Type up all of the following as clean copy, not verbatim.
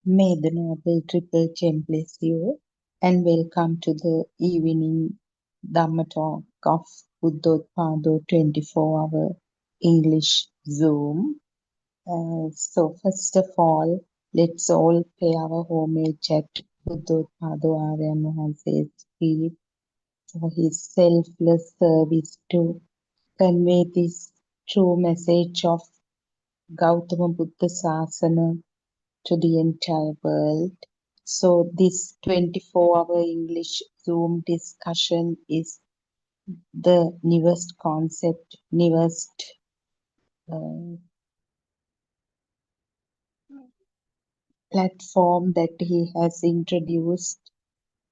May the Noble Triple Gem bless you, and welcome to the evening Dhamma talk of Buddothpada 24-hour English Zoom. So first of all, let's all pay our homage at Buddothpada Aryan Mahanse's feet for his selfless service to convey this true message of Gautama Buddha Sasana to the entire world. So this 24-hour English Zoom discussion is the newest concept, newest uh, platform that he has introduced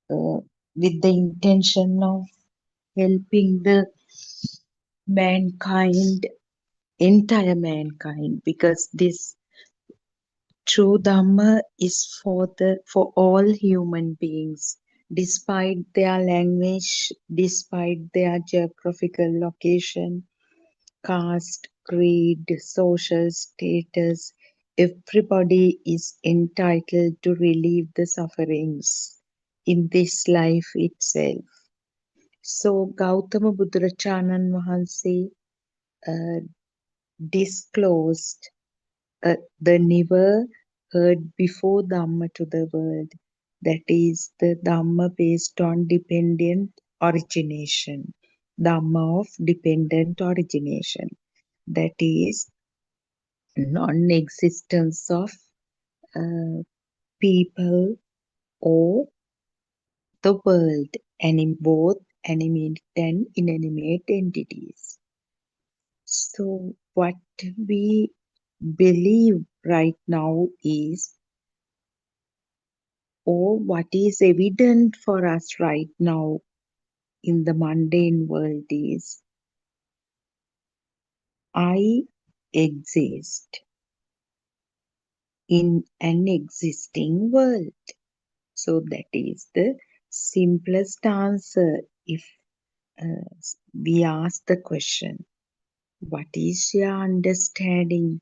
with the intention of helping the mankind, entire mankind, because this true Dhamma is for all human beings, despite their language, despite their geographical location, caste, creed, social status. Everybody is entitled to relieve the sufferings in this life itself. So Gautama Buddhacharyan Mahanse uh, disclosed the never heard before Dhamma to the world. That is the Dhamma based on dependent origination. Dhamma of dependent origination. That is non-existence of uh, people or the world, both animate and inanimate entities. So what we believe right now is, or what is evident for us right now in the mundane world is, I exist in an existing world. So that is the simplest answer if uh, we ask the question, what is your understanding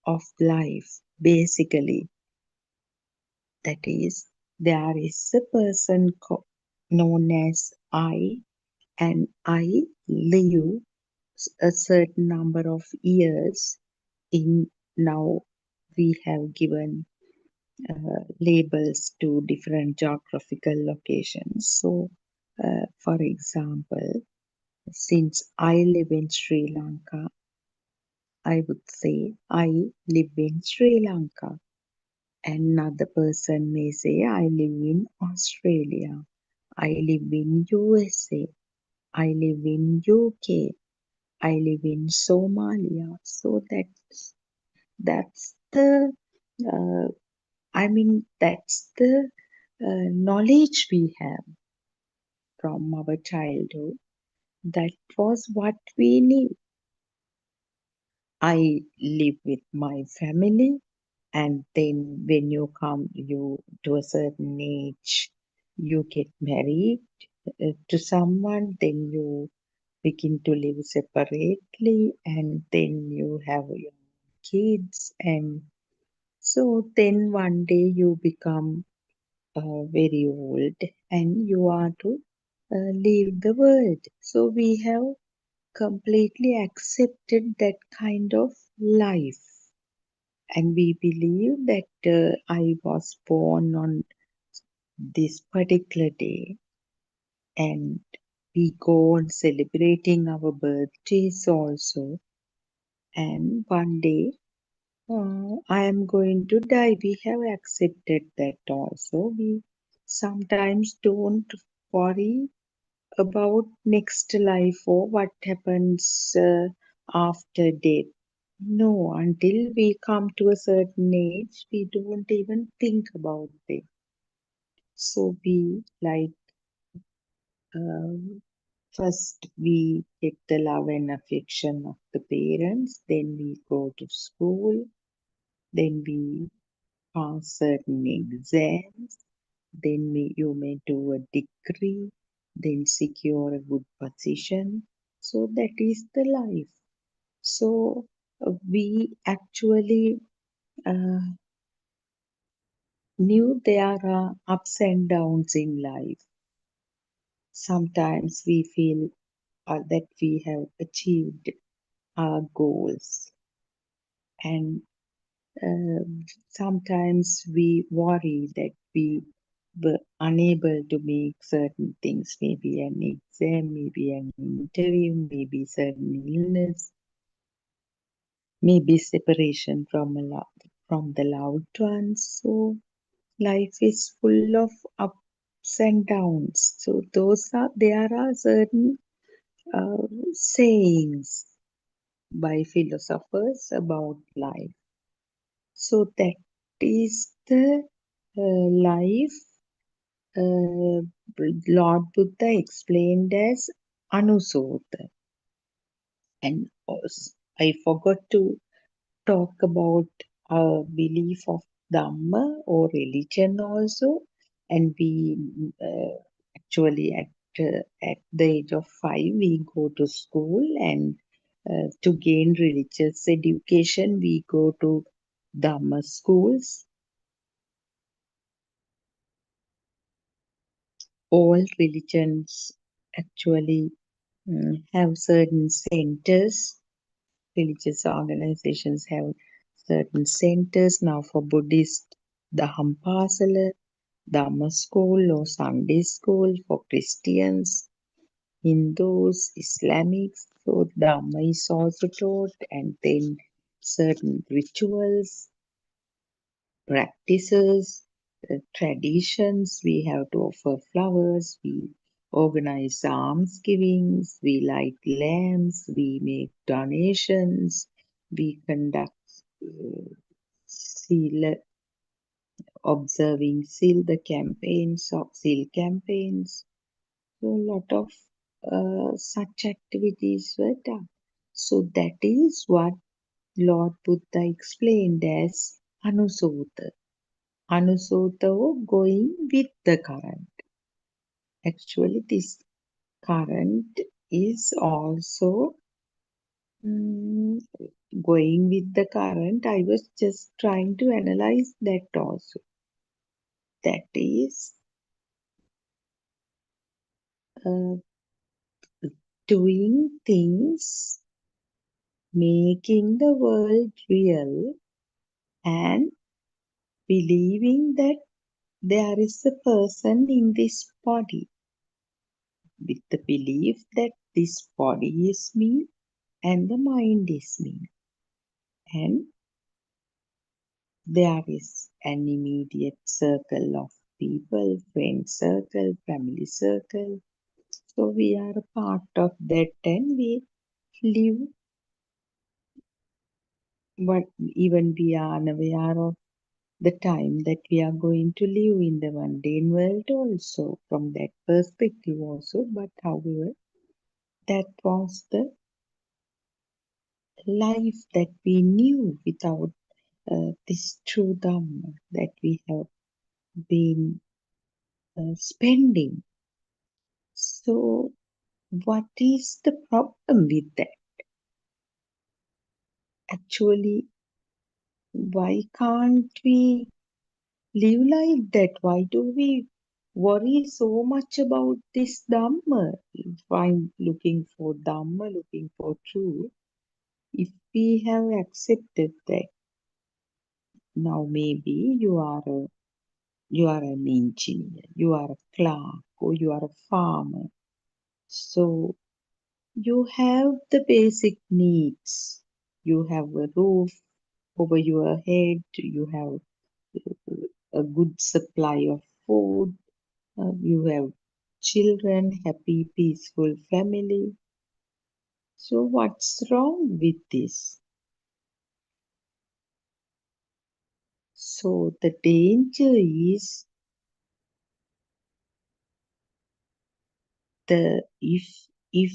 of life? Basically, that is, there is a person known as I, and I live a certain number of years in. Now we have given labels to different geographical locations. So, for example, since I live in Sri Lanka, I would say I live in Sri Lanka. Another person may say I live in Australia. I live in USA. I live in UK. I live in Somalia. So that's the uh, that's the knowledge we have from our childhood. That was what we knew. I live with my family, and then when you to a certain age, you get married to someone, then you begin to live separately, and then you have your kids, and so then one day you become very old and you are to leave the world. So we have completely accepted that kind of life. And we believe that I was born on this particular day, and we go on celebrating our birthdays also. And one day I am going to die. We have accepted that also. We sometimes don't worry about next life or what happens after death. No, until we come to a certain age, we don't even think about it. So we like first we get the love and affection of the parents, then we go to school, then we pass certain exams, then you may do a degree, then secure a good position. So that is the life. So we actually uh, knew there are ups and downs in life. Sometimes we feel that we have achieved our goals, and sometimes we worry that we were unable to make certain things, maybe an exam, maybe an interview, maybe certain illness, maybe separation from from the loved ones. So life is full of ups and downs. So there are certain sayings by philosophers about life. So that is the life uh, Lord Buddha explained as Anusota. And also, I forgot to talk about our belief of Dhamma or religion also. And we actually at the age of 5 we go to school, and to gain religious education we go to Dhamma schools. All religions actually have certain centers. Religious organizations have certain centers. Now, for Buddhist, Dhampasala, Dhamma school or Sunday school. For Christians, Hindus, Islamics, so Dhamma is also taught, and then certain rituals, practices, traditions. We have to offer flowers, we organize almsgivings, we light lamps, we make donations, we conduct seal, observing seal the campaigns of seal campaigns. So a lot of such activities were done. So that is what Lord Buddha explained as Anusota. Anusota, going with the current. Actually, this current is also mm, going with the current. I was just trying to analyze that also. That is uh, doing things, making the world real, and believing that there is a person in this body, with the belief that this body is me and the mind is me, and there is an immediate circle of people, friend circle, family circle. So we are a part of that, and we live, but even we are unaware of the time that we are going to live in the mundane world also, from that perspective also. But however, that was the life that we knew without this true Dhamma that we have been spending. So, what is the problem with that? Actually, why can't we live like that? Why do we worry so much about this Dhamma? If I'm looking for Dhamma, looking for truth, if we have accepted that now maybe you are an engineer, you are a clerk, or you are a farmer. So you have the basic needs. You have a roof over your head, you have a good supply of food, you have children, happy, peaceful family. So what's wrong with this? So the danger is the if if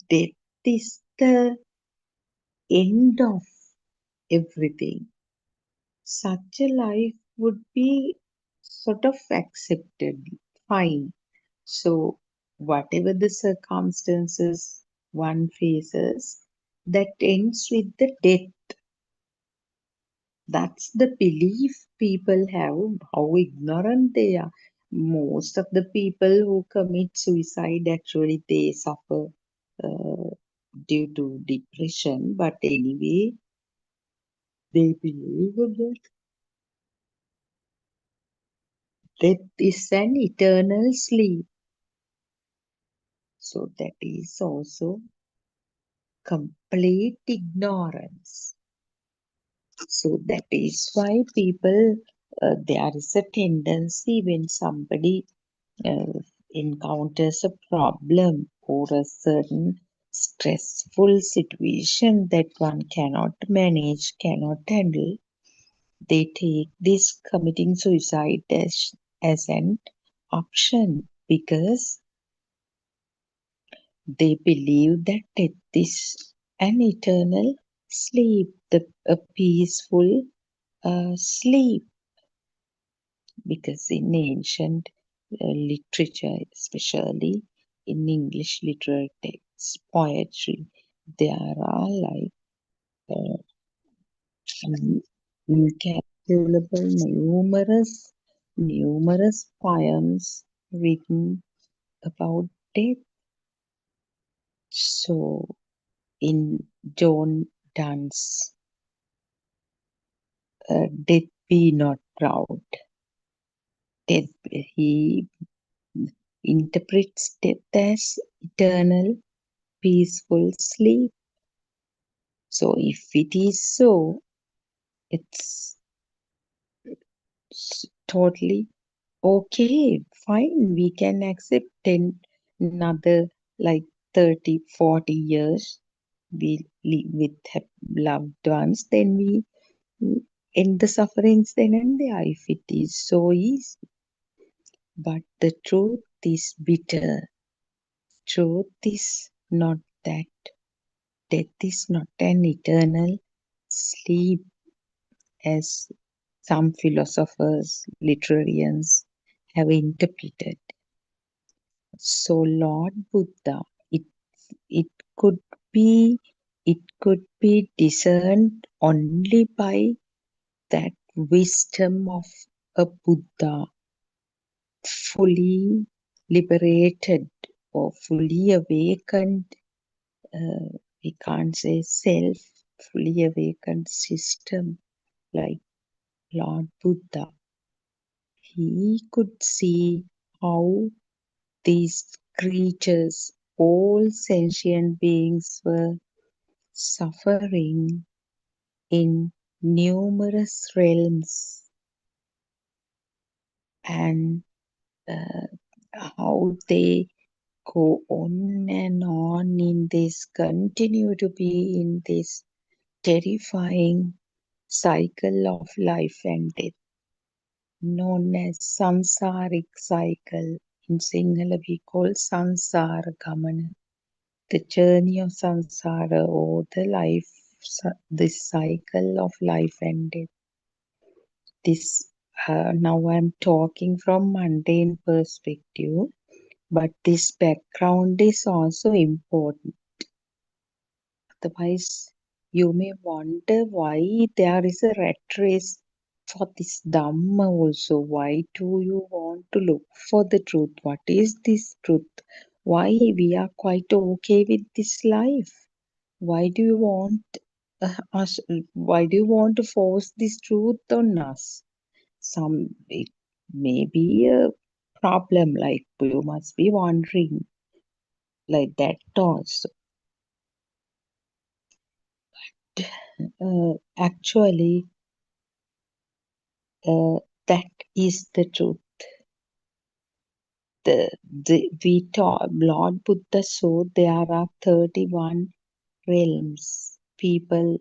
death is the end of everything, such a life would be sort of accepted, fine. So, whatever the circumstances one faces, that ends with the death. That's the belief people have, how ignorant they are. Most of the people who commit suicide actually they suffer uh, due to depression, but anyway, they believe that death is an eternal sleep. So that is also complete ignorance. So that is why people, there is a tendency when somebody uh, encounters a problem or a certain stressful situation that one cannot manage, cannot handle, they take this committing suicide as an option because they believe that death is an eternal sleep, a peaceful sleep. Because in ancient literature, especially in English literary texts, poetry, there are like uh, incalculable, numerous poems written about death. So, in John Donne's Death Be Not Proud, death, he interprets death as eternal peaceful sleep. So if it is so, it's totally okay, fine. We can accept 10 another like 30, 40 years. We live with loved ones, then we end the sufferings then and there if it is so easy. But the truth is bitter. Truth is not that. Death is not an eternal sleep as some philosophers, literarians have interpreted. So Lord Buddha, it it could be it could be discerned only by that wisdom of a Buddha fully liberated or fully awakened. We can't say self, fully awakened system like Lord Buddha. He could see how these creatures, all sentient beings, were suffering in numerous realms and uh, how they go on and on in this, continue to be in this terrifying cycle of life and death, known as samsaric cycle. In Sinhala, we call samsara gamana, the journey of samsara or the life, this cycle of life and death. This now I'm talking from mundane perspective, but this background is also important. Otherwise, you may wonder why there is a rat race for this Dhamma also. Why do you want to look for the truth? What is this truth? Why we are quite okay with this life? Why do you want us? Why do you want to force this truth on us? Some it may be a problem. Like you must be wondering like that also. Actually, uh, that is the truth. We taught Lord Buddha so there are 31 realms. People,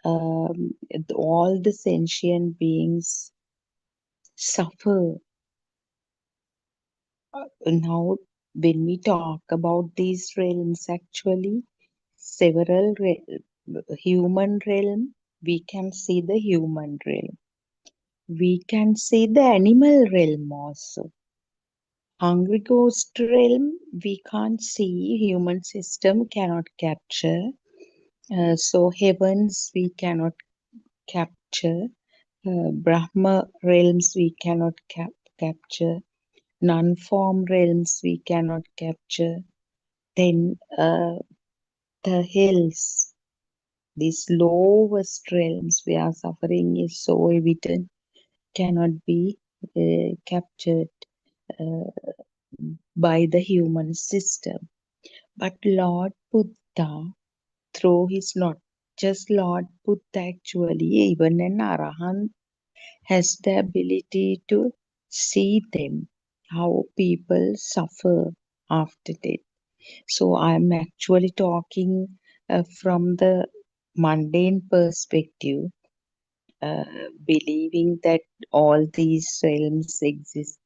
all the sentient beings suffer. Now, when we talk about these realms, actually, several human realm, we can see the human realm. We can see the animal realm also. Hungry ghost realm, we can't see, human system cannot capture. So heavens we cannot capture. Brahma realms we cannot capture, non-form realms we cannot capture. Then the hills, these lowest realms where suffering is so evident, cannot be captured uh, by the human system. But Lord Buddha, through his not just Lord Buddha, actually, even an Arahant has the ability to see them, how people suffer after death. So I'm actually talking from the mundane perspective, uh, believing that all these realms exist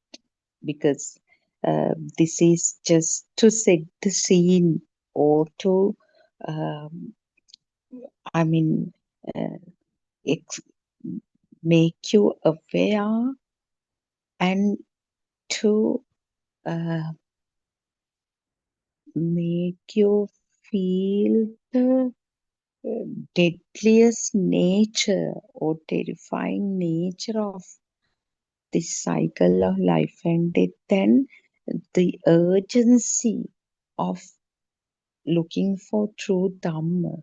because this is just to set the scene or to, um, I mean, uh, ex- make you aware and to uh, make you feel the deadliest nature or terrifying nature of this cycle of life and death, then the urgency of looking for true Dhamma.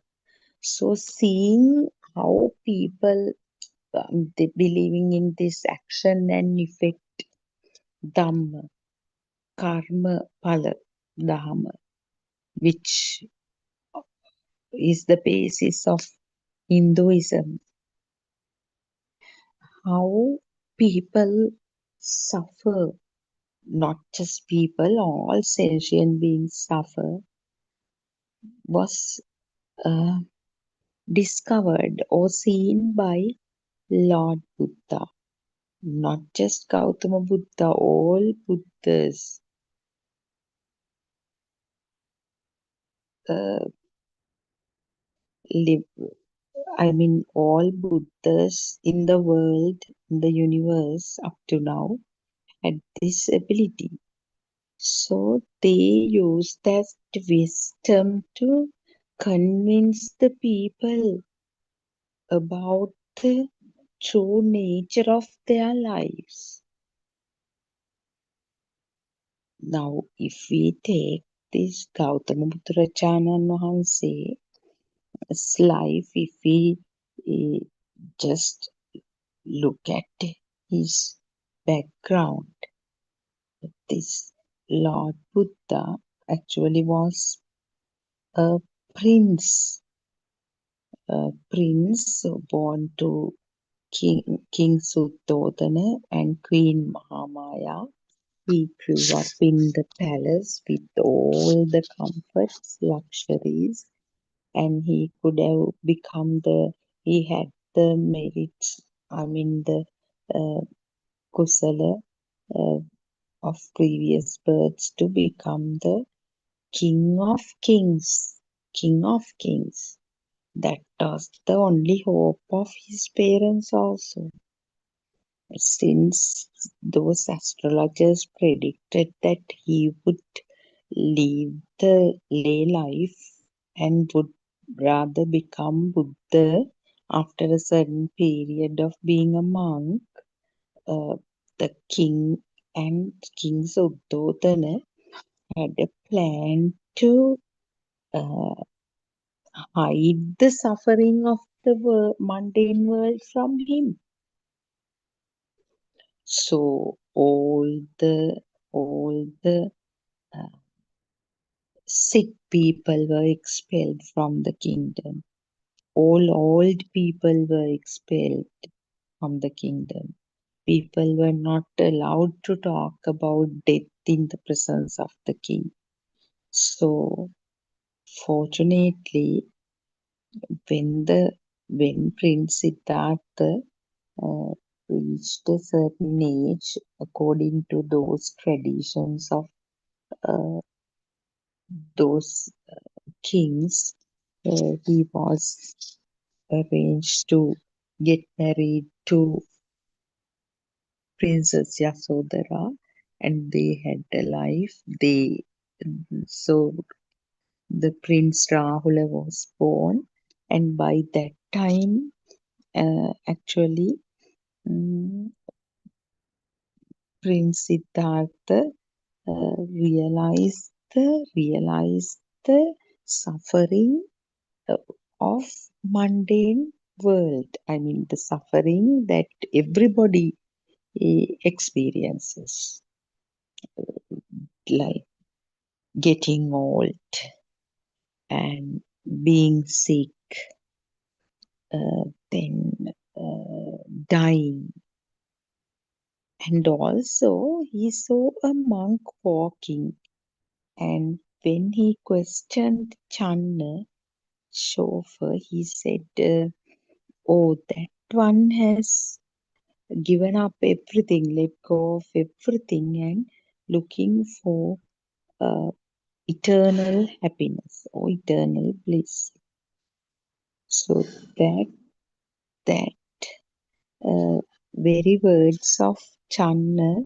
So, seeing how people they believing in this action and effect Dhamma, karma, phala, Dhamma, which is the basis of Hinduism, how people suffer, not just people, all sentient beings suffer, was uh, discovered or seen by Lord Buddha. Not just Gautama Buddha, all Buddhas, uh, live, I mean, all Buddhas in the world, in the universe up to now, had this ability. So they used that wisdom to convince the people about the true nature of their lives. Now, if we take this Gautama Buddharajanan Wahanse's life, if we eh, just look at his background, this Lord Buddha actually was a prince, born to King Suddhodana and Queen Mahamaya. He grew up in the palace with all the comforts, luxuries, and he could have become he had the merits, I mean, the uh, kusala uh, of previous births to become the king of kings, king of kings. That was the only hope of his parents also, since those astrologers predicted that he would leave the lay life and would rather become Buddha after a certain period of being a monk, uh, the king and King Suddhodana had a plan to uh, hide the suffering of the mundane world from him. So all the uh, sick people were expelled from the kingdom. All old people were expelled from the kingdom. People were not allowed to talk about death in the presence of the king. So fortunately, when Prince Siddhartha uh, reached a certain age, according to those traditions of uh, those kings, he was arranged to get married to Princess Yasodhara, and they had a life. So the Prince Rahula was born, and by that time, actually, mm, Prince Siddhartha realized the suffering uh, of mundane world. I mean, the suffering that everybody experiences, like getting old and being sick, then dying. And also, he saw a monk walking, and when he questioned Channa, chauffeur, he said, "Oh, that one has given up everything, let go of everything, and looking for uh, eternal happiness or eternal bliss." So that uh, very words of Channa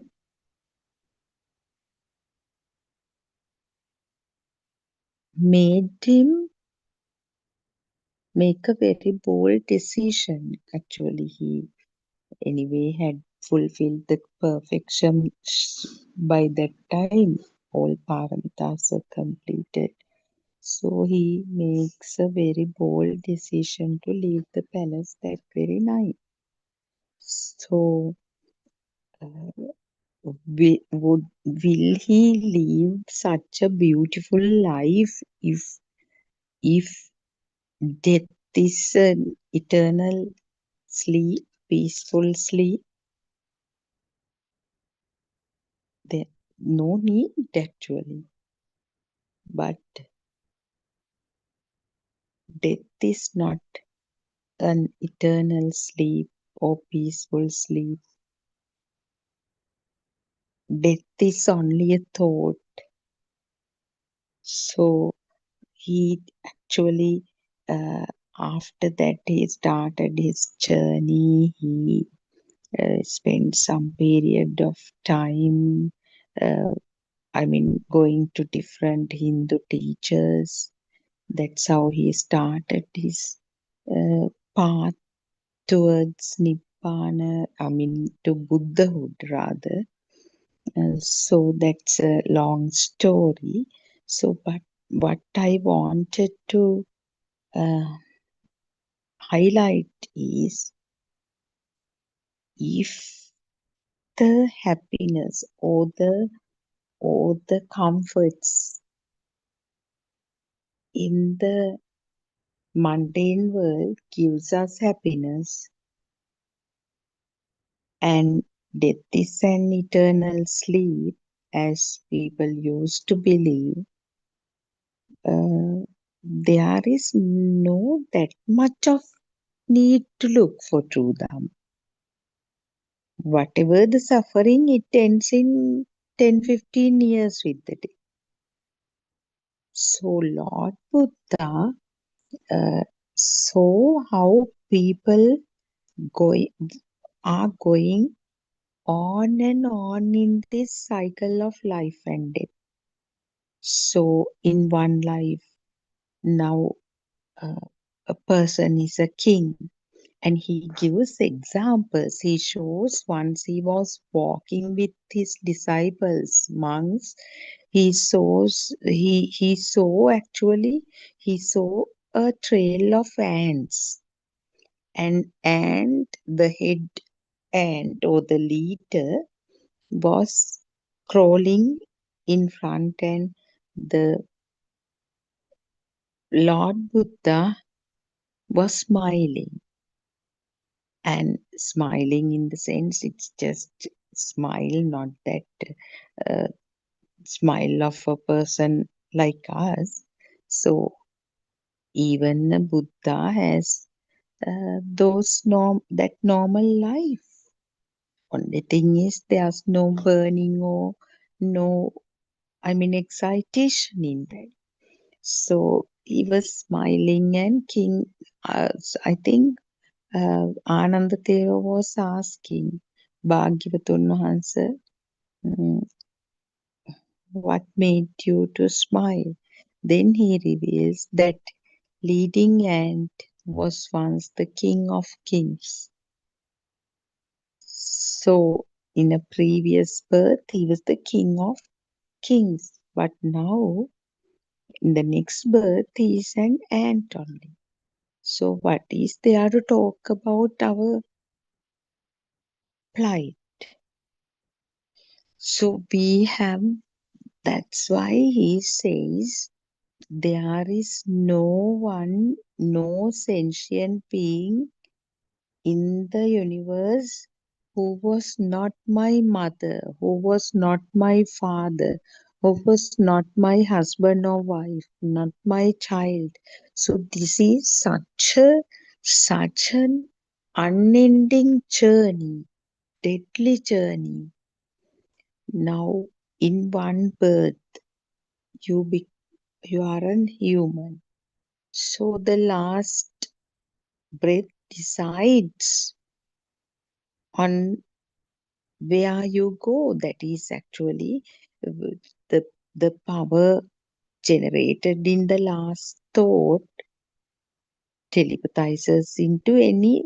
made him make a very bold decision. Actually, he anyway had fulfilled the perfection by that time. All paramitas are completed. So he makes a very bold decision to leave the palace that very night. So, will he live such a beautiful life if death is an eternal sleep, peaceful sleep? There no need actually, but death is not an eternal sleep or peaceful sleep. Death is only a thought. So he actually, after that, he started his journey. He spent some period of time, uh, I mean, going to different Hindu teachers. That's how he started his path towards Nibbana, I mean, to Buddhahood rather. So that's a long story. So, but what I wanted to uh, highlight is if the happiness or the comforts in the mundane world gives us happiness, and death is an eternal sleep as people used to believe, there is no that much of need to look for true Dharma. Whatever the suffering, it ends in 10-15 years with the day. So Lord Buddha uh, saw how people going are going on and on in this cycle of life and death. So in one life, now uh, a person is a king, and he gives examples. He shows once he was walking with his disciples, monks. He saw actually he saw a trail of ants, and the head ant or the leader was crawling in front, and the Lord Buddha was smiling, and smiling in the sense it's just smile, not that uh, smile of a person like us. So even a Buddha has those that normal life. Only thing is there's no burning or no, I mean, excitation in that. So he was smiling, and King, I think Anandatheva was asking Bhagyavatun Wahansa, "Mm, what made you to smile?" Then he reveals that leading ant was once the king of kings. So, in a previous birth, he was the king of kings, but now in the next birth, he is an ant only. So, what is there to talk about our plight? So, we have, that's why he says, there is no one, no sentient being in the universe who was not my mother, who was not my father, who was not my husband or wife, not my child. So this is such an unending journey, deadly journey. Now in one birth you be, you are a human. So the last breath decides on where you go. That is actually the the power generated in the last thought telepathizes into any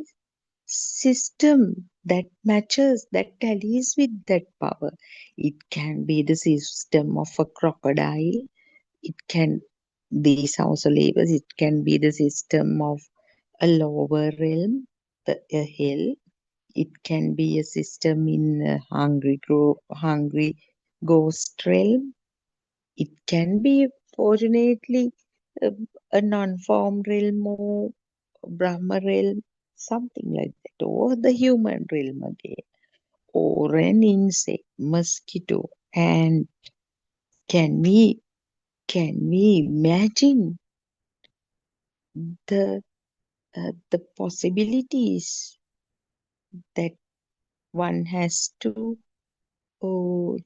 system that matches, that tallies with that power. It can be the system of a crocodile, it can, these also labels, it can be the system of a lower realm, a hell. It can be a system in a hungry ghost realm. It can be, fortunately, a, a non-form realm or Brahma realm, something like that, or the human realm again, or an insect, mosquito. And can we can we imagine the the possibilities that one has to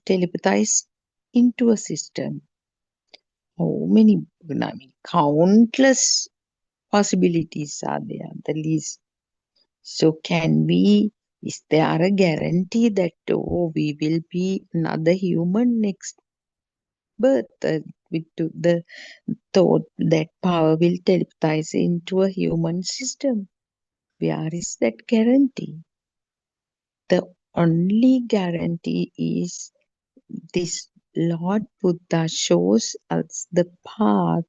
telepathize into a system? How many, I mean, countless possibilities are there, the least. So, can we, is there a guarantee that, oh, we will be another human next birth? With the thought that power will telepathize into a human system. Where is that guarantee? The only guarantee is this Lord Buddha shows us the path,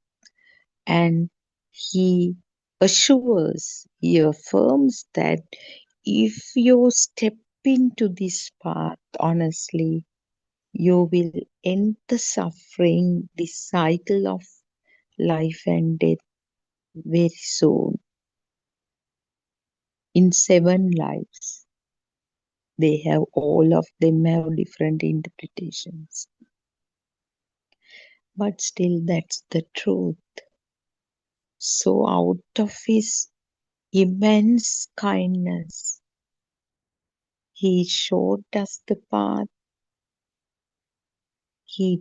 and he assures, he affirms that if you step into this path honestly, you will end the suffering, this cycle of life and death very soon. In 7 lives, they have, all of them have different interpretations. But still, that's the truth. So, out of his immense kindness, he showed us the path. He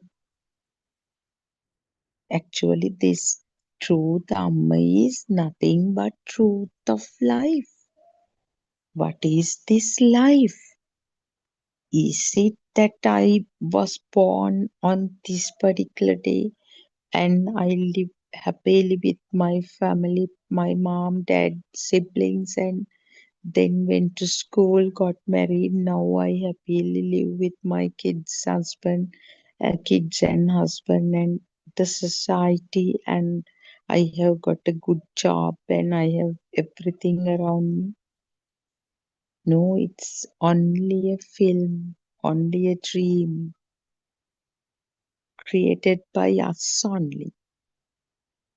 actually, this truth, Amma, is nothing but truth of life. What is this life? Is it that I was born on this particular day and I live happily with my family, my mom, dad, siblings, and then went to school, got married. Now I happily live with my kids and husband and the society, and I have got a good job and I have everything around me. No, it's only a film, only a dream created by us only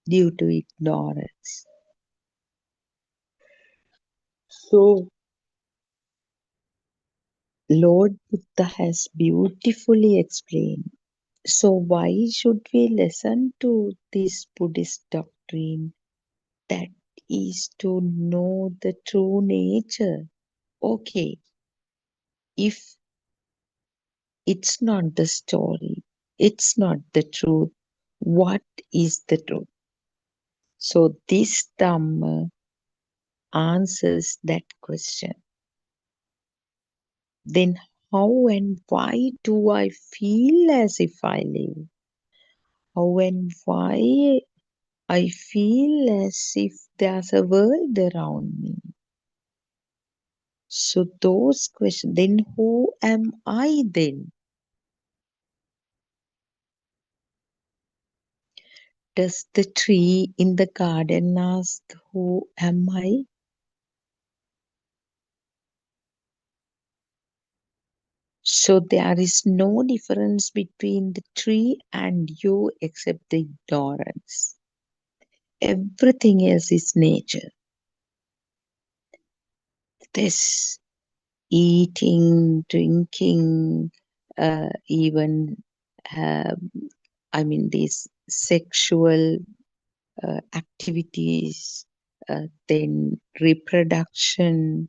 due to ignorance. So, Lord Buddha has beautifully explained. So, why should we listen to this Buddhist doctrine? That is to know the true nature. Okay, if it's not the story, it's not the truth, what is the truth? So, this Dhamma answers that question. Then, how and why do I feel as if I live? How and why I feel as if there's a world around me? So those questions, then who am I then? Does the tree in the garden ask, who am I? So there is no difference between the tree and you except the ignorance. Everything else is nature. This eating, drinking, even these sexual activities, then reproduction,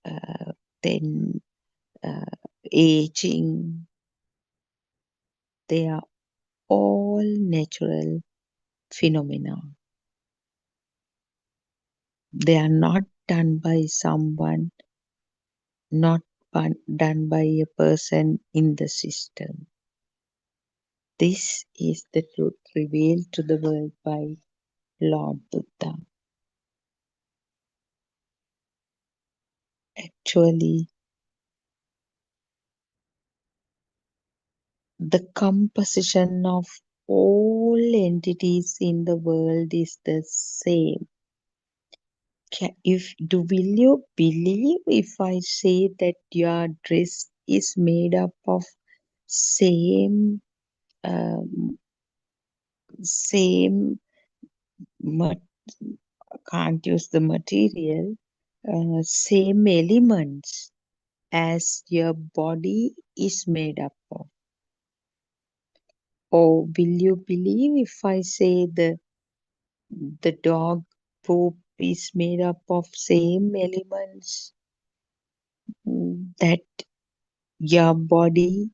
uh, then uh, aging, they are all natural phenomena. They are not done by someone, not done by a person in the system. This is the truth revealed to the world by Lord Buddha. Actually, the composition of all entities in the world is the same. Will you believe if I say that your dress is made up of same um, same mat- can't use the material, same elements as your body is made up of? Or will you believe if I say the dog poop is made up of same elements that your body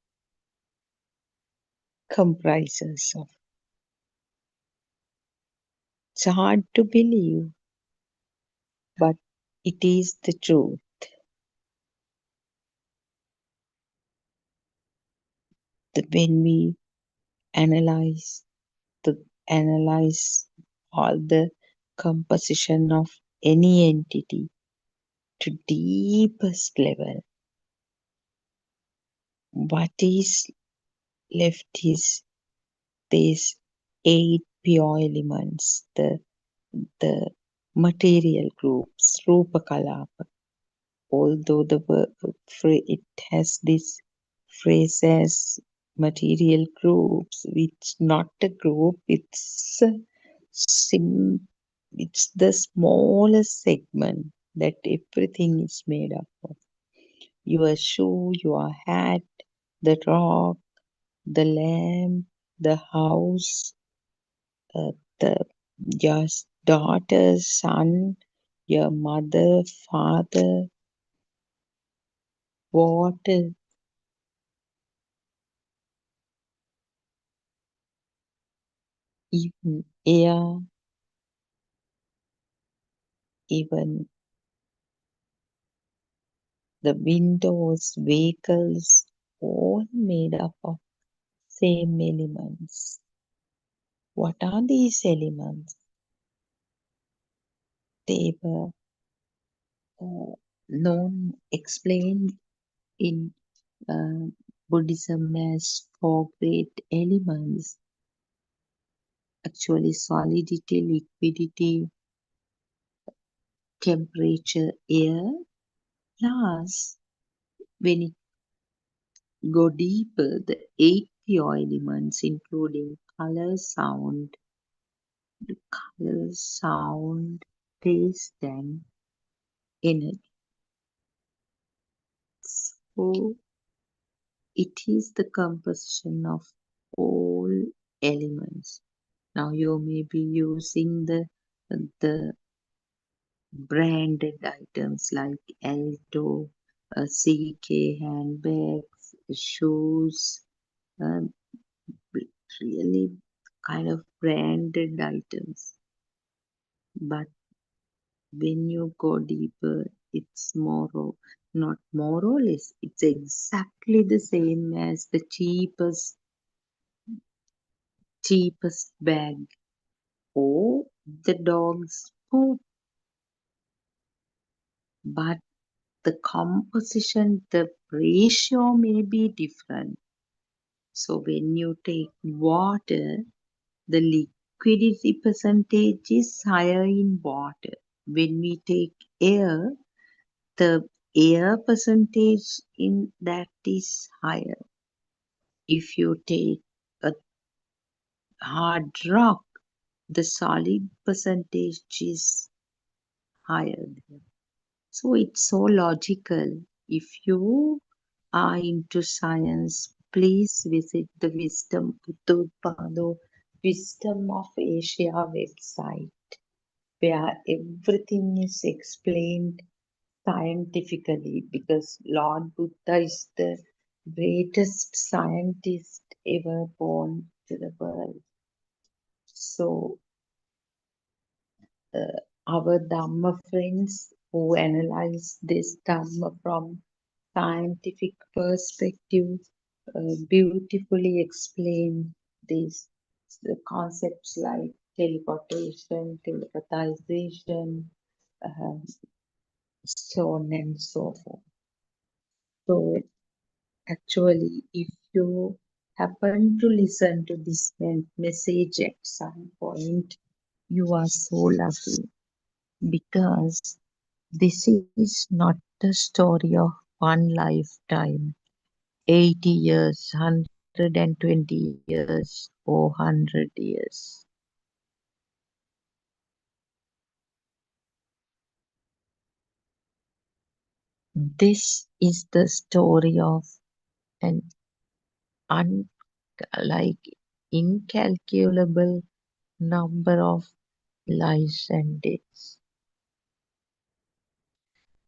comprises of? It's hard to believe, but it is the truth. That when we analyze analyze all the composition of any entity to deepest level, what is left is these eight pure elements, the material groups, Rupa Kalapa. Although it has this phrase as material groups, it's not a group, sim, it's the smallest segment that everything is made up of. Your shoe, your hat, the rock, the lamp, the house, uh, the your daughter, son, your mother, father, water, even air, even the windows, vehicles, all made up of same elements. What are these elements? They were explained in uh, Buddhism as four great elements. Actually, solidity, liquidity, temperature, air. Plus, when it go deeper, the eight pure elements, including color, sound, taste, and energy. So, it is the composition of all elements. Now, you may be using the branded items like Alto, CK handbags, shoes, um, really kind of branded items. But when you go deeper, it's not more or less, it's exactly the same as the cheapest bag or the dog's poop. But the composition, the ratio may be different. So when you take water, the liquidity percentage is higher in water. When we take air, the air percentage in that is higher. If you take a hard rock, the solid percentage is higher there. So it's so logical. If you are into science, please visit the Buddothpada Wisdom of Asia website, where everything is explained scientifically, because Lord Buddha is the greatest scientist ever born to the world. So, our Dhamma friends who analyze this Dhamma from scientific perspective beautifully explain these concepts like teleportation, telepathization, uh, so on and so forth. So actually, if you happen to listen to this message at some point, you are so lucky, because this is not the story of one lifetime, 80 years, 120 years, or 100 years. This is the story of an un- like incalculable number of lives and deaths.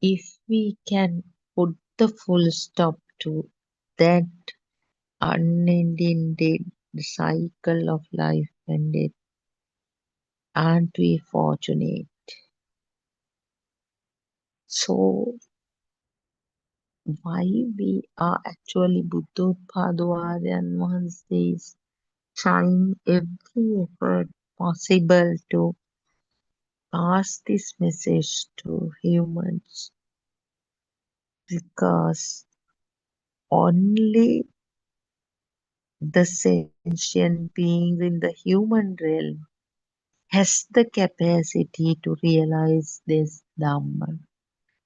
If we can put the full stop to that unending cycle of life and death, aren't we fortunate? So, why we are actually Buddothpada Mahansays trying every effort possible to pass this message to humans, because only the sentient beings in the human realm has the capacity to realize this Dhamma,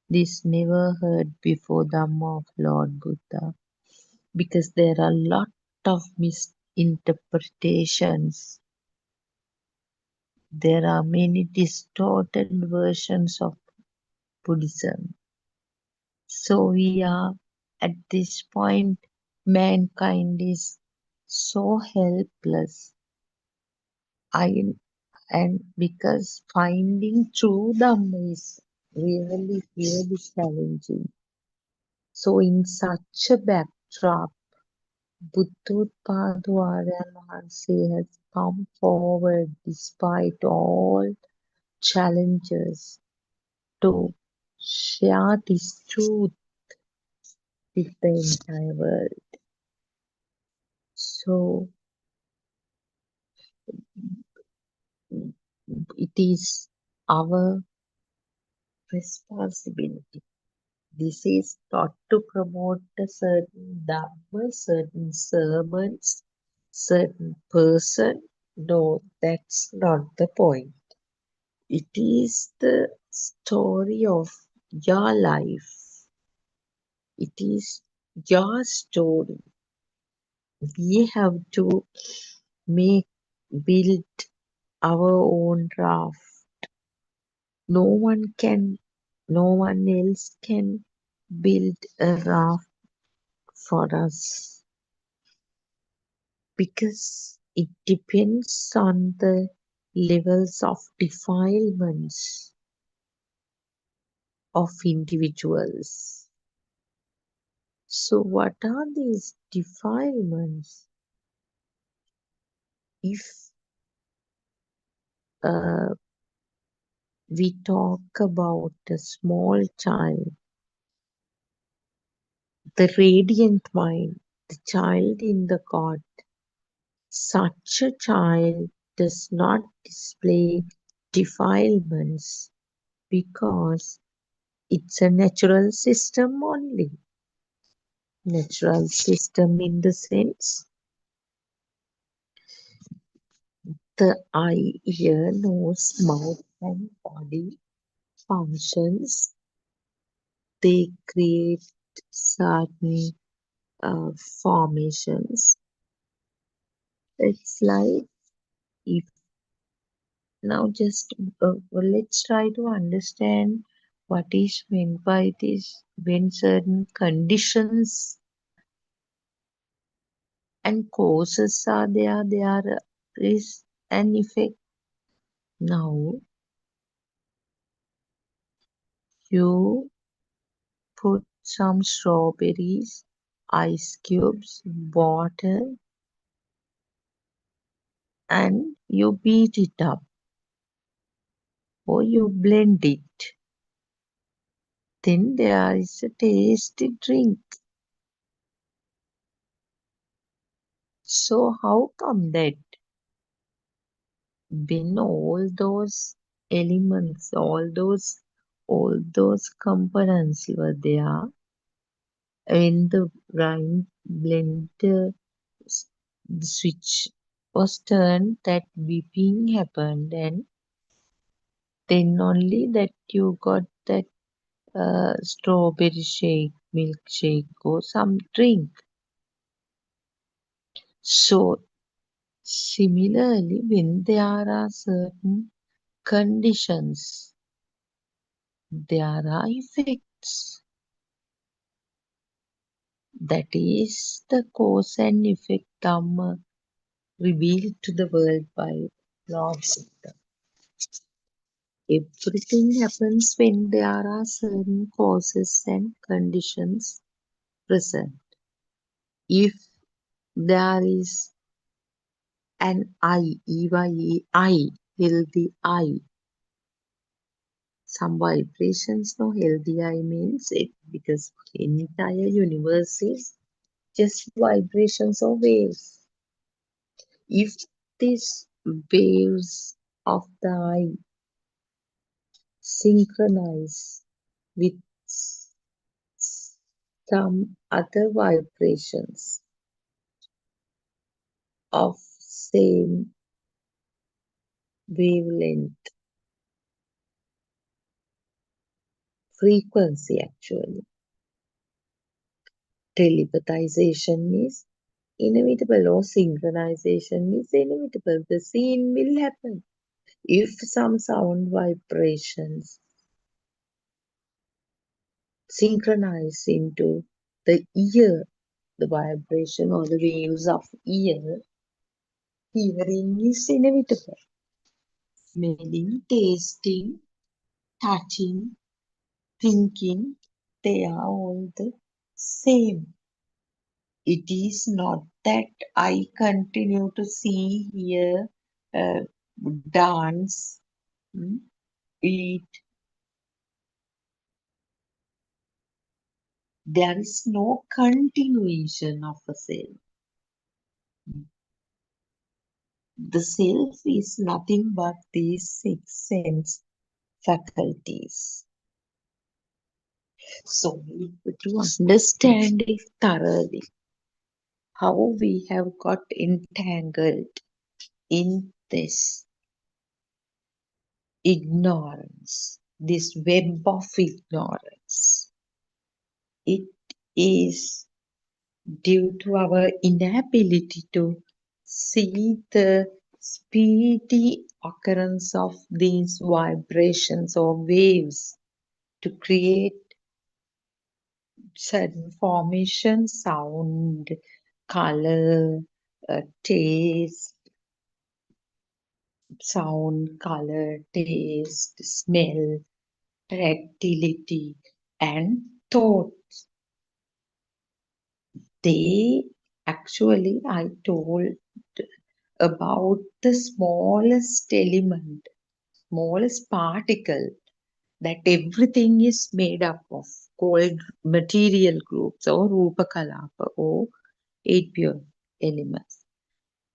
this never heard before Dhamma of Lord Buddha, because there are a lot of misinterpretations. There are many distorted versions of Buddhism. So we are at this point, mankind is so helpless. I and because finding true Dhamma is really, really challenging. So in such a backdrop, Buddothpada Mahansa has come forward despite all challenges to share this truth with the entire world. So it is our responsibility. This is not to promote a certain dharma, certain sermons, certain person. No, that's not the point. It is the story of your life. It is your story. We have to make, build our own raft. No one can, no one else can build a raft for us, because it depends on the levels of defilements of individuals. So, what are these defilements? If uh, we talk about a small child, the radiant mind, the child in the cot, such a child does not display defilements, because It's a natural system only. Natural system in the sense the eye, ear, nose, mouth, and body functions. They create certain formations. It's like if now just let's try to understand what is meant by this when certain conditions and causes are there, there is an effect. Now you put some strawberries, ice cubes, water, and you beat it up or you blend it. Then there is a tasty drink. So how come that when all those elements, all those components were there, when the grind blender switch was turned, that beeping happened, and then only that you got that strawberry shake, milkshake, or some drink. So similarly, when there are certain conditions, there are effects. That is the cause and effect Dhamma revealed to the world by Lord Buddha. Everything happens when there are certain causes and conditions present. If there is an eye, healthy eye, some vibrations, no healthy eye means it because entire universe is just vibrations or waves. If these waves of the eye synchronize with some other vibrations of same wavelength frequency, actually telepathization is inevitable or synchronization is inevitable. The scene will happen if some sound vibrations synchronize into the ear, the vibration or the waves of ear. Hearing is inevitable. Smelling, tasting, touching, thinking, they are all the same. It is not that I continue to see, hear, uh, dance, mm, eat. There is no continuation of a self. The self is nothing but these six sense faculties. So, to understand it thoroughly, how we have got entangled in this ignorance, this web of ignorance, it is due to our inability to see the speedy occurrence of these vibrations or waves to create certain formation, sound, color, taste, sound, color, taste, smell, tactility, and thought. They actually, I told about the smallest element, smallest particle that everything is made up of, called material groups or Rupakalapa or eight pure elements.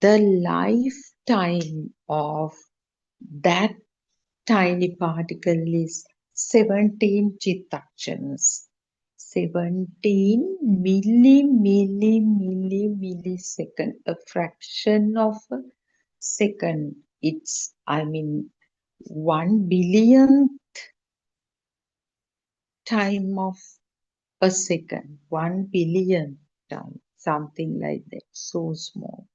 The lifetime of that tiny particle is 17 chittakshanas, 17 millisecond, a fraction of a second. It's, I mean, 1 billion time of a second, 1 billion time, something like that, so small.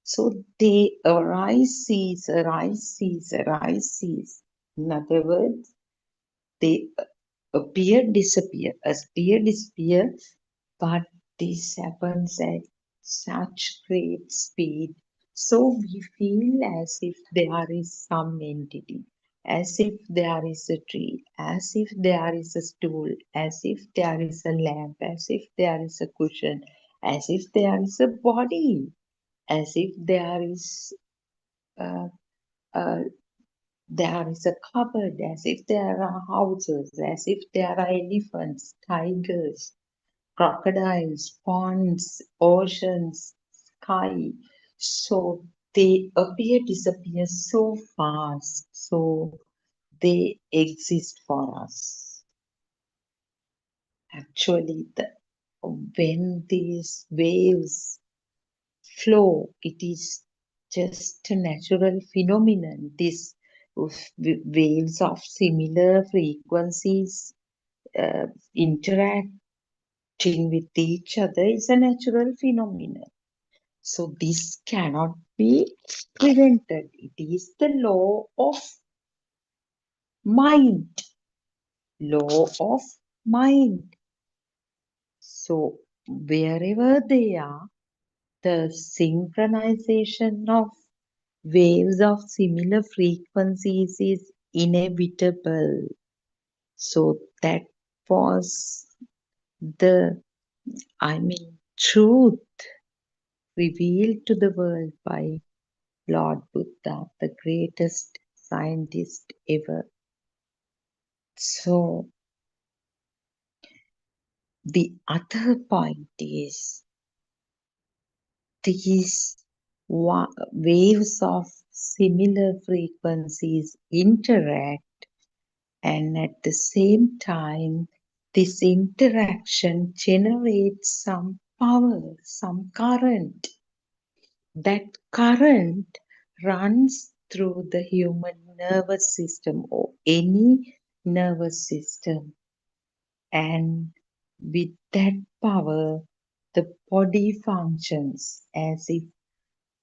So they arise, cease, arise, cease, arise, cease. In other words, they appear, disappear, but this happens at such great speed. So we feel as if there is some entity, as if there is a tree, as if there is a stool, as if there is a lamp, as if there is a cushion, as if there is a body, as if uh, uh, there is a cupboard, as if there are houses, as if there are elephants, tigers, crocodiles, ponds, oceans, sky. So they appear, disappear so fast. So they exist for us. Actually, when these waves flow, it is just a natural phenomenon. These waves of similar frequencies uh, interacting with each other is a natural phenomenon. So this cannot be prevented. It is the law of mind. Law of mind. So wherever they are, the synchronization of waves of similar frequencies is inevitable. So that was the, truth revealed to the world by Lord Buddha, the greatest scientist ever. So the other point is these waves of similar frequencies interact, and at the same time, this interaction generates some power, some current. That current runs through the human nervous system or any nervous system, and with that power, the body functions as if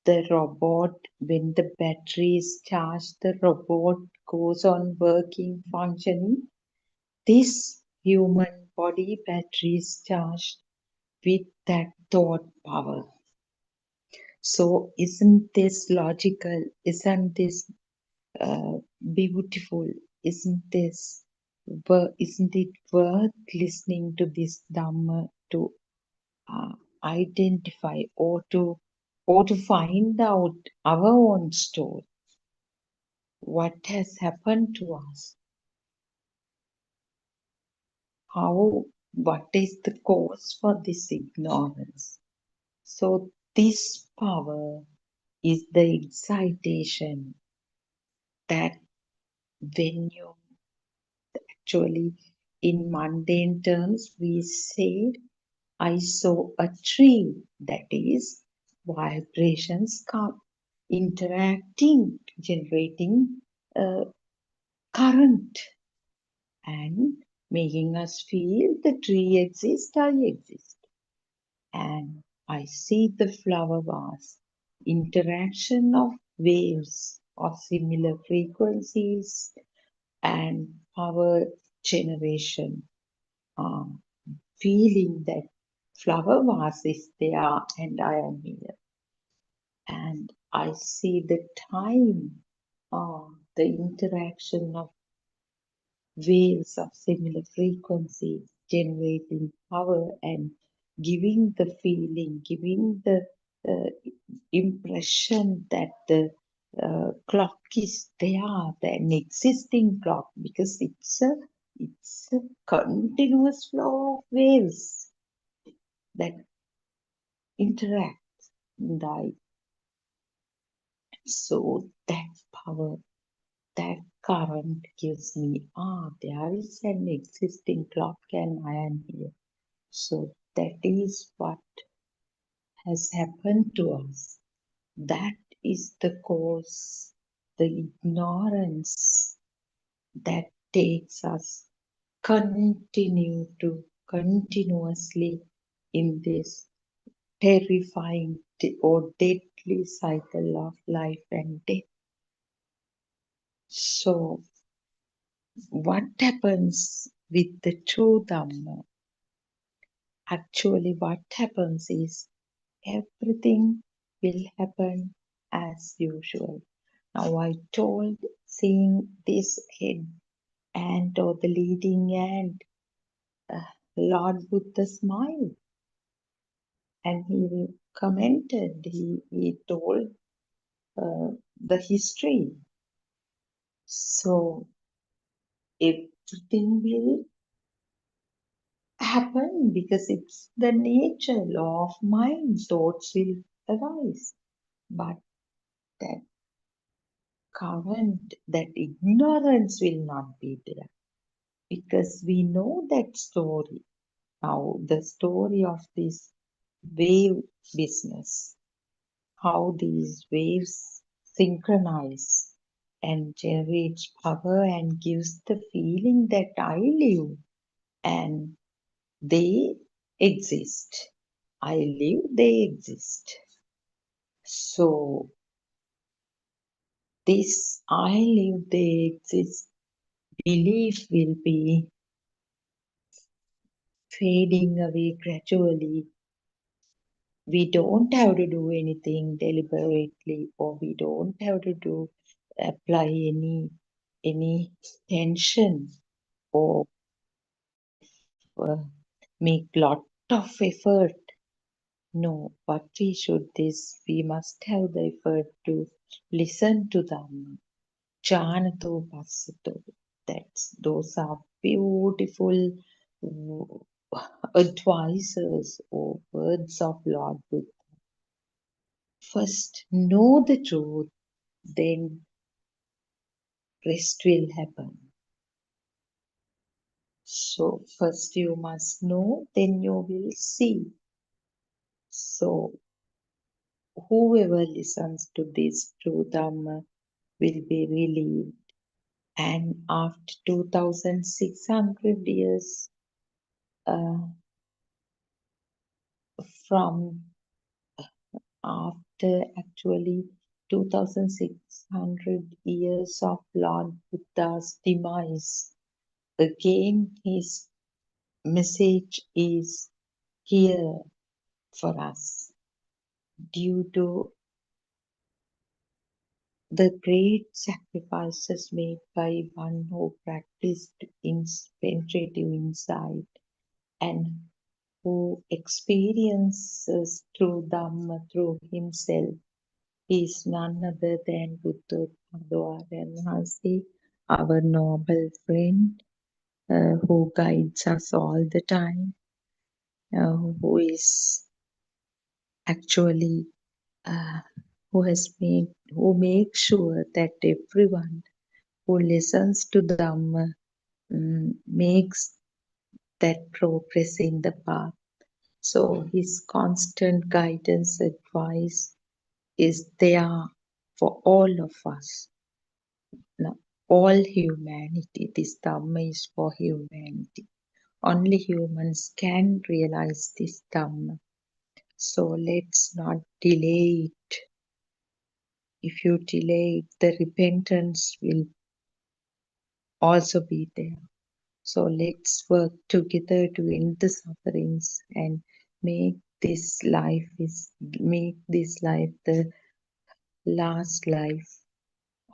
the robot, when the battery is charged, the robot goes on working, functioning. This human body battery is charged with that thought power. So, isn't this logical? Isn't this beautiful? Isn't it worth listening to this Dhamma to uh, identify or to find out our own story? What has happened to us? What is the cause for this ignorance? So, this power is the excitation that when you actually, in mundane terms, we say, I saw a tree, that is, vibrations come interacting, generating current and making us feel the tree exists, I exist. And I see the flower vase, interaction of waves of similar frequencies and power generation, feeling that flower vase is there and I am here. And I see the time, the interaction of waves of similar frequencies generating power and giving the feeling, giving the uh, impression that the clock is there, an existing clock, because it's a continuous flow of waves that interact. And so that power that current gives me, there is an existing clock and I am here. So that is what has happened to us. That is the cause, the ignorance that takes us continuously in this terrifying or deadly cycle of life and death. So, what happens with the true Dhamma? Actually, what happens is everything will happen as usual. Now, I told seeing this head ant or the leading ant, uh, Lord Buddha smiled and he commented, he told the history. So everything will happen because it's the nature, law of mind, thoughts will arise. But that current, that ignorance will not be there because we know that story. Now, the story of this wave business, how these waves synchronize and generates power and gives the feeling that I live and they exist. I live, they exist. So this I live, they exist belief will be fading away gradually. We don't have to do anything deliberately, or we don't have to do apply any tension or uh, make lot of effort. No, what we should is we must have the effort to listen to them. Janato Passato. Those are beautiful advisors or words of Lord Buddha. First know the truth, then rest will happen. So first you must know, then you will see. So whoever listens to this true Dhamma will be relieved. And after 2600 years uh, from after actually 2600 years of Lord Buddha's demise, again his message is here for us due to the great sacrifices made by one who practiced in penetrative insight and who experiences through Dhamma through himself. He is none other than Buddothpada and our noble friend who guides us all the time, who is actually uh, who makes sure that everyone who listens to Dhamma makes that progress in the path. So his constant guidance, advice is there for all of us. Now, all humanity. This Dhamma is for humanity. Only humans can realize this Dhamma. So let's not delay it. If you delay it, the repentance will also be there. So let's work together to end the sufferings and make this life the last life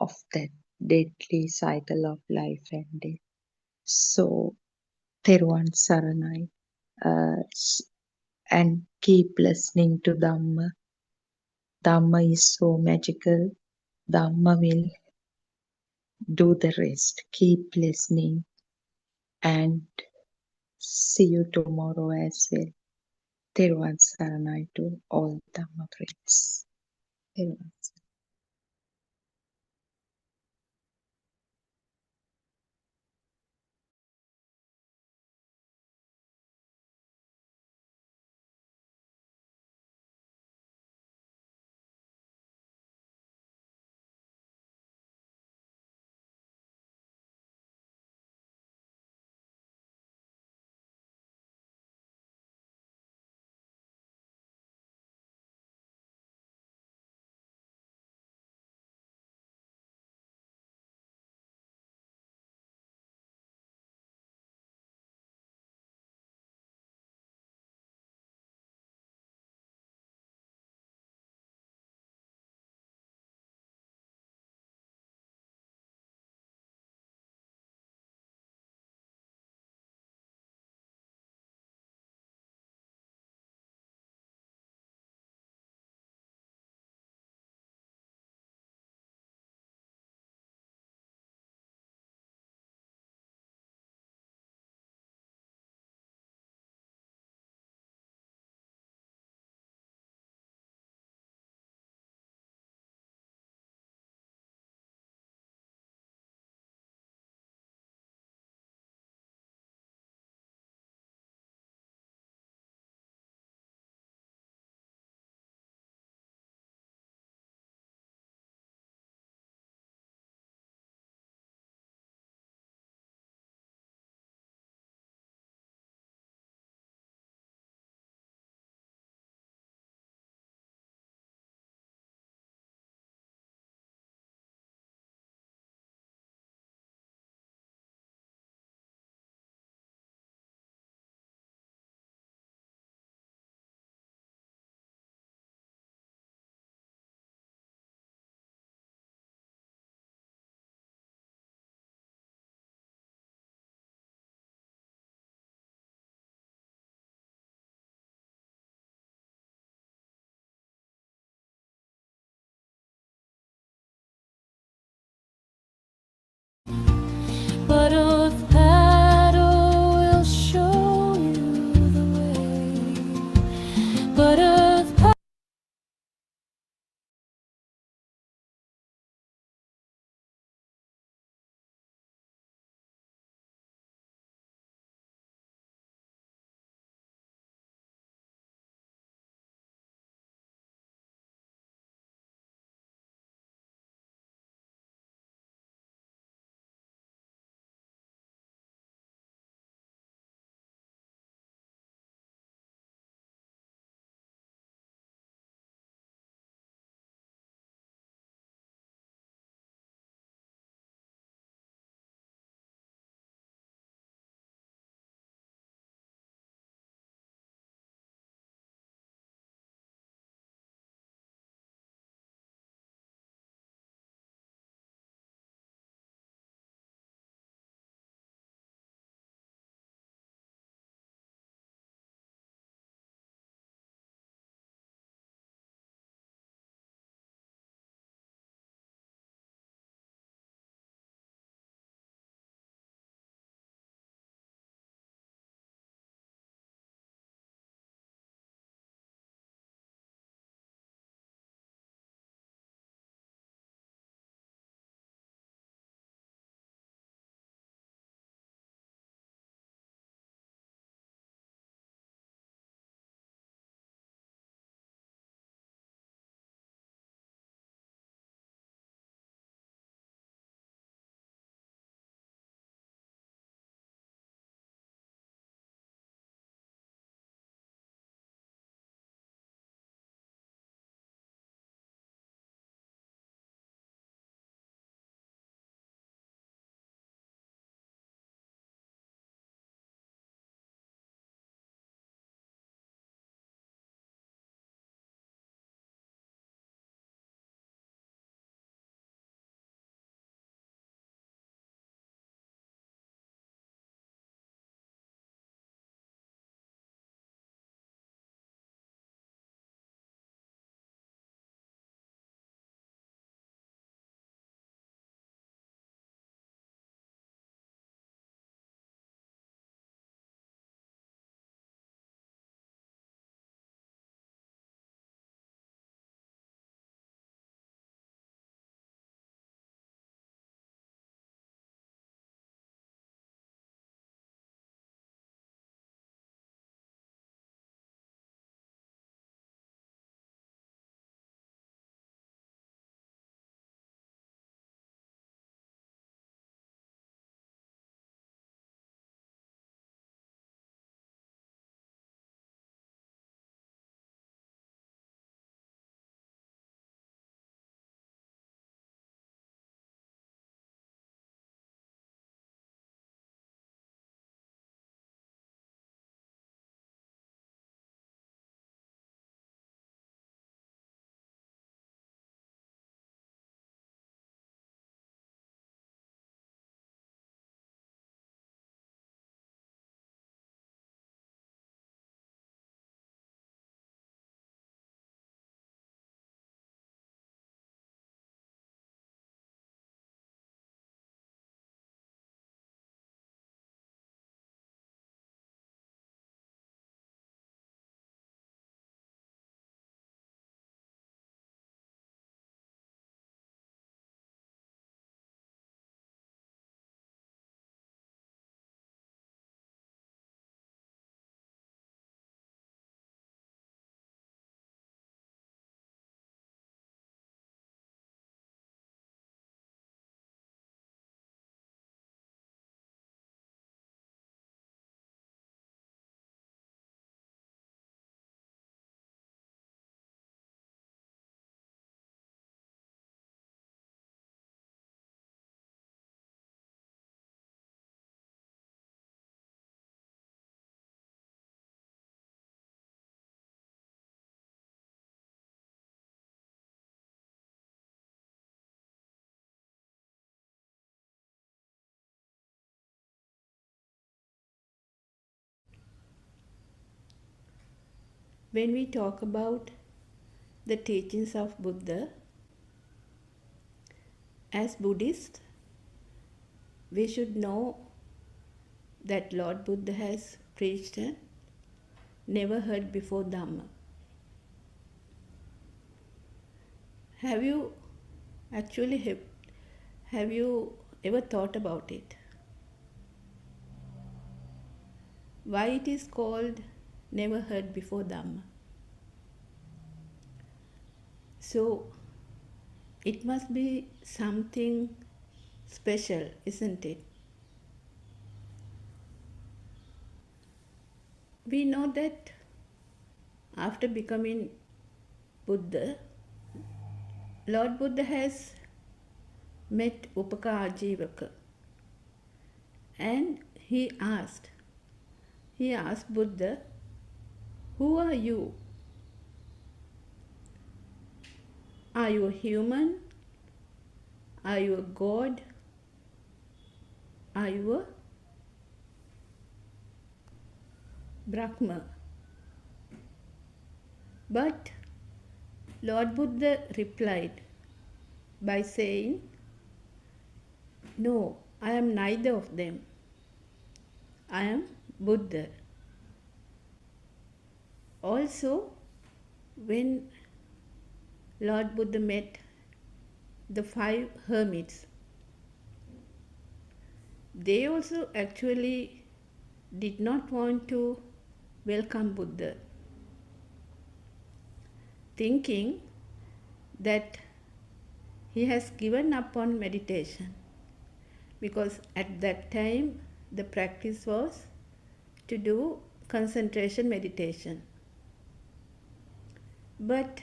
of that deadly cycle of life and death. So Theruvan Saranai, and keep listening to Dhamma. Dhamma is so magical. Dhamma will do the rest. Keep listening and see you tomorrow as well. Theruvan Saranai to all Dhamma friends. Theruvan When we talk about the teachings of Buddha, as Buddhists, we should know that Lord Buddha has preached a never heard before Dhamma. Have you actually have you ever thought about it? Why it is called never heard before Dhamma? So it must be something special, isn't it? We know that after becoming Buddha, Lord Buddha has met Upaka Ajivaka, and he asked Buddha, who are you? Are you a human? Are you a god? Are you a Brahma? But Lord Buddha replied by saying, no, I am neither of them. I am Buddha. Also, when Lord Buddha met the 5 hermits, they also actually did not want to welcome Buddha, thinking that he has given up on meditation, because at that time the practice was to do concentration meditation. But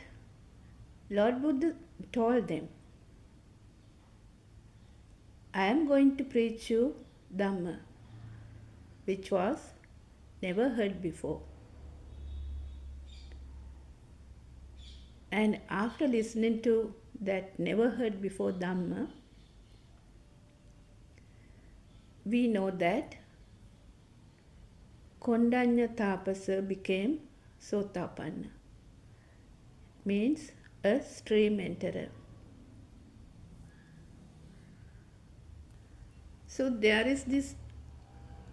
Lord Buddha told them, I am going to preach you Dhamma, which was never heard before. And after listening to that never heard before Dhamma, we know that Kondanya Tapasa became Sotapanna, means a stream enterer. So there is this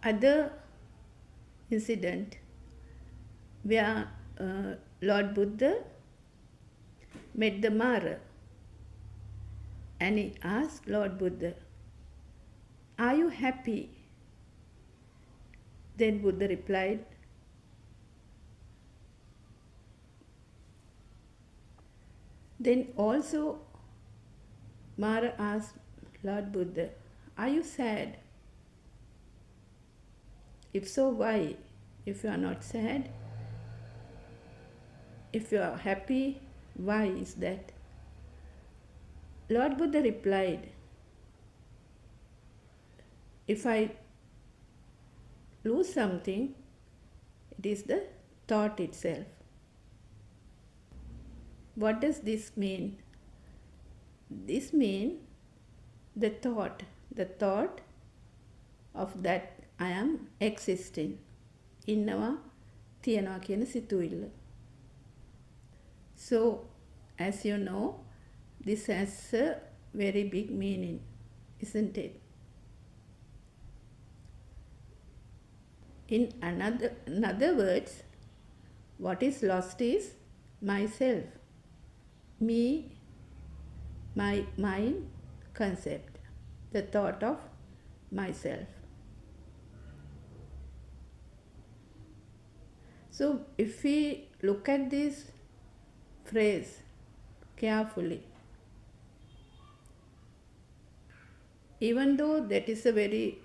other incident where Lord Buddha met the Mara, and he asked Lord Buddha, are you happy? Then Buddha replied, then also Mara asked Lord Buddha, are you sad? If so, why? If you are not sad, if you are happy, why is that? Lord Buddha replied, if I lose something, it is the thought itself. What does this mean? This means the thought of that I am existing. ඉන්නවා තියනවා කියන සිතුවිල්ල. So, as you know, this has a very big meaning, isn't it? In another words, what is lost is myself, me, my mind concept, the thought of myself. So if we look at this phrase carefully, even though that is a very,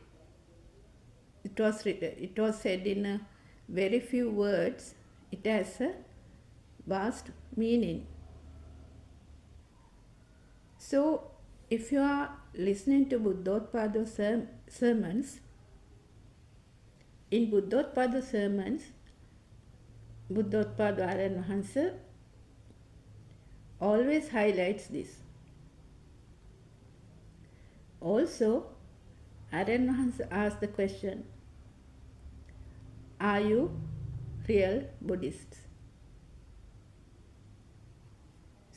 it was said in a very few words, it has a vast meaning. So if you are listening to Buddothpada sermons, in Buddothpada sermons, Buddothpada Aryan Wahanse always highlights this. Also, Aryan Wahanse asks the question, are you real Buddhists?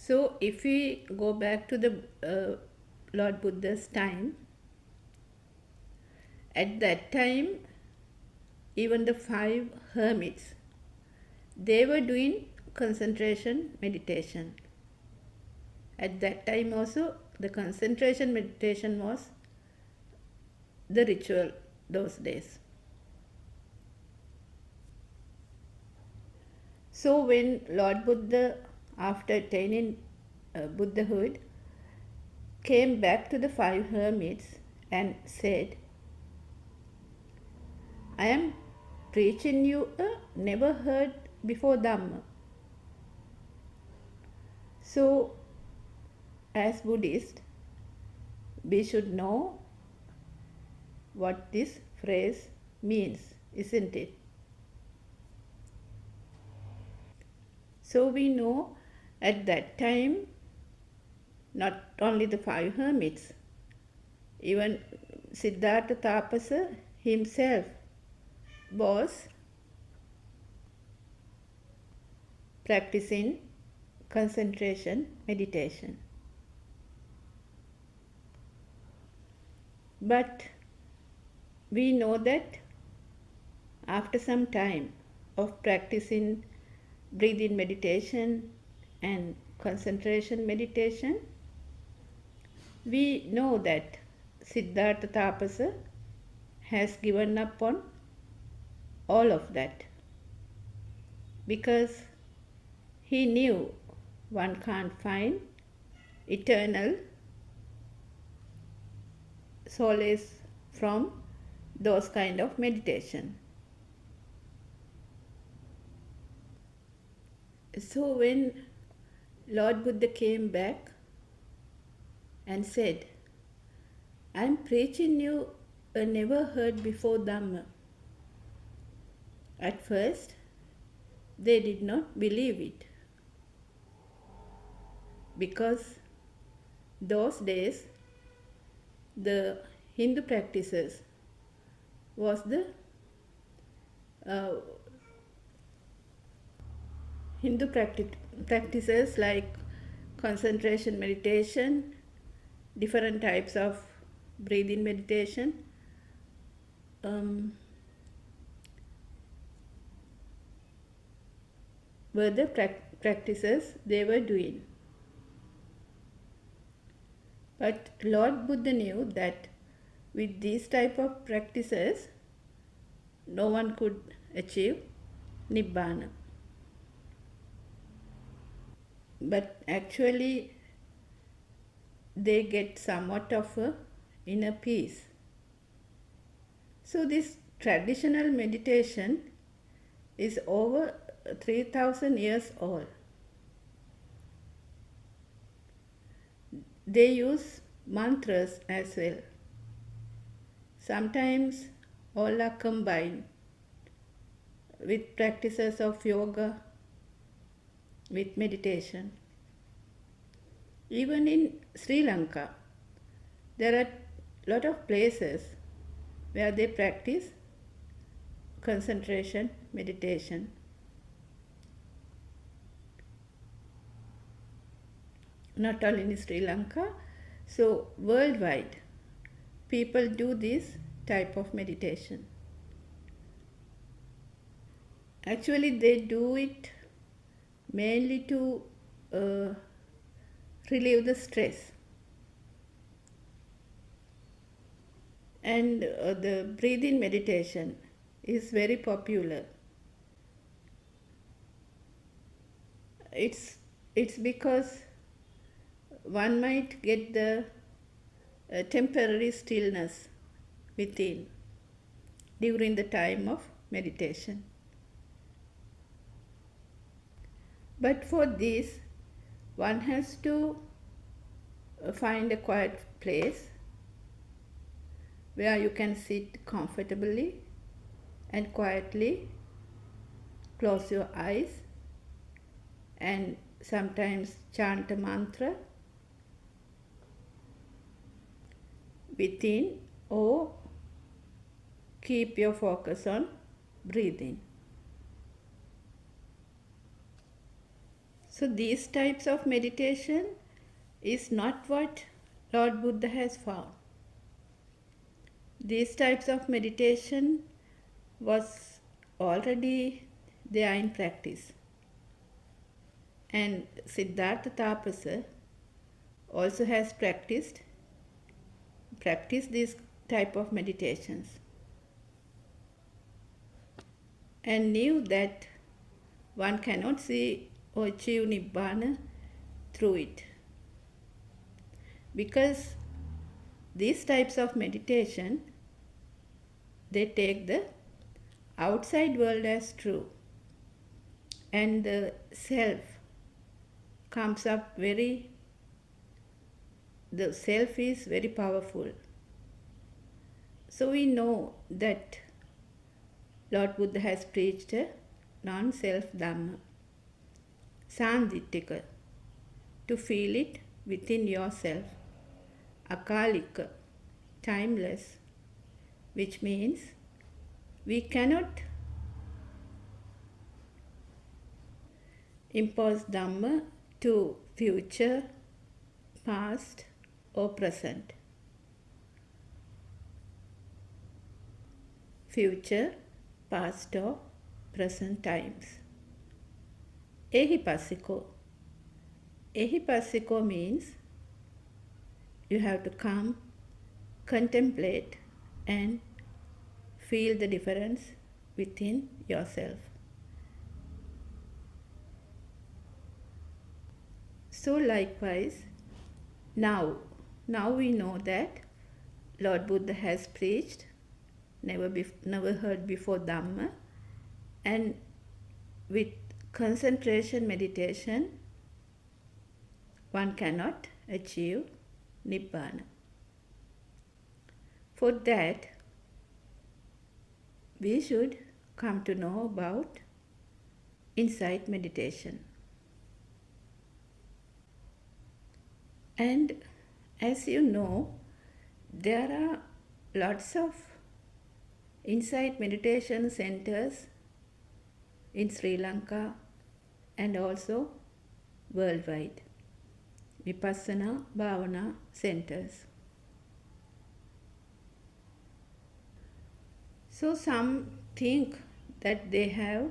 So, if we go back to the Lord Buddha's time, at that time, even the 5 hermits, they were doing concentration meditation. At that time also, the concentration meditation was the ritual those days. So when Lord Buddha, after attaining Buddhahood, came back to the 5 hermits and said, I am preaching you a never heard before Dhamma. So, as Buddhists, we should know what this phrase means, isn't it? So, we know at that time, not only the 5 hermits, even Siddhartha Tapasa himself was practicing concentration meditation. But we know that after some time of practicing breathing meditation and concentration meditation, we know that Siddhartha Tapasa has given up on all of that because he knew one can't find eternal solace from those kind of meditation. So when Lord Buddha came back and said, I am preaching you a never heard before Dhamma. At first, they did not believe it because those days the Hindu practices was the Hindu practices like concentration meditation, different types of breathing meditation, were the practices they were doing. But Lord Buddha knew that with these type of practices, no one could achieve Nibbana. But actually, they get somewhat of a inner peace. So this traditional meditation is over 3000 years old. They use mantras as well. Sometimes all are combined with practices of yoga, with meditation. Even in Sri Lanka, there are a lot of places where they practice concentration meditation. Not only in Sri Lanka, so worldwide, people do this type of meditation. Actually, they do it mainly to relieve the stress. And the breathing meditation is very popular. It's because one might get the temporary stillness within during the time of meditation. But for this, one has to find a quiet place where you can sit comfortably and quietly close your eyes and sometimes chant a mantra within or keep your focus on breathing. So these types of meditation is not what Lord Buddha has found. These types of meditation was already there in practice. And Siddhartha Tapasa also has practiced these type of meditations and knew that one cannot see or achieve Nibbana through it. Because these types of meditation, they take the outside world as true, and the self comes up the self is very powerful. So we know that Lord Buddha has preached a non-self Dhamma, Sandittika, to feel it within yourself, Akalika, timeless, which means we cannot impose Dhamma to future, past or present. Future, past or present times. Ehipassiko. Ehipassiko means you have to come, contemplate and feel the difference within yourself. So likewise, now we know that Lord Buddha has preached never heard before Dhamma, and with concentration meditation one cannot achieve Nibbana. For that we should come to know about insight meditation. And as you know, there are lots of insight meditation centers in Sri Lanka and also worldwide. Vipassana Bhavana centers. So some think that they have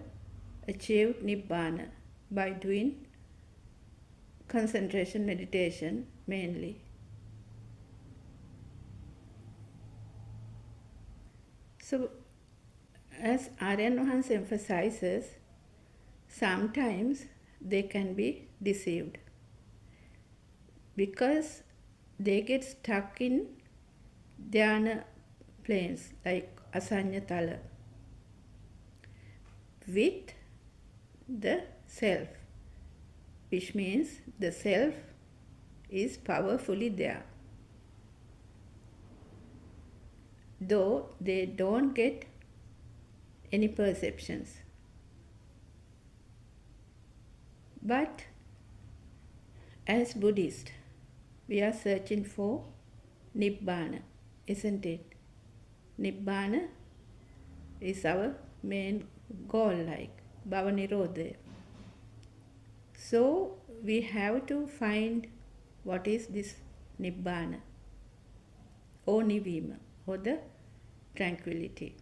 achieved Nibbana by doing concentration meditation mainly. So as Aryan Vahans emphasizes, sometimes they can be deceived because they get stuck in dhyana planes like asanya tala with the self, which means the self is powerfully there, though they don't get any perceptions. But as Buddhists, we are searching for Nibbana, isn't it? Nibbana is our main goal, like Bhava Nirodha. So we have to find what is this Nibbana or Nivima or the tranquility.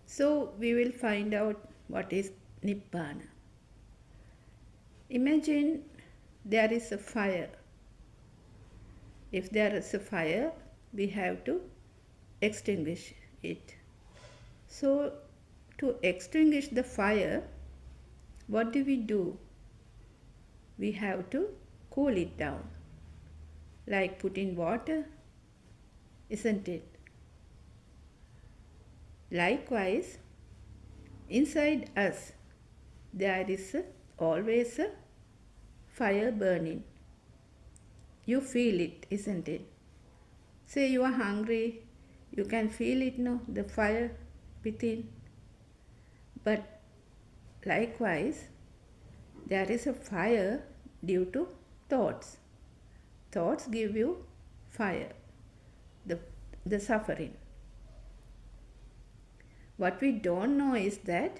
So we will find out what is Nibbana. Imagine there is a fire. If there is a fire, we have to extinguish it. So to extinguish the fire, what do? We have to cool it down, like put in water, isn't it? Likewise, inside us, there is always a fire burning. You feel it, isn't it? Say you are hungry, you can feel it, no, the fire within. But likewise, there is a fire due to thoughts. Thoughts give you fire, the suffering. What we don't know is that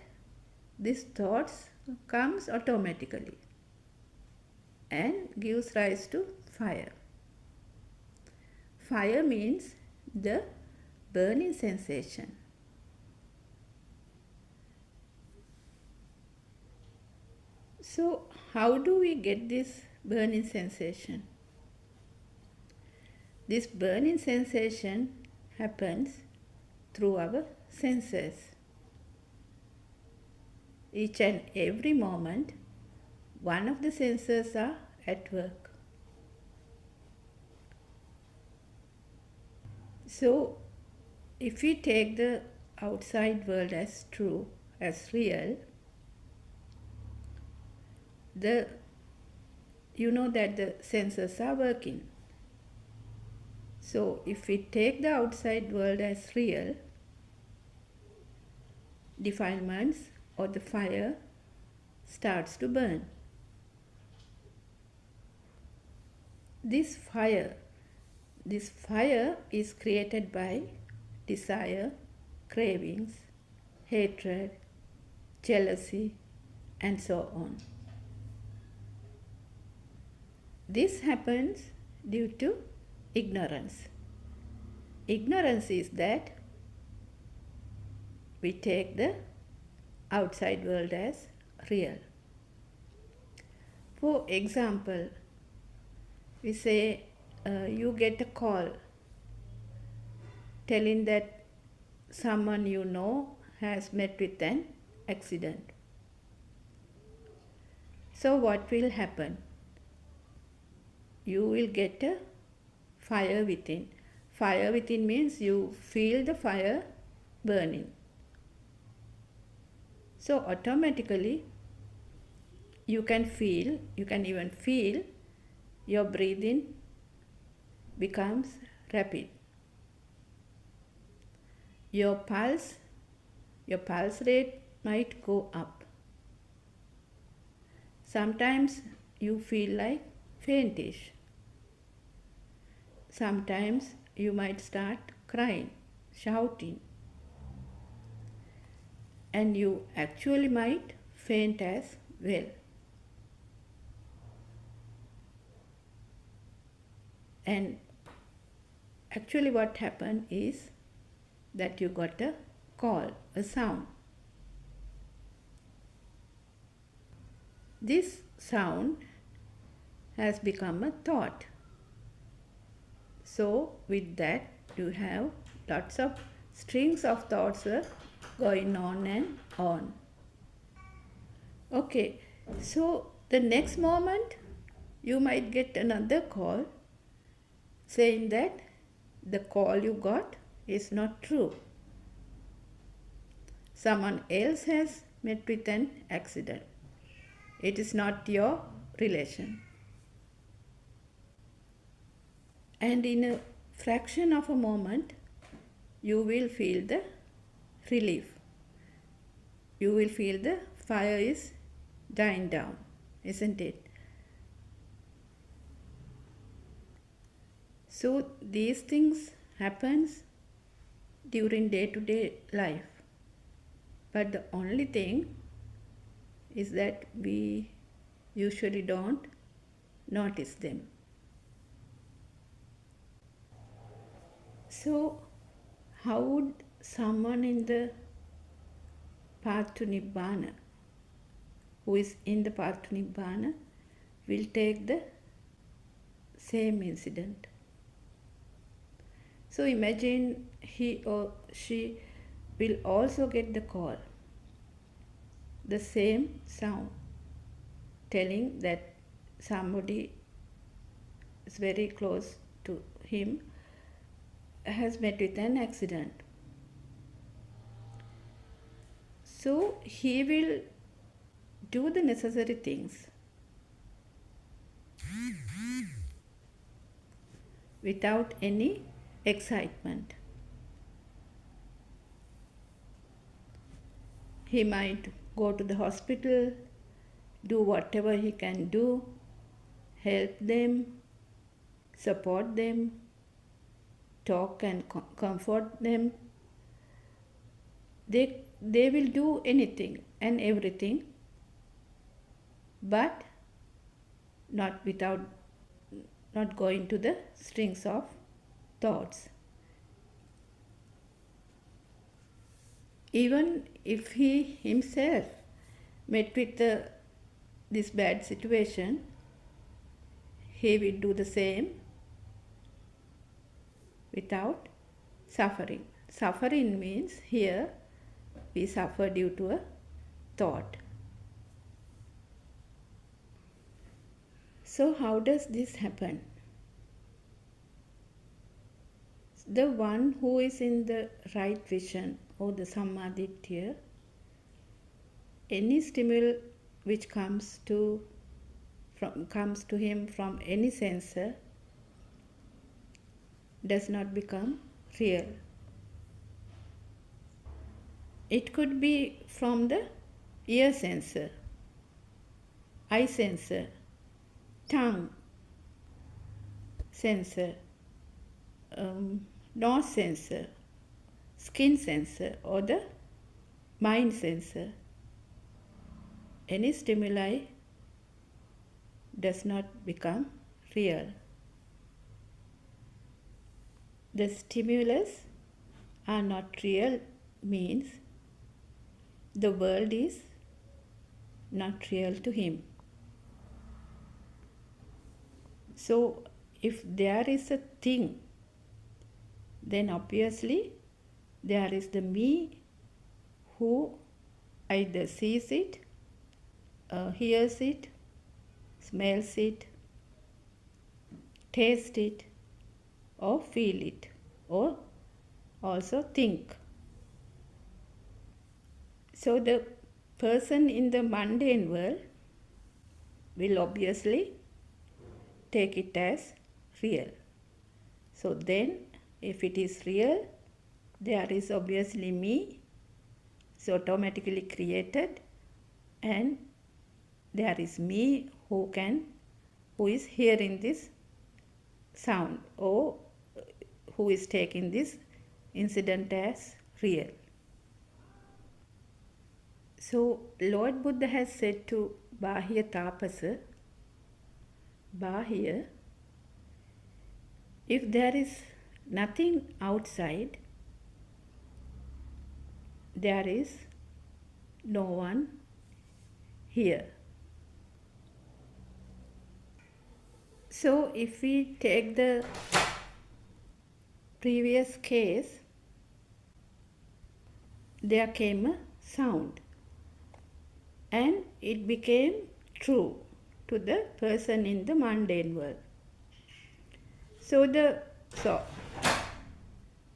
these thoughts comes automatically and gives rise to fire. Fire means the burning sensation. So, how do we get this burning sensation? This burning sensation happens through our senses. Each and every moment, one of the senses are at work. So, if we take the outside world as true, as real, you know that the senses are working. So, if we take the outside world as real, defilements or the fire starts to burn. This fire is created by desire, cravings, hatred, jealousy, and so on. This happens due to ignorance. Ignorance is that we take the outside world as real. For example, we say you get a call telling that someone you know has met with an accident. So what will happen? You will get a fire within. Fire within means you feel the fire burning. So automatically you can even feel your breathing becomes rapid. Your pulse rate might go up. Sometimes you feel like faintish. Sometimes you might start crying, shouting, and you actually might faint as well. And actually what happened is that you got a call, a sound. This sound has become a thought. So with that you have lots of strings of thoughts going on and on. Okay, so the next moment you might get another call saying that the call you got is not true. Someone else has met with an accident. It is not your relation. And in a fraction of a moment, you will feel the relief. You will feel the fire is dying down, isn't it? So these things happens during day-to-day life. But the only thing is that we usually don't notice them. So how would someone in the path to Nibbana, who is in the path to Nibbana, will take the same incident? So imagine he or she will also get the call, the same sound, telling that somebody is very close to him has met with an accident. So he will do the necessary things without any excitement. He might go to the hospital, do whatever he can do, help them, support them, talk and comfort them. They will do anything and everything but not without not going to the strings of thoughts. Even if he himself met with this bad situation, he will do the same without suffering. Suffering means here we suffer due to a thought. So how does this happen? The one who is in the right vision or the Sammaditya, any stimuli which comes to him from any sensor does not become real. It could be from the ear sensor, eye sensor, tongue sensor, nose sensor, skin sensor, or the mind sensor. Any stimuli does not become real. The stimulus are not real means the world is not real to him. So if there is a thing, then obviously there is the me who either sees it, hears it, smells it, tastes it, or feel it, or also think. So the person in the mundane world will obviously take it as real. So then if it is real, there is obviously me, so automatically created, and there is me who is hearing this sound or who is taking this incident as real. So Lord Buddha has said to Bahya Tapasa, Bahya, if there is nothing outside, there is no one here. So if we take the previous case, there came a sound and it became true to the person in the mundane world. So the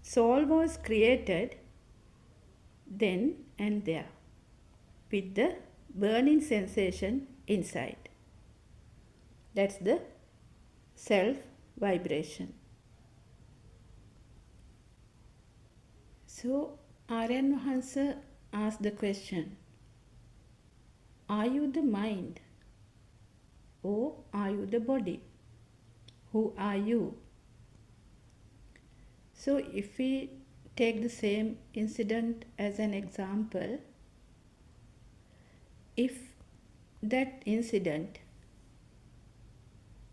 soul was created then and there with the burning sensation inside. That's the self vibration. So Aryan Mahansa asked the question, are you the mind or are you the body? Who are you? So if we take the same incident as an example, if that incident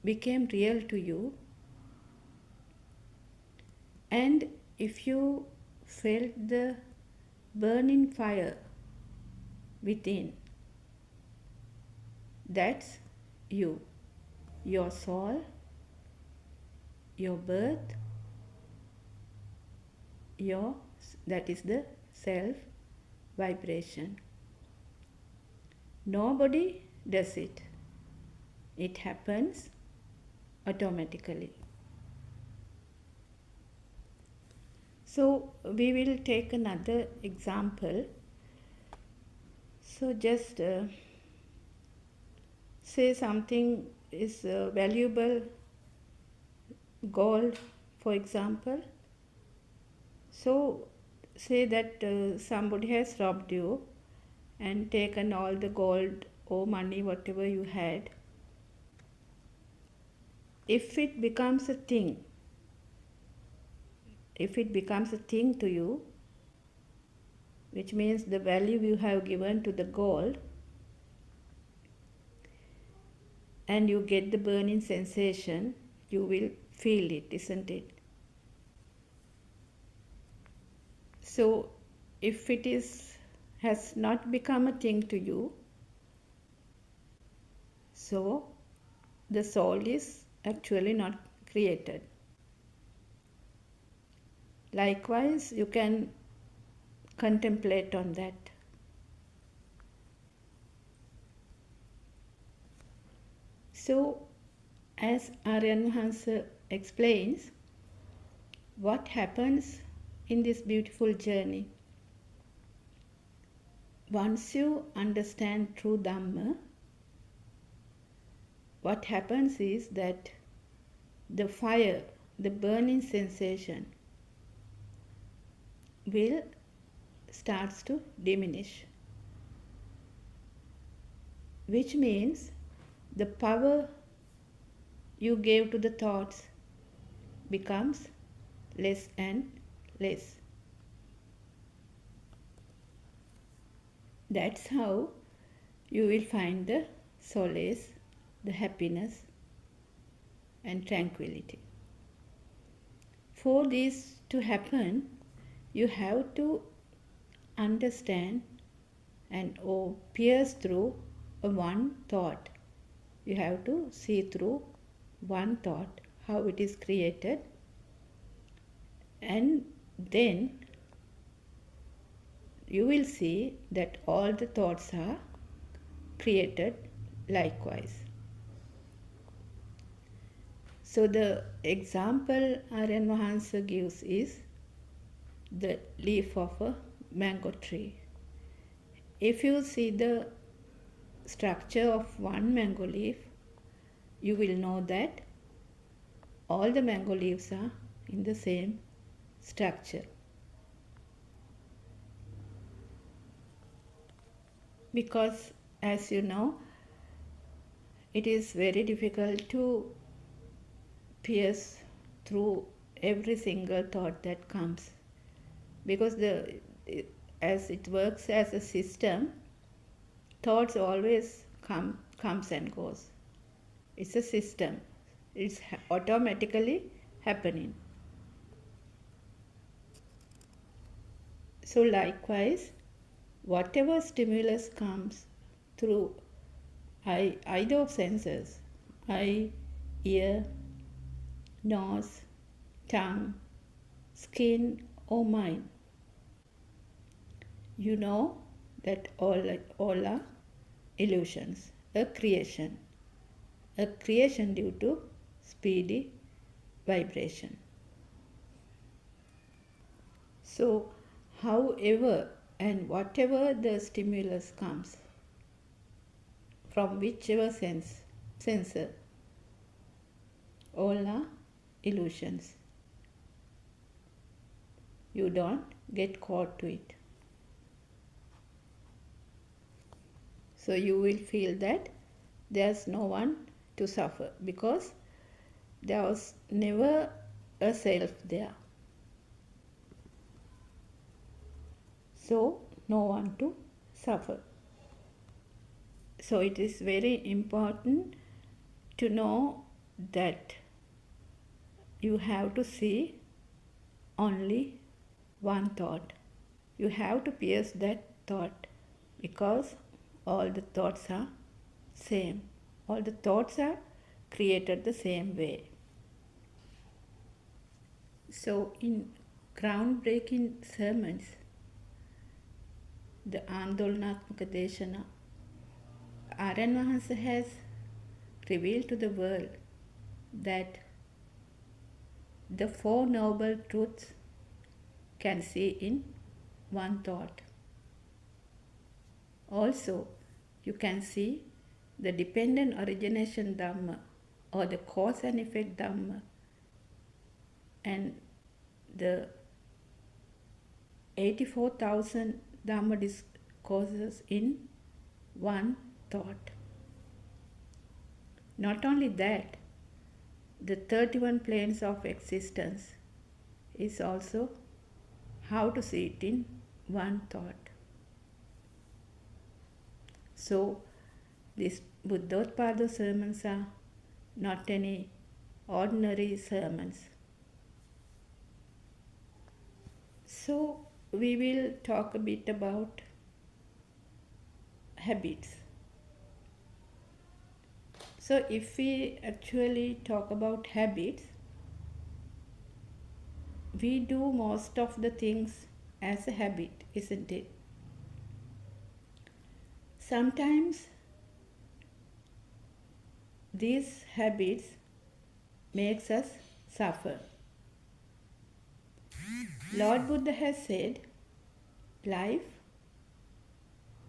became real to you and if you felt the burning fire within, that's you, your soul, your birth, that is the self vibration. Nobody does it. It happens automatically. So we will take another example. So just say something is valuable, gold for example. So say that somebody has robbed you and taken all the gold or money, whatever you had. If it becomes a thing, to you, which means the value you have given to the gold, and you get the burning sensation, you will feel it, isn't it? So if it has not become a thing to you, so the soul is actually not created. Likewise, you can contemplate on that. So, as Aryan Mahansa explains, what happens in this beautiful journey? Once you understand true Dhamma, what happens is that the fire, the burning sensation, will starts to diminish, which means the power you gave to the thoughts becomes less and less. That's how you will find the solace, the happiness and tranquility. For this to happen, you have to understand and pierce through a one thought. You have to see through one thought, how it is created, and then you will see that all the thoughts are created likewise. So the example Aryan Mahansa gives is the leaf of a mango tree. If you see the structure of one mango leaf, you will know that all the mango leaves are in the same structure. Because as you know, it is very difficult to pierce through every single thought that comes, because as it works as a system, thoughts always comes and goes. It's a system. It's automatically happening. So likewise, whatever stimulus comes through either of senses, eye, ear, nose, tongue, skin or mind, you know that all are illusions, a creation due to speedy vibration. So however and whatever the stimulus comes, from whichever sensor, all are illusions. You don't get caught to it. So you will feel that there's no one to suffer, because there was never a self there. So no one to suffer. So it is very important to know that you have to see only one thought. You have to pierce that thought, because all the thoughts are same. All the thoughts are created the same way. So in groundbreaking sermons, the Andolanaatmaka Deshana, Aryan Mahansa has revealed to the world that the Four Noble Truths can see in one thought. Also, you can see the dependent origination Dhamma, or the cause and effect Dhamma, and the 84,000 Dhamma discourses in one thought. Not only that, the 31 planes of existence is also how to see it in one thought. So this Buddothpada sermons are not any ordinary sermons. So, we will talk a bit about habits. So, if we actually talk about habits, we do most of the things as a habit, isn't it? Sometimes these habits makes us suffer. Lord Buddha has said life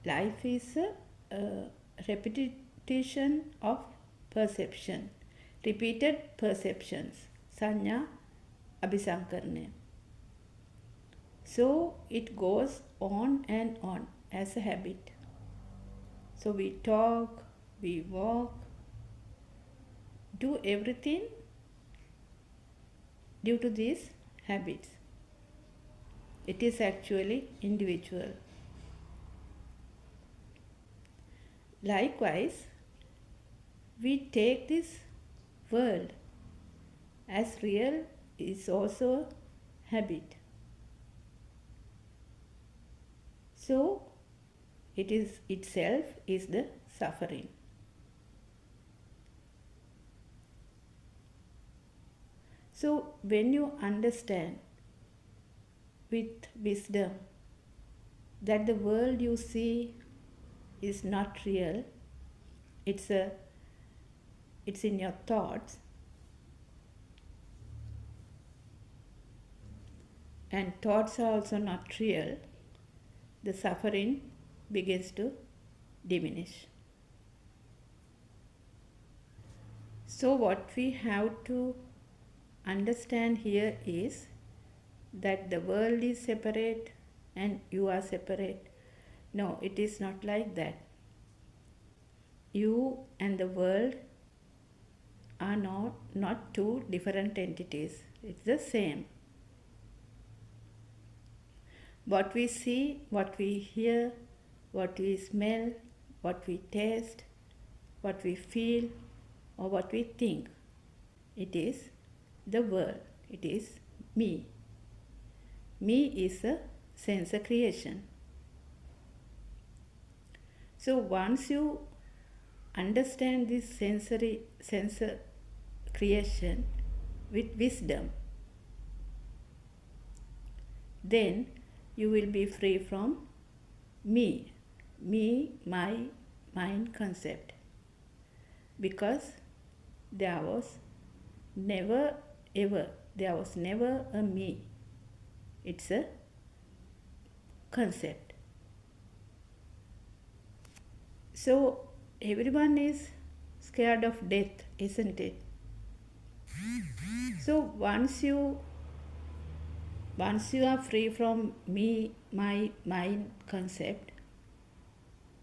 is a repetition of perception, repeated perceptions, sanya abhisankarana. So it goes on and on as a habit. So we talk, we walk, do everything due to these habits. It is actually individual. Likewise, we take this world as real is also a habit. So, it is itself is the suffering. So, when you understand with wisdom that the world you see is not real, it's in your thoughts, and thoughts are also not real, the suffering begins to diminish. So what we have to understand here is that the world is separate and you are separate. No, it is not like that. You and the world are not two different entities. It's the same. What we see, what we hear, what we smell, what we taste, what we feel, or what we think, it is the world. It is me. Me is a sense creation. So once you understand this sense creation with wisdom, then you will be free from me, my mind concept. Because there was never a me. It's a concept. So everyone is scared of death, isn't it? So once you are free from me, my mind concept,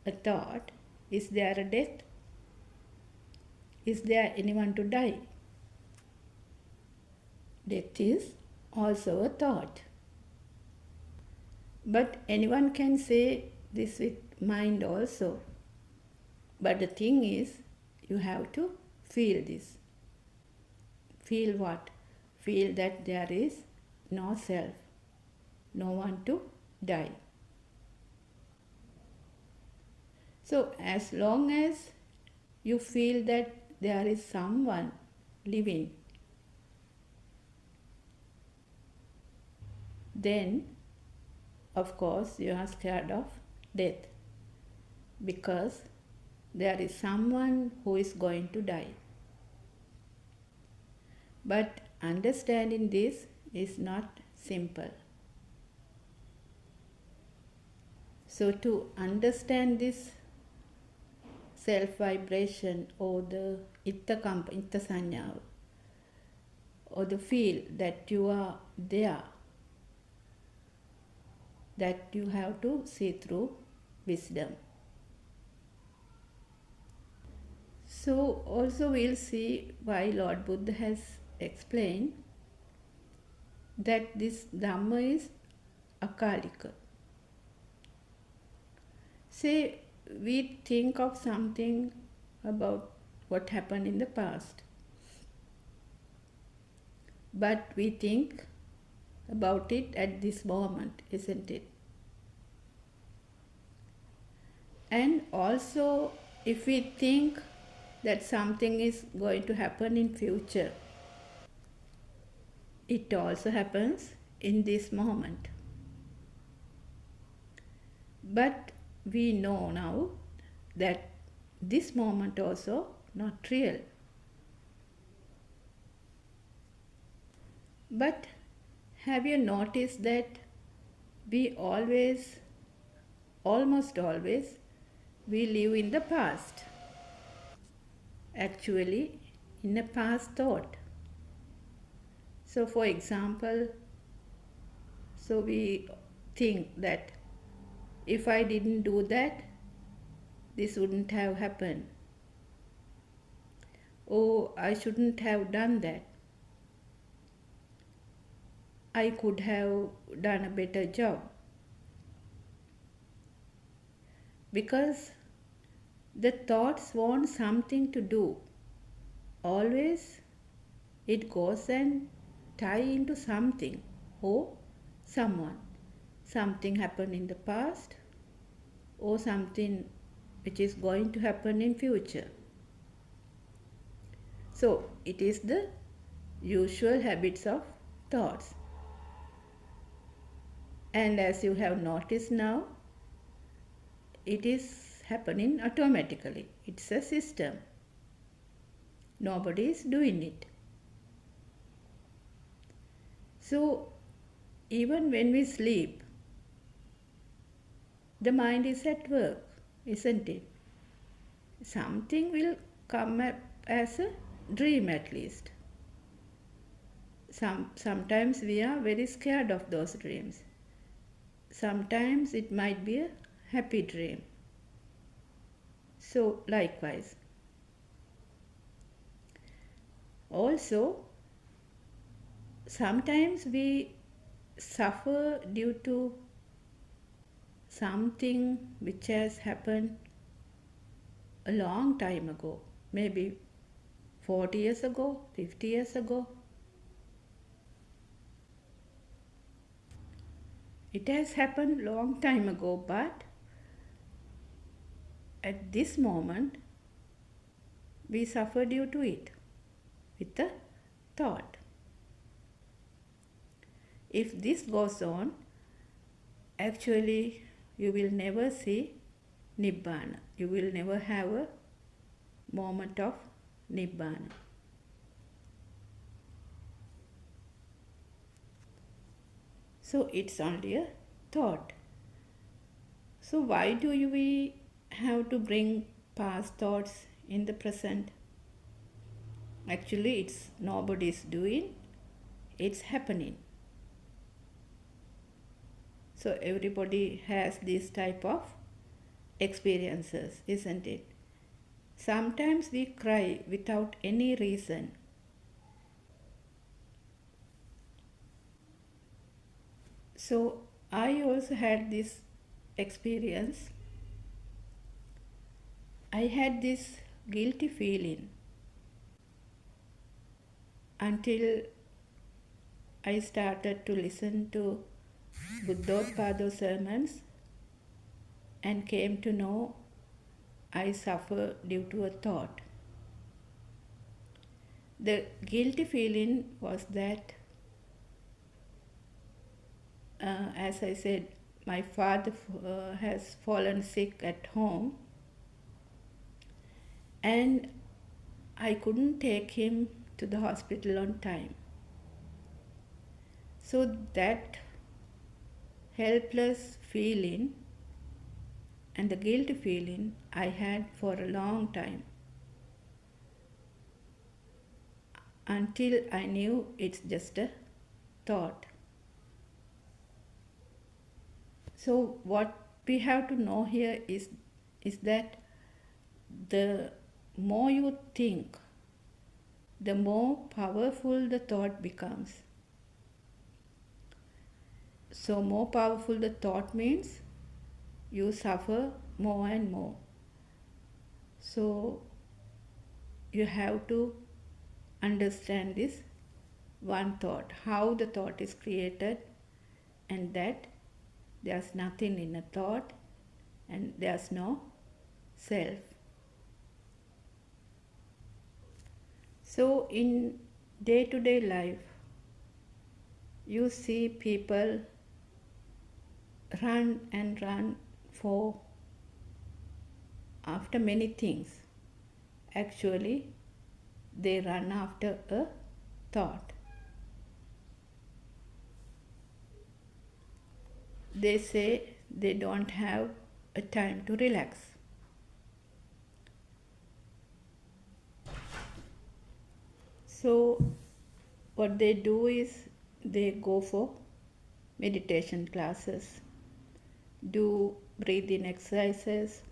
a thought, is there a death? Is there anyone to die? Death is also a thought. But anyone can say this with mind also. But the thing is, you have to feel this. Feel what? Feel that there is no self, no one to die. So as long as you feel that there is someone living, then of course you are scared of death, because there is someone who is going to die. But understanding this is not simple. So to understand this self-vibration or the itta sanya, or the feel that you are there, that you have to see through wisdom. So also we'll see why Lord Buddha has explained that this Dhamma is akalika. Say we think of something about what happened in the past. But we think about it at this moment, isn't it? And also, if we think that something is going to happen in future, it also happens in this moment. But we know now that this moment also not real. But have you noticed that we always, almost always, we live in the past? Actually, in a past thought. So, for example, so we think that if I didn't do that, this wouldn't have happened. Oh, I shouldn't have done that. I could have done a better job. Because the thoughts want something to do. Always it goes and tie into something or someone. Something happened in the past or something which is going to happen in future. So it is the usual habits of thoughts. And as you have noticed now, it is happening automatically. It's a system. Nobody is doing it. So even when we sleep, the mind is at work, isn't it? Something will come up as a dream at least. Sometimes we are very scared of those dreams. Sometimes it might be a happy dream. So likewise. Also, sometimes we suffer due to something which has happened a long time ago, maybe 40 years ago, 50 years ago. It has happened long time ago, but at this moment we suffer due to it with a thought. If this goes on, actually you will never see Nibbana. You will never have a moment of Nibbana. So it's only a thought. So why do we have to bring past thoughts in the present? Actually, it's nobody's doing, it's happening. So everybody has this type of experiences, isn't it? Sometimes we cry without any reason. So I also had this experience. I had this guilty feeling until I started to listen to Buddothpada sermons and came to know I suffer due to a thought. The guilty feeling was that, as I said, my father has fallen sick at home and I couldn't take him to the hospital on time. So that helpless feeling and the guilty feeling I had for a long time until I knew it's just a thought. So what we have to know here is that the more you think, the more powerful the thought becomes. So more powerful the thought means you suffer more and more. So you have to understand this one thought, how the thought is created, and that there's nothing in a thought and there's no self. So, in day to day life, you see people run and run for after many things. Actually, they run after a thought. They say they don't have a time to relax. So, what they do is they go for meditation classes, do breathing exercises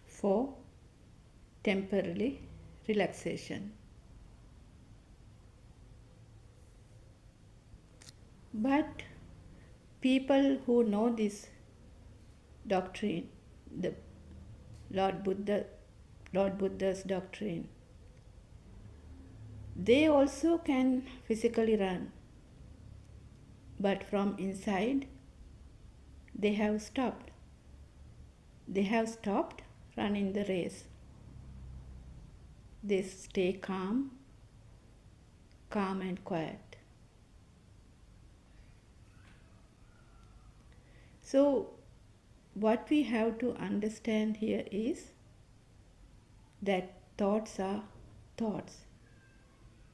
for temporary relaxation. But people who know this doctrine, the Lord Buddha, Lord Buddha's doctrine, they also can physically run, but from inside they have stopped. They have stopped running the race. They stay calm, calm and quiet. So, what we have to understand here is that thoughts are thoughts.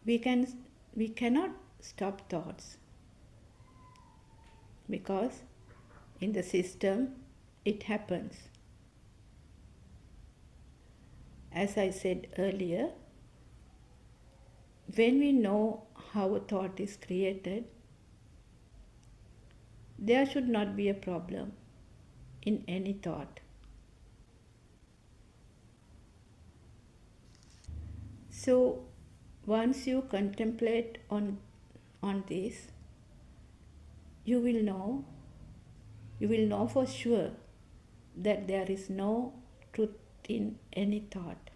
We cannot stop thoughts because in the system it happens. As I said earlier, when we know how a thought is created, there should not be a problem in any thought. So once you contemplate on this, you will know for sure that there is no truth in any thought.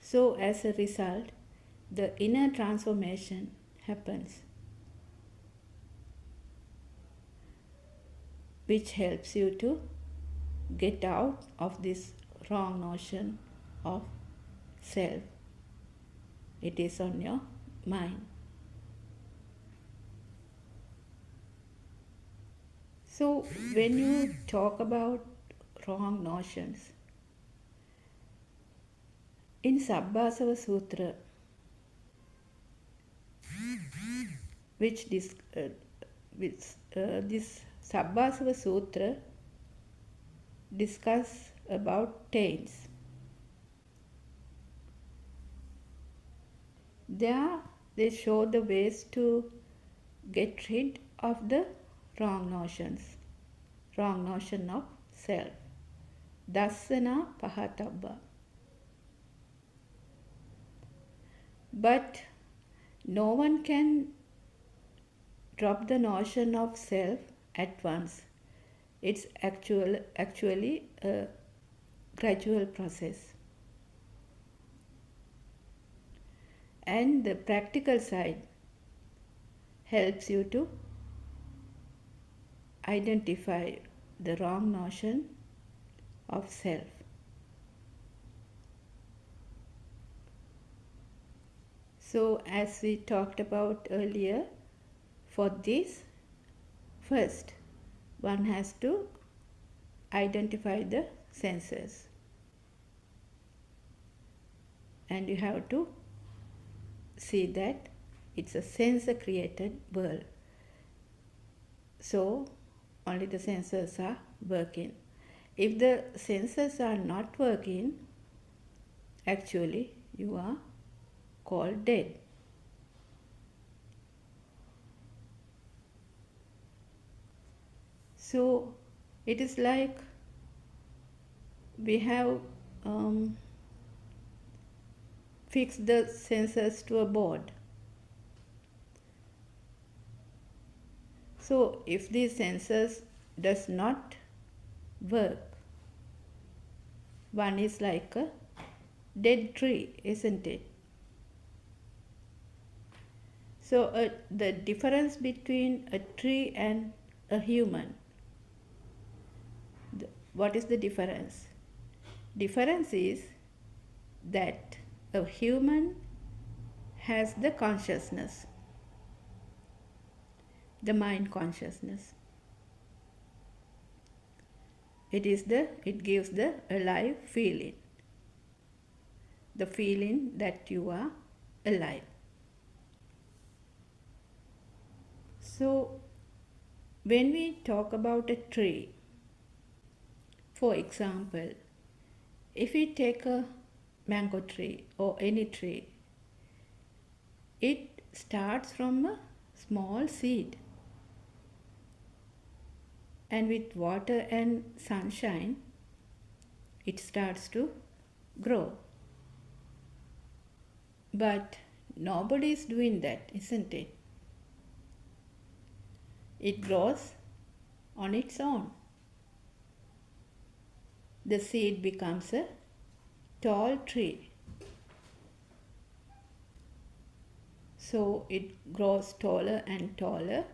So as a result, the inner transformation happens, which helps you to get out of this wrong notion of self. It is on your mind. So when you talk about wrong notions, in Sabbasava Sutra, which this Sabbasava Sutra discuss about taints. There they show the ways to get rid of the wrong notions, wrong notion of self. Dassana pahatabba. But no one can drop the notion of self at once. It's actually a gradual process. And the practical side helps you to identify the wrong notion of self. So, as we talked about earlier, for this, first one has to identify the senses, and you have to see that it's a sensor created world. So, only the sensors are working. If the sensors are not working, actually you are called dead. So it is like we have fixed the sensors to a board. So if these sensors does not work, One is like a dead tree, isn't it? So, the difference between a tree and a human, what is the difference? Difference is that a human has the consciousness, the mind consciousness. It gives the alive feeling, the feeling that you are alive. So when we talk about a tree, for example, if we take a mango tree or any tree, it starts from a small seed, and with water and sunshine it starts to grow. But nobody is doing that, isn't it? It grows on its own. The seed becomes a tall tree. So it grows taller and taller,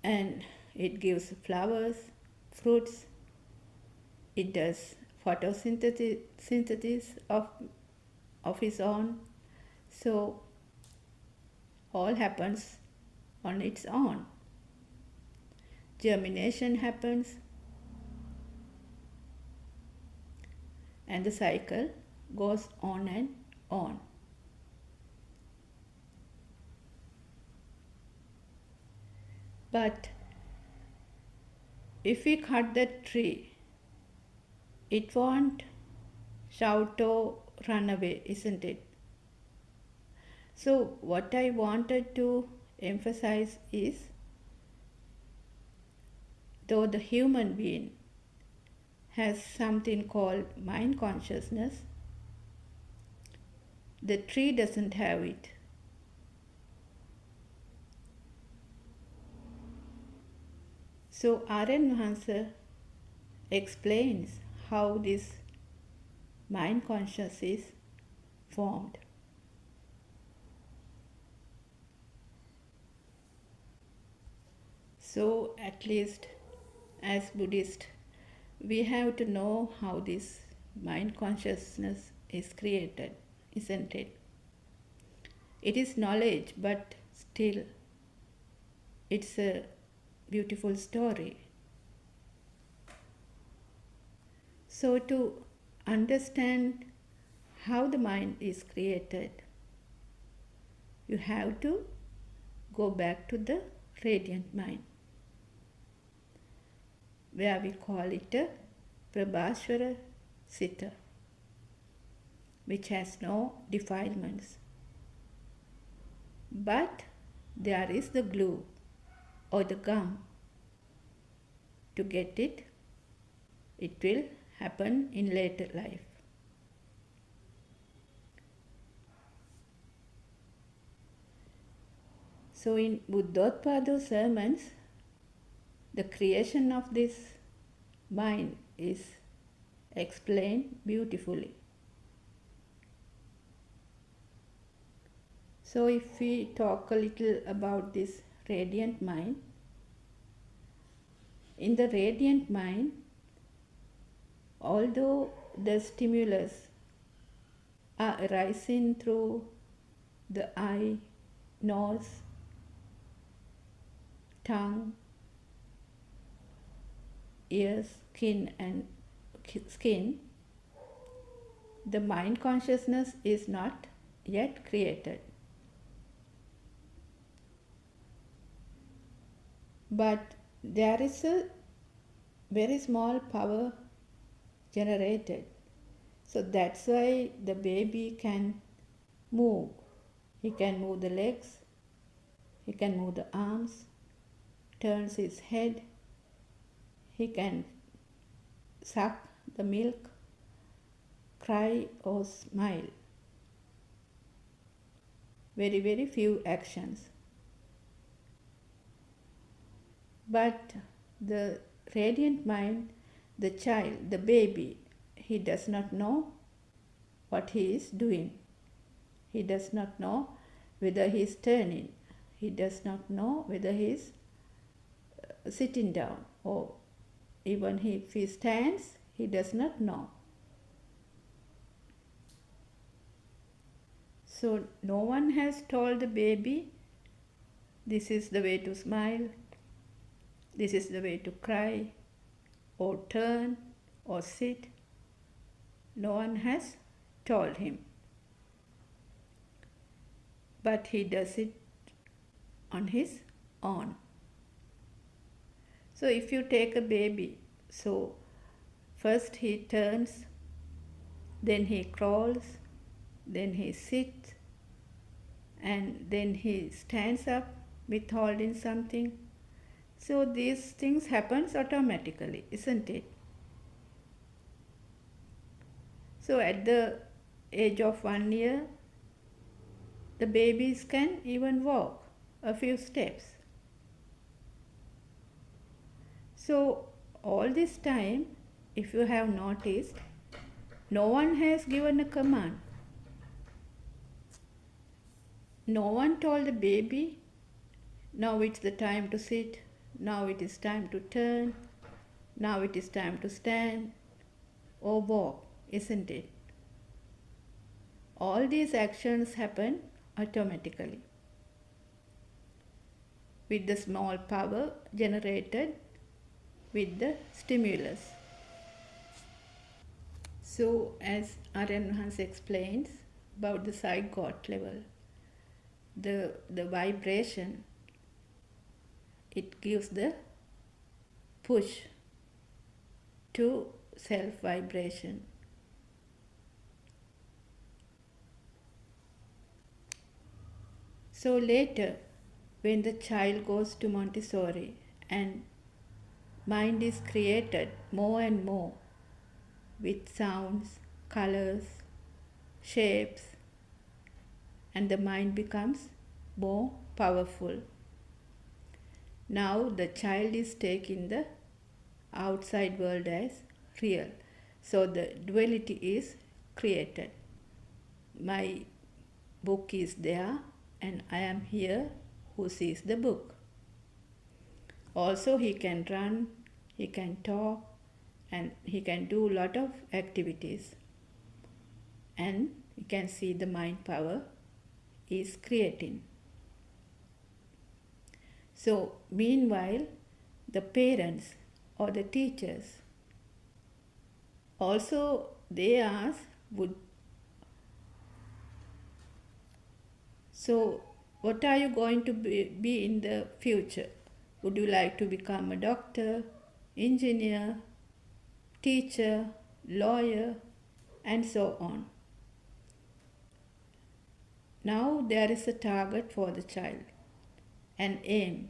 and it gives flowers, fruits. It does photosynthesis of its own. So all happens on its own. Germination happens, and the cycle goes on and on. But if we cut that tree, it won't shout or run away, isn't it? So, what I wanted to emphasize is, though the human being has something called mind consciousness, the tree doesn't have it. So Aryan Mahansa explains how this mind consciousness is formed. So at least as Buddhists, we have to know how this mind consciousness is created, isn't it? It is knowledge, but still it's a beautiful story. So, to understand how the mind is created, you have to go back to the radiant mind, where we call it a Prabhaswara Sita, which has no defilements. But there is the glue or the gum. To get it, it will happen in later life. So in Buddothpada sermons, the creation of this mind is explained beautifully. So if we talk a little about this radiant mind, in the radiant mind, although the stimulus are arising through the eye, nose, tongue, ears, skin, the mind consciousness is not yet created. But there is a very small power generated. So that's why the baby can move. He can move the legs, he can move the arms, turns his head, he can suck the milk, cry or smile. Very, very few actions. But the radiant mind, the child, the baby, he does not know what he is doing. He does not know whether he is turning. He does not know whether he is sitting down, or even if he stands, he does not know. So no one has told the baby, this is the way to smile, this is the way to cry, or turn, or sit. No one has told him. But he does it on his own. So if you take a baby, so first he turns, then he crawls, then he sits, and then he stands up with holding something. So these things happens automatically, isn't it? So at the age of 1 year, the babies can even walk a few steps. So all this time, if you have noticed, no one has given a command. No one told the baby, now it's the time to sit, now it is time to turn, now it is time to stand or walk, isn't it? All these actions happen automatically with the small power generated with the stimulus. So as Aryan Hans explains about the zygote level, the vibration, it gives the push to self vibration. So later, when the child goes to Montessori and mind is created more and more with sounds, colors, shapes, and the mind becomes more powerful. Now the child is taking the outside world as real. So the duality is created. My book is there and I am here who sees the book. Also he can run, he can talk, and he can do a lot of activities. And you can see the mind power is creating. So meanwhile, the parents or the teachers also, they ask, so what are you going to be in the future? Would you like to become a doctor, engineer, teacher, lawyer, and so on? Now there is a target for the child, an aim.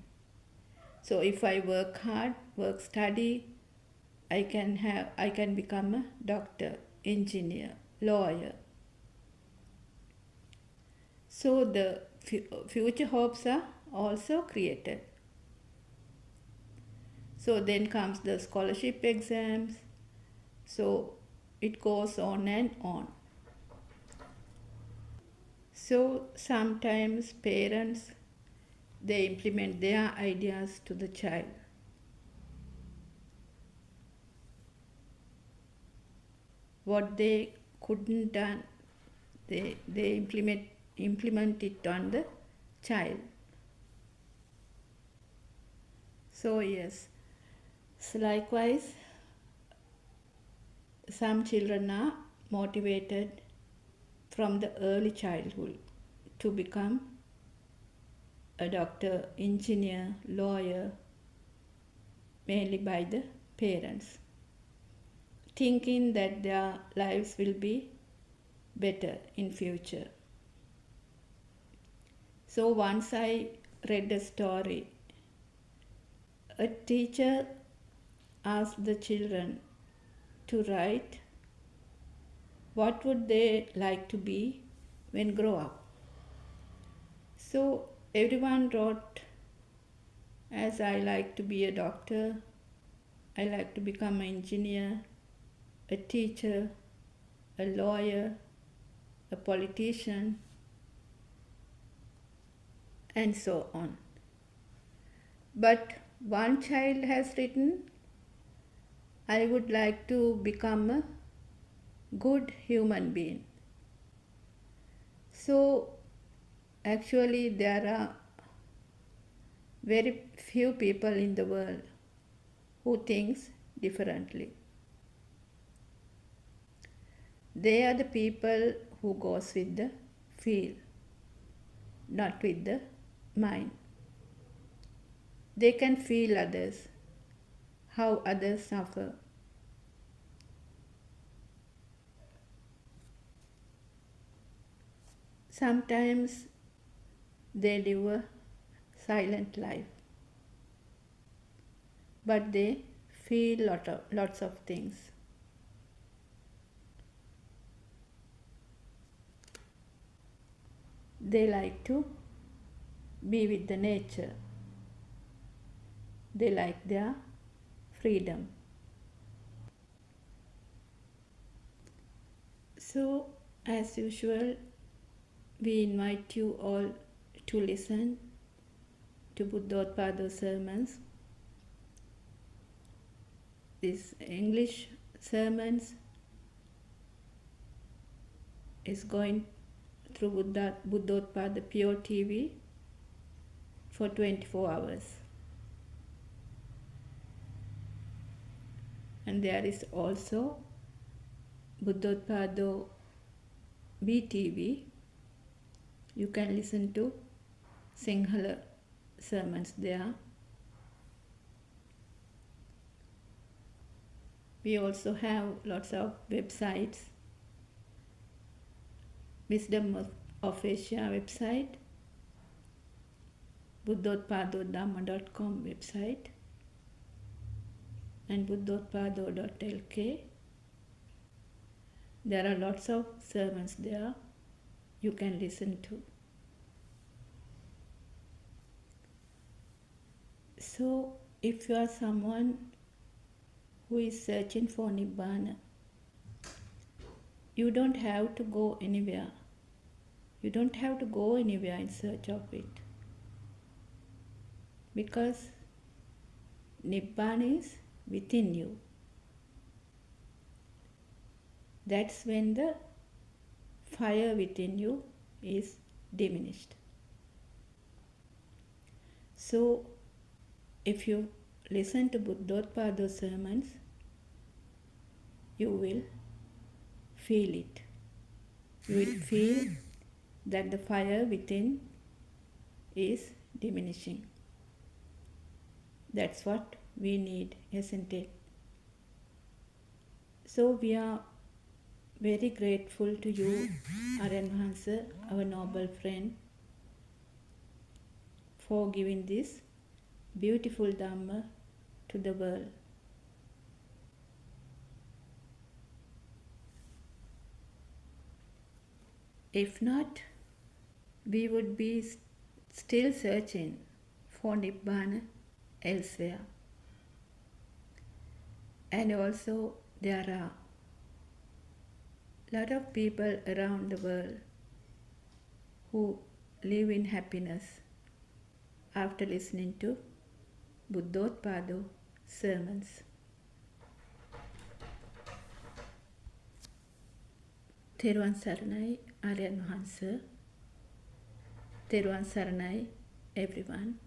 So if I work hard, study, I can become a doctor, engineer, lawyer. So the future hopes are also created. So then comes the scholarship exams. So it goes on and on. So sometimes parents, they implement their ideas to the child. What they couldn't done, they implement it on the child. So yes, so likewise, some children are motivated from the early childhood to become a doctor, engineer, lawyer, mainly by the parents, thinking that their lives will be better in future. So once I read a story, a teacher asked the children to write what would they like to be when grow up. So everyone wrote, as I like to be a doctor, I like to become an engineer, a teacher, a lawyer, a politician, and so on. But one child has written, I would like to become a good human being. So actually there are very few people in the world who thinks differently. They are the people who goes with the feel, not with the mind. They can feel others, how others suffer. Sometimes they live a silent life, but they feel lots of things. They like to be with the nature. They like their freedom. So, as usual, we invite you all to listen to Buddothpada sermons. These English sermons is going through Buddothpada Pure TV for 24 hours. And there is also Buddothpada BTV. You can listen to Sinhala sermons there. We also have lots of websites. Wisdom of Asia website, buddhothpadodhamma.com website, and buddhothpada.lk. There are lots of sermons there you can listen to. So, if you are someone who is searching for Nibbana, you don't have to go anywhere. You don't have to go anywhere in search of it. Because Nibbana is within you. That's when the fire within you is diminished. So, if you listen to Buddothpada sermons, you will feel it. You will feel that the fire within is diminishing. That's what we need, isn't it? So we are very grateful to you, Aryan Hansa, our noble friend, for giving this beautiful Dhamma to the world. If not, we would be still searching for Nibbana elsewhere. And also there are a lot of people around the world who live in happiness after listening to Buddothpada sermons. Therwan Saranai, Aryan Hansa. Therwan Saranai, everyone.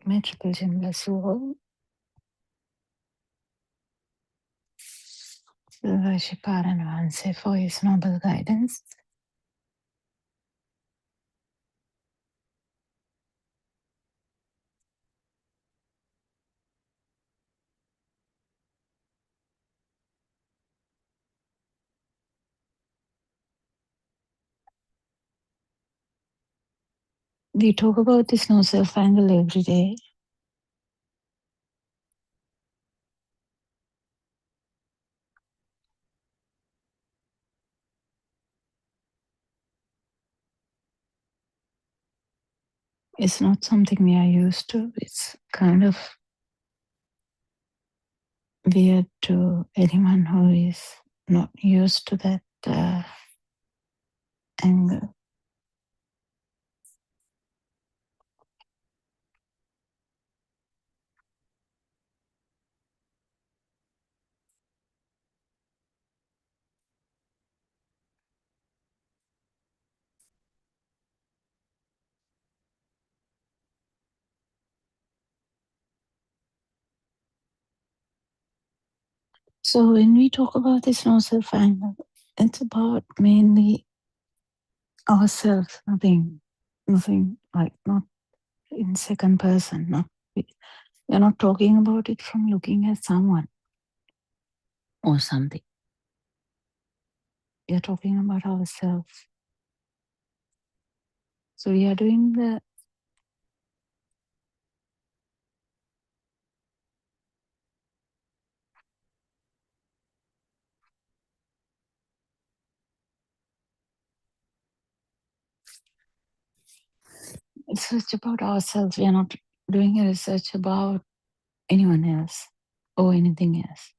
May Triple Gem bless you all. We worship our Advancer for his noble guidance. We talk about this no self angle every day. It's not something we are used to. It's kind of weird to anyone who is not used to that angle. So when we talk about this no self angle, it's about mainly ourselves, nothing like not in second person. Not we're not talking about it from looking at someone or something. We are talking about ourselves. So we are doing the research about ourselves. We are not doing a research about anyone else or anything else.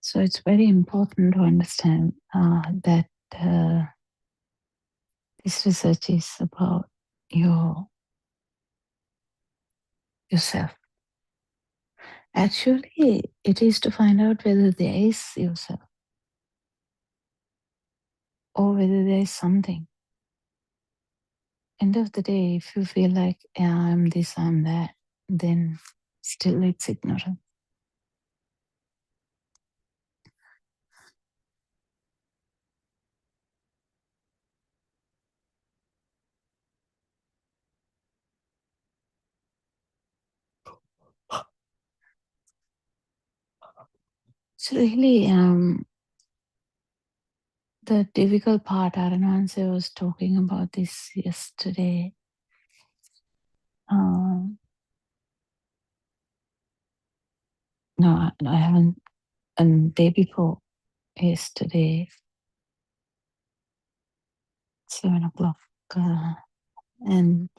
So it's very important to understand that this research is about yourself. Actually, it is to find out whether there is yourself or whether there is something. End of the day, if you feel like, yeah, I'm this, I'm that, then still it's ignorant. So really, the difficult part, Arananse was talking about this yesterday. No, I haven't. And day before yesterday, 7 o'clock, and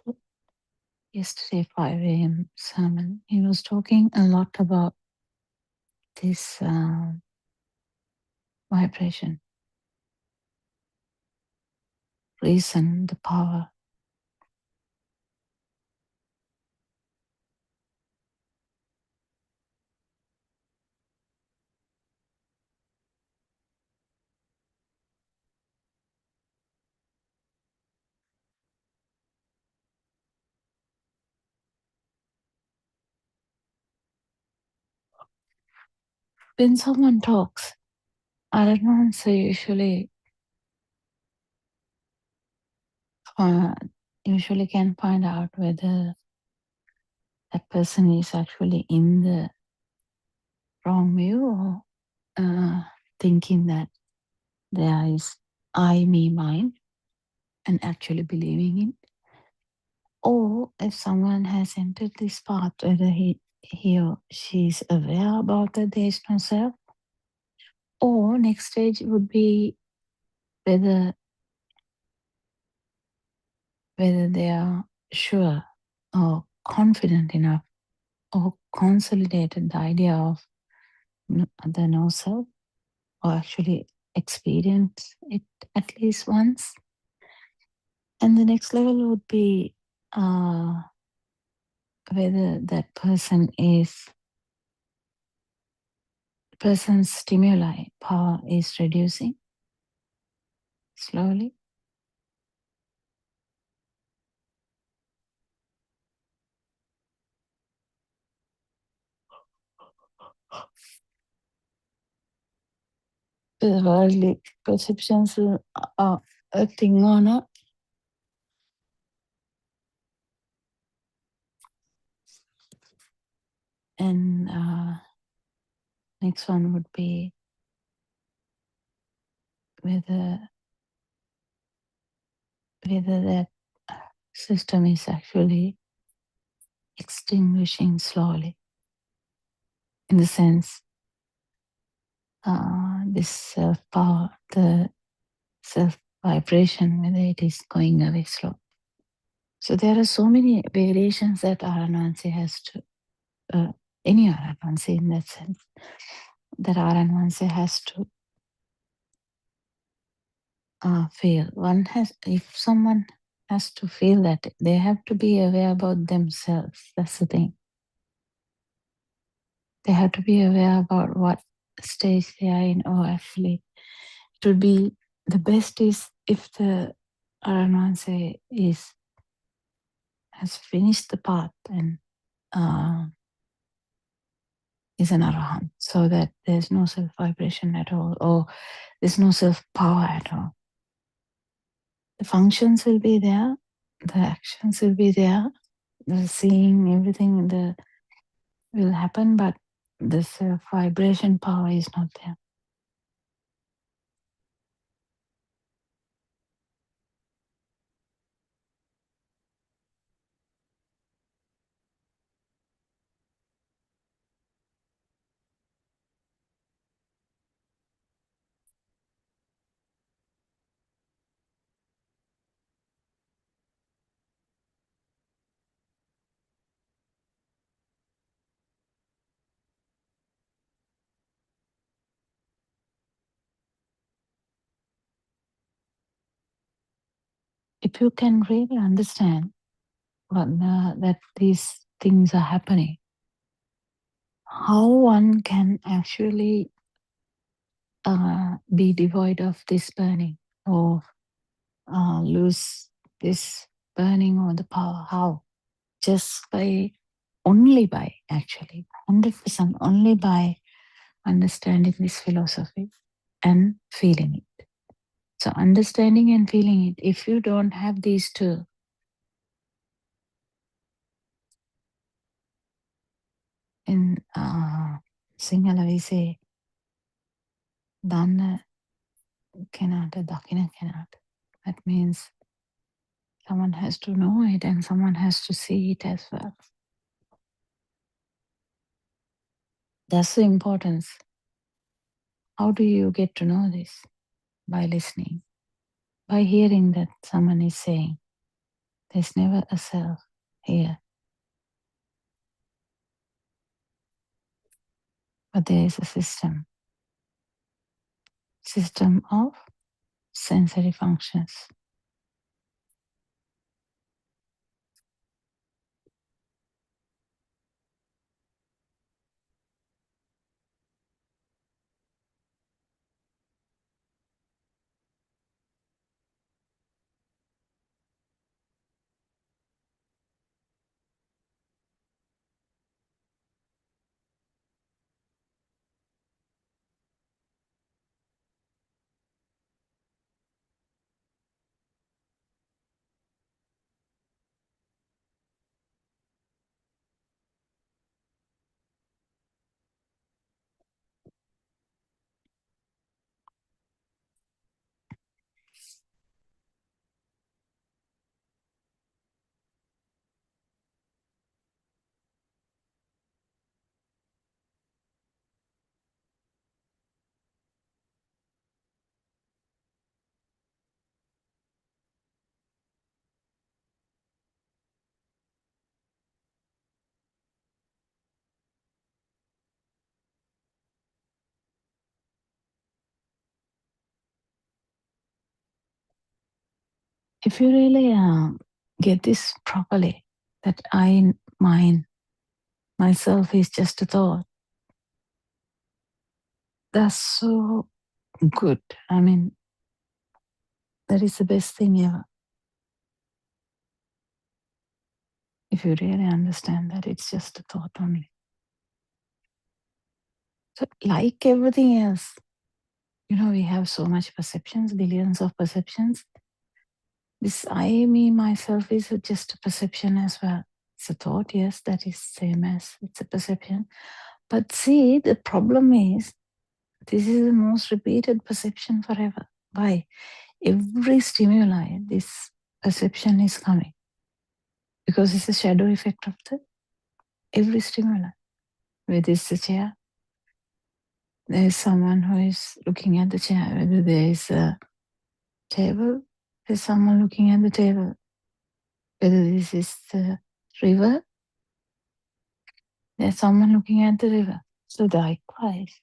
yesterday 5 a.m. sermon. He was talking a lot about this vibration, reason, the power. When someone talks, Arananse usually can find out whether that person is actually in the wrong view or thinking that there is I, me, mine, and actually believing it. Or if someone has entered this path, whether he or she is aware about that there is no self, or next stage would be whether they are sure or confident enough or consolidated the idea of the no self, or actually experience it at least once. And the next level would be whether that person's stimuli power is reducing, slowly. The worldly perceptions are acting on it. And next one would be whether that system is actually extinguishing slowly, in the sense this self-power, the self-vibration, whether it is going away slow. So there are so many variations that Aranvansi has to, any Aranvansi in that sense, that Aranvansi has to feel. If someone has to feel that, they have to be aware about themselves. That's the thing. They have to be aware about what stage they are in, or actually it would be the best is if the Aranvansi has finished the path and is an arahant, so that there's no self-vibration at all, or there's no self-power at all. The functions will be there, the actions will be there, the seeing, everything will happen, but the self-vibration power is not there. If you can really understand that these things are happening, how one can actually be devoid of this burning, or lose this burning or the power? How? Just only by actually 100% only by understanding this philosophy and feeling it. So understanding and feeling it, if you don't have these two, in Sinhala we say Dana Kenata, Dakina Kenata. That means someone has to know it and someone has to see it as well. That's the importance. How do you get to know this? By listening, by hearing that someone is saying, there's never a self here, but there is a system of sensory functions. If you really get this properly, that myself is just a thought, that's so good. I mean, That is the best thing ever. If you really understand that it's just a thought only. So, like everything else, we have so much perceptions, billions of perceptions. This I, me, myself is just a perception as well. It's a thought, yes, that is same as it's a perception. But see, the problem is this is the most repeated perception forever. Why? Every stimuli, this perception is coming. Because it's a shadow effect of the every stimuli. Whether it's a chair, there is someone who is looking at the chair. Whether there is a table, there's someone looking at the table. Whether this is the river, there's someone looking at the river. So likewise,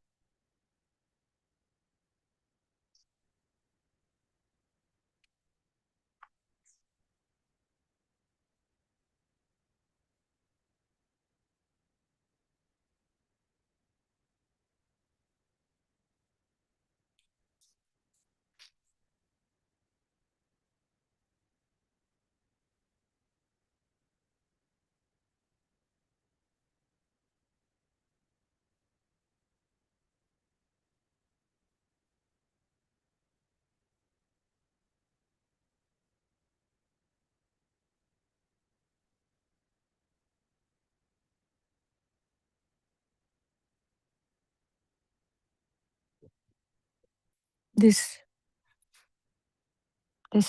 this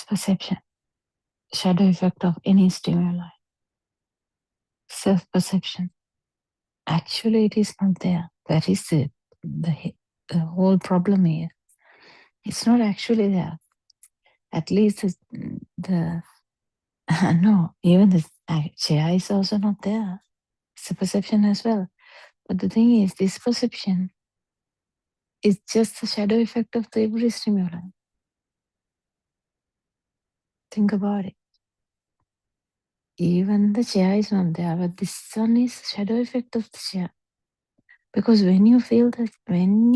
perception, shadow effect of any stimuli, self-perception, actually it is not there. That is the whole problem here. It's not actually there. At least the no, even the chair is also not there. It's a perception as well. But the thing is, this perception is just the shadow effect of the every stimuli. Think about it. Even the chair is not there, but this sun is shadow effect of the chair. Because when you feel that, when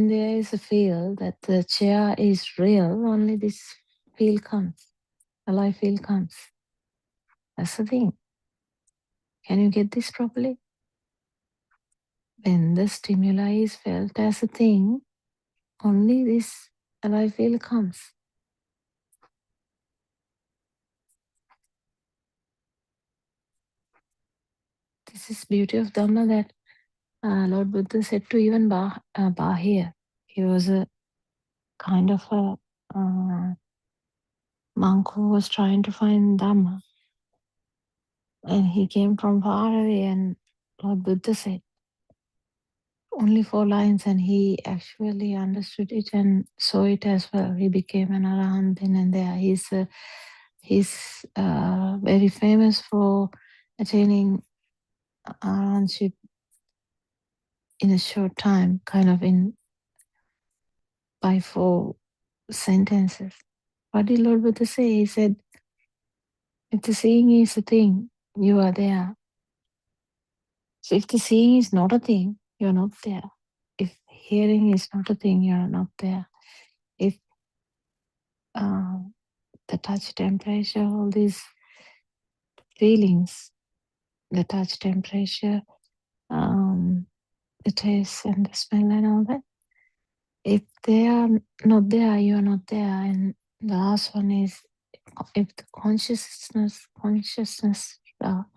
there is a feel that the chair is real, only this feel comes, alive feel comes. That's the thing. Can you get this properly? When the stimuli is felt as a thing, only this alive feel comes. This is beauty of Dhamma that Lord Buddha said to even Bahir. He was a kind of a monk who was trying to find Dhamma. And he came from far away, and Lord Buddha said only 4 lines, and he actually understood it and saw it as well. He became an Arahant then and there. He's very famous for attaining Arahantship in a short time, kind of by 4 sentences. What did Lord Buddha say? He said, if the seeing is a thing, you are there. So if the seeing is not a thing, you're not there. If hearing is not a thing, you're not there. If the touch, temperature, all these feelings, the touch, temperature, the taste and the smell and all that, if they are not there, you are not there. And the last one is, if the consciousness are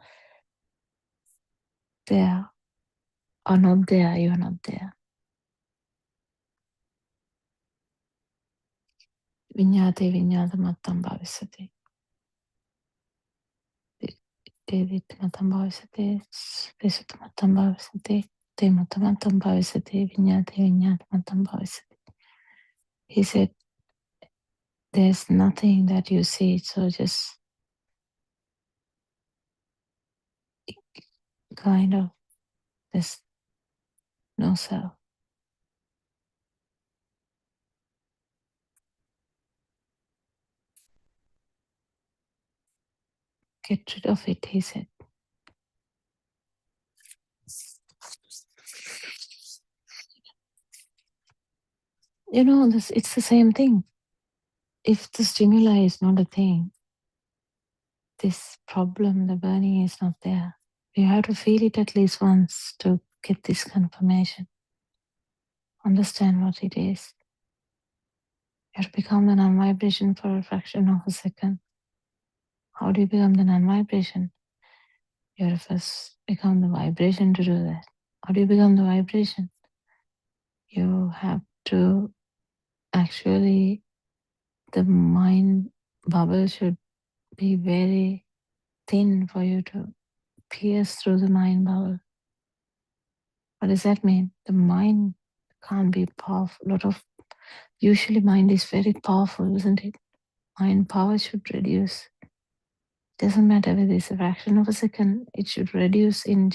there or not there, you are not there. Viññāte viññātamatam bhavisate. Devitamatam bhavisate. Vesutamatam bhavisate. Temutamatam bhavisate. Viññāte viññātamatam bhavisate. He said, there's nothing that you see, so just kind of, there's no self. Get rid of it, he said. You know, it's the same thing. If the stimuli is not a thing, this problem, the burning, is not there. You have to feel it at least once to get this confirmation. Understand what it is. You have to become the non-vibration for a fraction of a second. How do you become the non-vibration? You have to first become the vibration to do that. How do you become the vibration? You have to actually, the mind bubble should be very thin for you to pierce through the mind bubble. What does that mean? The mind can't be powerful. Usually mind is very powerful, isn't it? Mind power should reduce. Doesn't matter whether it's a fraction of a second, it should reduce in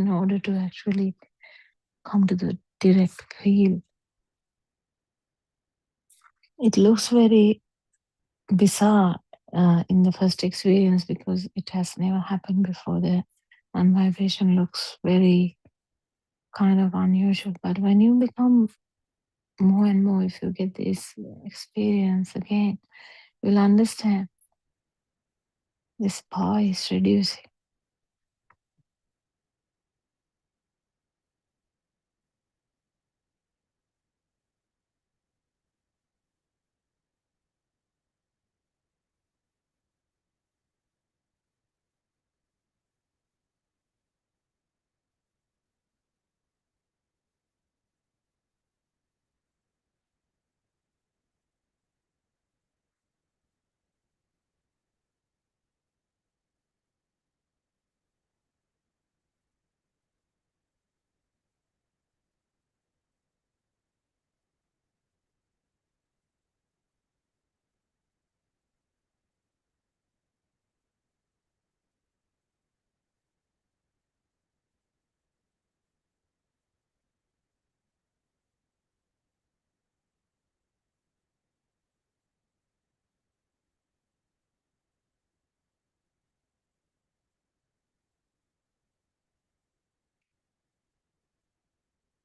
order to actually come to the direct feel. It looks very bizarre in the first experience because it has never happened before. The vibration looks very kind of unusual. But when you become more and more, if you get this experience again, you'll understand this power is reducing.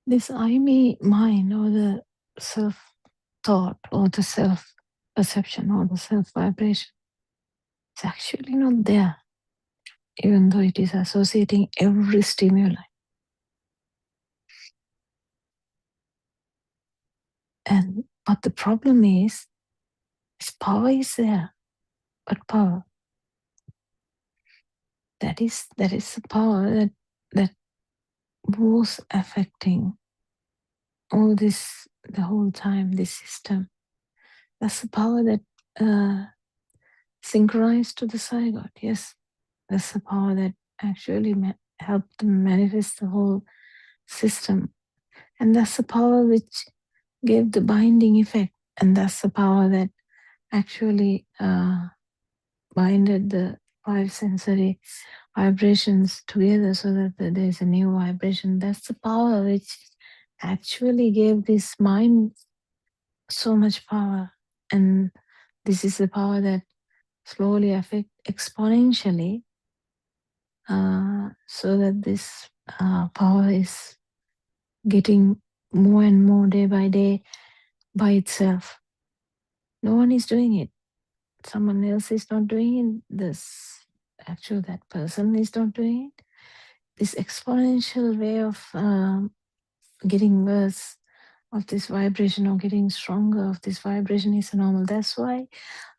This I me mind or the self thought or the self perception or the self vibration, it's actually not there, even though it is associating every stimuli. But the problem is, power is there, but power, that is the power that was affecting all this the whole time, this system. That's the power that synchronized to the zygote. Yes, that's the power that actually helped manifest the whole system. And that's the power which gave the binding effect. And that's the power that actually binded the five sensory vibrations together so that there's a new vibration. That's the power which actually gave this mind so much power. And this is the power that slowly affect exponentially so that this power is getting more and more day by day by itself. No one is doing it. Someone else is not doing it. That person is not doing it. This exponential way of getting worse of this vibration or getting stronger of this vibration is normal. That's why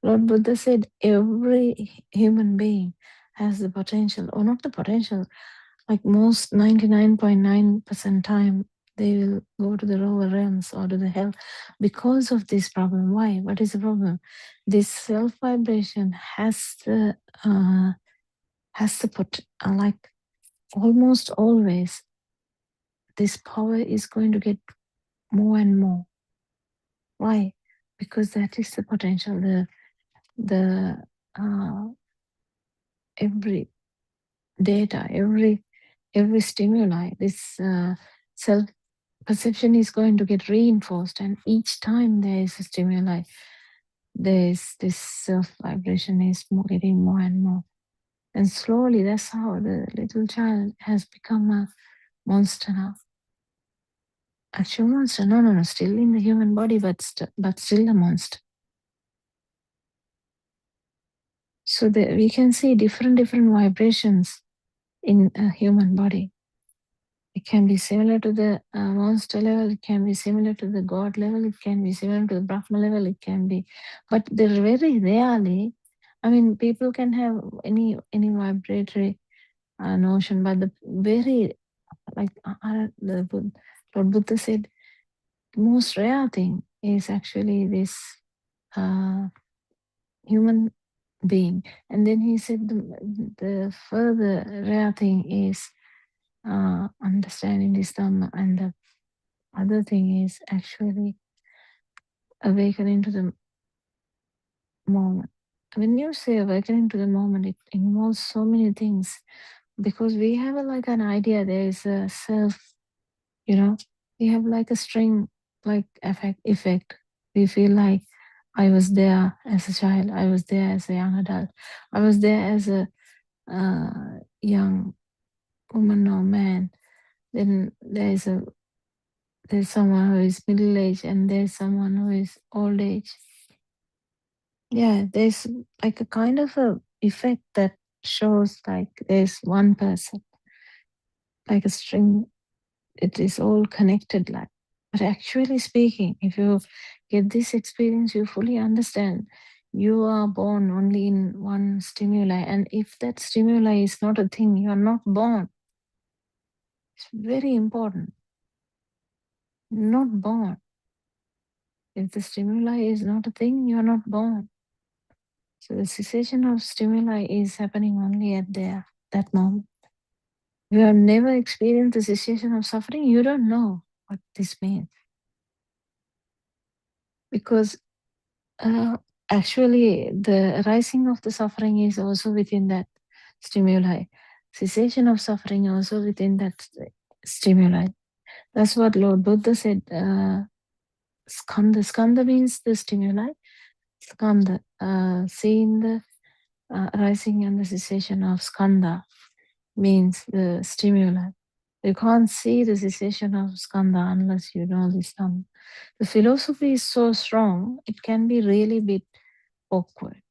Lord Buddha said every human being has the potential, or not the potential, like most 99.9% time, they will go to the lower realms or to the hell because of this problem. Why? What is the problem? This self vibration has the like almost always this power is going to get more and more. Why? Because that is the potential. The every data, every stimuli, this self perception is going to get reinforced, and each time there is a stimuli, there's this self vibration is getting more and more, and slowly that's how the little child has become a monster now. actual monster. No, still in the human body, but still a monster. So we can see different vibrations in a human body. It can be similar to the monster level. It can be similar to the god level. It can be similar to the Brahma level. It can be, but they're very rarely. I mean, people can have any vibratory notion, but the very like Lord Buddha said, the most rare thing is actually this human being, and then he said the further rare thing is understanding this Dhamma, and the other thing is actually awakening to the moment. When you say awakening to the moment, it involves so many things, because we have like an idea there is a self, we have like a string like effect. We feel like I was there as a child, I was there as a young adult, I was there as a young woman or man. Then there's someone who is middle age, and there's someone who is old age. Yeah, there's like a kind of a effect that shows like there's one person, like a string. It is all connected, like. But actually speaking, if you get this experience, you fully understand you are born only in one stimuli, and if that stimuli is not a thing, you are not born. It's very important. Not born. If the stimuli is not a thing, you are not born. So the cessation of stimuli is happening only at that moment. If you have never experienced the cessation of suffering, you don't know what this means. Because actually, the arising of the suffering is also within that stimuli. Cessation of suffering also within that stimuli. That's what Lord Buddha said. Skandha. Skandha means the stimuli. Skandha, seeing the arising and the cessation of skandha means the stimuli. You can't see the cessation of skandha unless you know this Dhamma. The philosophy is so strong, it can be really bit awkward.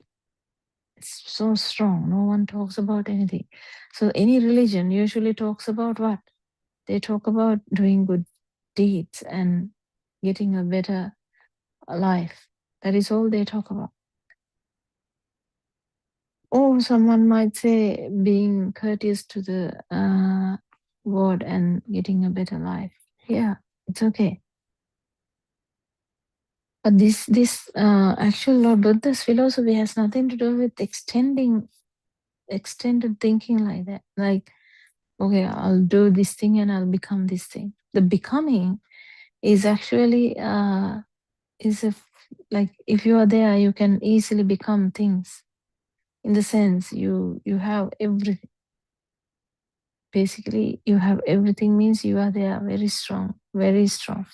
It's so strong. No one talks about anything. So any religion usually talks about what? They talk about doing good deeds and getting a better life. That is all they talk about. Or someone might say being courteous to the world and getting a better life. Yeah, it's okay. But this actual Lord Buddha's philosophy has nothing to do with extended thinking like that. Like, okay, I'll do this thing and I'll become this thing. The becoming is actually like if you are there, you can easily become things. In the sense you have everything. Basically, you have everything means you are there, very strong, very strong.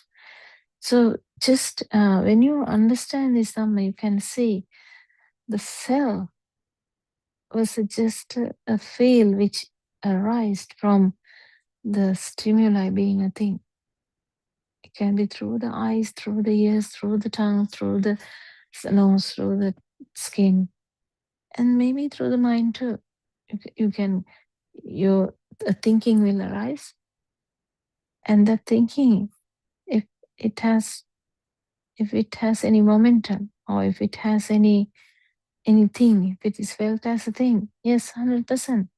So just when you understand this Dhamma, you can see the self was just a feel which arised from the stimuli being a thing. It can be through the eyes, through the ears, through the tongue, through the nose, through the skin, and maybe through the mind too. Your thinking will arise, and that thinking, if it has any momentum, or if it has anything, if it is felt as a thing, yes, 100%,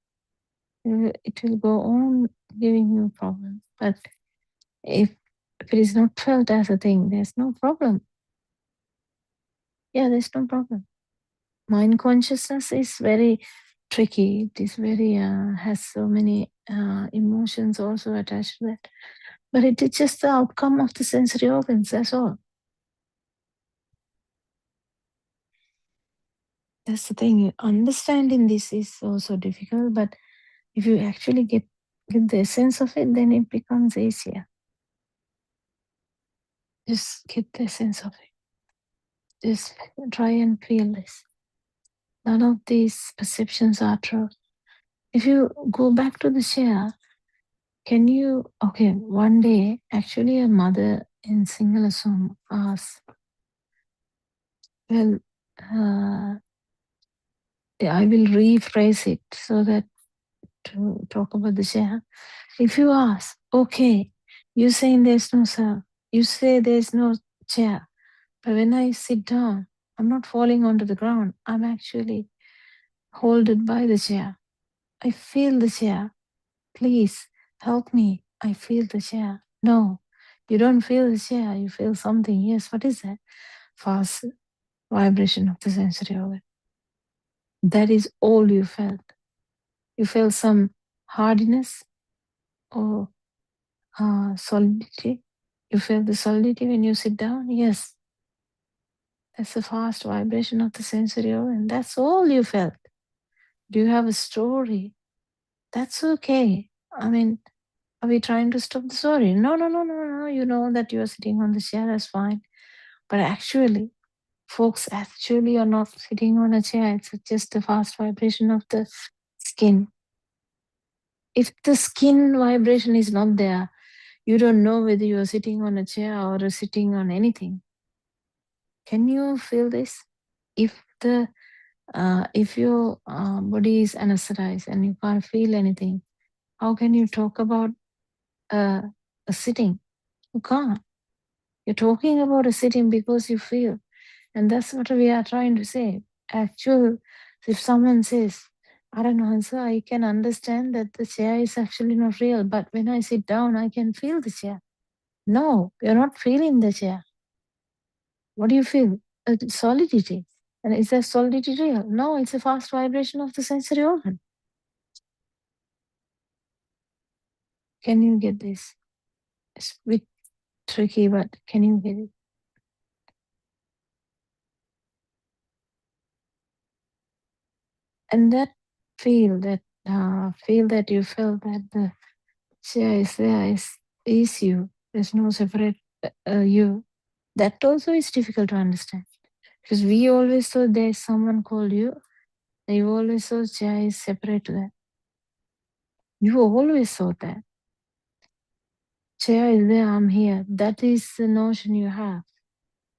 it will go on giving you problems. But if it is not felt as a thing, there's no problem. Yeah, there's no problem. Mind consciousness is very tricky. It is very has so many emotions also attached to that. But it is just the outcome of the sensory organs, that's all. That's the thing. Understanding this is also difficult, but if you actually get the essence of it, then it becomes easier. Just get the essence of it. Just try and feel this. None of these perceptions are true. If you go back to the share, Can you, okay, one day, actually, a mother in Singalasum asked, well, I will rephrase it so that to talk about the chair. If you ask, okay, you saying there's no chair, you say there's no chair, but when I sit down, I'm not falling onto the ground. I'm actually holded by the chair. I feel the chair. Please help me. I feel the chair. No, you don't feel the chair. You feel something. Yes, what is that? Fast vibration of the sensory organ. That is all you felt. You felt some hardiness or solidity. You feel the solidity when you sit down. Yes, that's a fast vibration of the sensory organ. That's all you felt. Do you have a story? That's okay. I mean, are we trying to stop the story? No, no, no, no, no. You know that you are sitting on the chair, that's fine. But actually, folks actually are not sitting on a chair. It's just the fast vibration of the skin. If the skin vibration is not there, you don't know whether you are sitting on a chair or sitting on anything. Can you feel this? If your body is anesthetized and you can't feel anything, how can you talk about uh, a sitting? You can't. You're talking about a sitting because you feel. And that's what we are trying to say. Actual, if someone says, I don't know, sir, I can understand that the chair is actually not real, but when I sit down, I can feel the chair. No, you're not feeling the chair. What do you feel? Solidity. And is that solidity real? No, it's a fast vibration of the sensory organ. Can you get this? It's a bit tricky, but can you get it? And that feel that you felt that the chair is there is you. There's no separate you. That also is difficult to understand because we always thought there's someone called you. And you always thought chair is separate to that. You always thought that chair is there. I'm here. That is the notion you have.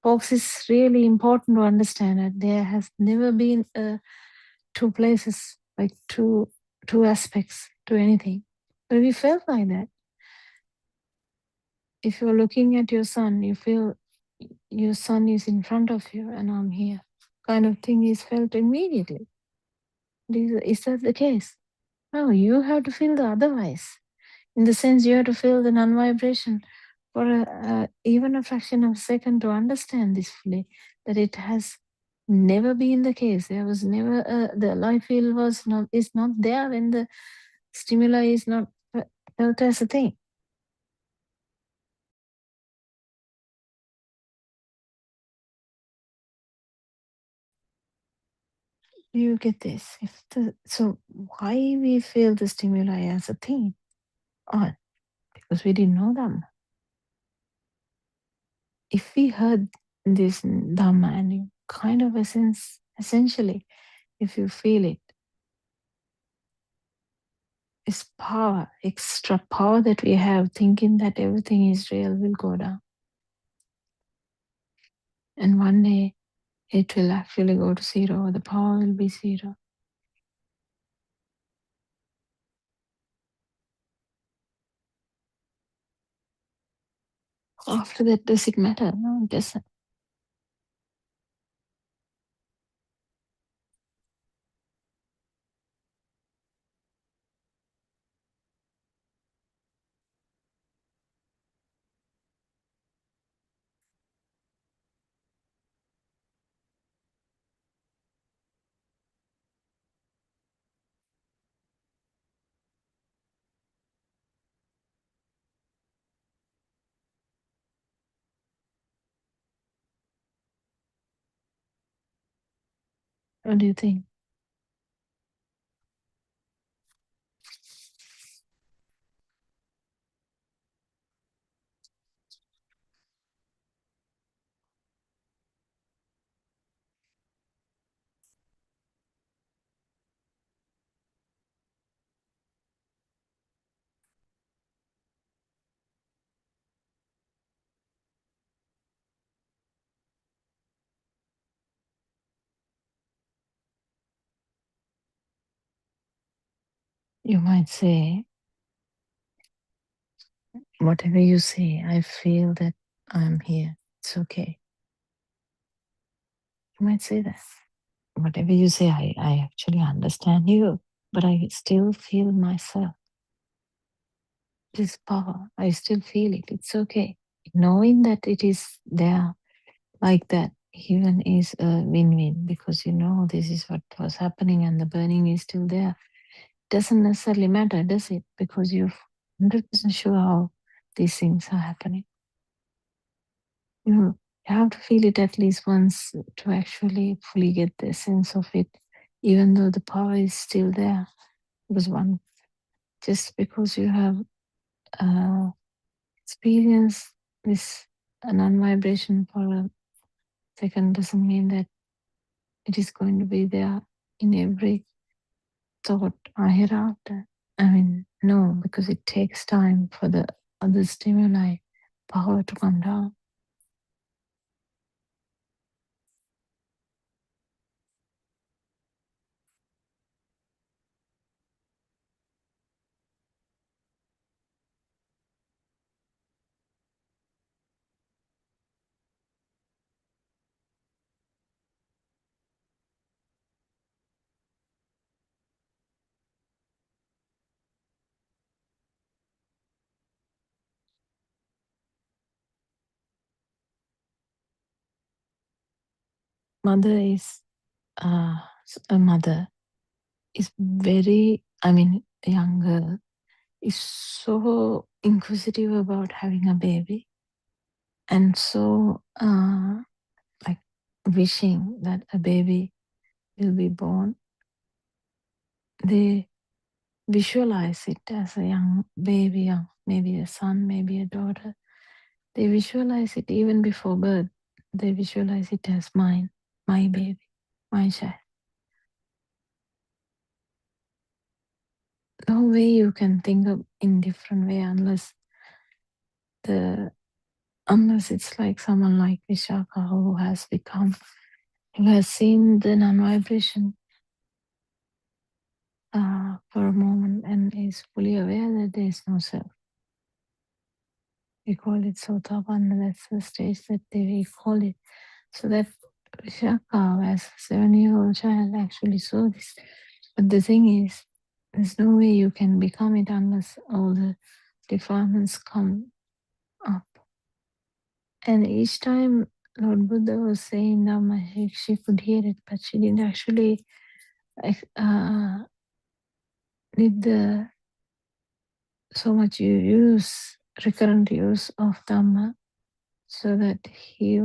Folks, it's really important to understand that there has never been two places, like two aspects to anything. But we felt like that. If you're looking at your son, you feel your son is in front of you and I'm here. Kind of thing is felt immediately. Is that the case? No, you have to feel the otherwise. In the sense, you have to feel the non vibration for even a fraction of a second to understand this fully, that it has never been the case. There was never the life field was not is not there when the stimuli is not felt as a thing. You get this? So why we feel the stimuli as a thing? Oh, because we didn't know them. If we heard this Dhamma and you kind of essentially, if you feel it, it's power, extra power that we have thinking that everything is real will go down. And one day it will actually go to zero, the power will be zero. After that, does it matter? No, it doesn't. What do you think? you might say, whatever you say, I feel that I'm here. It's okay. You might say that. Whatever you say, I actually understand you, but I still feel myself. This power, I still feel it. It's okay. Knowing that it is there like that, even is a win-win, because you know this is what was happening and the burning is still there. Doesn't necessarily matter, does it? Because you're 100% sure how these things are happening. You have to feel it at least once to actually fully get the sense of it, even though the power is still there. Because just because you have experienced this non-vibration for a second doesn't mean that it is going to be there in every thought I hereafter. I mean, no, because it takes time for the other stimuli power to come down. Mother is a mother is very, I mean, a young girl is so inquisitive about having a baby and so like wishing that a baby will be born. They visualize it as a young baby, maybe a son, maybe a daughter. They visualize it even before birth. They visualize it as mine, my baby, my child. No way you can think of in different way unless it's like someone like Vishaka who has seen the non-vibration for a moment and is fully aware that there is no self. We call it Sotapanna, that's the stage that we call it. So that Vishaka, as a 7-year-old child, actually saw this. But the thing is, there's no way you can become it unless all the defilements come up. And each time Lord Buddha was saying Dhamma, she could hear it, but she didn't actually did the so much recurrent use of Dhamma, so that he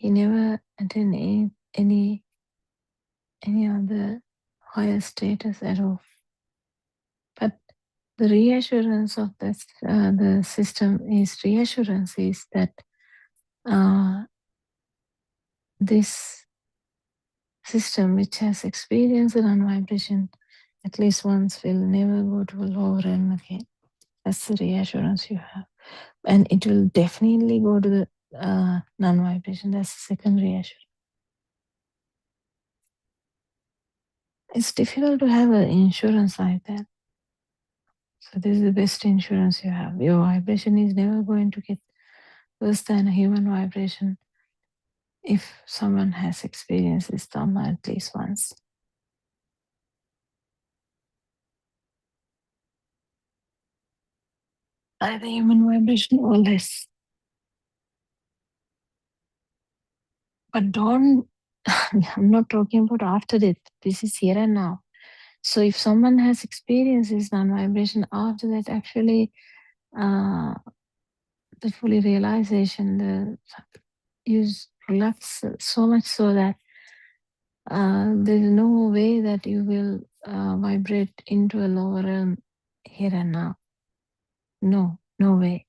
never attained any other higher status at all. But the reassurance of this, the system is that this system, which has experienced the non-vibration at least once, will never go to a lower realm again. That's the reassurance you have. And it will definitely go to the non-vibration. That's the second reassurance. It's difficult to have an insurance like that. So this is the best insurance you have. Your vibration is never going to get worse than a human vibration if someone has experienced this Dhamma at least once. Either human vibration or less. But don't, I'm not talking about after death. This is here and now. So if someone has experienced this non-vibration after that, actually the fully realization, the use relax so much so that there's no way that you will vibrate into a lower realm here and now. No way.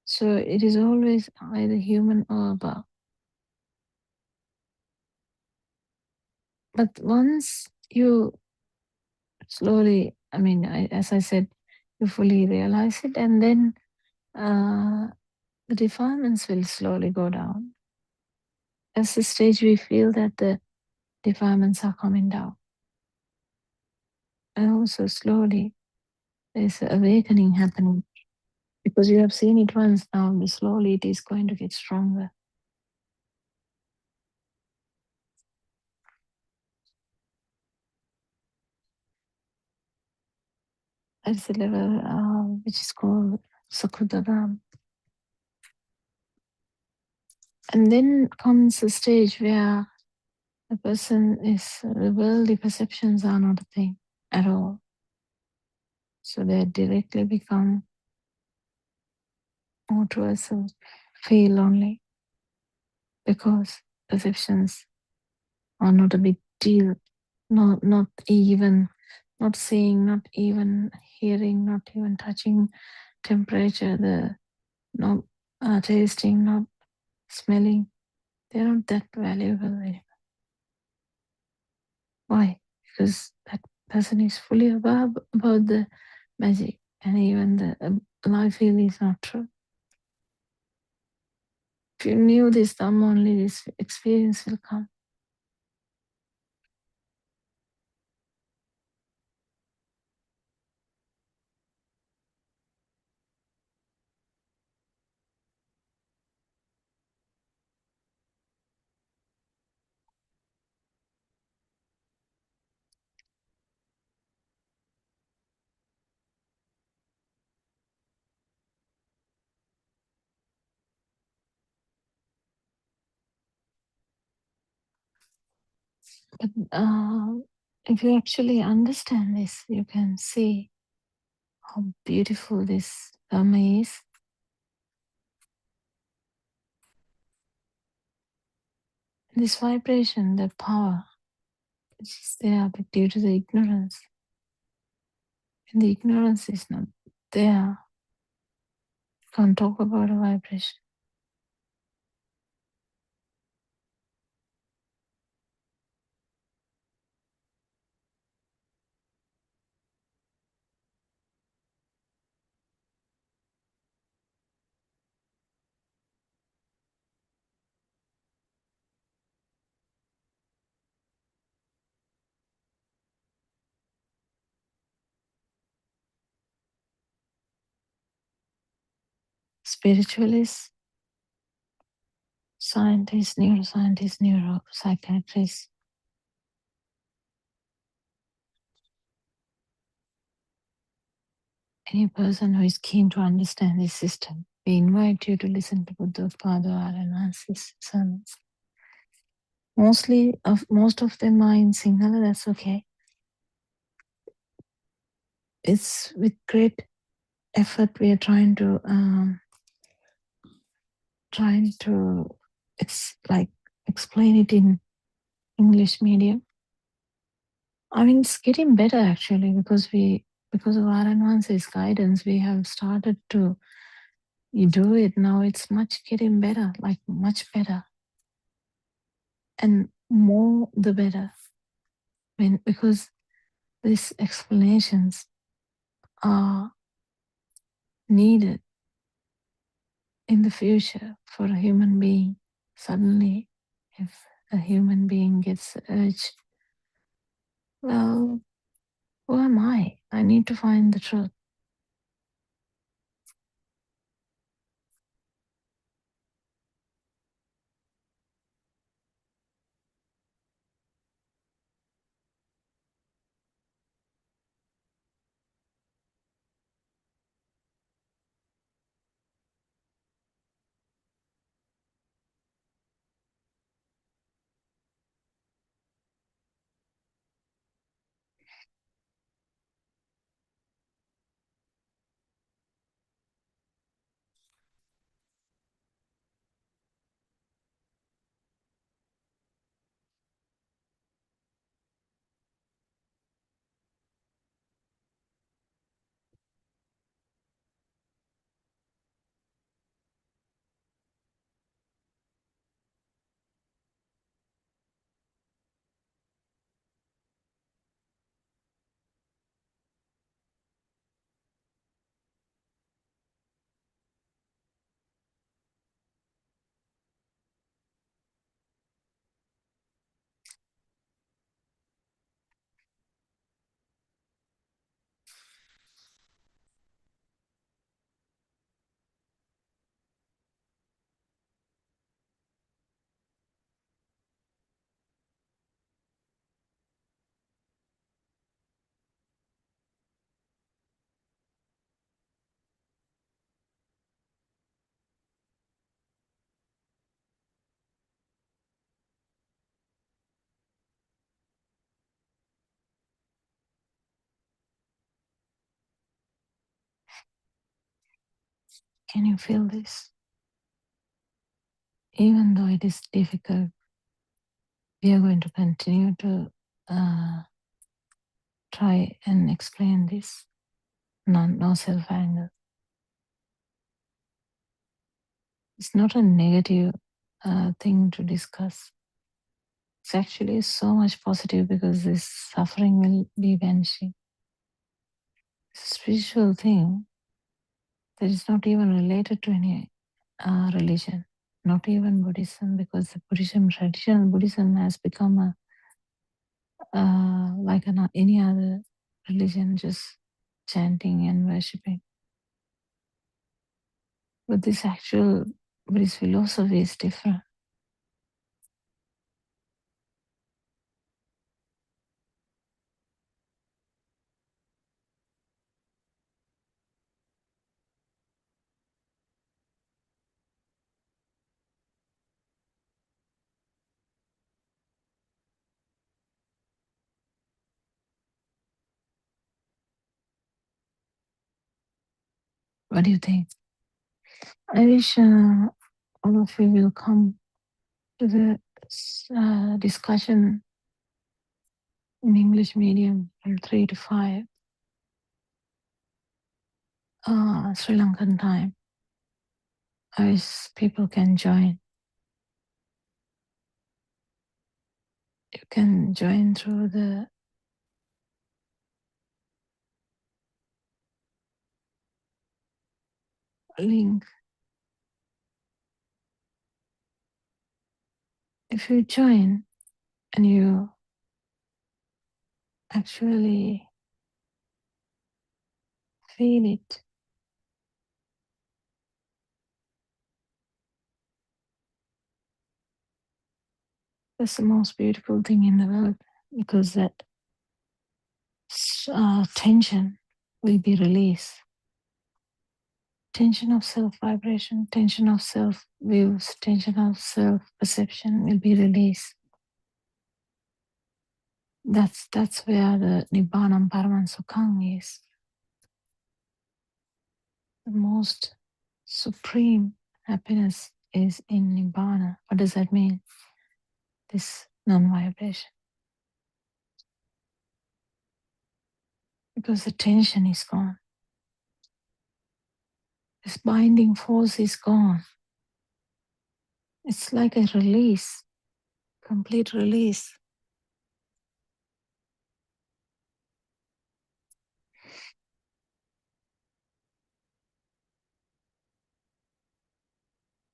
So it is always either human or above. But once you slowly, I mean, as I said, you fully realize it, and then the defilements will slowly go down. That's the stage we feel that the defilements are coming down. and also slowly there's an awakening happening because you have seen it once now, but slowly it is going to get stronger. That's the level which is called Sakudadam. And then comes a stage where the person is, the worldly perceptions are not a thing at all. So they directly become more towards a feel only because perceptions are not a big deal. Not even, not seeing, not even hearing, not even touching temperature, the not tasting, not smelling. They're not that valuable anymore. Why? Because that person is fully aware about the magic, and even the life feel is not true. If you knew this, then only this experience will come. But if you actually understand this, you can see how beautiful this Dharma is. This vibration, the power, which is there, but due to the ignorance. And the ignorance is not there. You can't talk about a vibration. Spiritualists, scientists, neuroscientists, neuropsychiatrists, any person who is keen to understand this system, we invite you to listen to Buddothpada or Anansi's sermons. Most of them are in Sinhala, that's okay. It's with great effort we are trying to explain it in English medium. I mean, it's getting better actually because of Aranwansi's guidance, we have started to do it now. It's much getting better, like much better, and more the better. Because these explanations are needed in the future for a human being. Suddenly, if a human being gets the urge, well, who am I? I need to find the truth. Can you feel this? Even though it is difficult, we are going to continue to try and explain this. No self-anger. It's not a negative thing to discuss. It's actually so much positive because this suffering will be vanishing. It's a spiritual thing that is not even related to any religion, not even Buddhism, because the Buddhism, traditional Buddhism has become like any other religion, just chanting and worshipping. But this actual Buddhist philosophy is different. What do you think? I wish all of you will come to the discussion in English medium from 3 to 5 Sri Lankan time. I wish people can join. You can join through the link. If you join and you actually feel it, that's the most beautiful thing in the world, because that tension will be released. Tension of self vibration, tension of self views, tension of self perception will be released. That's where the Nibbana Paraman Sukhang is. The most supreme happiness is in Nibbana. What does that mean? This non-vibration. Because the tension is gone. This binding force is gone. It's like a release, complete release.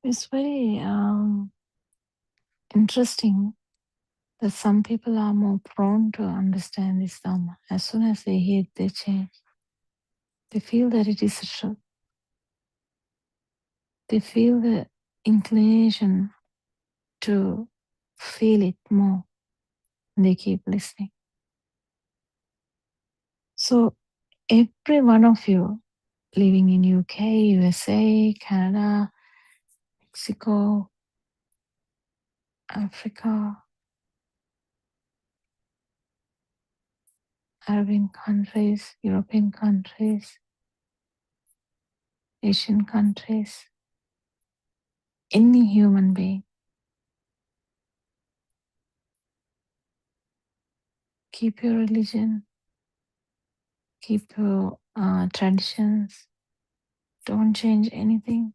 It's very interesting that some people are more prone to understand this Dhamma. As soon as they hear it, they change. They feel that it is a truth. They feel the inclination to feel it more. They keep listening. So every one of you living in UK, USA, Canada, Mexico, Africa, Arabian countries, European countries, Asian countries, any human being, keep your religion, keep your traditions, don't change anything,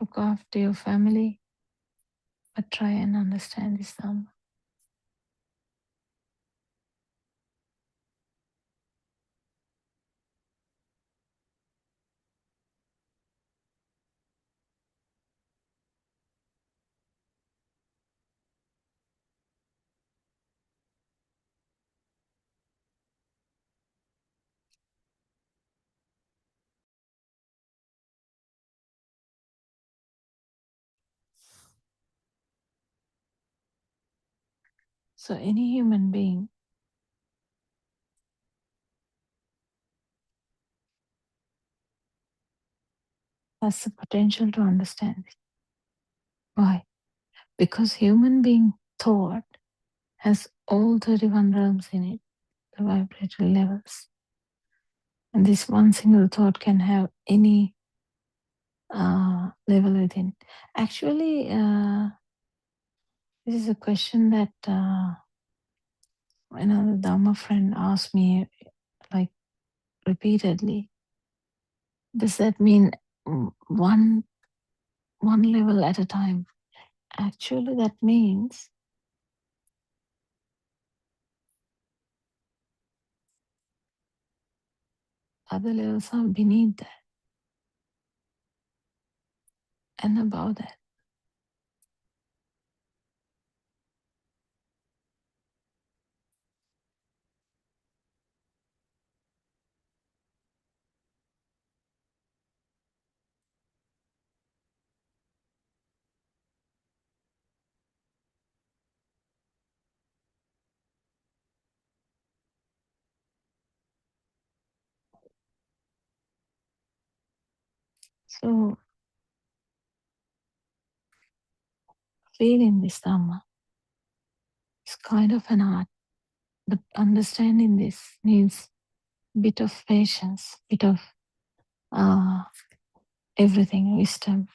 look after your family, but try and understand Islam. So any human being has the potential to understand it. Why? Because human being thought has all 31 realms in it, the vibratory levels. And this one single thought can have any level within. Actually, this is a question that the Dharma friend asked me like repeatedly. Does that mean one level at a time? Actually, that means other levels are beneath that and above that. So, feeling this Dhamma is kind of an art, but understanding this needs a bit of patience, bit of uh, everything, wisdom,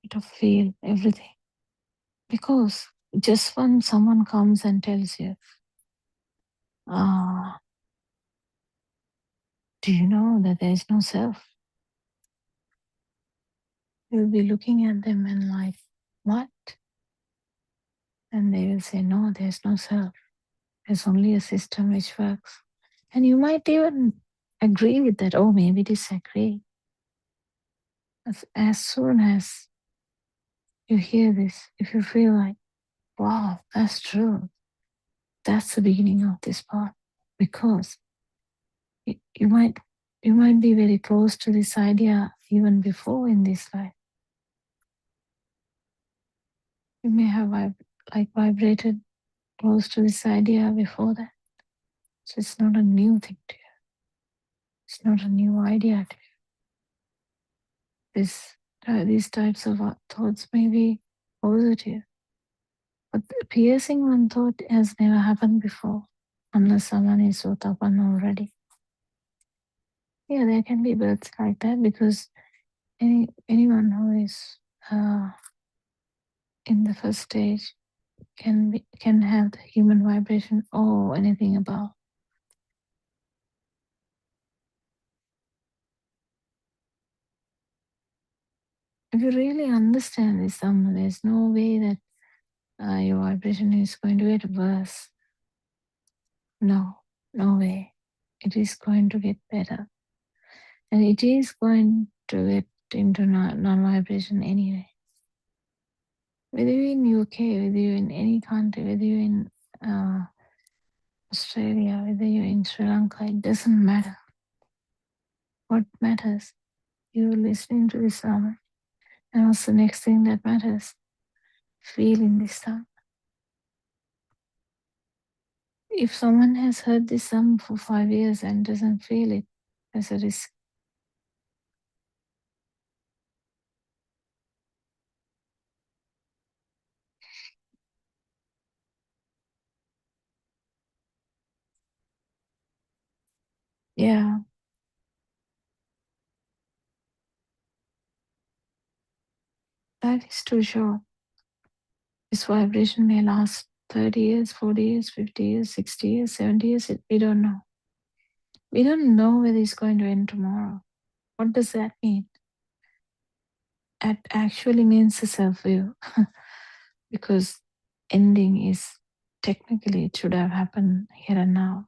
bit of feel, everything. Because just when someone comes and tells you, uh, do you know that there is no self? You'll be looking at them and like, what? And they will say, no, there's no self. There's only a system which works. And you might even agree with that, or maybe disagree. As soon as you hear this, if you feel like, wow, that's true, that's the beginning of this path. Because you might be very close to this idea even before in this life. You may have vibrated close to this idea before that. So it's not a new thing to you. It's not a new idea to you. These types of thoughts may be positive, but the piercing one thought has never happened before, unless someone is Sotapanna already. Yeah, there can be births like that because anyone who is in the first stage can have the human vibration or anything above. If you really understand this, there's no way that your vibration is going to get worse. No way. It is going to get better. And it is going to get into non-vibration anyway. Whether you're in UK, whether you're in any country, whether you're in Australia, whether you're in Sri Lanka, it doesn't matter. What matters? You're listening to this sound. And what's the next thing that matters? Feeling this sound. If someone has heard this song for 5 years and doesn't feel it, there's a risk. Yeah, that is too short. This vibration may last 30 years, 40 years, 50 years, 60 years, 70 years. We don't know. We don't know whether it's going to end tomorrow. What does that mean? It actually means a self-view because ending is technically it should have happened here and now.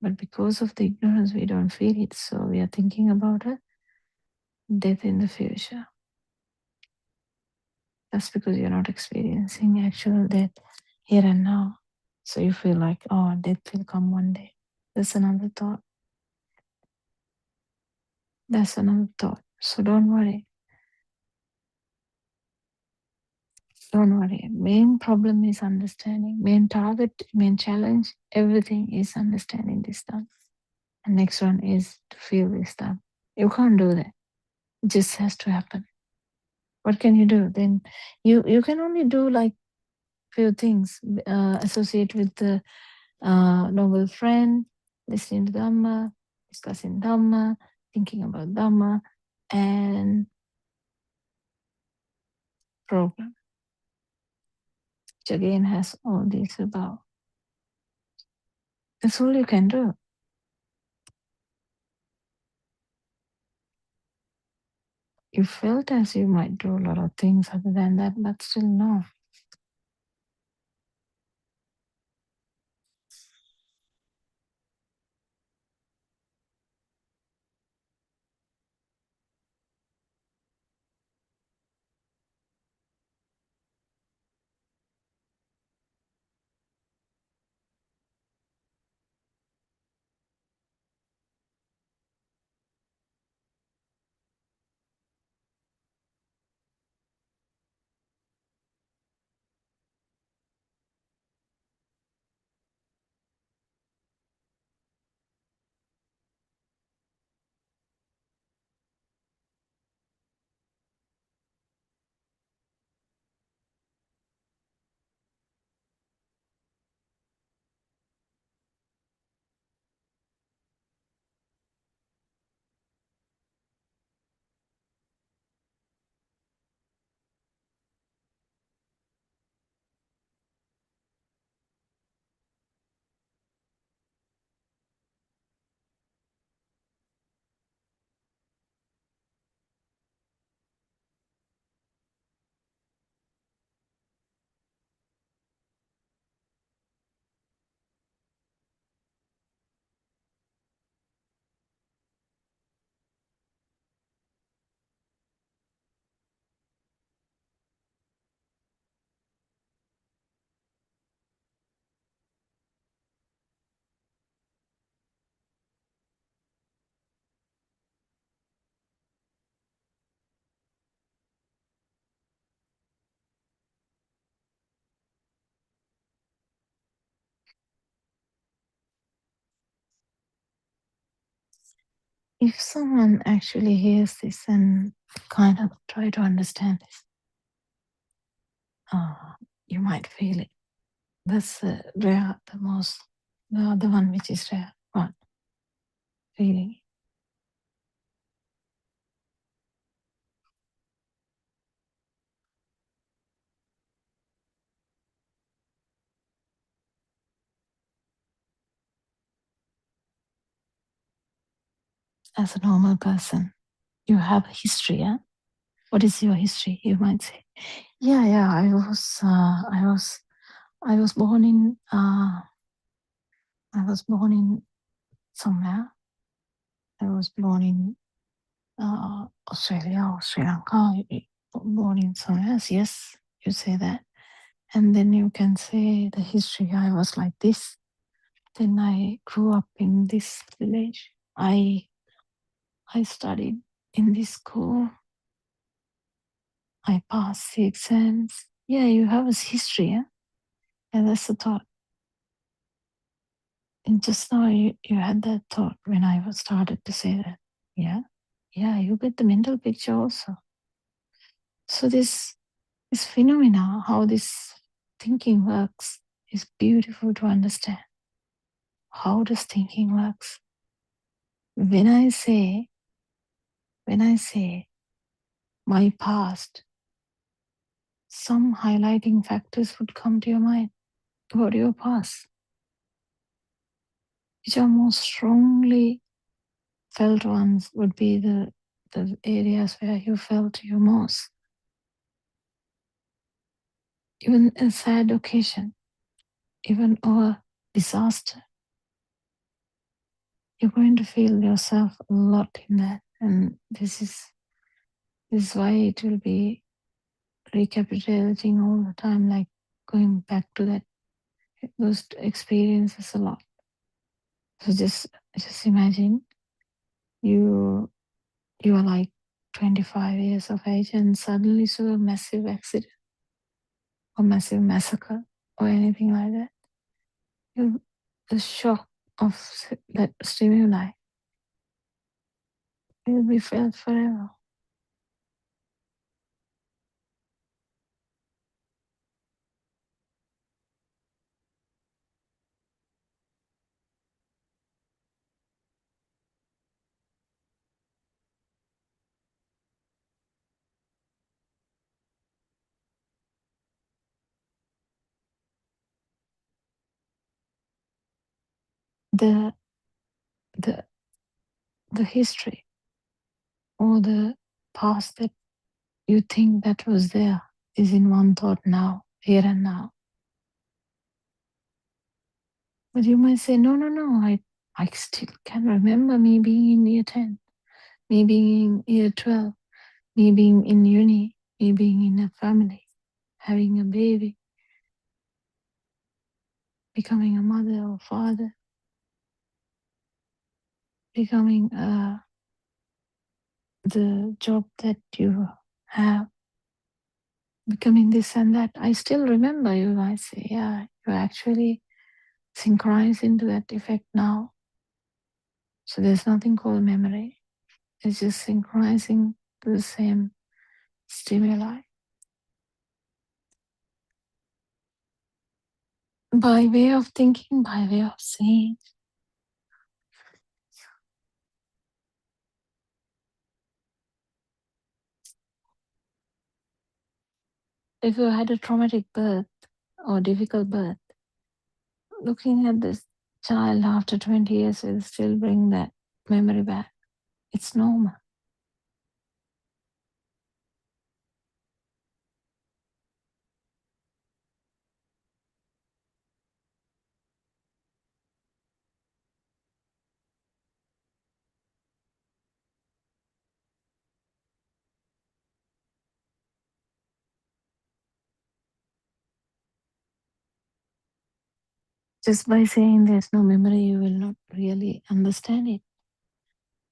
But because of the ignorance, we don't feel it. So we are thinking about a death in the future. That's because you're not experiencing actual death here and now. So you feel like, oh, death will come one day. That's another thought. That's another thought. So don't worry. Don't worry. Main problem is understanding. Main target, main challenge, everything is understanding this stuff. And next one is to feel this stuff. You can't do that. It just has to happen. What can you do? Then you can only do like few things. Associate with the noble friend, listening to Dhamma, discussing Dhamma, thinking about Dhamma, and program, which again has all this above. That's all you can do. You felt as you might do a lot of things other than that, but still no. If someone actually hears this and kind of try to understand this, you might feel it. That's rare, the other one which is rare, but feeling as a normal person. You have a history, yeah? What is your history? You might say, yeah, I was born in, somewhere. I was born in Australia or Sri Lanka. Born in somewhere else. Yes, you say that, and then you can say the history. I was like this. Then I grew up in this village. I studied in this school. I passed the exams. Yeah, you have a history, yeah? And that's the thought. And just now you had that thought when I was started to say that. Yeah. Yeah, you get the mental picture also. So this phenomena, how this thinking works, is beautiful to understand. How does thinking works? When I say my past, some highlighting factors would come to your mind about your past, which are more strongly felt ones would be the areas where you felt you most. Even a sad occasion, even a disaster, you're going to feel yourself a lot in that. And this is why it will be recapitulating all the time, like going back to those experiences a lot. So just imagine you are like 25 years of age and suddenly saw a massive accident or massive massacre or anything like that. The shock of that stimuli will be felt forever. the the the history or the past that you think that was there is in one thought now, here and now. But you might say, no, no, no, I still can remember me being in year 10, me being in year 12, me being in uni, me being in a family, having a baby, becoming a mother or father, becoming the job that you have, becoming this and that. I still remember. You might say, yeah, you're actually synchronized into that effect now. So there's nothing called memory. It's just synchronizing to the same stimuli. By way of thinking, by way of saying, if you had a traumatic birth or difficult birth, looking at this child after 20 years will still bring that memory back. It's normal. Just by saying there's no memory, you will not really understand it.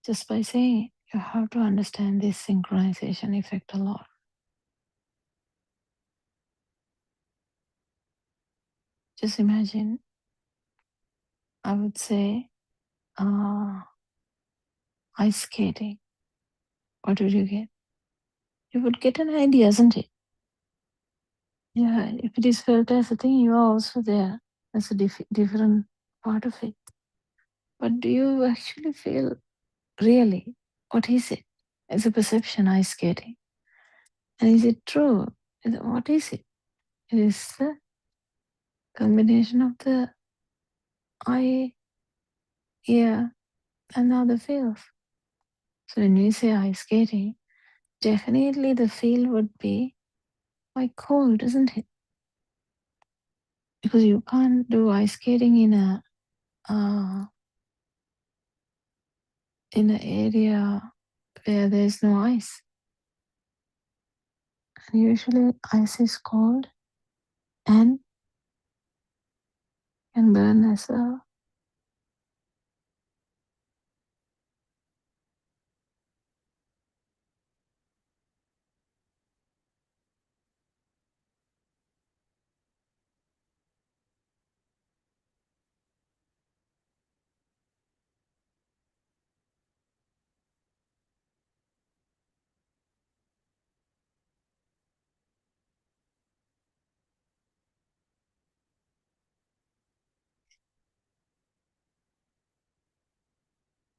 Just by saying it, you have to understand this synchronization effect a lot. Just imagine, I would say, ice skating. What would you get? You would get an idea, isn't it? Yeah, if it is felt as a thing, you are also there as a different part of it. But do you actually feel really what is it? It's a perception, ice skating. And is it true? What is it? It is the combination of the eye, ear, and other feels. So when we say ice skating, definitely the feel would be quite cold, isn't it? Because you can't do ice skating in an area where there's no ice. And usually ice is cold and can burn as well.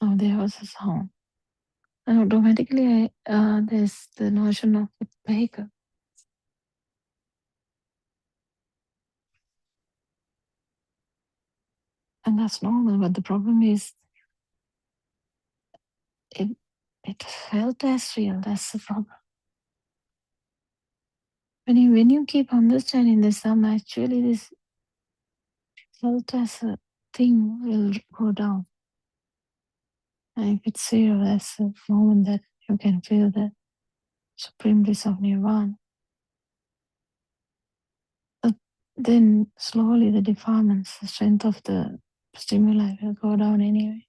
Oh, there was a sound. And automatically, there's the notion of a vehicle. And that's normal. But the problem is, it felt as real. That's the problem. When you keep understanding this, actually this felt as a thing will go down. And if it's zero, that's the moment that you can feel the supreme bliss of nirvana. But then slowly the defilements, the strength of the stimuli will go down anyway.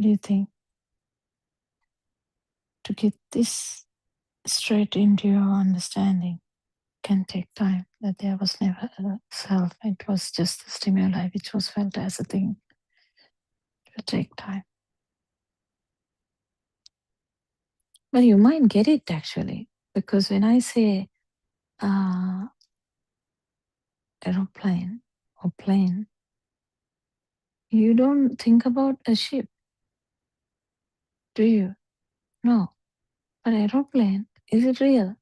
What do you think? To get this straight into your understanding can take time, that there was never a self. It was just the stimuli which was felt as a thing. It will take time. But you might get it actually, because when I say aeroplane or plane, you don't think about a ship, do you? No. But aeroplane, is it real?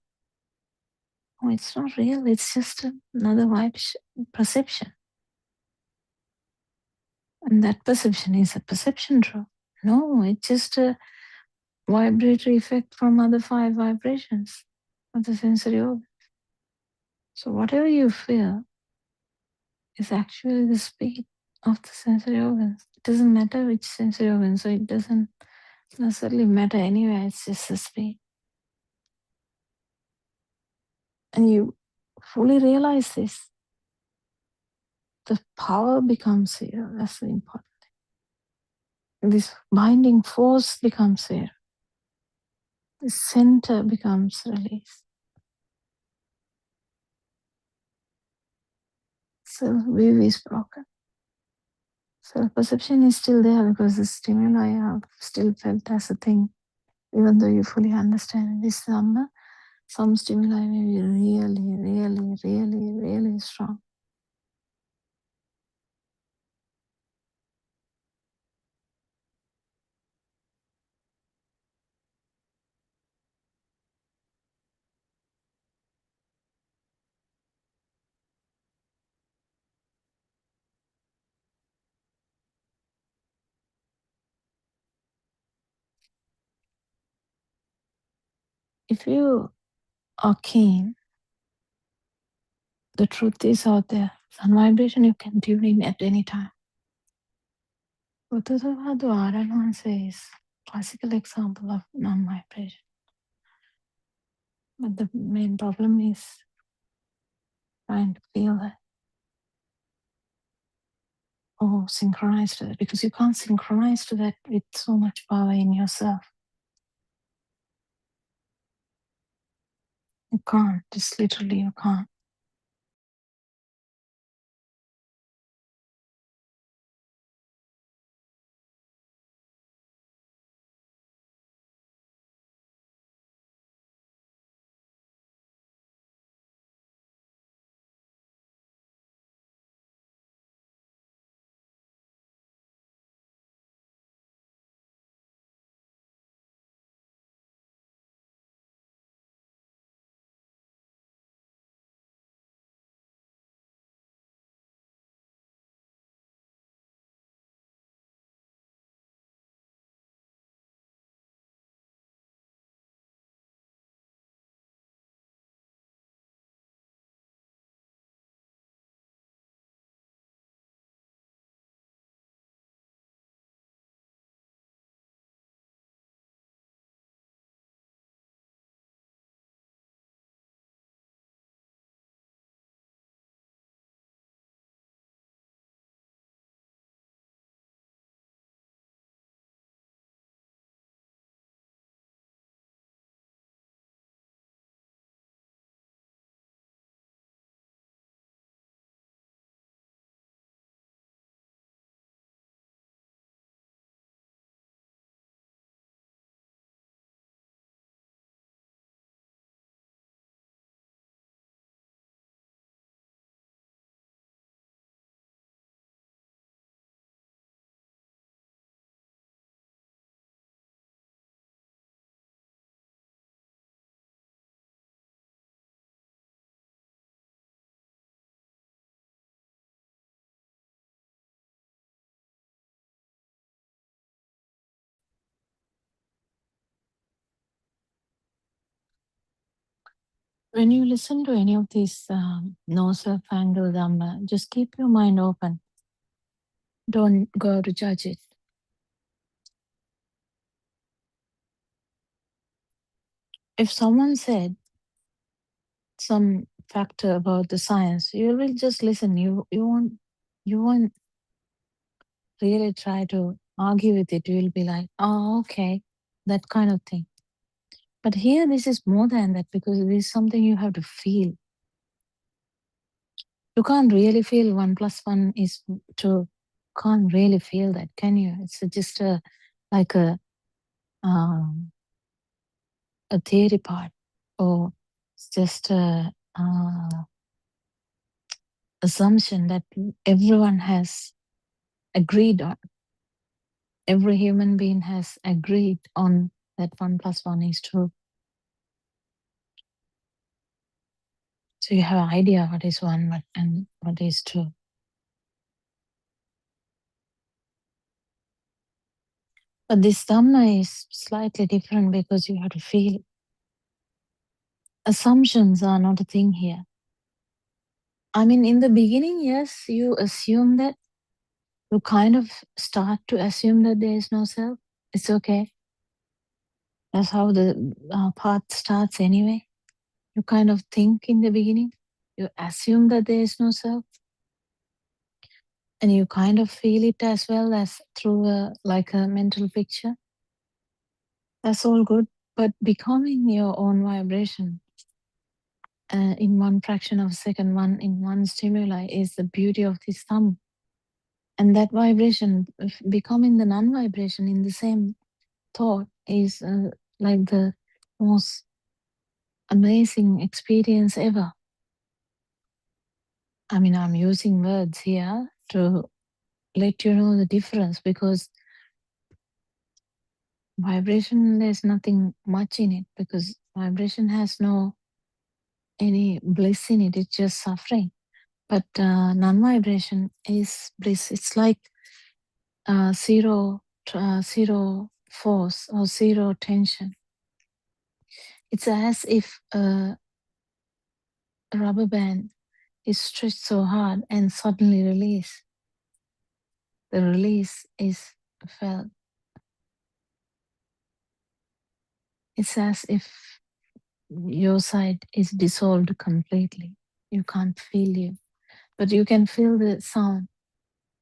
No, it's not real. It's just another perception. And that perception is a perception true? No, it's just a vibratory effect from other 5 vibrations of the sensory organ. So whatever you feel is actually the speed of the sensory organs. It doesn't matter which sensory organ, so it doesn't necessarily matter anyway, it's just the speed. And you fully realize this, the power becomes zero. That's the important thing. This binding force becomes zero. The center becomes released. Self-view is broken. Self-perception is still there because the stimuli are still felt as a thing, even though you fully understand this number. Some stimuli may be really, really, really, really strong. If you are keen, the truth is out there. Sun vibration, you can tune in at any time. Buddothpada is classical example of non-vibration. But the main problem is trying to feel that or synchronize to that, because you can't synchronize to that with so much power in yourself. You can't, just literally you can't. When you listen to any of these no self angle Dhamma, just keep your mind open. Don't go to judge it. If someone said some factor about the science, you will just listen. You won't really try to argue with it. You will be like, oh, okay, that kind of thing. But here, this is more than that because it is something you have to feel. You can't really feel 1 + 1 is 2. Can't really feel that, can you? It's just a like um, a theory part, or it's just a assumption that everyone has agreed on. Every human being has agreed on that 1 + 1 is 2. So you have an idea what is 1 and what is 2. But this Dhamma is slightly different because you have to feel. Assumptions are not a thing here. I mean, in the beginning, yes, you assume that, you kind of start to assume that there is no self. It's okay. That's how the path starts anyway. You kind of think in the beginning, you assume that there is no self, and you kind of feel it as well as through like a mental picture. That's all good. But becoming your own vibration in one fraction of a second, one in one stimuli, is the beauty of this thumb. And that vibration, becoming the non-vibration in the same thought, is like the most amazing experience ever. I mean, I'm using words here to let you know the difference, because vibration, there's nothing much in it, because vibration has no any bliss in it. It's just suffering. But non-vibration is bliss. It's like zero force or zero tension. It's as if a rubber band is stretched so hard and suddenly release. The release is felt. It's as if your side is dissolved completely. You can't feel you, but you can feel the sound.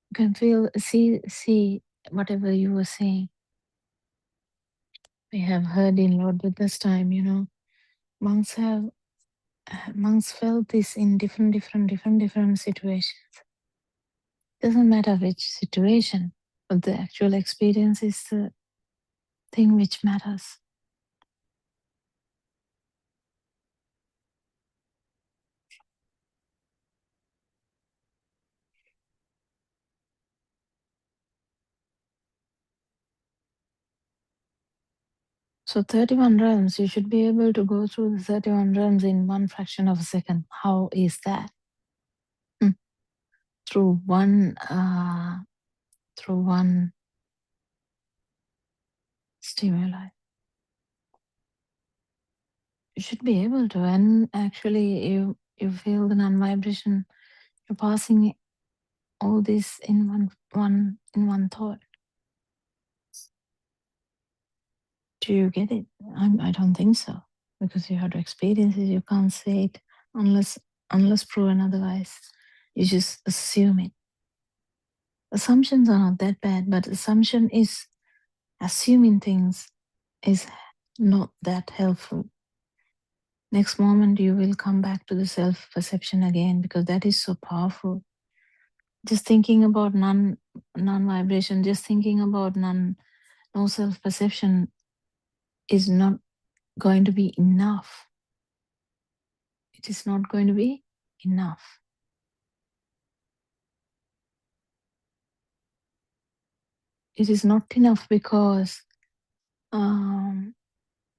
You can feel, see whatever you were saying. We have heard in Lord Buddha's time, monks have monks felt this in different situations. Doesn't matter which situation, but the actual experience is the thing which matters. So 31 realms, you should be able to go through the 31 realms in one fraction of a second. How is that? Through one stimuli. You should be able to, and actually you feel the non-vibration. You're passing all this in one thought. Do you get it? I don't think so, because you have to experience it. You can't say it unless proven otherwise. You just assume it. Assumptions are not that bad, but assumption is assuming things is not that helpful. Next moment you will come back to the self-perception again, because that is so powerful. Just thinking about non-vibration, just thinking about no self-perception is not going to be enough. It is not going to be enough. It is not enough because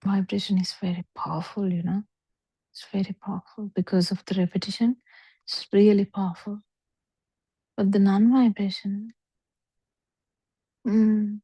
vibration is very powerful, It's very powerful because of the repetition. It's really powerful. But the non-vibration, mm,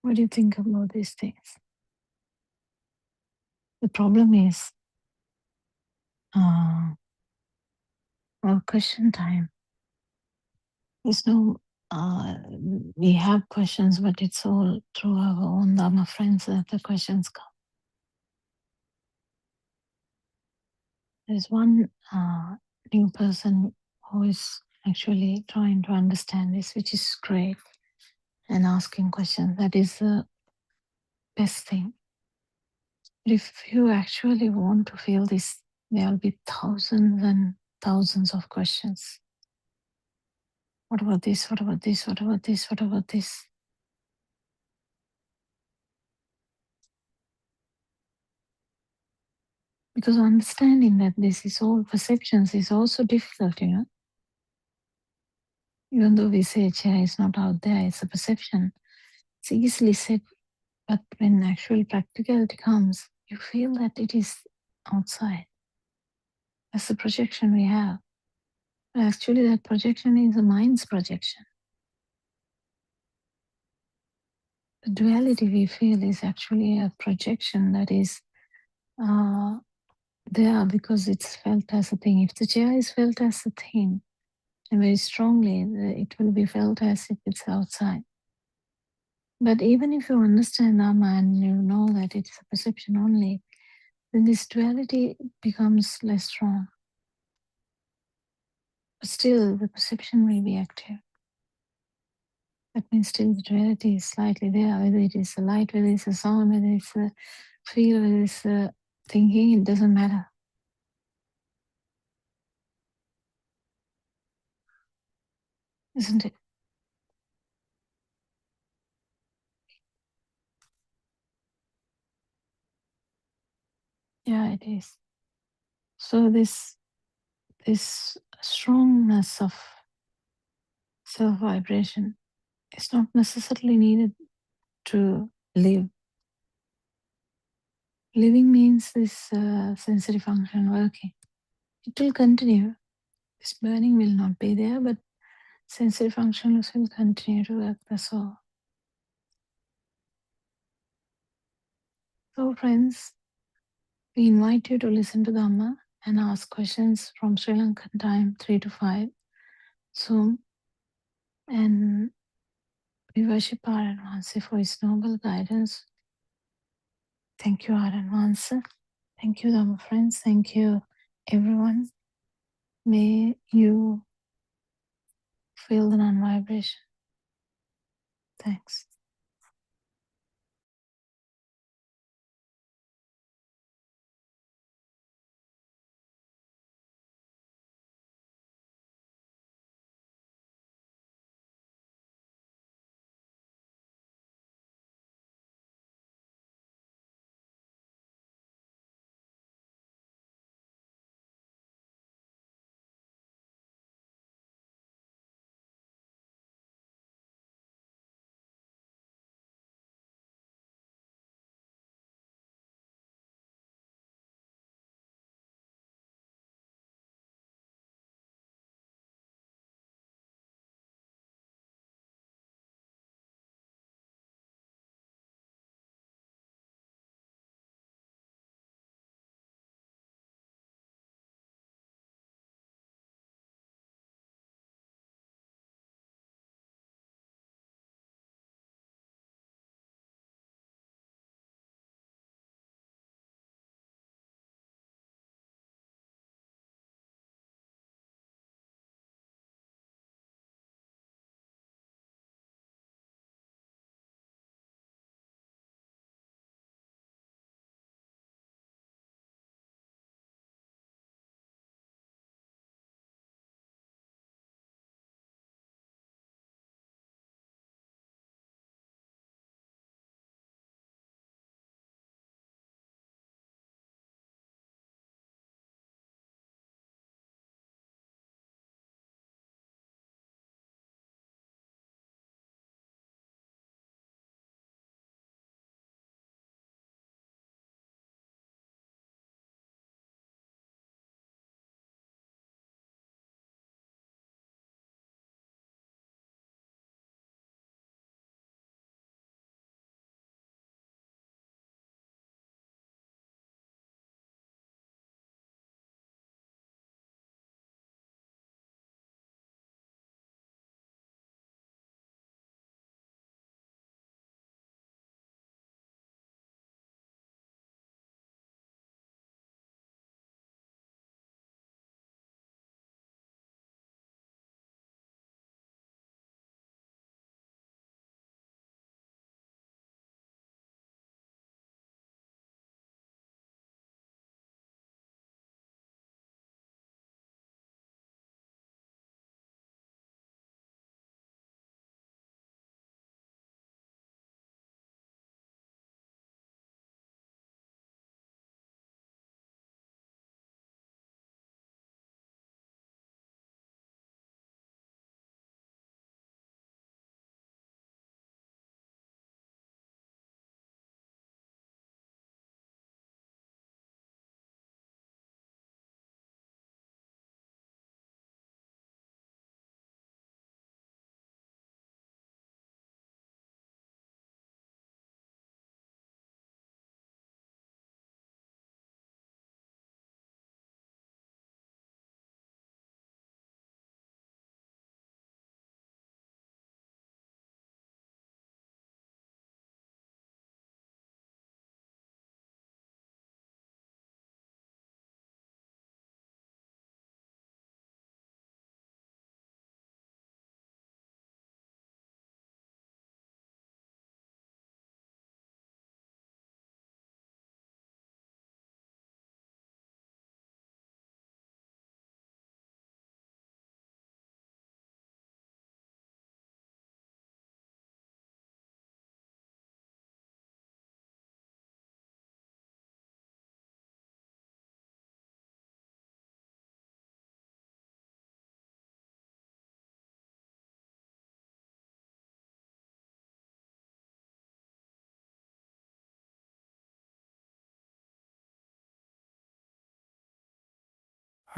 What do you think about these things? The problem is our question time. There's no, we have questions, but it's all through our own Dharma friends that the questions come. There's one new person who is actually trying to understand this, which is great, and asking questions. That is the best thing. But if you actually want to feel this, there will be thousands and thousands of questions. What about this? What about this? What about this? What about this? Because understanding that this is all perceptions is also difficult, Even though we say chair is not out there, it's a perception. It's easily said, but when actual practicality comes, you feel that it is outside. That's the projection we have. But actually, that projection is the mind's projection. The duality we feel is actually a projection that is there because it's felt as a thing. If the chair is felt as a thing, and very strongly, it will be felt as if it's outside. But even if you understand Dharma and you know that it's a perception only, then this duality becomes less strong. But still, the perception will be active. That means still the duality is slightly there, whether it is a light, whether it's a sound, whether it's a feel, whether it's a thinking, it doesn't matter. Isn't it? Yeah, it is. So this strongness of self-vibration is not necessarily needed to live. Living means this sensory function working. It will continue. This burning will not be there, but sensory functions will continue to work. That's all. So, friends, we invite you to listen to Dhamma and ask questions from Sri Lankan time 3 to 5 Zoom. And we worship our Advancer for his noble guidance. Thank you, our Advancer. Thank you, Dhamma friends. Thank you, everyone. May you feel the non-vibration. Thanks.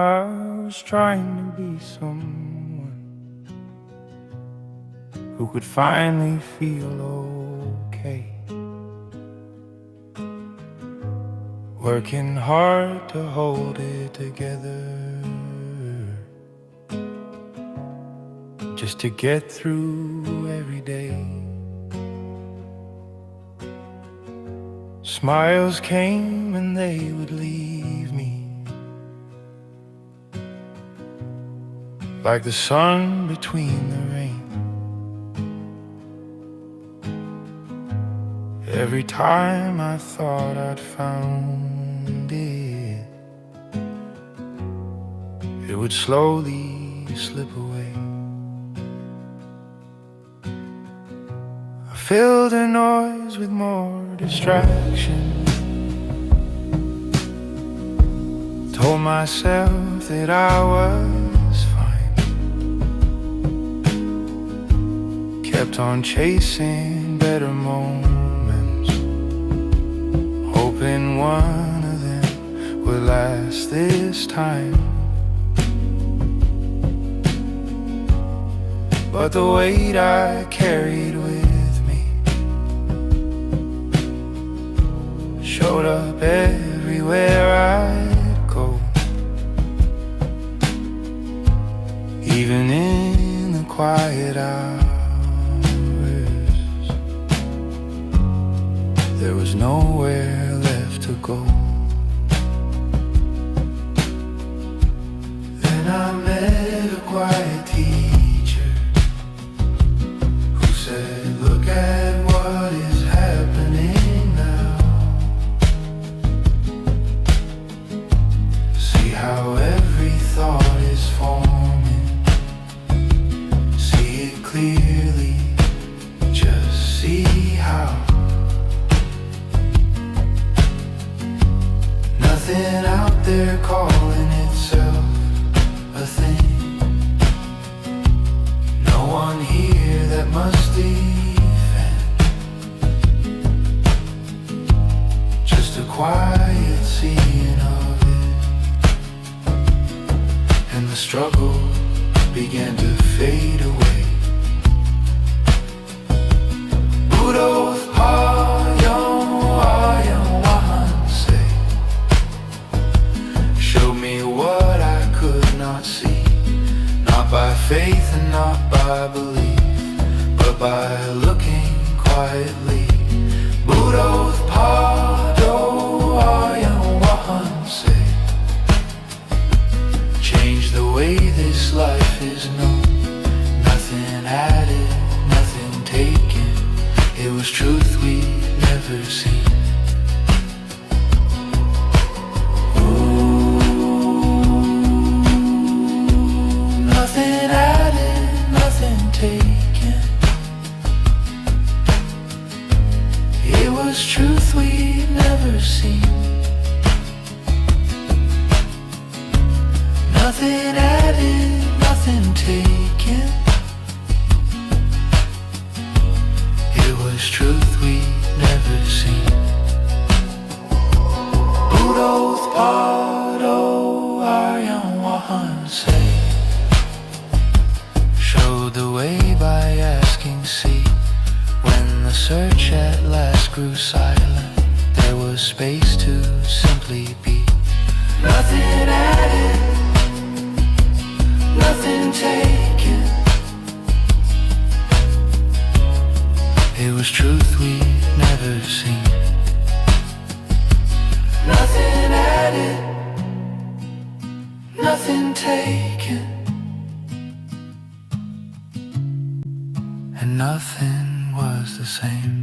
I was trying to be someone who could finally feel okay, working hard to hold it together, just to get through every day. Smiles came and they would leave me, like the sun between the rain. Every time I thought I'd found it, it would slowly slip away. I filled the noise with more distraction, told myself that I was fine, kept on chasing better moments, hoping one of them would last this time. But the weight I carried with me showed up everywhere I'd go, even in the quiet hours. There was nowhere left to go. Then I met a quiet teacher who said, look at what is happening now. See how every thought is forming. See it clearly, just see how nothing out there calling itself a thing. No one here that must defend. Just a quiet seeing of it, and the struggle began to fade away. Buddothpada, showed me what I could not see, not by faith and not by belief, but by looking quietly. Buddothpada, change the way this life is known. Nothing added, nothing taken. It was truth we'd never seen. Nothing added, nothing taken. It was truth we'd never seen. Nothing added, nothing taken. It was truth we'd never seen. Buddothpada, showed the way by asking, see. When the search at last grew silent, there was space to simply be. Nothing added, nothing taken. It was truth we'd never seen. Nothing added, nothing taken, and nothing was the same.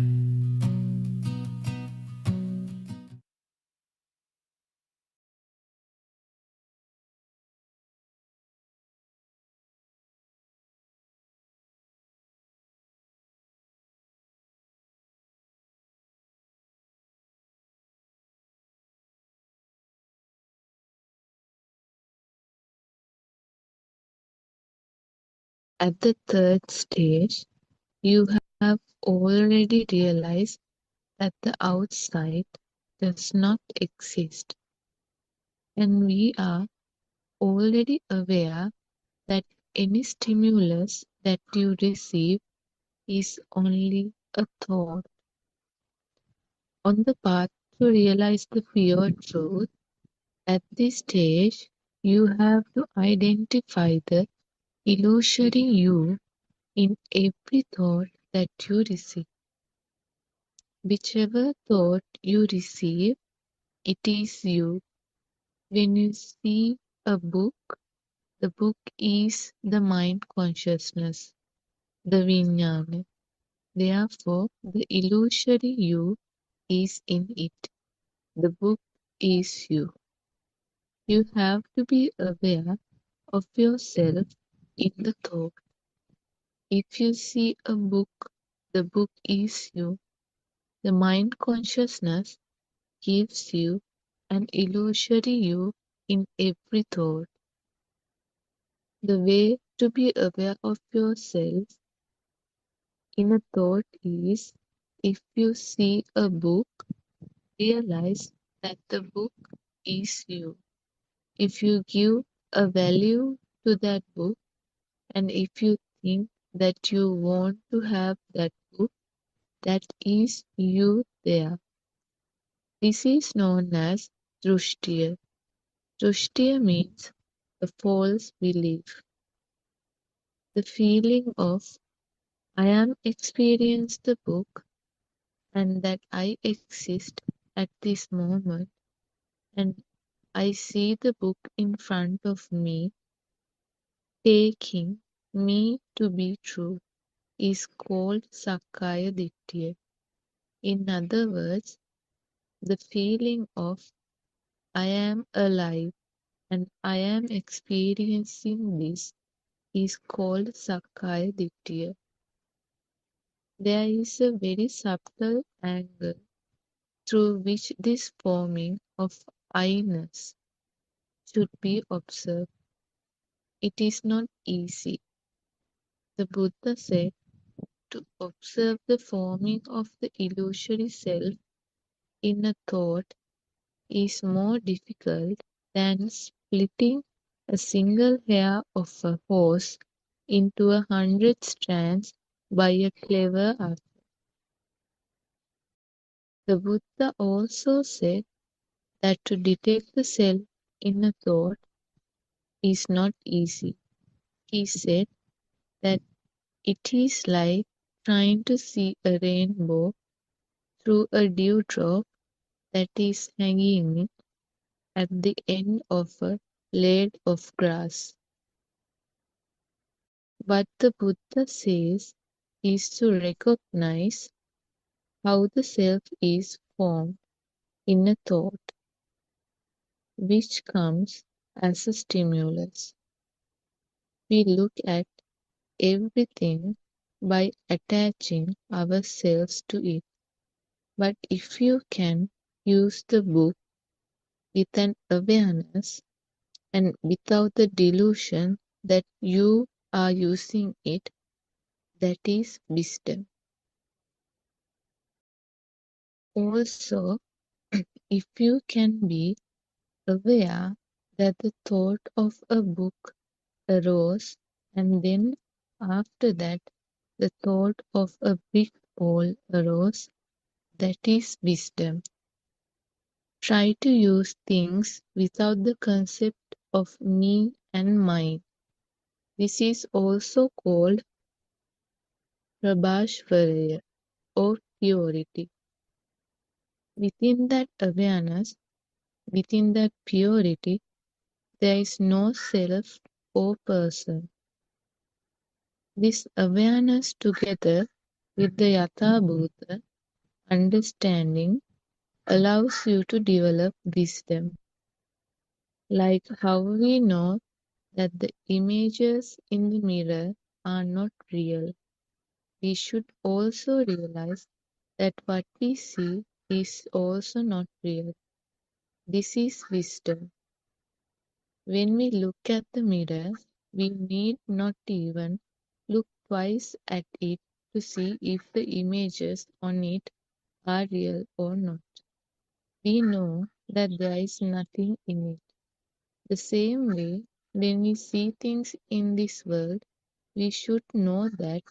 At the third stage, you have already realized that the outside does not exist, and we are already aware that any stimulus that you receive is only a thought. On the path to realize the pure truth, at this stage, you have to identify the illusory you in every thought that you receive. Whichever thought you receive, it is you. When you see a book, the book is the mind consciousness, the vijnana. Therefore, the illusory you is in it. The book is you. You have to be aware of yourself in the thought. If you see a book, the book is you. The mind consciousness gives you an illusory you in every thought. The way to be aware of yourself in a thought is, if you see a book, realize that the book is you. If you give a value to that book, and if you think that you want to have that book, that is you there. This is known as drushtiya. Drushtiya means a false belief. The feeling of I am experienced the book and that I exist at this moment and I see the book in front of me, taking me to be true, is called Sakkaya Dittiya. In other words, the feeling of I am alive and I am experiencing this is called Sakkaya Dittiya. There is a very subtle angle through which this forming of I-ness should be observed. It is not easy. The Buddha said to observe the forming of the illusory self in a thought is more difficult than splitting a single hair of a horse into 100 strands by a clever art. The Buddha also said that to detect the self in a thought is not easy. He said that it is like trying to see a rainbow through a dewdrop that is hanging at the end of a blade of grass. What the Buddha says is to recognize how the self is formed in a thought, which comes as a stimulus. We look at everything by attaching ourselves to it. But if you can use the book with an awareness and without the delusion that you are using it, that is wisdom. Also, if you can be aware that the thought of a book arose and then after that the thought of a big ball arose, that is wisdom. Try to use things without the concept of me and mine. This is also called Prabhashvaraya or purity. Within that awareness, within that purity, there is no self or person. This awareness together with the Yathabhuta understanding allows you to develop wisdom. Like how we know that the images in the mirror are not real, we should also realize that what we see is also not real. This is wisdom. When we look at the mirror, we need not even look twice at it to see if the images on it are real or not. We know that there is nothing in it. The same way, when we see things in this world, we should know that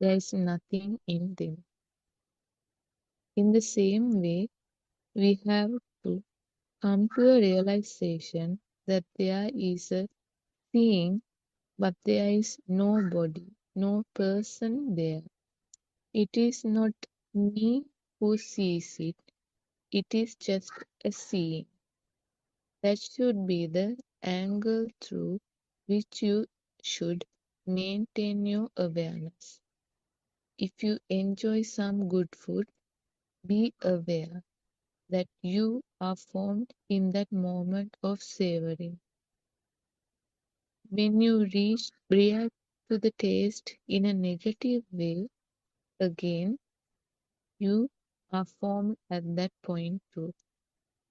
there is nothing in them. In the same way, we have to come to a realization that there is a seeing, but there is nobody, no person there. It is not me who sees it, it is just a seeing. That should be the angle through which you should maintain your awareness. If you enjoy some good food, be aware that you are formed in that moment of savoring. When you react to the taste in a negative way, again, you are formed at that point too.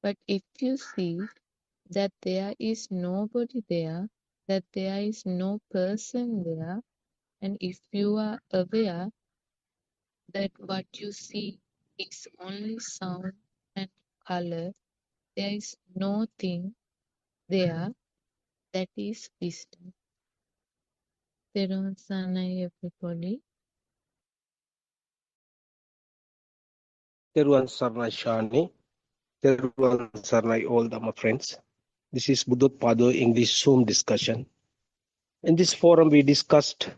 But if you see that there is nobody there, that there is no person there, and if you are aware that what you see is only sound and color, there is no thing there, that is wisdom. Therun Sanai, everybody. Teruan Sarnai Shani, Teruan Sarnai all the my friends. This is Buddothpada English Zoom discussion. In this forum, we discussed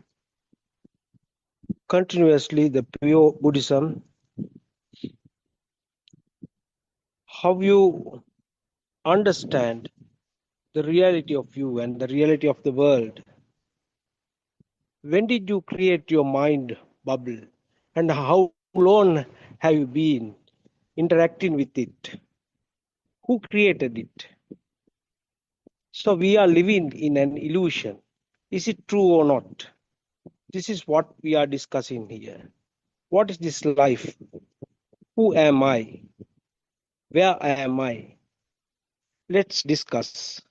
continuously the pure Buddhism, how you understand the reality of you and the reality of the world. When did you create your mind bubble, and how long have you been interacting with it? Who created it? So we are living in an illusion. Is it true or not? This is what we are discussing here. What is this life? Who am I? Where am I? Let's discuss.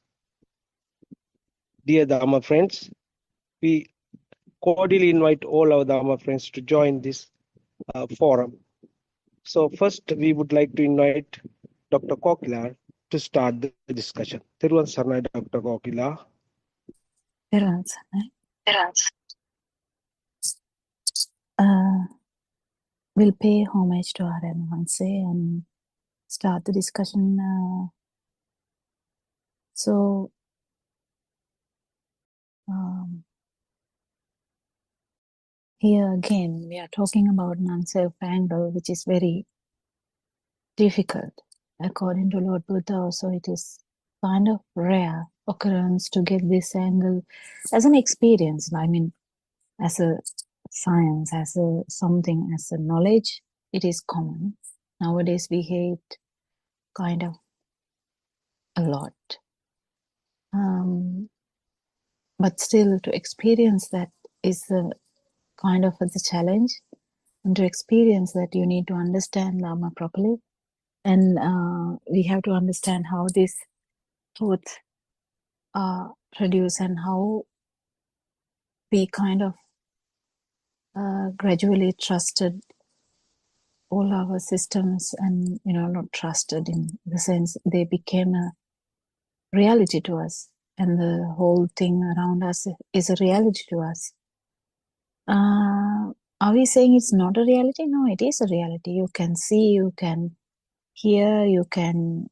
Dear Dharma friends, we cordially invite all our Dharma friends to join this forum. So first, we would like to invite Dr. Kokila to start the discussion. Thiruvan Sarnai, Dr. Kokila. We'll pay homage to Aryan Hanse and start the discussion. Here again, we are talking about non-self angle, which is very difficult. According to Lord Buddha, also it is kind of rare occurrence to get this angle as an experience. I mean, as a science, as a something, as a knowledge, it is common. Nowadays we hate kind of a lot. But still to experience that is a kind of the challenge. And to experience that you need to understand Dharma properly. And we have to understand how these thoughts are produced and how we kind of gradually trusted all our systems and, not trusted in the sense they became a reality to us. And the whole thing around us is a reality to us. Are we saying it's not a reality? No, it is a reality. You can see, you can hear, you can,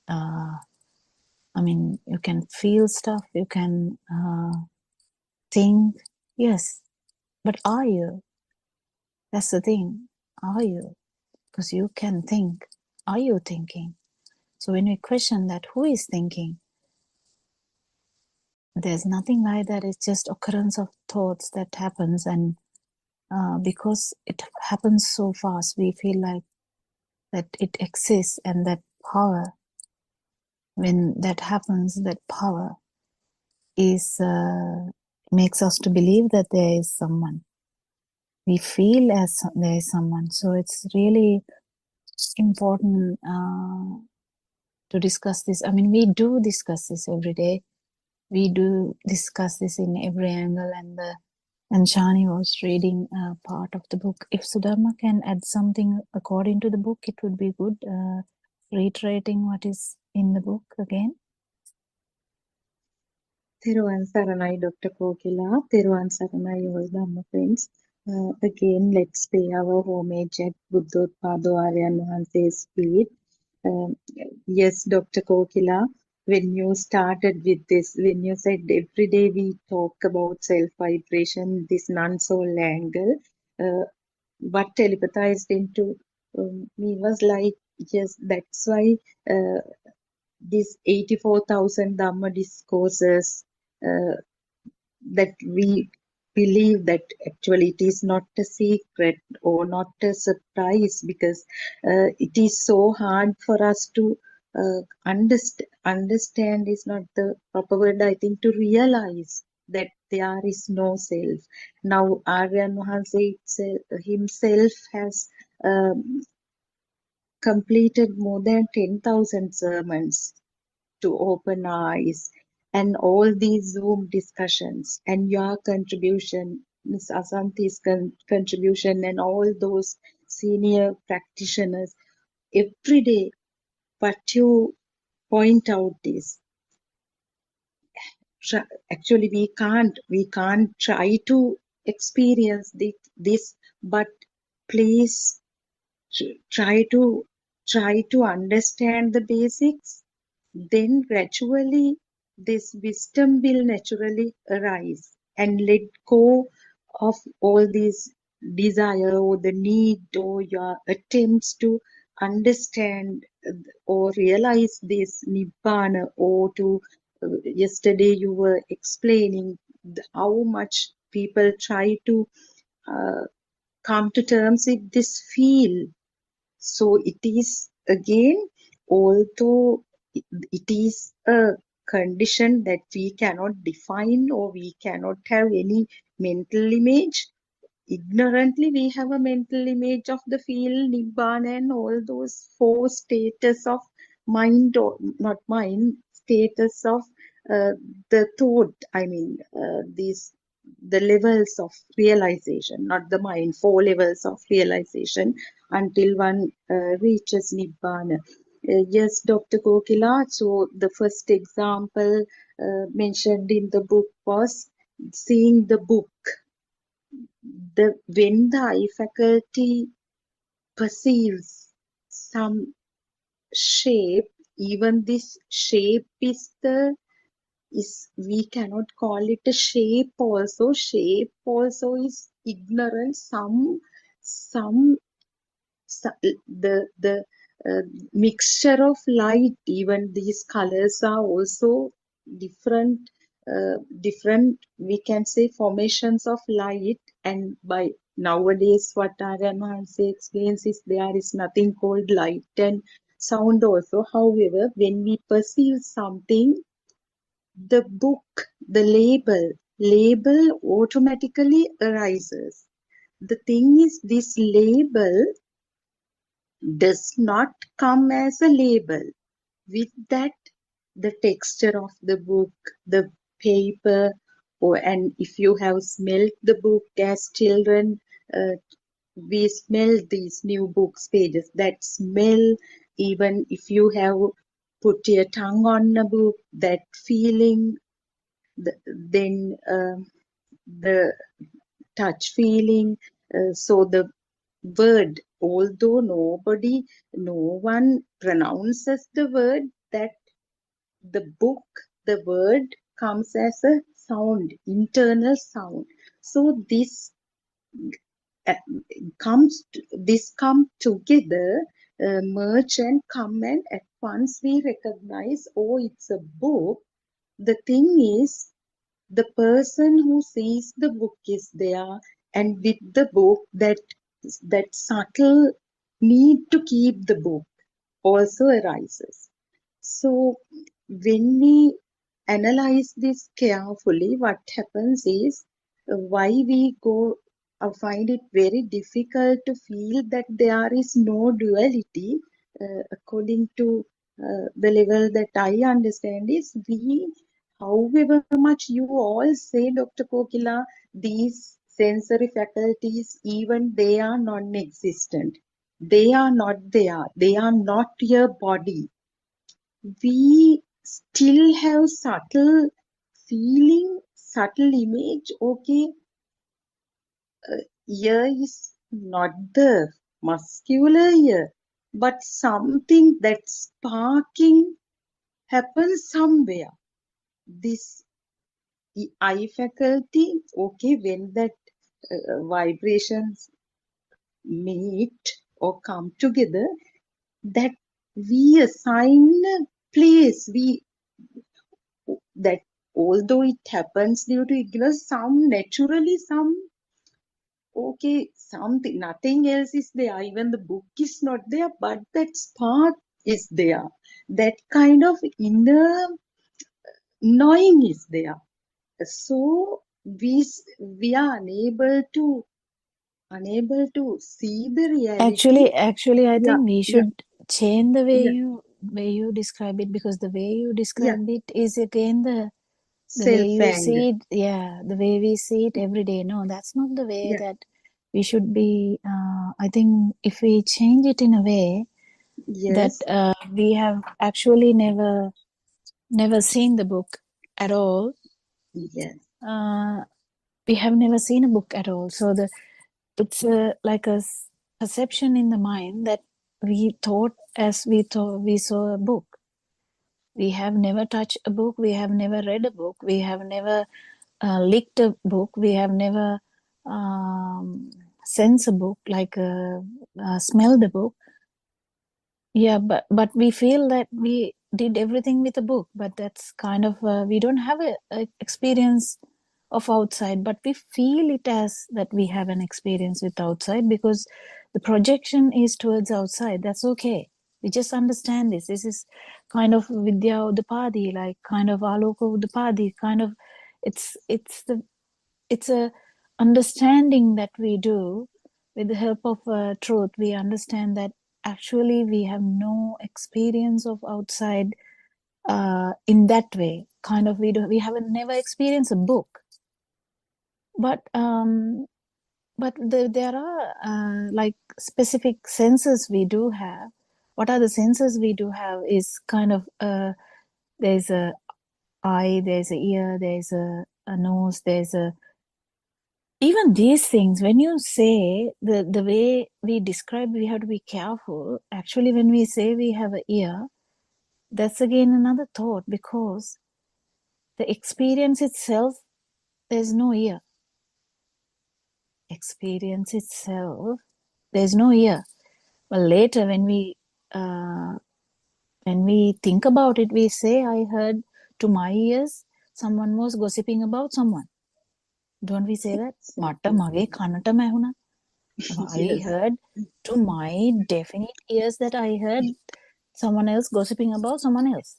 you can feel stuff, you can think. Yes, but are you? That's the thing. Are you? Because you can think. Are you thinking? So when we question that, who is thinking? There's nothing like that. It's just occurrence of thoughts that happens, and because it happens so fast, we feel like that it exists, and that power, when that happens, that power is makes us to believe that there is someone. We feel as there is someone. So it's really important to discuss this. I mean, we do discuss this every day. We do discuss this in every angle, and Shani was reading part of the book. If Sudharma can add something according to the book, it would be good. Reiterating what is in the book again. Theruvan Saranai, Dr. Kokila, Theruvan Saranai, all Dhamma friends. Again, let's pay our homage at Buddothpada Aryan Wahanse's feet. Um, yes, Dr. Kokila, when you started with this, when you said every day we talk about self-vibration, this non-soul angle, what telepathized into me was like, yes, that's why these 84,000 Dhamma discourses uh, that we believe that actually it is not a secret or not a surprise because it is so hard for us to understand is not the proper word, I think, to realize that there is no self. Now Aryan Mahansa himself has completed more than 10,000 sermons to open eyes and all these Zoom discussions and your contribution, Ms. Asanti's contribution and all those senior practitioners, every day what you point out is actually we can't try to experience this, but please try to understand the basics, then gradually this wisdom will naturally arise and let go of all these desire or the need or your attempts to understand or realize this nibbana or to yesterday you were explaining how much people try to uh, come to terms with this feel. So it is again, although it is a condition that we cannot define or we cannot have any mental image. Ignorantly, we have a mental image of the field, Nibbana, and all those four status of mind, or not mind, status of the thought. I mean, the levels of realization, not the mind, four levels of realization until one reaches Nibbana. Yes, Dr. Kokila. So the first example mentioned in the book was seeing the book. When the eye faculty perceives some shape, even this shape is we cannot call it a shape also. Shape also is ignorant. Some the mixture of light, even these colors are also different, different, we can say, formations of light. And by nowadays what Aryan Mahansa explains is there is nothing called light and sound also. However, when we perceive something, the book, the label automatically arises. The thing is, this label does not come as a label. With that, the texture of the book, the paper, and if you have smelled the book as children, we smell these new books pages. That smell, even if you have put your tongue on a book, that feeling, then the touch feeling. So the word, although no one pronounces the word, that the book, the word comes as a sound, internal sound. So this uh, come together, merge and come, and at once we recognize, oh, it's a book. The thing is, the person who sees the book is there, and with the book, that subtle need to keep the book also arises. So when we analyze this carefully, what happens is why we go find it very difficult to feel that there is no duality. According to the level that I understand is however much you all say, Dr. Kokila, these sensory faculties, even they are non-existent. They are not there. They are not your body. We still have subtle feeling subtle image. Okay, ear is not the muscular ear, but something that's sparking happens somewhere. This eye faculty, okay, when that vibrations meet or come together, that we assign a place, we that although it happens due to ignorance, some naturally, some okay, something, nothing else is there, even the book is not there, but that spark is there, that kind of inner knowing is there. So we are unable to see the reality. Actually, I Yeah, think we yeah, should change the yeah, way you describe it, because the way you yeah. describe it is again the way Self you anger. see it. Yeah, the way we see it every day. No, that's not the way Yeah, that we should be. I think if we change it in a way that yes, we have actually never seen the book at all. yes, We have never seen a book at all. So it's like a perception in the mind that we thought as we saw a book. We have never touched a book. We have never read a book. We have never licked a book. We have never sensed a book, like smelled a book. Yeah, but we feel that we did everything with a book, but that's kind of we don't have a experience of outside, but we feel it as that we have an experience with outside because the projection is towards outside. That's okay. We just understand this. This is kind of Vidya Udapadi, like kind of Aloka Udapadi, kind of it's a understanding that we do with the help of truth. We understand that actually we have no experience of outside in that way. Kind of we haven't never experienced a book, but there are like specific senses we do have. What are the senses we do have is kind of there's a eye, there's a ear, there's a nose, there's a even these things. When you say the way we describe, we have to be careful. Actually, when we say we have an ear, that's again another thought, because the experience itself, there's no ear. Experience itself, there's no ear. Well, later when we think about it, we say, I heard to my ears someone was gossiping about someone. Don't we say that? Matta exactly. mage kanata mahuna. I Yes, heard to my definite ears that I heard someone else gossiping about someone else.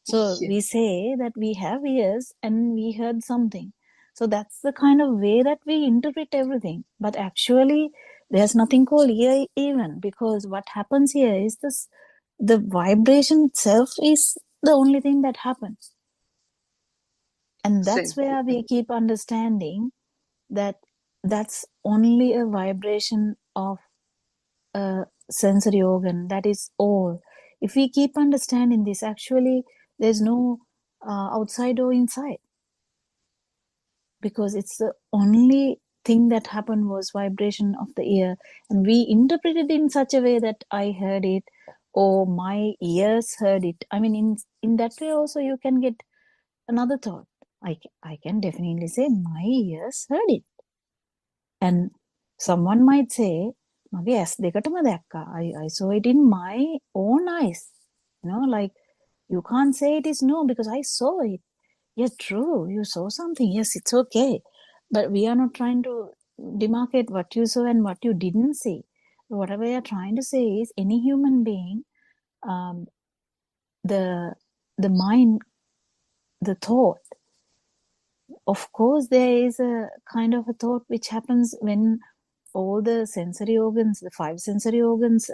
So yes, we say that we have ears and we heard something. So that's the kind of way that we interpret everything. But actually, there's nothing called ear even, because what happens here is this: the vibration itself is the only thing that happens. And that's exactly. where we keep understanding that that's only a vibration of a sensory organ. That is all. If we keep understanding this, actually, there's no outside or inside, because it's the only thing that happened was vibration of the ear, and we interpreted it in such a way that I heard it or my ears heard it. I mean, in that way also you can get another thought. I can definitely say my ears heard it. And someone might say, "Mage ඇස් දෙකටම දැක්කා." I saw it in my own eyes. You know, like you can't say it is no because I saw it. Yes, true, you saw something. Yes, it's okay. But we are not trying to demarcate what you saw and what you didn't see. Whatever we are trying to say is any human being, um, the mind, the thought, of course, there is a kind of a thought which happens when all the sensory organs, the five sensory organs,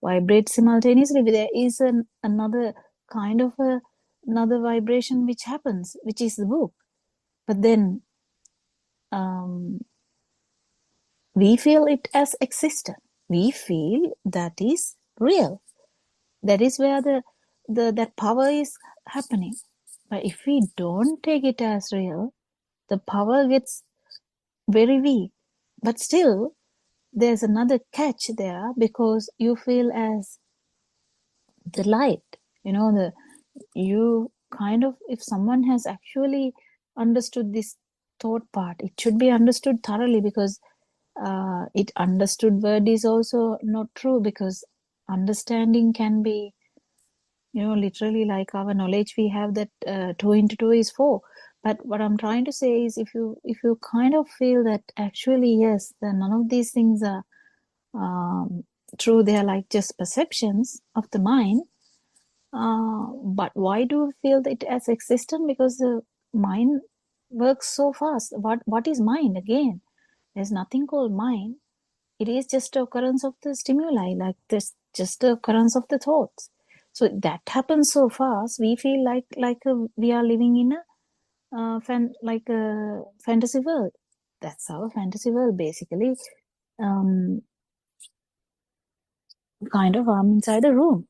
vibrate simultaneously. There is another kind of another vibration which happens, which is the book. But then we feel it as existent. We feel that is real. That is where the that power is happening. But if we don't take it as real, the power gets very weak. But still, there's another catch there, because you feel as the light, you kind of, if someone has actually understood this thought part, it should be understood thoroughly, because it understood word is also not true, because understanding can be, literally like our knowledge, we have that 2 into 2 is 4. But what I'm trying to say is, if you kind of feel that actually, yes, then none of these things are true, they are like just perceptions of the mind. But why do we feel it as existent? Because the mind works so fast. What is mind again? There's nothing called mind. It is just a occurrence of the stimuli, like this, just the occurrence of the thoughts. So that happens so fast. We feel like we are living in a fantasy world. That's our fantasy world, basically. Kind of, I'm inside a room.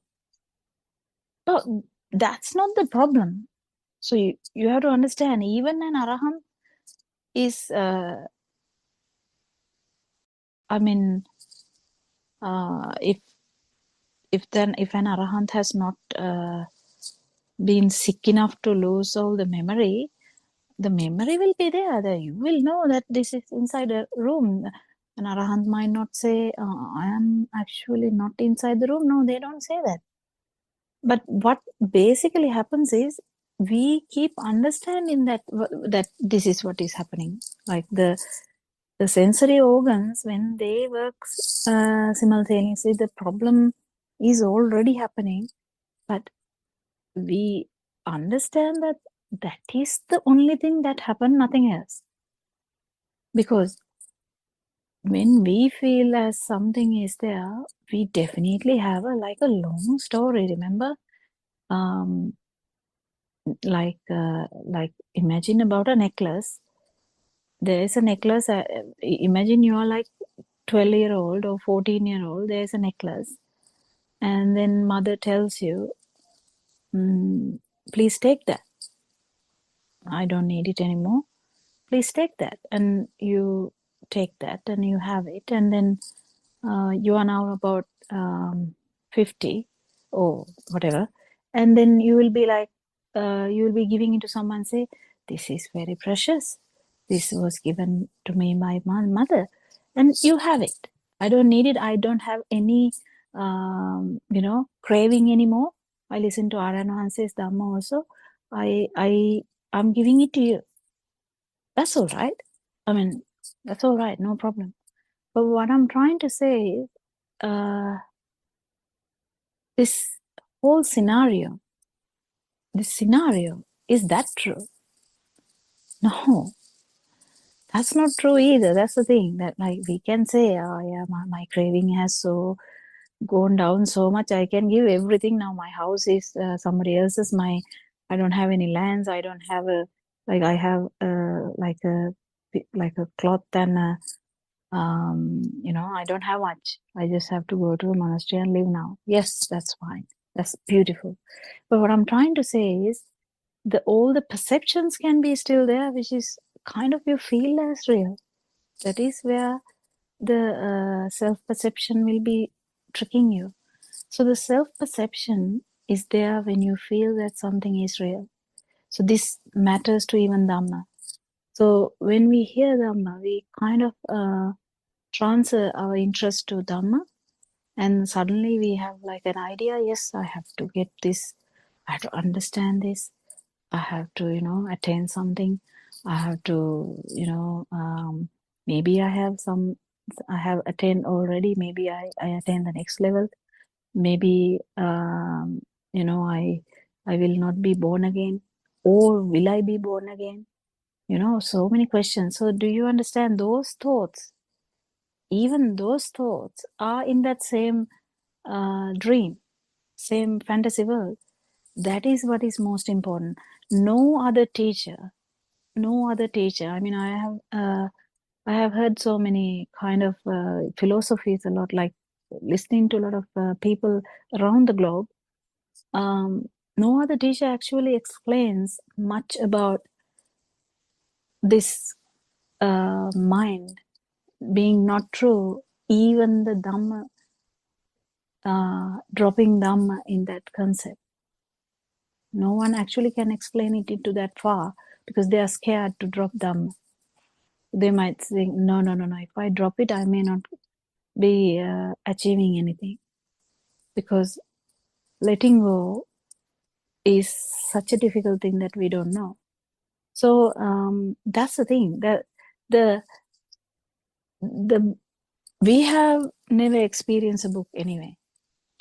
But that's not the problem. So you have to understand, even an arahant is, if an arahant has not been sick enough to lose all the memory will be there. That you will know that this is inside a room. An arahant might not say, I am actually not inside the room. No, they don't say that. But what basically happens is, we keep understanding that this is what is happening. Like the sensory organs, when they work simultaneously, the problem is already happening. But we understand that that is the only thing that happened, nothing else. Because when we feel as something is there, we definitely have a long story. Remember, like imagine about a necklace. There is a necklace. Imagine you are like 12-year-old or 14-year-old. There is a necklace, and then mother tells you, please take that. I don't need it anymore. Please take that. And you take that and you have it. And then you are now about 50 or whatever. And then you will be like, you will be giving it to someone and say, this is very precious. This was given to me by my mother. And you have it. I don't need it. I don't have any, craving anymore. I listen to Aryan Hanse's Dhamma also. I'm giving it to you. That's all right. I mean, that's all right. No problem. But what I'm trying to say is, this whole scenario, is that true? No, that's not true either. That's the thing, that like we can say, oh yeah, my craving has so gone down so much, I can give everything now. My house is somebody else's. I don't have any lands. I don't have I have like a cloth and I don't have much. I just have to go to a monastery and live now. Yes, that's fine. That's beautiful. But what I'm trying to say is, all the perceptions can be still there, which is kind of you feel as real. That is where the self-perception will be tricking you. So the self-perception is there when you feel that something is real. So this matters to even Dhamma. So when we hear Dhamma, we kind of transfer our interest to Dhamma, and suddenly we have like an idea, yes, I have to get this, I have to understand this, I have to, attain something, I have to, maybe I have attained already, maybe I attain the next level, maybe, I will not be born again, or will I be born again? So many questions. So do you understand those thoughts? Even those thoughts are in that same dream, same fantasy world. That is what is most important. No other teacher. I mean, I have heard so many kind of philosophies a lot, like listening to a lot of people around the globe. no other teacher actually explains much about this mind being not true. Even the Dhamma, dropping Dhamma in that concept. No one actually can explain it into that far because they are scared to drop Dhamma. They might think, no. If I drop it, I may not be achieving anything, because letting go is such a difficult thing that we don't know. So that's the thing, that the we have never experienced a book anyway.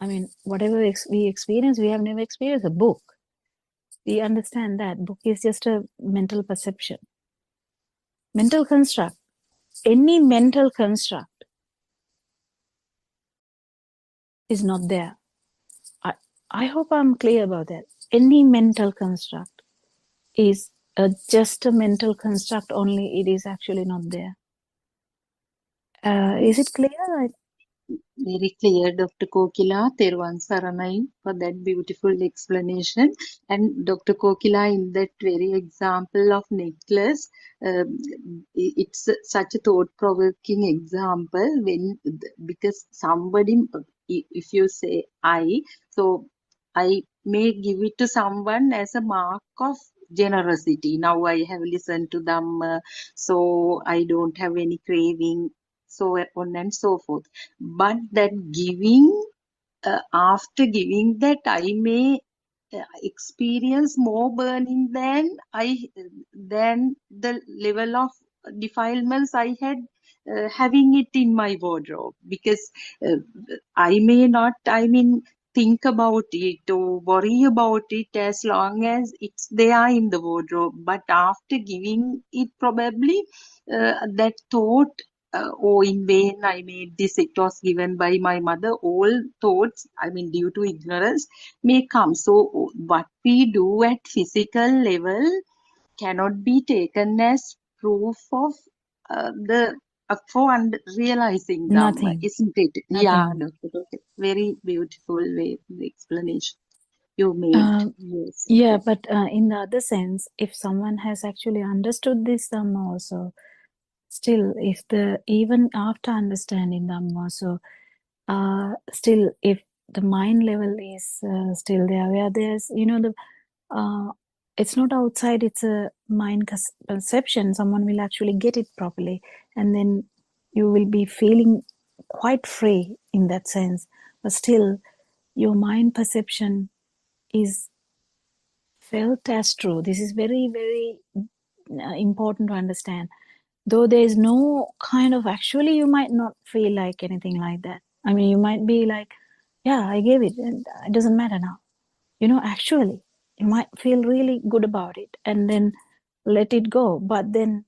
I mean, whatever we experience, we have never experienced a book. We understand that book is just a mental perception, mental construct. Any mental construct is not there. I hope I'm clear about that. Any mental construct is just a mental construct only. It is actually not there. Is it clear? Very clear, Dr. Kokila. Therwan Saranai for that beautiful explanation. And Dr. Kokila, in that very example of necklace, it's such a thought-provoking example because somebody, if you say I, so I may give it to someone as a mark of generosity. Now I have listened to them, so I don't have any craving, so on and so forth. But that giving, after giving that, I may experience more burning than the level of defilements I had having it in my wardrobe, because uh, I may not, think about it or worry about it as long as it's there in the wardrobe. But after giving it, probably that thought, oh, in vain I made this, it was given by my mother, all thoughts, due to ignorance, may come. So what we do at physical level cannot be taken as proof of the for realizing them, Nothing. isn't it? Yeah, Nothing. Dr. Very beautiful way the explanation you made. Yes. Yeah, but in the other sense, if someone has actually understood this Dhamma also, still, if even after understanding Dhamma also, still, if the mind level is still there, where there's, it's not outside, it's a mind perception, someone will actually get it properly, and then you will be feeling quite free in that sense. But still, your mind perception is felt as true. This is very, very important to understand. Though there is no kind of, actually, you might not feel like anything like that. You might be like, yeah, I gave it, and it doesn't matter now. Actually, you might feel really good about it and then let it go. But then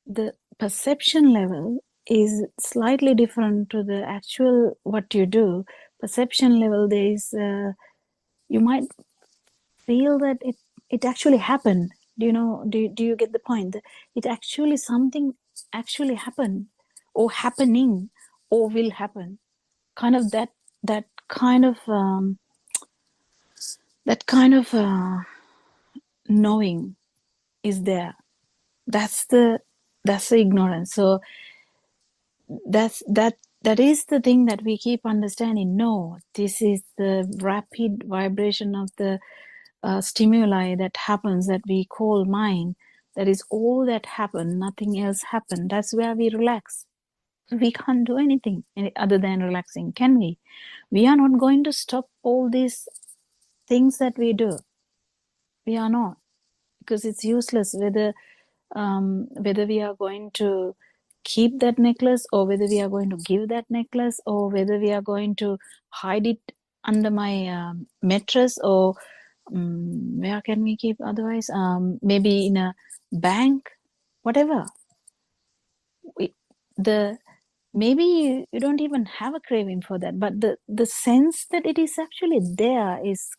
the perception level is slightly different to the actual what you do. Perception level, there is, you might feel that it actually happened. Do you get the point? It actually, something actually happened, or happening, or will happen. Kind of that kind of knowing is there. That's the ignorance. So that is the thing that we keep understanding. No, this is the rapid vibration of the stimuli that happens, that we call mind. That is all that happened, nothing else happened. That's where we relax. We can't do anything other than relaxing, can we? We are not going to stop all these things that we do. We are not, because it's useless whether we are going to keep that necklace, or whether we are going to give that necklace, or whether we are going to hide it under my mattress, or where can we keep otherwise, maybe in a bank, whatever. Maybe you don't even have a craving for that, but the sense that it is actually there is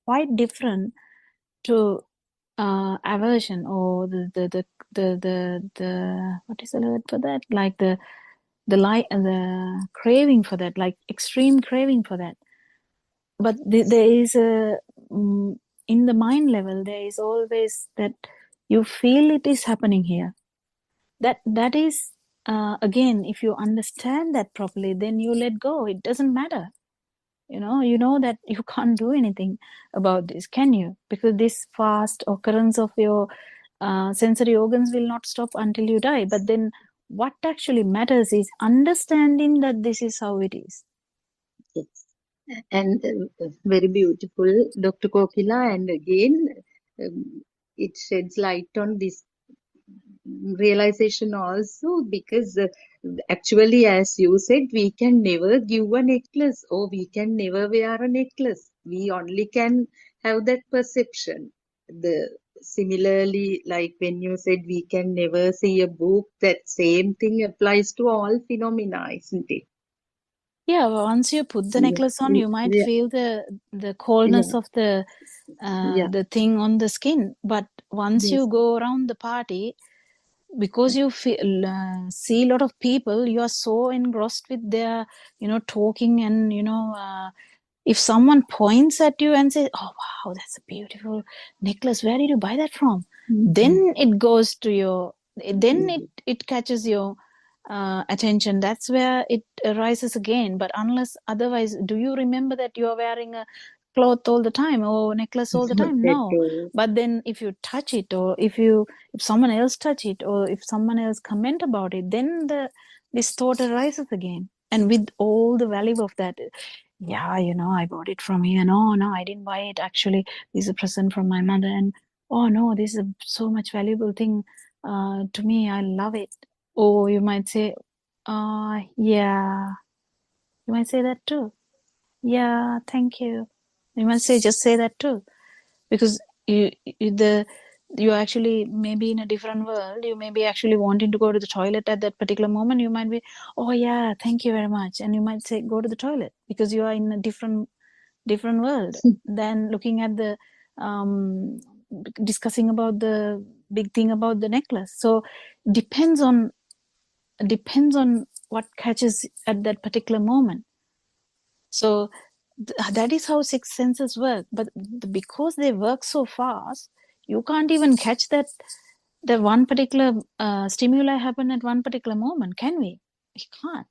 quite different to aversion, or the what is the word for that, like the craving for that, like extreme craving for that. But there is a in the mind level, there is always that you feel it is happening here. That is, again, if you understand that properly, then you let go. It doesn't matter. You know that you can't do anything about this, can you? Because this fast occurrence of your sensory organs will not stop until you die. But then what actually matters is understanding that this is how it is. Yes. And very beautiful, Dr. Kokila. And again, it sheds light on this realization also, because actually, as you said, we can never give a necklace, or we can never wear a necklace. We only can have that perception. Similarly, like when you said we can never see a book, that same thing applies to all phenomena, isn't it? Yeah, once you put the Yeah, necklace on, you might yeah, feel the coldness yeah, of yeah, the thing on the skin. But once you yes. go around the party, because you feel, see a lot of people, you are so engrossed with their, talking, and if someone points at you and says, "Oh wow, that's a beautiful necklace. Where did you buy that from?" Mhm. Then it goes to your, then it catches your attention. That's where it arises again. But unless otherwise, do you remember that you are wearing a cloth all the time or necklace all the Not time? at No. all. But then if you touch it, or if someone else touch it, or if someone else comment about it, then this thought arises again. And with all the value of that, yeah, I bought it from here. No, I didn't buy it. Actually, this is a present from my mother. And oh no, this is so much valuable thing to me. I love it. Or you might say, yeah. You might say that too. Yeah, thank you. You might just say that too. Because you actually maybe in a different world. You may be actually wanting to go to the toilet at that particular moment. You might be, oh yeah, thank you very much. And you might say, go to the toilet, because you are in a different world than looking at the discussing about the big thing about the necklace. So depends on what catches at that particular moment. So that is how six senses work. But because they work so fast, you can't even catch that the one particular stimuli happen at one particular moment, can we? We can't.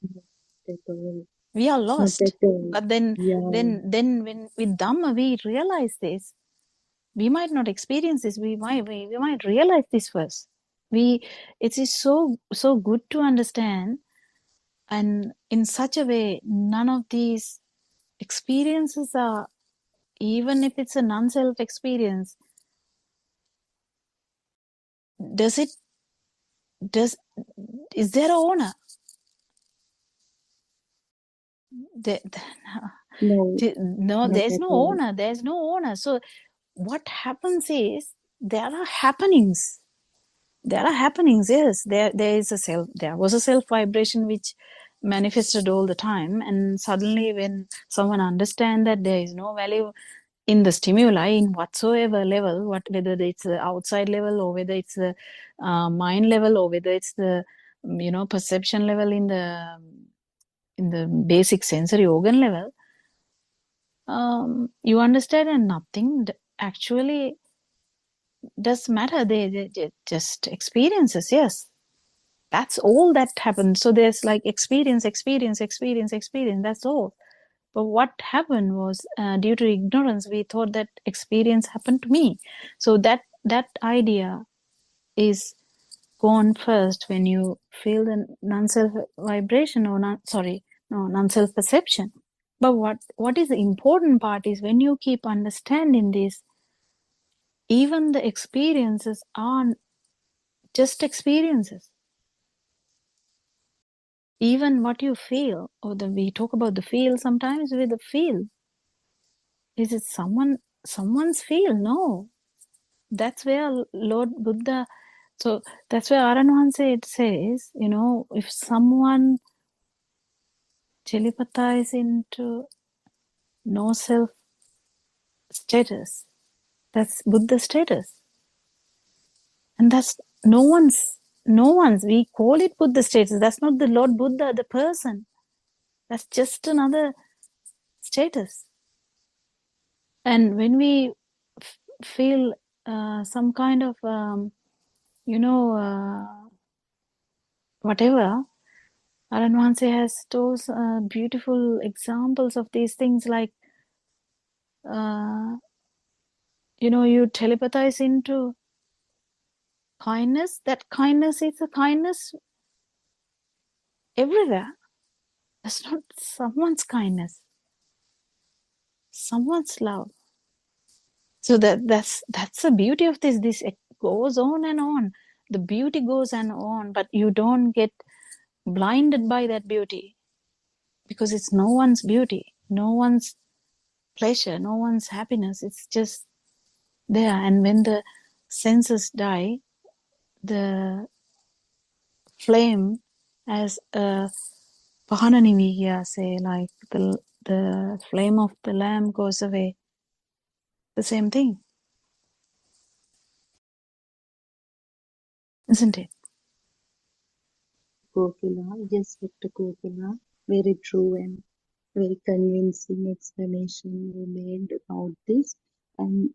Not at all. We are Not lost. at all. But then Yeah. when with Dhamma we realize this, we might not experience this. We might realize this first. It is so good to understand, and in such a way, none of these experiences are, even if it's a non-self experience, is there a owner? No, No, not there's at no all. owner. There's no owner. So what happens is there are happenings. Yes, there is a self. There was a self vibration which manifested all the time, and suddenly when someone understands that there is no value in the stimuli in whatsoever level, whether it's the outside level, or whether it's the mind level, or whether it's the perception level in the basic sensory organ level, you understand, and nothing actually does matter. They just experiences. Yes, that's all that happens. So there's like experience. That's all. But what happened was, due to ignorance, we thought that experience happened to me. So that idea is gone first when you feel the non-self vibration, or non-self perception. But what is the important part is, when you keep understanding this, even the experiences are just experiences. Even what you feel, or we talk about the feel sometimes. With the feel, is it someone's feel? No, that's where Lord Buddha. So that's where Aranwanse it says, if someone telepathize into no self status, that's Buddha status. And that's no one's. We call it Buddha status. That's not the Lord Buddha, the person. That's just another status. And when we feel some kind of, whatever. Aran Wahanse has those beautiful examples of these things, like, you telepathize into kindness. That kindness is a kindness everywhere. That's not someone's kindness, someone's love. So that's the beauty of this. This it goes on and on. The beauty goes on, but you don't get blinded by that beauty, because it's no one's beauty, no one's pleasure, no one's happiness. It's just there. And when the senses die, the flame, as Pahanani Vihiya say, like the flame of the lamp goes away. The same thing, isn't it? Kokila, yes, Dr. Kokila, very true and very convincing explanation you made about this. And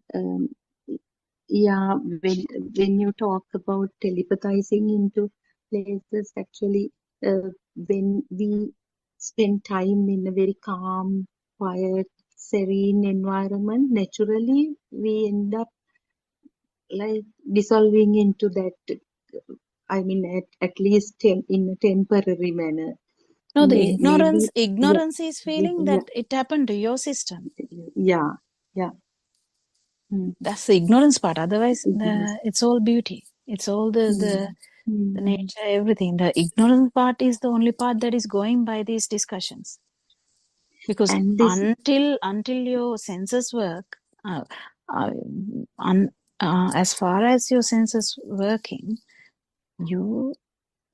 yeah, when you talk about telepathizing into places, actually, when we spend time in a very calm, quiet, serene environment, naturally we end up like dissolving into that. I mean, at least in a temporary manner. No, the Maybe, yeah, ignorance is feeling yeah, that it happened to your system. yeah, yeah. That's the ignorance part. Otherwise, Ignorance. it's all beauty. It's all the Mm. nature, everything. The ignorance part is the only part that is going by these discussions. Because And this, until your senses work, uh, uh, as far as your senses working, you,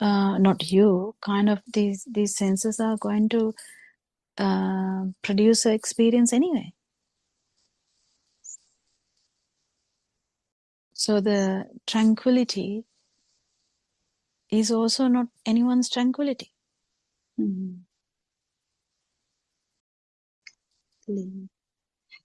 not you, kind of these senses are going to produce an experience anyway. So the tranquility is also not anyone's tranquility. mm,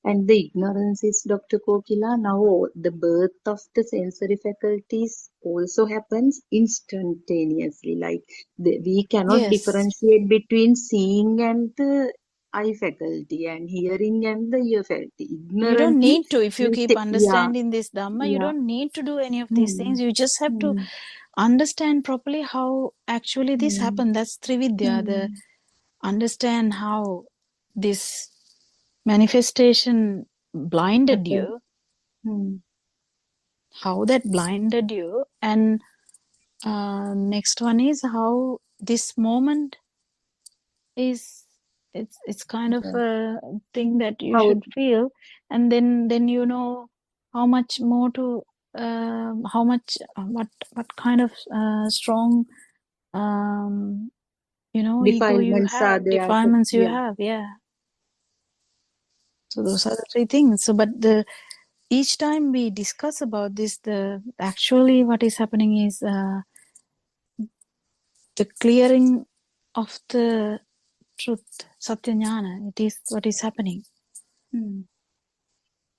and the ignorance is, Dr. Kokila, now the birth of the sensory faculties also happens instantaneously. Like we cannot Yes, differentiate between seeing and the eye faculty and hearing and the ear faculty. you don't Ignorantly, need to. If you we keep say, yeah, understanding this Dhamma, you yeah, don't need to do any of these hmm, things. You just have to hmm, understand properly how actually this hmm, happened. That's Trividya, the hmm, understand how this manifestation blinded happen. you, Hmm, how that blinded you, and next one is how this moment is, it's kind of yeah. a thing that you How, should feel, and then you know how much more to how much what kind of strong ego you defilements are have, there? defilements you Yeah. have. Yeah, so those are the three things. So but the each time we discuss about this, the actually what is happening is the clearing of the truth, satyajnana. It is what is happening, Hmm.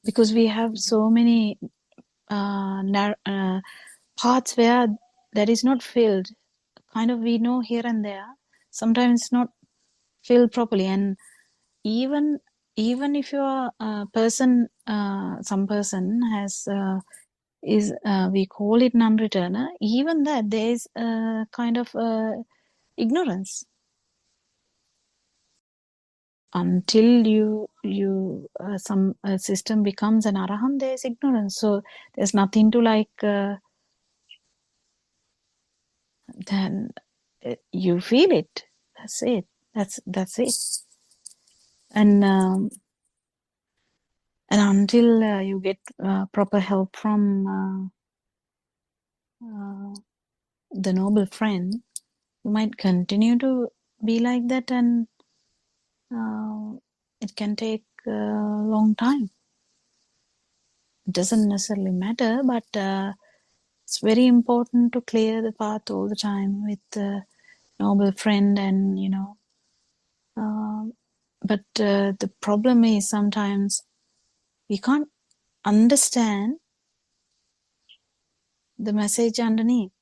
because we have so many parts where that is not filled. Kind of we know here and there. Sometimes it's not filled properly, and even if you're a person, some person has is we call it non-returner. Even that there is a kind of ignorance until you some system becomes an arahant. There is ignorance, so there's nothing to like. Then you feel it. That's it. That's it. And until you get proper help from the noble friend, you might continue to be like that, and it can take a long time. It doesn't necessarily matter, but it's very important to clear the path all the time with the noble friend, and but the problem is sometimes we can't understand the message underneath.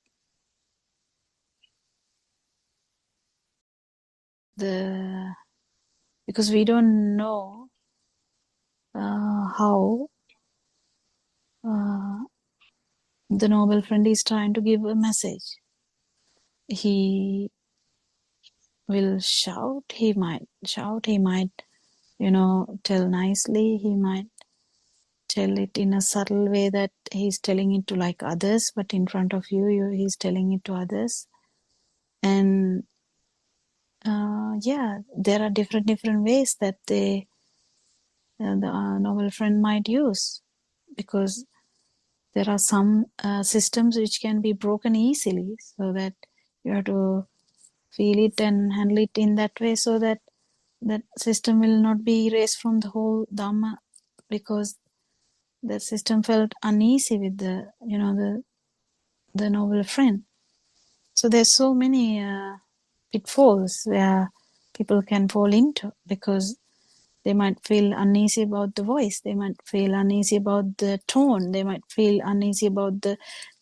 Because we don't know how the noble friend is trying to give a message. He will shout, he might, tell nicely, he might tell it in a subtle way that he's telling it to like others, but in front of he's telling it to others. And there are different ways that the noble friend might use, because there are some systems which can be broken easily, so that you have to feel it and handle it in that way, so that that system will not be erased from the whole Dhamma, because that system felt uneasy with the noble friend. So there's so many pitfalls where people can fall into, because they might feel uneasy about the voice, they might feel uneasy about the tone, they might feel uneasy about the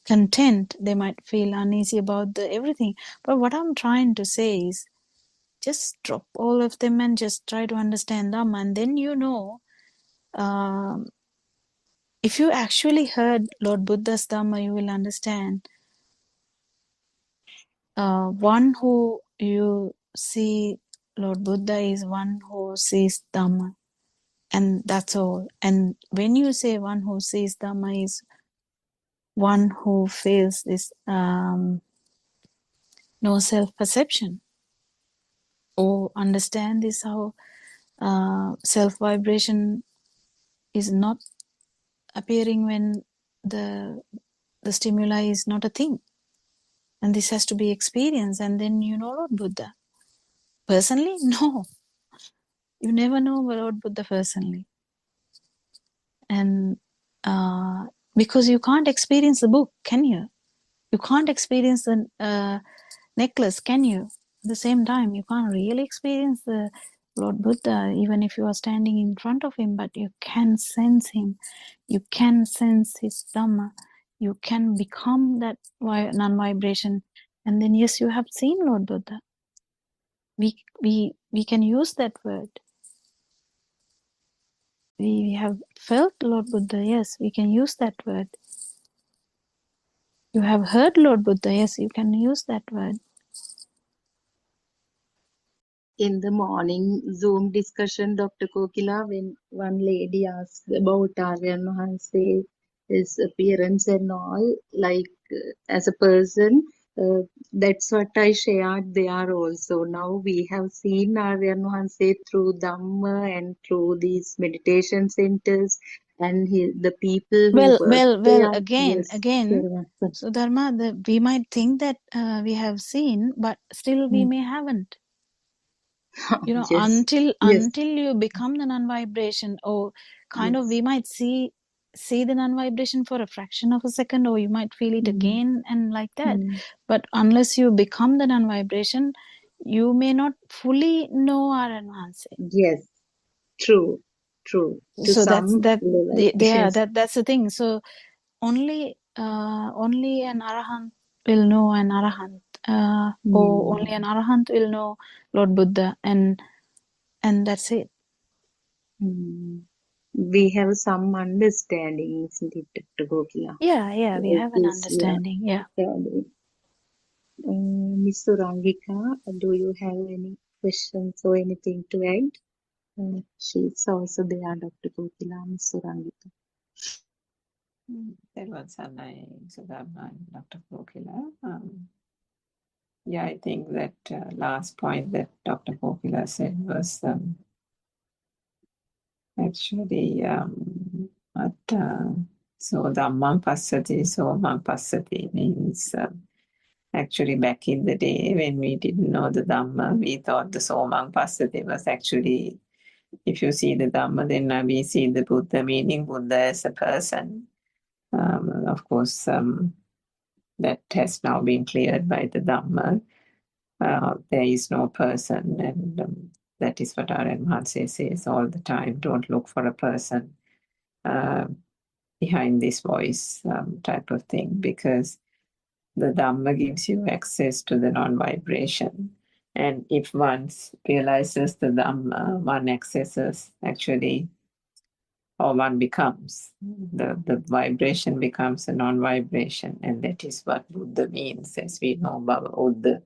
content, they might feel uneasy about the everything. But what I'm trying to say is, just drop all of them and just try to understand Dhamma, and then if you actually heard Lord Buddha's Dhamma, you will understand. One who you see Lord Buddha is one who sees Dhamma, and that's all. And when you say one who sees Dhamma is one who feels this no self-perception, or understand this how self-vibration is not appearing when the stimuli is not a thing, and this has to be experienced, and then you know Lord Buddha personally. No, you never know Lord Buddha personally, and because you can't experience the book, can you? You can't experience the necklace, can you? At the same time, you can't really experience the Lord Buddha, even if you are standing in front of him, but you can sense him. You can sense his Dhamma. You can become that non-vibration. And then, yes, you have seen Lord Buddha. We can use that word. We have felt Lord Buddha. Yes, we can use that word. You have heard Lord Buddha. Yes, you can use that word. In the morning Zoom discussion, Dr. Kokila, when one lady asked about Aryan Mahanse's appearance and all, like as a person, that's what I shared there also. Now we have seen Aryan Mahanse through Dhamma and through these meditation centers, and the people who work Well. there. Again, Yes, so Dharma, we might think that we have seen, but still we may haven't. yes, Until yes. you become the non-vibration, or kind of, Yes. we might see the non-vibration for a fraction of a second, or you might feel it Mm. again, and like that. Mm. But unless you become the non-vibration, you may not fully know our advance. Yes, true, true. To So that's some level, yes. that's the thing. So only an arahant will know an arahant, or only an arahant will know Lord Buddha, and that's it. We have some understanding, isn't it, Dr. Gokila? Yeah, we Like have an this, yeah. understanding. Yeah. Miss Surangika, do you have any questions or anything to add? She's also there, Dr. Gokila, Miss Surangika. That was Sudharma and Dr. Kokila. Yeah, I think that last point that Dr. Kokila said was actually so Dhammam Passati, Somam Passati means actually back in the day when we didn't know the Dhamma, we thought the Somam Passati was actually, if you see the Dhamma, then we see the Buddha, meaning Buddha as a person. Of course, that has now been cleared by the Dhamma. There is no person, and that is what Aryan Mahanse says all the time. Don't look for a person. behind this voice type of thing, because the Dhamma gives you access to the non-vibration. And if one realizes the Dhamma, one accesses actually, or one becomes, the vibration becomes a non-vibration. And that is what Buddha means, as we know, Bhava Buddha.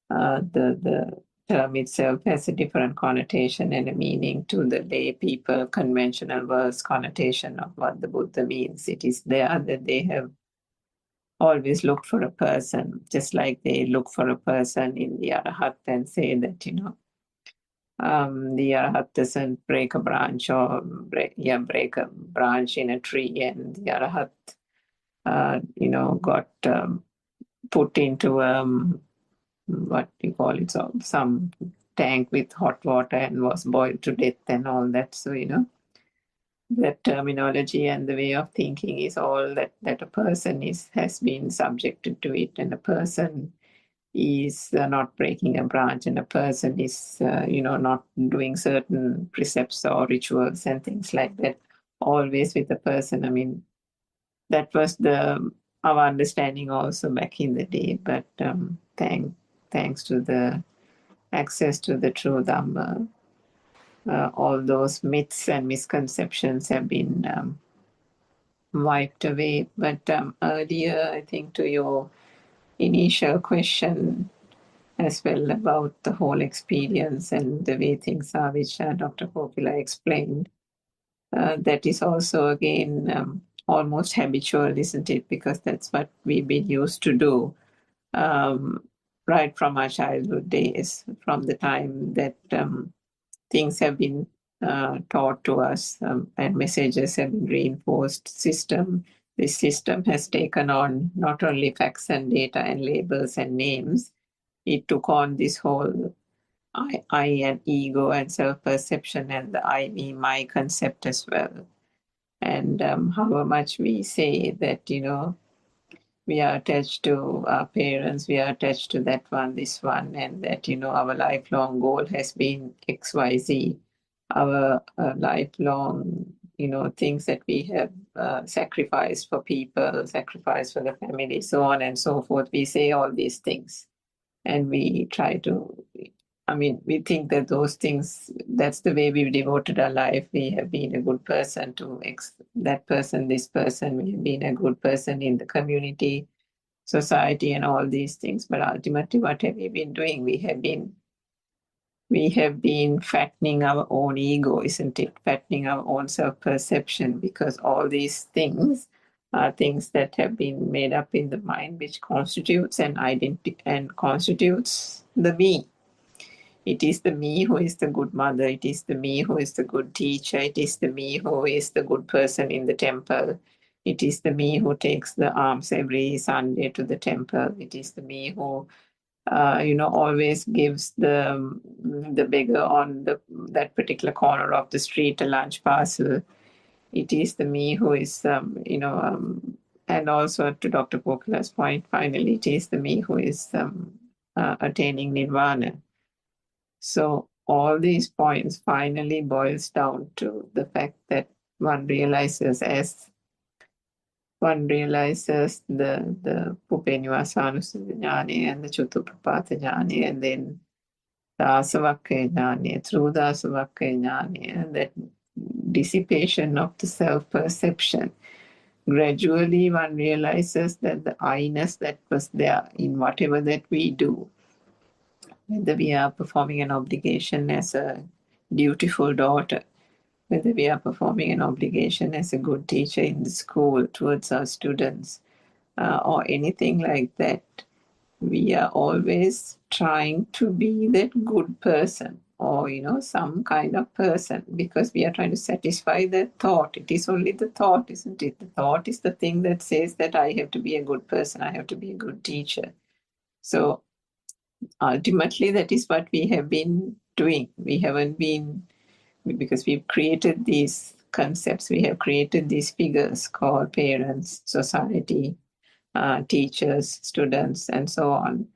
The term itself has a different connotation and a meaning to the lay people, conventional words connotation of what the Buddha means. It is there that they have always looked for a person, just like they look for a person in the Arahat and say that, the Arahat doesn't break a branch or break a branch in a tree, and the Arahat, got put into what you call it, so some tank with hot water and was boiled to death and all that. So, that terminology and the way of thinking is all that a person has been subjected to it, and a person is not breaking a branch, and a person is not doing certain precepts or rituals and things like that, always with a person. I mean, that was our understanding also back in the day, but thanks to the access to the true Dhamma, all those myths and misconceptions have been wiped away. But earlier, I think to your initial question as well about the whole experience and the way things are, which Dr. Popila explained, that is also again almost habitual, isn't it? Because that's what we've been used to do right from our childhood days, from the time that things have been taught to us and messages have been reinforced. This system has taken on not only facts and data and labels and names, it took on this whole I and ego and self-perception and the I, me, my concept as well. And however much we say that, we are attached to our parents, we are attached to that one, this one, and that, our lifelong goal has been XYZ, our lifelong, things that we have sacrificed for people, sacrificed for the family, so on and so forth. We say all these things, and we try to, we think that those things, that's the way we've devoted our life. We have been a good person to that person, this person. We have been a good person in the community, society, and all these things. But ultimately, what have we been doing? We have been fattening our own ego, isn't it? Fattening our own self-perception, because all these things are things that have been made up in the mind, which constitutes an identity and constitutes the me. It is the me who is the good mother. It is the me who is the good teacher. It is the me who is the good person in the temple. It is the me who takes the alms every Sunday to the temple. It is the me who, always gives the beggar on that particular corner of the street a lunch parcel. It is the me who is, and also to Dr. Popila's point, finally, it is the me who is attaining nirvana. So all these points finally boils down to the fact that one realizes the Pupenivasānussati jnana and the Chutuppapata jnana, and then the Asavakkhaya jnana, through the Asavakkhaya jnana, and that dissipation of the self-perception. Gradually one realizes that the I-ness that was there in whatever that we do, whether we are performing an obligation as a dutiful daughter, whether we are performing an obligation as a good teacher in the school towards our students, or anything like that, we are always trying to be that good person, or some kind of person, because we are trying to satisfy that thought. It is only the thought, isn't it? The thought is the thing that says that I have to be a good person, I have to be a good teacher. So ultimately, that is what we have been doing. We haven't been, because we've created these concepts, we have created these figures called parents, society, teachers, students, and so on.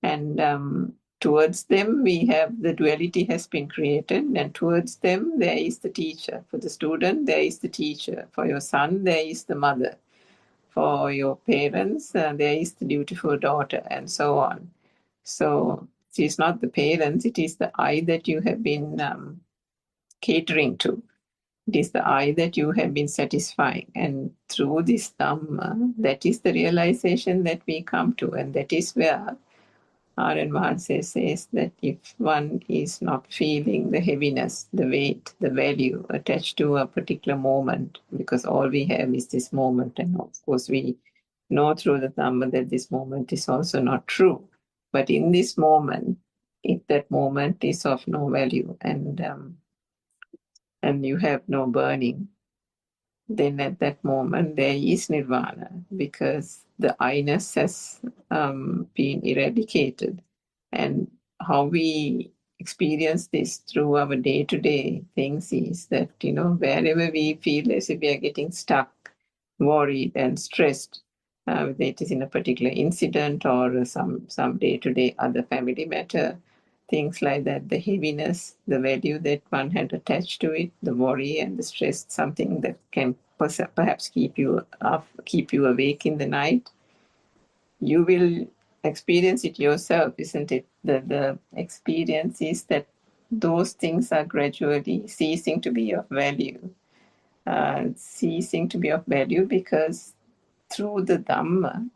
And towards them we have the duality has been created, and towards them there is the teacher. For the student there is the teacher. For your son there is the mother. For your parents there is the dutiful daughter, and so on. So it is not the parents, it is the I that you have been catering to. It is the I that you have been satisfying. And through this Dhamma, that is the realization that we come to. And that is where R.N. says that if one is not feeling the heaviness, the weight, the value attached to a particular moment, because all we have is this moment, and of course we know through the Dhamma that this moment is also not true. But in this moment, if that moment is of no value and you have no burning, then at that moment there is nirvana, because the I-ness has been eradicated. And how we experience this through our day-to-day things is that, wherever we feel as if we are getting stuck, worried and stressed, whether it is in a particular incident or some day-to-day other family matter, things like that, the heaviness, the value that one had attached to it, the worry and the stress, something that can perhaps keep you up, keep you awake in the night, you will experience it yourself, isn't it? The experience is that those things are gradually ceasing to be of value. Ceasing to be of value because through the Dhamma,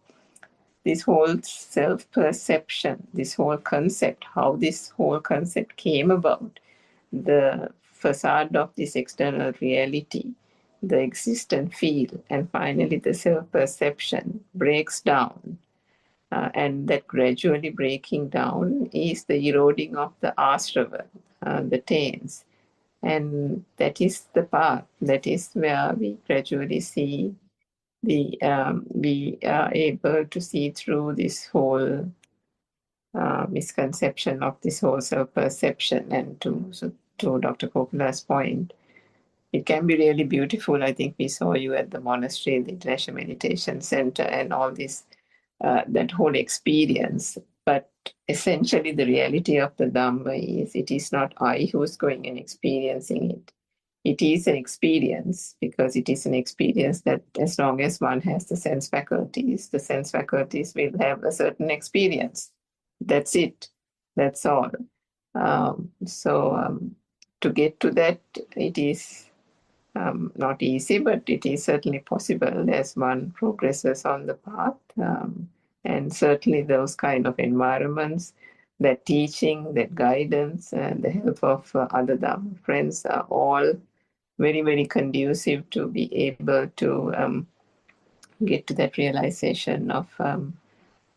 this whole self-perception, this whole concept, how this whole concept came about, the facade of this external reality, the existent field, and finally the self-perception breaks down. And that gradually breaking down is the eroding of the ashrava, the taints. And that is the path. That is where we gradually see we are able to see through this whole misconception of this whole self-perception. And to Dr. Kopala's point, it can be really beautiful. I think we saw you at the monastery, the International Meditation Center, and all this, that whole experience. But essentially, the reality of the Dhamma is it is not I who is going and experiencing it. It is an experience, because it is an experience that as long as one has the sense faculties will have a certain experience. That's it. That's all. So to get to that, it is not easy, but it is certainly possible as one progresses on the path. And certainly those kind of environments, that teaching, that guidance, and the help of other Dhamma friends are all very, very conducive to be able to get to that realization of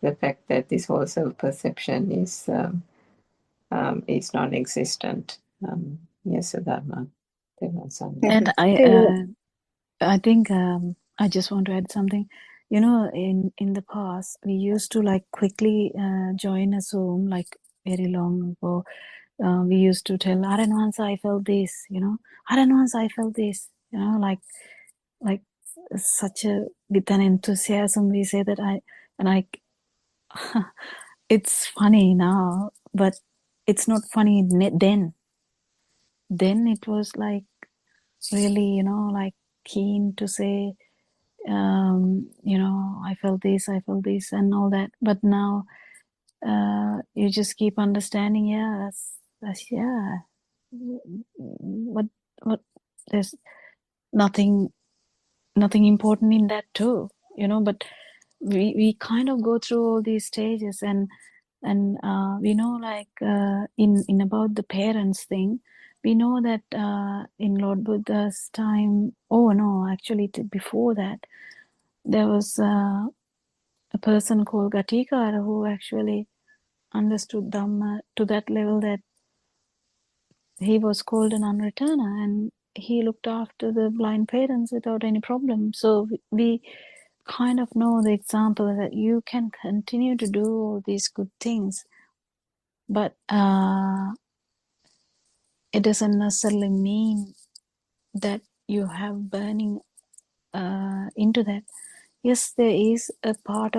the fact that this whole self-perception is non-existent. Yes, Dharma. And I think I just want to add something. In the past, we used to like quickly join a Zoom, like very long ago. We used to tell, I don't know, once I felt this, I don't know, once I felt this, like such a, with an enthusiasm, we say that it's funny now, but it's not funny then. Then it was like really, like keen to say, I felt this and all that. But now you just keep understanding, yeah, that's yeah. What there's nothing important in that too, but we kind of go through all these stages, and we know, like in about the parents thing, we know that in Lord Buddha's time, actually before that, there was a person called Gatikara who actually understood Dhamma to that level that he was called an unreturner, and he looked after the blind parents without any problem. So we kind of know the example that you can continue to do all these good things, but it doesn't necessarily mean that you have burning into that. Yes, there is a part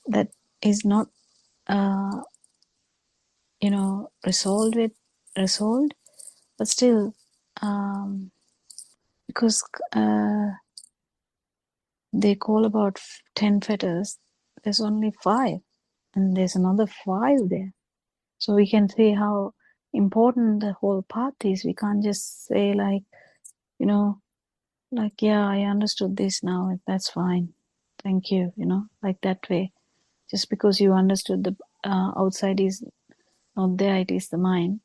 that is not uh, resolved, but still, because they call about 10 fetters, there's only 5, and there's another 5 there. So we can see how important the whole path is. We can't just say like, yeah, I understood this now, that's fine. Thank you, like that way. Just because you understood the outside is not there, it is the mind.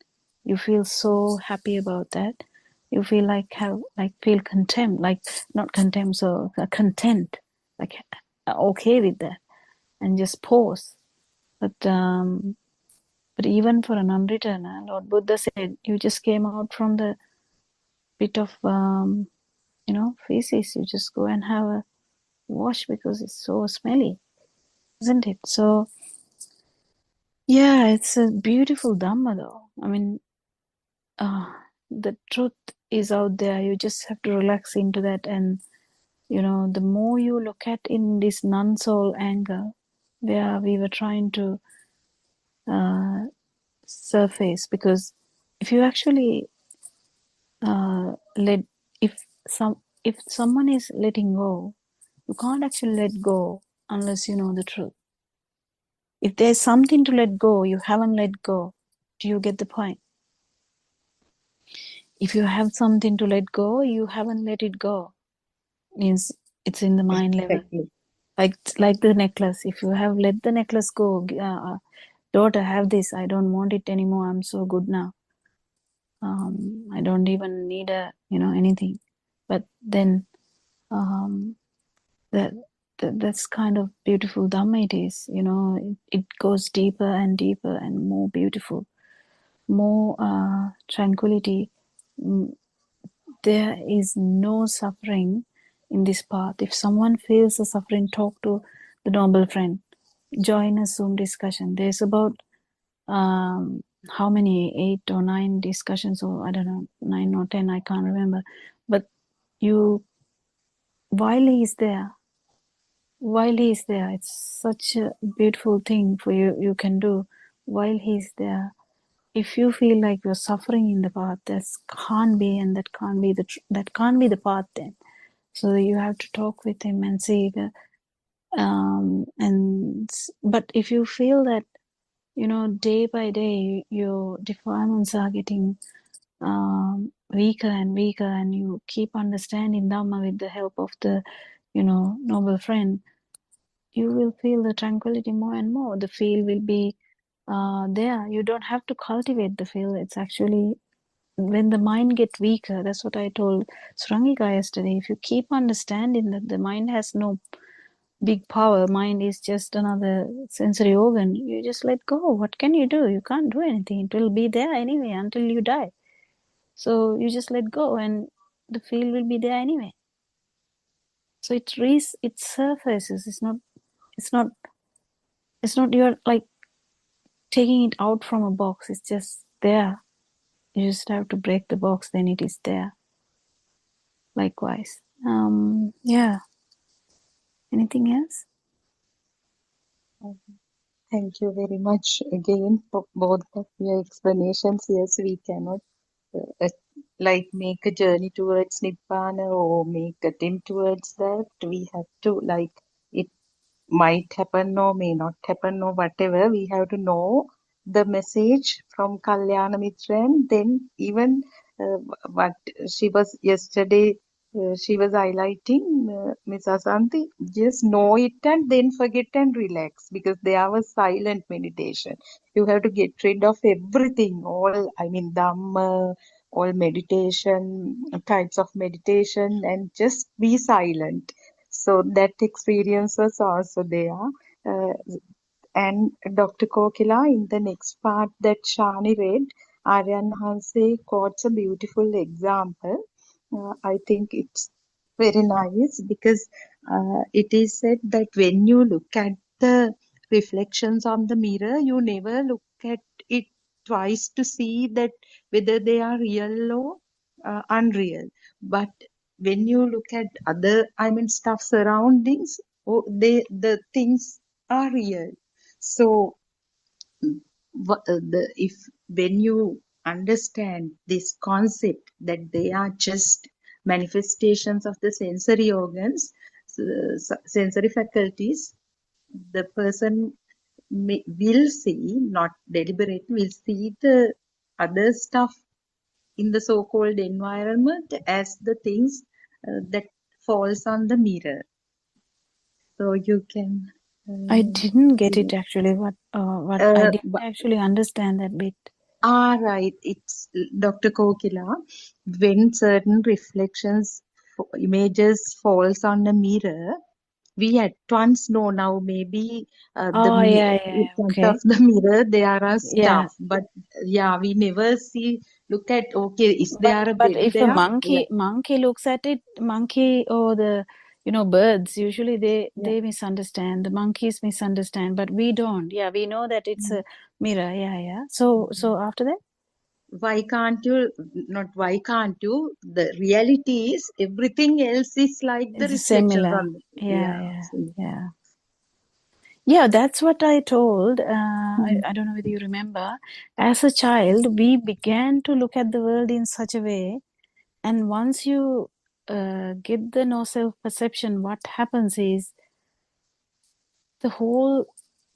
You feel so happy about that. You feel feel contempt, like not contempt, so content, like okay with that, and just pause. But even for a non-returner, Lord Buddha said, you just came out from the pit of feces. You just go and have a wash because it's so smelly, isn't it? So yeah, it's a beautiful Dhamma though. I mean, the truth is out there. You just have to relax into that, and the more you look at in this non-soul angle, where we were trying to surface, because if you actually let if someone is letting go, you can't actually let go unless you know the truth. If there's something to let go, you haven't let go. Do you get the point? If you have something to let go, you haven't let it go. Means it's in the mind level. Exactly. Like the necklace. If you have let the necklace go, daughter, have this. I don't want it anymore. I'm so good now. I don't even need anything. But then that's kind of beautiful Dhamma it is. It goes deeper and deeper and more beautiful, more tranquility. There is no suffering in this path. If someone feels the suffering, talk to the noble friend. Join a Zoom discussion. There's about how many, 8 or 9 discussions, or I don't know, 9 or 10, I can't remember. But while he's there, it's such a beautiful thing for you can do while he's there. If you feel like you're suffering in the path, that can't be, and that can't be the path then. So you have to talk with him and see but if you feel that day by day your defilements are getting weaker and weaker, and you keep understanding Dhamma with the help of the noble friend, you will feel the tranquility more and more. The feel will be there. You don't have to cultivate the feel. It's actually when the mind gets weaker. That's what I told Surangika yesterday. If you keep understanding that the mind has no big power, mind is just another sensory organ, you just let go. What can you do? You can't do anything. It will be there anyway until you die. So you just let go, and the feel will be there anyway. So it surfaces. It's not you're like taking it out from a box. It's just there. You just have to break the box, then it is there. Likewise. Yeah. Anything else? Thank you very much again for both of your explanations. Yes, we cannot make a journey towards Nibbana or make attempt towards that. We have to it might happen or may not happen or whatever. We have to know the message from Kalyana Mitra, and then even what she was yesterday. She was highlighting, Miss Asanti, just know it and then forget and relax, because there was silent meditation. You have to get rid of everything, Dhamma, all meditation, types of meditation, and just be silent. So that experience was also there. Uh, and Dr. Kokila, in the next part that Shani read, Aryan Hanse quotes a beautiful example. I think it's very nice because it is said that when you look at the reflections on the mirror, you never look at it twice to see that whether they are real or unreal. But when you look at other, stuff surroundings, the things are real. So if when you understand this concept that they are just manifestations of the sensory organs, sensory faculties, the person will see, not deliberately, will see the other stuff in the so-called environment as the things that falls on the mirror. So you can. I didn't get it uh, actually. What I didn't but actually understand that bit. right, it's Dr. Kokila. When certain reflections, images falls on a mirror, we at once know now maybe Oh yeah, in front okay. of the mirror there are Yeah. stuff, but yeah, we never see. Look at, okay, is there a But bed if a there? Yeah, monkey looks at it, monkey or the birds, usually yeah. they misunderstand. The monkeys misunderstand, but we don't. Yeah, we know that it's a mirror. Yeah, yeah. So after that, Why can't you? Not why can't you? The reality is everything else is like the it's reflections similar. on. Yeah, Yeah. yeah, So, yeah. Yeah, that's what I told. mm, I don't know whether you remember. As a child, we began to look at the world in such a way, and once you get the no self perception, what happens is the whole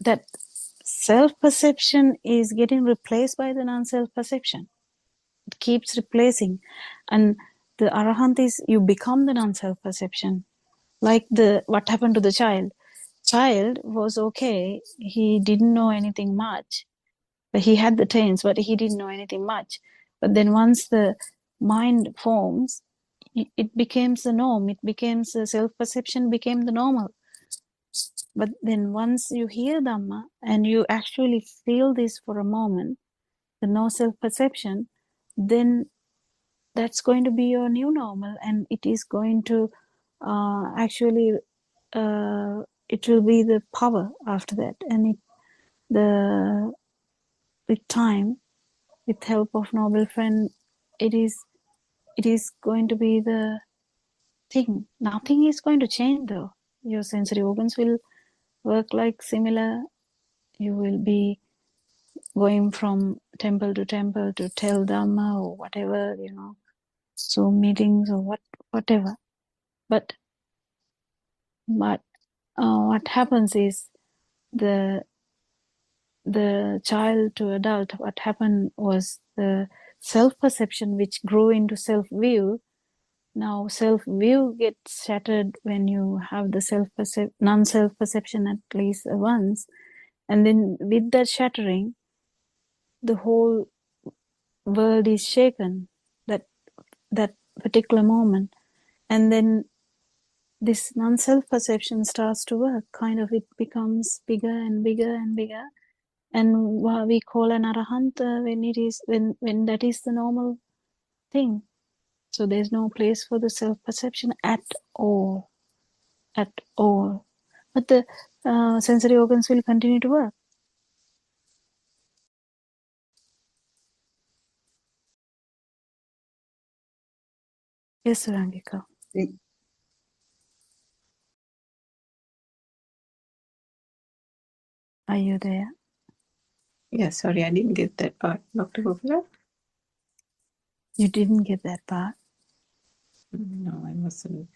that self perception is getting replaced by the non self perception. It keeps replacing, and the arahant is you become the non self perception. Like the what happened to the child was okay, he didn't know anything much, but he had the taints, but he didn't know anything much. But then once the mind forms, it becomes the norm, it becomes the self perception became the normal. But then once you hear Dhamma and you actually feel this for a moment, the no self perception, then that's going to be your new normal, and it is going to actually it will be the power after that, and the with time, with help of noble friend, it is going to be the thing. Nothing is going to change though. Your sensory organs will work like similar. You will be going from temple to temple to tell Dhamma or whatever, Zoom meetings or whatever. But what happens is the child to adult, what happened was the self-perception which grew into self-view. Now self-view gets shattered when you have the non-self-perception at least once. And then with that shattering, the whole world is shaken, that particular moment. And then this non-self perception starts to work. Kind of it becomes bigger and bigger and bigger. And what we call an arahant when that is the normal thing. So there's no place for the self-perception at all. At all. But the sensory organs will continue to work. Yes, Rangika. Are you there? Yeah, sorry, I didn't get that part, Dr. Gopala. You didn't get that part? No, I wasn't.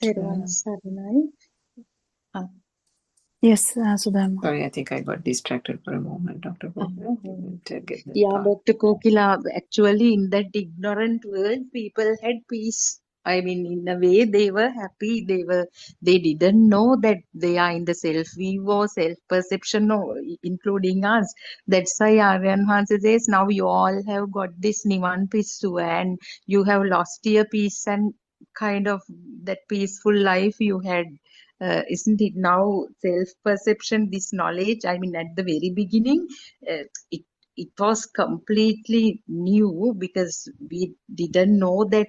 Yes, Sudharma. Sorry, I think I got distracted for a moment, Dr. Gopala. Didn't get that yeah, part. Dr. Kokila, actually, in that ignorant world, people had peace. I mean, in a way, they were happy. They didn't know that they are in the self-view or self-perception, including us. That's why Aryan Hansa says, now you all have got this Nivan Pissu and you have lost your peace and kind of that peaceful life you had. Isn't it now self-perception, this knowledge? I mean, at the very beginning, it it was completely new because we didn't know that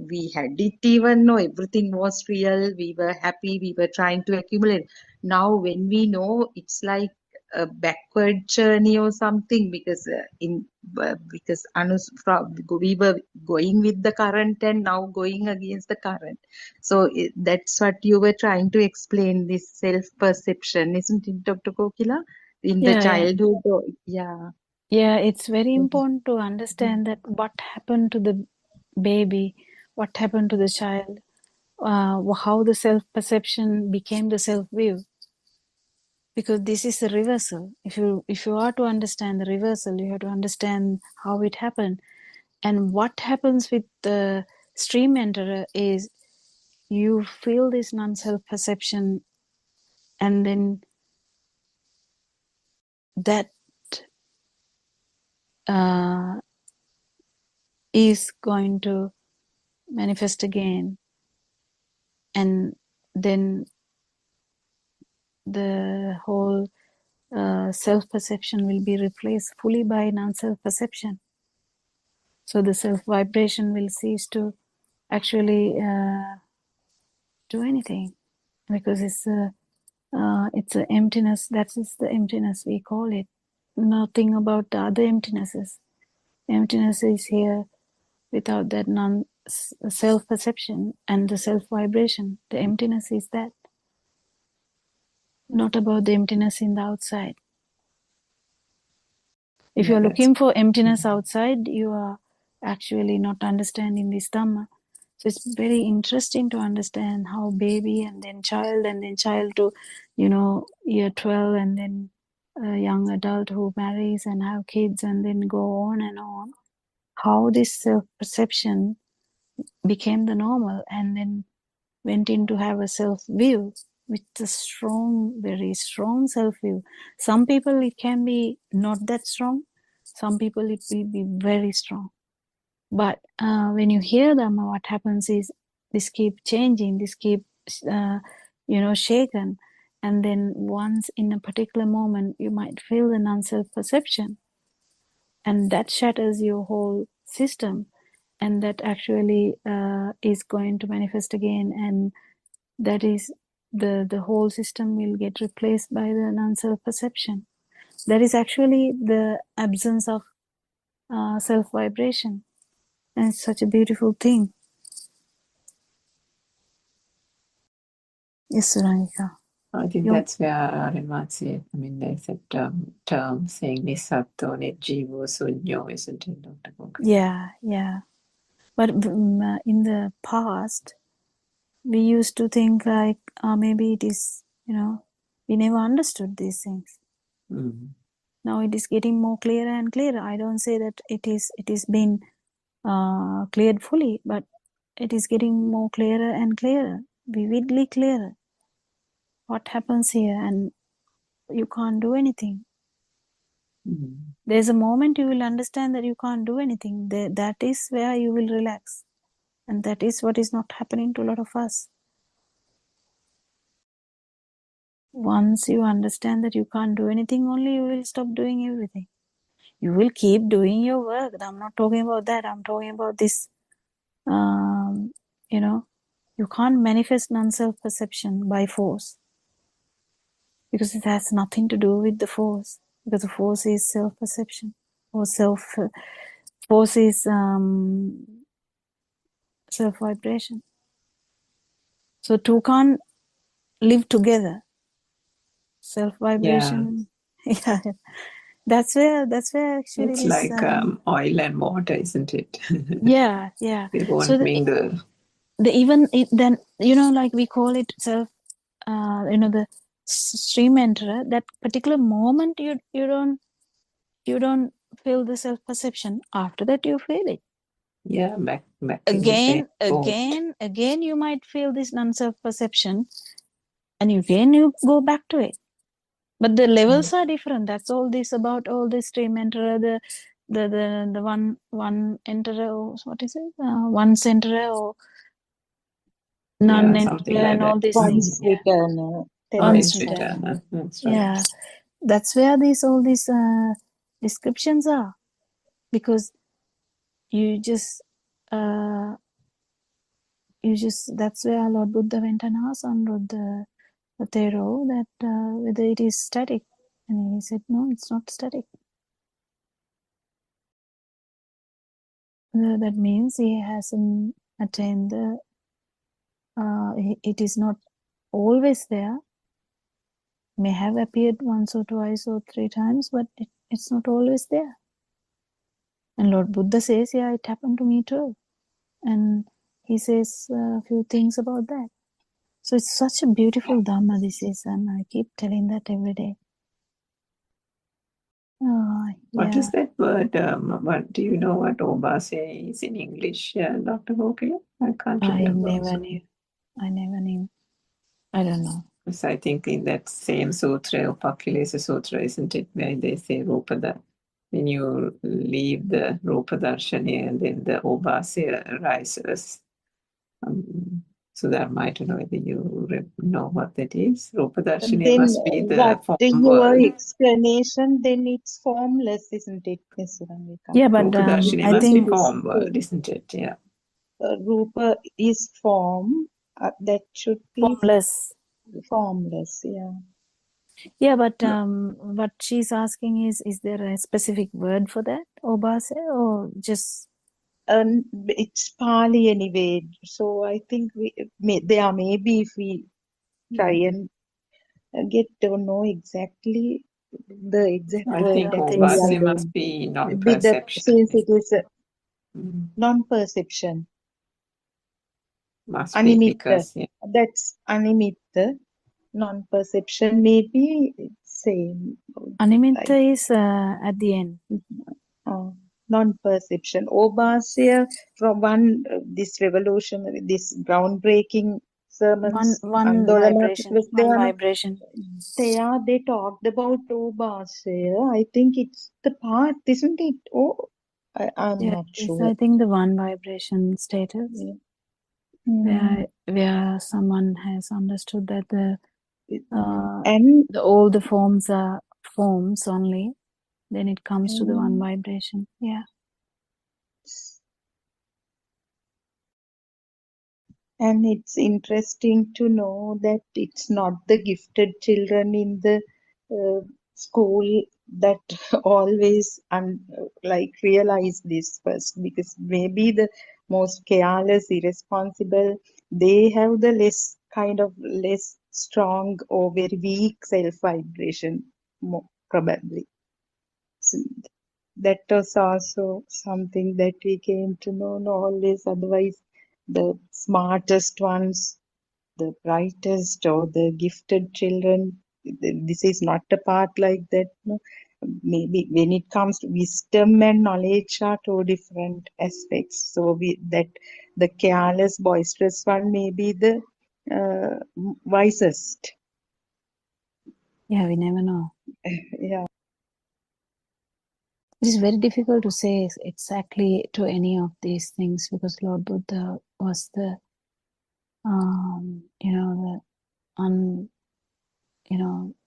we had it even know everything was real. We were happy. We were trying to accumulate. Now, when we know, it's like a backward journey or something because because we were going with the current and now going against the current. So that's what you were trying to explain, this self perception, isn't it, Dr. Kokila? In the Yeah, yeah. childhood, yeah. Yeah, it's very important to understand that what happened to the baby, what happened to the child, how the self-perception became the self-view. Because this is a reversal. If you are to understand the reversal, you have to understand how it happened. And what happens with the stream enterer is you feel this non-self perception, and then that uh, is going to manifest again, and then the whole self perception will be replaced fully by non-self perception. So the self vibration will cease to actually do anything, because it's a emptiness. That is the emptiness we call it. Nothing about the other emptinesses. Emptiness is here without that non self perception and the self vibration. The emptiness is that, not about the emptiness in the outside. If Yeah, you're that's looking for emptiness outside, you are actually not understanding this Dhamma. So it's very interesting to understand how baby and then child to, year 12, and then a young adult who marries and have kids and then go on and on. How this self-perception became the normal and then went in to have a self-view with a strong, very strong self-view. Some people it can be not that strong. Some people it will be very strong. But when you hear them, what happens is this keep changing, this keep, shaken. And then once in a particular moment, you might feel the non-self perception. And that shatters your whole system. And that actually is going to manifest again. And that is the whole system will get replaced by the non-self perception. That is actually the absence of self vibration. And it's such a beautiful thing. Yes, Suranika. I think You- that's where Arenvat said, I mean, there's a term saying Nisatto Nirjivo Sunyo, isn't it, Dr. Goka? Yeah. But in the past, we used to think like, maybe it is, we never understood these things. Mm. Now it is getting more clearer and clearer. I don't say that it is been cleared fully, but it is getting more clearer and clearer, vividly clearer. What happens here, and you can't do anything. Mm. There's a moment you will understand that you can't do anything. That is where you will relax. And that is what is not happening to a lot of us. Once you understand that you can't do anything, only you will stop doing everything. You will keep doing your work. I'm not talking about that. I'm talking about this, you can't manifest non-self perception by force, because it has nothing to do with the force, because the force is self-perception, or force is self-vibration. So two can't live together. Self-vibration. Yeah. That's where actually It's this like oil and water, isn't it? yeah. They won't So mingle. then like we call it self, the stream enterer. That particular moment you don't feel the self perception. After that you feel it Yeah, back in the same boat. again. You might feel this non-self perception, and again you go back to it. But the levels are different. That's all this about all this stream enterer, the one enterer, or what is it? One centerer or none Something enterer like and all that. these things. Once returner, Once Once returner. returner. That's right. Yeah, that's where all these descriptions are, because you just that's where Lord Buddha went and asked Anuruddha Thero that whether it is static, and he said no, it's not static. That means he hasn't attained the. It is not always there. May have appeared once or twice or three times, but it's not always there. And Lord Buddha says, yeah, it happened to me too. And he says a few things about that. So it's such a beautiful Dhamma this is, and I keep telling that every day. What Yeah, is that word? What do you know what obase is in English, Dr. Gokula? I can't I remember never also. knew. I never knew. I don't know. Because I think in that same sutra, Upakilesa Sutra, isn't it, where they say Rupada, when you leave the Rupa Darshani and then the obase arises. Sudharma, I don't know whether you know what that is. Rupa Darshani Then must be the what form your world. explanation, then it's formless, isn't it, Miss Suramika? Yeah, but Rupa Darshani I If must be it think is form world, isn't it? Yeah. Rupa is form, that should be formless. formless, yeah. Yeah, but No, what she's asking is there a specific word for that, obase, or just It's Pali anyway, so I think there may be, if we try and get to know exactly the exact I word think I that think we obase are so. must going be with the, non-perception. since it is a Mm, non-perception, must be animitta, because, yeah. that's animitta, non-perception may be same, like Animitta is at the end. uh, non-perception. Obasya, from one, this revolutionary, this groundbreaking sermons, One Andolana vibration, one Chakrasthayana, vibration. they talked about Obasya. I think it's the path, isn't it? Oh, I'm Yeah, not it's sure. I think the one vibration status Yeah. Mm. where someone has understood that And all the forms are forms only. Then it comes to the one um, vibration. Yeah. and it's interesting to know that it's not the gifted children in the school that always like realize this first, because maybe the most careless, irresponsible, they have the less kind of less strong or very weak self vibration, probably. So that was also something that we came to know, no, always. Otherwise, the smartest ones, the brightest or the gifted children, this is not a part like that. No. Maybe when it comes to wisdom and knowledge are two different aspects. So that the careless, boisterous one may be the wisest. Yeah, we never know. Yeah. It is very difficult to say exactly to any of these things because Lord Buddha was the the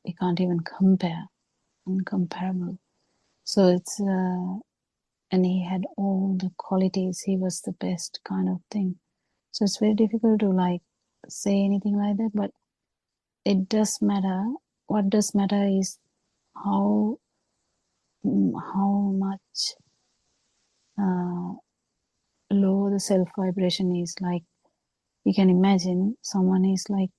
we can't even compare, uncomparable. So it's and he had all the qualities. He was the best kind of thing. So it's very difficult to like say anything like that. But it does matter. What does matter is how much low the self vibration is. Like you can imagine someone is like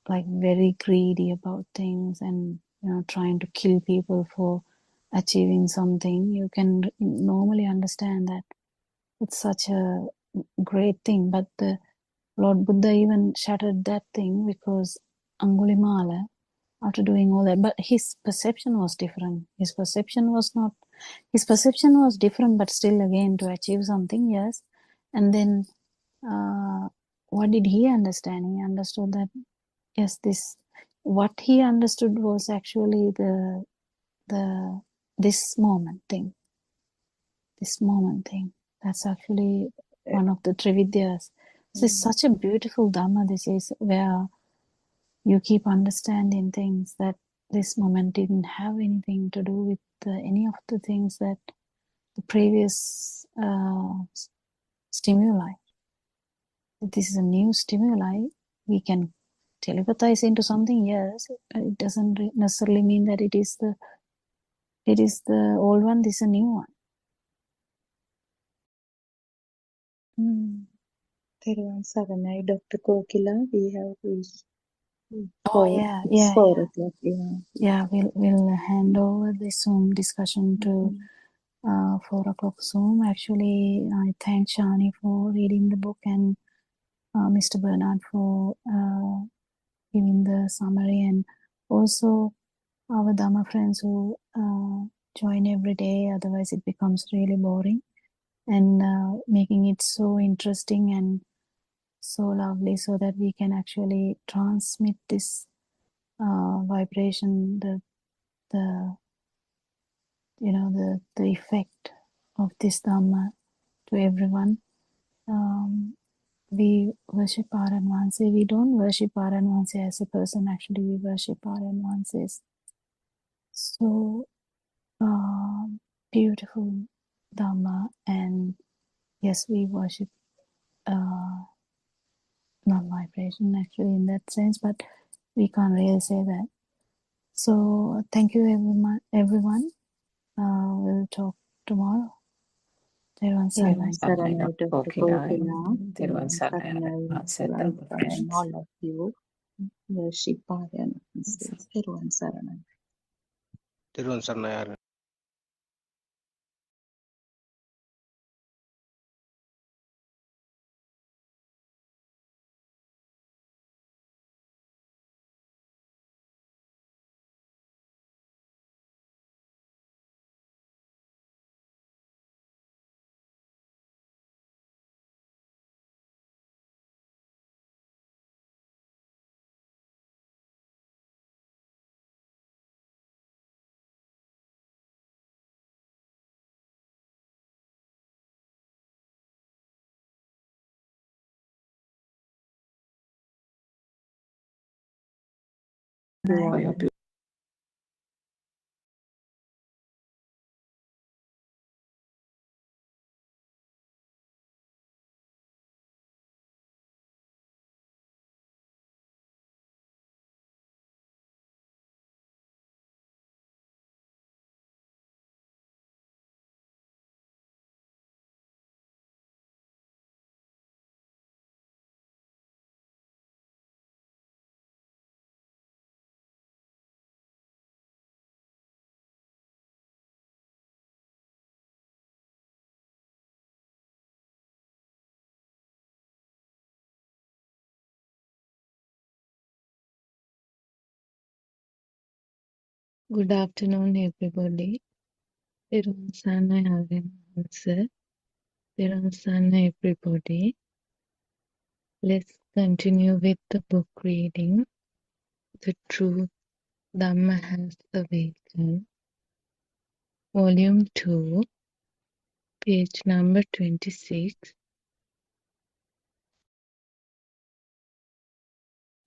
like very greedy about things and trying to kill people for achieving something. You can normally understand that it's such a great thing, but the Lord Buddha even shattered that thing because Angulimala, after doing all that, but his perception was different. His perception was different, but still again to achieve something, yes. And then what did he understand? He understood that yes, what he understood was actually the this moment thing. That's actually one of the Trividyas. This is such a beautiful Dhamma. This is where you keep understanding things that this moment didn't have anything to do with any of the things that the previous stimuli. This is a new stimuli. We can telepathize into something, yes. It doesn't necessarily mean that it is the old one. This is a new one. Thiruvang Saranai, Dr. Kokila, we have reached Oh Four, yeah, it's yeah, 4 o'clock. Yeah. yeah. We'll hand over the Zoom discussion to 4 o'clock Zoom. Actually, I thank Shani for reading the book and Mr. Bernard for giving the summary, and also our Dhamma friends who join every day. Otherwise, it becomes really boring, and making it so interesting and so lovely, so that we can actually transmit this vibration, the the effect of this Dhamma to everyone. We worship Aran Vanse. We don't worship Aran Vanse as a person. Actually, we worship Aran Vanse. So beautiful Dhamma, and yes, we worship non-vibration actually in that sense, but we can't really say that. So thank you everyone. We'll talk tomorrow. Tevon Therun Saranai. Teruvan Saranai, Saranai, Dr. Dr. Kokila, Kokila. Therun Teruvan Saranai, Saranai, said the Lalpa, and friends. all of you. Worship Parayan. Teruvan Saranai. Thiruvan Sarnayaran. For your Good afternoon, everybody. Therun Saranai sir. Therun Saranai, everybody. Let's continue with the book reading. The Truth Dhamma Has Awakened, Volume 2, page number 26.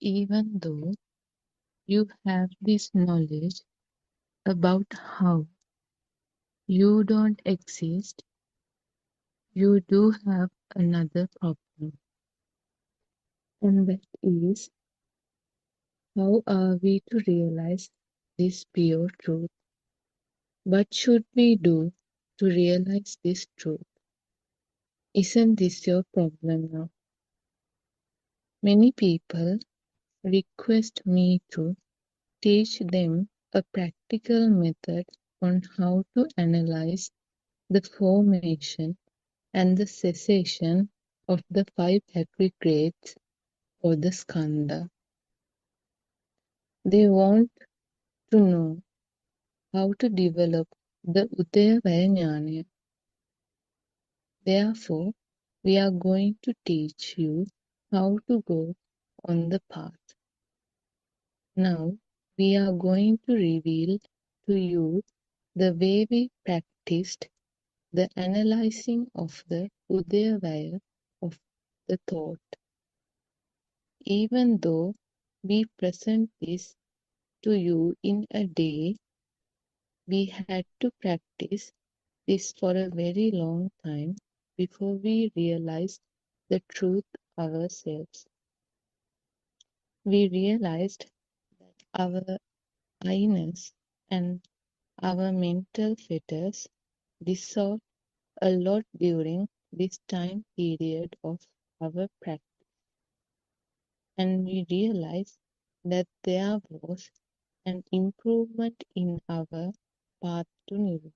Even though you have this knowledge about how you don't exist, you do have another problem. And that is, how are we to realize this pure truth? What should we do to realize this truth? Isn't this your problem now? Many people request me to teach them a practical method on how to analyze the formation and the cessation of the five aggregates or the skandha. They want to know how to develop the Udayavaya Jnana. Therefore, we are going to teach you how to go on the path. Now, we are going to reveal to you the way we practiced the analyzing of the Udayavaya of the thought. Even though we present this to you in a day, we had to practice this for a very long time before we realized the truth ourselves. We realized that our I-ness and our mental fetters dissolved a lot during this time period of our practice, and we realized that there was an improvement in our path to Nirvana.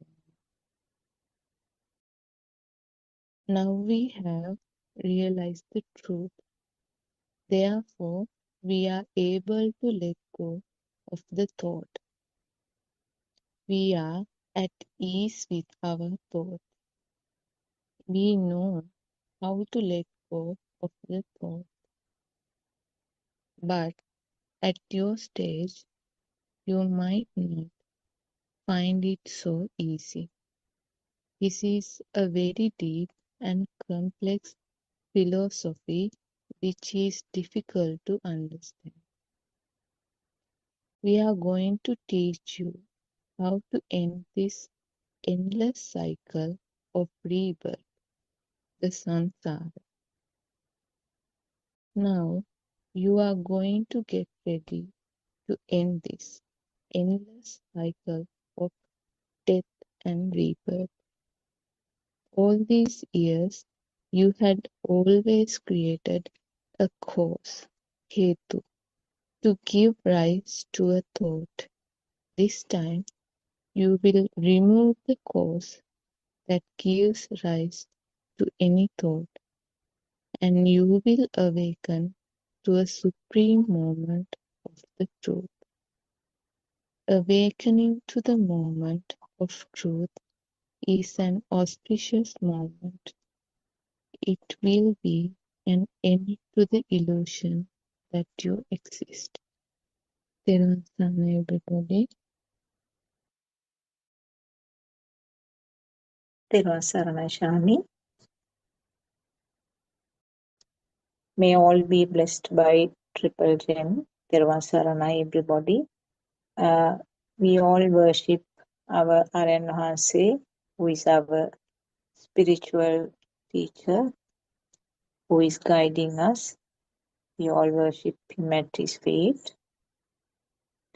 Now we have realized the truth. Therefore, we are able to let go of the thought. We are at ease with our thought. We know how to let go of the thought. But at your stage, you might not find it so easy. This is a very deep and complex philosophy which is difficult to understand. We are going to teach you how to end this endless cycle of rebirth, the samsara. Now you are going to get ready to end this endless cycle of death and rebirth. All these years you had always created a cause, hetu, to give rise to a thought. This time you will remove the cause that gives rise to any thought, and you will awaken to a supreme moment of the truth. Awakening to the moment of truth is an auspicious moment. It will be an end to the illusion that you exist. Therun Sana, everybody. Therun Saranai Shani. May all be blessed by Triple Gem. Therun Saranai, everybody. We all worship our Aryan Hanse, who is our spiritual teacher, who is guiding us. We all worship him at his feet.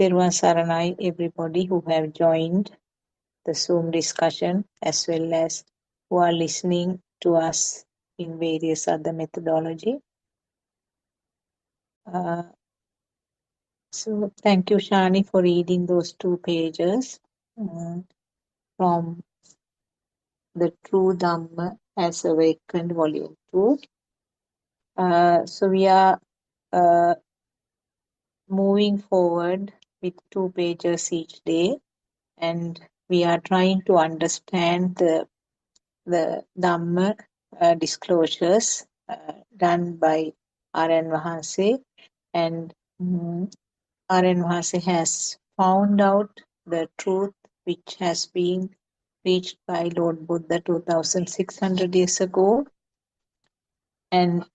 Therun Saranai, everybody who have joined the Zoom discussion, as well as who are listening to us in various other methodology. So thank you, Shani, for reading those 2 pages from the True Dhamma as Awakened, Volume 2. So we are moving forward with 2 pages each day, and we are trying to understand the Dhamma disclosures done by R.N. Vahanse, and R.N. Vahanse has found out the truth which has been reached by Lord Buddha 2600 years ago, and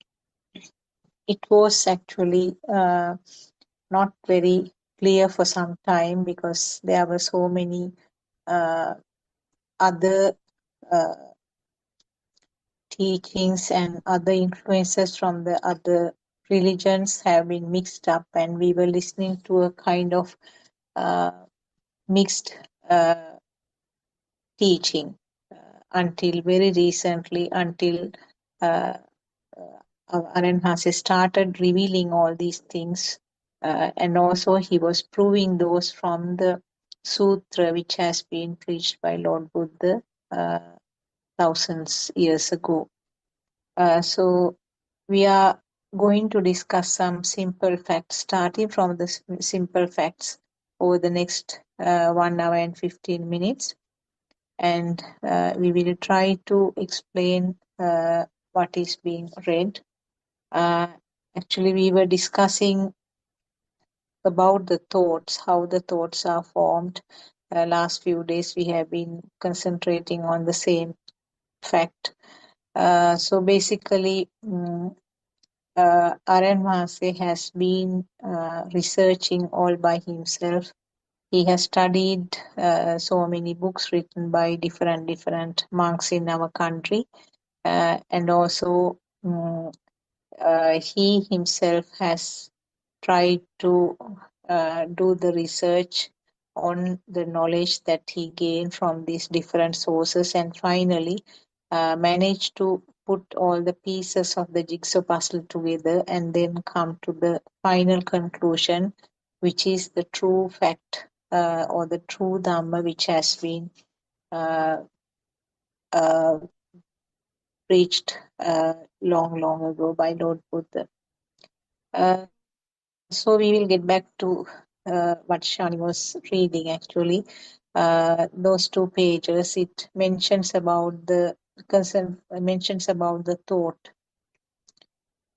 it was actually not very clear for some time because there were so many other teachings and other influences from the other religions have been mixed up, and we were listening to a kind of mixed teaching until very recently, until Aryan Hase started revealing all these things, and also he was proving those from the sutra which has been preached by Lord Buddha thousands years ago. So we are going to discuss some simple facts, starting from the simple facts over the next 1 hour and 15 minutes. And we will try to explain what is being read. Actually, we were discussing about the thoughts, how the thoughts are formed. Last few days, we have been concentrating on the same fact. So basically, Aryan Mahase has been researching all by himself. He has studied so many books written by different monks in our country, and also he himself has tried to do the research on the knowledge that he gained from these different sources, and finally manage to put all the pieces of the jigsaw puzzle together and then come to the final conclusion, which is the true fact or the true Dhamma which has been uh, uh, preached long, long ago by Lord Buddha. So we will get back to what Shani was reading actually. Those 2 pages, it mentions about the mentions about the thought.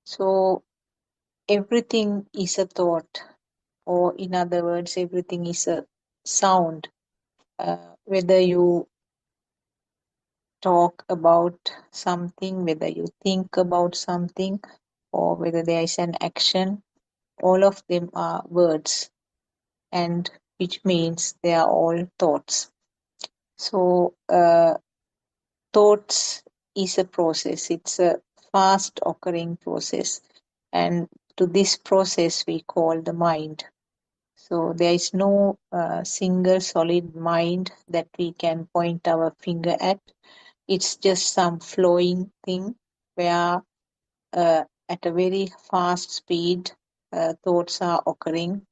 So everything is a thought, or in other words, everything is a sound. Whether you talk about something, whether you think about something, or whether there is an action, all of them are words, and which means they are all thoughts. So, thoughts is a process, it's a fast occurring process, and to this process we call the mind. So, there is no single solid mind that we can point our finger at. It's just some flowing thing where at a very fast speed thoughts are occurring,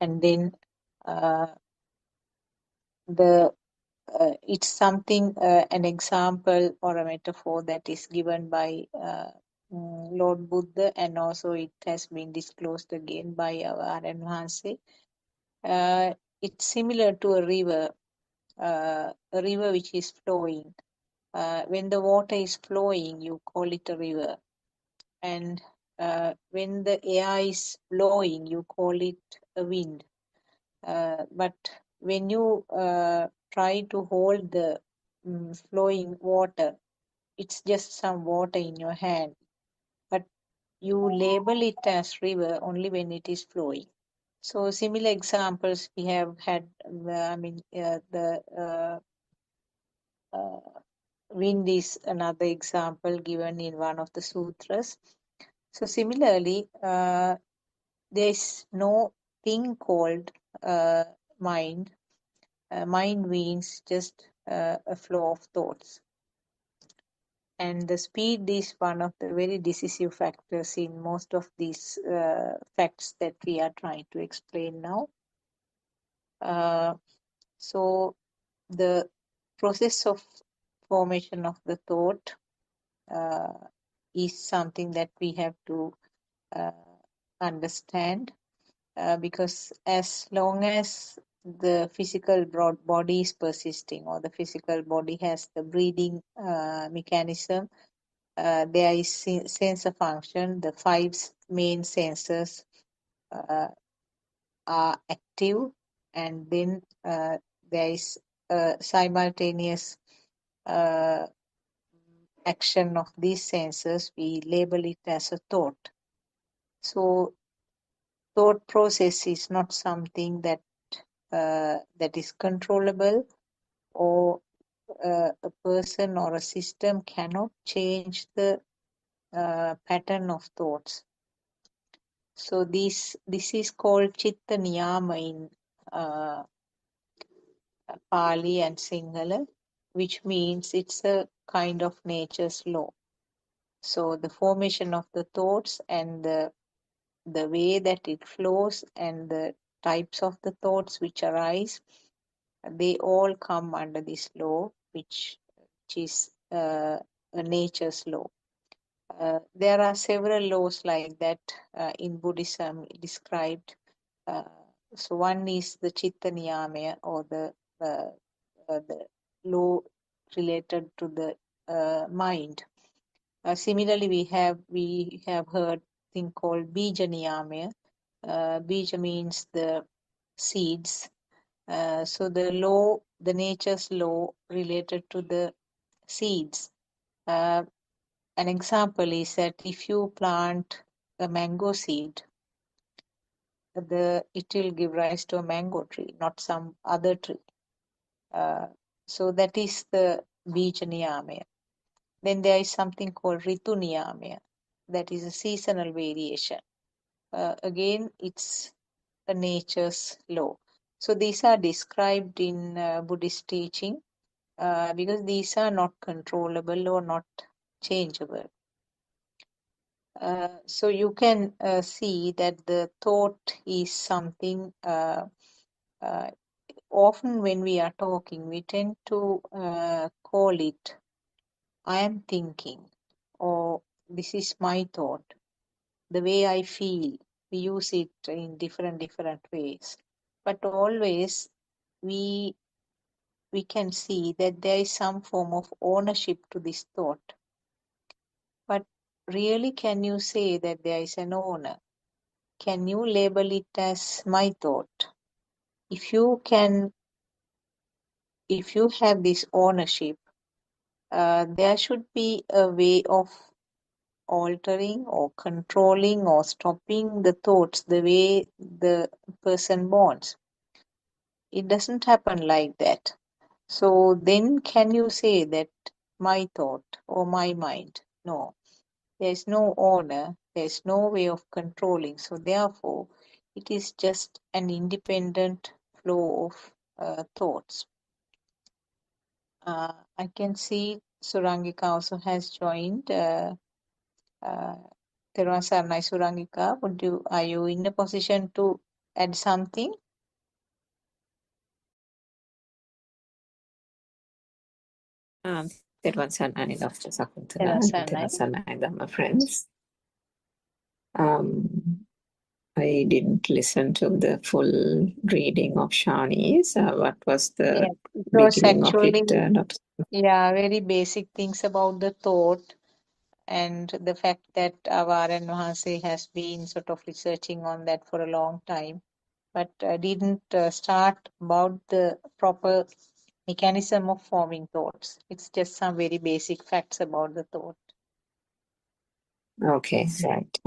and then uh, the it's something an example or a metaphor that is given by Lord Buddha, and also it has been disclosed again by our Aryan Mahanse. It's similar to a river which is flowing. When the water is flowing, you call it a river, and when the air is blowing, you call it a wind. But when you try to hold the flowing water, it's just some water in your hand, but you label it as river only when it is flowing. So similar examples we have had. The wind is another example given in one of the sutras. So similarly, there is no thing called mind. Mind means just a flow of thoughts. And the speed is one of the very decisive factors in most of these facts that we are trying to explain now. So the process of formation of the thought is something that we have to understand, because as long as the physical body is persisting, or the physical body has the breathing mechanism, there is sensor function. The 5 main sensors are active, and then there is a simultaneous uh, action of these sensors. We label it as a thought. So thought process is not something that is controllable, or a person or a system cannot change the pattern of thoughts. So this is called Chitta Niyama in Pali and Sinhala, which means it's a kind of nature's law. So the formation of the thoughts and the way that it flows and the types of the thoughts which arise, they all come under this law, which is a nature's law. There are several laws like that in Buddhism described. So one is the Chitta Niyama, or the law related to the mind. Similarly, we have heard thing called Bija Niyama. Bija means the seeds. So the nature's law related to the seeds. An example is that if you plant a mango seed, it will give rise to a mango tree, not some other tree. So that is the Bija Niyama. Then there is something called Ritu Niyama, that is a seasonal variation. Again, it's a nature's law. So these are described in Buddhist teaching. because these are not controllable or not changeable. So you can see that the thought is something, often when we are talking, we tend to call it, I am thinking, or this is my thought, the way I feel. We use it in different ways. But always we can see that there is some form of ownership to this thought. But really, can you say that there is an owner? Can you label it as my thought? If you have this ownership, there should be a way of altering or controlling or stopping the thoughts the way the person wants. It doesn't happen like that. So then can you say that my thought or my mind? No. There is no owner, there is no way of controlling. So therefore, it is just an independent flow of thoughts. I can see Surangika also has joined. Teruvan Saranai, Surangika, are you in a position to add something? Teruvan Saranai, Dr. Teruvan Sakuntala, and Saranai. Teruvan Saranai, Dhamma friends. I didn't listen to the full reading of Shani's. What was the Yes, it was beginning of actually, it, Dr. very basic things about the thought and the fact that our Aran Mahanse has been sort of researching on that for a long time, but didn't start about the proper mechanism of forming thoughts. It's just some very basic facts about the thought. Okay, right.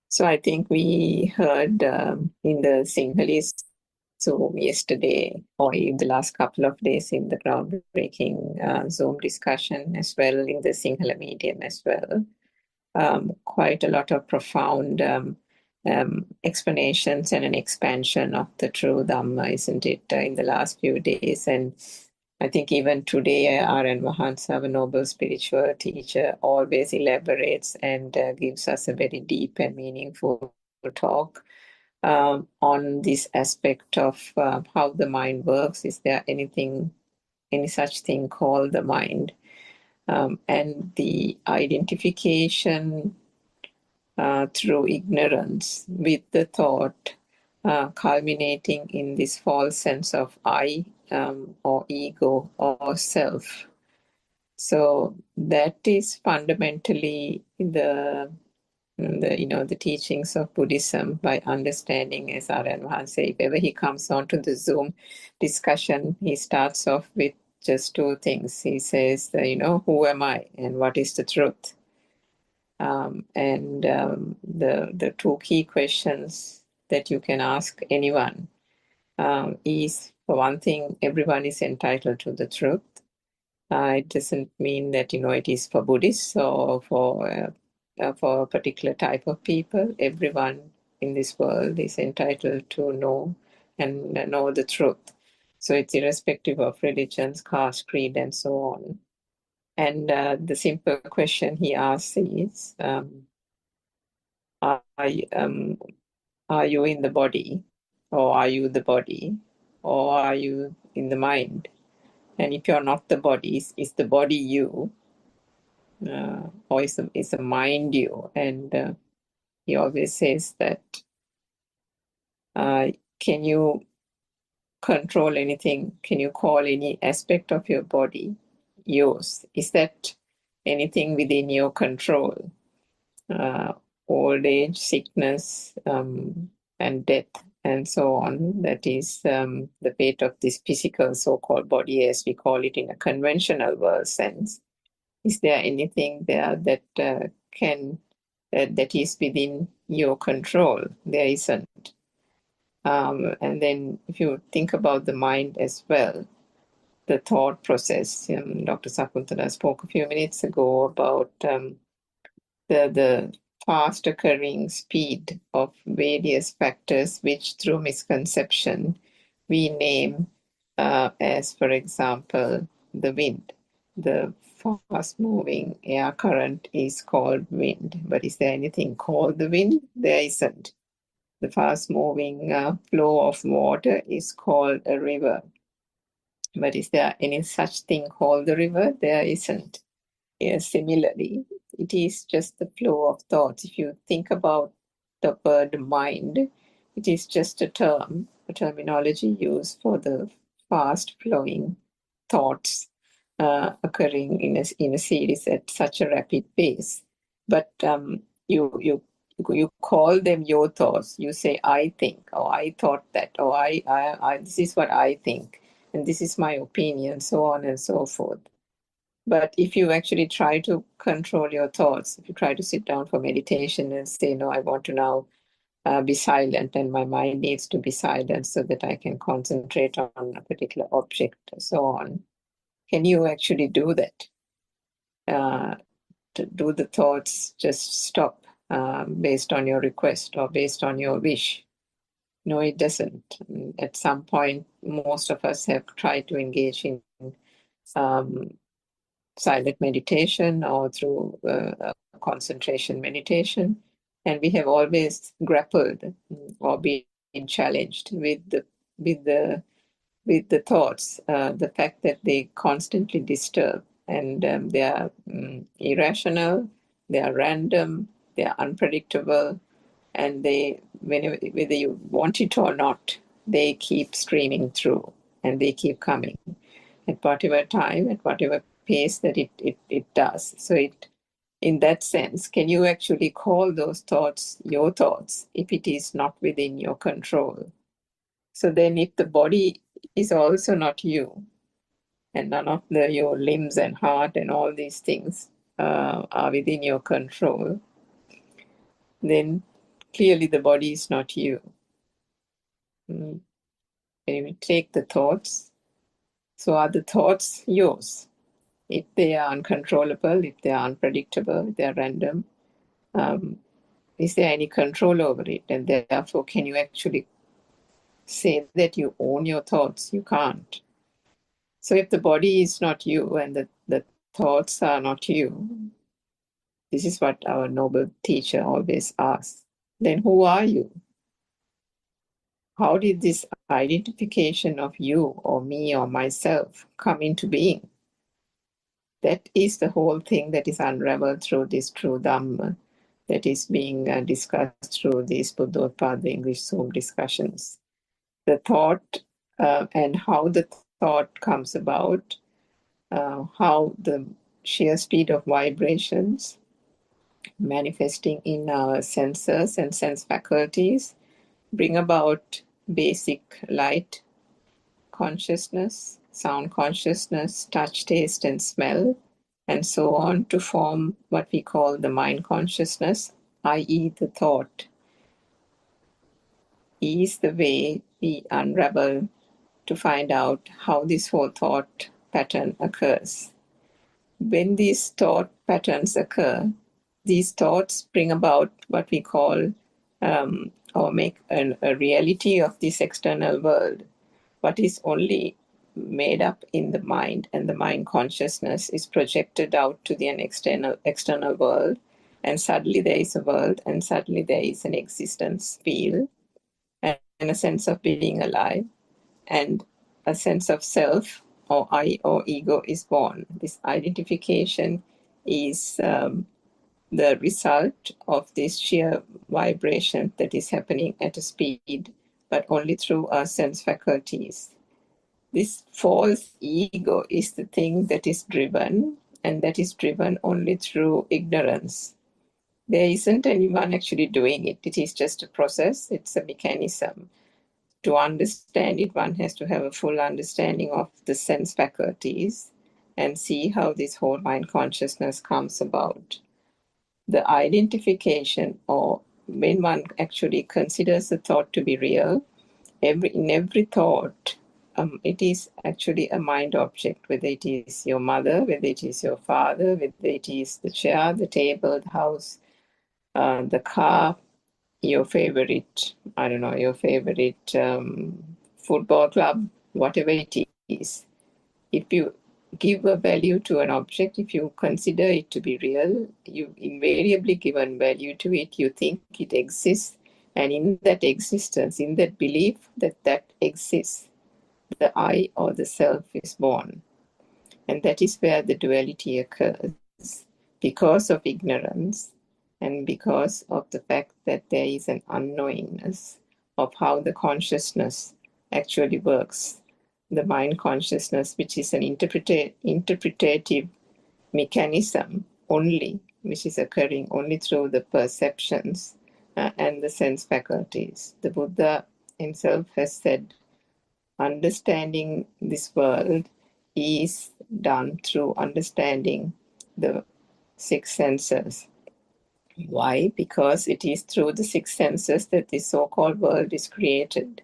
So I think we heard in the Sinhalese Zoom yesterday, or in the last couple of days in the groundbreaking Zoom discussion as well, in the Sinhala medium as well. Quite a lot of profound explanations and an expansion of the true Dhamma, isn't it, in the last few days. And I think even today, R.N. Mahansa, our noble spiritual teacher, always elaborates and gives us a very deep and meaningful talk on this aspect of how the mind works. Is there any such thing called the mind? And the identification through ignorance with the thought culminating in this false sense of I or ego or self. So that is fundamentally the teachings of Buddhism, by understanding, as R.N. Mahan say, if ever he comes on to the Zoom discussion, he starts off with just two things. He says, who am I and what is the truth? The two key questions that you can ask anyone is, for one thing, everyone is entitled to the truth. It doesn't mean that it is for Buddhists or for a particular type of people. Everyone in this world is entitled to know and know the truth. So it's irrespective of religions, caste, creed, and so on. And the simple question he asks is, are you in the body, or are you the body, or are you in the mind? And if you're not the body, is the body you, or is the mind you? And he always says that, can you control anything? Can you call any aspect of your body yours? Is that anything within your control? Old age, sickness, and death, and so on. That is the fate of this physical so-called body, as we call it in a conventional world sense. Is there anything there that that is within your control? There isn't. And then if you think about the mind as well, the thought process, Dr. Sakuntala spoke a few minutes ago about the fast occurring speed of various factors, which through misconception we name as, for example, the wind. The fast-moving air current is called wind. But is there anything called the wind? There isn't. The fast-moving flow of water is called a river. But is there any such thing called the river? There isn't. Similarly, it is just the flow of thoughts. If you think about the word mind, it is just a terminology used for the fast-flowing thoughts occurring in a series at such a rapid pace. But you call them your thoughts. You say, I think, or I thought that, or I this is what I think, and this is my opinion, so on and so forth. But if you actually try to control your thoughts, if you try to sit down for meditation and say, no, I want to now be silent, and my mind needs to be silent so that I can concentrate on a particular object, and so on, can you actually do that? Do the thoughts just stop based on your request or based on your wish? No, it doesn't. At some point, most of us have tried to engage in silent meditation or through concentration meditation, and we have always grappled or been challenged with the thoughts, the fact that they constantly disturb, and they are irrational, they are random, they are unpredictable, and they, whether you want it or not, they keep streaming through and they keep coming at whatever time, at whatever pace that it does. So in that sense, can you actually call those thoughts your thoughts if it is not within your control? So then if the body is also not you, and none of your limbs and heart and all these things are within your control, then clearly the body is not you. And you take the thoughts. So are the thoughts yours? If they are uncontrollable, if they are unpredictable, if they are random, is there any control over it? And therefore, can you actually say that you own your thoughts? You can't. So if the body is not you and the thoughts are not you, this is what our noble teacher always asks, then who are you? How did this identification of you or me or myself come into being? That is the whole thing that is unraveled through this true Dhamma that is being discussed through these Buddothpada English Zoom discussions. The thought and how the thought comes about, how the sheer speed of vibrations manifesting in our senses and sense faculties bring about basic light consciousness, sound consciousness, touch, taste, and smell, and so on, to form what we call the mind consciousness, i.e. the thought, is the way we unravel to find out how this whole thought pattern occurs. When these thought patterns occur, these thoughts bring about what we call or make a reality of this external world. What is only made up in the mind and the mind consciousness is projected out to the external world, and suddenly there is a world, and suddenly there is an existence feel, and a sense of being alive, and a sense of self or I or ego is born. This identification is the result of this sheer vibration that is happening at a speed, but only through our sense faculties. This false ego is the thing that is driven, and that is driven only through ignorance. There isn't anyone actually doing it. It is just a process. It's a mechanism. To understand it, one has to have a full understanding of the sense faculties and see how this whole mind consciousness comes about. The identification, or when one actually considers the thought to be real, in every thought, it is actually a mind object, whether it is your mother, whether it is your father, whether it is the chair, the table, the house, the car, your favorite, I don't know, your favorite football club, whatever it is. If you give a value to an object, if you consider it to be real, you invariably give a value to it, you think it exists, and in that existence, in that belief that that exists, the I or the self is born. And that is where the duality occurs, because of ignorance and because of the fact that there is an unknowingness of how the consciousness actually works. The mind consciousness, which is an interpretative mechanism only, which is occurring only through the perceptions and the sense faculties. The Buddha himself has said, understanding this world is done through understanding the six senses. Why? Because it is through the six senses that the so-called world is created.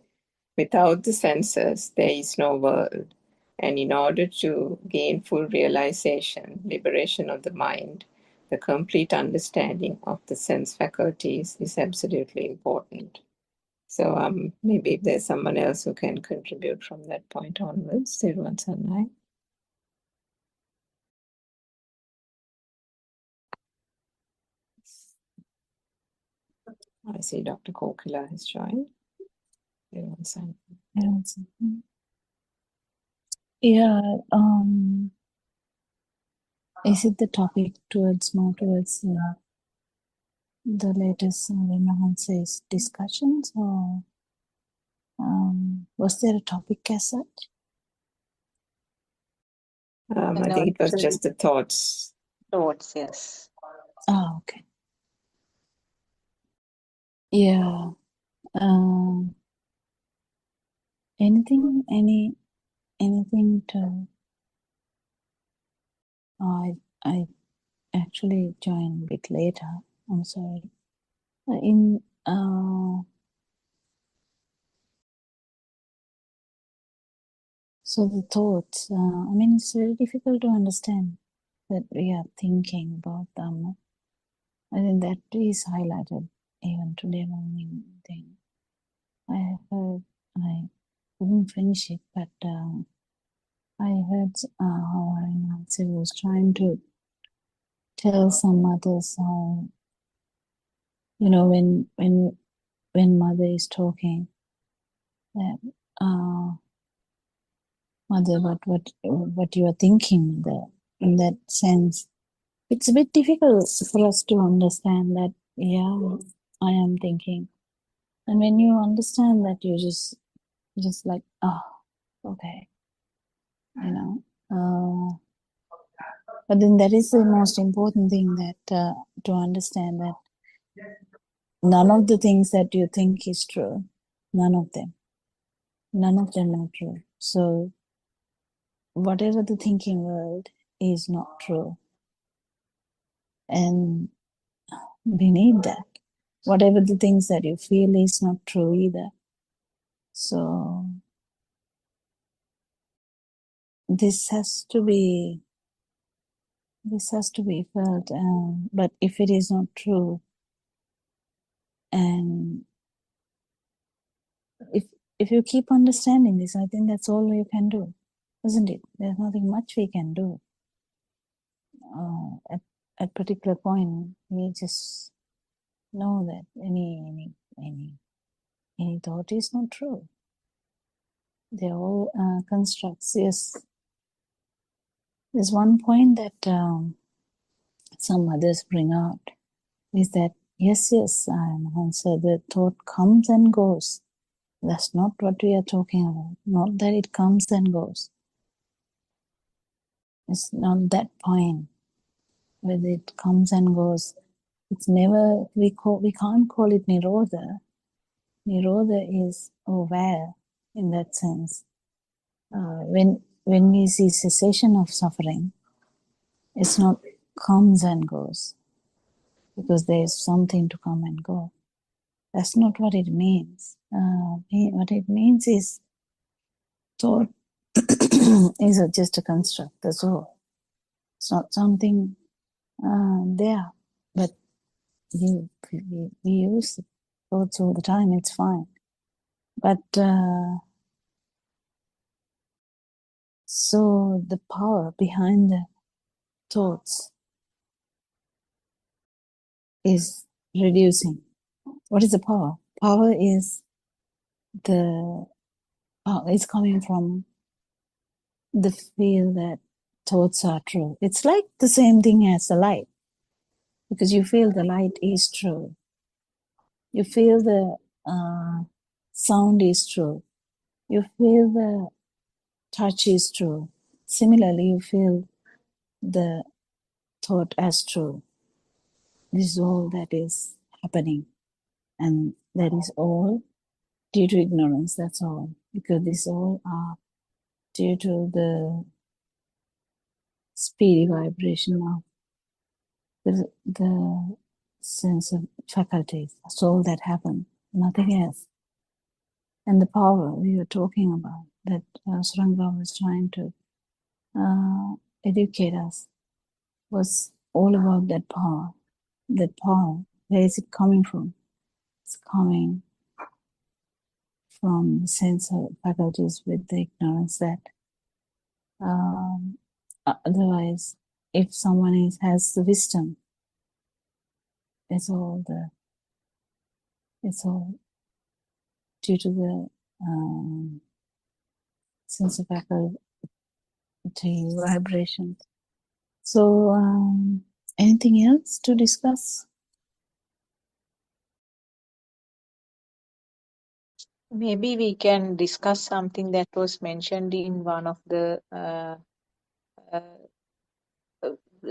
Without the senses, there is no world. And in order to gain full realization, liberation of the mind, the complete understanding of the sense faculties is absolutely important. So maybe if there's someone else who can contribute from that point onwards, everyone's online. I see Dr. Kokila has joined. Everyone's online. Yeah, is it the topic more towards the latest Ramahansa's discussions, or was there a topic as such? I think it was just the thoughts. Thoughts, yes. Oh, okay. Yeah. Anything to? I actually joined a bit later. I'm sorry. So the thoughts. I mean, it's very difficult to understand that we are thinking about Dhamma. I think that is highlighted even today morning thing. I heard, I couldn't finish it, but I heard how Nancy was trying to tell some others how, when mother is talking, that mother, what you are thinking, mother, in that sense, it's a bit difficult for us to understand that. Yeah, I am thinking, and when you understand that, you just like, oh, okay, But then that is the most important thing, that to understand that none of the things that you think is true, none of them are true. So whatever the thinking world is not true. And beneath that, whatever the things that you feel is not true either. So this has to be felt. But if it is not true, and if you keep understanding this, I think that's all you can do, isn't it? There's nothing much we can do. At a particular point, we just know that any thought is not true. They're all constructs. Yes, there's one point that some others bring out is that yes, answer. The thought comes and goes. That's not what we are talking about. Not that it comes and goes. It's not that point whether it comes and goes. It's never, we can't call it Nirodha. Nirodha is aware in that sense. When we see cessation of suffering, it's not comes and goes because there is something to come and go. That's not what it means. What it means is thought is just a construct, that's all. It's not something there, but we use thoughts all the time, it's fine. But So the power behind the thoughts is reducing. What is the power? Power is it's coming from the feel that thoughts are true. It's like the same thing as the light, because you feel the light is true. You feel the sound is true. You feel the touch is true. Similarly, you feel the thought as true. This is all that is happening. And that is all due to ignorance, that's all. Because this all are due to the speedy vibration of the sense of faculties. That's all that happened, nothing else. And the power we were talking about, that Suranga was trying to educate us, was all about that power. That power, where is it coming from? It's coming from the sense of faculties with the ignorance that otherwise, if someone has the wisdom, it's all due to the sense of faculty vibration. So, anything else to discuss? Maybe we can discuss something that was mentioned in one of the uh,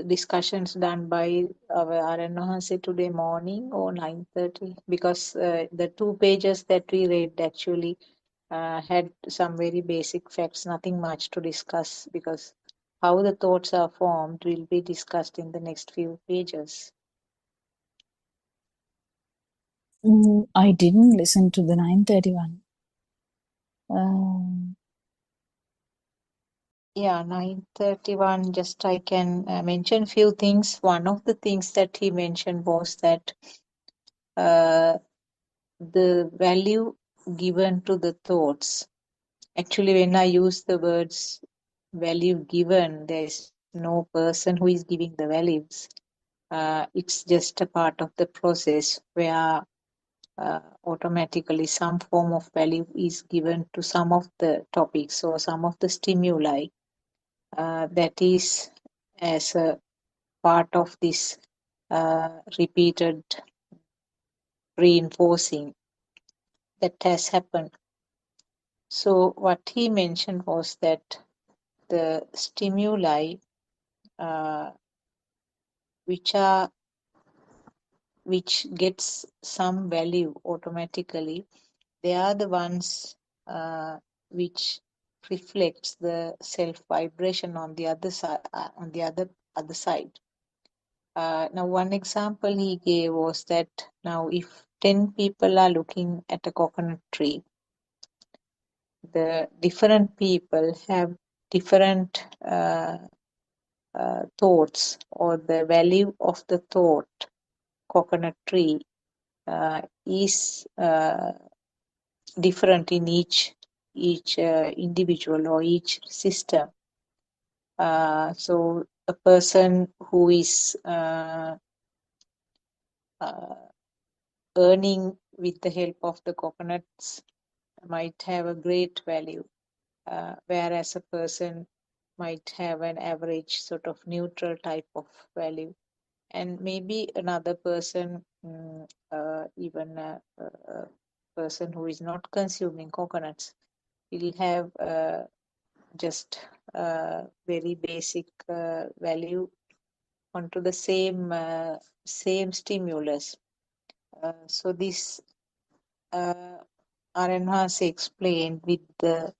discussions done by our RNHC today morning or 9:30, because the 2 pages that we read actually had some very basic facts, nothing much to discuss, because how the thoughts are formed will be discussed in the next few pages. I didn't listen to the 9:31. Yeah, 9:31, just I can mention few things. One of the things that he mentioned was that the value given to the thoughts. Actually, when I use the words value given, there is no person who is giving the values. It's just a part of the process where automatically some form of value is given to some of the topics or some of the stimuli. That is as a part of this repeated reinforcing that has happened. So what he mentioned was that the stimuli which gets some value automatically, they are the ones which reflects the self vibration on the other side. Other side. Now, one example he gave was that now if 10 people are looking at a coconut tree, the different people have different thoughts, or the value of the thought coconut tree is different in each individual or each system. So a person who is earning with the help of the coconuts might have a great value, whereas a person might have an average sort of neutral type of value. And maybe another person, even a person who is not consuming coconuts, will have just very basic value onto the same stimulus. So this RNHC explained with the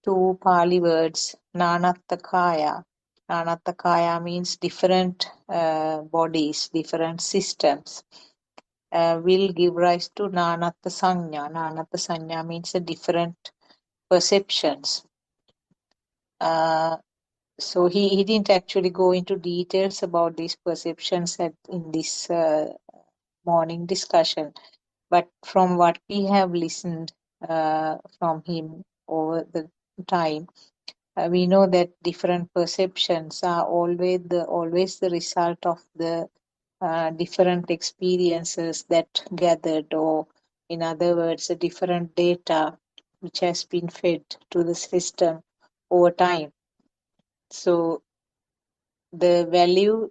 2 Pali words, Nanattakaya. Nanattakaya means different bodies, different systems. Will give rise to Nanatta Sanya. Nanatta Sanya means a different perceptions. So he didn't actually go into details about these perceptions in this morning discussion, but from what we have listened from him over the time, we know that different perceptions are always the result of the different experiences that gathered, or in other words, a different data which has been fed to the system over time. So the value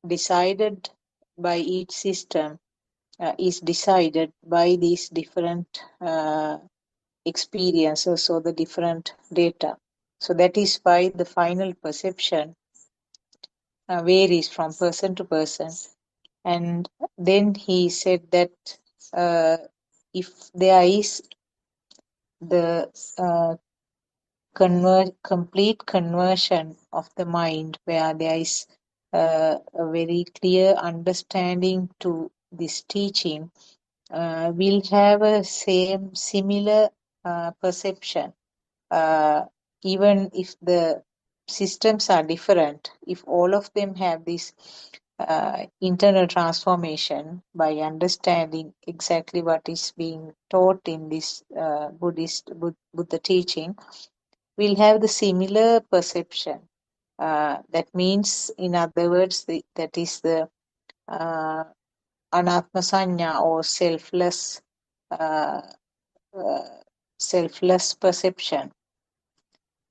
decided by each system is decided by these different experiences or the different data. So that is why the final perception varies from person to person. And then he said that if there is the complete conversion of the mind, where there is a very clear understanding to this teaching, we'll have a similar perception, even if the systems are different. If all of them have this internal transformation by understanding exactly what is being taught in this Buddha teaching, we'll have the similar perception. That means, in other words, that is the anatma sanya, or uh, selfless perception.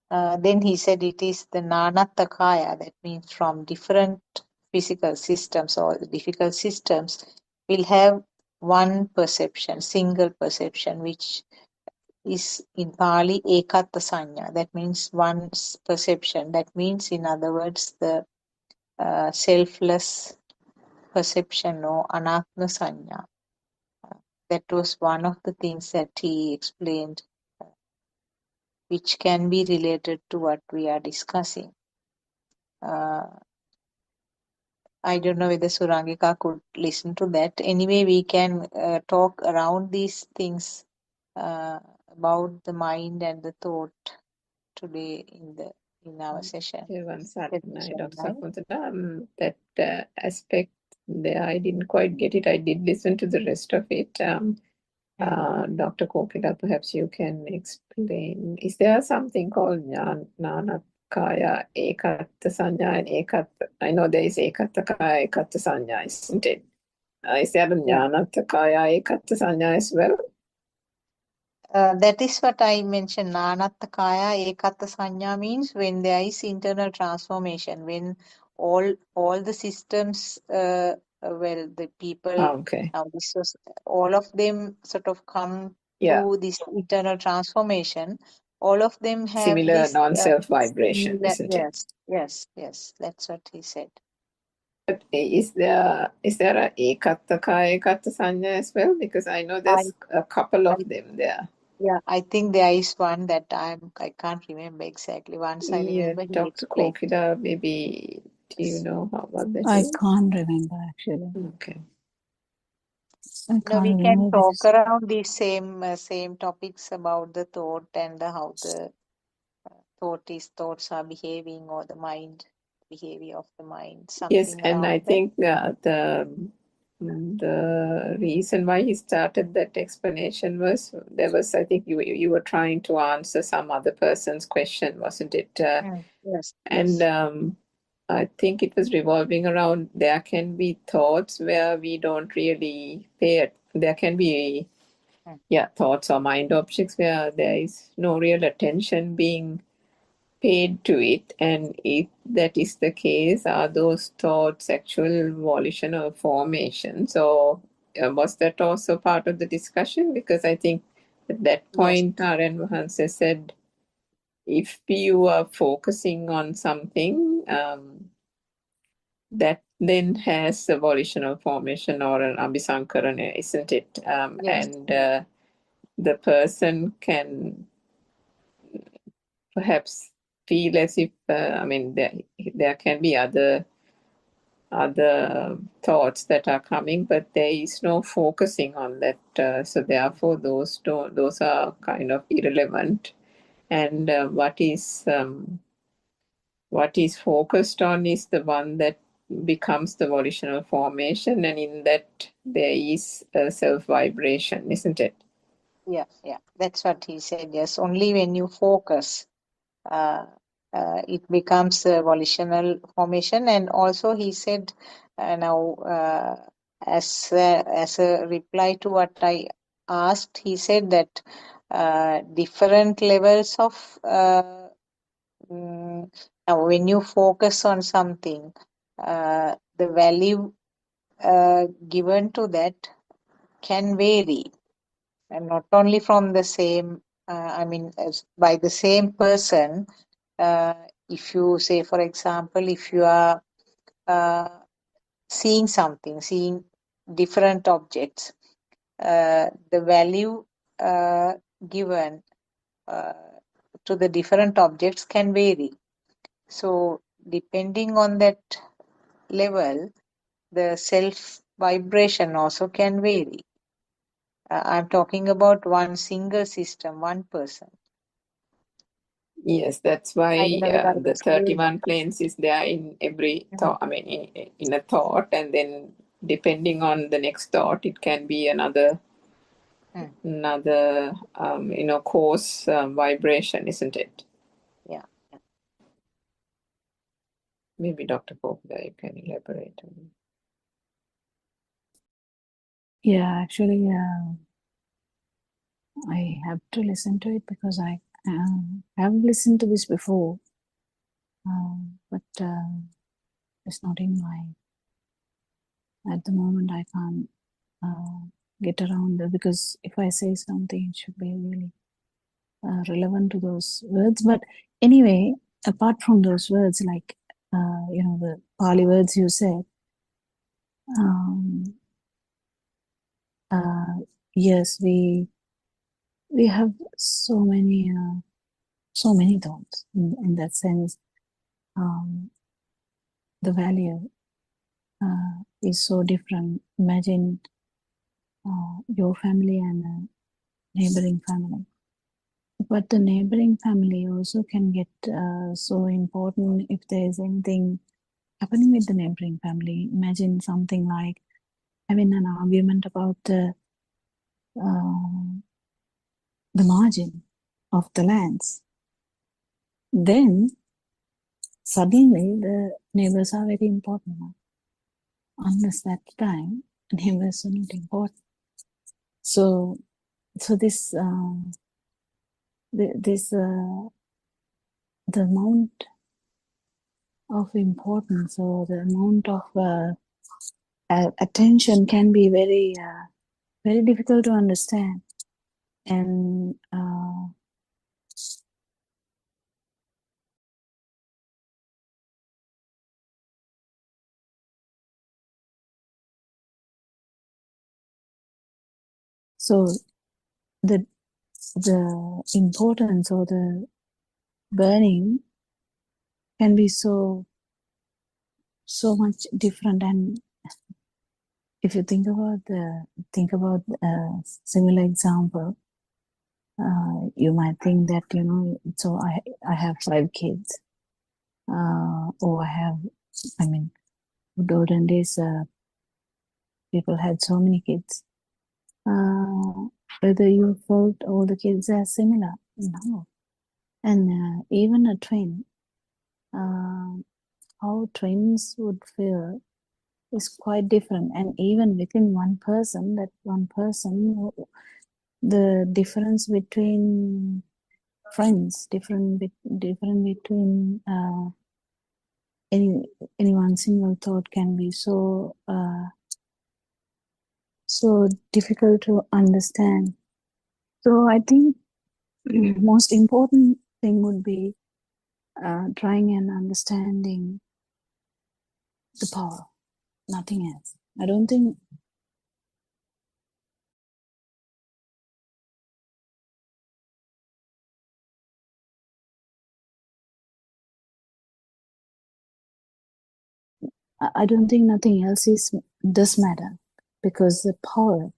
Then he said it is the nanattakaya, that means from different physical systems or the difficult systems, will have one perception, single perception, which is in Pali ekatta sanya, that means one perception. That means, in other words, the selfless perception, or anatma sanya. That was one of the things that he explained, which can be related to what we are discussing. I don't know whether Surangika could listen to that. Anyway, we can talk around these things about the mind and the thought today in our session. One Let me Satnai, share Dr. now. Sakuntala, that aspect there, I didn't quite get it. I did listen to the rest of it. Dr. Kokila, perhaps you can explain. Is there something called Nanakaya Ekatta Sanya and Ekatta? I know there is Ekattakaya Ekatta Sanya, isn't it? Is there a Yeah. Jnanattakaya Ekatta Sanya as well? That is what I mentioned. Nanattakaya ekatta sanya means when there is internal transformation, when all the systems, the people, Okay. now this was, all of them sort of come Yeah. to this internal transformation. All of them have Similar this non-self vibration, similar, isn't it? yes. That's what he said. But is there a Ekattaka Ekatta Sanya as well? Because I know I, there's a couple I of them there. yeah, I think there is one that I can't remember exactly. Once I Yeah, remember, he Dr. explained. Kokida, maybe do you Yes. know what that I is? can't remember actually. Okay. I No, can't we can remember talk because around these same topics about the thought and how the thoughts are behaving, or the behavior of the mind, Yes, something and I around that. think the reason why he started that explanation was there was, I think you were trying to answer some other person's question, wasn't it? Yes, And yes, I think it was revolving around there can be thoughts where we don't really pay it. There can be thoughts or mind objects where there is no real attention being paid to it, and if that is the case, are those thoughts actual volitional formations, or was that also part of the discussion? Because I think at that yes, point R.N. Mahansa said if you are focusing on something that then has a volitional formation or an abhisankarana, isn't it? yes, And the person can perhaps feel as if there can be other thoughts that are coming, but there is no focusing on that. So therefore, those are kind of irrelevant. And what is focused on is the one that becomes the volitional formation, and in that there is a self vibration, isn't it? yeah. That's what he said. Yes, only when you focus, uh, it becomes a volitional formation. And also he said now as a reply to what I asked, he said that different levels of now when you focus on something, the value given to that can vary, and not only from the same by the same person. If you say, for example, if you are seeing different objects, the value given uh, to the different objects can vary. So depending on that level, the self vibration also can vary. I'm talking about one single system, one person. Yes, that's why I don't know whether I the was clear. 31 planes is there in every thought. I mean, in a thought, and then depending on the next thought, it can be another course vibration, isn't it? Yeah. Maybe Dr. Poplar, you can elaborate on it. Yeah, actually, I have to listen to it because I have listened to this before, but it's not in my. At the moment, I can't get around it, because if I say something, it should be really relevant to those words. But anyway, apart from those words, like the Pali words you said, yes, we have so many thoughts in that sense. The value is so different. Imagine your family and a neighboring family. But the neighboring family also can get so important if there is anything happening with the neighboring family. Imagine something like having an argument about the margin of the lands. Then suddenly the neighbors are very important now. Unless that time, neighbors are not important. So this the amount of importance, or the amount of attention can be very very difficult to understand. And so the importance, or the burning, can be so much different. And if you think about a similar example, you might think that, so I have 5 kids, or good olden days, people had so many kids. Whether you felt all the kids are similar? No. And even a twin, how twins would feel is quite different. And even within one person, the difference between friends, different between any one single thought can be so difficult to understand. So I think most important thing would be trying and understanding the power, nothing else. I don't think nothing else does matter, because the power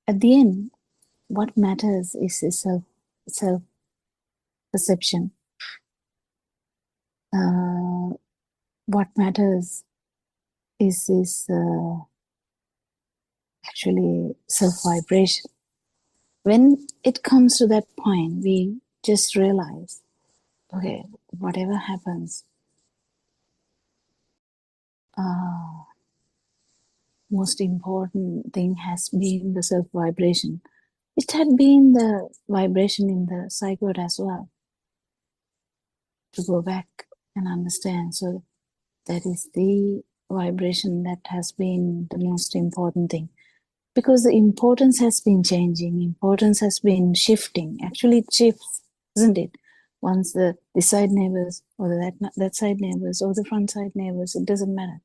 at the end, what matters is self perception. What matters is actually self vibration. When it comes to that point, we just realize, okay, whatever happens, most important thing has been the self vibration. It had been the vibration in the psychot as well, to go back and understand. So that is the vibration that has been the most important thing. Because the importance has been changing, importance has been shifting. Actually, it shifts, isn't it? Once the this side neighbors or that side neighbors or the front side neighbors, it doesn't matter.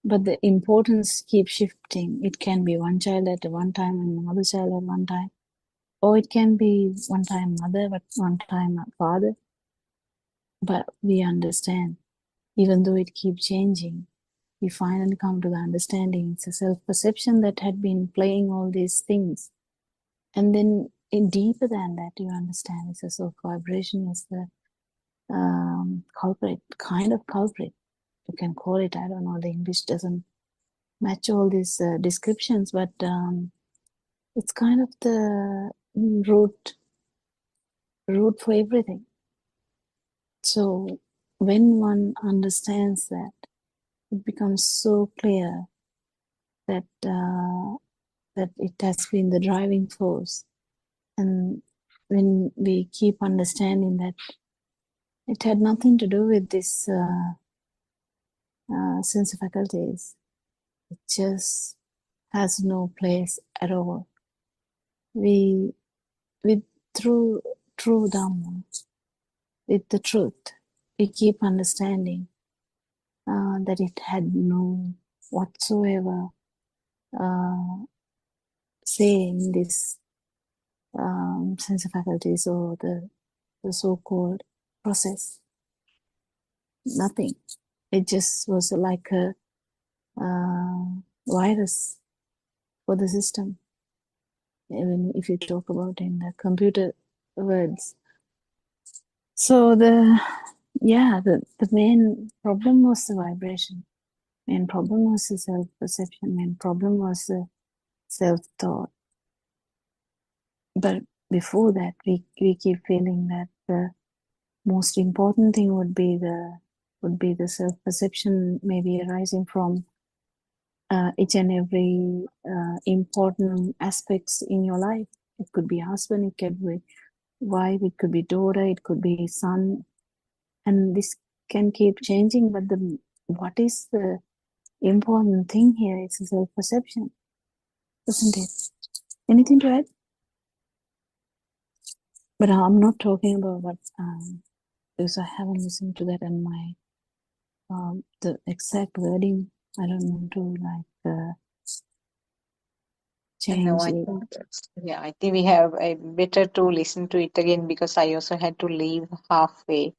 But the importance keeps shifting. It can be one child at one time and another child at one time. Or it can be one time mother, but one time father. But we understand, even though it keeps changing, we finally come to the understanding it's a self-perception that had been playing all these things. And then deeper than that, you understand it's a self-vibration is the culprit, kind of culprit. You can call it, I don't know, the English doesn't match all these descriptions, but it's kind of the root for everything. So when one understands that, it becomes so clear that that it has been the driving force. And when we keep understanding that it had nothing to do with this sense faculties, it just has no place at all. We, with through true Dhamma, with the truth, we keep understanding that it had no whatsoever say in this sense faculties or the so-called process. Nothing. It just was like a virus for the system. Even if you talk about in the computer words. So the main problem was the vibration. Main problem was the self-perception. Main problem was the self-thought. But before that, we keep feeling that the most important thing would be the self-perception, maybe arising from each and every important aspects in your life. It could be husband, it could be wife, it could be daughter, it could be son, and this can keep changing. But what is the important thing here? It's self-perception, isn't it? Anything to add? But I'm not talking about what because I haven't listened to that, and my the exact wording I don't want to change No, I it. think, I think we have better to listen to it again, because I also had to leave halfway.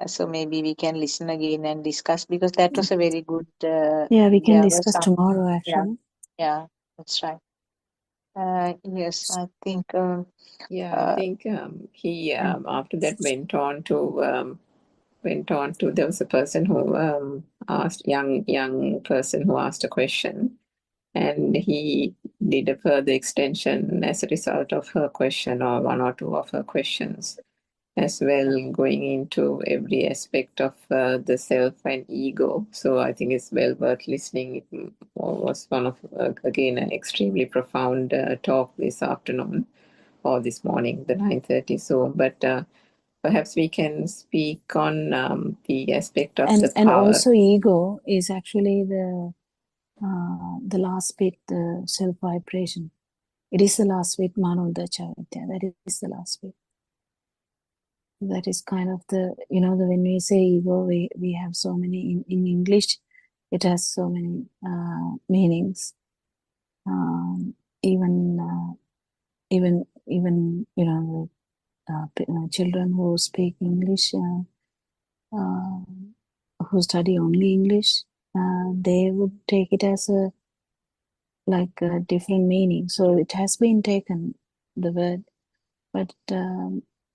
So maybe we can listen again and discuss, because that was a very good. Yeah, we can There were discuss some. tomorrow, Yeah, actually. yeah, that's right. Yes, I think. Yeah, I think he after that went on to there was a person who asked young person who asked a question, and he did a further extension as a result of her question, or one or two of her questions as well, going into every aspect of the self and ego. So I think it's well worth listening. It was one of again an extremely profound talk this afternoon or this morning, the 9:30. So, but perhaps we can speak on the aspect of the And power. also ego is actually the last bit, the self vibration. It is the last bit, Buddothpada. That is the last bit. That is kind of the, when we say ego, we have so many in English. It has so many meanings. Even children who speak English, who study only English, they would take it as a different meaning. So it has been taken, the word, but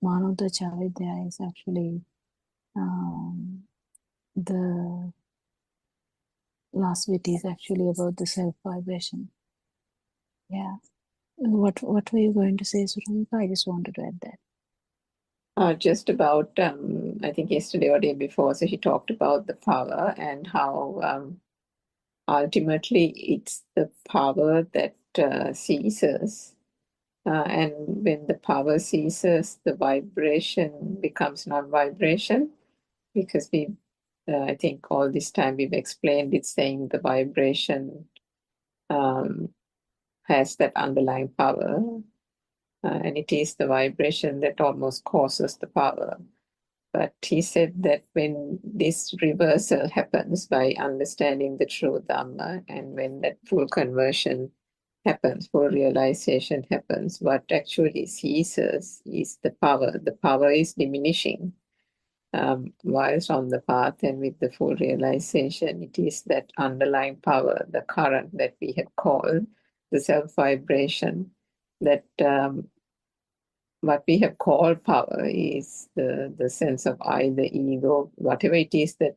Buddothpada is actually the last bit is actually about the self vibration. Yeah. What were you going to say, Suramika? I just wanted to add that. Just about, I think yesterday or day before, so he talked about the power and how ultimately it's the power that ceases. And when the power ceases, the vibration becomes non-vibration, because I think all this time we've explained it, saying the vibration has that underlying power, and it is the vibration that almost causes the power. But he said that when this reversal happens by understanding the true Dhamma, and when that full conversion happens, full realization happens, what actually ceases is the power. The power is diminishing. Whilst on the path and with the full realization, it is that underlying power, the current that we have called the self vibration, that what we have called power is the sense of I, the ego, whatever it is that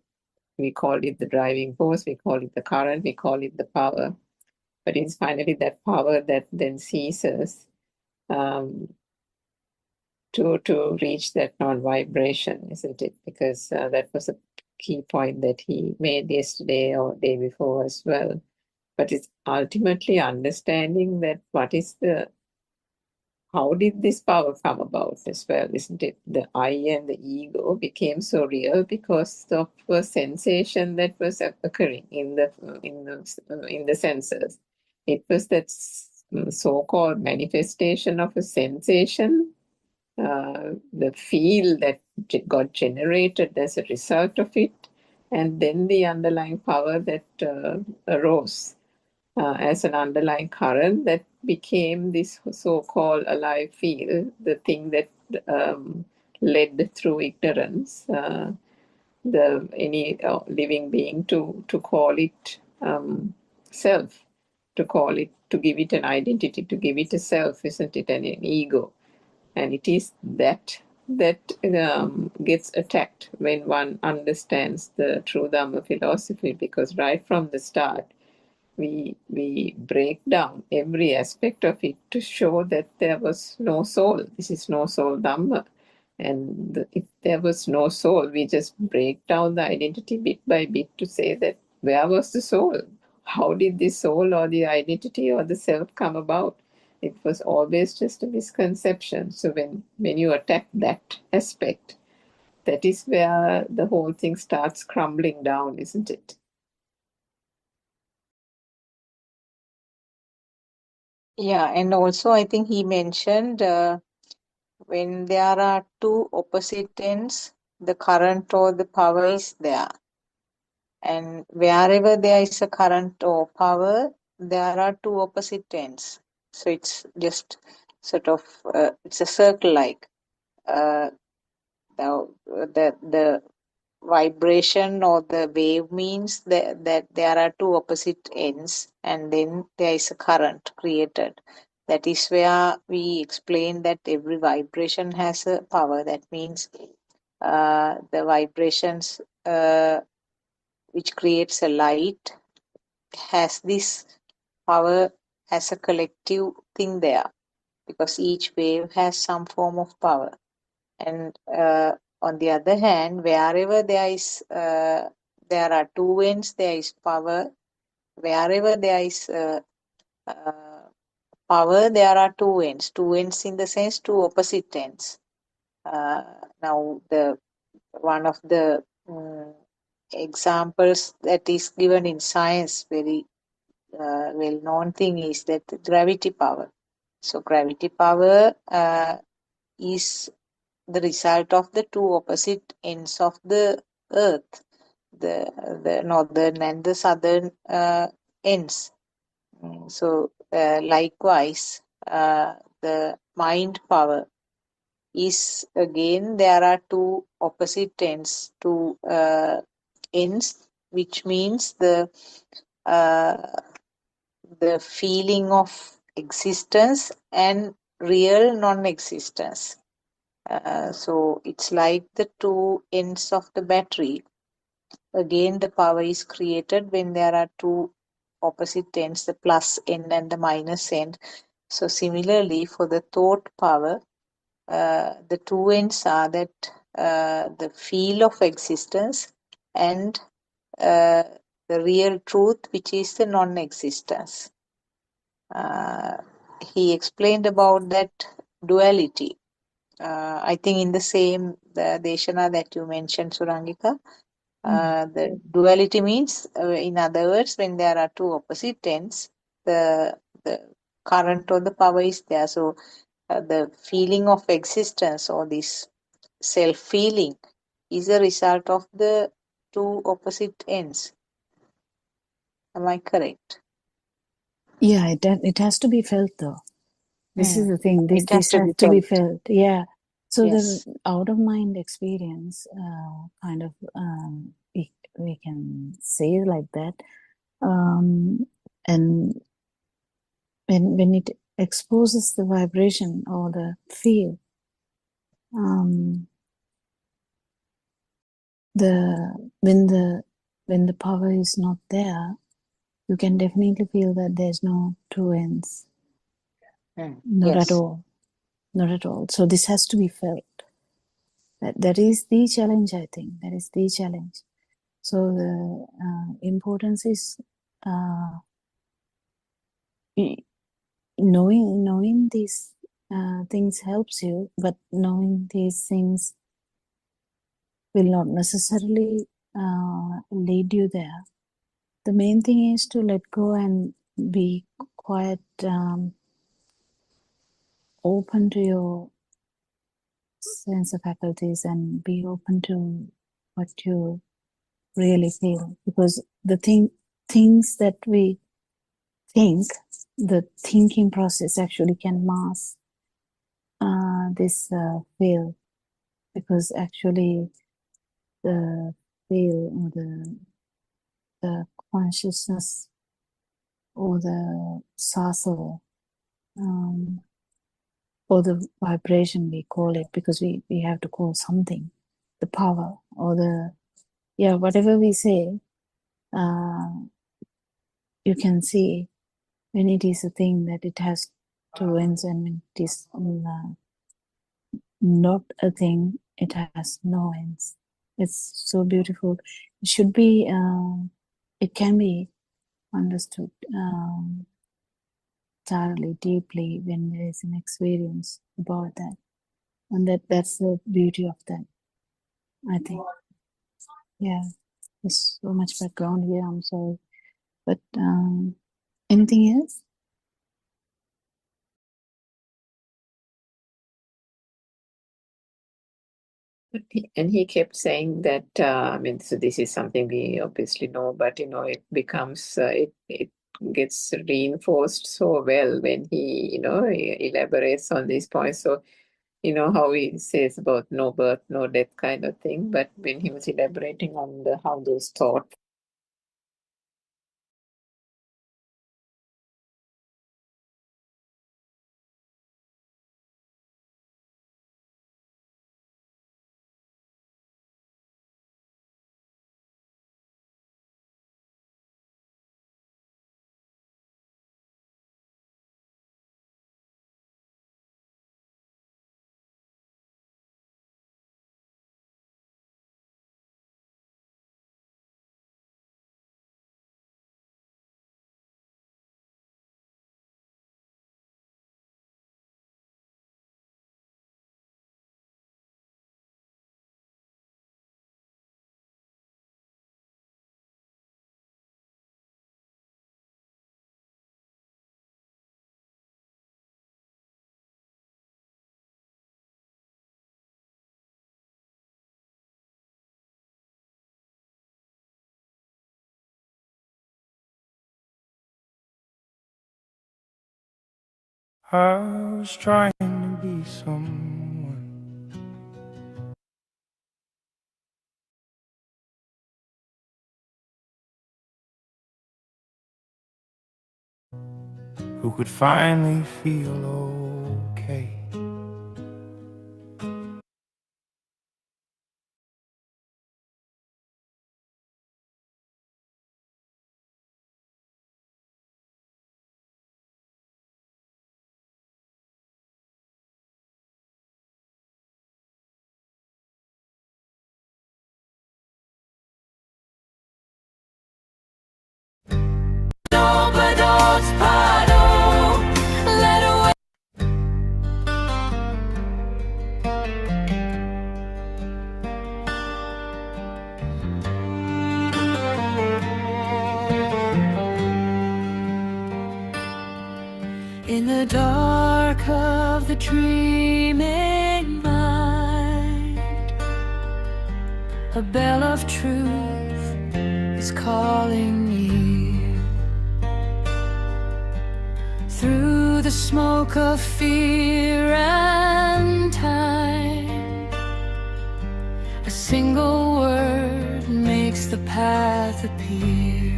we call it, the driving force, we call it the current, we call it the power. But it's finally that power that then ceases to reach that non-vibration, isn't it? Because that was a key point that he made yesterday or day before as well. But it's ultimately understanding that how did this power come about as well, isn't it? The I and the ego became so real because of a sensation that was occurring in the senses. It was that so-called manifestation of a sensation, the feel that got generated as a result of it, and then the underlying power that arose as an underlying current that became this so-called alive field, the thing that led through ignorance any living being to call it self, to give it an identity, to give it a self, isn't it, and an ego. And it is that gets attacked when one understands the true Dhamma philosophy, because right from the start, we break down every aspect of it to show that there was no soul. This is no soul Dhamma. And if there was no soul, we just break down the identity bit by bit to say that where was the soul? How did the soul or the identity or the self come about? It was always just a misconception. So when you attack that aspect, that is where the whole thing starts crumbling down, isn't it? Yeah, and also I think he mentioned when there are two opposite ends, the current or the power is there. And wherever there is a current or power, there are two opposite ends. So it's just sort of, it's a circle like. The vibration or the wave means that there are two opposite ends, and then there is a current created. That is where we explain that every vibration has a power. That means the vibrations which creates a light has this power as a collective thing there, because each wave has some form of power. And on the other hand, wherever there are two ends, there is power. Wherever there is power, there are two ends. Two ends in the sense, two opposite ends. Now, one of the examples that is given in science, very well-known thing, is that gravity power. So gravity power is the result of the two opposite ends of the earth, the northern and the southern ends. So likewise, the mind power is, again, there are two opposite ends, two ends, which means the feeling of existence and real non-existence. So it's like the two ends of the battery. Again, the power is created when there are two opposite ends, the plus end and the minus end. So similarly, for the thought power, the two ends are that the feel of existence and the real truth, which is the non-existence. He explained about that duality. I think in the same the Deshana that you mentioned, Surangika, the duality means, in other words, when there are two opposite ends, the current or the power is there. So the feeling of existence or this self-feeling is a result of the two opposite ends. Am I correct? Yeah, it has to be felt though. This is the thing. It has This to has be to be felt. felt. Yeah. So the Yes. out of mind experience, kind of, we can say like that. And when it exposes the vibration or the feel, when the power is not there, you can definitely feel that there's no two ends. Not at Yes. all. Not at all. So this has to be felt. That is the challenge, I think. That is the challenge. So the importance is knowing these things helps you, but knowing these things will not necessarily lead you there. The main thing is to let go and be quite open to your sense of faculties and be open to what you really feel, because the things that we think, the thinking process actually can mask this feel, because actually the feel or the consciousness or the sasa, or the vibration, we call it, because we have to call something, the power or the, yeah, whatever we say, you can see when it is a thing that it has two ends, and when it is not a thing, it has no ends. It's so beautiful. It should be, it can be understood thoroughly, deeply, when there is an experience about that. And that's the beauty of that, I think. Yeah, there's so much background here, I'm sorry. But anything else? And he kept saying that, I mean, so this is something we obviously know, but, it becomes, it gets reinforced so well when he, elaborates on these points. So, how he says about no birth, no death kind of thing, but when he was elaborating on how those thoughts I was trying to be someone who could finally feel okay. the dark of the dreaming mind, a bell of truth is calling near. Through the smoke of fear and time, a single word makes the path appear.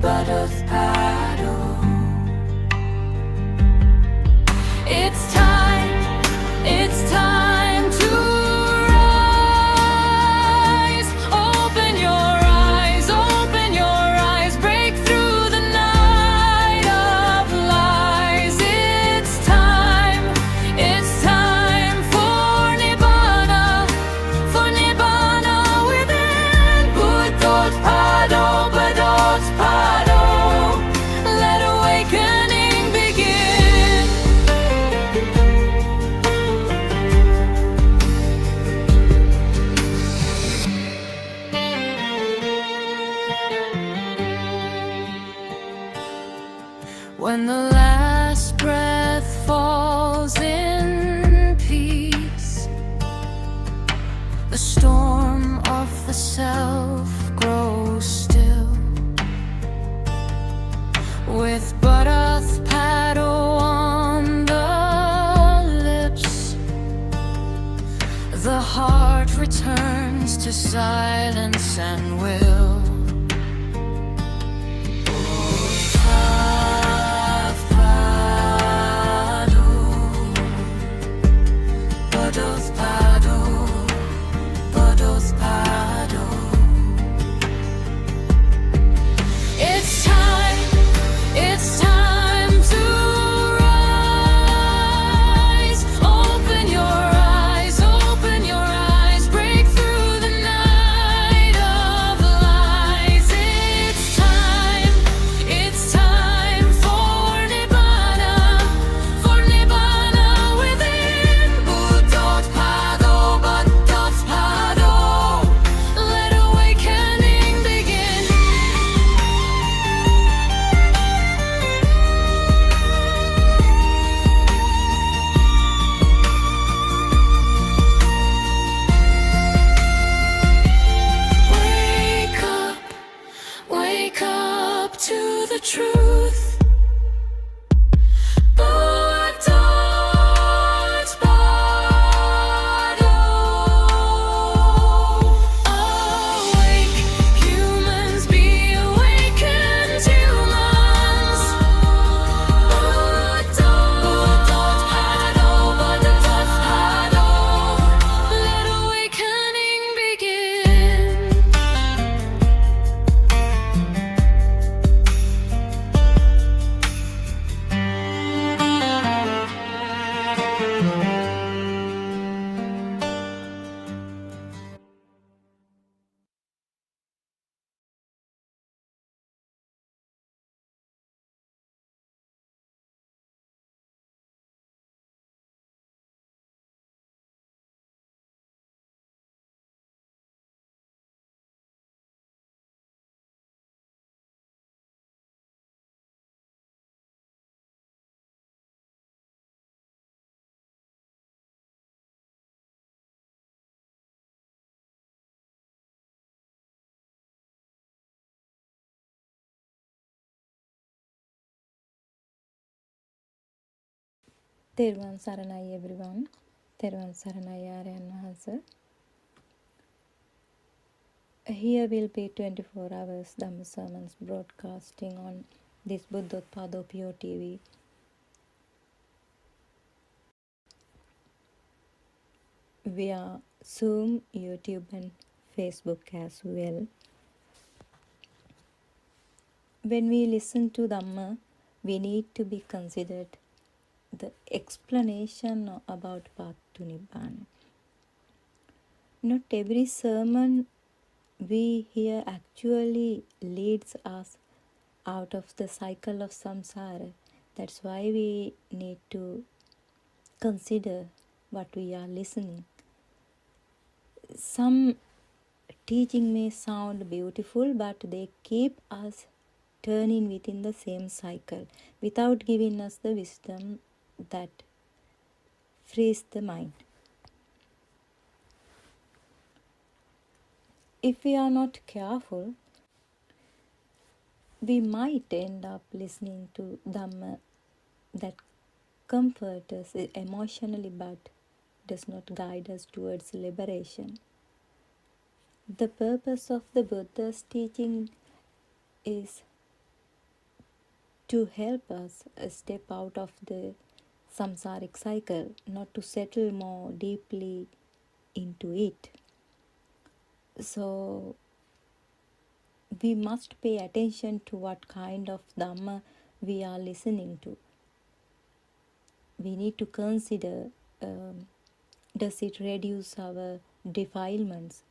Buddothpada. It's time to rise. Open your eyes, break through the night of lies. It's time for Nibbana within. Buddothpada, Buddothpada. Let awakening begin. When the last breath falls in peace, the storm of the self grows still. With Buddothpada on the lips, the heart returns to silence and will. Buddothpada, Buddothpada. It's time to rise. Open your eyes, break through the night of lies. It's time for Nibbana within. Buddothpada, Buddothpada. Let awakening begin. Wake up to the truth. Buddothpada. Awake, humans, be awakened humans. Buddothpada, Buddothpada. Let awakening begin. තෙරුවන් සරණයි everyone. තෙරුවන් සරණයි ආර්යයන් වහන්සේ. Here will be 24 hours Dhamma sermons broadcasting on this Buddothpada Pure TV. Via Zoom, YouTube and Facebook as well. When we listen to Dhamma, we need to be considered the explanation about path to Nibbana. Not every sermon we hear actually leads us out of the cycle of samsara. That's why we need to consider what we are listening. Some teaching may sound beautiful, but they keep us turning within the same cycle without giving us the wisdom that frees the mind. If we are not careful, we might end up listening to Dhamma that comforts us emotionally but does not guide us towards liberation. The purpose of the Buddha's teaching is to help us step out of the samsaric cycle, not to settle more deeply into it. So we must pay attention to what kind of Dhamma we are listening to. We need to consider, does it reduce our defilements?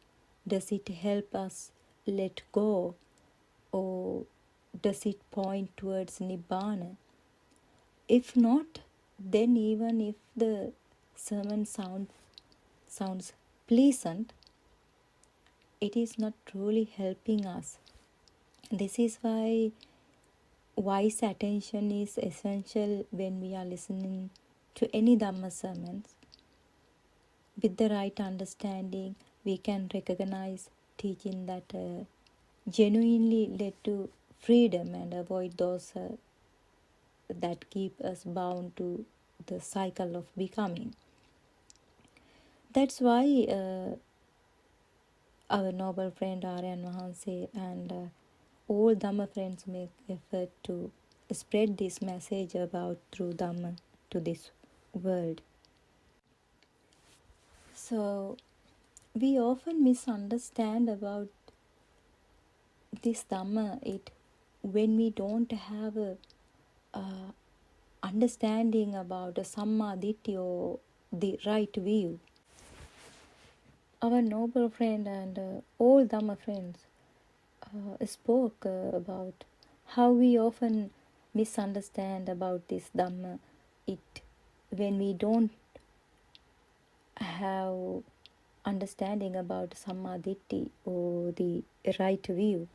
Does it help us let go? Or does it point towards Nibbana? If not, then even if the sermon sounds pleasant, it is not truly helping us. This is why wise attention is essential when we are listening to any Dhamma sermons. With the right understanding, we can recognize teaching that genuinely led to freedom and avoid those that keep us bound to the cycle of becoming. That's why our noble friend Aryan Mahanse and all Dhamma friends make effort to spread this message about through Dhamma to this world. So we often misunderstand about this Dhamma when we don't have a understanding about a Samma Ditti or the right view. Our noble friend and all Dhamma friends spoke about how we often misunderstand about this Dhamma when we don't have understanding about Samma Ditti or the right view.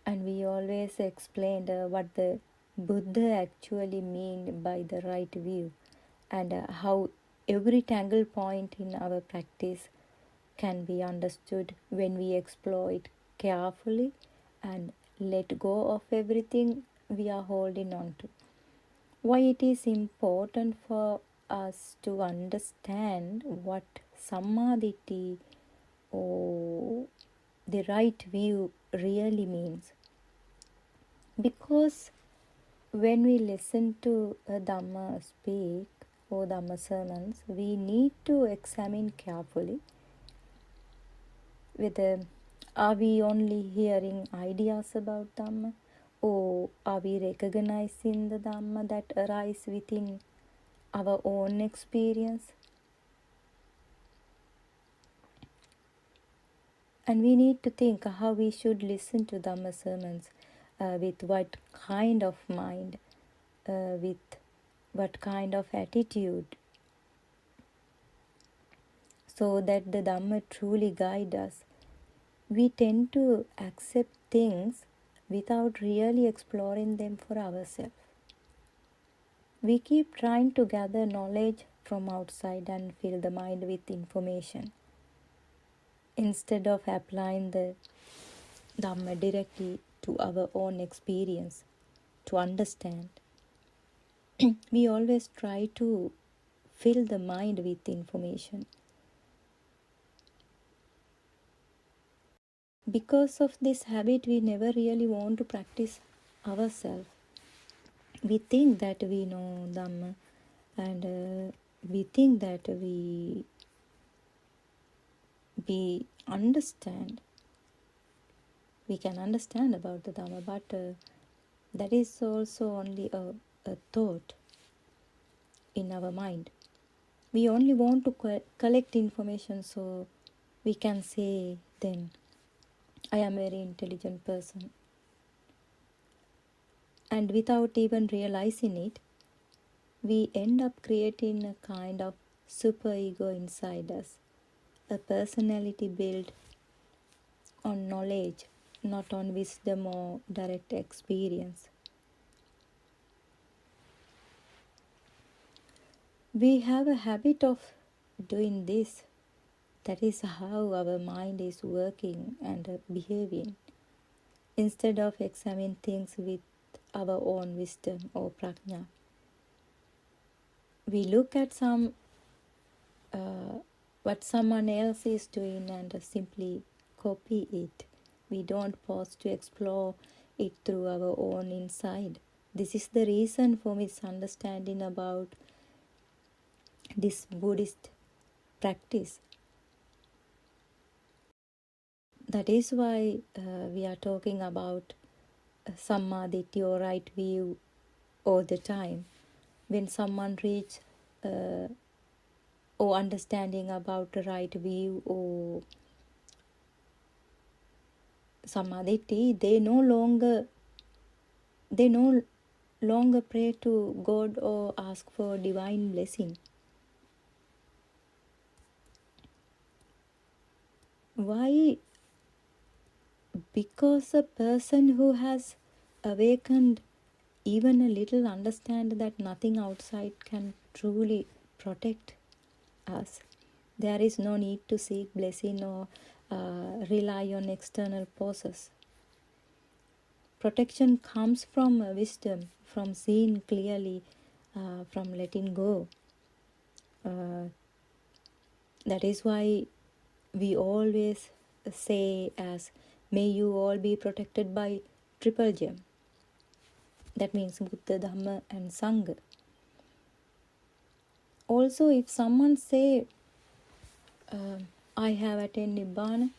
And we always explained what the Buddha actually mean by the right view, and how every tangle point in our practice can be understood when we explore it carefully and let go of everything we are holding on to. Why it is important for us to understand what Samma Ditti or the right view really means. Because when we listen to a Dhamma speak or Dhamma sermons, we need to examine carefully whether are we only hearing ideas about Dhamma, or are we recognizing the Dhamma that arise within our own experience. And we need to think how we should listen to Dhamma sermons, with what kind of mind, with what kind of attitude, so that the Dhamma truly guide us. We tend to accept things without really exploring them for ourselves. We keep trying to gather knowledge from outside and fill the mind with information, instead of applying the Dhamma directly to our own experience to understand. We always try to fill the mind with information. Because of this habit, we never really want to practice ourselves. We think that we know Dhamma, and we think that we understand. We can understand about the Dhamma, but that is also only a thought in our mind. We only want to collect information so we can say then, I am a very intelligent person. And without even realizing it, we end up creating a kind of super ego inside us, a personality built on knowledge, not on wisdom or direct experience. We have a habit of doing this. That is how our mind is working and behaving. Instead of examining things with our own wisdom or prajna, we look at what someone else is doing and simply copy it. We don't pause to explore it through our own inside. This is the reason for misunderstanding about this Buddhist practice. That is why we are talking about sammaditthi or right view all the time. When someone reaches or understanding about the right view or sammaditthi, they no longer pray to God or ask for divine blessing. Why? Because a person who has awakened even a little understand that nothing outside can truly protect us. There is no need to seek blessing or rely on external forces. Protection comes from wisdom, from seeing clearly, from letting go. That is why we always say as, may you all be protected by triple gem. That means Buddha, Dhamma and Sangha. Also, if someone say, I have attained Nibbana,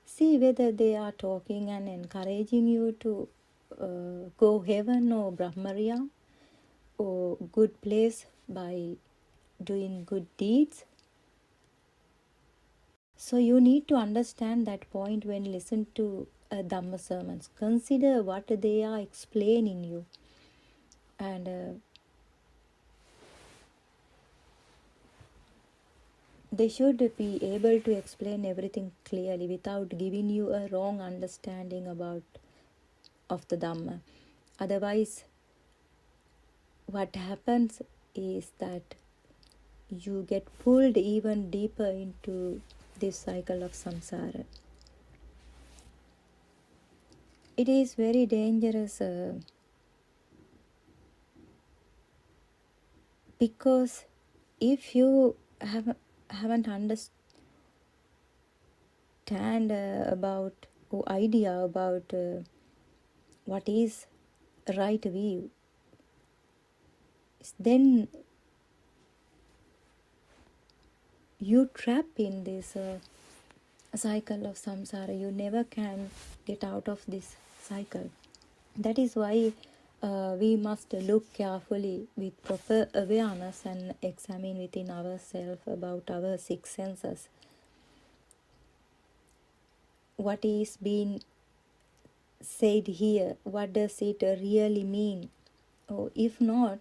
see whether they are talking and encouraging you to go heaven or Brahmarya or good place by doing good deeds. So you need to understand that point when listen to Dhamma sermons. Consider what they are explaining you, and they should be able to explain everything clearly without giving you a wrong understanding of the Dhamma. Otherwise, what happens is that you get pulled even deeper into this cycle of samsara. It is very dangerous because if you haven't understand about or idea about what is right view, then you trap in this cycle of samsara. You never can get out of this cycle. That is why we must look carefully with proper awareness and examine within ourselves about our six senses. What is being said here? What does it really mean? Or if not,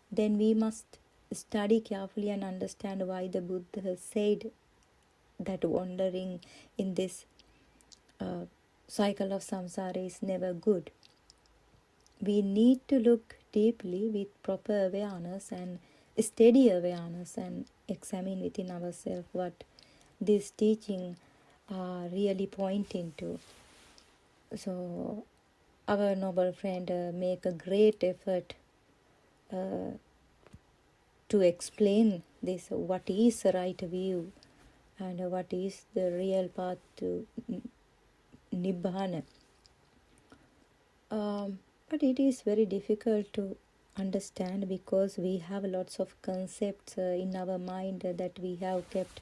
then we must study carefully and understand why the Buddha said that wandering in this cycle of samsara is never good. We need to look deeply with proper awareness and steady awareness and examine within ourselves what this teaching are really pointing to. So our noble friend make a great effort to explain this, what is the right view and what is the real path to Nibbana. But it is very difficult to understand because we have lots of concepts in our mind that we have kept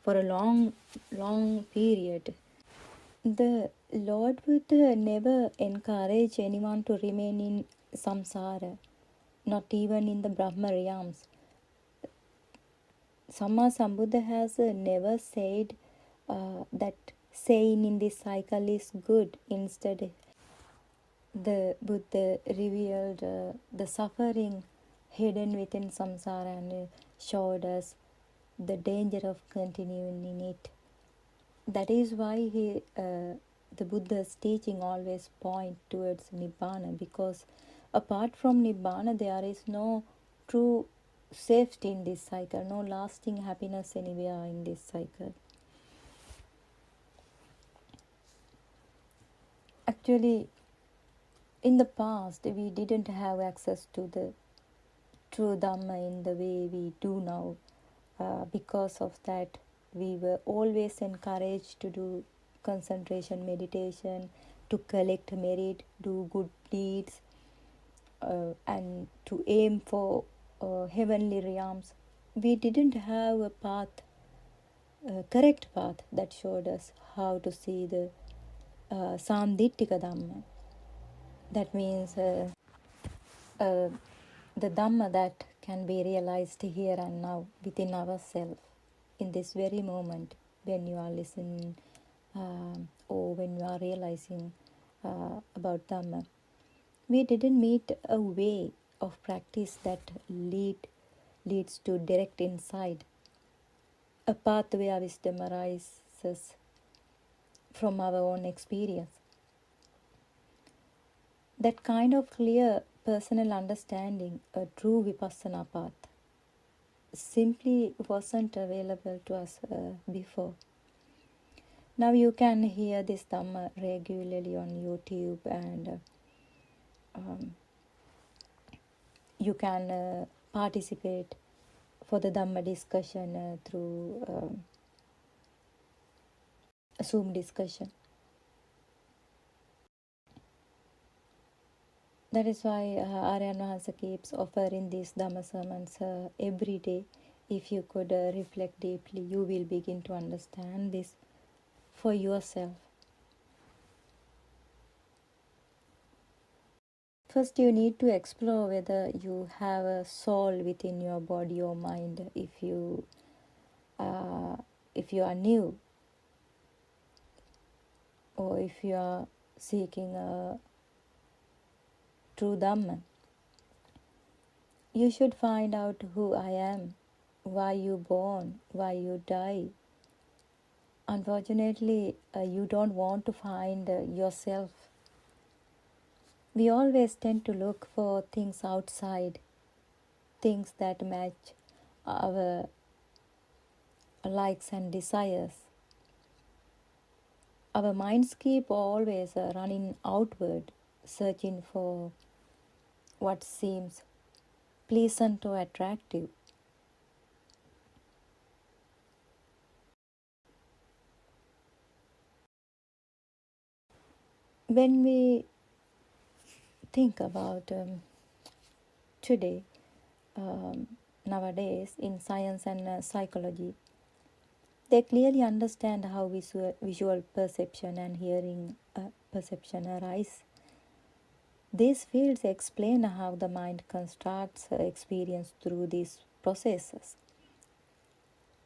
for a long period. The Lord Buddha never encouraged anyone to remain in samsara, not even in the Brahma realms. Samma Sambuddha has never said that staying in this cycle is good. Instead, the Buddha revealed the suffering hidden within samsara and showed us the danger of continuing in it. That is why the Buddha's teaching always point towards Nibbana, because apart from Nibbana there is no true safety in this cycle, no lasting happiness anywhere in this cycle. Actually, in the past we didn't have access to the true Dhamma in the way we do now. Because of that, we were always encouraged to do concentration meditation, to collect merit, do good deeds, and to aim for heavenly realms. We didn't have a path, a correct path that showed us how to see the Samdittika Dhamma. That means the Dhamma that can be realized here and now within ourselves in this very moment when you are listening or when you are realizing about Dhamma. We didn't meet a way of practice that leads to direct insight, a path where wisdom arises from our own experience. That kind of clear personal understanding, a true Vipassana path, simply wasn't available to us before. Now you can hear this Dhamma regularly on YouTube, and you can participate for the Dhamma discussion through a Zoom discussion. That is why Aryan Mahansa keeps offering these Dhamma sermons every day. If you could reflect deeply, you will begin to understand this for yourself. First, you need to explore whether you have a soul within your body or mind. If you are new, or if you are seeking a true Dhamma, you should find out who I am, why you born, why you die. Unfortunately, you don't want to find yourself. We always tend to look for things outside, things that match our likes and desires. Our minds keep always running outward, searching for what seems pleasant or attractive. When we think about today, nowadays in science and psychology, they clearly understand how visual perception and hearing perception arise. These fields explain how the mind constructs experience through these processes.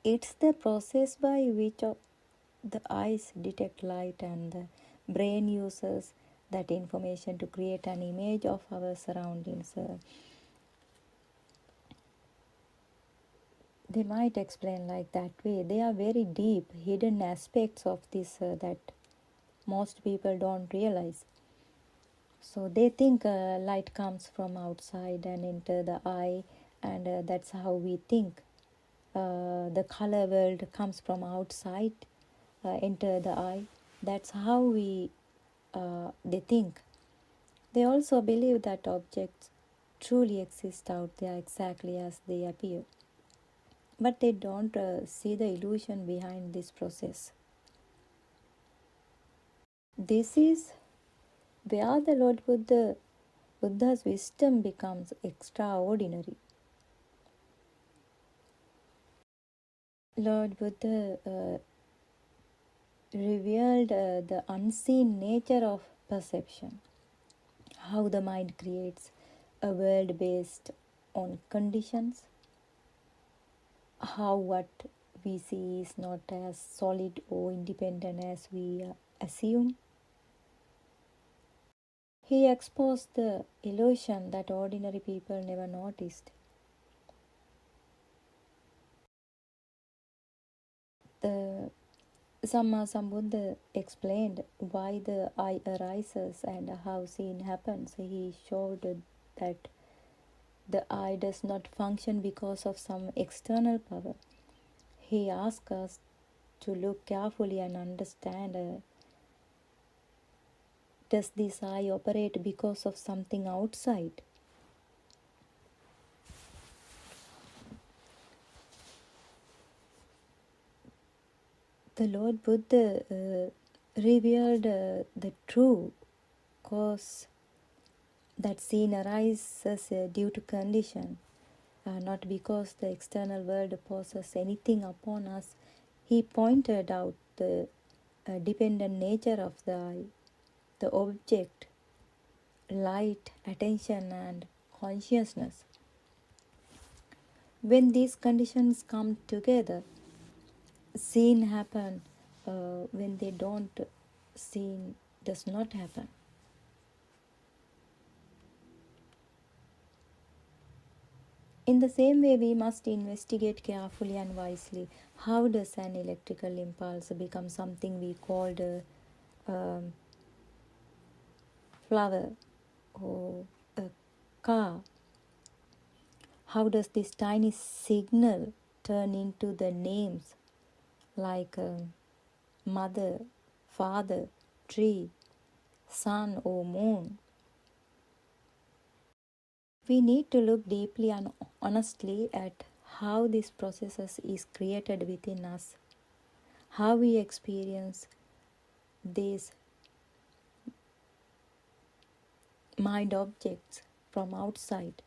It's the process by which the eyes detect light and the brain uses that information to create an image of our surroundings. They might explain like that way. They are very deep, hidden aspects of this that most people don't realize. So they think light comes from outside and enter the eye, and that's how we think. The color world comes from outside, enter the eye. That's how they think. They also believe that objects truly exist out there exactly as they appear. But they don't see the illusion behind this process. This is where the Lord Buddha's wisdom becomes extraordinary. Lord Buddha revealed the unseen nature of perception, how the mind creates a world based on conditions, how what we see is not as solid or independent as we assume. He exposed the illusion that ordinary people never noticed. The Samma Sambuddha explained why the eye arises and how seeing happens. He showed that the eye does not function because of some external power. He asks us to look carefully and understand, does this eye operate because of something outside? The Lord Buddha revealed the true cause that sin arises due to condition, not because the external world poses anything upon us. He pointed out the dependent nature of the eye, the object, light, attention, and consciousness. When these conditions come together, sin happen. When they don't, sin does not happen. In the same way, we must investigate carefully and wisely how does an electrical impulse become something we called a flower or a car. How does this tiny signal turn into the names like mother, father, tree, sun or moon? We need to look deeply and honestly at how this process is created within us, how we experience these mind objects from outside.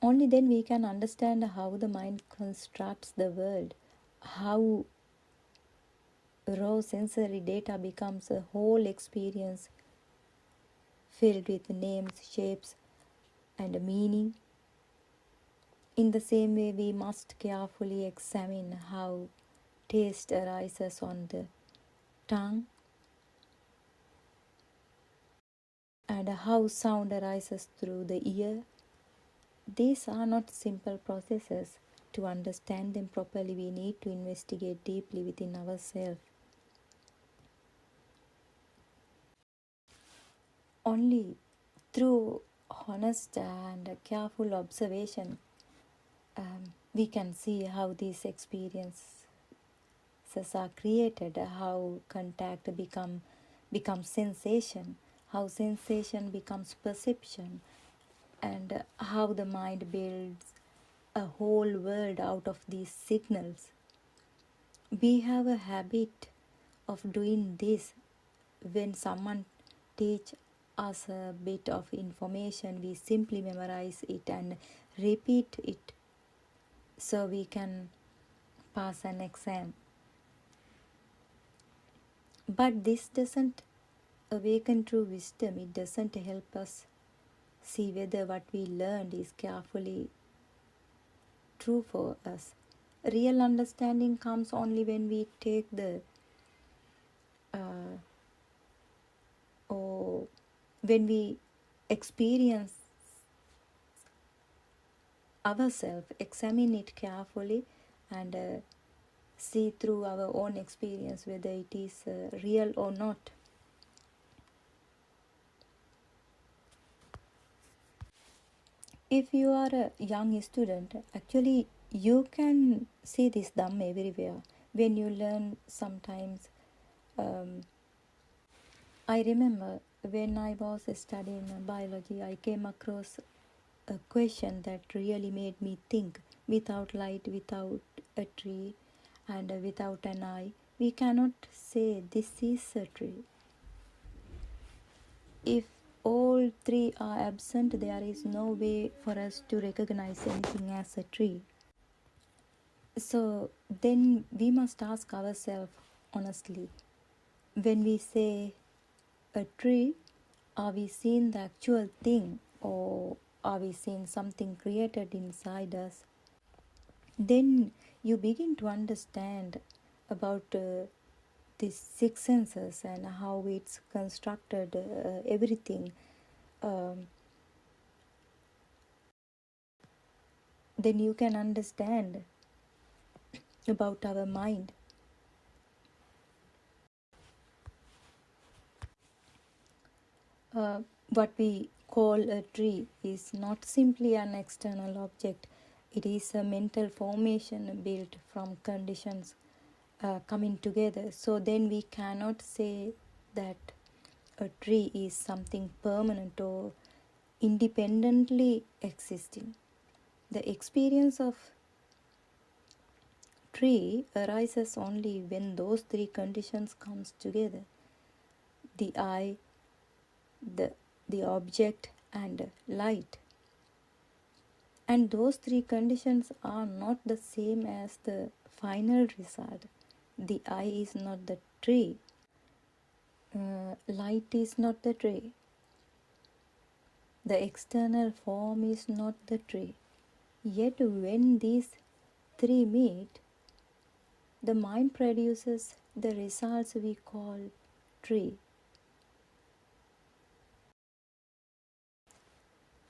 Only then we can understand how the mind constructs the world, how raw sensory data becomes a whole experience filled with names, shapes, and meaning. In the same way, we must carefully examine how taste arises on the tongue and how sound arises through the ear. These are not simple processes. To understand them properly, we need to investigate deeply within ourselves. Only through honest and careful observation we can see how these experiences are created, how contact becomes sensation, how sensation becomes perception, and how the mind builds a whole world out of these signals. We have a habit of doing this. When someone teach us a bit of information, we simply memorize it and repeat it so we can pass an exam. But this doesn't awaken true wisdom. It doesn't help us see whether what we learned is carefully true for us. Real understanding comes only when we take the or when we experience ourselves, examine it carefully, and see through our own experience whether it is real or not. If you are a young student, actually you can see this Dhamma everywhere. When you learn sometimes, I remember when I was studying biology, I came across a question that really made me think. Without light, without a tree, and without an eye, we cannot say this is a tree. If all three are absent, there is no way for us to recognize anything as a tree. So then we must ask ourselves honestly, when we say a tree, are we seeing the actual thing or are we seeing something created inside us? Then you begin to understand about these six senses and how it's constructed, everything. Then you can understand about our mind. What we call a tree is not simply an external object, it is a mental formation built from conditions coming together. So then we cannot say that a tree is something permanent or independently existing. The experience of tree arises only when those three conditions comes together: the eye, the object, and light. And those three conditions are not the same as the final result. The eye is not the tree, light is not the tree, the external form is not the tree. Yet when these three meet, the mind produces the results we call tree.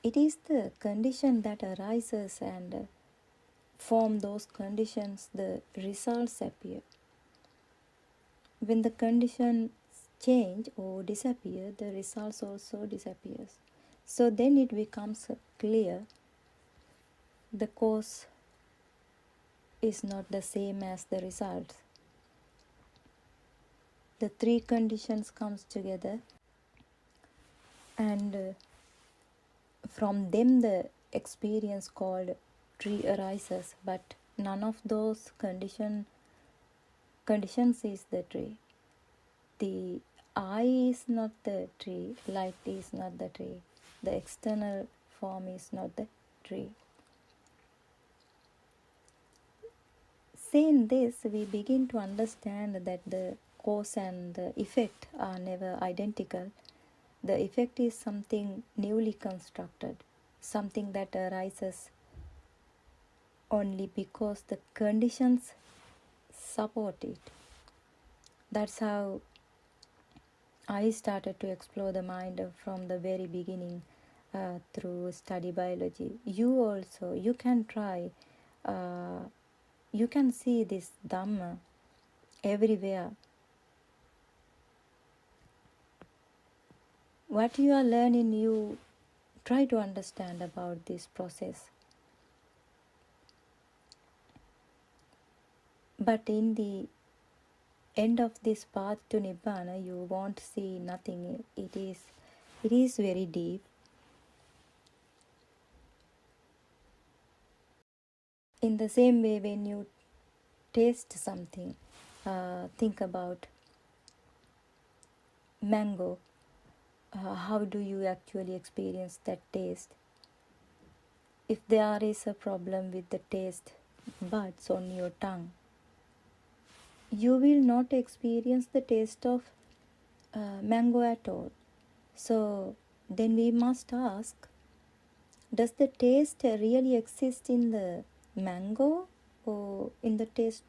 It is the condition that arises and from those conditions the results appear. When the conditions change or disappear, the results also disappears. So then it becomes clear the cause is not the same as the result. The three conditions comes together, and from them the experience called tree arises, but none of those conditions is the tree. The eye is not the tree, light is not the tree, the external form is not the tree. Saying this, we begin to understand that the cause and the effect are never identical. The effect is something newly constructed, something that arises only because the conditions support it. That's how I started to explore the mind from the very beginning through study biology. You can try, you can see this Dhamma everywhere. What you are learning, you try to understand about this process. But in the end of this path to Nibbana, you won't see nothing. It is very deep. In the same way, when you taste something, think about mango. How do you actually experience that taste? If there is a problem with the taste buds on your tongue, you will not experience the taste of mango at all. So then we must ask, does the taste really exist in the mango or in the taste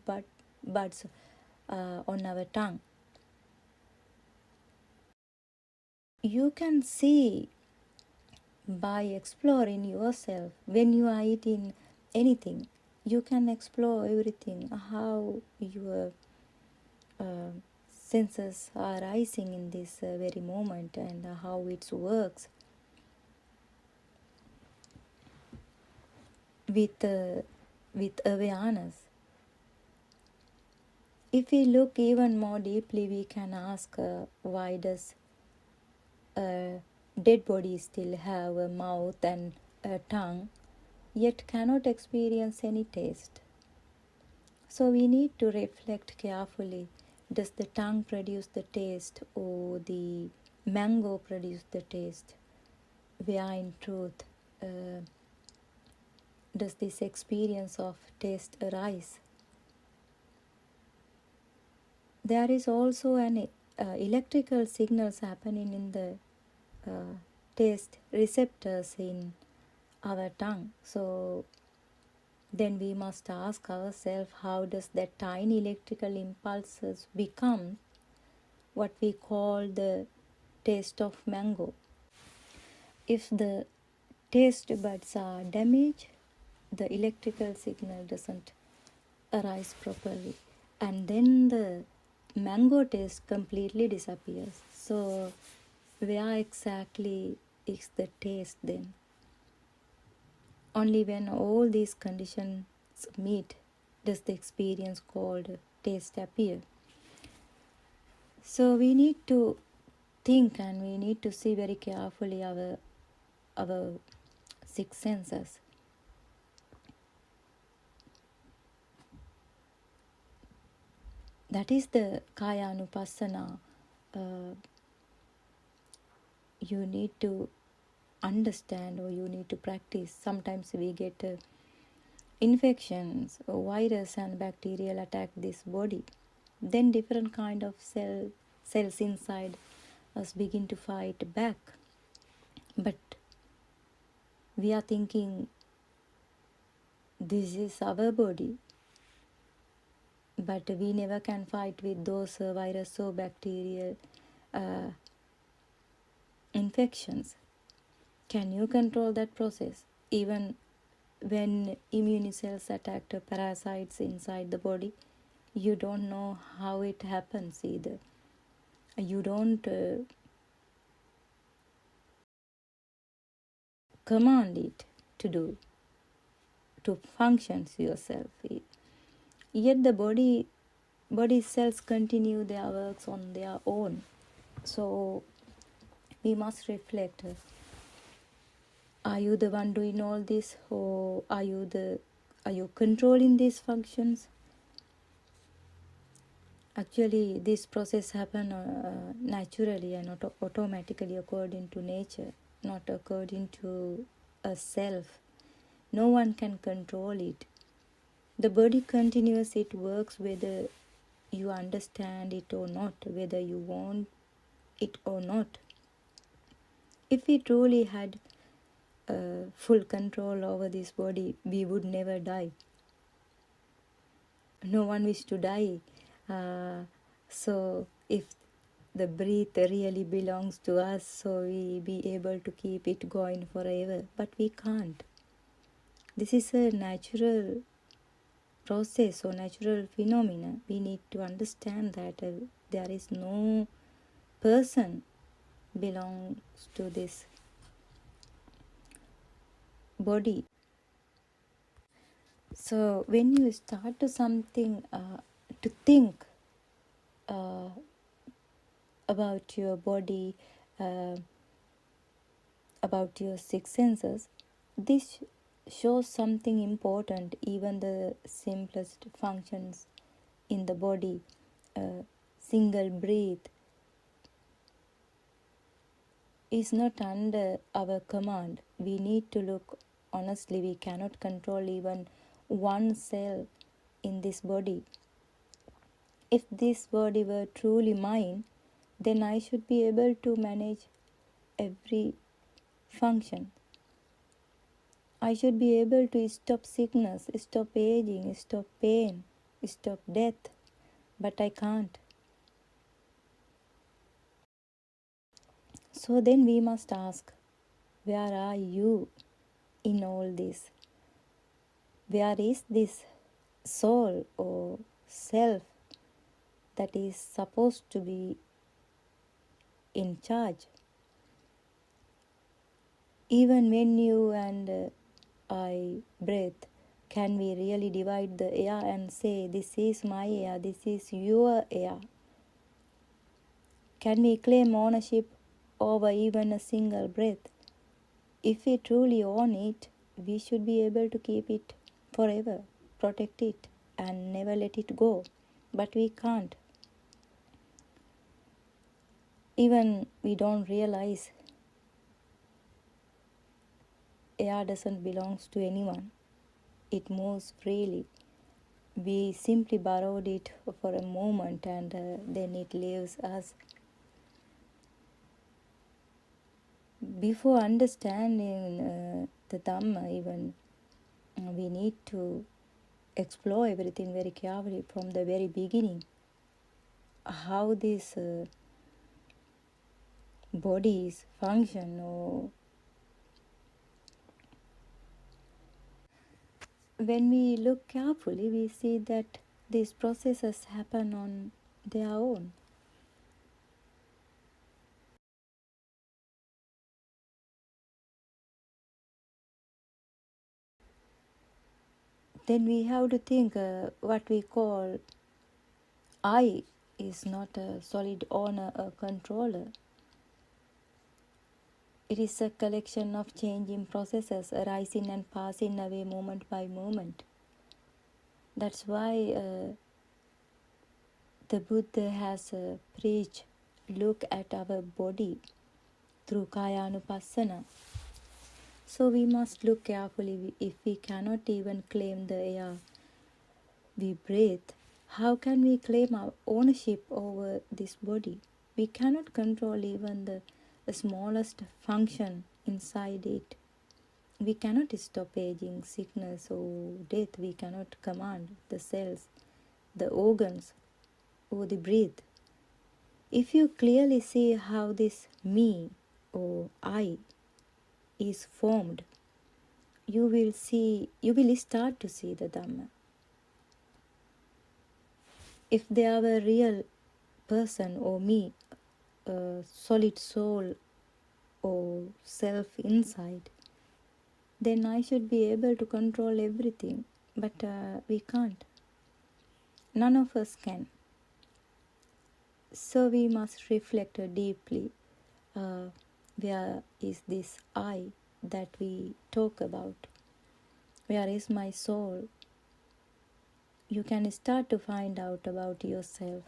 buds on our tongue? You can see by exploring yourself. When you are eating anything, you can explore everything, how your senses are rising in this very moment and how it works with awareness. If we look even more deeply, we can ask why does a dead body still have a mouth and a tongue, yet cannot experience any taste? So we need to reflect carefully. Does the tongue produce the taste or the mango produce the taste? Where in truth does this experience of taste arise? There is also an electrical signals happening in the taste receptors in our tongue. So then we must ask ourselves, how does that tiny electrical impulses become what we call the taste of mango? If the taste buds are damaged, the electrical signal doesn't arise properly, and then the mango taste completely disappears. So where exactly is the taste then? Only when all these conditions meet does the experience called taste appear. So we need to think, and we need to see very carefully our six senses. That is the kaya anupassana. You need to understand, or you need to practice. Sometimes we get infections, or virus and bacterial attack this body. Then different kind of cells inside us begin to fight back. But we are thinking this is our body, but we never can fight with those virus or bacterial infections. Can you control that process? Even when immune cells attack the parasites inside the body, you don't know how it happens either. You don't command it to functions yourself. Yet the body cells continue their works on their own. So we must reflect, are you the one doing all this, or are you controlling these functions? Actually, this process happen naturally and not automatically according to nature, not according to a self. No one can control it. The body continues its works whether you understand it or not, whether you want it or not. If we truly had full control over this body, we would never die. No one wishes to die. So if the breath really belongs to us, so we be able to keep it going forever, but we can't. This is a natural process or natural phenomena. We need to understand that there is no person belongs to this body. So when you start to think about your body, about your six senses, this shows something important. Even the simplest functions in the body, single breath, is not under our command. We need to look honestly. We cannot control even one cell in this body. If this body were truly mine, then I should be able to manage every function. I should be able to stop sickness, stop aging, stop pain, stop death, but I can't. So then we must ask, where are you in all this? Where is this soul or self that is supposed to be in charge? Even when you and I breathe, can we really divide the air and say, this is my air, this is your air? Can we claim ownership over even a single breath? If we truly own it, we should be able to keep it forever, protect it, and never let it go. But we can't. Even we don't realize air doesn't belong to anyone. It moves freely. We simply borrowed it for a moment, and then it leaves us. Before understanding the Dhamma, even we need to explore everything very carefully from the very beginning. How these bodies function, or when we look carefully, we see that these processes happen on their own. Then we have to think what we call I is not a solid owner or controller. It is a collection of changing processes arising and passing away moment by moment. That's why the Buddha has preached, look at our body through Kayanupassana. So we must look carefully. If we cannot even claim the air we breathe, how can we claim our ownership over this body? We cannot control even the smallest function inside it. We cannot stop aging, sickness, or death. We cannot command the cells, the organs, or the breath. If you clearly see how this me or I is formed, you will start to see the Dhamma. If there were a real person or me, a solid soul or self inside, then I should be able to control everything. But we can't. None of us can. So we must reflect deeply. Where is this I that we talk about? Where is my soul? You can start to find out about yourself.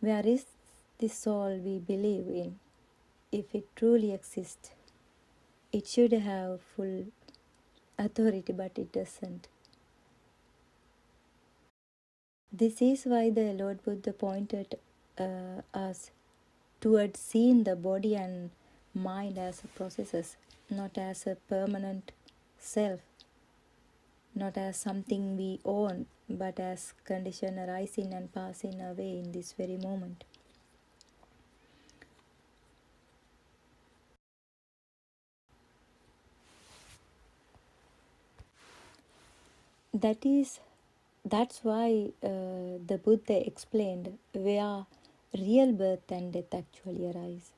Where is the soul we believe in? If it truly exists, it should have full authority, but it doesn't. This is why the Lord Buddha pointed us towards seeing the body and mind as processes, not as a permanent self, not as something we own, but as condition arising and passing away in this very moment. That's why the Buddha explained where real birth and death actually arise.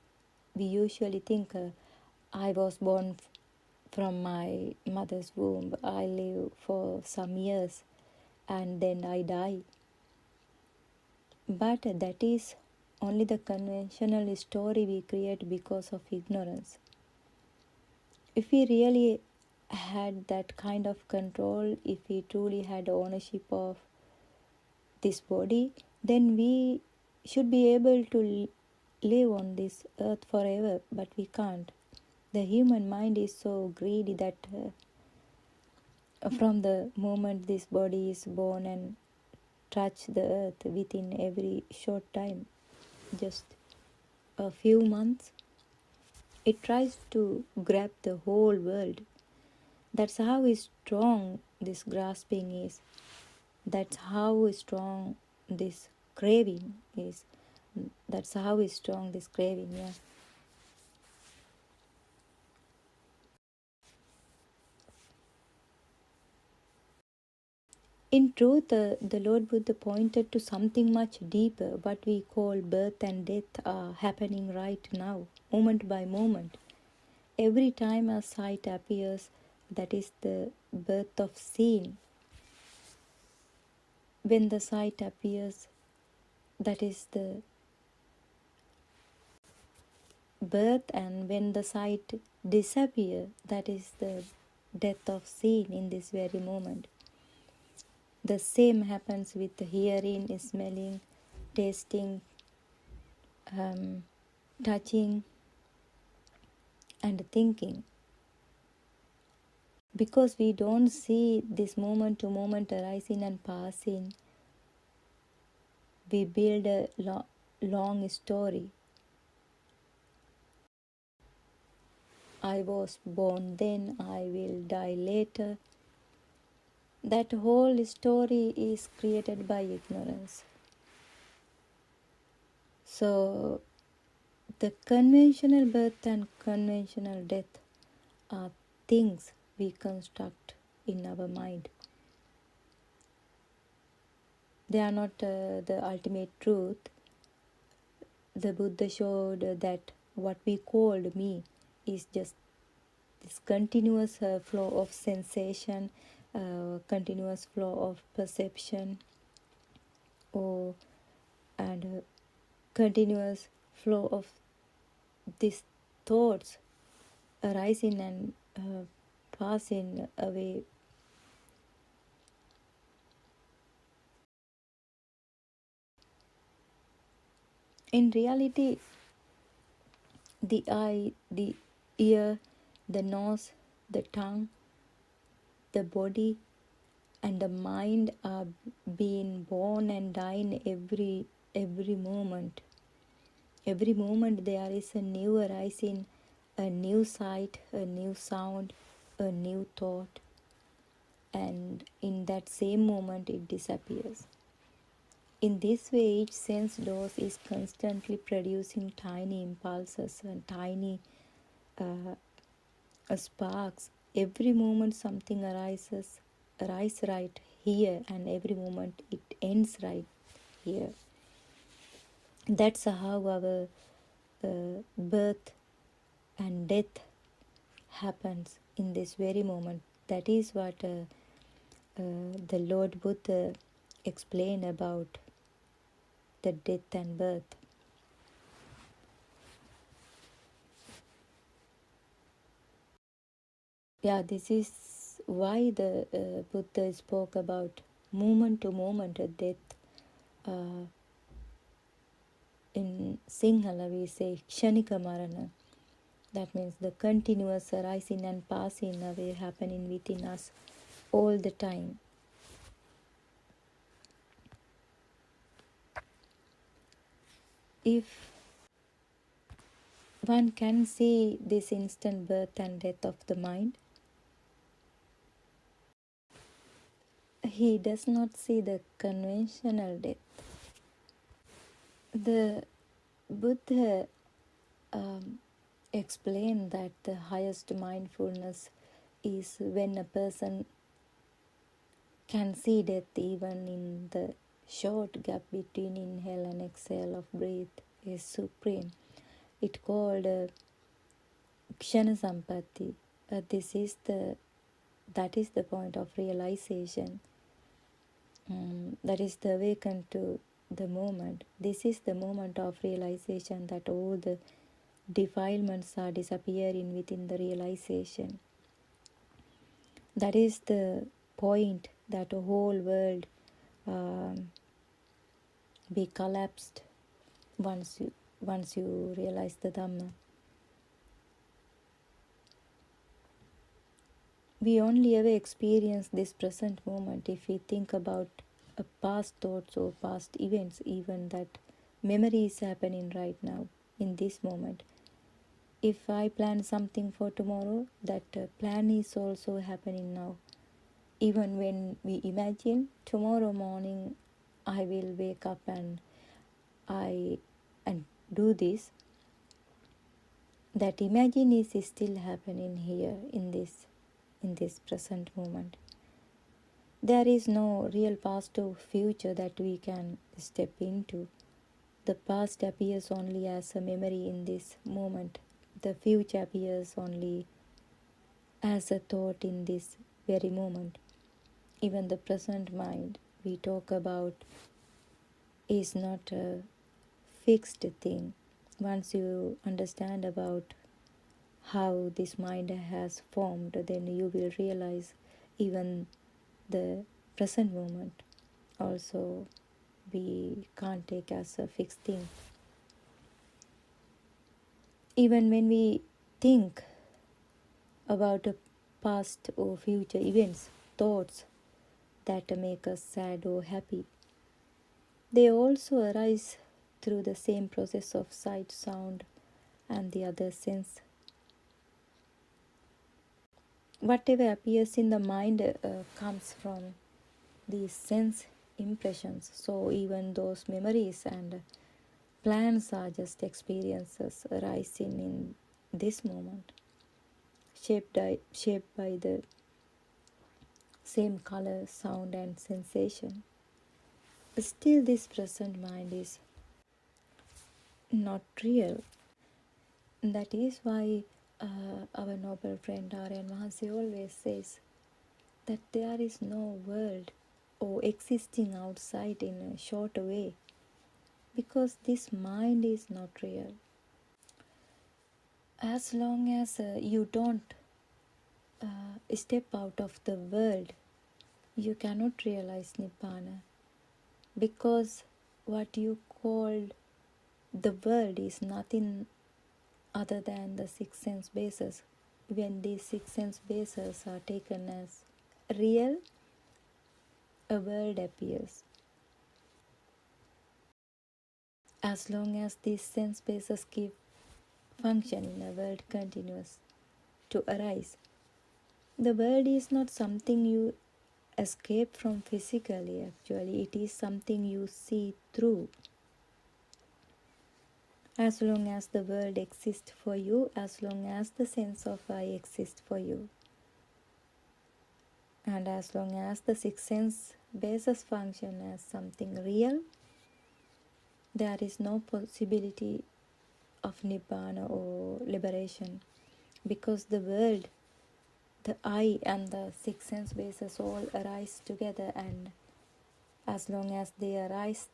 We usually think I was born from my mother's womb, I live for some years and then I die. But that is only the conventional story we create because of ignorance. If we really had that kind of control, if we truly had ownership of this body, then we should be able to live on this earth forever, but we can't. The human mind is so greedy that from the moment this body is born and touch the earth, within every short time, just a few months, it tries to grab the whole world. That's how strong this grasping is. That's how strong this craving is. That's how strong this craving, yeah. In truth, the Lord Buddha pointed to something much deeper. What we call birth and death are happening right now, moment by moment. Every time a sight appears, that is the birth of seeing. When the sight appears, that is the birth, and when the sight disappears, that is the death of seeing in this very moment. The same happens with the hearing, smelling, tasting, touching, and thinking. Because we don't see this moment to moment arising and passing, we build a long story. I was born then, I will die later. That whole story is created by ignorance. So, the conventional birth and conventional death are things we construct in our mind. They are not the ultimate truth. The Buddha showed that what we called me is just this continuous flow of sensation, continuous flow of perception, or and continuous flow of these thoughts arising and passing away. In reality, the eye, the ear, the nose, the tongue, the body, and the mind are being born and dying every moment. Every moment there is a new arising, a new sight, a new sound, a new thought, and in that same moment it disappears. In this way, each sense dose is constantly producing tiny impulses and tiny sparks. Every moment something arises right here, and every moment it ends right here. That's how our birth and death happens in this very moment. That is what the Lord Buddha explained about the death and birth. Yeah, this is why the Buddha spoke about moment to moment death. In Sinhala we say Kshanika Marana. That means the continuous arising and passing away happening within us all the time. If one can see this instant birth and death of the mind, he does not see the conventional death. The Buddha explained that the highest mindfulness is when a person can see death even in the short gap between inhale and exhale of breath is supreme. It called Kshana Sampatti. That is the point of realization. That is the awaken to the moment. This is the moment of realization that all the defilements are disappearing within the realization. That is the point that the whole world be collapsed once you realize the Dhamma. We only ever experience this present moment if we think about past thoughts or past events, even that memory is happening right now in this moment. If I plan something for tomorrow, that plan is also happening now. Even when we imagine tomorrow morning I will wake up and do this, that imagine is still happening here in this present moment. There is no real past or future that we can step into. The past appears only as a memory in this moment. The future appears only as a thought in this very moment. Even the present mind we talk about is not a fixed thing. Once you understand about how this mind has formed, then you will realize even the present moment also we can't take as a fixed thing. Even when we think about a past or future events, thoughts that make us sad or happy, they also arise through the same process of sight, sound, and the other sense. Whatever appears in the mind comes from these sense impressions. So even those memories and plans are just experiences arising in this moment. shaped by the same color, sound, and sensation. Still, this present mind is not real. That is why our noble friend Aryan Mahansi always says that there is no world or existing outside in a short way, because this mind is not real. As long as you don't step out of the world, you cannot realize Nibbana, because what you call the world is nothing other than the six sense bases. When these six sense bases are taken as real, a world appears. As long as these sense bases keep functioning, a world continues to arise. The world is not something you escape from physically, actually, it is something you see through. As long as the world exists for you, as long as the sense of I exists for you, and as long as the six sense bases function as something real, there is no possibility of Nibbana or liberation, because the world, the I and the six sense bases all arise together, and as long as they arise,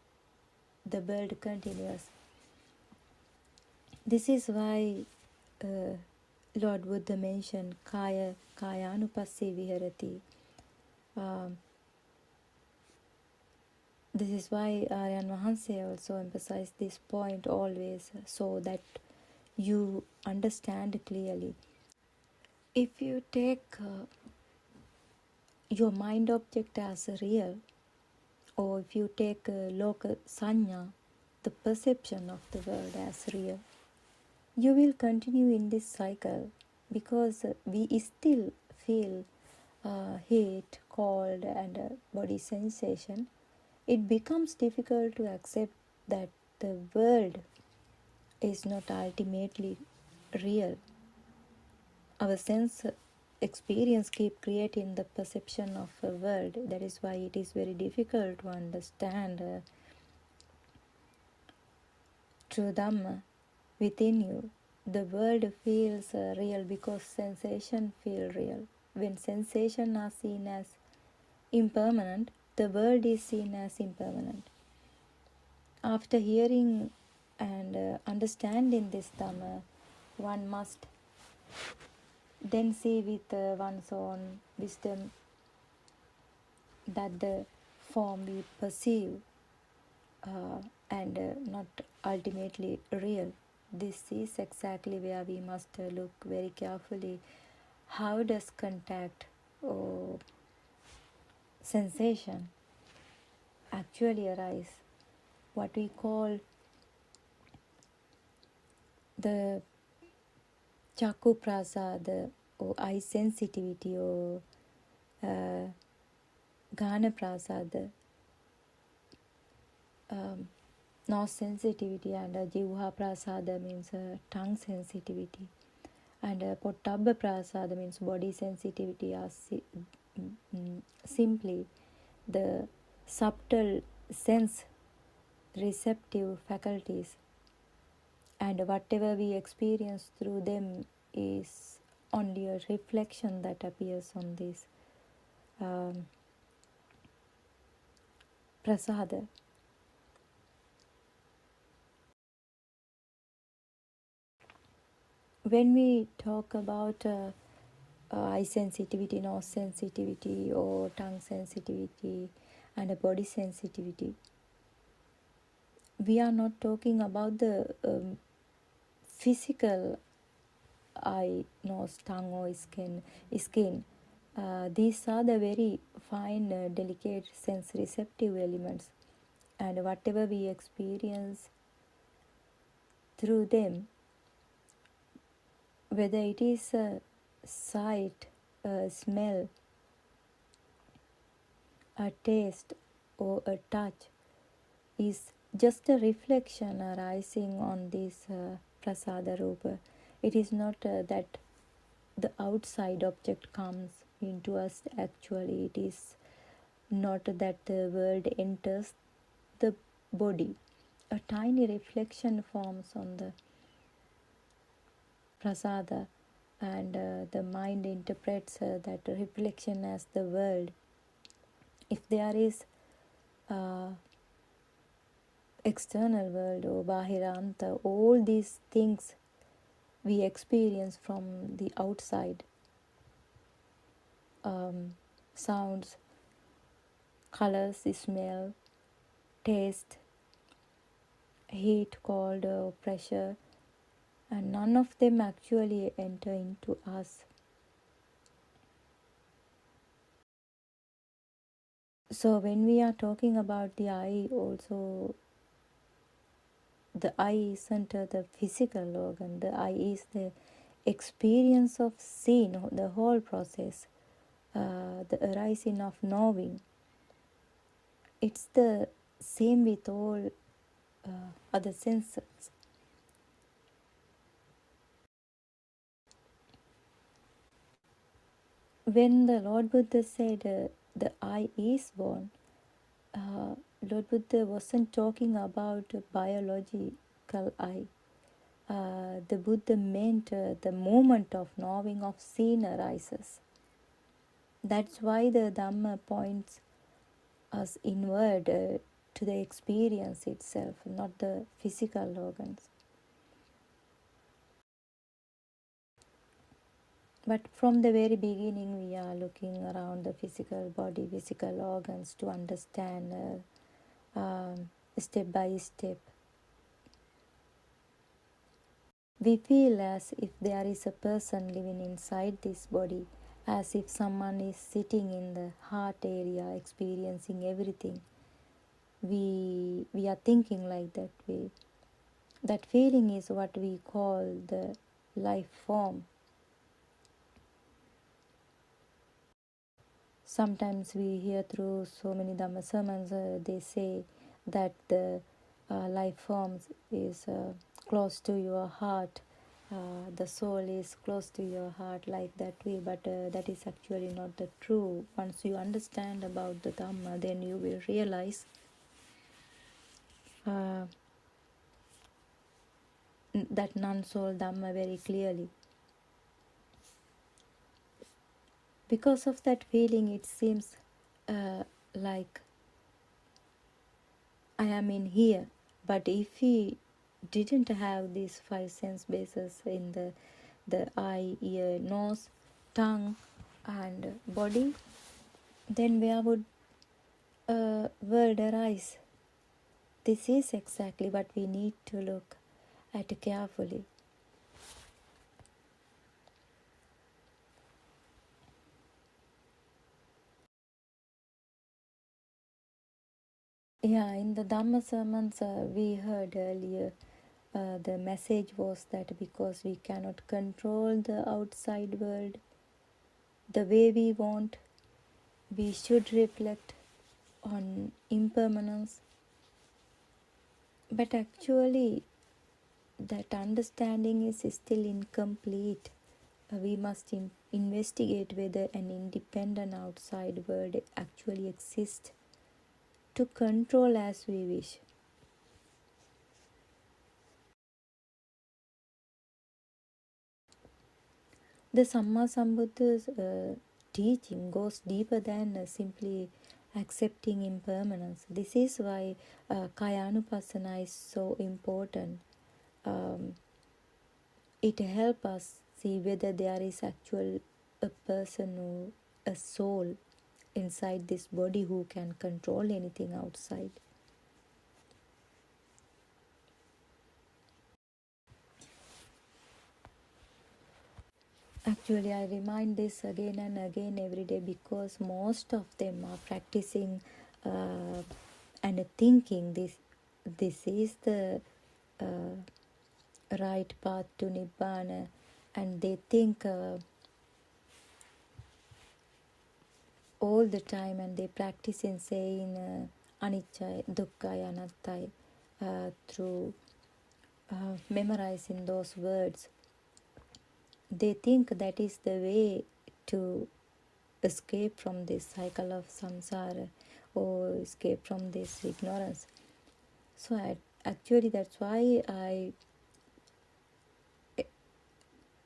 the world continues. This is why Lord Buddha mentioned Kaya Kayanupassi Viharati. This is why Aryan Mahanse also emphasized this point always, so that you understand clearly. If you take your mind object as real, or if you take loka sanya, the perception of the world, as real, you will continue in this cycle, because we still feel heat, cold, and body sensation. It becomes difficult to accept that the world is not ultimately real. Our sense experience keep creating the perception of a world. That is why it is very difficult to understand true Dhamma within you. The world feels real because sensation feel real. When sensation are seen as impermanent, the world is seen as impermanent. After hearing and understanding this Dhamma, one must then see with one's own wisdom that the form we perceive and not ultimately real. This is exactly where we must look very carefully. How does contact or sensation actually arise? What we call the Chakku prasada or eye sensitivity or Ghana prasada, nose sensitivity, and Jivha prasada means tongue sensitivity, and Pottabba prasada means body sensitivity, are simply the subtle sense receptive faculties, and whatever we experience through them is only a reflection that appears on this prasada. When we talk about eye sensitivity, nose sensitivity, or tongue sensitivity, and body sensitivity, we are not talking about the physical eye, nose, tongue, or skin. These are the very fine, delicate sense receptive elements, and whatever we experience through them, whether it is a sight, a smell, a taste, or a touch, is just a reflection arising on this prasada rupa. It is not that the outside object comes into us. Actually, it is not that the world enters the body. A tiny reflection forms on the prasada, and the mind interprets that reflection as the world. If there is external world or bahiranta, all these things we experience from the outside, sounds, colors, smell, taste, heat, cold, pressure, and none of them actually enter into us. So when we are talking about the eye, also the eye isn't the physical organ. The eye is the experience of seeing, the whole process, the arising of knowing. It's the same with all other senses. When the Lord Buddha said the eye is born, Lord Buddha wasn't talking about a biological eye. The Buddha meant the moment of knowing of seeing arises. That's why the Dhamma points us inward to the experience itself, not the physical organs. But from the very beginning, we are looking around the physical body, physical organs to understand step by step. We feel as if there is a person living inside this body, as if someone is sitting in the heart area experiencing everything. We are thinking like that way. That feeling is what we call the life form. Sometimes we hear through so many Dhamma sermons, they say that the life form is close to your heart, the soul is close to your heart, like that way. But that is actually not the true. Once you understand about the Dhamma, then you will realize that non-soul Dhamma very clearly. Because of that feeling, it seems like I am in here. But if we didn't have these five sense bases in the eye, ear, nose, tongue, and body, then where would a world arise? This is exactly what we need to look at carefully. Yeah, in the Dhamma sermons we heard earlier, the message was that because we cannot control the outside world the way we want, we should reflect on impermanence. But actually, that understanding is still incomplete. We must investigate whether an independent outside world actually exists to control as we wish. The Sammasambuddha's teaching goes deeper than simply accepting impermanence. This is why Kayanupassana is so important. It helps us see whether there is actual a person or a soul inside this body who can control anything outside. Actually, I remind this again and again every day because most of them are practicing and thinking this is the right path to Nibbana, and they think all the time, and they practice in saying anicca, dukkha, anatta through memorizing those words. they think that is the way to escape from this cycle of samsara or escape from this ignorance. So actually that's why I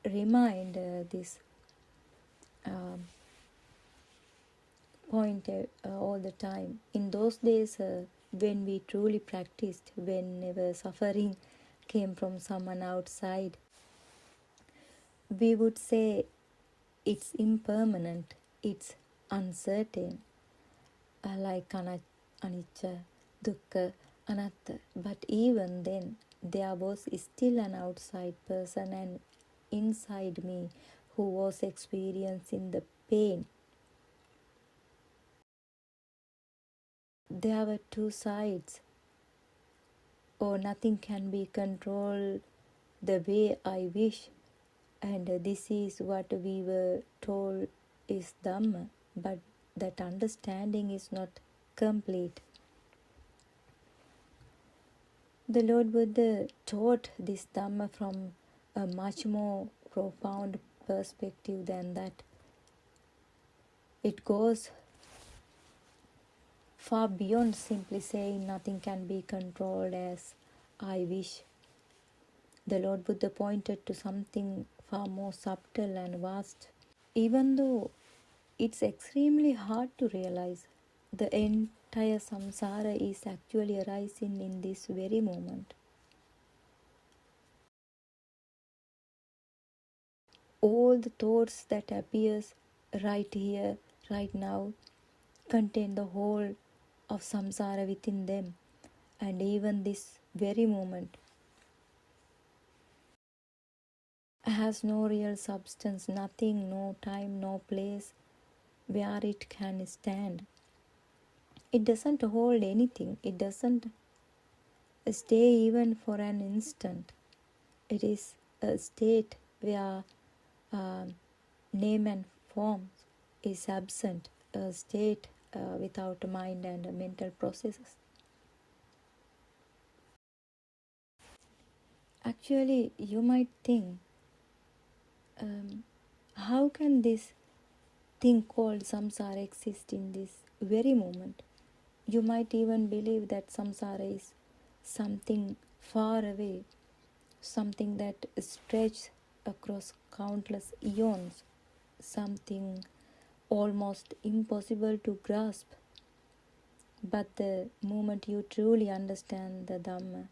remind this point all the time. In those days, when we truly practiced, whenever suffering came from someone outside, we would say it's impermanent, it's uncertain, like anicca, dukkha, anatta. But even then, there was still an outside person and inside me who was experiencing the pain. There were two sides, or nothing can be controlled the way I wish. And this is what we were told is Dhamma, but that understanding is not complete. The Lord Buddha taught this Dhamma from a much more profound perspective than that. It goes far beyond simply saying nothing can be controlled as I wish. The Lord Buddha pointed to something far more subtle and vast. Even though it's extremely hard to realize, the entire samsara is actually arising in this very moment. All the thoughts that appears right here, right now, contain the whole of samsara within them, and even this very moment has no real substance, nothing, no time, no place where it can stand. It doesn't hold anything, it doesn't stay even for an instant. It is a state where name and form is absent, a state without mind and mental processes. Actually, you might think, how can this thing called samsara exist in this very moment? You might even believe that samsara is something far away, something that stretches across countless eons, something almost impossible to grasp. But the moment you truly understand the Dhamma,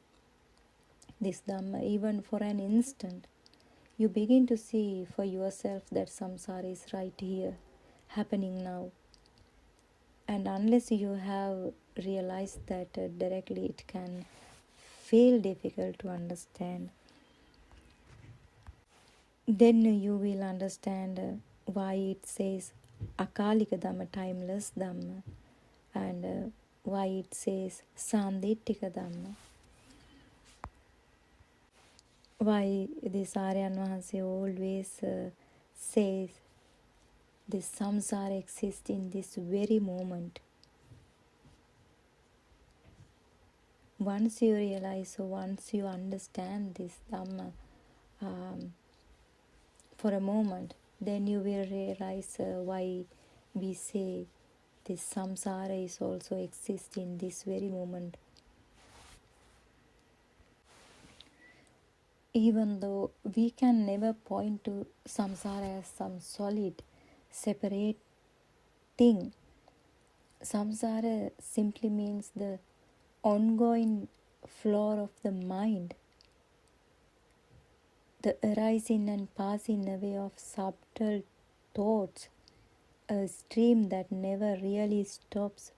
this Dhamma, even for an instant, you begin to see for yourself that samsara is right here, happening now. And unless you have realized that directly, it can feel difficult to understand. Then you will understand why it says Akalika Dhamma, timeless Dhamma, and why it says Sandittika Dhamma. Why this Aryan Vahanse always says this samsara exists in this very moment. Once you realize, once you understand this Dhamma for a moment, then you will realize why we say this samsara is also exists in this very moment. Even though we can never point to samsara as some solid, separate thing, samsara simply means the ongoing flow of the mind, the arising and passing away of subtle thoughts, a stream that never really stops.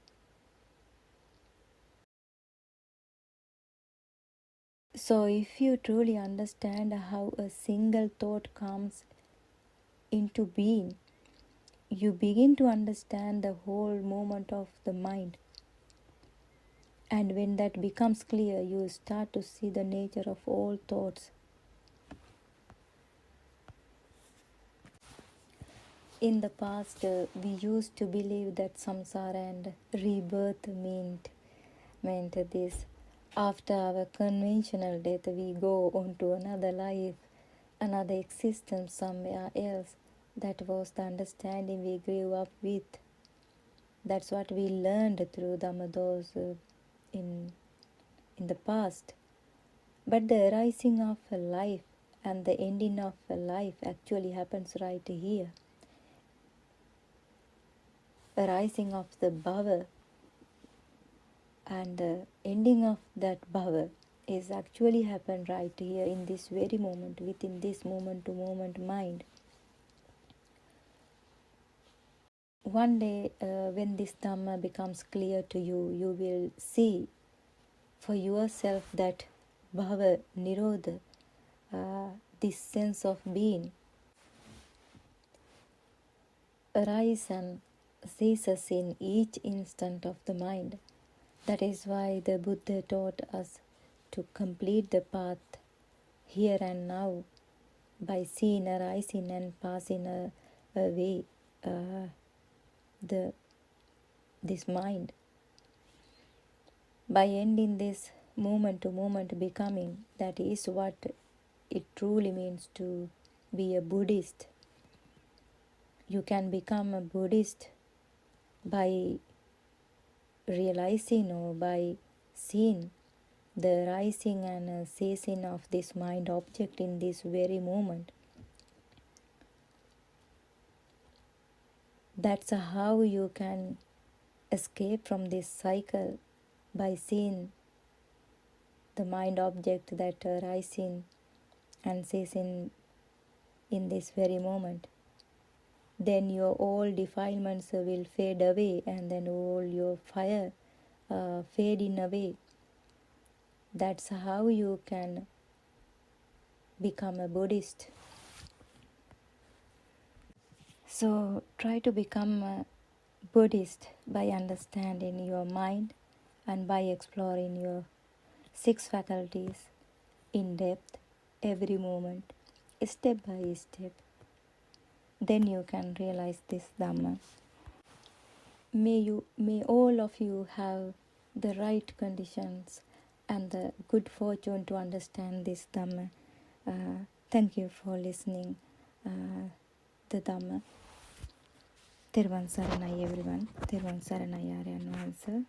So if you truly understand how a single thought comes into being, you begin to understand the whole movement of the mind. And when that becomes clear, you start to see the nature of all thoughts. In the past, we used to believe that samsara and rebirth meant this. After our conventional death, we go on to another life another existence somewhere else. That was the understanding we grew up with. That's what we learned through Dhammados in the past. But the arising of a life and the ending of a life actually happens right here. Arising of the bhava and the ending of that bhava is actually happen right here in this very moment, within this moment to moment mind. One day when this Dhamma becomes clear to you, you will see for yourself that bhava, nirodha, this sense of being, arise and ceases in each instant of the mind. That is why the Buddha taught us to complete the path here and now by seeing arising and passing away this mind. By ending this moment to moment becoming, that is what it truly means to be a Buddhist. You can become a Buddhist by realizing or by seeing the rising and ceasing of this mind object in this very moment. That's how you can escape from this cycle, by seeing the mind object that rising and ceasing in this very moment. Then your all defilements will fade away, and then all your fire fading away. That's how you can become a Buddhist. So try to become a Buddhist by understanding your mind and by exploring your 6 faculties in depth every moment, step by step. Then you can realize this Dhamma. May all of you have the right conditions and the good fortune to understand this Dhamma. Thank you for listening the Dhamma. Therwan Saranai everyone. Therwan Saranai Aryan Wansa.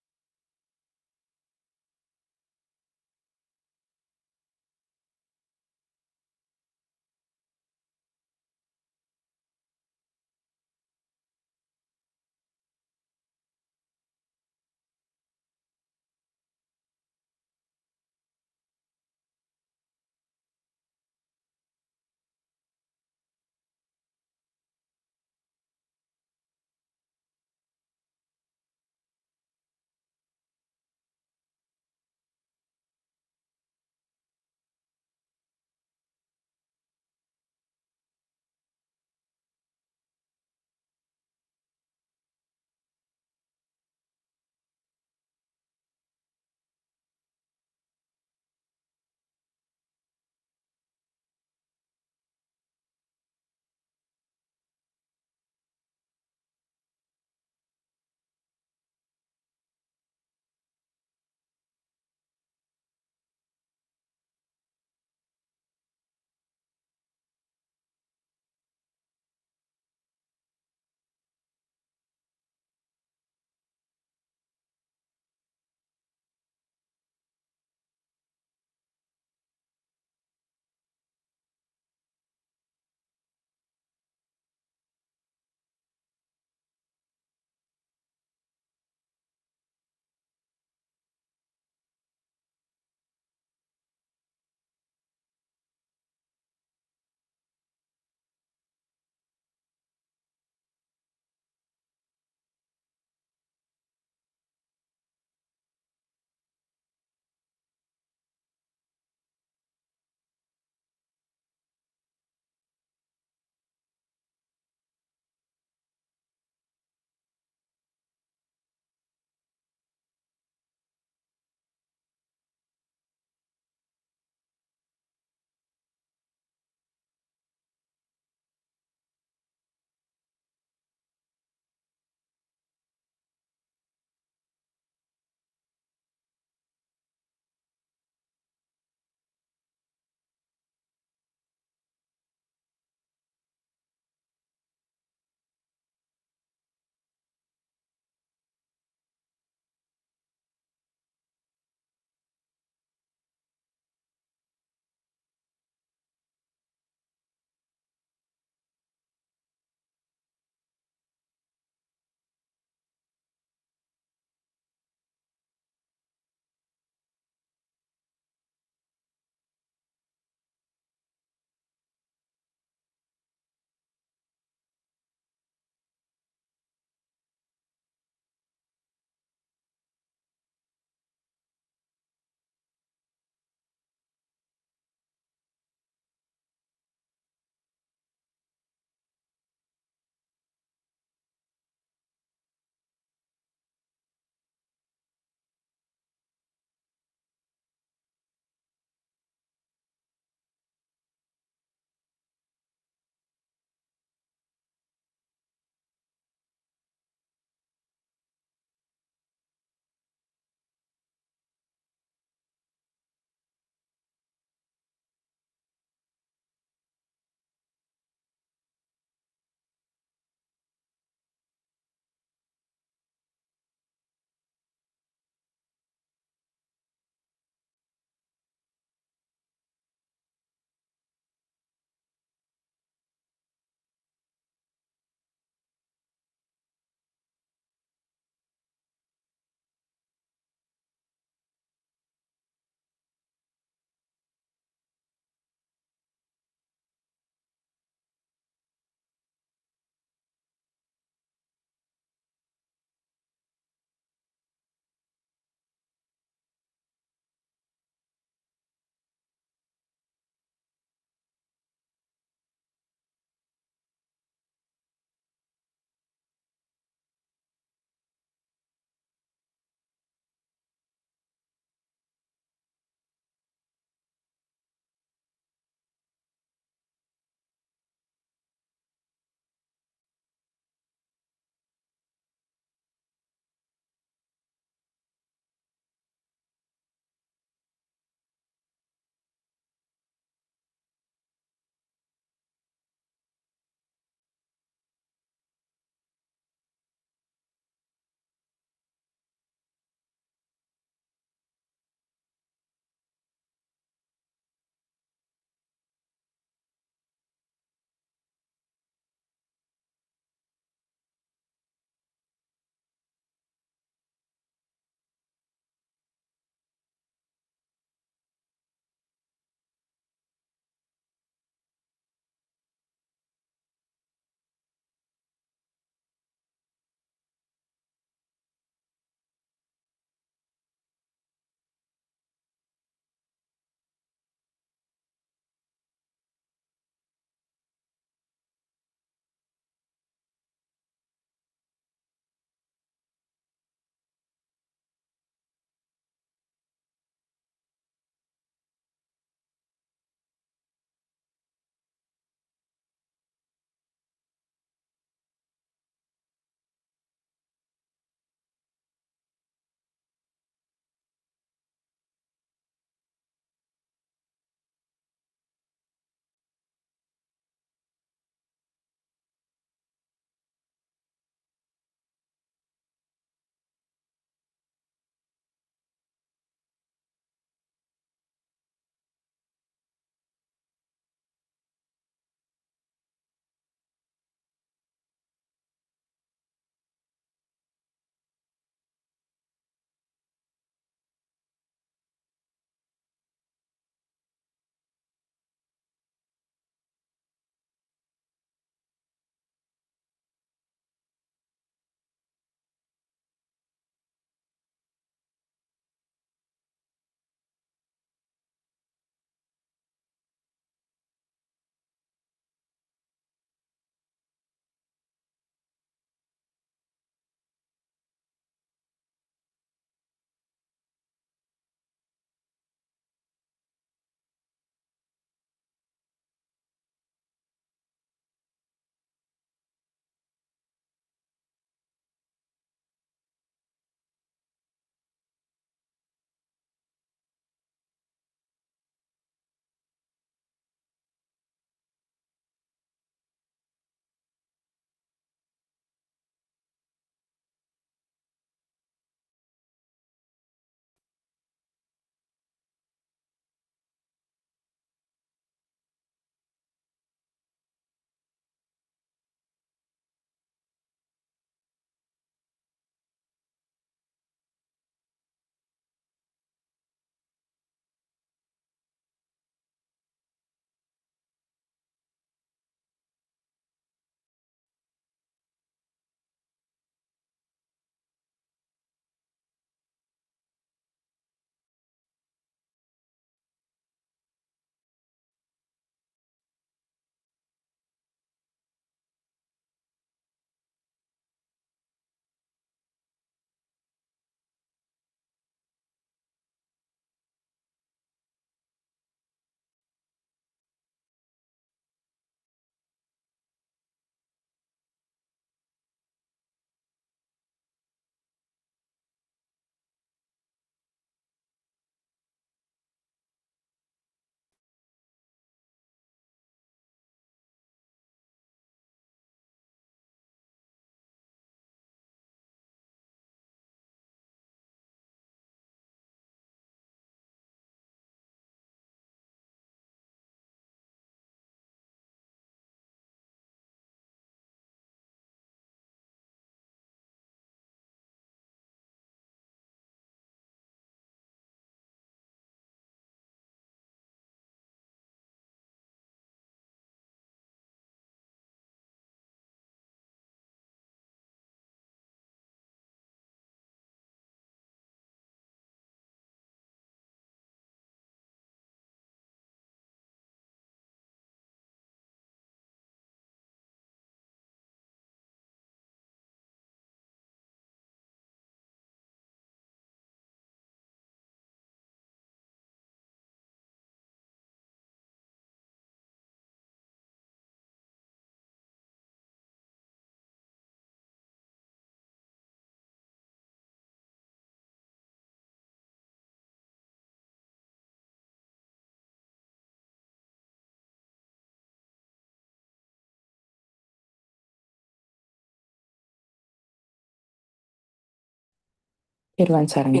Irwan Saranga.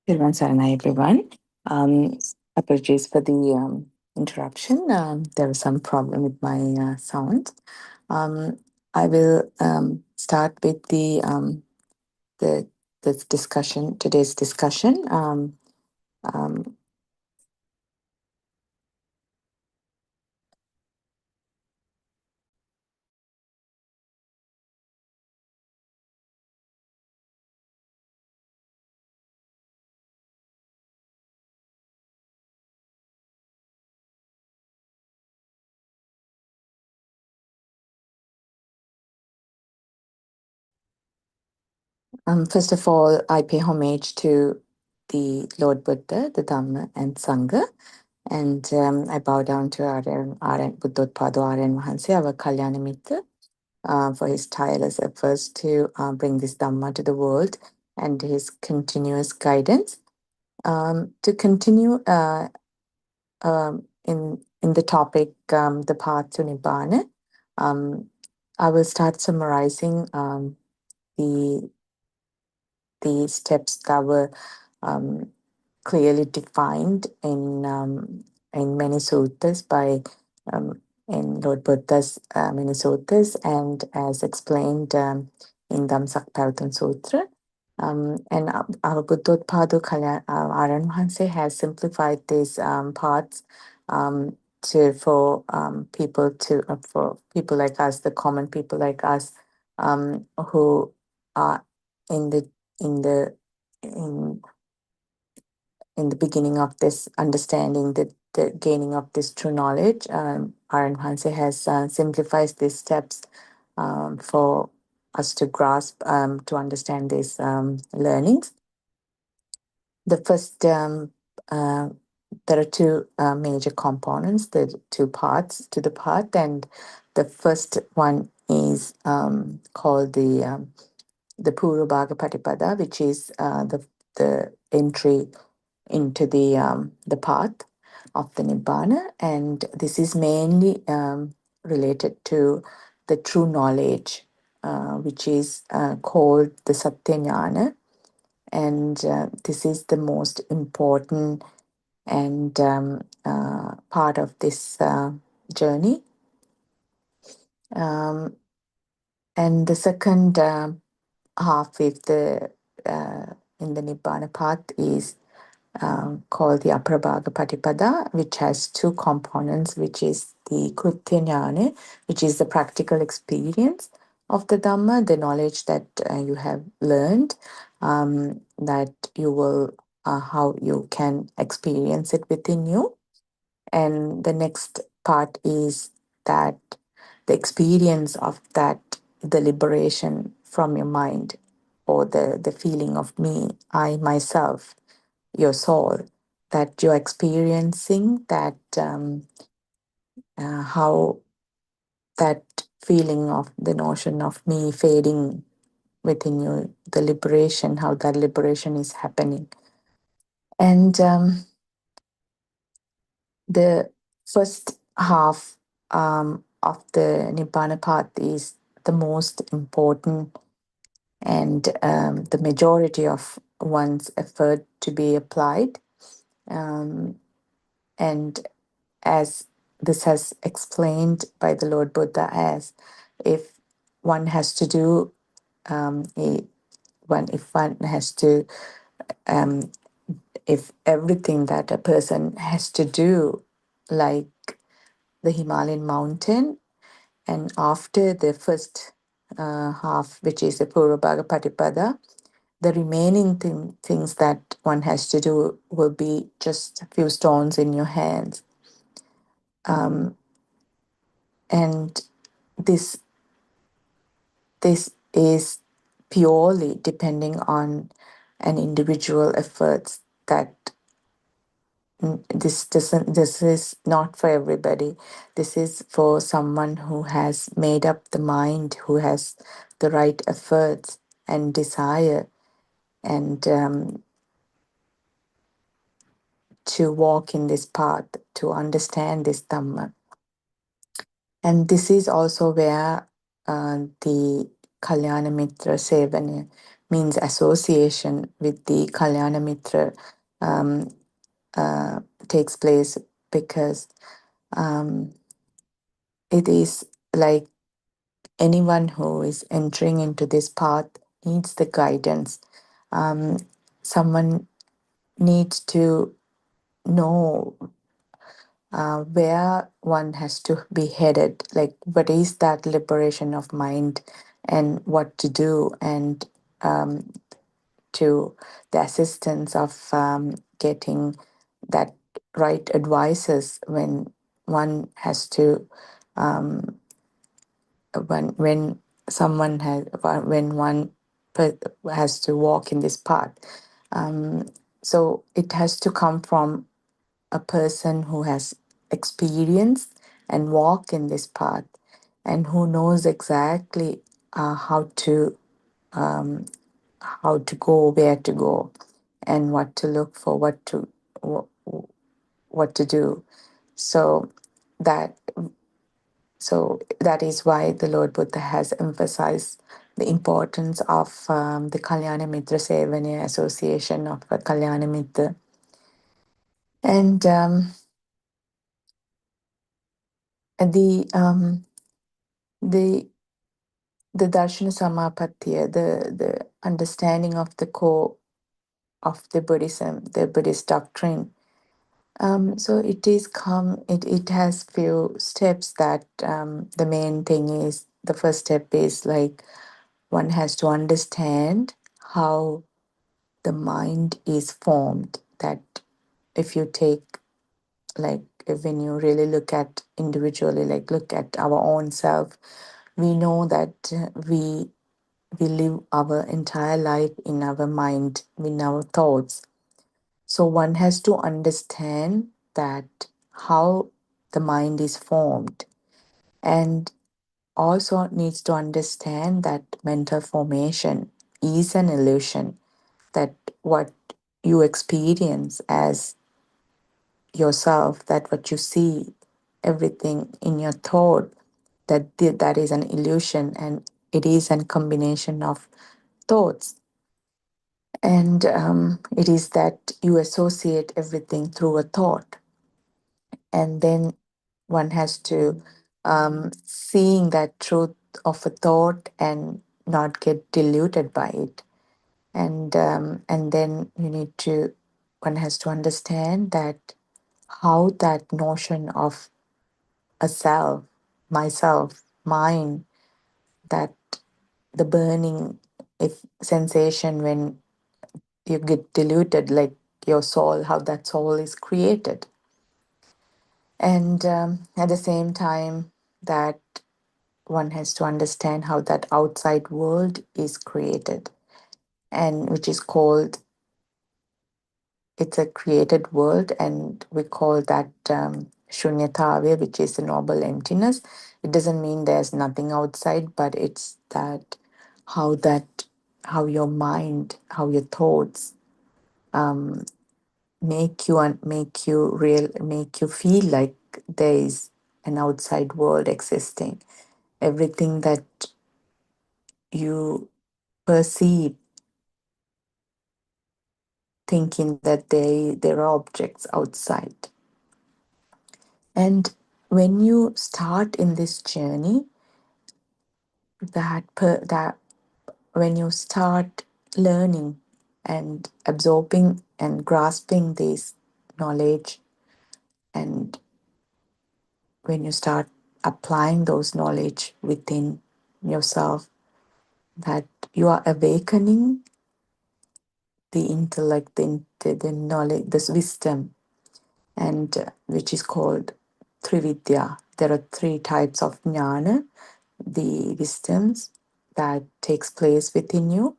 Irwan Saranga, everyone. Apologies for the interruption. There was some problem with my sound. I will start with the discussion, today's discussion. Um, First of all, I pay homage to the Lord Buddha, the Dhamma, and Sangha. And I bow down to our Buddothpada Aryan Mahanse, our Kalyana Mitra, for his tireless efforts to bring this Dhamma to the world and his continuous guidance. To continue in the topic, the path to Nibbana, I will start summarizing the steps that were clearly defined in many suttas by in Lord Buddha's many suttas and as explained in Dhammsakpavattana Sutra. And our Buddothpada Aryan Mahanse has simplified these parts for people like us, the common people like us, who are in the in the in in the beginning of this understanding, the gaining of this true knowledge. Aryan Hanse has simplified these steps for us to grasp, to understand these learnings. The first, there are two major components, the two parts to the path, and the first one is called the Purva Patipada, which is the entry into the path of the Nibbana, and this is mainly related to the true knowledge, which is called the Satya Jnana, and this is the most important and part of this journey. And the second half is the in the Nibbana path is called the Aprabhaga Patipada, which has two components, which is the Krutya Jnana, which is the practical experience of the Dhamma, the knowledge that you have learned, that you will, how you can experience it within you. And the next part is that the experience of that, the liberation from your mind, or the feeling of me, I, myself, your soul, that you're experiencing, that how that feeling of the notion of me fading within you, the liberation, how that liberation is happening. And the first half of the Nibbana path is the most important and the majority of one's effort to be applied. And as this has explained by the Lord Buddha, as if one has to do if one has to if everything that a person has to do, like the Himalayan mountain, and after the first half, which is the Purva Patipada, the remaining things that one has to do will be just a few stones in your hands. And this is purely depending on an individual efforts, that this is not for everybody. This is for someone who has made up the mind, who has the right efforts and desire, and to walk in this path, to understand this Dhamma. And this is also where the Kalyana Mitra Sevana means association with the Kalyana Mitra um, takes place, because um, it is like anyone who is entering into this path needs the guidance. Um, Someone needs to know where one has to be headed, like what is that liberation of mind and what to do, and um, to the assistance of getting that right advices when one has to when someone has when one has to walk in this path. So it has to come from a person who has experienced and walked in this path, and who knows exactly how to go, where to go, and what to look for, what to do. So that that is why the Lord Buddha has emphasized the importance of the Kalyana Mitra Sevana, association of a Kalyana Mitra. And the the the Darshana Samapattiya, the understanding of the core of the Buddhism, the Buddhist doctrine. So it has few steps that the main thing is, the first step is like one has to understand how the mind is formed. That if you take, like, if when you really look at individually, like look at our own self, we know that we live our entire life in our mind, in our thoughts. So one has to understand that how the mind is formed, and also needs to understand that mental formation is an illusion, that what you experience as yourself, that what you see, everything in your thought, that is an illusion, and it is a combination of thoughts. And it is that you associate everything through a thought. And then one has to seeing that truth of a thought and not get deluded by it. And then one has to understand that how that notion of a self, myself, mine, that the burning if sensation when you get diluted, like your soul, how that soul is created. And at the same time, that one has to understand how that outside world is created, and which is called, it's a created world, and we call that shunyatavya, which is the noble emptiness. It doesn't mean there's nothing outside, but it's that how your mind, how your thoughts make you feel like there is an outside world existing. Everything that you perceive, thinking that there are objects outside. And when you start in this journey, that when you start learning and absorbing and grasping this knowledge, and when you start applying those knowledge within yourself, that you are awakening the intellect, the knowledge, this wisdom, and which is called Trividya. There are three types of jnana, the wisdoms that takes place within you.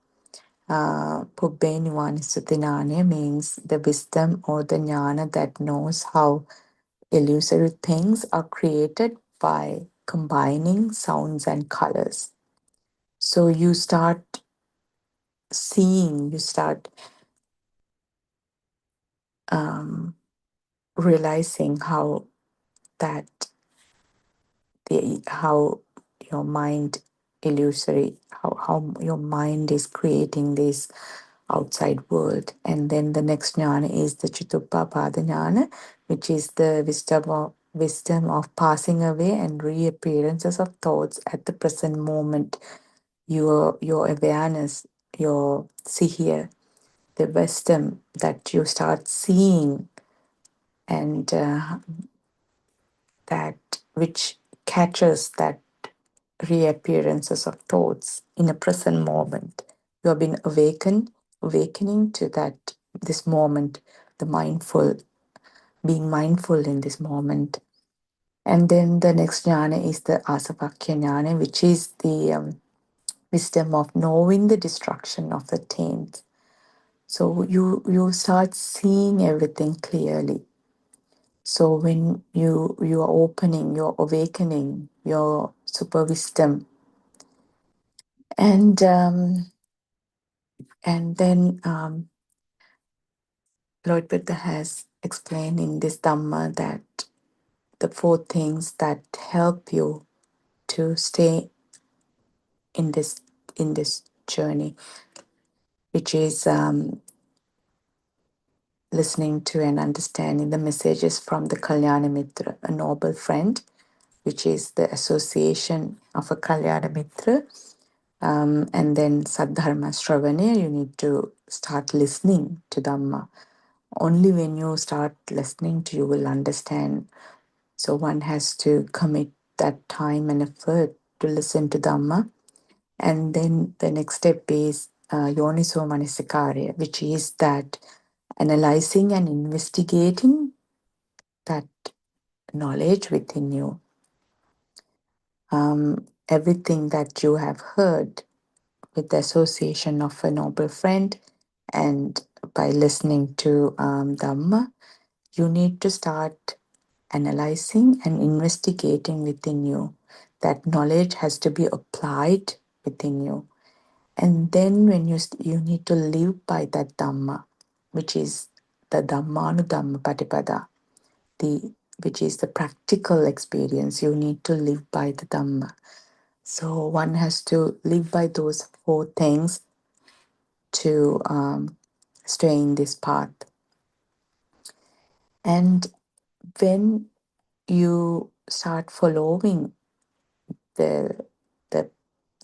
Pubbe Nivanisati means the wisdom or the jnana that knows how illusory things are created by combining sounds and colors. So you start seeing, you start realizing that how your mind illusory, how your mind is creating this outside world. And then the next jnana is the Chatuppapada jnana, which is the wisdom of passing away and reappearances of thoughts at the present moment. Your awareness, your here, the wisdom that you start seeing, and that which catches that reappearances of thoughts in a present moment. You have been awakening to that this moment, the being mindful in this moment. And then the next jnana is the Asavakya jnana, which is the wisdom of knowing the destruction of the taint. So you start seeing everything clearly. So when you are opening, you're awakening your super wisdom, and then Lord Buddha has explained in this Dhamma that the four things that help you to stay in this journey, which is listening to and understanding the messages from the Kalyana Mitra, a noble friend, which is the association of a Kalyana Mitra. And then Sadharma Shravana, you need to start listening to Dhamma. Only when you start listening to, you will understand. So one has to commit that time and effort to listen to Dhamma. And then the next step is Yoniso Manasikara, which is that analyzing and investigating that knowledge within you. Everything that you have heard with the association of a noble friend and by listening to Dhamma, you need to start analyzing and investigating within you. That knowledge has to be applied within you. And then when you need to live by that Dhamma, which is the Dhammanudhamma Patipada, which is the practical experience. You need to live by the Dhamma. So one has to live by those four things to stay in this path. And when you start following the the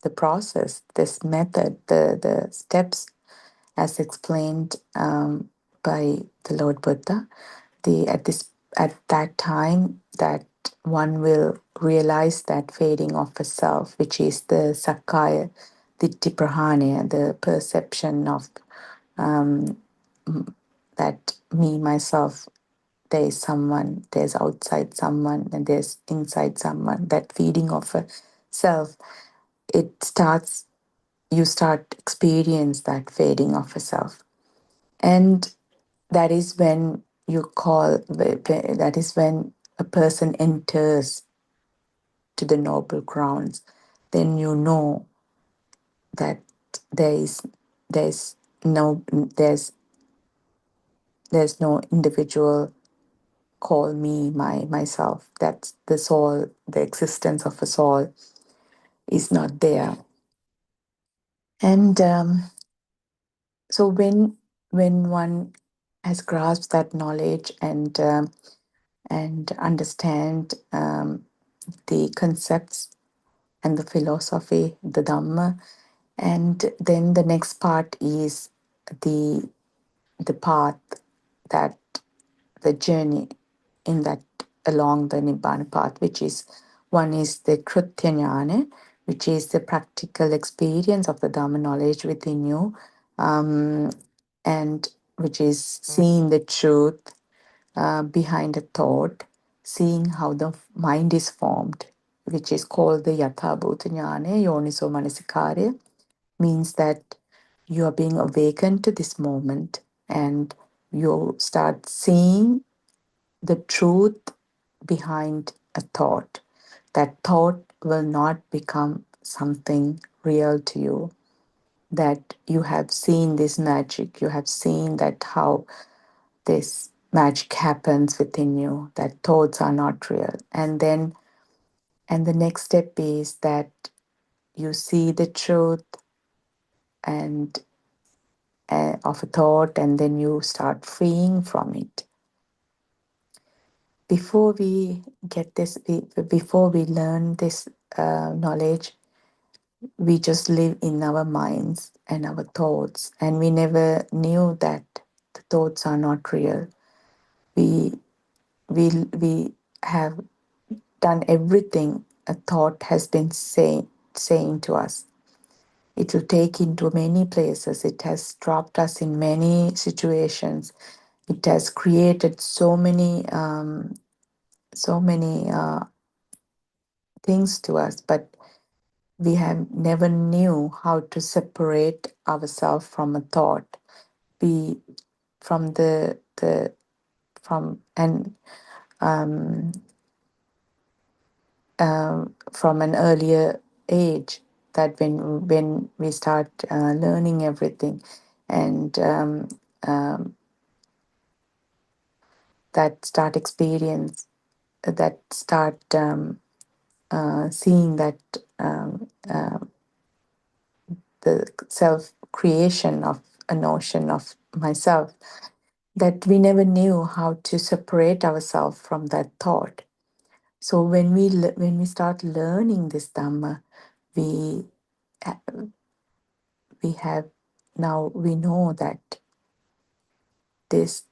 the process, this method, the steps as explained by the Lord Buddha, at that time that one will realize that fading of a self, which is the Sakkaya Ditti Prahana, the perception of that me, myself, there is someone, there's outside someone, and there's inside someone. That feeding of a self, you start experience that fading of a self. And that is when that is when a person enters to the noble grounds. Then you know that there's no there's there's no individual call me myself. That's the soul, the existence of a soul is not there. And so when one has grasped that knowledge and understand the concepts and the philosophy, the Dhamma, and then the next part is the path, that the journey in that along the Nibbana path, which is one is the Krutya Jnana, which is the practical experience of the Dhamma knowledge within you, and which is seeing the truth behind a thought, seeing how the mind is formed, which is called the Yatha Bhuta Jnana, Yoniso Manasikara, means that you are being awakened to this moment and you start seeing the truth behind a thought. That thought will not become something real to you. That you have seen this magic, you have seen that how this magic happens within you, that thoughts are not real. And the next step is that you see the truth and of a thought, and then you start freeing from it. Before we get this, before we learn this knowledge, we just live in our minds and our thoughts, and we never knew that the thoughts are not real. We have done everything a thought has been saying to us. It will take into many places. It has dropped us in many situations. It has created so many things to us, but we have never knew how to separate ourselves from a thought. We from the from and from an earlier age, that when we start learning everything, and that start experience that start seeing that the self creation of a notion of myself, that we never knew how to separate ourselves from that thought. So when we start learning this Dhamma, we we have now we know that this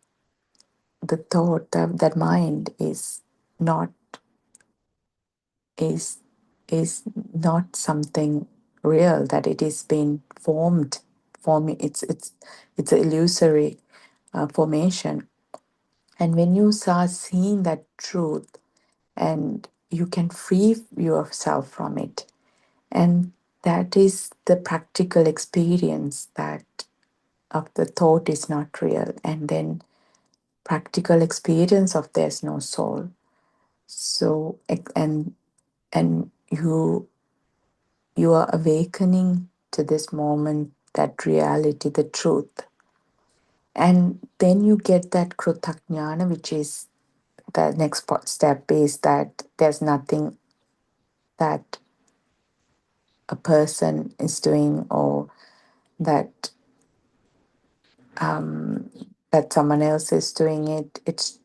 the thought that mind not is is not something real, that it is being formed. Forming, it's an illusory formation. And when you start seeing that truth, and you can free yourself from it, and that is the practical experience, that of the thought is not real, and then practical experience of there's no soul. So and you are awakening to this moment, that reality, the truth. And then you get that krutajnana, which is the next step, is that there's nothing that a person is doing, or that that someone else is doing it. It's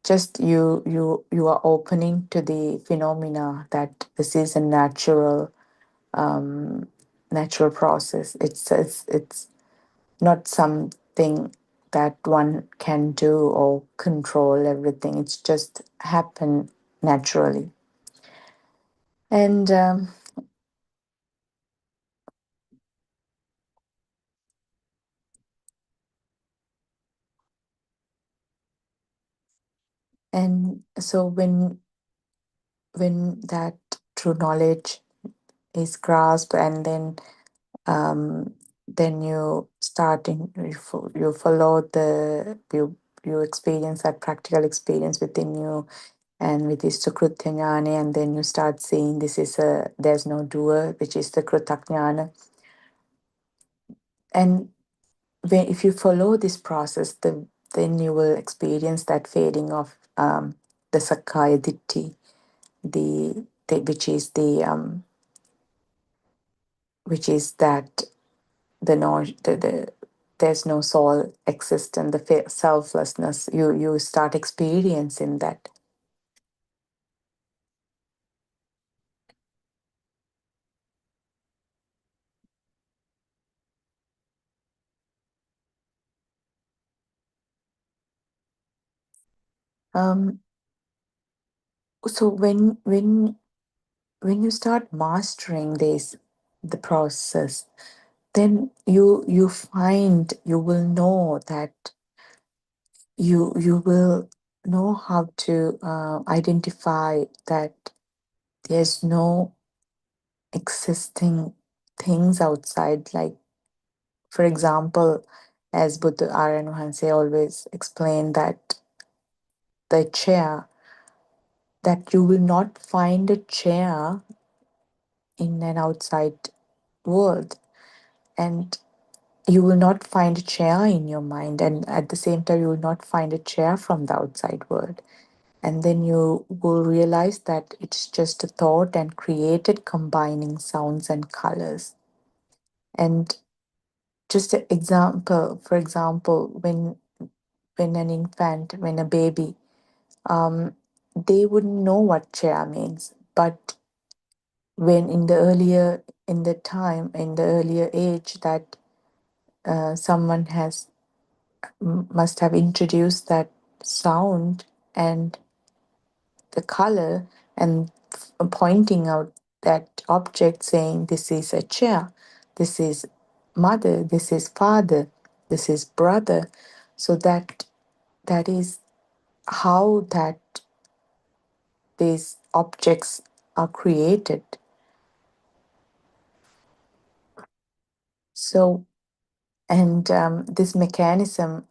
just you are opening to the phenomena, that this is a natural process. It's not something that one can do or control everything. It's just happen naturally. And so when that true knowledge is grasped, and then you start you follow you experience that practical experience within you, and with this Sukrutya Jnana, and then you start seeing there's no doer, which is the Krutajnana. And if you follow this process, then you will experience that fading of the Sakkaya Ditthi, which is that the no there's no soul existence, the selflessness. You start experiencing that. Um, so when you start mastering the process, then you will know that you will know how to identify that there's no existing things outside. Like, for example, as Buddha Aryanuhanse always explained, that the chair, that you will not find a chair in an outside world. And you will not find a chair in your mind, and at the same time you will not find a chair from the outside world. And then you will realize that it's just a thought and created combining sounds and colors. And just an example, for example, when an infant, when a baby, um, they wouldn't know what chair means, but when in the time, in the earlier age that someone must have introduced that sound and the color and pointing out that object, saying this is a chair, this is mother, this is father, this is brother. So that is how that these objects are created. So, and this mechanism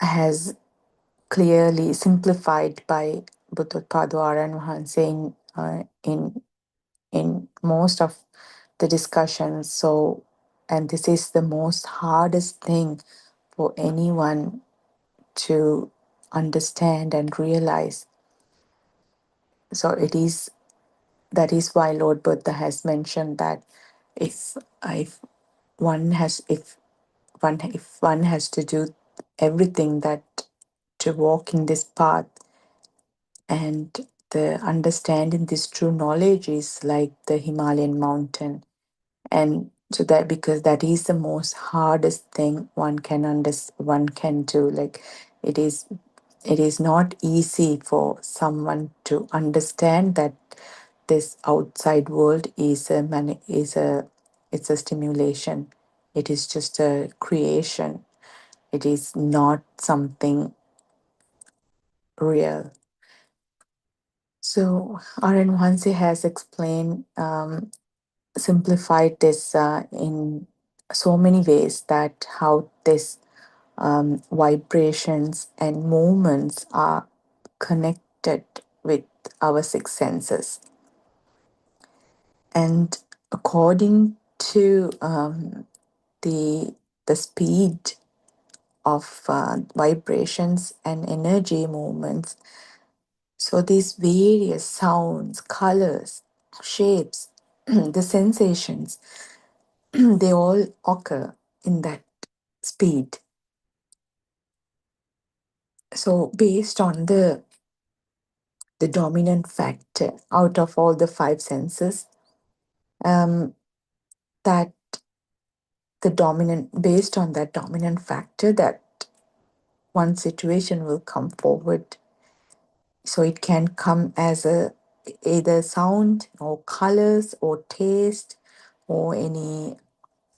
has clearly simplified by Buddothpada and Mahan saying in most of the discussions. So, and this is the most hardest thing for anyone to understand and realize. So it is that is why Lord Buddha has mentioned that if if one has if one has to do everything that to walk in this path, and the understanding this true knowledge is like the Himalayan mountain. And so that, because that is the most hardest thing one can one can do, like it is not easy for someone to understand that this outside world is it's a stimulation. It is just a creation. It is not something real. So Arun Vansi has explained, simplified this in so many ways, that how this vibrations and movements are connected with our six senses. And according to the speed of vibrations and energy movements, so these various sounds, colors, shapes, the sensations, they all occur in that speed. So based on the dominant factor out of all the five senses, um, that the dominant based on that dominant factor, that one situation will come forward. So it can come as a either sound or colors or taste or any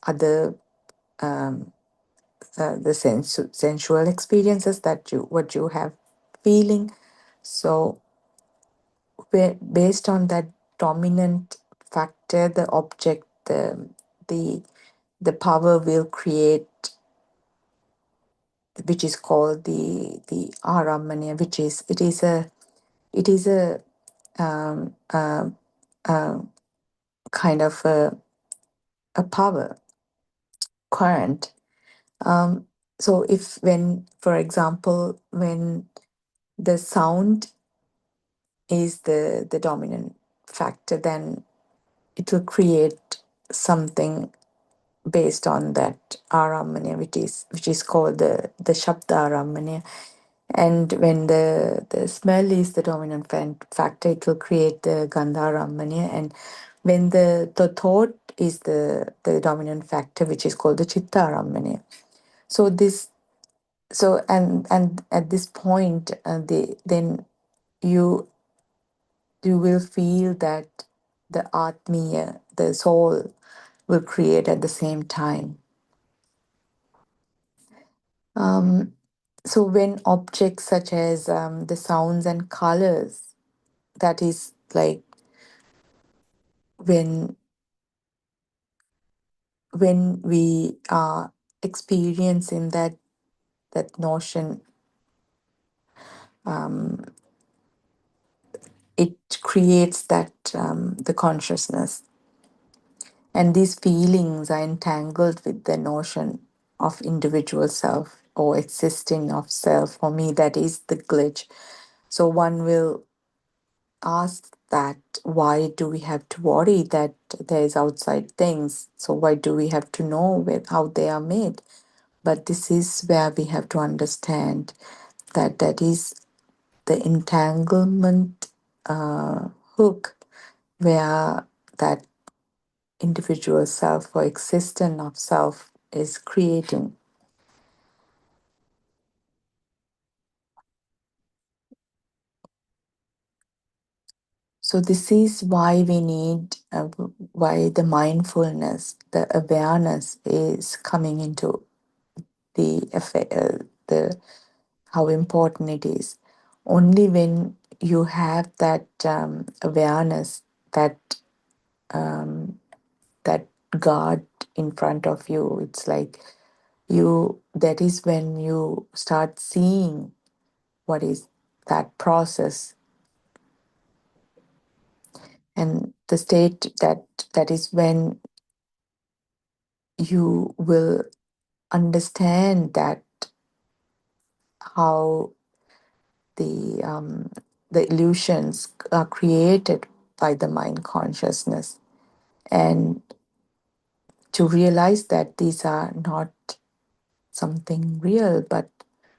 other the sensual experiences that you what you have feeling. So based on that dominant factor, the object, the the power will create, which is called the aramanya, which is it is a um, uh, uh, kind of a power current. Um, so if when, for example, when the sound is the dominant factor, then it will create something based on that aramanya, which is called the shabda aramanya. And when the smell is the dominant factor, it will create the gandha aramanya. And when the thought is the dominant factor, which is called the chitta aramanya. So this and at this point, then you you will feel that the atmiya, the soul, will create at the same time. So when objects such as the sounds and colors, that is like when we are experiencing that notion, it creates that the consciousness. And these feelings are entangled with the notion of individual self or existing of self. For me, that is the glitch. So one will ask that why do we have to worry that there is outside things? So why do we have to know how they are made? But this is where we have to understand that that is the entanglement hook where that individual self or existence of self is creating. So this is why we need, why the mindfulness, the awareness is coming into the effect, the how important it is. Only when you have that awareness, that that God in front of you, it's like you. That is when you start seeing what is that process, and the state that is when you will understand that how the illusions are created by the mind consciousness, and to realize that these are not something real but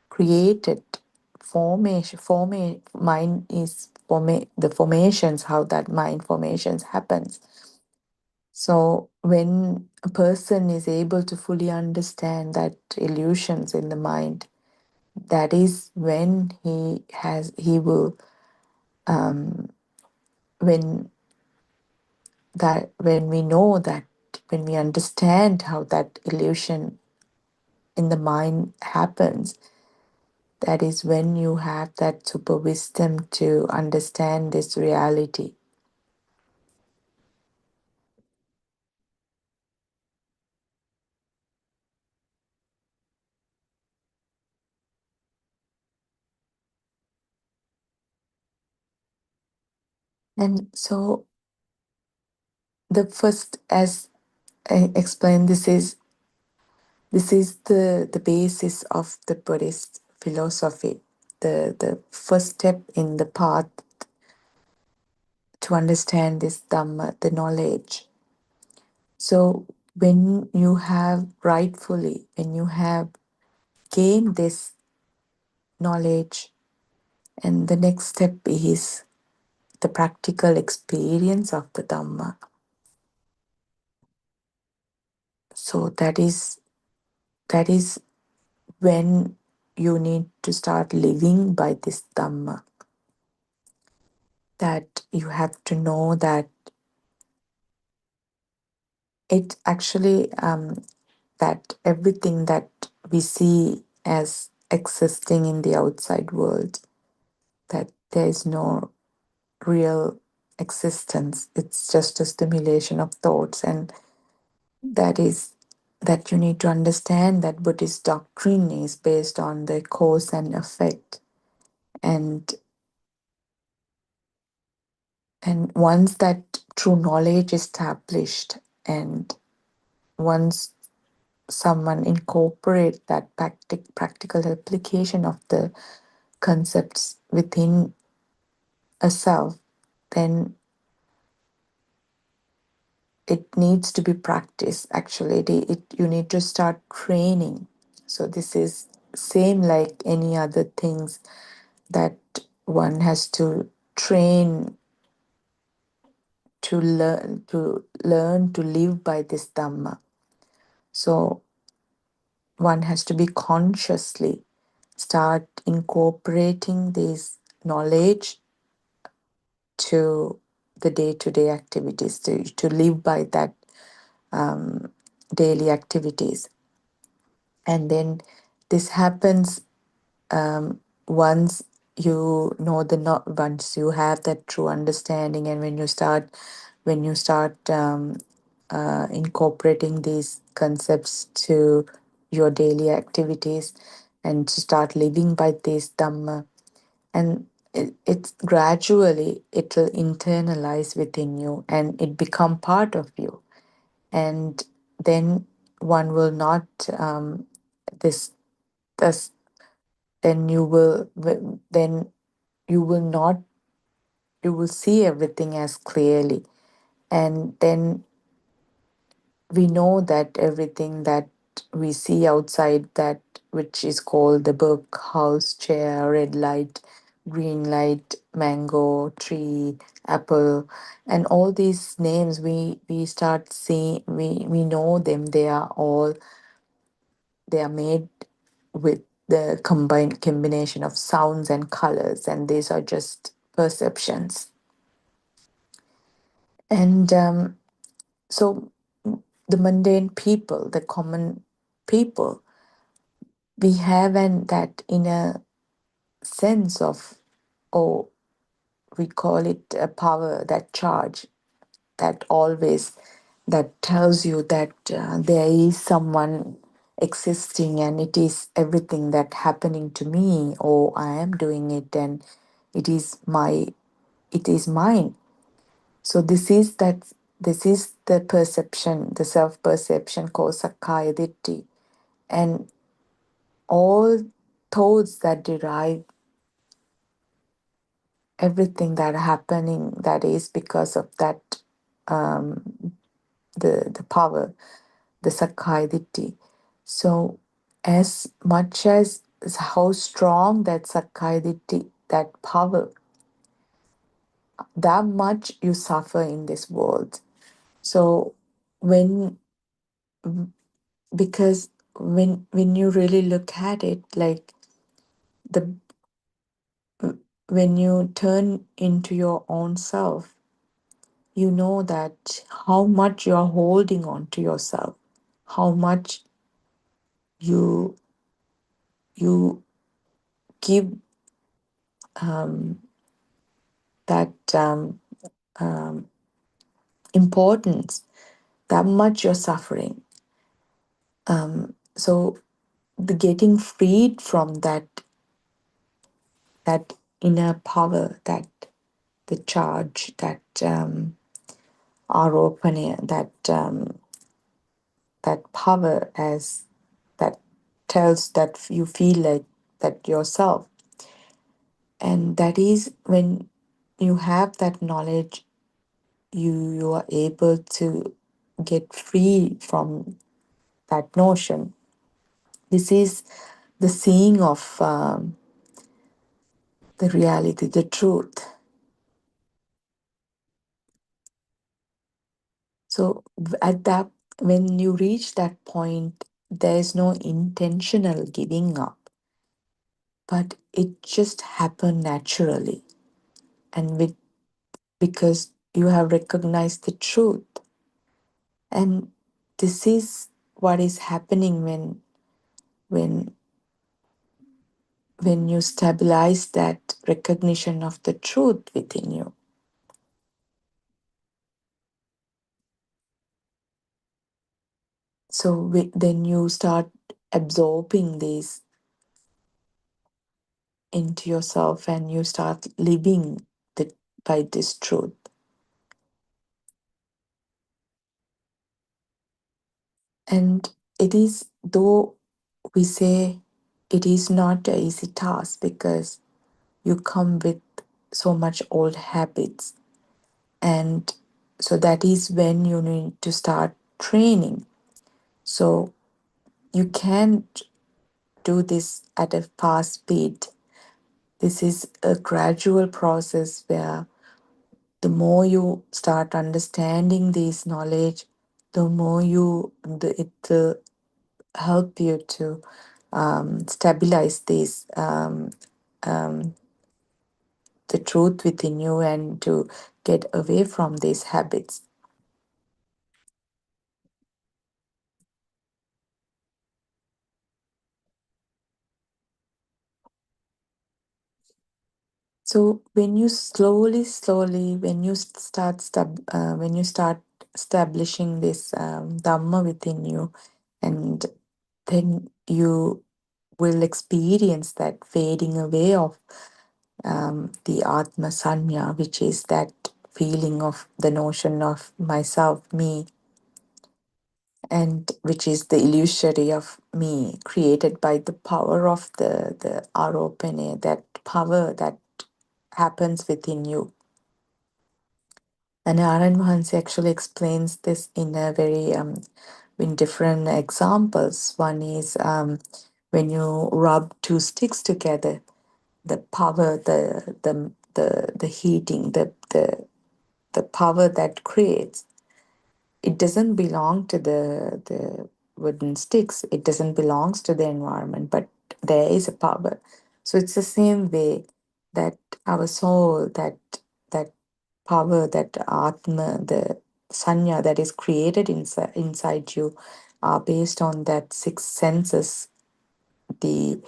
created mind is the formations, how that mind formations happens. So when a person is able to fully understand that illusions in the mind, that is when he will when when we know that, when we understand how that illusion in the mind happens, that is when you have that super wisdom to understand this reality. And so the first, as I explained, this is the basis of the Buddhist philosophy. The first step in the path to understand this Dhamma, the knowledge. So when you have rightfully, when you have gained this knowledge, and the next step is the practical experience of the Dhamma. So that is when you need to start living by this Dhamma. That you have to know that it actually that everything that we see as existing in the outside world, that there is no real existence. It's just a stimulation of thoughts, and that is that you need to understand that Buddhist doctrine is based on the cause and effect. And once that true knowledge is established, and once someone incorporate that practical application of the concepts within a self, then it needs to be practiced. Actually, you need to start training. So this is same like any other things that one has to train to learn to live by this Dhamma. So one has to be consciously start incorporating this knowledge to the day-to-day activities, to live by that daily activities. And then this happens once you know once you have that true understanding, and when you start incorporating these concepts to your daily activities, and to start living by this Dhamma, and it's gradually, it will internalize within you and it become part of you. and then one will not this this then then you will not you will see everything as clearly, and then we know that everything that we see outside, that which is called the book, house, chair, red light, green light, mango, tree, apple, and all these names, we start seeing, we know them. They are made with the combined combination of sounds and colors, and these are just perceptions. And so the mundane people, the common people, we have that inner sense of, oh, we call it a power, that charge, that always, that tells you that there is someone existing, and it is everything that happening to me, or I am doing it, and it is mine. So this is the perception, the self perception called Sakkaya Ditthi. And all thoughts that derive everything that happening, that is because of that, um, the power, the Sakkaya Ditthi. So as much as how strong that Sakkaya Ditthi, that power, that much you suffer in this world. So when because when you really look at it, like the when you turn into your own self, you know that how much you are holding on to yourself, how much you you give um, that um, importance, that much you're suffering. So the getting freed from that inner power, that the charge, that aropana, that power, as that tells that you feel like that yourself. And that is when you have that knowledge, you are able to get free from that notion. This is the seeing of the reality, the truth. So at that, when you reach that point, there is no intentional giving up, but it just happened naturally, and because you have recognized the truth. And this is what is happening when when you stabilize that recognition of the truth within you. So then you start absorbing these into yourself, and you start living by this truth. And it is, though we say it is not an easy task, because you come with so much old habits. And so that is when you need to start training. So you can't do this at a fast speed. This is a gradual process where the more you start understanding this knowledge, the more it will help you to stabilize this the truth within you, and to get away from these habits. So when you slowly, when you start establishing this dhamma within you, and then you will experience that fading away of the Atma Sanya, which is that feeling of the notion of myself, me. and which is the illusory of me created by the power of the aropane, that power that happens within you. And Aran Mahansi actually explains this in a very in different examples. One is when you rub two sticks together, the power, the heating, the power that creates, it doesn't belong to the wooden sticks. It doesn't belongs to the environment, but there is a power. So it's the same way that our soul, that power, that atma, the sanya that is created inside you, are based on that six senses. The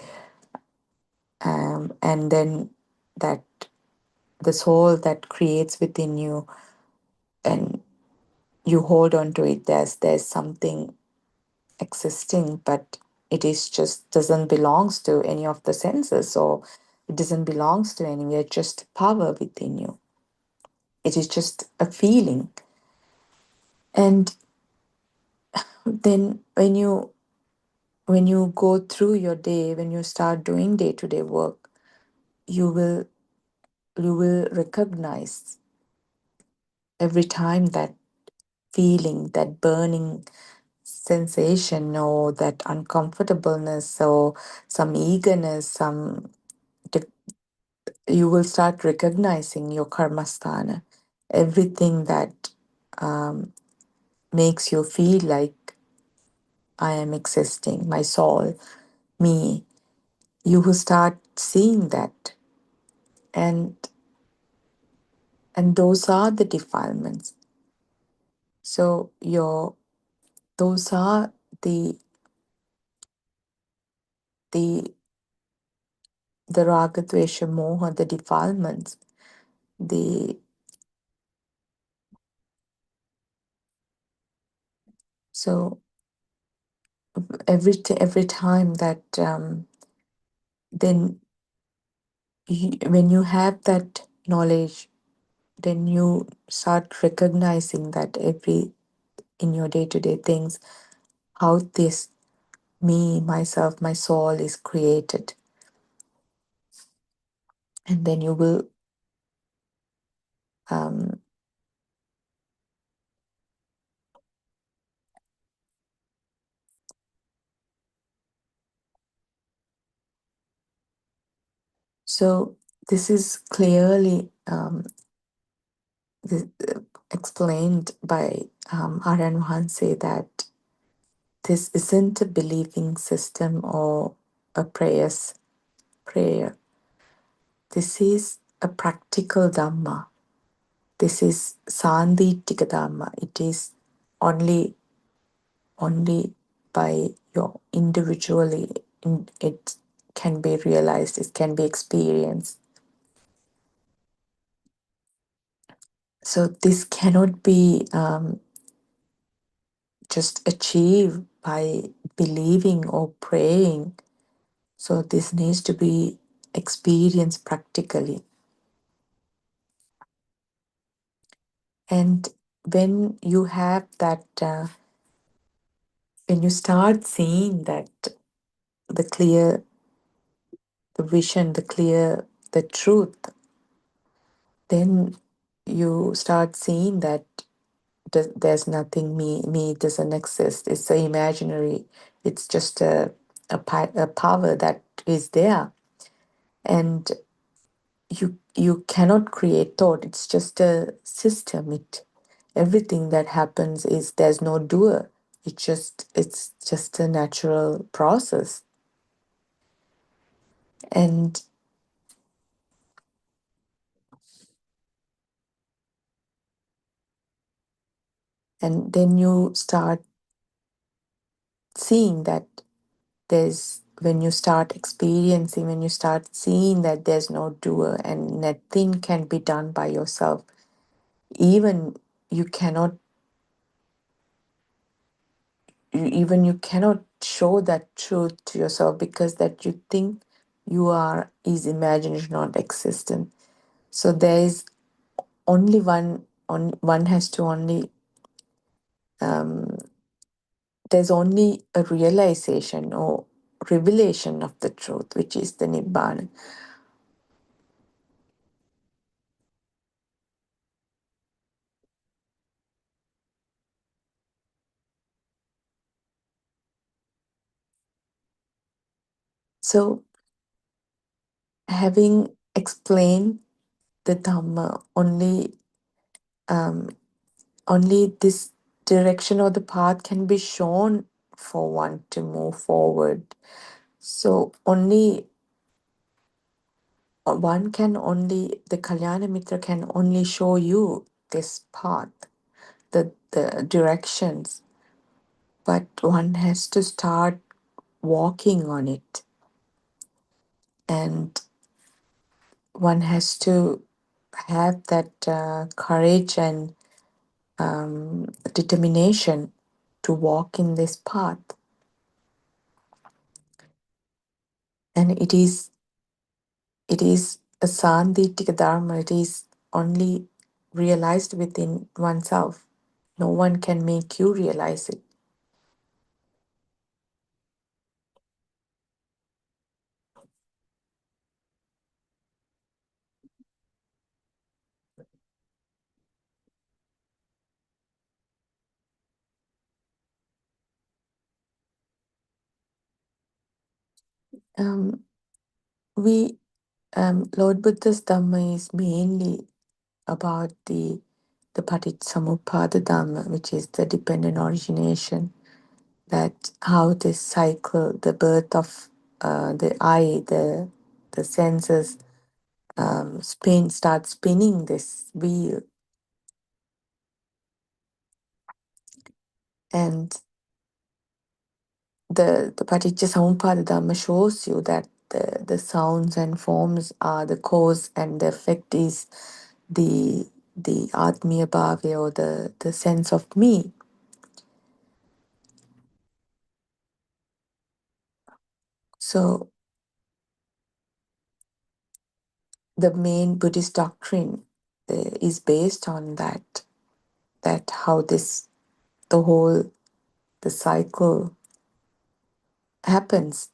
and then that the soul that creates within you, and you hold on to it. There's something existing, but it is just doesn't belongs to any of the senses, or it doesn't belongs to anywhere. Just power within you. It is just a feeling. And then when you go through your day, when you start doing day-to-day work, you will recognize every time that feeling, that burning sensation, or that uncomfortableness, or some eagerness, you will start recognizing your karmasthana, everything that um, makes you feel like I am existing, my soul, me. You will start seeing that, and those are the defilements. So those are the the the raga, dvesha, moha, the defilements. The so every time that then when you have that knowledge, then you start recognizing that every in your day-to-day things, how this me, myself, my soul is created. And then you will um, so this is clearly this, explained by Aryan Mahanse, that this isn't a believing system or a prayer. This is a practical Dhamma. This is Sandhitika Dhamma. It is only by your individually it can be realized, it can be experienced. So this cannot be just achieved by believing or praying. So this needs to be experienced practically. And when you have that, when you start seeing that the clear, the vision, the truth, then you start seeing that there's nothing me doesn't exist. It's a imaginary. It's just a power that is there, and you cannot create thought. It's just a system. Everything that happens is there's no doer. It's just a natural process. And then you start seeing that there's when you start experiencing, when you start seeing that there's no doer and nothing can be done by yourself, even you cannot even you cannot show that truth to yourself, because that you think you are is imaginary, not existent. So there is only one has to only there's only a realization or revelation of the truth, which is the Nibbana. So, having explained the Dhamma, only this direction or the path can be shown for one to move forward. So the Kalyana Mitra can only show you this path, the directions, but one has to start walking on it, and one has to have that courage and determination to walk in this path. And it is a Sandhitika Dharma. It is only realized within oneself. No one can make you realize it. Um, we Lord Buddha's Dhamma is mainly about the Paticcasamuppada Dhamma, which is the dependent origination, that how this cycle, the birth of the eye, the senses, start spinning this wheel, and the Paticcasamuppada Dhamma shows you that the sounds and forms are the cause, and the effect is the Atmiya Bhava, or the sense of me. So the main Buddhist doctrine is based on that how the cycle happens.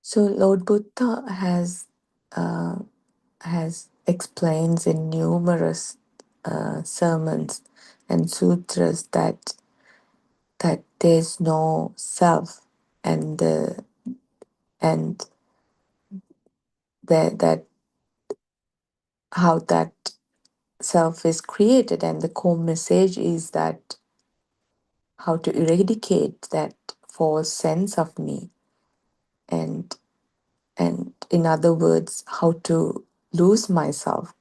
So Lord Buddha has explains in numerous sermons and sutras that there's no self, and and that how that self is created, and the core message is that how to eradicate that false sense of me, and in other words, how to lose myself.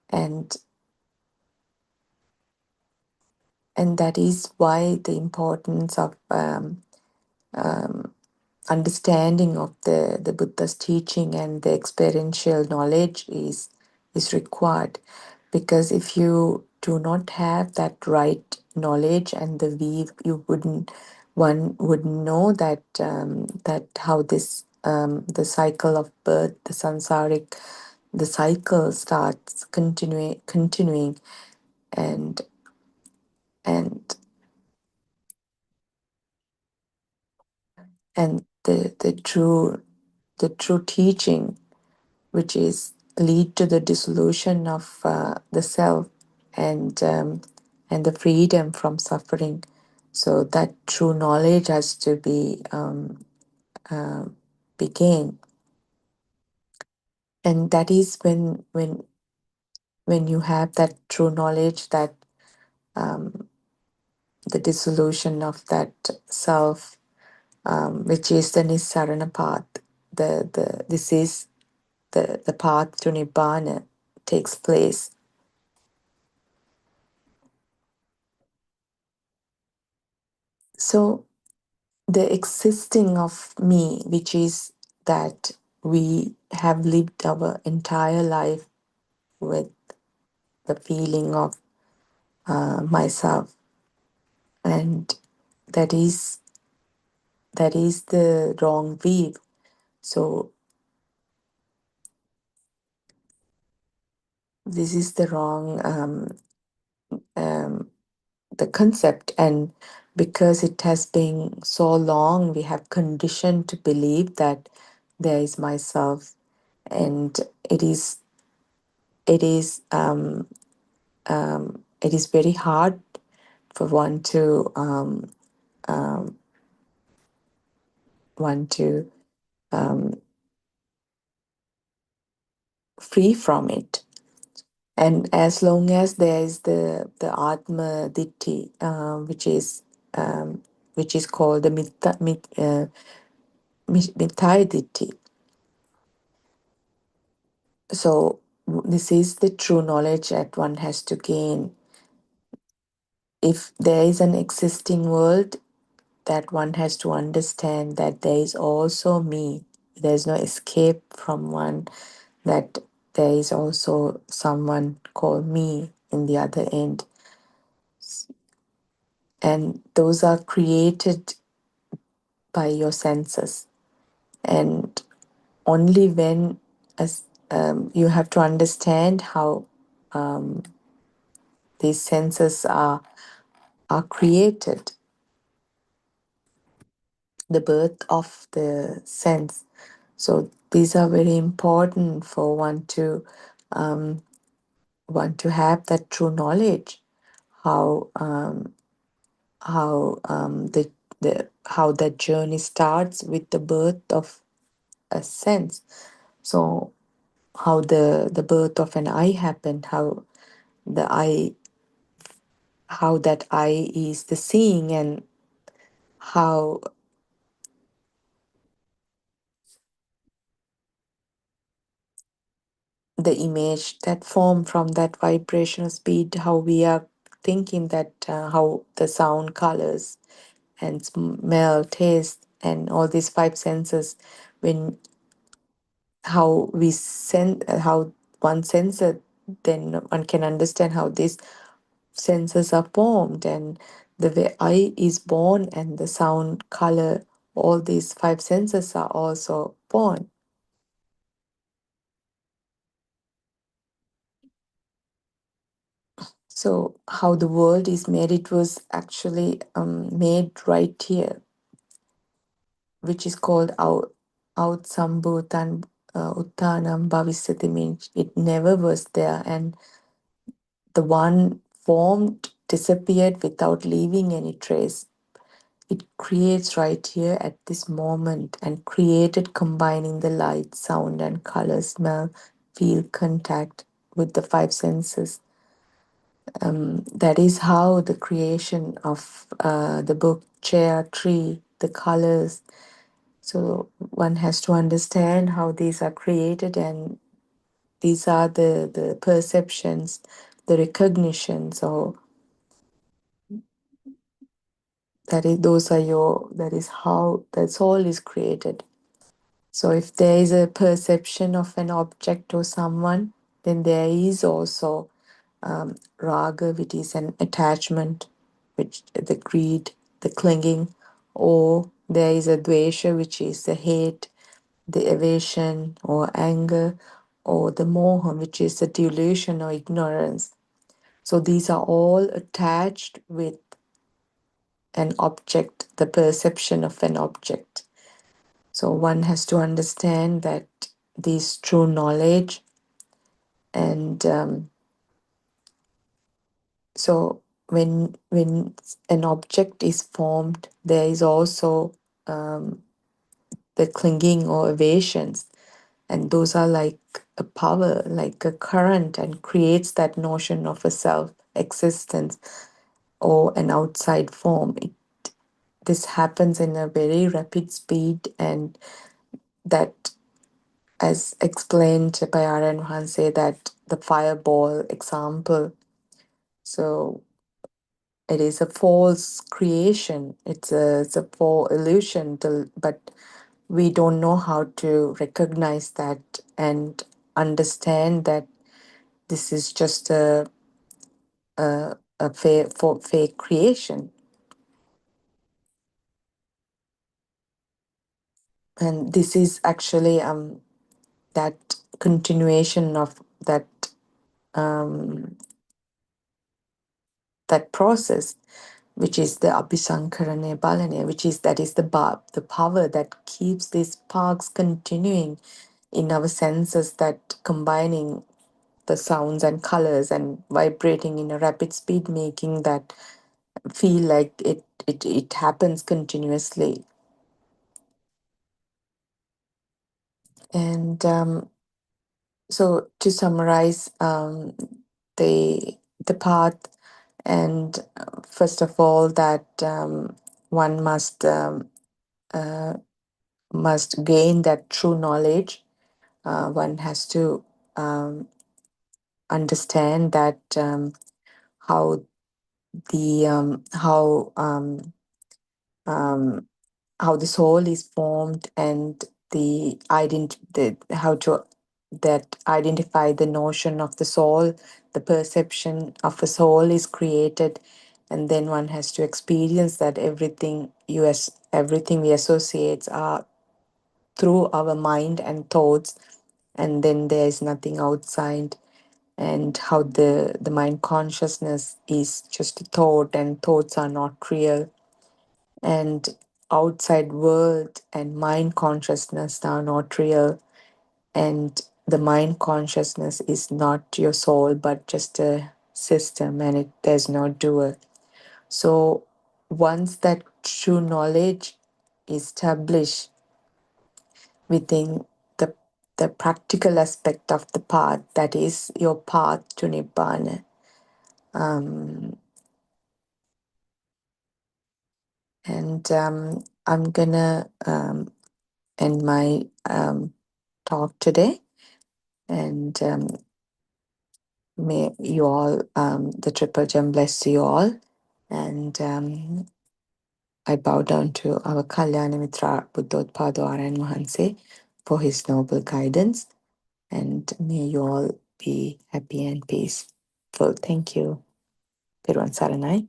And and that is why the importance of understanding of the Buddha's teaching and the experiential knowledge is required. Because if you do not have that right knowledge and the weave, one would know that how this the cycle of birth, the cycle starts continuing, and and and the true teaching, which is lead to the dissolution of the self, and the freedom from suffering. So that true knowledge has to be gained, and that is when you have that true knowledge, that the dissolution of that self, which is the Nissarana path. This is the path to Nibbana takes place. So the existing of me, which is that we have lived our entire life with the feeling of myself, and that is that is the wrong view. So this is the wrong the concept, and because it has been so long, we have conditioned to believe that there is myself, and it is it is very hard for one to free from it. And as long as there is the Atma Ditti, which is called the Mithai Ditti. So this is the true knowledge that one has to gain. If there is an existing world, that one has to understand that there is also me. There is no escape from one, that there is also someone called me in the other end. And those are created by your senses. And only when as you have to understand how these senses are created, the birth of the sense. So these are very important for one to have that true knowledge, how how that journey starts with the birth of a sense. So how the birth of an eye happened, the eye how that eye is the seeing, and how the image that form from that vibrational speed, how we are thinking that how the sound, colors, and smell, taste, and all these five senses, when how we send how one sensor, then one can understand how these senses are formed, and the way eye is born, and the sound, color, all these five senses are also born. So how the world is made, it was actually made right here, which is called out sambhutan uttanam bhavisati, means it never was there, and the one formed disappeared without leaving any trace. It creates right here at this moment, and created combining the light, sound, and color, smell, feel, contact with the five senses. That is how the creation of the book, chair, tree, the colors. So one has to understand how these are created, and these are the perceptions, the recognitions, or those are your, that is how that's all is created. So if there is a perception of an object or someone, then there is also raga, which is an attachment, which the greed, the clinging, or there is a dvesha, which is the hate, the evasion or anger, or the moha, which is the delusion or ignorance. So these are all attached with an object, the perception of an object. So one has to understand that this true knowledge, and so when an object is formed, there is also the clinging or evasions, and those are like a power, like a current, and creates that notion of a self existence or an outside form. This happens in a very rapid speed, and that, as explained by R.N. Hanse, that the fireball example. So it is a false creation. It's a false illusion, but we don't know how to recognize that and understand that this is just a fake creation. and this is actually that continuation of that um, that process, which is the abhisankarane balane, which is that is the power that keeps these sparks continuing in our senses, that combining the sounds and colors and vibrating in a rapid speed, making that feel like it happens continuously. And so to summarize the path, and first of all, that one uh, must gain that true knowledge. One has to understand that how the how the soul is formed, and how to that identify the notion of the soul, the perception of a soul is created, and then one has to experience that everything we associate are through our mind and thoughts, and then there is nothing outside, and how the mind consciousness is just a thought and thoughts are not real, and outside world and mind consciousness are not real, and the mind consciousness is not your soul but just a system, and there's no doer. So once that true knowledge is established within the the practical aspect of the path, that is your path to nibbana, and I'm gonna end my talk today. And may you all, the Triple Gem bless you all. And I bow down to our Kalyana Mitra Buddothpada and Mahanse for his noble guidance. And may you all be happy and peaceful. Thank you. Peruan Saranai.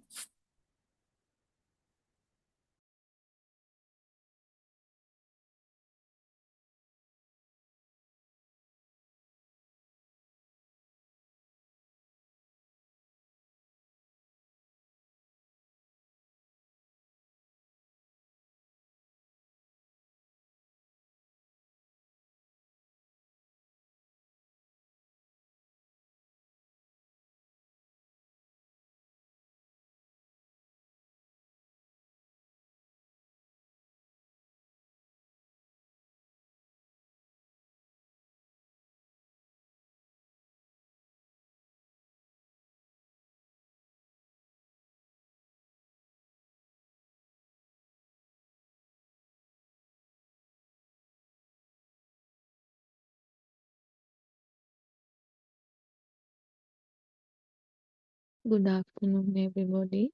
Good afternoon, everybody.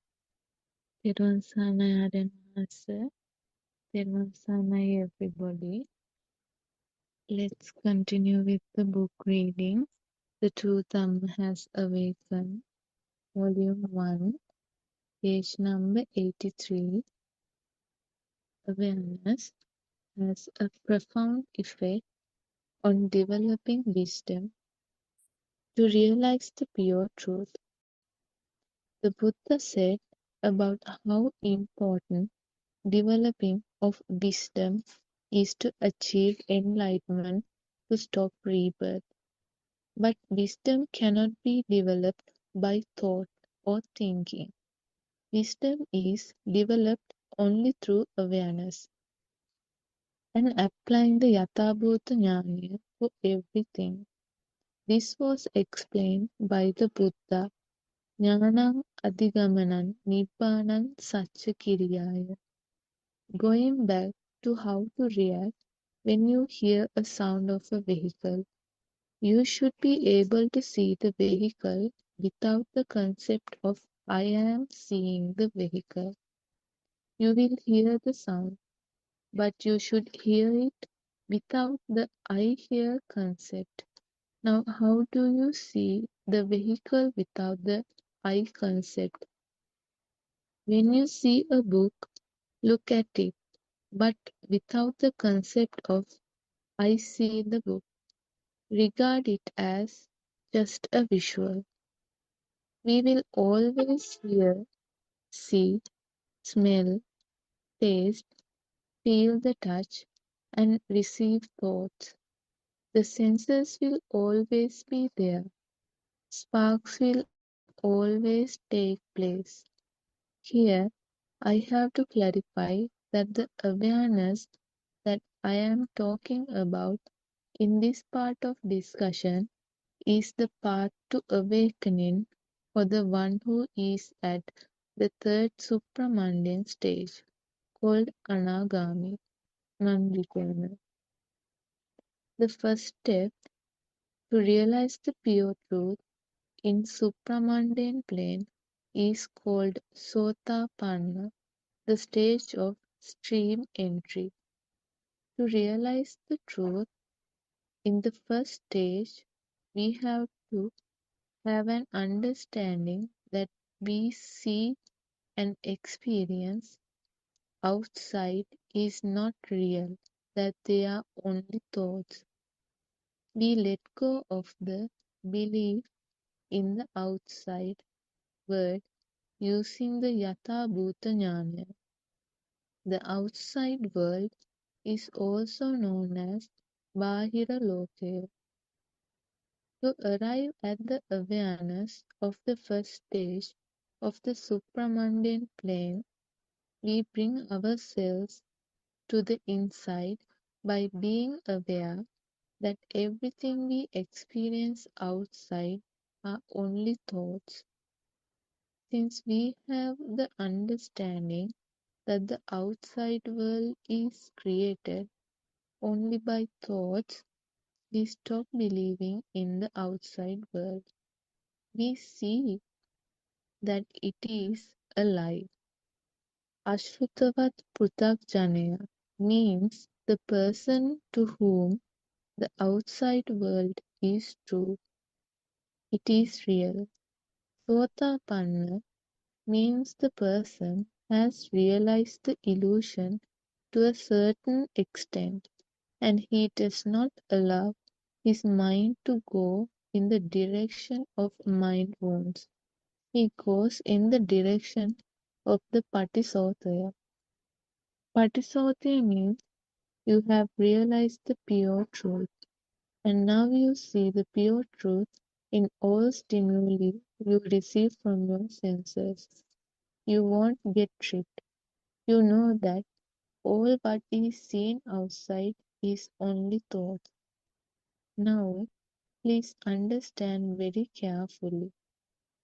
Peruan Sana Master. Peruan Sana, everybody. Let's continue with the book reading. The True Dhamma Has Awakened, Volume 1, page number 83. Awareness has a profound effect on developing wisdom to realize the pure truth. The Buddha said about how important developing of wisdom is to achieve enlightenment, to stop rebirth. But wisdom cannot be developed by thought or thinking. Wisdom is developed only through awareness and applying the Yathabhuta Jnana for everything. This was explained by the Buddha. Jnanam Adhigamanan Nibbanan Satcha Kiriyaya. Going back to how to react when you hear a sound of a vehicle, you should be able to see the vehicle without the concept of I am seeing the vehicle. You will hear the sound, but you should hear it without the I hear concept. Now, how do you see the vehicle without the I concept? When you see a book, look at it. but without the concept of I see the book. Regard it as just a visual. We will always hear, see, smell, taste, feel the touch, and receive thoughts. The senses will always be there. Sparks will always take place. Here, I have to clarify that the awareness that I am talking about in this part of discussion is the path to awakening for the one who is at the third supramundane stage called Anagami, non-returner. The first step to realize the pure truth in supramundane plane is called Sotapanna, the stage of stream entry. To realize the truth in the first stage, we have to have an understanding that we see and experience outside is not real, that they are only thoughts. We let go of the belief in the outside world using the Yatha Bhuta Jnana. The outside world is also known as Bahira Lokaya. To arrive at the awareness of the first stage of the supramundane plane, we bring ourselves to the inside by being aware that everything we experience outside are only thoughts. Since we have the understanding that the outside world is created only by thoughts, we stop believing in the outside world. We see that it is alive. Ashrutavat Pruthakjanaya means the person to whom the outside world is true. It is real. Sotapanna means the person has realized the illusion to a certain extent, and he does not allow his mind to go in the direction of mind wounds. He goes in the direction of the Patisotaya. Patisotaya means you have realized the pure truth, and now you see the pure truth in all stimuli you receive from your senses. You won't get tricked. You know that all what is seen outside is only thought. Now, please understand very carefully.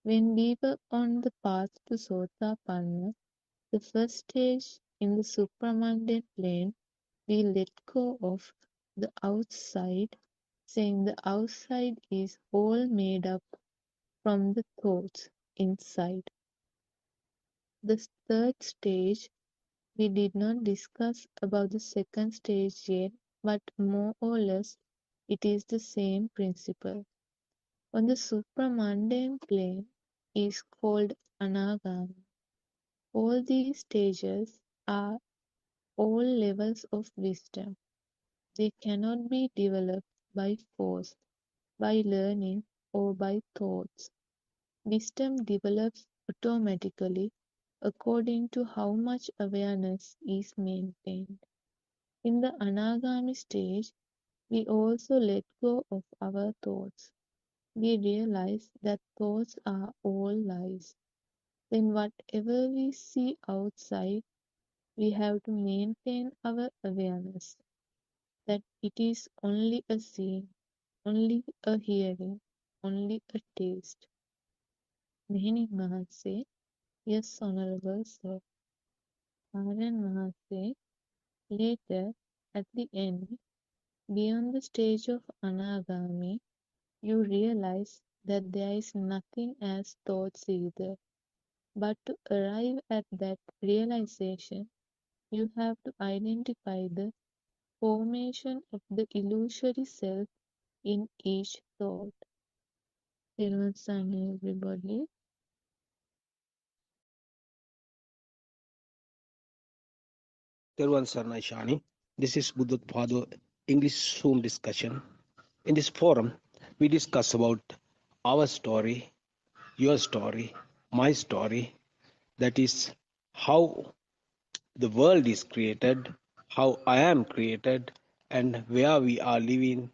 When we were on the path to Sotapanna, the first stage in the supramundane plane, we let go of the outside, saying the outside is all made up from the thoughts inside. The third stage, we did not discuss about the second stage yet, but more or less it is the same principle. On the supramundane plane is called Anagami. All these stages are all levels of wisdom. They cannot be developed by force, by learning, or by thoughts. Wisdom develops automatically according to how much awareness is maintained. In the Anagami stage, we also let go of our thoughts. We realize that thoughts are all lies. Then whatever we see outside, we have to maintain our awareness that it is only a seeing, only a hearing, only a taste. Meaning Mahatse, yes, Honorable Sir. Aryan Mahatse, later, at the end, beyond the stage of Anagami, you realize that there is nothing as thoughts either. But to arrive at that realization, you have to identify the formation of the illusory self in each thought. Nirvasan, everybody. Teruvan Saranai Shani. This is Buddothpada English Zoom discussion. In this forum, we discuss about our story, your story, my story. That is how the world is created, how I am created, and where we are living.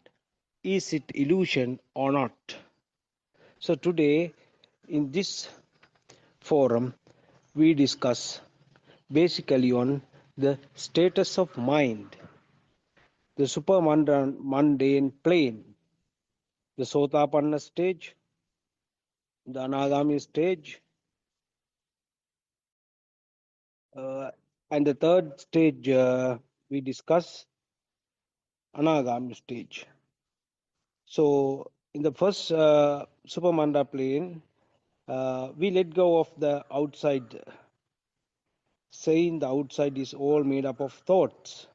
Is it illusion or not? So today, in this forum, we discuss basically on the status of mind, the supermundane plane, the Sotapanna stage, the Anagami stage, and the third stage we discuss Anagami stage. So in the first supermanda plane, we let go of the outside, saying the outside is all made up of thoughts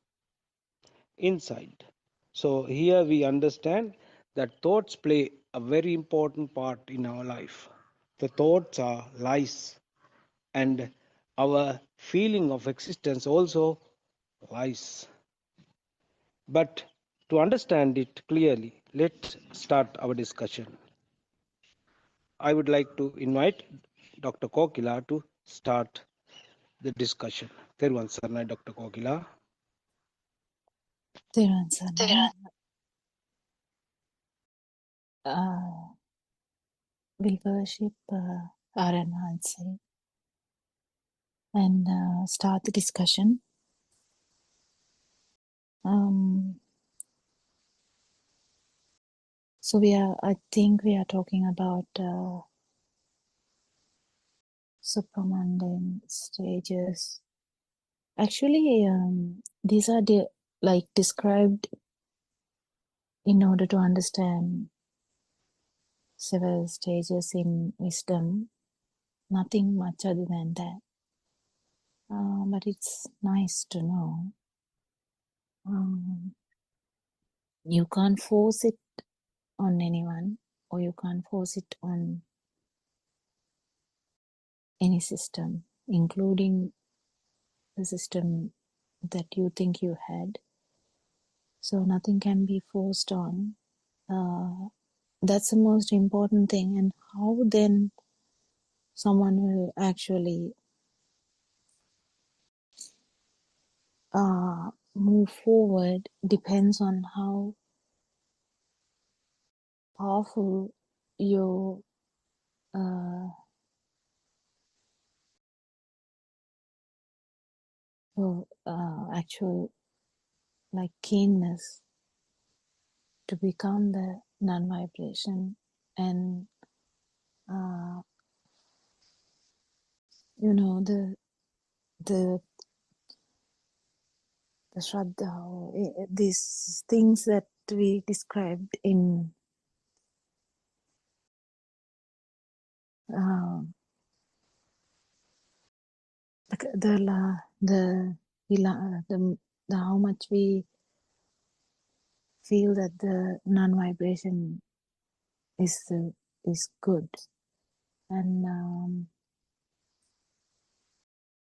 inside. So here we understand that thoughts play a very important part in our life. The thoughts are lies, and our feeling of existence also lies. But to understand it clearly, let's start our discussion. I would like to invite Dr. Kokila to start the discussion. Teruvan Saranai, Dr. Kokila. Theran Saranai. We'll worship Aranhansi and start the discussion. So I think we are talking about supermundane stages. Actually, these are described in order to understand several stages in wisdom. Nothing much other than that. But it's nice to know. You can't force it on anyone, or you can't force it on any system, including the system that you think you had. So nothing can be forced on. That's the most important thing. And how then someone will actually move forward depends on how powerful your actual keenness to become the non-vibration, and the Shraddha, these things that we described in the how much we feel that the non-vibration is good, and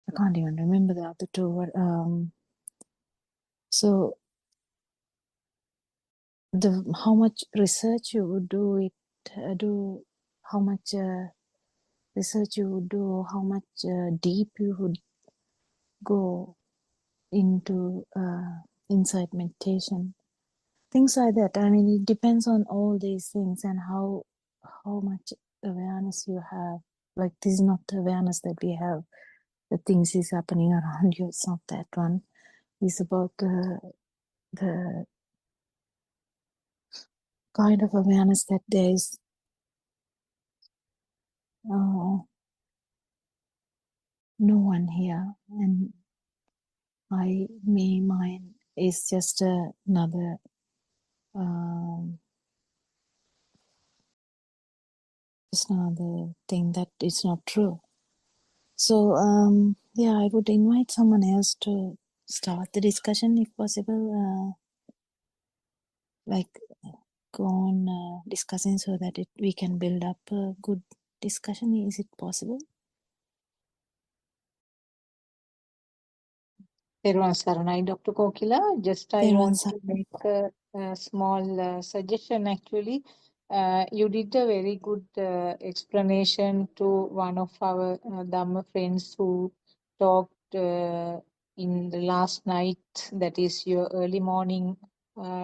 I can't even remember the other two. So how much research you would how much research you would do, how much deep you would go into insight meditation, things like that. I mean, it depends on all these things and how much awareness you have. Like, this is not the awareness that we have, the things is happening around you. It's not that one. It's about the kind of awareness that there is no one here, and mine is just another thing that is not true. So I would invite someone else to start the discussion if possible. Go on discussing so that we can build up a good discussion. Is it possible? Peruan Saranai, Dr. Kokila. Just I Peruan want to make a small suggestion actually. You did a very good explanation to one of our Dhamma friends who talked in the last night, that is your early morning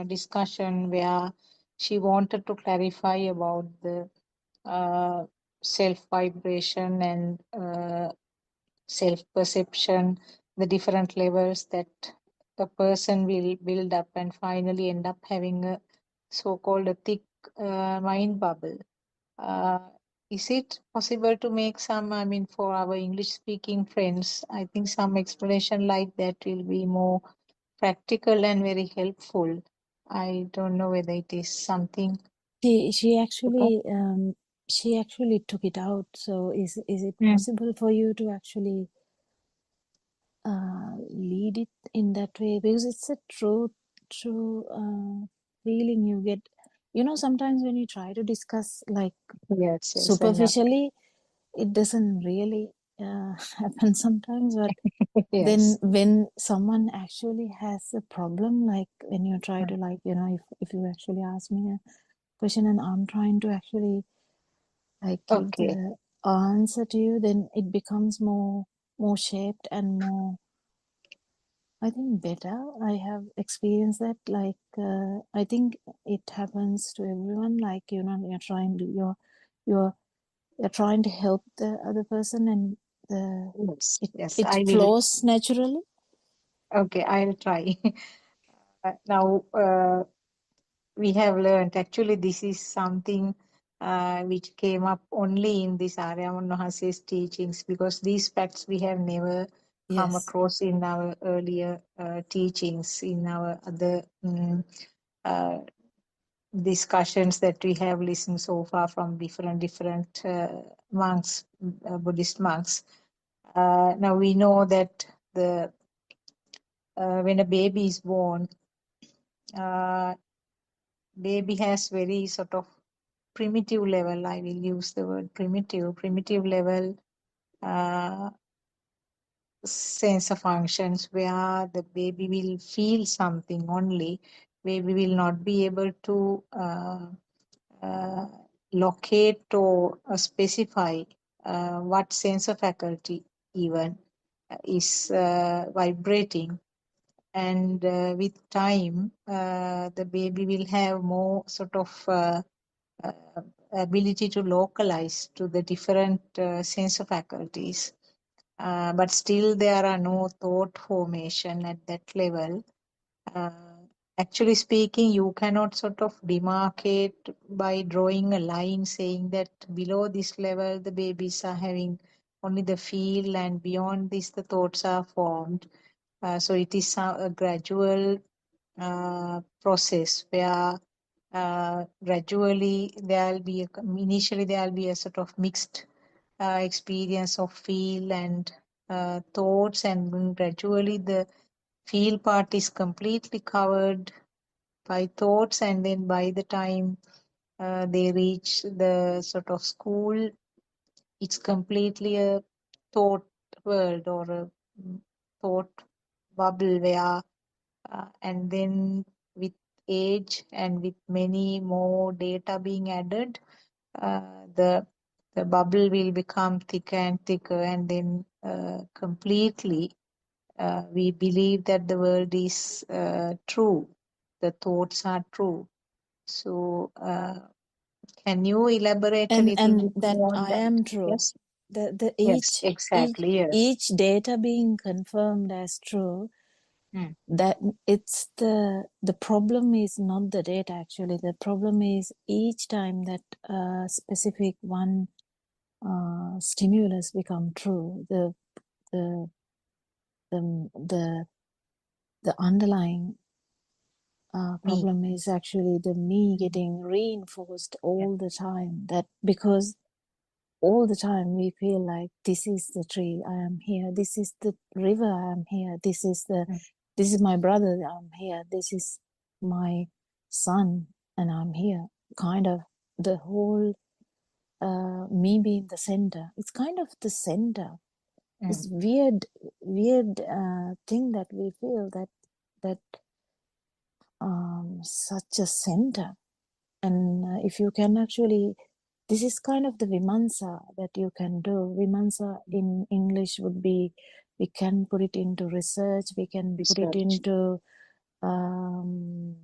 discussion, where she wanted to clarify about the self vibration and self perception, the different levels that a person will build up and finally end up having a so called a thick mind bubble. Uh, is it possible to make some, I mean, for our English speaking friends, I think some explanation like that will be more practical and very helpful. I don't know whether it is something. She Okay. actually took it out. So is it Mm. possible for you to actually lead it in that way? Because it's a true feeling you get. You know, sometimes when you try to discuss like Yes, yes, I know. superficially, it doesn't really happen sometimes. But then Yes. when someone actually has a problem, like when you try Mm. to, like, you know, if you actually ask me a question and I'm trying to actually like give Okay. the answer to you, then it becomes more shaped and more, I think, better. I have experienced that. Like I think it happens to everyone. Like, you know, you're you're trying to help the other person, and the Yes, yes, it I will. flows naturally. Okay, I'll try. Now, we have learned actually this is something which came up only in this Aryaman Mahase's teachings, because these facts we have never come Yes. across in our earlier teachings, in our other uh, discussions that we have listened so far from different monks, Buddhist monks. Now we know that the when a baby is born, uh, baby has very sort of primitive level. I will use the word primitive level sense of functions, where the baby will feel something only. Baby will not be able to uh, locate or specify what sense of faculty even is vibrating. And with time, the baby will have more sort of uh, ability to localize to the different sense of faculties. But still, there are no thought formation at that level. Uh, Actually speaking, you cannot sort of demarcate by drawing a line saying that below this level the babies are having only the feel, and beyond this the thoughts are formed. So it is a gradual process where gradually initially there'll be a sort of mixed experience of feel and thoughts, and then gradually the feel part is completely covered by thoughts, and then by the time they reach the sort of school, it's completely a thought world, or a thought bubble, where and then with age and with many more data being added, the bubble will become thicker and thicker, and then completely we believe that the world is true, the thoughts are true. So can you elaborate a little And bit that more on I that? am true. Yes. The Yes, each exactly. Yes. each data being confirmed as true, Mm. that it's the problem is not the data. Actually, the problem is each time that specific one stimulus become true, the the the the underlying Me. problem is actually the me Mm. getting reinforced Yeah. all the time. That because all the time we feel like this is the tree, I am here, this is the river, I am here, this Mm. is my brother, I'm here, this is my son, and I'm here. Kind of the whole me being the center, it's kind of the center. this weird thing that we feel that such a center. And if you can actually, this is kind of the vimansa that you can do. Vimansa in English would be, we can put it into research, we can put it Research. into, I'm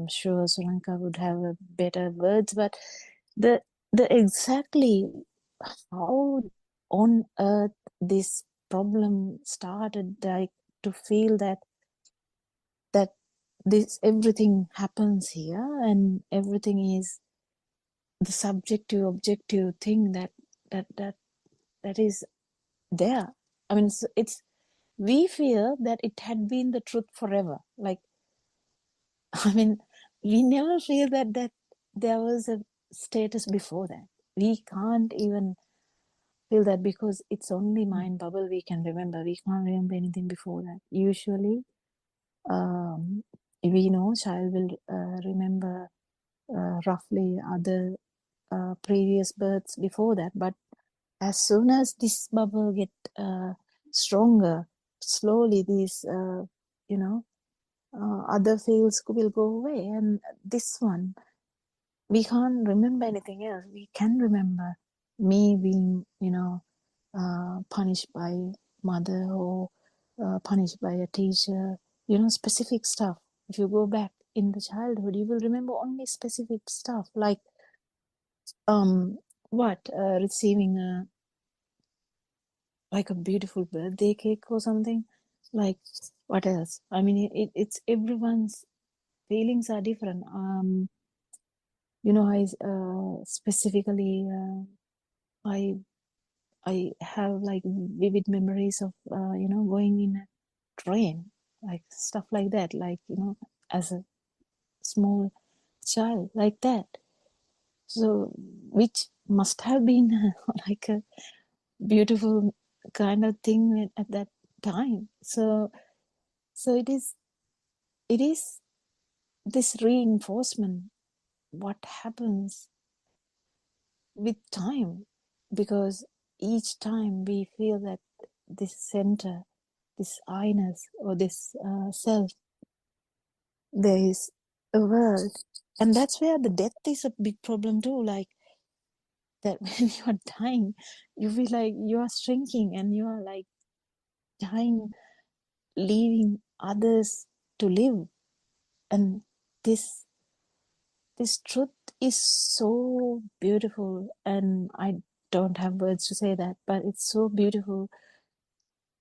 sure Suranka would have a better words, but the exactly how on earth this problem started, like to feel that this everything happens here and everything is the subjective objective thing that is there. I mean, it's we feel that it had been the truth forever. Like, I mean, we never feel that there was a status before that. We can't even feel that because it's only mind bubble we can remember. We can't remember anything before that. Usually, we know child will remember roughly other previous births before that, but as soon as this bubble get stronger, slowly these other fields will go away, and this one we can't remember anything else. We can remember me being punished by mother or punished by a teacher, specific stuff. If you go back in the childhood, you will remember only specific stuff like receiving a beautiful birthday cake or something. Like, what else? I mean, it's everyone's feelings are different. I specifically I have like vivid memories of going in a train, like stuff like that, like as a small child, like that. So which must have been like a beautiful kind of thing at that time. So it is this reinforcement what happens with time, because each time we feel that this center, this I-ness or this self, there is a world. And that's where the death is a big problem too. Like that when you're dying, you feel like you are shrinking and you are like dying, leaving others to live. And this truth is so beautiful, and I don't have words to say that, but it's so beautiful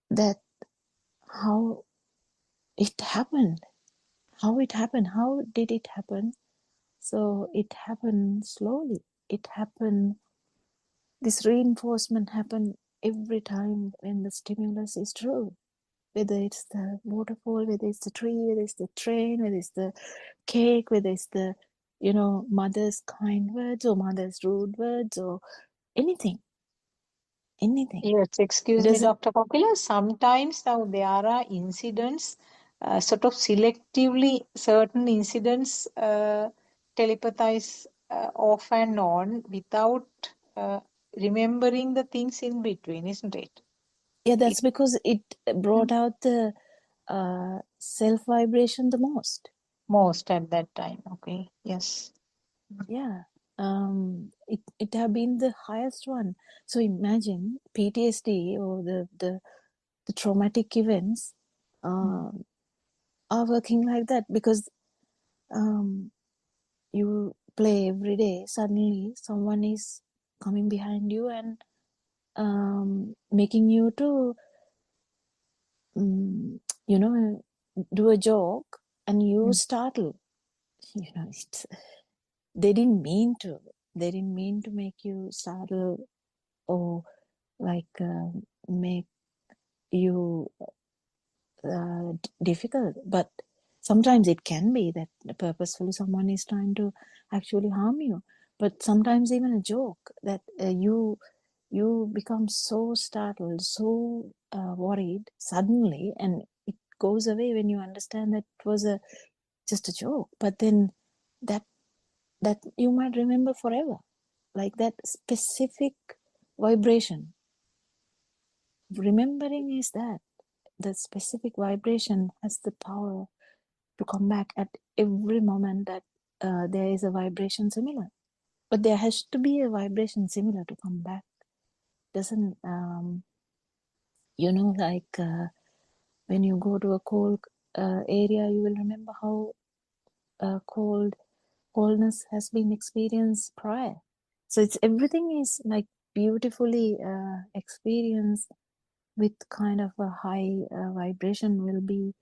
that how it happened, how did it happen? So it happened slowly. It happened, this reinforcement happened every time when the stimulus is true, whether it's the waterfall, whether it's the tree, whether it's the train, whether it's the cake, whether it's the mother's kind words or mother's rude words or anything. Yes, It excuse me, doesn't. Dr. Kokila. Sometimes now there are incidents, sort of selectively certain incidents telepathize off and on without remembering the things in between, isn't it? Yeah, It that's because it brought out the self vibration the most. most at that time. Okay. Yes. Yeah. It have been the highest one. So imagine PTSD or the traumatic events are working like that, because you play every day, suddenly someone is coming behind you and making you to you know do a joke, and you startle. It's, they didn't mean to make you startle or like make you difficult, but sometimes it can be that purposefully someone is trying to actually harm you, but sometimes even a joke that you become so startled, so worried suddenly, and it goes away when you understand that it was just a joke, but then that you might remember forever, like that specific vibration. remembering is that the specific vibration has the power to come back at every moment that there is a vibration similar. But there has to be a vibration similar to come back. Doesn't, like when you go to a cold area, you will remember how coldness has been experienced prior. So it's everything is like beautifully experienced with kind of a high vibration will be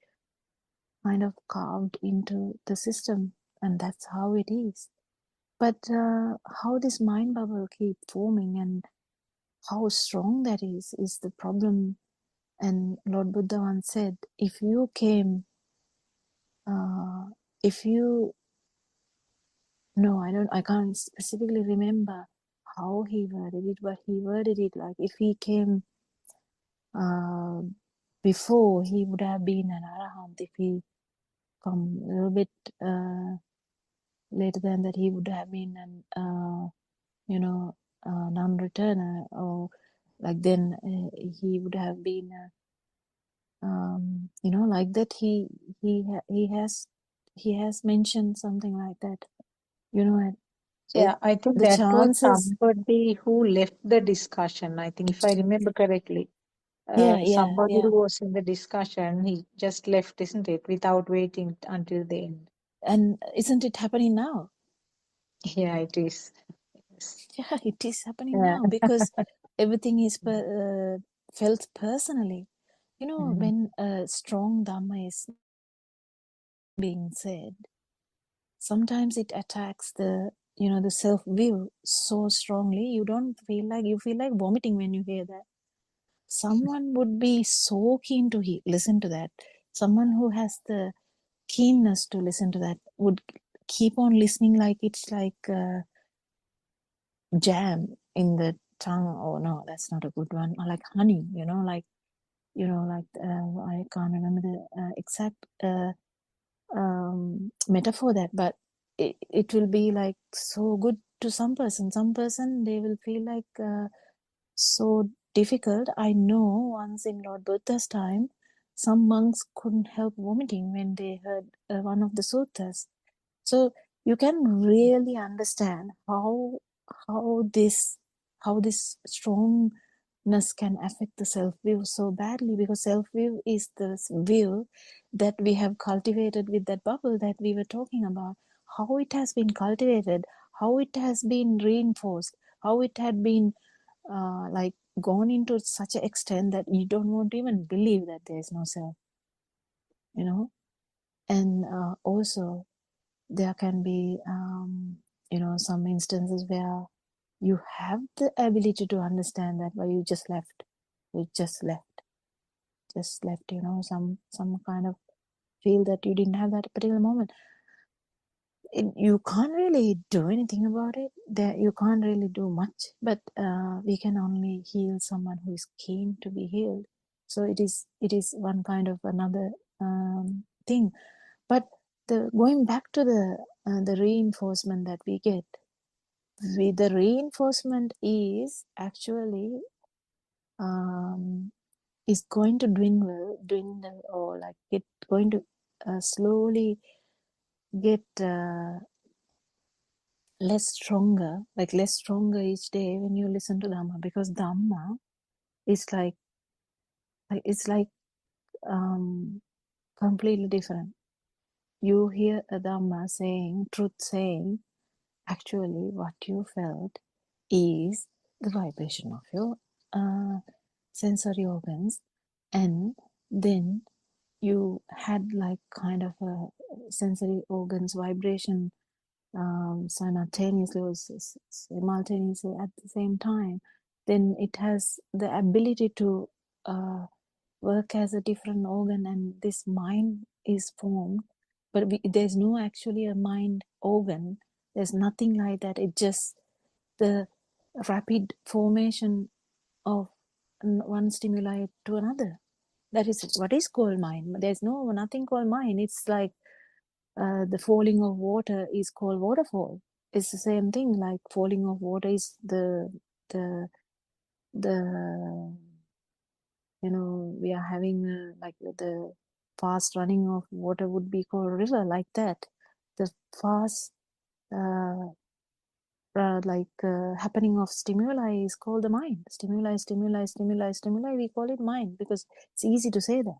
kind of carved into the system, and that's how it is. But how this mind bubble keep forming and how strong that is the problem. And Lord Buddha once said, if you came, if you, no, I can't specifically remember how he worded it, but he worded it like if he came before, he would have been an arahant. If he come a little bit later than that, he would have been an non-returner, or like then he would have been like that. He has mentioned something like that. Yeah, I think The that was chances. somebody who left the discussion. I think if I remember correctly, somebody Yeah. who was in the discussion, he just left, isn't it, without waiting until the end. And isn't it happening now? Yeah, it is. Yes. Yeah, it is happening Yeah. now because everything is felt personally. Mhm. When a strong Dhamma is being said, sometimes it attacks the self-view so strongly you feel like vomiting when you hear that. Someone would be so keen to listen to that. Someone who has the keenness to listen to that would keep on listening like it's like jam in the tongue. Oh no, that's not a good one. Or like honey, I can't remember the exact metaphor that, but it will be like so good to some person they will feel like so difficult. I know once in Lord Buddha's time, some monks couldn't help vomiting when they heard one of the suttas. So you can really understand how this how this strongness can affect the self view so badly, because self view is the view that we have cultivated with that bubble that we were talking about. How it has been cultivated, how it has been reinforced, how it had been like gone into such an extent that you don't want to even believe that there is no self, and also there can be some instances where you have the ability to understand that, but you just left, you just left some kind of feel that you didn't have that particular moment. You can't really do anything about it. That you can't really do much, but we can only heal someone who is keen to be healed. So it is one kind of another thing. But going back to the reinforcement that we get, the reinforcement is actually is going to dwindle, or like it going to slowly get less stronger each day when you listen to Dhamma, because Dhamma is it's like completely different. You hear a Dhamma saying, truth saying, actually what you felt is the vibration of your sensory organs, and then you had like kind of a sensory organs vibration simultaneously or simultaneously at the same time. Then it has the ability to work as a different organ, and this mind is formed, but there's no actually a mind organ. There's nothing like that. It just the rapid formation of one stimuli to another. That is what is called mind. There's nothing called mind. It's like the falling of water is called waterfall. It's the same thing. Like falling of water is the we are having like the fast running of water would be called river, like that. The fast happening of stimuli is called the mind. Stimuli, we call it mind because it's easy to say that.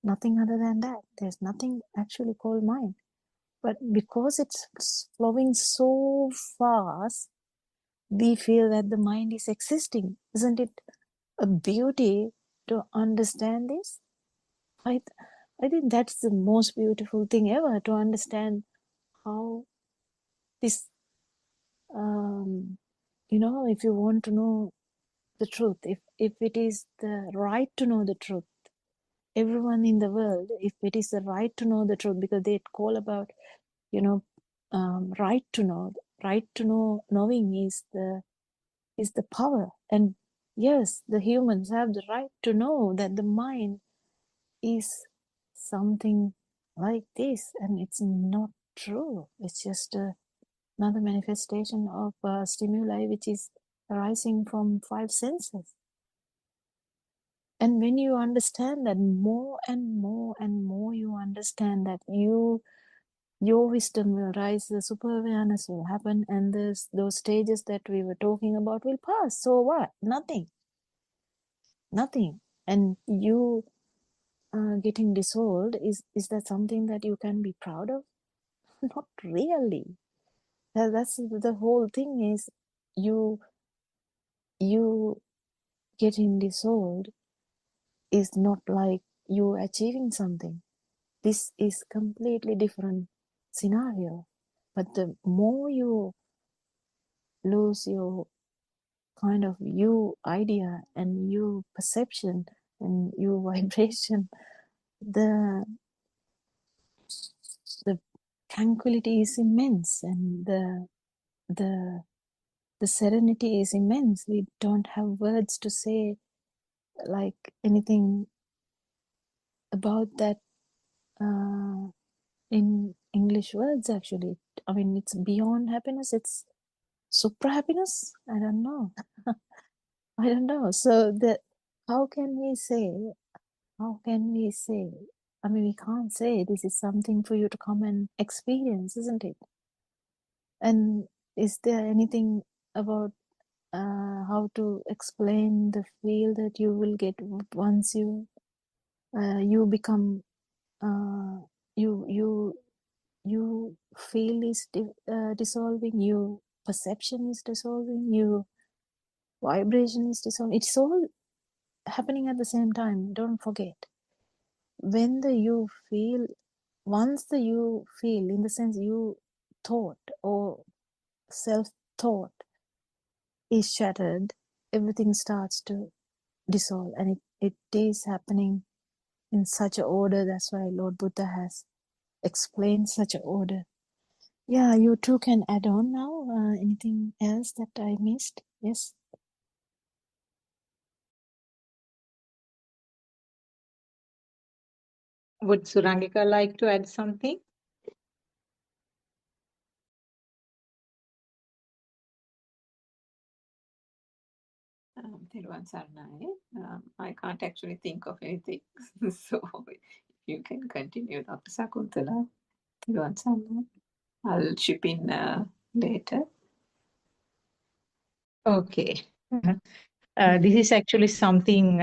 Nothing other than that. There's nothing actually called mind. But because it's flowing so fast, we feel that the mind is existing. Isn't it a beauty to understand this? I think that's the most beautiful thing ever, to understand how this, if you want to know the truth, if it is the right to know the truth, everyone in the world, if it is the right to know the truth, because they call about, right to know, knowing is the power. And yes, the humans have the right to know that the mind is something like this, and it's not true. It's just another manifestation of stimuli which is arising from five senses. And when you understand that more and more and more, you understand that your wisdom will rise, the super awareness will happen, and those stages that we were talking about will pass. So what? Nothing. And you getting dissolved, is that something that you can be proud of? Not really. That's the whole thing, is you getting dissolved is not like you achieving something. This is completely different scenario. But the more you lose your kind of you idea and you perception and you vibration, the tranquility is immense, and the serenity is immense. We don't have words to say like anything about that in English words. Actually, I mean, it's beyond happiness. It's super happiness. I don't know. So how can we say? I mean, we can't say this is something for you to come and experience, isn't it? And is there anything about how to explain the feel that you will get once you become you feel is dissolving, your perception is dissolving, your vibration is dissolving. It's all happening at the same time. Don't forget, when once the you feel, in the sense you thought or self thought is shattered, everything starts to dissolve, and it is happening in such an order. That's why Lord Buddha has explained such an order. Yeah, you too can add on now. Anything else that I missed? Yes. Would Surangika like to add something? Thiruvan Saranai. I can't actually think of anything. So if you can continue, Dr. Sakuntala. Thiruvan Saranai. I'll chip in later. Okay. This is actually something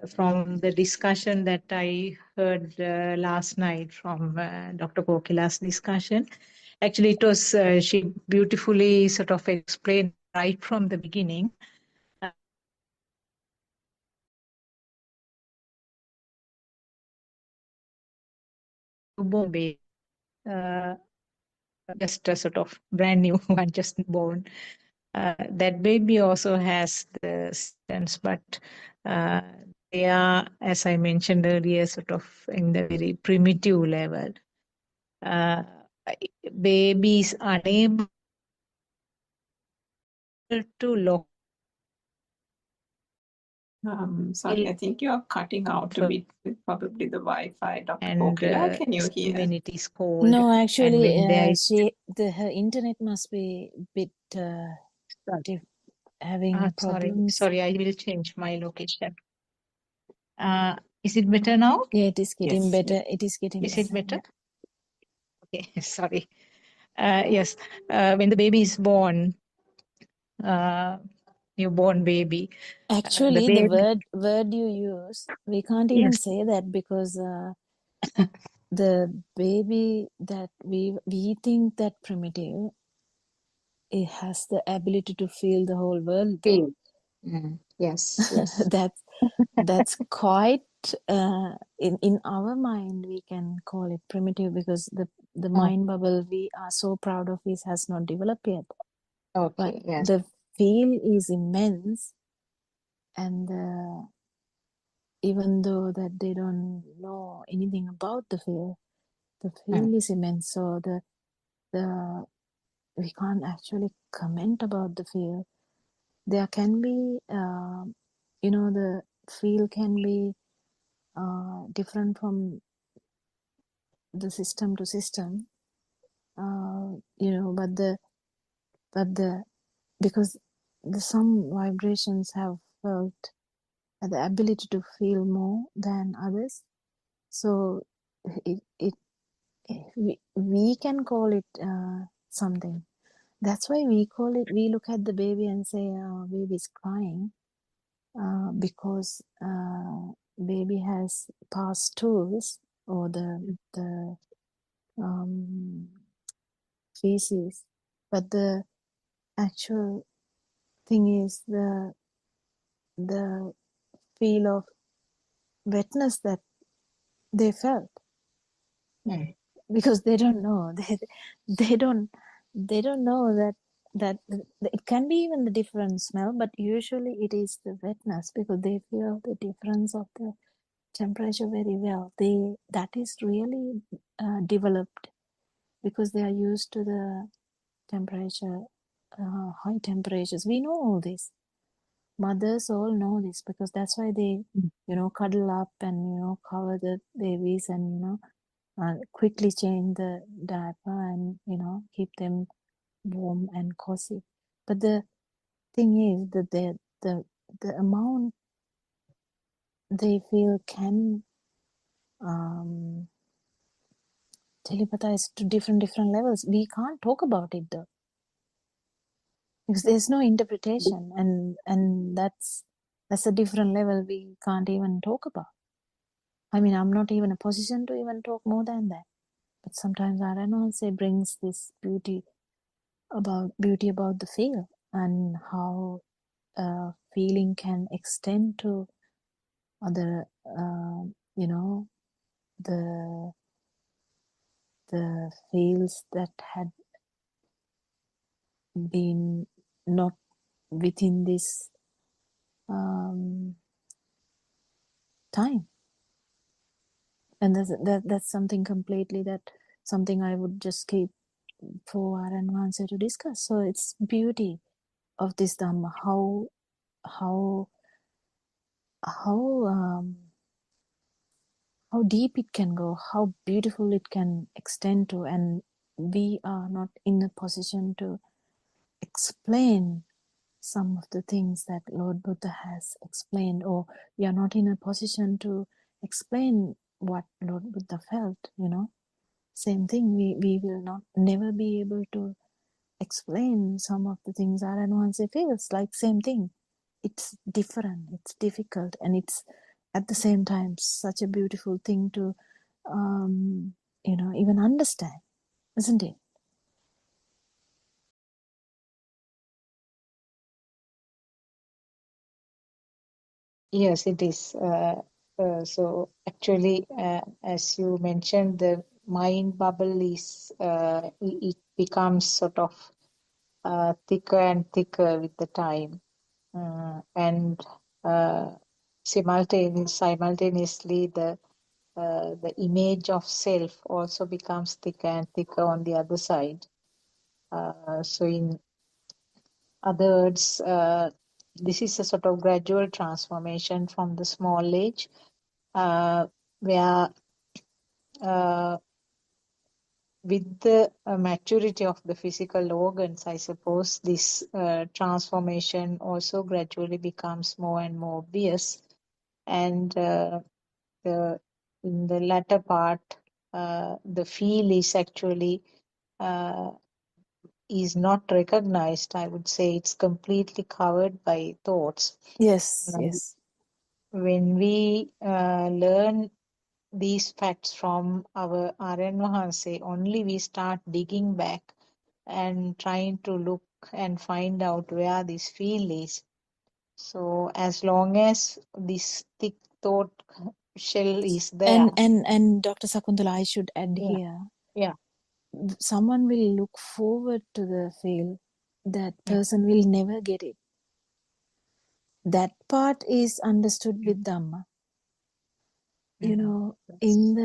from the discussion that I heard last night from Dr. Kokila's discussion. Actually, it was, she beautifully sort of explained right from the beginning. Newborn baby, just a sort of brand new one, just born. That baby also has the sense, but they are, as I mentioned earlier, sort of in the very primitive level. Babies are unable to lock. Sorry, I think you're cutting out a bit with probably the Wi-Fi. Dr. Kokila, can you hear? When it is cold. No, And actually, when there is her internet must be a bit having problems. sorry, I will change my location. Is it better now? Yeah, it is getting Yes. better. It is getting Is it better. better? Okay, sorry. Yes, when the baby is born, newborn baby, the Actually, the baby, word you use, we can't even yes, say that because the baby that we think that primitive, it has the ability to feel the whole world though. feel. Yes, yes. That's quite in our mind we can call it primitive because the Oh, mind bubble we are so proud of is has not developed yet. But okay, yes. the feel is immense, and even though that they don't know anything about the feel is immense. So the we can't actually comment about the feel. There can be the feel can be different from the system to system, but the because some vibrations have felt the ability to feel more than others. So it we can call it something. That's why we call it. We look at the baby and say, "Baby's crying," because baby has past tools or the feces, but the actual thing is the feel of wetness that they felt because they don't know they don't know that it can be even the different smell, but usually it is the wetness because they feel the difference of the temperature very well. That is really developed because they are used to the temperature, high temperatures. We know all this. Mothers all know this because that's why they cuddle up and cover the babies and quickly change the diaper and keep them warm and cozy. But the thing is that the amount they feel can telepathize to different levels. We can't talk about it though because there's no interpretation, and that's a different level we can't even talk about. I mean, I'm not even in a position to even talk more than that. But sometimes I don't know, say brings this beauty about the feel and how feeling can extend to other, the the fields that had been not within this time, and that's something completely something I would just keep for our advancer to discuss. So it's beauty of this Dhamma, how how how deep it can go, how beautiful it can extend to, and we are not in a position to explain some of the things that Lord Buddha has explained, or we are not in a position to explain what Lord Buddha felt. Same thing, we will not never be able to explain some of the things Aranwanse feels like. Same thing, it's different, it's difficult, and it's at the same time such a beautiful thing to even understand, isn't it? Yes, it is. So actually, as you mentioned, the mind bubble is it becomes sort of thicker and thicker with the time, and simultaneously the image of self also becomes thicker and thicker on the other side. So in other words, this is a sort of gradual transformation from the small age, where with the maturity of the physical organs, I suppose this transformation also gradually becomes more and more obvious. and in the latter part, the feel is actually uh, is not recognized. I would say it's completely covered by thoughts. Yes, And yes. when we learn these facts from our Aryan Vahanse, only we start digging back and trying to look and find out where this field is. So as long as this thick thought shell is there, And Dr. Sakuntala, I should add yeah, here, yeah, someone will look forward to the field, that mm, person will never get it. That part is understood mm, with Dhamma. You mhm, know, yes,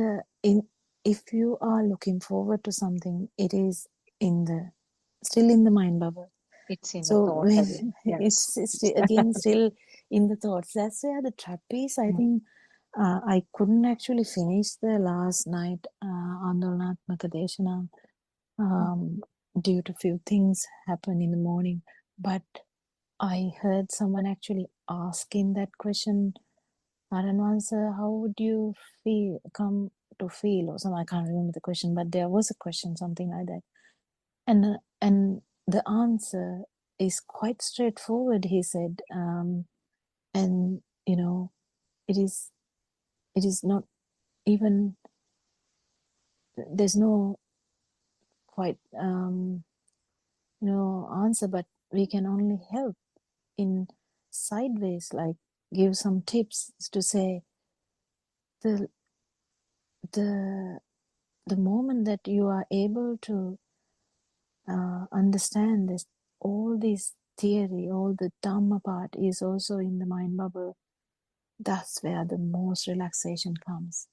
if you are looking forward to something, it is still in the mind bubble. it's in the So thought again. when Yes. it's again still in the thoughts. That's where the trap is. I Mm, think I couldn't actually finish the last night Andolanaatmaka Deshana mm, due to few things happen in the morning. But I heard someone actually asking that question, Aran sir, how would you come to feel or something? I can't remember the question, but there was a question, something like that. And the answer is quite straightforward, he said. And you know, it is not even, there's no quite answer, but we can only help in sideways, like give some tips to say the the the moment that you are able to understand this, all this theory, all the Dhamma part is also in the mind bubble. That's where the most relaxation comes.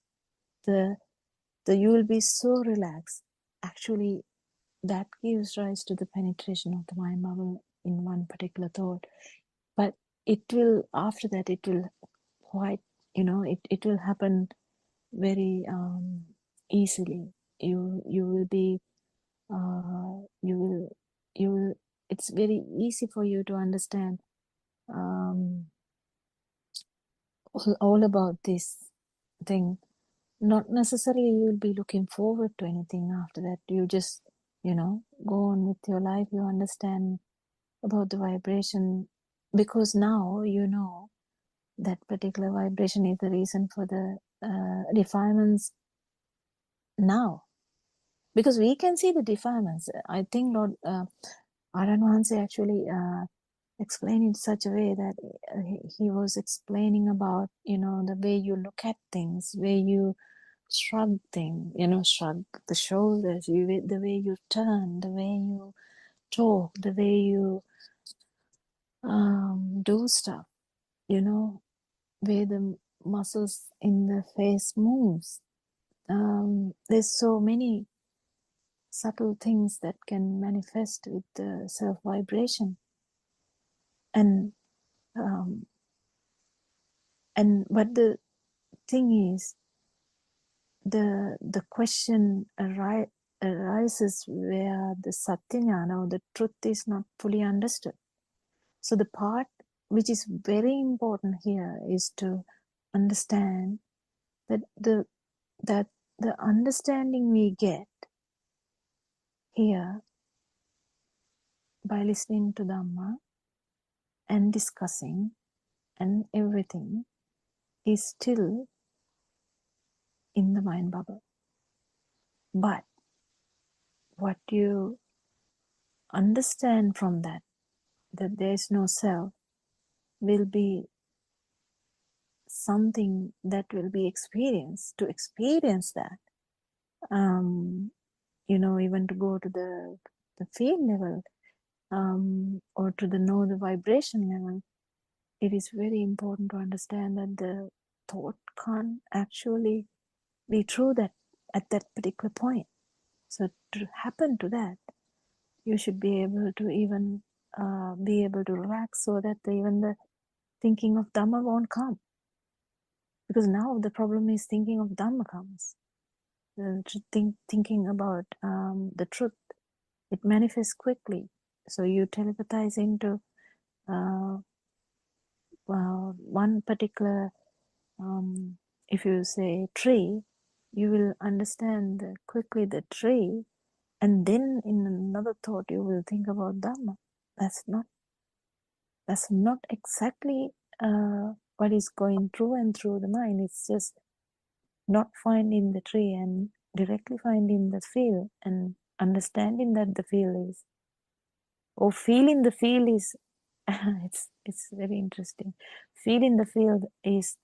The you will be so relaxed. Actually, that gives rise to the penetration of the mind bubble in one particular thought. But it will, after that, it will quite, it will happen very easily. You will be, you will, it's very easy for you to understand um, all about this thing. Not necessarily you will be looking forward to anything after that. You just, go on with your life. You understand about the vibration because now you know that particular vibration is the reason for the defilements now. Because we can see the defilements. I think Lord Aranwanse actually explained in such a way that he was explaining about, the way you look at things, where you shrug things, shrug the shoulders, the way you turn, the way you talk, the way you do stuff, where the muscles in the face moves. There's so many subtle things that can manifest with the self vibration, and um, but the thing is, the question arises where the satyajnana or the truth is not fully understood. So the part which is very important here is to understand that the understanding we get here by listening to Dhamma and discussing and everything is still in the mind bubble. But what you understand from that there is no self, will be something that will be experienced. To experience that, even to go to the field level, or to the know the vibration level, it is very important to understand that the thought can't actually be true that at that particular point. So to happen to that, you should be able to even be able to relax so that even the thinking of Dhamma won't come. Because now the problem is thinking of Dhamma comes. Thinking about the truth, it manifests quickly. So you telepathize into one particular if you say tree, you will understand quickly the tree, and then in another thought you will think about Dhamma. That's not exactly what is going through and through the mind. It's just not finding the tree and directly finding the feel and understanding that the feel is, or feeling the feel is. It's very interesting. Feeling the feel is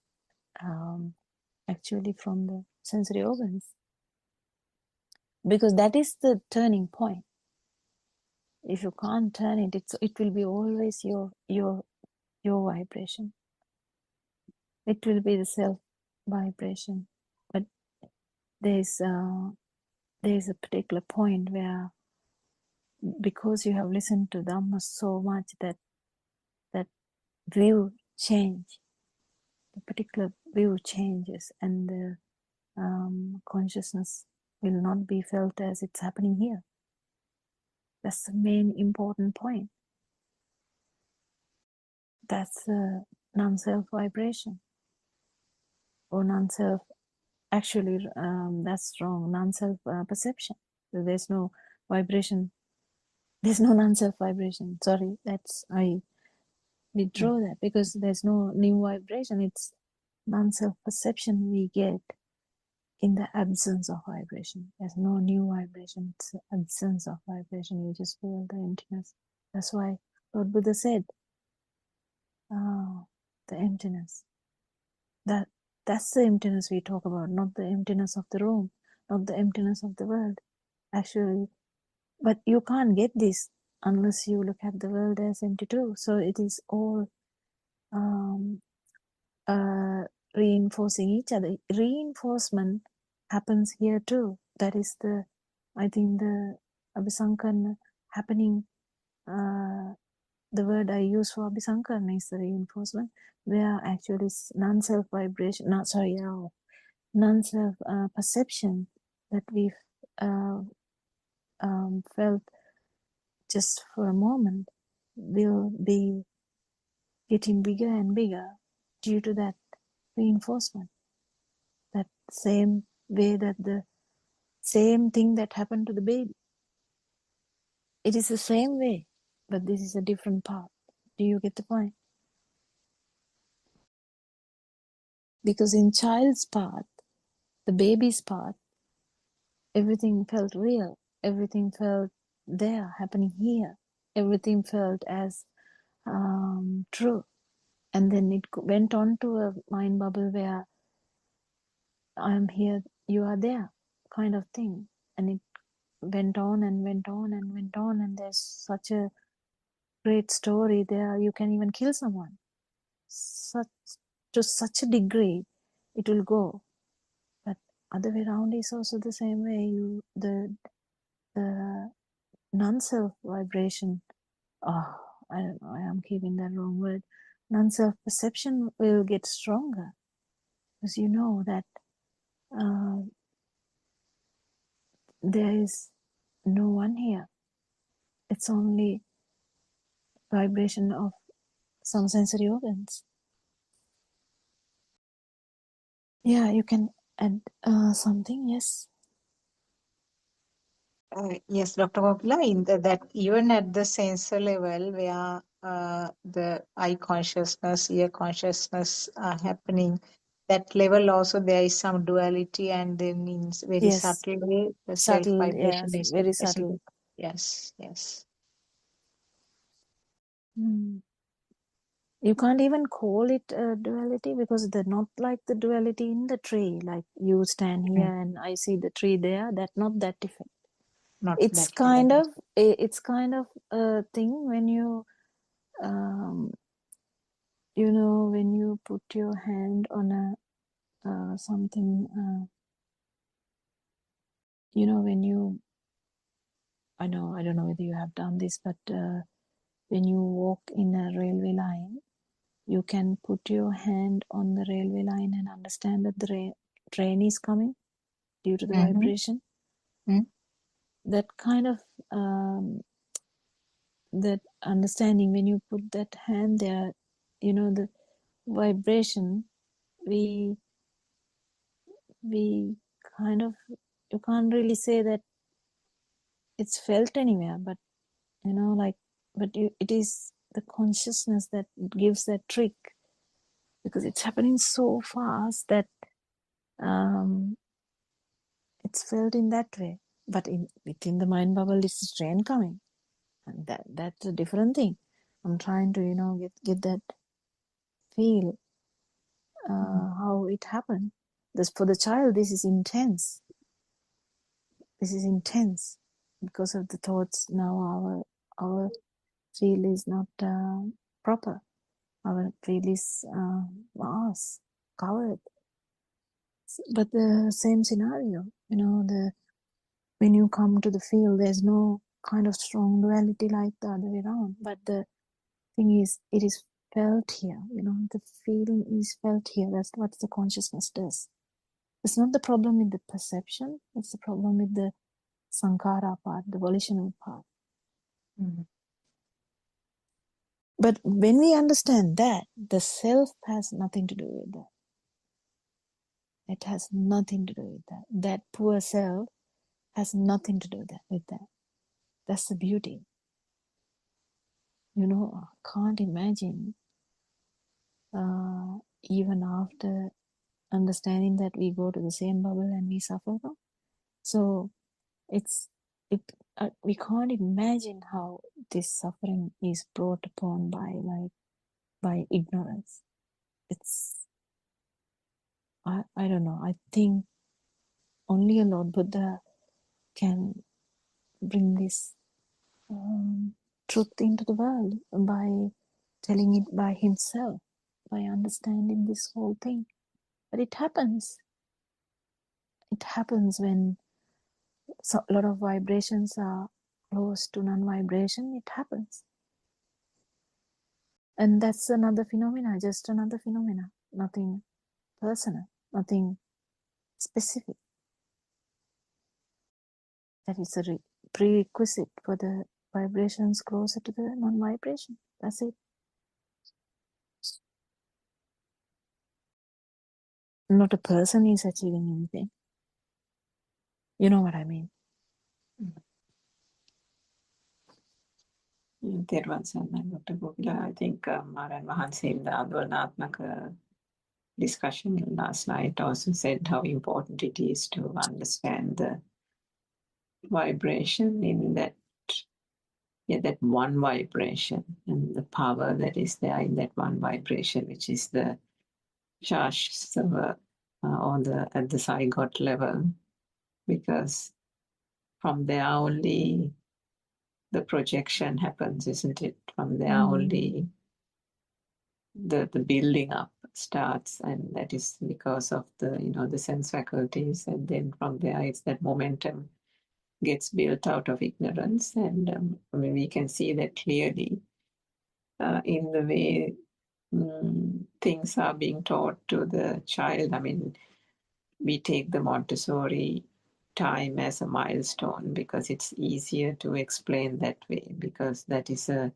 actually from the sensory organs, because that is the turning point. If you can't turn it, it will be always your vibration. It will be the self vibration. But there's a particular point where, because you have listened to Dhamma so much, that view change, the particular view changes, and the consciousness will not be felt as it's happening here. That's the main important point. That's non-self vibration, or non-self. Actually, that's wrong. Non-self perception. So there's no vibration. There's no non-self vibration. Sorry, I withdraw that, because there's no new vibration. It's non-self perception we get in the absence of vibration. There's no new vibration. It's the absence of vibration. You just feel the emptiness. That's why Lord Buddha said, the emptiness. That's the emptiness we talk about, not the emptiness of the room, not the emptiness of the world. Actually, but you can't get this unless you look at the world as empty too. So it is all reinforcing each other. Reinforcement happens here too. That is I think the Abhisankarana happening. The word I use for Abhisankarana is the reinforcement, where actually non-self vibration, non-self perception that we've felt just for a moment will be getting bigger and bigger due to that reinforcement. That same way, that the same thing that happened to the baby. It is the same way, but this is a different path. Do you get the point? Because in child's path, the baby's path, everything felt real. Everything felt there, happening here. Everything felt as true. And then it went on to a mind bubble where I'm here, you are there, kind of thing. And it went on and went on and went on. And there's such a great story there. You can even kill someone. To such a degree, it will go. But other way around is also the same way. The non-self vibration. Oh, I don't know. I am keeping that wrong word. Non-self perception will get stronger, because you know that there is no one here. It's only vibration of some sensory organs. Yeah, you can add something. Yes. Yes, Dr. Gopala, that even at the sensor level where the eye consciousness, ear consciousness are happening, that level also there is some duality, and then in very Yes. subtle way, the self Subtle. vibration Yes. is Very present. subtle. Yes, yes. You can't even call it a duality, because they're not like the duality in the tree. Like you stand here and I see the tree there. That's not that effect. Not It's that level. kind of a thing when you when you put your hand on a something, when you, I don't know whether you have done this, but when you walk in a railway line, you can put your hand on the railway line and understand that the train is coming due to the vibration. That kind of that understanding, when you put that hand there, the vibration we kind of, you can't really say that it's felt anywhere, but it is the consciousness that gives that trick, because it's happening so fast that it's felt in that way. But within the mind bubble, it's a train coming, and that's a different thing. I'm trying to get that feel how it happened. For the child, this is intense. This is intense because of the thoughts. Now our feel is not proper. Our feel is mass covered. But the same scenario, when you come to the field, there's no kind of strong duality like the other way around. But the thing is, it is felt here. The feeling is felt here. That's what the consciousness does. It's not the problem with the perception. It's the problem with the sankhara part, the volitional part. Mm. But when we understand that, the self has nothing to do with that. It has nothing to do with that. That poor self has nothing to do with that. That's the beauty. I can't imagine, even after understanding that we go to the same bubble and we suffer from. So we can't imagine how this suffering is brought upon by ignorance. I don't know. I think only a Lord Buddha can bring this truth into the world by telling it by himself, by understanding this whole thing. But it happens. It happens when a lot of vibrations are close to non-vibration. It happens. And that's another phenomena, just another phenomena. Nothing personal, nothing specific. That is a prerequisite for the vibrations closer to the non-vibration. That's it. Not a person is achieving anything. You know what I mean? තෙරුවන් සරණයි Dr. Gopila. I think Maran Mahanse in the Andolanaatmaka discussion last night also said how important it is to understand the vibration in that one vibration and the power that is there in that one vibration, which is the Shashsava at the zygote level, because from there only the projection happens, isn't it? From there only the building up starts, and that is because of the sense faculties, and then from there it's that momentum gets built out of ignorance. And we can see that clearly in the way things are being taught to the child. We take the Montessori time as a milestone because it's easier to explain that way, because that is a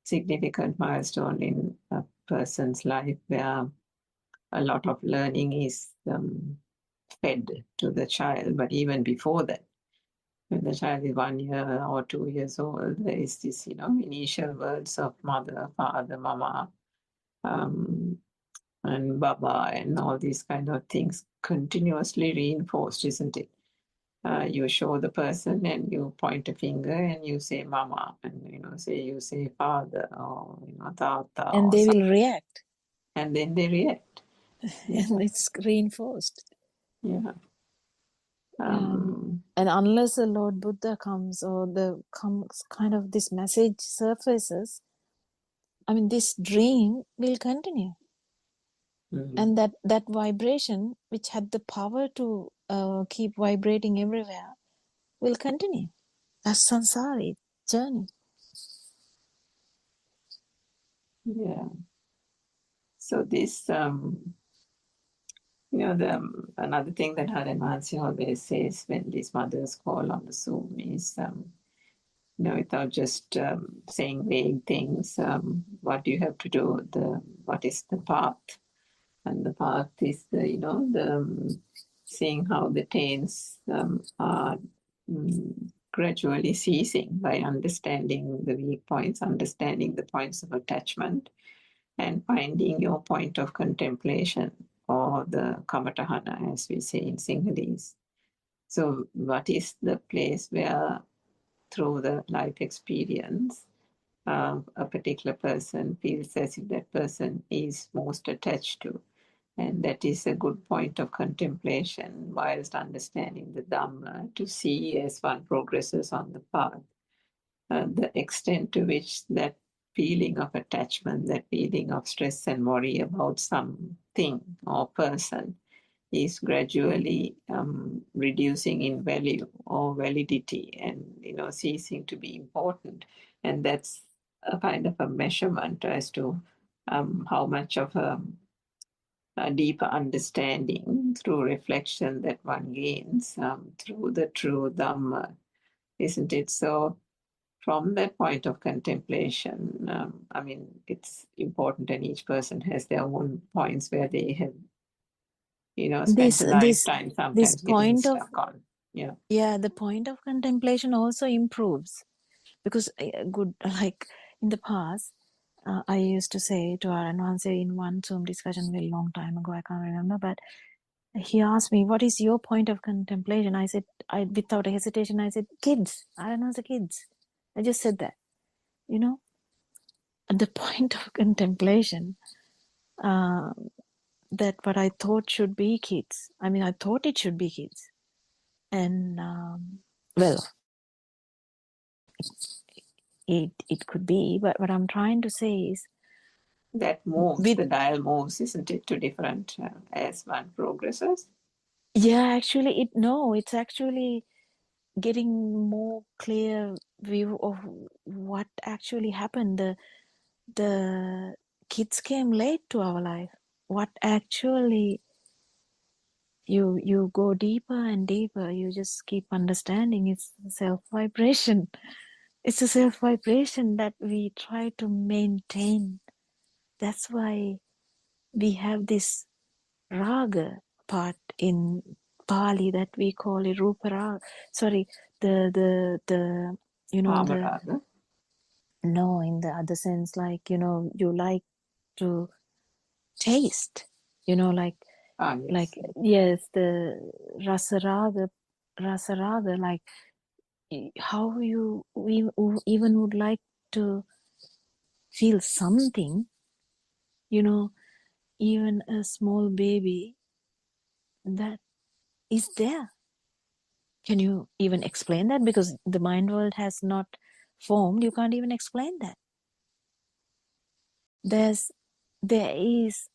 significant milestone in a person's life where a lot of learning is fed to the child. But even before that, when the child is 1 year or 2 years old, there is this, initial words of mother, father, mama, and baba, and all these kind of things continuously reinforced, isn't it? You show the person and you point a finger and you say mama, and you say father, or tata, and they will react, and then they react. and it's reinforced. Yeah. And unless the Lord Buddha comes, or kind of this message surfaces, this dream will continue. And that vibration, which had the power to keep vibrating everywhere, will continue. That's samsara journey. Yeah. So this, another thing that Haren Mahansi always says when these mothers call on the Zoom is, without just saying vague things, what do you have to do? What is the path? And the path is the seeing how the taints are gradually ceasing by understanding the weak points, understanding the points of attachment, and finding your point of contemplation, or the kamatahana, as we say in Sinhalese. So, what is the place where, through the life experience, a particular person feels as if that person is most attached to? And that is a good point of contemplation whilst understanding the Dhamma, to see as one progresses on the path, the extent to which that feeling of attachment, that feeling of stress and worry about something or person is gradually reducing in value or validity, and ceasing to be important. And that's a kind of a measurement as to how much of a deeper understanding through reflection that one gains through the true Dhamma, isn't it? So, from that point of contemplation, it's important, and each person has their own points where they have, spent a lifetime This sometimes getting point of stuck on. Yeah. the point of contemplation also improves, because good, like in the past, I used to say to Aranwanse in one Zoom discussion a very long time ago, I can't remember, but he asked me, what is your point of contemplation? I said, without a hesitation, I said, kids. Aranwanse, kids. I just said that, at the point of contemplation, that what I thought should be kids. I thought it should be kids. And, well, it could be, but what I'm trying to say is, That moves, with the dial moves, isn't it, to different as one progresses? actually, it's actually getting more clear view of what actually happened. The kids came late to our life. What actually, you go deeper and deeper, you just keep understanding it's self-vibration. It's a self-vibration that we try to maintain. That's why we have this raga part in Pali that we call it rupa raga. Sorry, the Amarada. no, in the other sense, like, you like to taste, like Yes. yes, the rasa raga, like how we even would like to feel something, even a small baby that is there. Can you even explain that? Because the mind world has not formed, you can't even explain that. There is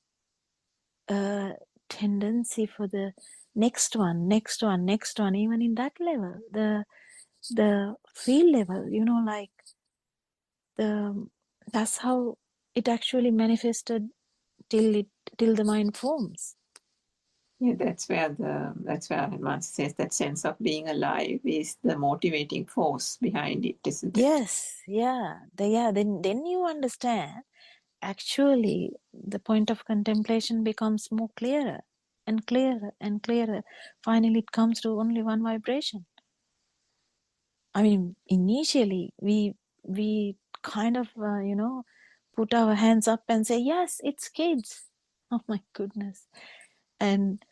a tendency for the next one, even in that level, the field level, like that's how it actually manifested till the mind forms. Yeah, that's where Hanuman says that sense of being alive is the motivating force behind it, isn't it? Yes, then you understand. Actually, the point of contemplation becomes more clearer and clearer and clearer. Finally, it comes to only one vibration. Initially, we kind of, put our hands up and say, yes, it's kids. Oh my goodness. And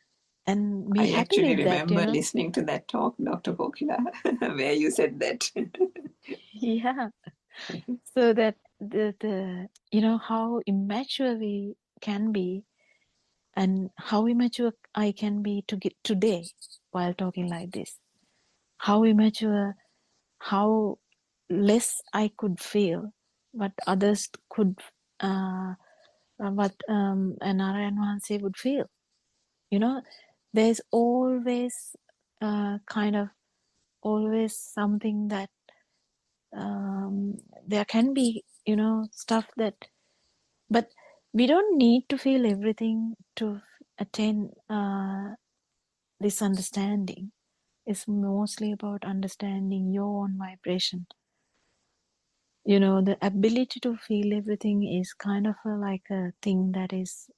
be I happy actually with that, remember listening to that talk, Dr. Kokila, where you said that. Yeah. So that the how immature we can be, and how immature I can be to get today while talking like this. How immature, how less I could feel what others could, what an Narayan would feel. There's always kind of always something that there can be, stuff that, but we don't need to feel everything to attain this understanding. It's mostly about understanding your own vibration. The ability to feel everything is kind of like a thing that is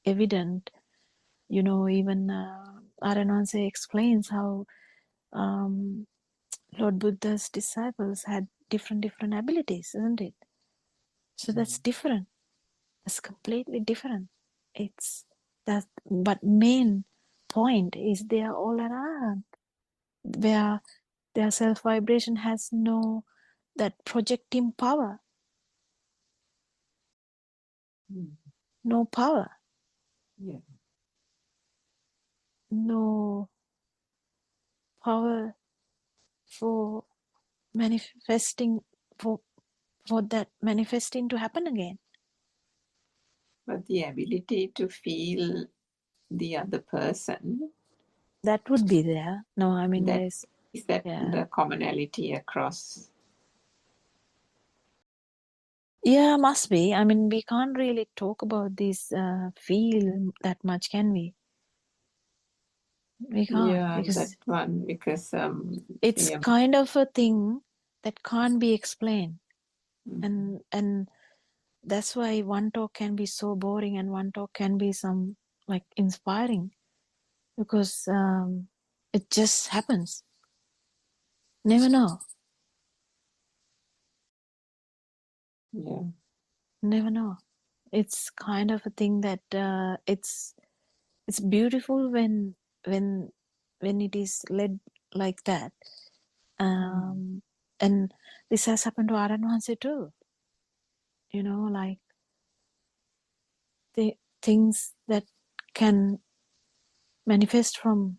evident. Even Arananse explains how Lord Buddha's disciples had different abilities, isn't it? So that's different. It's completely different. It's that, but main point is they are all around, where their self vibration has no that projecting power, no power, Yeah. no power for manifesting, for that manifesting to happen again. But the ability to feel the other person, That would be there. No, I mean, that there's, is that yeah. the commonality across. Yeah, must be. I mean, we can't really talk about this feel that much, can we? We can't, Yeah, that because one, because it's yeah. kind of a thing that can't be explained. Mhm. And that's why one talk can be so boring and one talk can be some like inspiring, because it just happens. Never know. Yeah. Never know. It's kind of a thing that it's beautiful when it is led like that. And this has happened to Aranwanse too. Like the things that can manifest from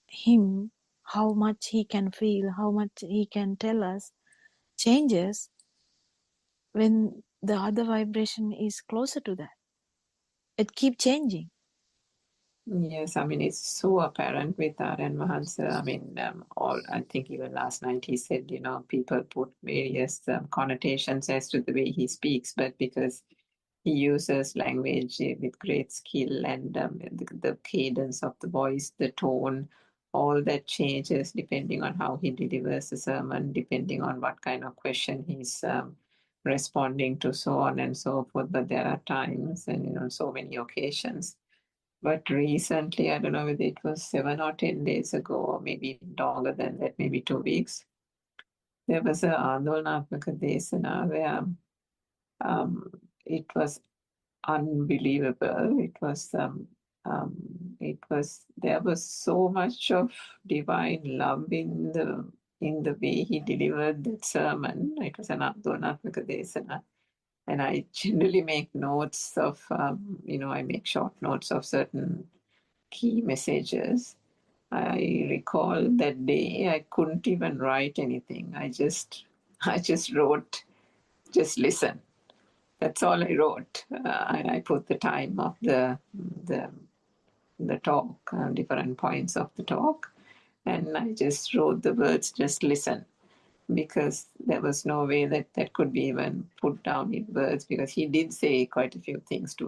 him, how much he can feel, how much he can tell us, changes when the other vibration is closer to that. It keeps changing. Yes, I mean, it's so apparent with Aryan Mahansa. I mean, I think even last night he said, people put various connotations as to the way he speaks, but because he uses language with great skill and the cadence of the voice, the tone, all that changes depending on how he delivers the sermon, depending on what kind of question he's responding to, so on and so forth. But there are times and, so many occasions. But recently, I don't know whether it was 7 or 10 days ago, or maybe longer than that, maybe 2 weeks, there was a Andolnatmaka Desana where it was unbelievable. There was so much of divine love in the way he delivered that sermon. It was an Andolnatmaka Desana. And I generally make notes of, I make short notes of certain key messages. I recall that day I couldn't even write anything. I just wrote, just listen. That's all I wrote. And I put the time of the talk, different points of the talk, and I just wrote the words, just listen, because there was no way that could be even put down in words, because he did say quite a few things to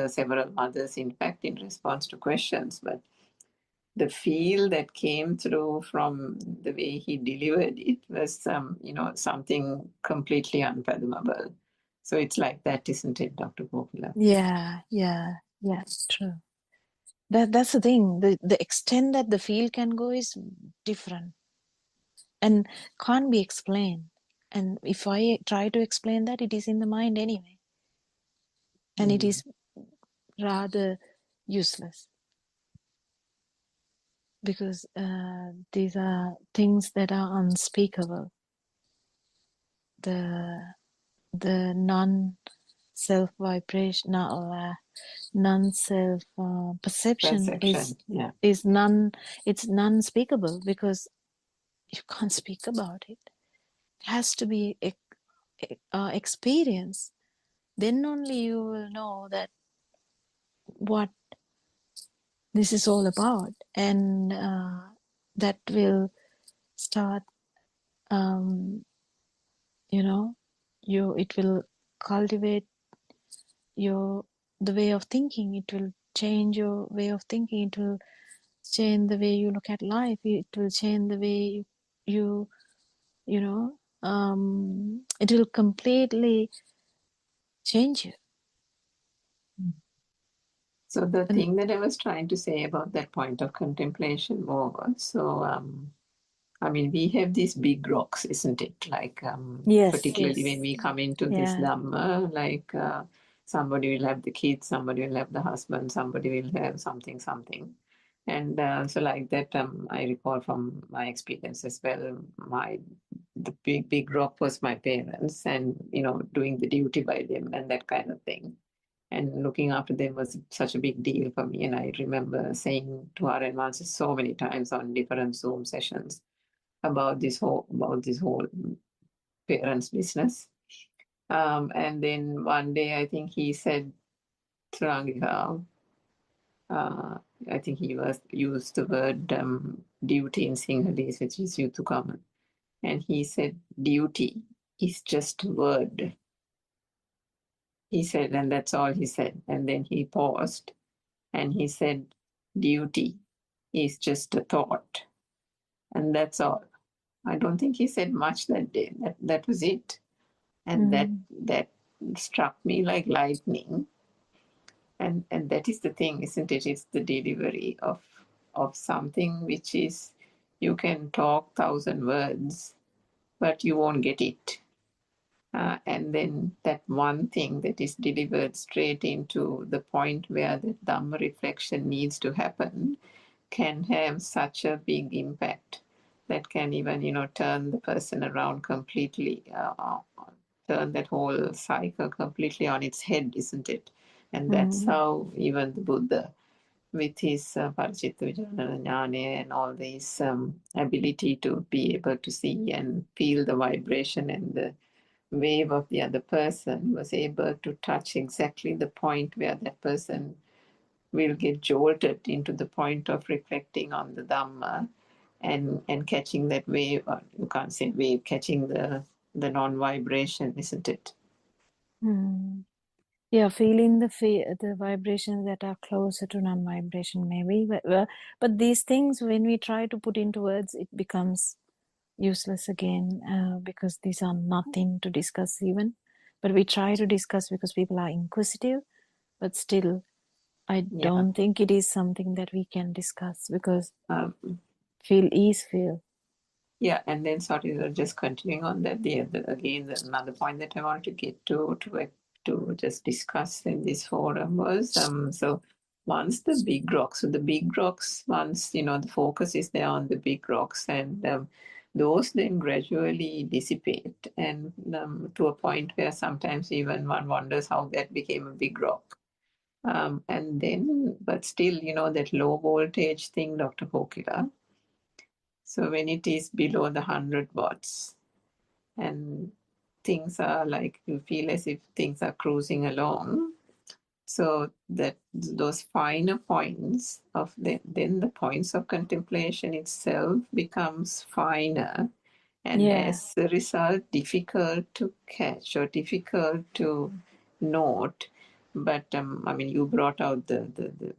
several mothers, in fact, in response to questions, but the feel that came through from the way he delivered it was, something completely unfathomable. So it's like that, isn't it, Dr. Gopala? Yeah, true. That's the thing. The extent that the field can go is different and can't be explained. And if I try to explain that, it is in the mind anyway. And it is rather useless, because these are things that are unspeakable. The non-self vibration, non-self perception Perception, yeah. is it's non-speakable, because you can't speak about it. It has to be experience. Then only you will know that what this is all about, and that will start. It will cultivate the way of thinking. It will change your way of thinking. It will change the way you look at life. It will change the way you it will completely change you. So the And thing that I was trying to say about that point of contemplation was, so I mean, we have these big rocks, isn't it? Like yes, particularly when yes, we come into this yeah. Dhamma, like somebody will have the kids, somebody will have the husband, somebody will have something, something. And so like that, I recall from my experience as well, the big rock was my parents, and doing the duty by them and that kind of thing. And looking after them was such a big deal for me. And I remember saying to our advances so many times on different Zoom sessions about this whole parents' business. And then one day, I think he said, Trangika, I think he was used the word duty in Sinhalese, which is Yuthukama. And he said, duty is just a word. He said, and that's all he said. And then he paused and he said, duty is just a thought. And that's all. I don't think he said much that day. That was it. And that struck me like lightning. And that is the thing, isn't it? It's the delivery of something which is, you can talk 1,000 words, but you won't get it. And then that one thing that is delivered straight into the point where the Dhamma reflection needs to happen can have such a big impact that can even, turn the person around completely, turn that whole cycle completely on its head, isn't it? And that's how even the Buddha, with his Parichitta Vijnana Jnana and all these ability to be able to see and feel the vibration and the wave of the other person, was able to touch exactly the point where that person will get jolted into the point of reflecting on the Dhamma and catching that wave, or you can't say wave, catching the non-vibration, isn't it? Yeah, feeling the vibrations that are closer to non-vibration, maybe. But these things, when we try to put into words, it becomes useless again, because these are nothing to discuss even. But we try to discuss because people are inquisitive. But still, I Yeah. don't think it is something that we can discuss, because Yeah, feel. and then sorry, just continuing on that, another point that I wanted to get to just discuss in this forum was so once the big rocks, once the focus is there on the big rocks, and those then gradually dissipate, and to a point where sometimes even one wonders how that became a big rock. And then, but still, that low voltage thing, Dr. Kokila. So when it is below the 100 watts and things are like, you feel as if things are cruising along, so that those finer points of then the points of contemplation itself becomes finer, and as a result difficult to catch or difficult to note. But I mean, you brought out the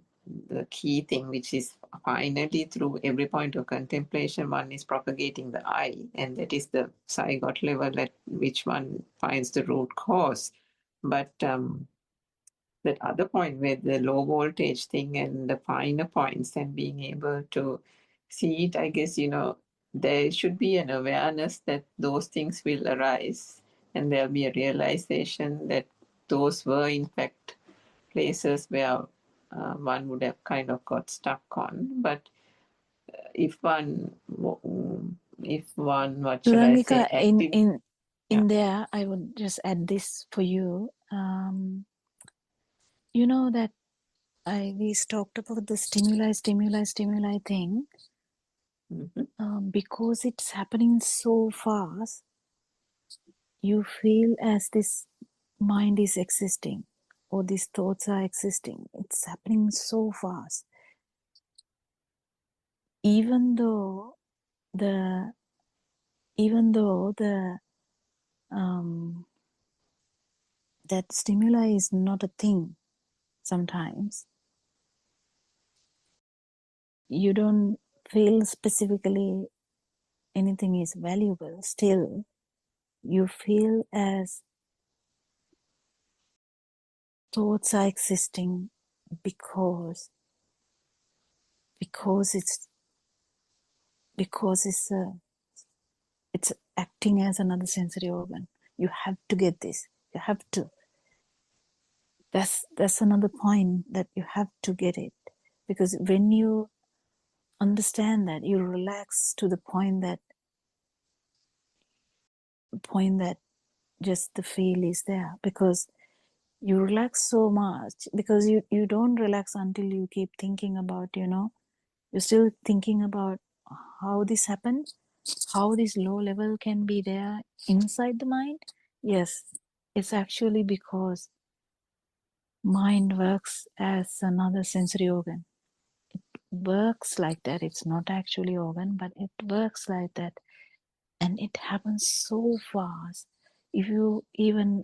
key thing, which is finally through every point of contemplation, one is propagating the I, and that is the zygote level at which one finds the root cause. But that other point with the low voltage thing and the finer points and being able to see it, I guess, there should be an awareness that those things will arise, and there'll be a realization that those were in fact places where one would have kind of got stuck on. But if one, what shall I say, Rangika, in yeah. there, I would just add this for you. You know that we talked about the stimuli thing. Because it's happening so fast, you feel as this mind is existing, or these thoughts are existing. It's happening so fast. Even though the that stimuli is not a thing, sometimes you don't feel specifically anything is valuable. Still, you feel as thoughts are existing, because it's acting as another sensory organ. You have to get this. You have to. That's another point, that you have to get it, because when you understand that, you relax to the point that just the feel is there, because you relax so much, because you don't relax until you keep thinking about, you're still thinking about how this happened, how this low level can be there inside the mind. Yes, it's actually because mind works as another sensory organ. It works like that. It's not actually organ, but it works like that, and it happens so fast. If you even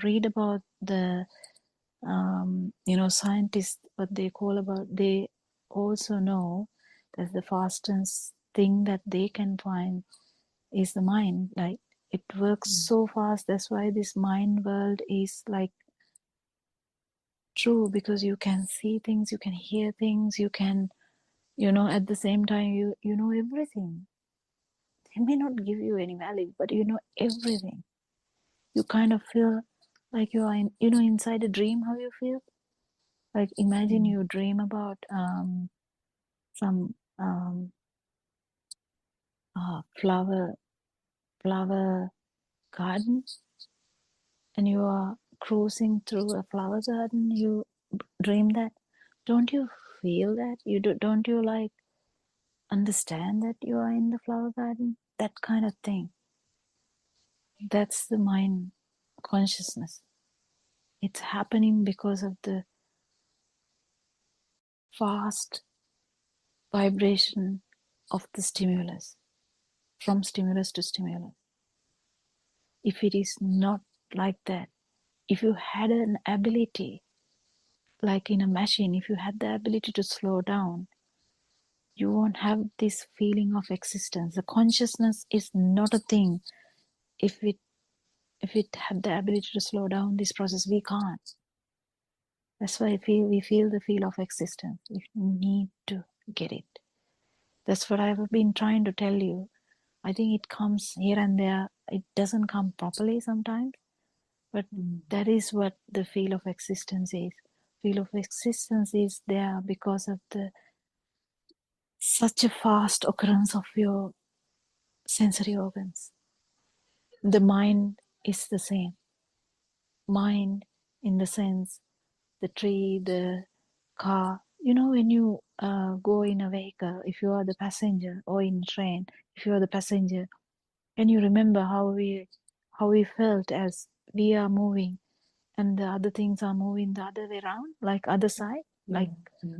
read about the scientists, what they call about, they also know that the fastest thing that they can find is the mind. Like, it works so fast. That's why this mind world is like true, because you can see things, you can hear things, you can, at the same time, you know everything. They may not give you any value, but you know everything. You kind of feel like you are inside a dream. How you feel? Like, imagine you dream about some flower garden, and you are cruising through a flower garden. You dream that. Don't you feel that? Don't you like understand that you are in the flower garden? That kind of thing. That's the mind consciousness. It's happening because of the fast vibration of the stimulus, from stimulus to stimulus. If it is not like that, if you had an ability, like in a machine, if you had the ability to slow down, you won't have this feeling of existence. The consciousness is not a thing. If it had the ability to slow down this process, we can't. That's why we feel the feel of existence. We need to get it. That's what I've been trying to tell you. I think it comes here and there. It doesn't come properly sometimes, but that is what the feel of existence is. Feel of existence is there because of the such a fast occurrence of your sensory organs. The mind is the same. Mind, in the sense, the tree, the car. When you go in a vehicle, if you are the passenger, or in a train, if you are the passenger, and you remember how we felt as we are moving, and the other things are moving the other way around, like other side, like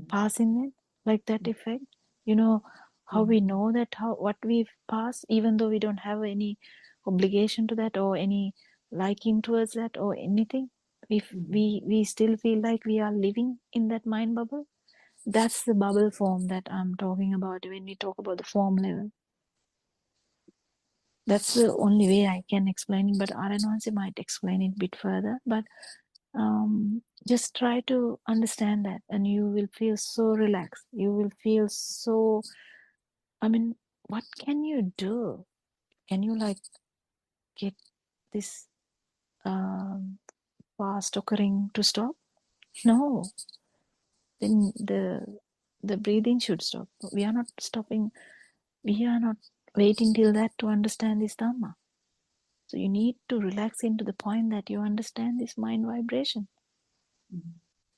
passing them, like that effect. How we know that what we pass, even though we don't have any obligation to that, or any liking towards that, or anything. If we still feel like we are living in that mind bubble. That's the bubble form that I'm talking about when we talk about the form level. That's the only way I can explain it, but Aranwansi might explain it a bit further. But just try to understand that, and you will feel so relaxed. You will feel so, what can you do? Can you get this fast occurring to stop? No. Then the breathing should stop. We are not stopping. We are not waiting till that to understand this Dhamma. So you need to relax into the point that you understand this mind vibration.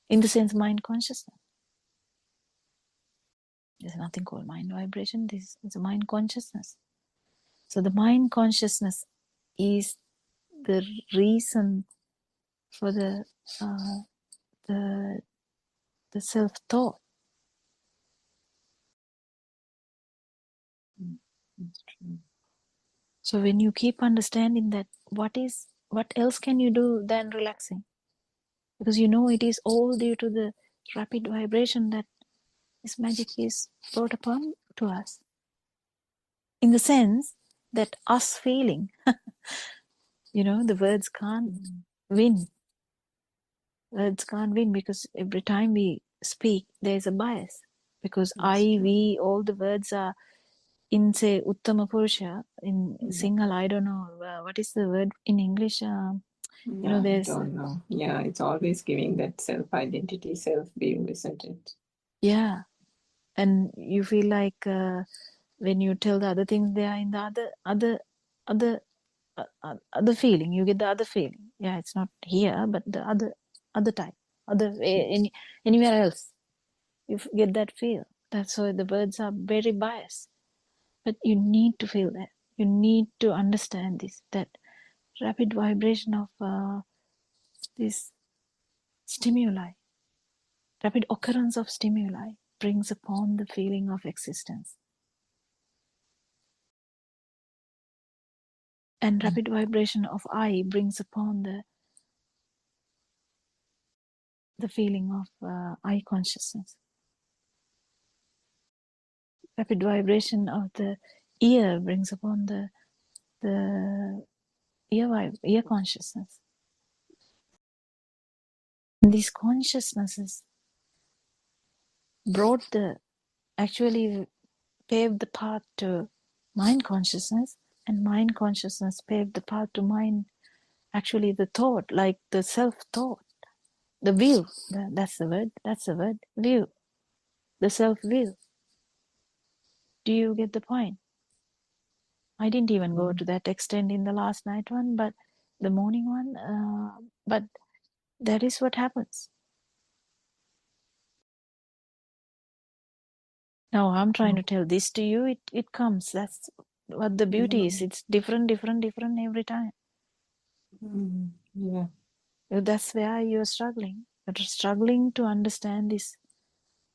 In the sense, mind consciousness. There's nothing called mind vibration. This is a mind consciousness. So the mind consciousness is the reason for the self-thought. So when you keep understanding that, what else can you do than relaxing? Because it is all due to the rapid vibration that this magic is brought upon to us. In the sense that us feeling, the words can't win. Words can't win because every time we speak, there's a bias. Because That's I, true. we, all the words are in, say, Uttama Purusha. In Sinhala, I don't know, what is the word in English? Yeah, I There's, don't know. Yeah, it's always giving that self-identity, self-view, isn't it? yeah. And you feel like when you tell the other things, they are in the other other feeling. You get the other feeling. Yeah, it's not here, but the other type, anywhere else. You get that feel. That's why the words are very biased. But you need to feel that. You need to understand this. That rapid vibration of this stimuli, rapid occurrence of stimuli brings upon the feeling of existence. And rapid vibration of I brings upon the feeling of I consciousness. Rapid vibration of the ear brings upon the ear consciousness. And these consciousnesses actually paved the path to mind consciousness, and mind consciousness paved the path to mind, actually the thought, like the self-thought, the view. That's the word, view, the self-view. Do you get the point? I didn't even go to that extent in the last night one, but the morning one, but that is what happens. Now I'm trying to tell this to you, it comes. That's what the beauty is. It's different every time. Yeah. That's where you're struggling. You're struggling to understand this,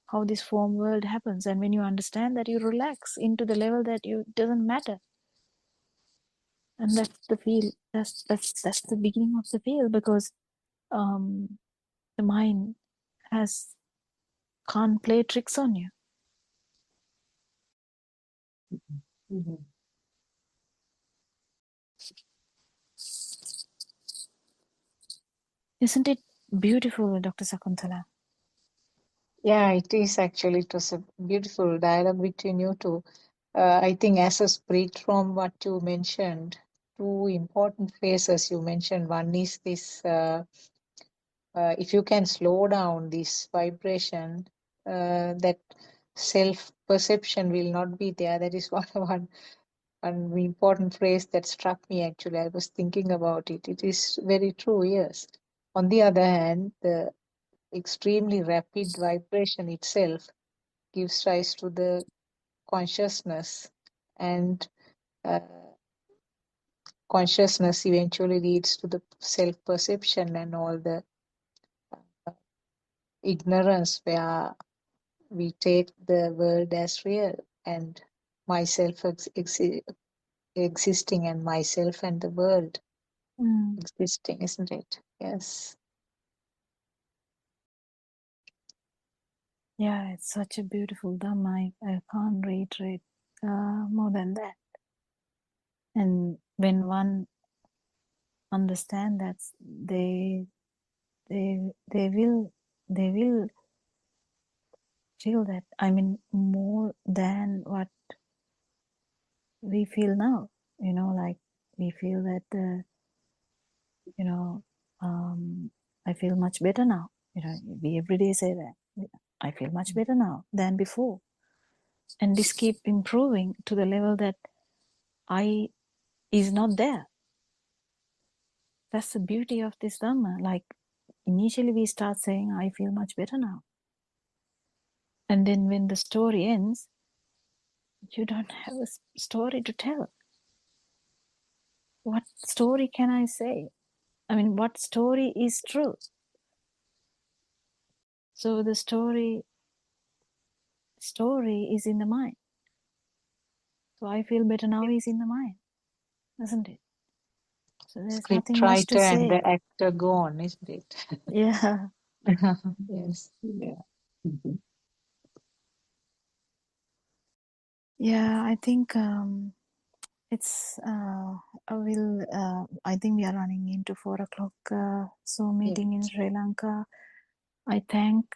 how this form world happens. And when you understand that, you relax into the level that it doesn't matter. And that's the feel. That's the beginning of the feel, because the mind can't play tricks on you. Mm-hmm. Isn't it beautiful, Dr. Sakuntala? Yeah, it is actually. It was a beautiful dialogue between you two. I think as a spirit from what you mentioned, two important phases you mentioned. One is this, if you can slow down this vibration, that self-perception will not be there. That is one important phrase that struck me actually. I was thinking about it. It is very true, yes. On the other hand, the extremely rapid vibration itself gives rise to the consciousness, and uh, consciousness eventually leads to the self perception and all the ignorance where we take the world as real and myself existing and myself and the world existing, isn't it? Yes. Yeah, it's such a beautiful Dhamma. I can't reiterate more than that. And when one understand that, they will feel that. I mean, more than what we feel now. Like we feel that I feel much better now. We every day say that I feel much better now than before, and this keep improving to the level that I is not there. That's the beauty of this Dhamma. Like initially we start saying, I feel much better now. And then when the story ends, you don't have a story to tell. What story can I say? I mean, what story is true? So the story is in the mind. So I feel better now is in the mind, isn't it? So there's nothing much to Scriptwriter and say. the actor gone, isn't it? Yeah. Yes. Yeah. Mm-hmm. Yeah, I think it's I think we are running into 4 o'clock Zoom meeting in Sri Lanka. I thank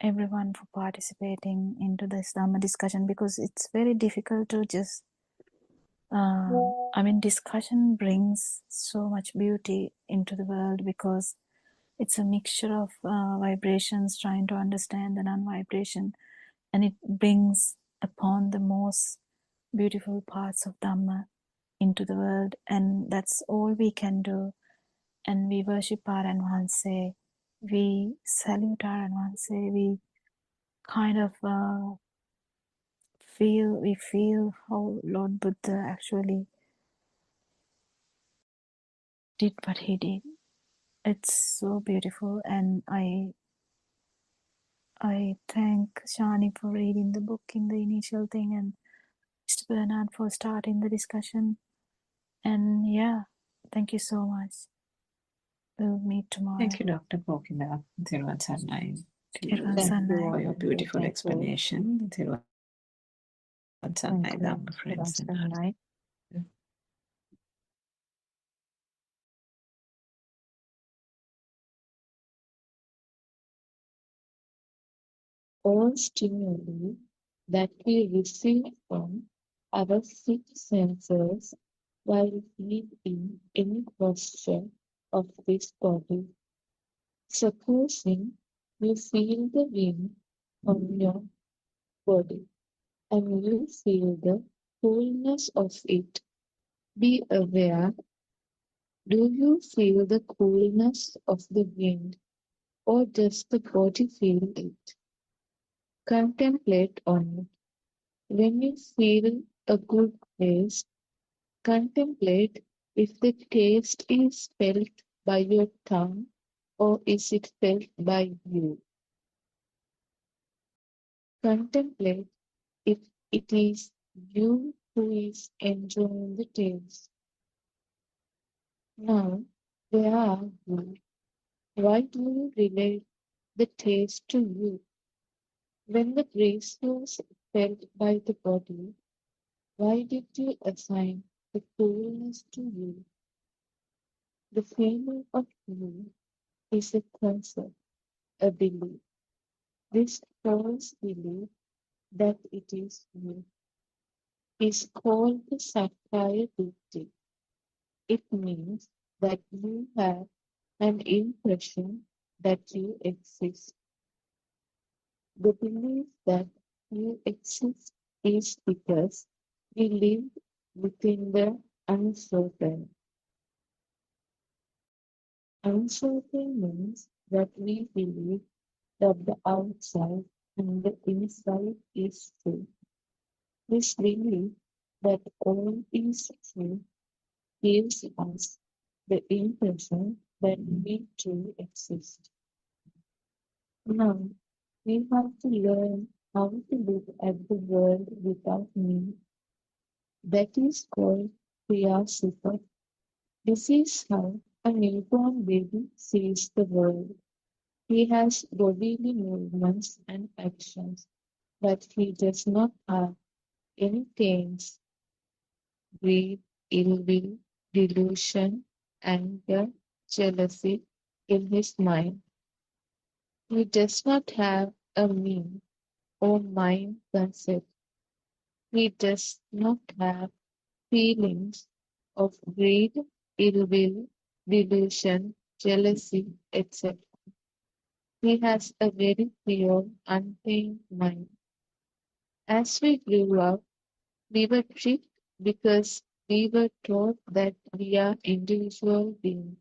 everyone for participating into this Dhamma discussion, because it's very difficult to just discussion brings so much beauty into the world, because it's a mixture of vibrations trying to understand the non-vibration, and it brings upon the most beautiful parts of Dhamma into the world, and that's all we can do. And we worship our Anvanse, we salute our Anvanse, we kind of feel how Lord Buddha actually did what he did. It's so beautiful, and I thank Shani for reading the book in the initial thing, and Mr. Bernard for starting the discussion. And yeah, thank you so much. We'll meet tomorrow. Thank you, Dr. Pokina. Thiruvaan Sarnai to you Thiruvaan Sarnai. for your beautiful Thank you. explanation. Thiruvaan Sarnai, Dhamma friends. And All stimuli that we receive from our six senses while being in any posture of this body. Supposing you feel the wind on your body and you feel the coolness of it, be aware, do you feel the coolness of the wind, or does the body feel it? Contemplate on it. When you feel a good taste, contemplate if the taste is felt by your tongue or is it felt by you. Contemplate if it is you who is enjoying the taste. Now, where are you? Why do you relate the taste to you? When the breeze was felt by the body, why did you assign the coolness to you? The feeling of you is a concept, a belief. This false belief that it is you is called the Sakkaya Ditthi. It means that you have an impression that you exist. The belief that you exist is because we live within the uncertain. Uncertain means that we believe that the outside and the inside is true. This belief that all is true gives us the impression that we too exist. Now, we have to learn how to look at the world without me. That is called Kriya Sifat. This is how a newborn baby sees the world. He has bodily movements and actions, but he does not have any taints, greed, ill will, delusion, anger, jealousy in his mind. He does not have a me or mind concept. He does not have feelings of greed, ill will, delusion, jealousy, etc. He has a very pure, untainted mind. As we grew up, we were tricked because we were taught that we are individual beings.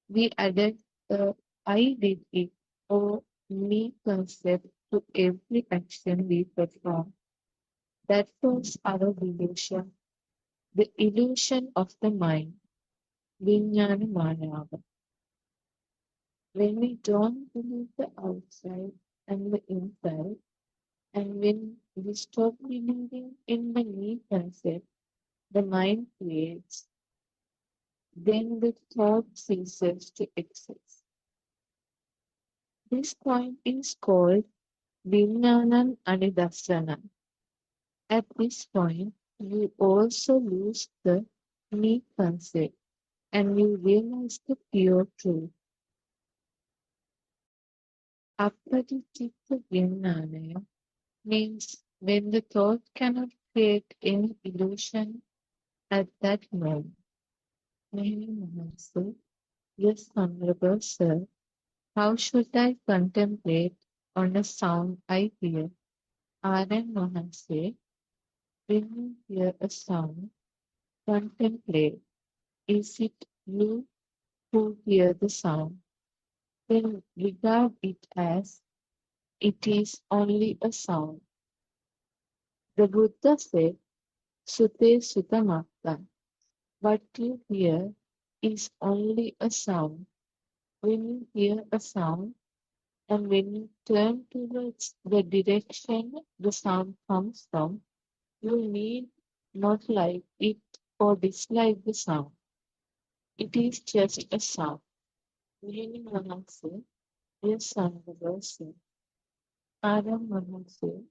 We added the I did it or me concept to every action we perform. That was our delusion, the illusion of the mind, Vijnana Manava. When we don't believe the outside and the inside, and when we stop believing in the me concept, the mind creates, then the thought ceases to exist. This point is called Vijnanan Anidassana. At this point, you also lose the me concept and you realize the pure truth. Appadicitta Vijnanaya means when the thought cannot create any illusion at that moment. Many Mahansa, yes, Honorable Sir, how should I contemplate on a sound I hear? R.N. Mahansa, when you hear a sound, contemplate. Is it you who hear the sound? Then regard it as it is only a sound. The Buddha said, Sute Sutamatta. What you hear is only a sound. When you hear a sound and when you turn towards the direction the sound comes from, you need not like it or dislike the sound. It is just a sound. Meaning Mahansa, yes, Honorable Adam Mahansa,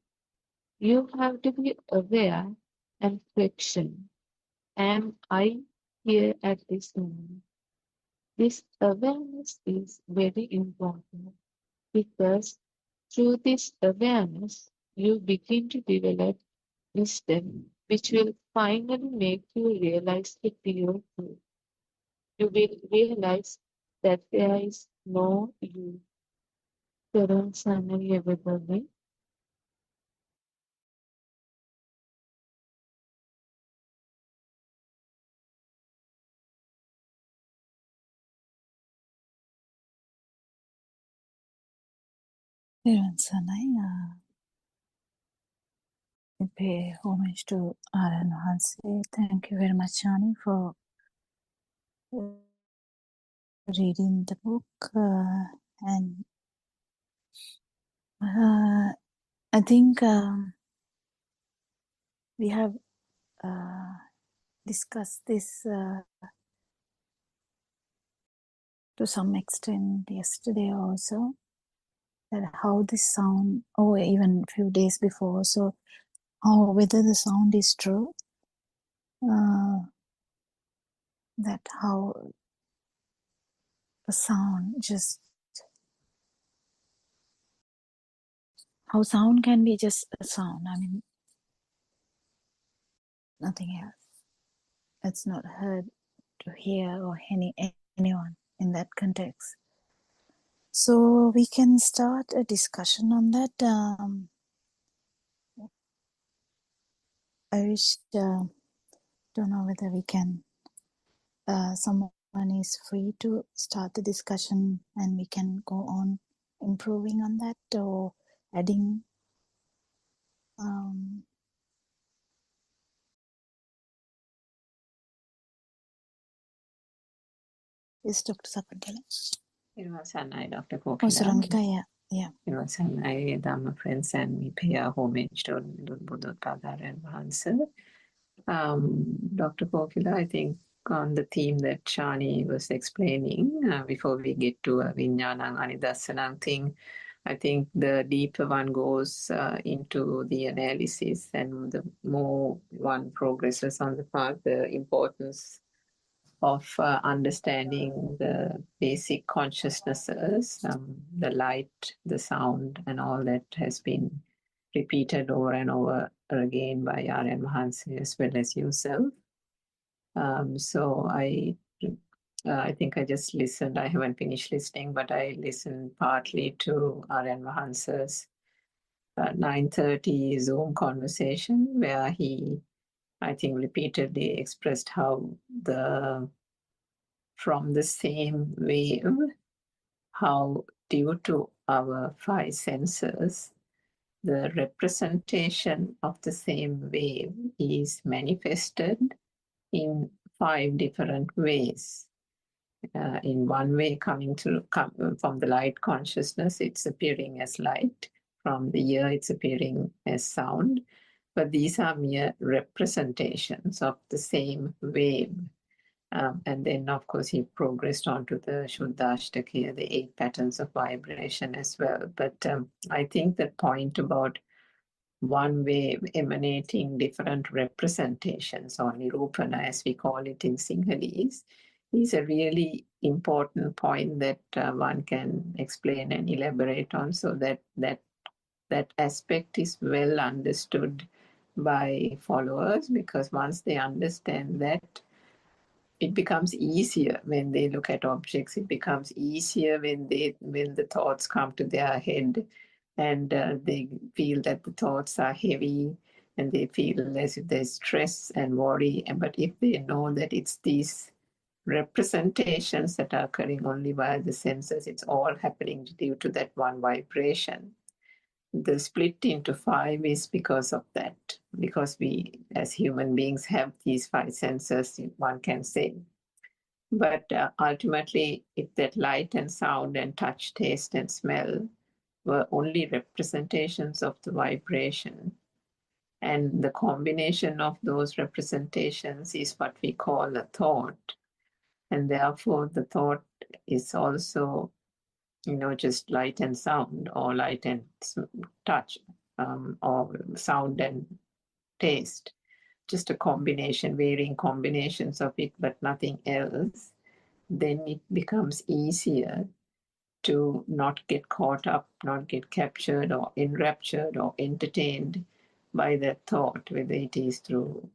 you have to be aware and question. Am I here at this moment? This awareness is very important because through this awareness, you begin to develop wisdom, which will finally make you realize the pure truth. You will realize that there is no you. Karan Sanari everybody. We pay homage to R.N. Hanse. Thank you very much, Shani, for reading the book. And I think we have discussed this to some extent yesterday also, that how this sound, or even a few days before, so how whether the sound is true, that how a sound just, how sound can be just a sound, I mean, nothing else. It's not heard to hear or anyone in that context. So we can start a discussion on that. I wish, don't know whether we can, someone is free to start the discussion and we can go on improving on that or adding. Is Dr. Sakuntala? Irvasanai, Dr. Oh, Kokila. Sarangika, yeah. Irvasanai, Dhamma friends, and we pay our homage to Buddothpada and Mahansa. Dr. Kokila, I think on the theme that Shani was explaining, before we get to a Vijnanang Anidassanang thing, I think the deeper one goes into the analysis, and the more one progresses on the path, the importance of understanding the basic consciousnesses, the light, the sound, and all that has been repeated over and over again by R.N. Mahansa as well as yourself. So I think I just listened. I haven't finished listening, but I listened partly to R.N. Mahansa's 9:30 Zoom conversation where he, I think, repeatedly expressed how from the same wave, how due to our five senses, the representation of the same wave is manifested in five different ways. In one way, coming from the light consciousness, it's appearing as light. From the ear, it's appearing as sound. But these are mere representations of the same wave. And then, of course, he progressed on to the Shuddhashtaka, the 8 patterns of vibration as well. But I think the point about one wave emanating different representations, or nirupana as we call it in Sinhalese, is a really important point that one can explain and elaborate on, so that aspect is well understood by followers, because once they understand that, it becomes easier when they look at objects. It becomes easier when the thoughts come to their head, and they feel that the thoughts are heavy, and they feel as if there's stress and worry. But if they know that it's these representations that are occurring only via the senses, it's all happening due to that one vibration. The split into five is because of that, because we as human beings have these five senses, one can say. But ultimately, if that light and sound and touch, taste and smell were only representations of the vibration, and the combination of those representations is what we call a thought, and therefore the thought is also, just light and sound, or light and touch, or sound and taste, just a combination, varying combinations of it, but nothing else, then it becomes easier to not get caught up, not get captured or enraptured or entertained by that thought, whether it is through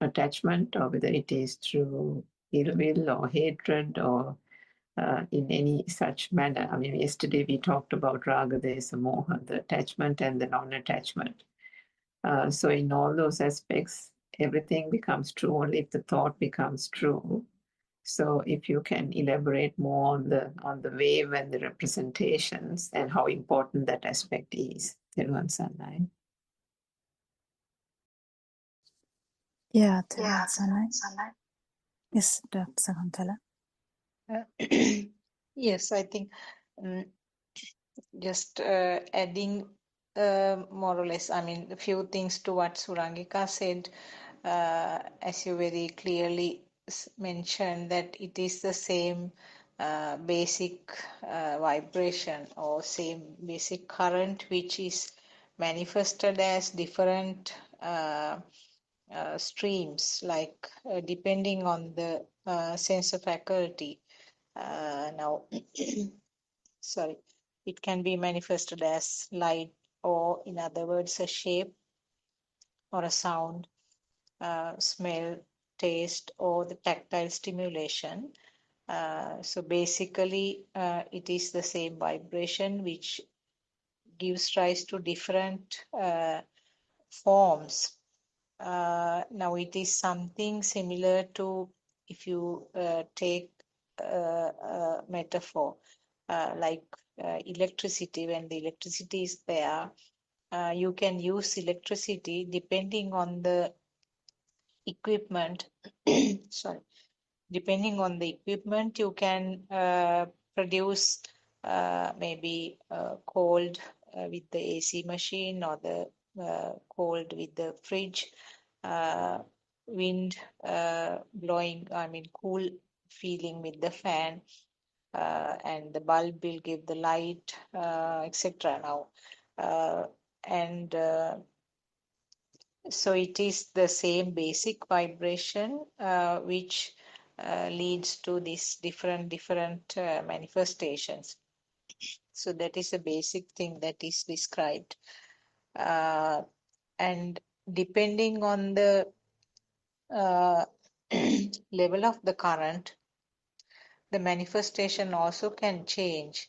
attachment or whether it is through ill will or hatred, or in any such manner. I mean, yesterday we talked about raga, desa, moha, the attachment and the non-attachment. So in all those aspects, everything becomes true only if the thought becomes true. So if you can elaborate more on the wave and the representations and how important that aspect is. Therwan Sanai. Yeah, Sanai. Yes, Dr. Sakuntala. Yes, I think um, just adding more or less, I mean, a few things to what Surangika said, as you very clearly mentioned, that it is the same basic vibration or same basic current which is manifested as different streams, like depending on the sensor faculty. Now, sorry, it can be manifested as light, or in other words, a shape or a sound, smell, taste, or the tactile stimulation. So basically, it is the same vibration which gives rise to different forms. Now, it is something similar to, if you take a metaphor, like electricity. When the electricity is there, you can use electricity depending on the equipment. Sorry, depending on the equipment, you can produce maybe cold with the AC machine, or the cold with the fridge, wind blowing, I mean cool feeling with the fan, and the bulb will give the light, etc. Now, and so it is the same basic vibration which leads to these different manifestations. So that is a basic thing that is described. And depending on the level of the current, the manifestation also can change.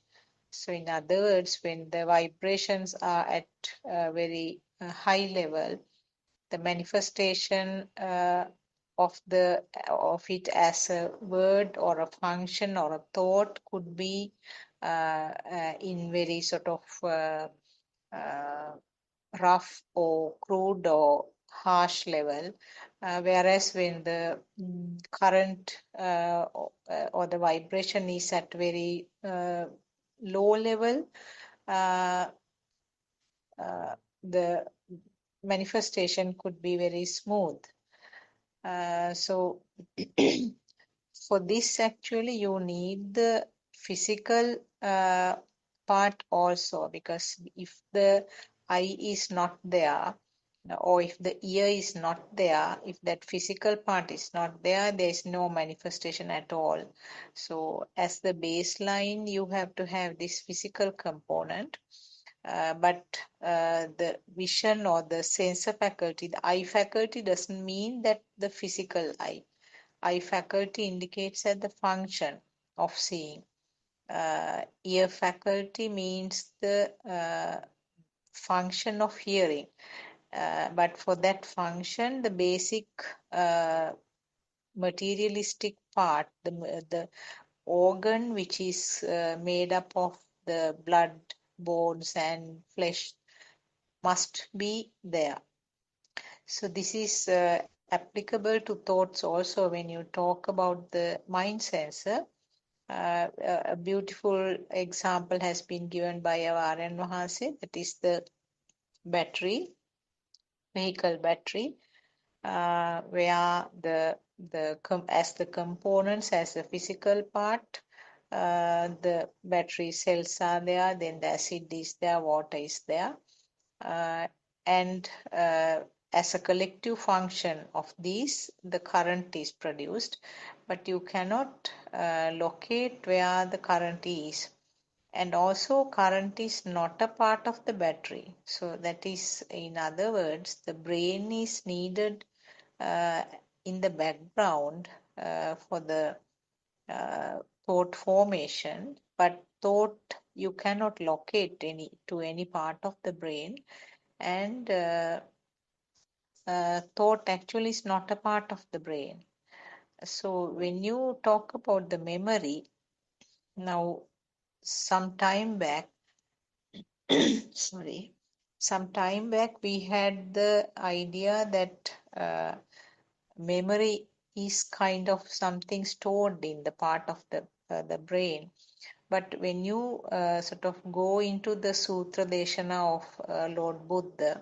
So in other words, when the vibrations are at a very high level, the manifestation of it as a word or a function or a thought could be in very sort of rough or crude or harsh level, whereas when the current or the vibration is at very low level, the manifestation could be very smooth. So for this, actually, you need the physical part also, because if the eye is not there, or if the ear is not there, if that physical part is not there, there is no manifestation at all. So as the baseline, you have to have this physical component. But the vision or the sensor faculty, the eye faculty doesn't mean that the physical eye. Eye faculty indicates that the function of seeing. Ear faculty means the function of hearing. But for that function, the basic materialistic part, the organ which is made up of the blood, bones, and flesh must be there. So this is applicable to thoughts also when you talk about the mind sensor. A beautiful example has been given by our Aryan Vahase, that is the battery, vehicle battery, where as the components, as the physical part, the battery cells are there, then the acid is there, water is there, and as a collective function of these, the current is produced, but you cannot locate where the current is. And also current is not a part of the battery. So that is, in other words, the brain is needed in the background for the thought formation, but thought you cannot locate any part of the brain, and thought actually is not a part of the brain. So when you talk about the memory, now some time back, sorry, some time back we had the idea that memory is kind of something stored in the part of the brain. But when you sort of go into the Sutra Deshana of Lord Buddha,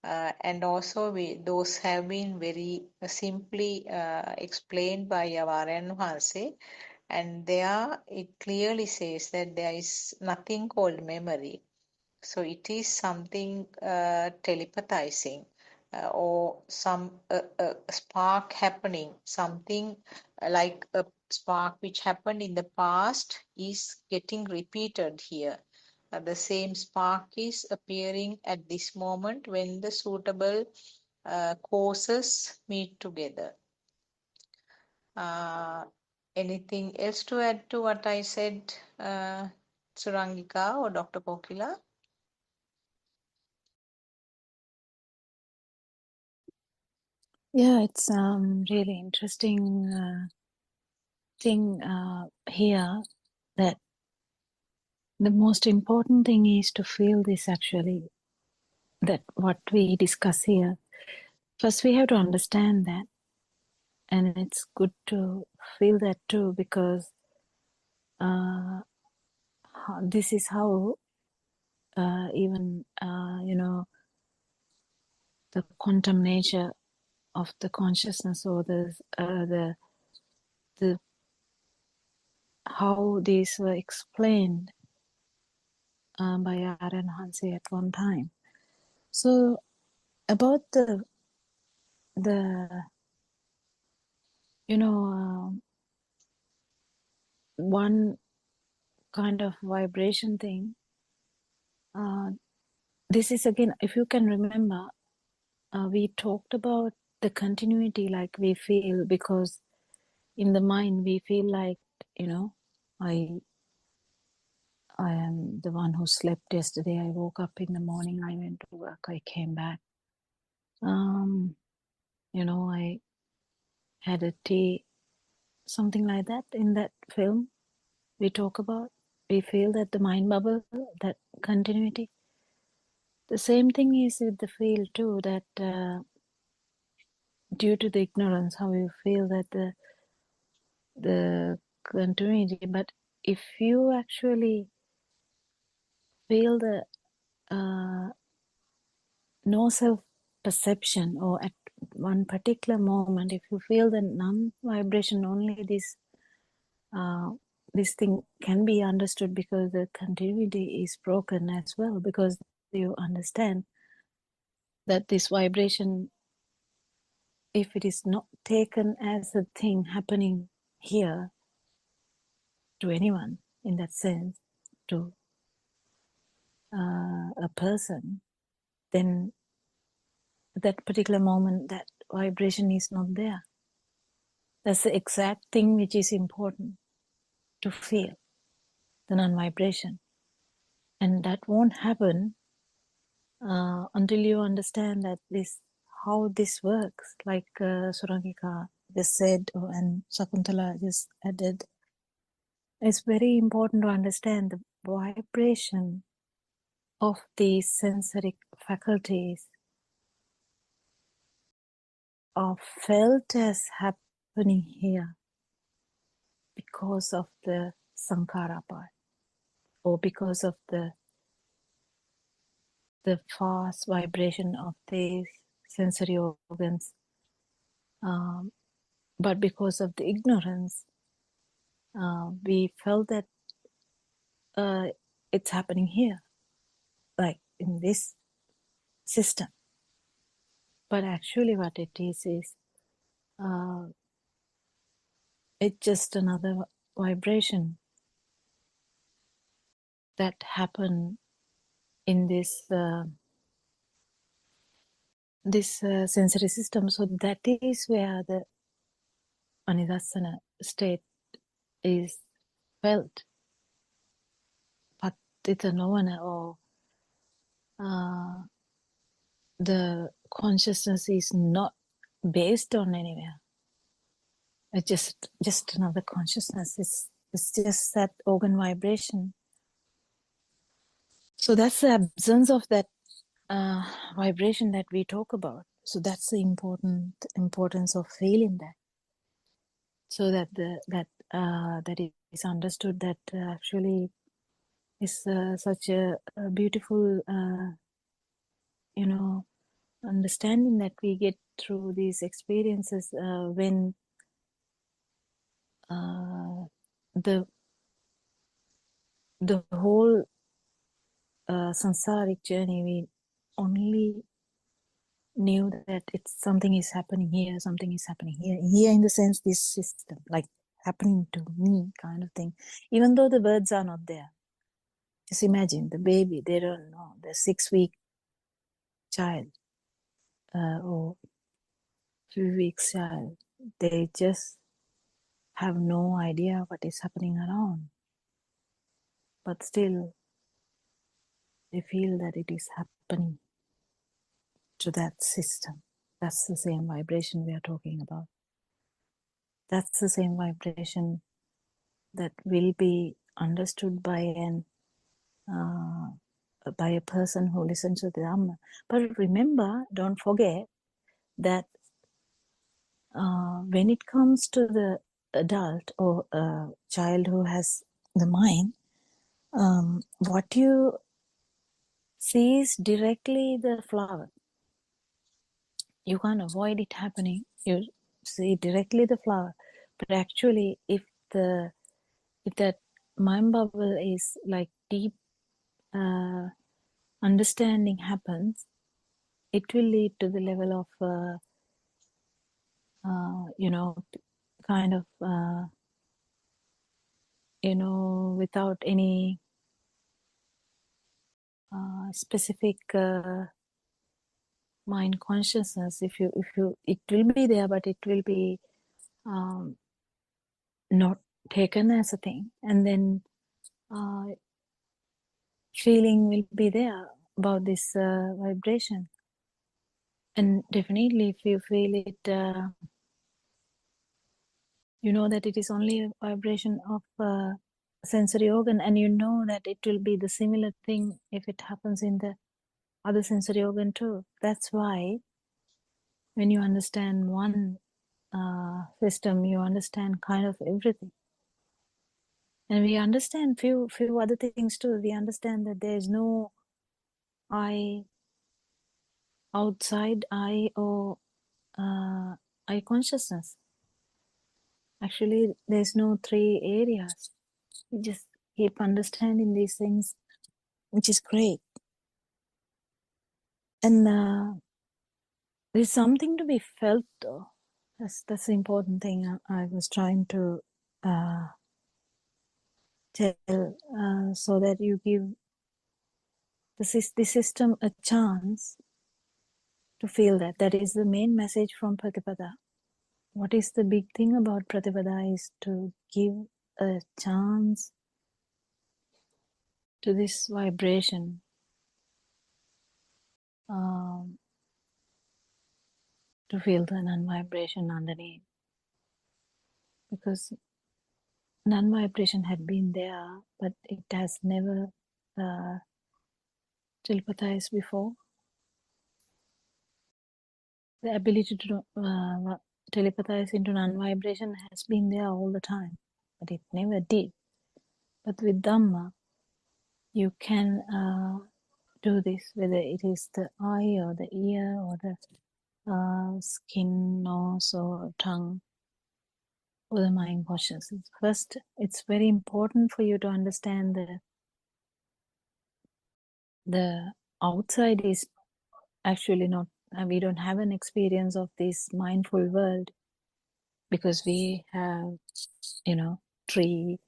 and also those have been very simply explained by Aryan Vahase, and there it clearly says that there is nothing called memory. So it is something telepathizing, or some spark happening, something like a spark which happened in the past is getting repeated here. The same spark is appearing at this moment when the suitable causes meet together. Anything else to add to what I said, Surangika or Dr. Pokila? Yeah, it's really interesting thing here, that the most important thing is to feel this actually, that what we discuss here. First, we have to understand that, and it's good to feel that too, because this is how even the quantum nature of the consciousness, or the how these were explained by Aaron Hansi at one time. So about the one kind of vibration thing. This is again, if you can remember, we talked about the continuity, like we feel, because in the mind we feel like, I am the one who slept yesterday. I woke up in the morning, I went to work, I came back. I had a tea, something like that. In that film we talk about, we feel that the mind bubble, that continuity. The same thing is with the feel too, that due to the ignorance, how you feel that the continuity. But if you actually feel the no self perception, or at one particular moment, if you feel the non-vibration, only this thing can be understood, because the continuity is broken as well, because you understand that this vibration, if it is not taken as a thing happening here to anyone in that sense, to a person, then at that particular moment that vibration is not there. That's the exact thing which is important to feel, the non-vibration. And that won't happen until you understand that this, how this works, like Surangika just said, and Sakuntala just added. It's very important to understand the vibration of these sensory faculties are felt as happening here because of the sankhara part, or because of the fast vibration of these sensory organs, but because of the ignorance, we felt that it's happening here, like in this system. But actually, what it is uh, it's just another vibration that happen in this sensory system. So that is where the anidassana state is felt. Patita novana, or the consciousness is not based on anywhere. It's just another consciousness. It's just that organ vibration. So that's the absence of that vibration that we talk about. So that's the importance of feeling that, so that that is understood, that actually is such a beautiful understanding that we get through these experiences when the whole samsaric journey, we only knew that it's something is happening here, something is happening here in the sense this system, like happening to me kind of thing, even though the words are not there. Just imagine the baby, they don't know, the 6-week child or few weeks child, they just have no idea what is happening around, but still they feel that it is happening to that system. That's the same vibration we are talking about. That's the same vibration that will be understood by a person who listens to the Dhamma. But remember, don't forget that when it comes to the adult or child who has the mind, what you see is directly the flower. You can't avoid it happening. You see directly the flower. But actually, if that mind bubble is like deep understanding happens, it will lead to the level of kind of without any specific mind consciousness. If you it will be there, but it will be not taken as a thing, and then feeling will be there about this vibration. And definitely, if you feel it, you know that it is only a vibration of sensory organ, and you know that it will be the similar thing if it happens in the other sensory organ too. That's why when you understand one system, you understand kind of everything. And we understand few other things too. We understand that there is no I, outside I, or I consciousness. Actually, there's no 3 areas. We just keep understanding these things, which is great. And there's something to be felt, though. That's the important thing I was trying to tell, so that you give the system a chance to feel that. That is the main message from Pratipada. What is the big thing about Pratipada is to give a chance to this vibration, um, to feel the non-vibration underneath. Because non-vibration had been there, but it has never telepathize before. The ability to telepathize into non-vibration has been there all the time, but it never did. But with Dhamma, you can do this, whether it is the eye or the ear or the skin, nose or tongue or the mind consciousness. First, it's very important for you to understand the outside is actually not, we don't have an experience of this mindful world because we have, tree,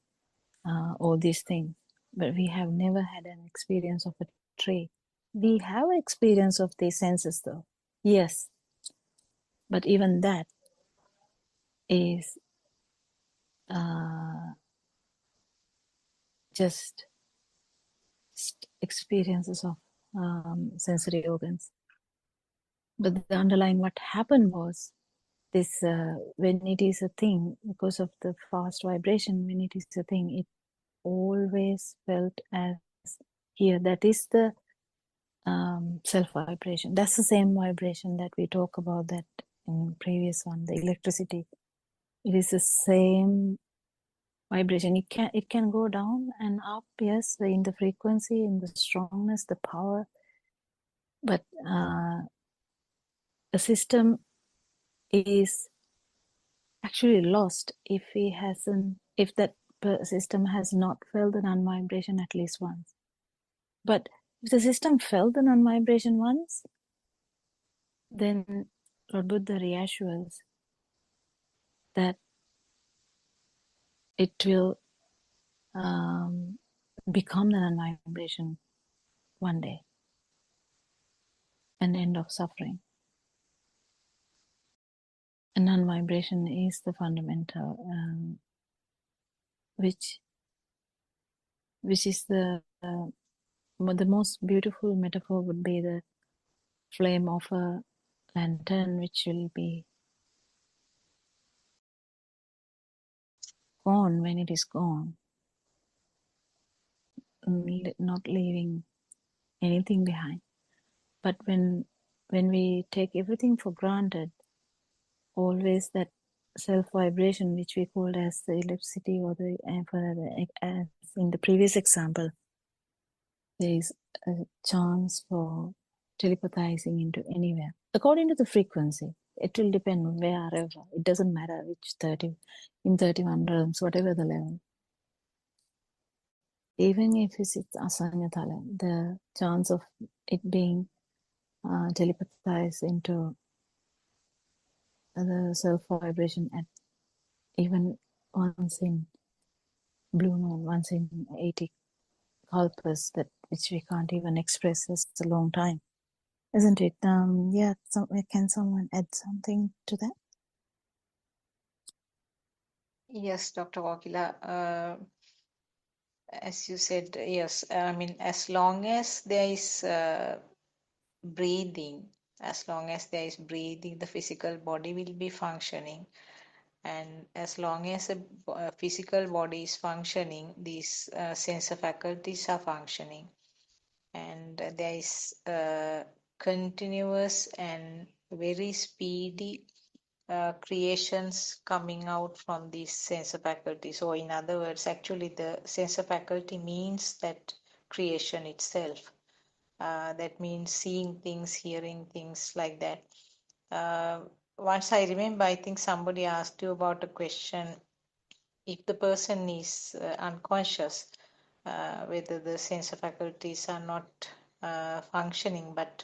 all these things, but we have never had an experience of a tree. We have experience of these senses though, yes, but even that is just experiences of sensory organs. But the underlying what happened was this, when it is a thing, because of the fast vibration, when it is a thing, it always felt as here. That is the self vibration. That's the same vibration that we talk about that in previous one, the electricity. It is the same vibration. It can go down and up, yes, in the frequency, in the strongness, the power, but the system is actually lost if that system has not felt the non-vibration at least once. But if the system felt the non-vibration once, then Lord Buddha reassures that it will become the non-vibration one day, an end of suffering. And non-vibration is the fundamental, which is the most beautiful metaphor would be the flame of a lantern, which will be gone when it is gone, not leaving anything behind. But when we take everything for granted, always that self vibration, which we called as the electricity, or as in the previous example, there is a chance for telepathizing into anywhere according to the frequency. It will depend wherever. It doesn't matter which 31 realms, whatever the level. Even if it's asanyatala, the chance of it being telepathized into the self vibration at even once in blue moon, once in 80 kalpas, that which we can't even express. It's a long time, isn't it? Yeah. Can someone add something to that? Yes, Dr. Wakila. As you said, yes. I mean, as long as there is breathing, the physical body will be functioning. And as long as a physical body is functioning, these sensor faculties are functioning. And there is continuous and very speedy creations coming out from these sensor faculties. So in other words, actually the sensor faculty means that creation itself. That means seeing things, hearing things, like that. Once I remember, I think somebody asked you about a question, if the person is unconscious, whether the sensor faculties are not functioning, but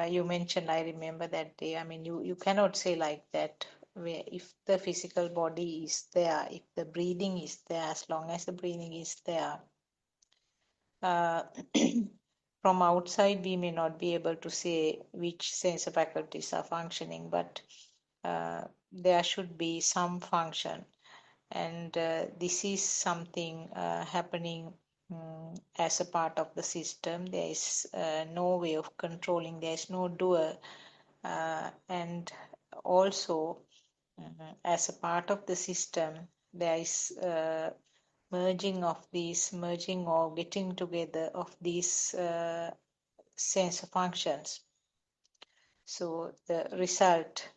you mentioned, I remember that day. I mean, you cannot say like that. Where if the physical body is there, if the breathing is there, as long as the breathing is there, uh, from outside we may not be able to say which sense of faculties are functioning, but there should be some function, and this is something happening as a part of the system. There is no way of controlling, there is no doer, and also as a part of the system there is merging or getting together of these sense functions. So the result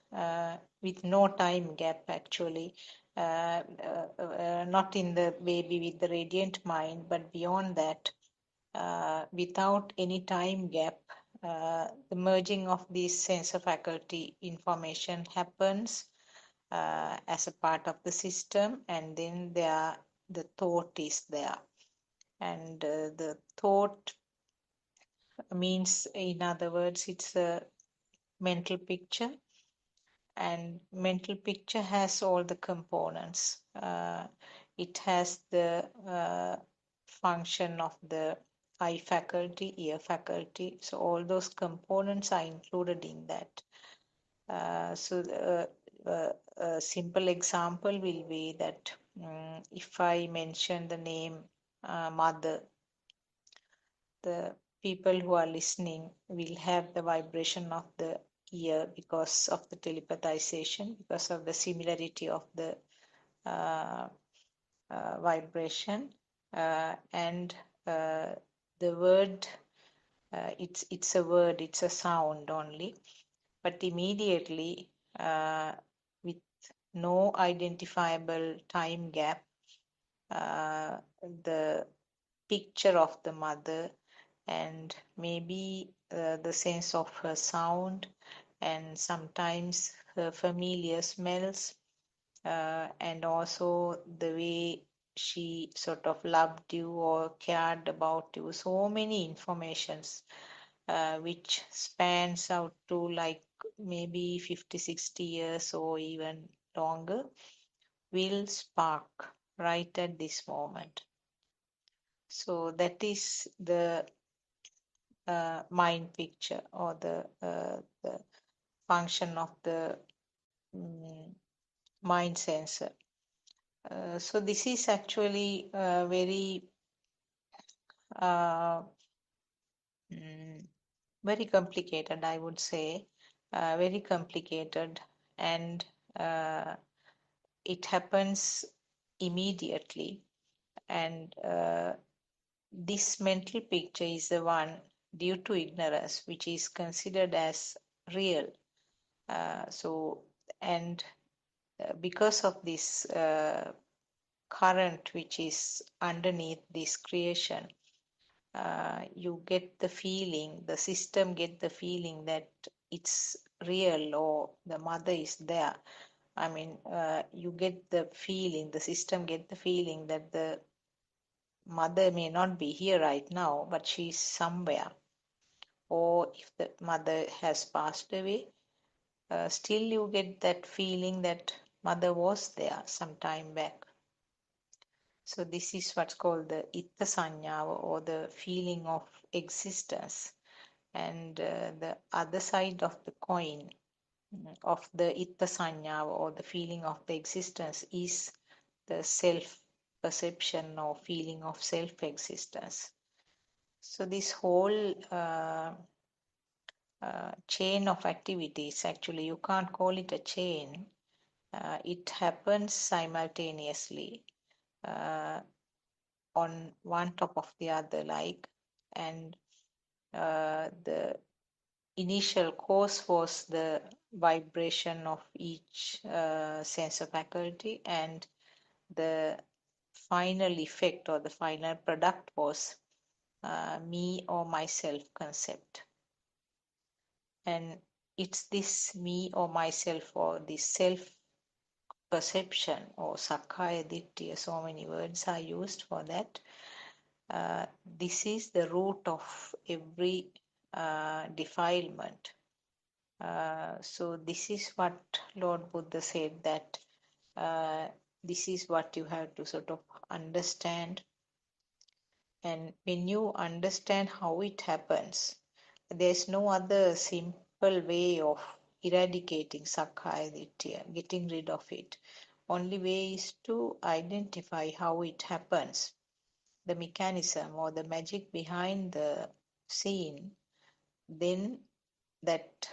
with no time gap actually, not in the baby with the radiant mind, but beyond that, without any time gap, the merging of these sensor faculty information happens as a part of the system, and then the thought is there, and the thought means, in other words, it's a mental picture, and mental picture has all the components. It has the function of the eye faculty, ear faculty, so all those components are included in that. A simple example will be that if I mention the name mother, the people who are listening will have the vibration of the ear because of the telepathization, because of the similarity of the uh, vibration, and the word, it's a word, it's a sound only, but immediately with no identifiable time gap, the picture of the mother and maybe the sense of her sound and sometimes her familiar smells, and also the way she sort of loved you or cared about you. So many informations which spans out to like maybe 50, 60 years or even longer will spark right at this moment. So that is the mind picture, or the function of the mind sensor. So this is actually uh, mm, very complicated, I would say, very complicated, and it happens immediately. And this mental picture is the one, due to ignorance, which is considered as real. And because of this current which is underneath this creation, you get the feeling, the system get the feeling that it's real or the mother is there. I mean, you get the feeling, the system get the feeling that the mother may not be here right now, but she's somewhere. Or if the mother has passed away, still you get that feeling that mother was there some time back. So this is what's called the itta sanyava, or the feeling of existence. And the other side of the coin of the itta sanyava, or the feeling of the existence, is the self perception or feeling of self existence. So this whole chain of activities, actually you can't call it a chain, it happens simultaneously, on one top of the other, like, and the initial cause was the vibration of each sensor faculty, and the final effect or the final product was me or myself concept. And it's this me or myself, or this self perception, or sakkaya dittiya, so many words are used for that. This is the root of every defilement. So this is what Lord Buddha said, that this is what you have to sort of understand. And when you understand how it happens, there's no other simple way of eradicating Sakkaya Ditthhiya, getting rid of it. Only way is to identify how it happens, the mechanism or the magic behind the scene. Then that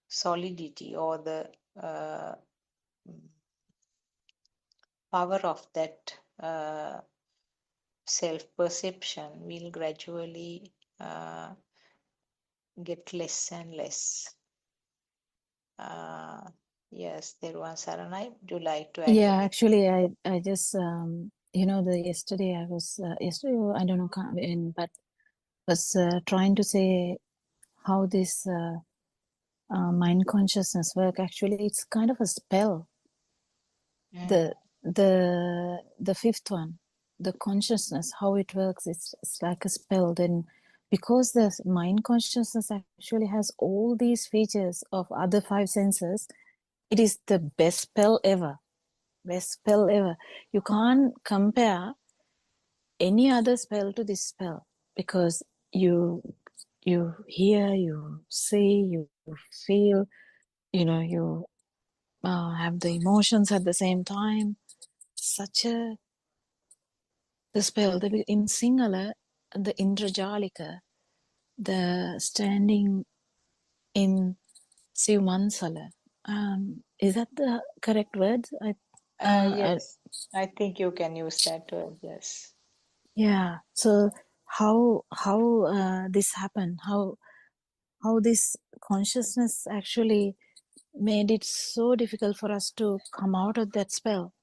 solidity or the power of that self-perception will gradually get less and less. Yes, Teruvan Saranai, would you like to add Yeah, anything? actually, I just the yesterday I was yesterday I don't know but was trying to say how this mind consciousness work. Actually, it's kind of a spell. Mm. The fifth one, the consciousness, how it works, it's like a spell. Then because the mind consciousness actually has all these features of other five senses, it is the best spell ever. Best spell ever. You can't compare any other spell to this spell, because you hear, you see, you feel, you have the emotions at the same time. Such a the spell in Sinhala, the Indrajalika, the standing in Sivansala. Is that the correct word? Yes, I think you can use that word, yes. Yeah. So how this happened? How this consciousness actually made it so difficult for us to come out of that spell.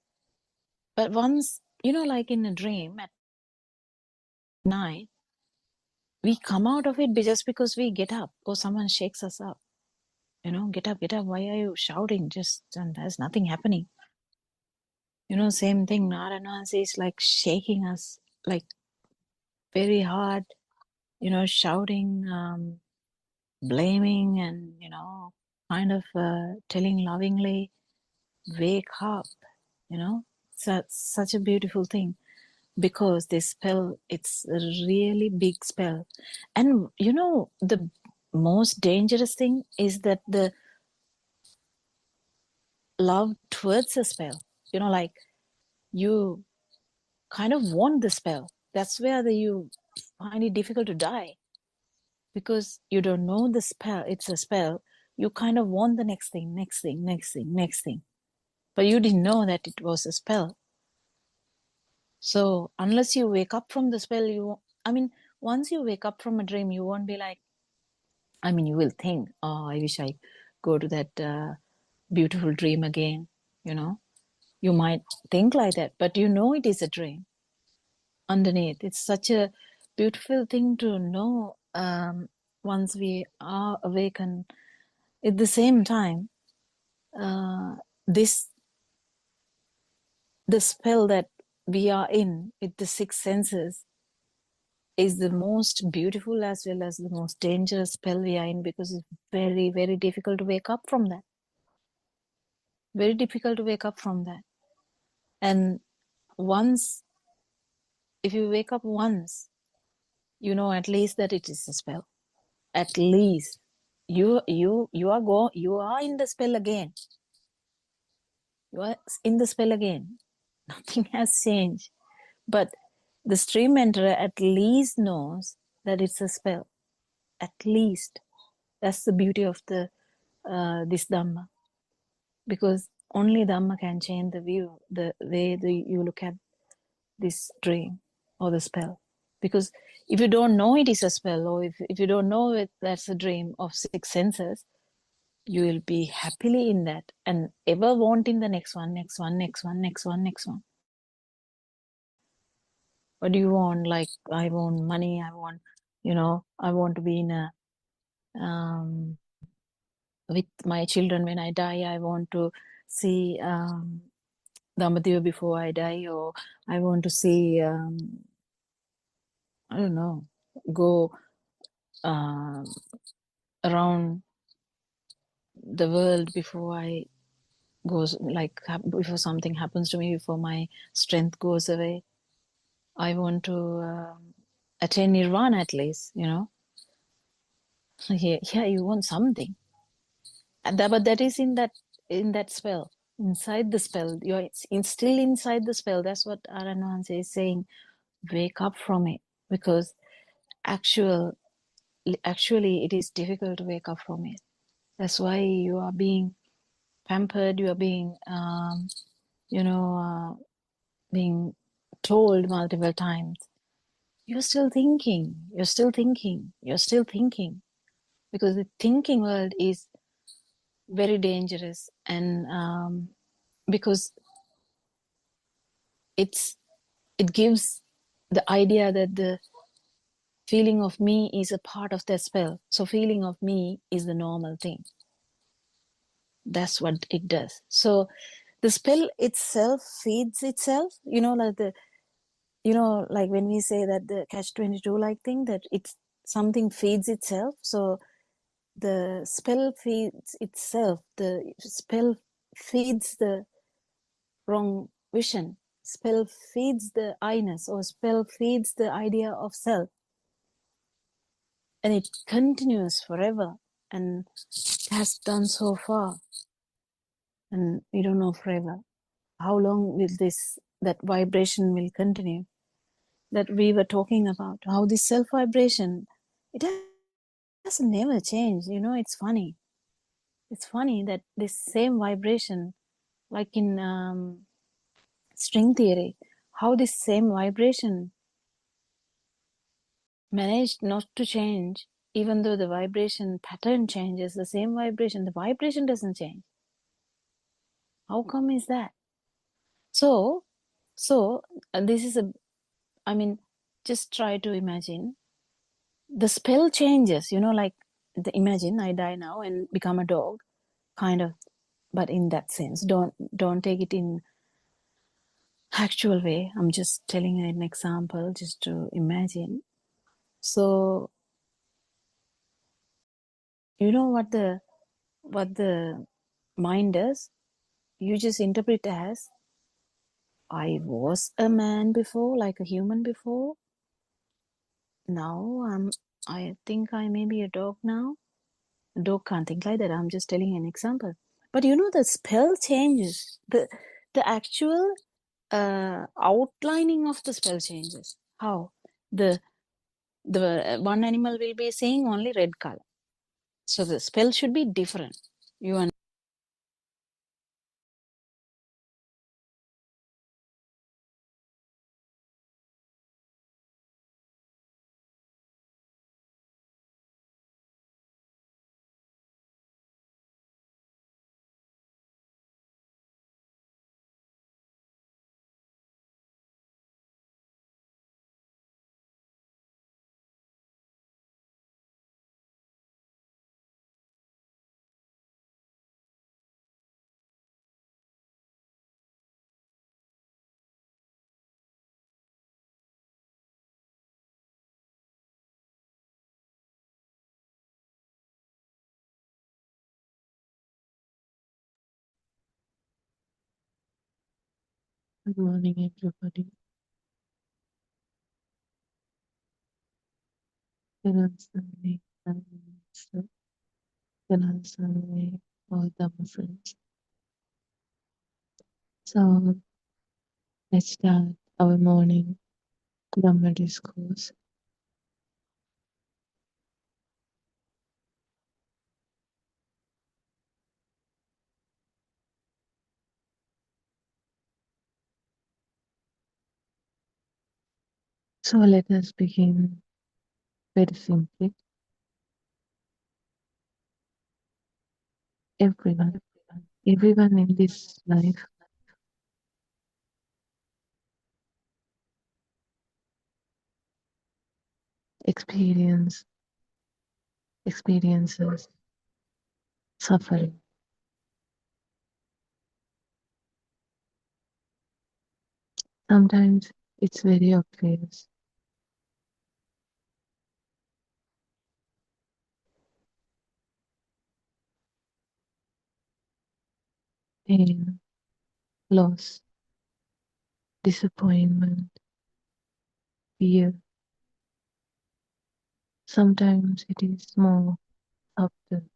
But once, like in a dream at night, we come out of it just because we get up or someone shakes us up. Get up. Why are you shouting? And there's nothing happening. Same thing. Narana is like shaking us like very hard, shouting, blaming, and, kind of telling lovingly, wake up, such a beautiful thing, because this spell, it's a really big spell. And the most dangerous thing is that the love towards the spell, like you kind of want the spell. That's where you find it difficult to die, because you don't know the spell. It's a spell. You kind of want the next thing, but you didn't know that it was a spell. So unless you wake up from the spell, once you wake up from a dream, you won't be like, you will think, oh, I wish I go to that beautiful dream again. You might think like that, but it is a dream underneath. It's such a beautiful thing to know, once we are awakened. At the same time, the spell that we are in with the six senses is the most beautiful as well as the most dangerous spell we are in, because it's very, very difficult to wake up from that. Very difficult to wake up from that. And once, if you wake up once, at least that it is a spell. At least you are in the spell again. You are in the spell again. Nothing has changed. But the stream enterer at least knows that it's a spell. At least. That's the beauty of this Dhamma. Because only Dhamma can change the view, the way you look at this dream or the spell. Because if you don't know it is a spell, or if you don't know that's a dream of six senses, you will be happily in that and ever wanting the next one. What do you want? Like, I want money, I want to be in a with my children when I die. I want to see Dhammadeva before I die, or I want to see I don't know, go um around the world before I goes like before something happens to me, before my strength goes away. I want to attain nirvana at least, you know. Yeah, you want something, and but that is in that spell, inside the spell. You're still inside the spell. That's what Aranwanse is saying. Wake up from it, because actual actually it is difficult to wake up from it. That's why you are being pampered. You are being you know being told multiple times, you're still thinking, you're still thinking, you're still thinking, because the thinking world is very dangerous. And because it gives the idea that the feeling of me is a part of that spell, so feeling of me is the normal thing. That's what it does. So the spell itself feeds itself, you know, like the, you know, like when we say that the catch-22 like thing, that it's something feeds itself. So the spell feeds itself. The spell feeds the wrong vision. Spell feeds the I-ness, or spell feeds the idea of self. And it continues forever, and has done so far. And we don't know forever. How long will that vibration will continue? That we were talking about, how this self vibration, it has never changed. You know, it's funny. It's funny that this same vibration, like in string theory, how this same vibration managed not to change, even though the vibration pattern changes, the same vibration, the vibration doesn't change. How come is that? So this is I mean, just try to imagine the spell changes, you know, like imagine I die now and become a dog, kind of, but in that sense, don't take it in actual way. I'm just telling you an example just to imagine. So you know what the mind does? You just interpret as, I was a man before, like a human before. Now I think I may be a dog now. A dog can't think like that. I'm just telling an example. But you know, the spell changes. The actual outlining of the spell changes. How? The one animal will be saying only red color. So the spell should be different. You understand? Good morning, everybody. Namaste, Namaste, Namaste, all Dhamma friends. So let's start our morning Dhamma discourse. So let us begin very simply. Everyone, everyone in this life experiences suffering. Sometimes it's very obvious. pain, loss, disappointment, fear. Sometimes it is more subtle,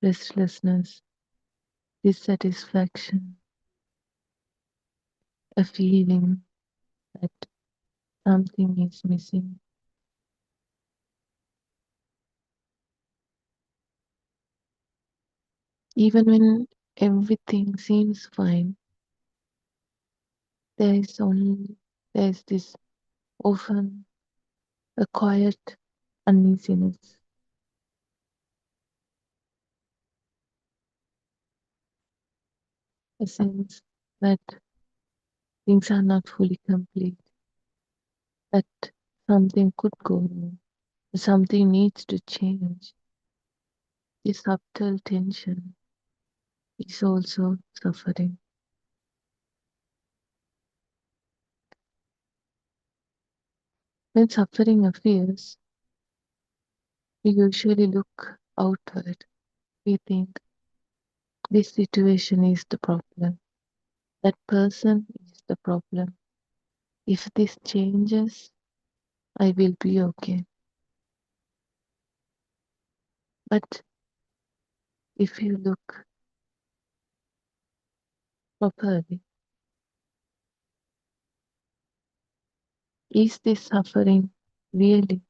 restlessness, dissatisfaction, a feeling that something is missing. Even when everything seems fine, there is only there is this often a quiet uneasiness, a sense that things are not fully complete, that something could go wrong, something needs to change. This subtle tension is also suffering. When suffering appears, we usually look outward. We think this situation is the problem, that person is the problem. If this changes, I will be okay. But if you look properly, is this suffering really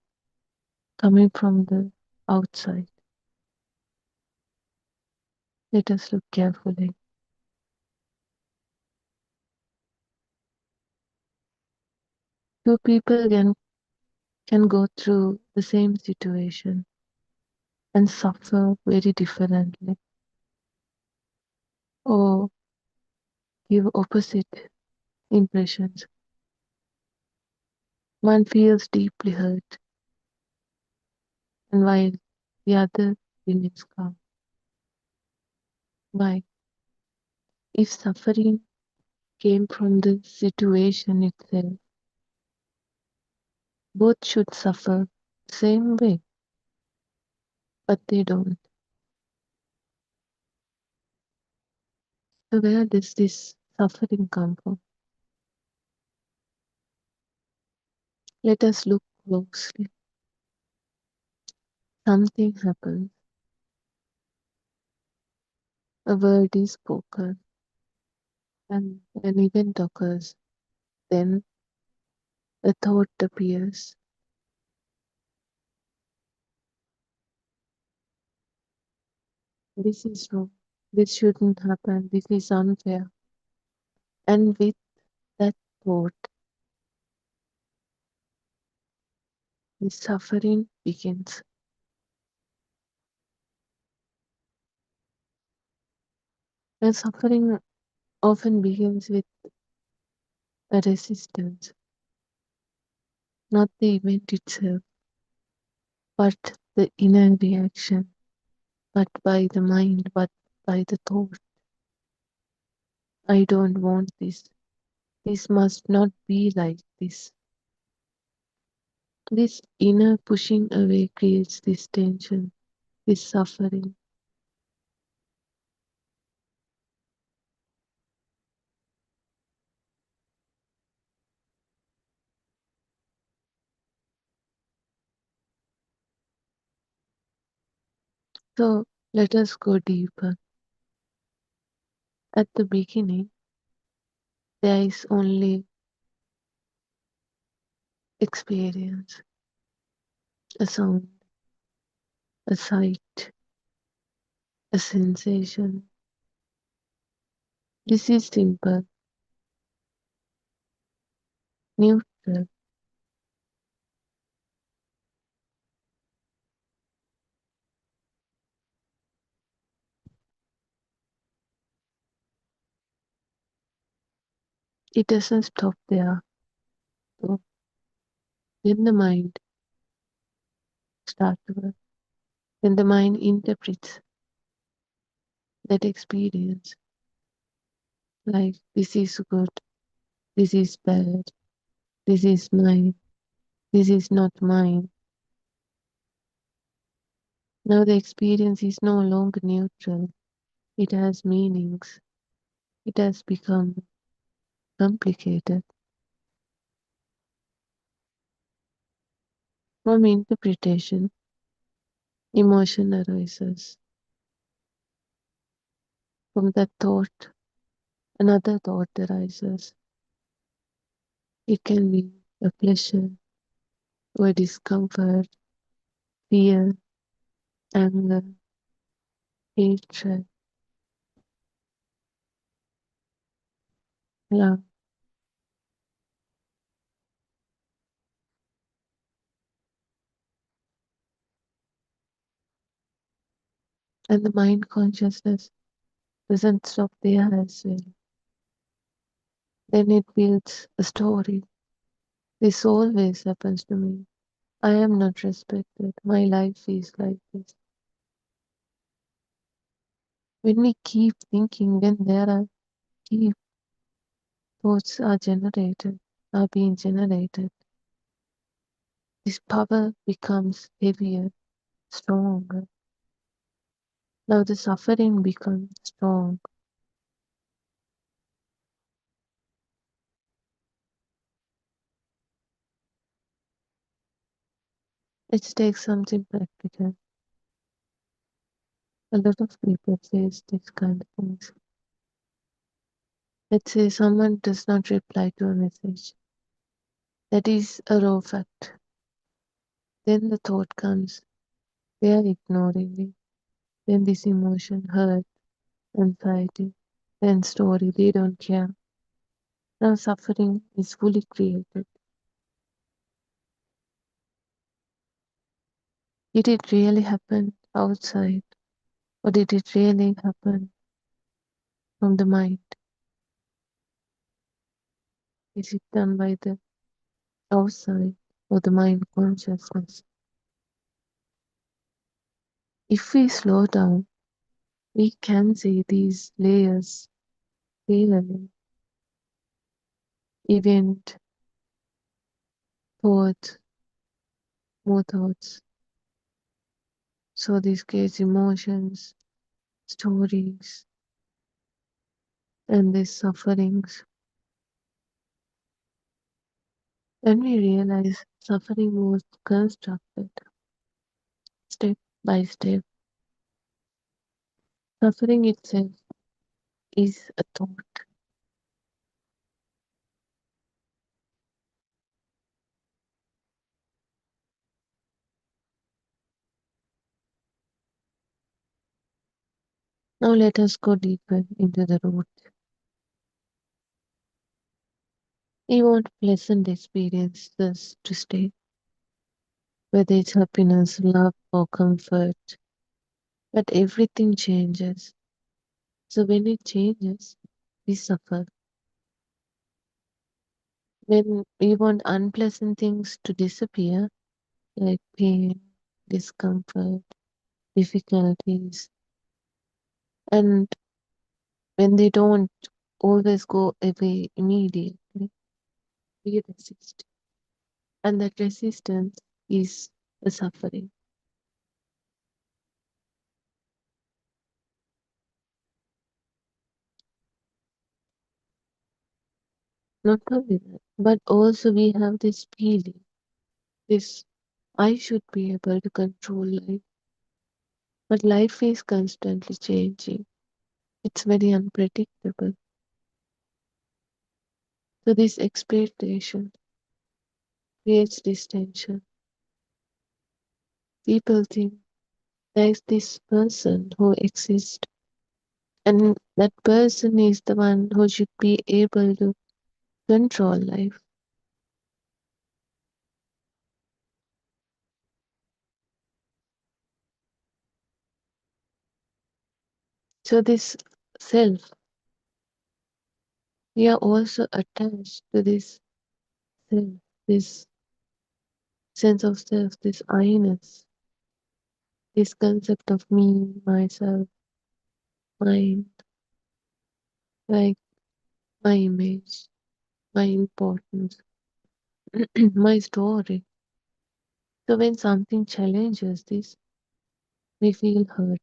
coming from the outside? Let us look carefully. Two people can go through the same situation and suffer very differently or give opposite impressions. One feels deeply hurt, and while the other remains calm. Why? If suffering came from the situation itself, both should suffer the same way, but they don't. So where does this suffering come from? Let us look closely. Something happens. A word is spoken, and an event occurs. Then a thought appears. This is wrong. This shouldn't happen. This is unfair. And with that thought, the suffering begins. And suffering often begins with a resistance, not the event itself, but the inner reaction, but by the mind, but by the thought. I don't want this. This must not be like this. This inner pushing away creates this tension, this suffering. So let us go deeper. At the beginning, there is only experience, a sound, a sight, a sensation. This is simple, neutral. It doesn't stop there. So when the mind starts to work, when the mind interprets that experience, like this is good, this is bad, this is mine, this is not mine. Now the experience is no longer neutral. It has meanings. It has become complicated. From interpretation, emotion arises. From that thought, another thought arises. It can be a pleasure or discomfort, fear, anger, hatred, love. And the mind consciousness doesn't stop there as well. Then it builds a story. This always happens to me. I am not respected. My life is like this. When we keep thinking, when there are keep thoughts are being generated, this power becomes heavier, stronger. Now the suffering becomes strong. Let's take something practical. A lot of people face this kind of things. Let's say someone does not reply to a message. That is a raw fact. Then the thought comes, they are ignoring me. Then this emotion, hurt, anxiety, then story, they don't care. Now suffering is fully created. Did it really happen outside? Or did it really happen from the mind? Is it done by the outside or the mind consciousness? If we slow down, we can see these layers clearly. Event, thought, more thoughts. So this creates emotions, stories, and these sufferings. And we realize suffering was constructed step by step. Suffering itself is a thought. Now let us go deeper into the root. We want pleasant experiences to stay, whether it's happiness, love, or comfort. But everything changes. So when it changes, we suffer. When we want unpleasant things to disappear, like pain, discomfort, difficulties, and when they don't always go away immediately, we resist. And that resistance is the suffering. Not only that, but also we have this feeling, this I should be able to control life. But life is constantly changing. It's very unpredictable. So this expectation creates this tension. People think there's this person who exists, and that person is the one who should be able to control life. So this self, we are also attached to this self, this sense of self, this I-ness, this concept of me, myself, mine, like my image, my importance, my story. So when something challenges this, we feel hurt.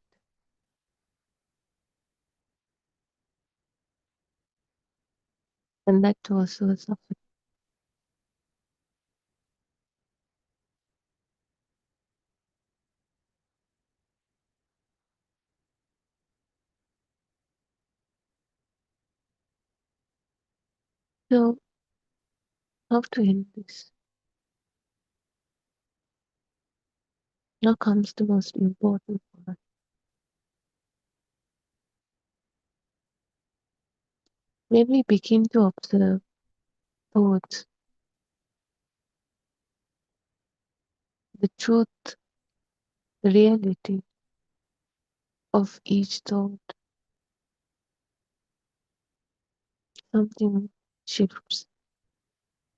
And that also is suffering. So, how to end this? Now comes the most important part. When we begin to observe thoughts, the truth, the reality of each thought, something shifts.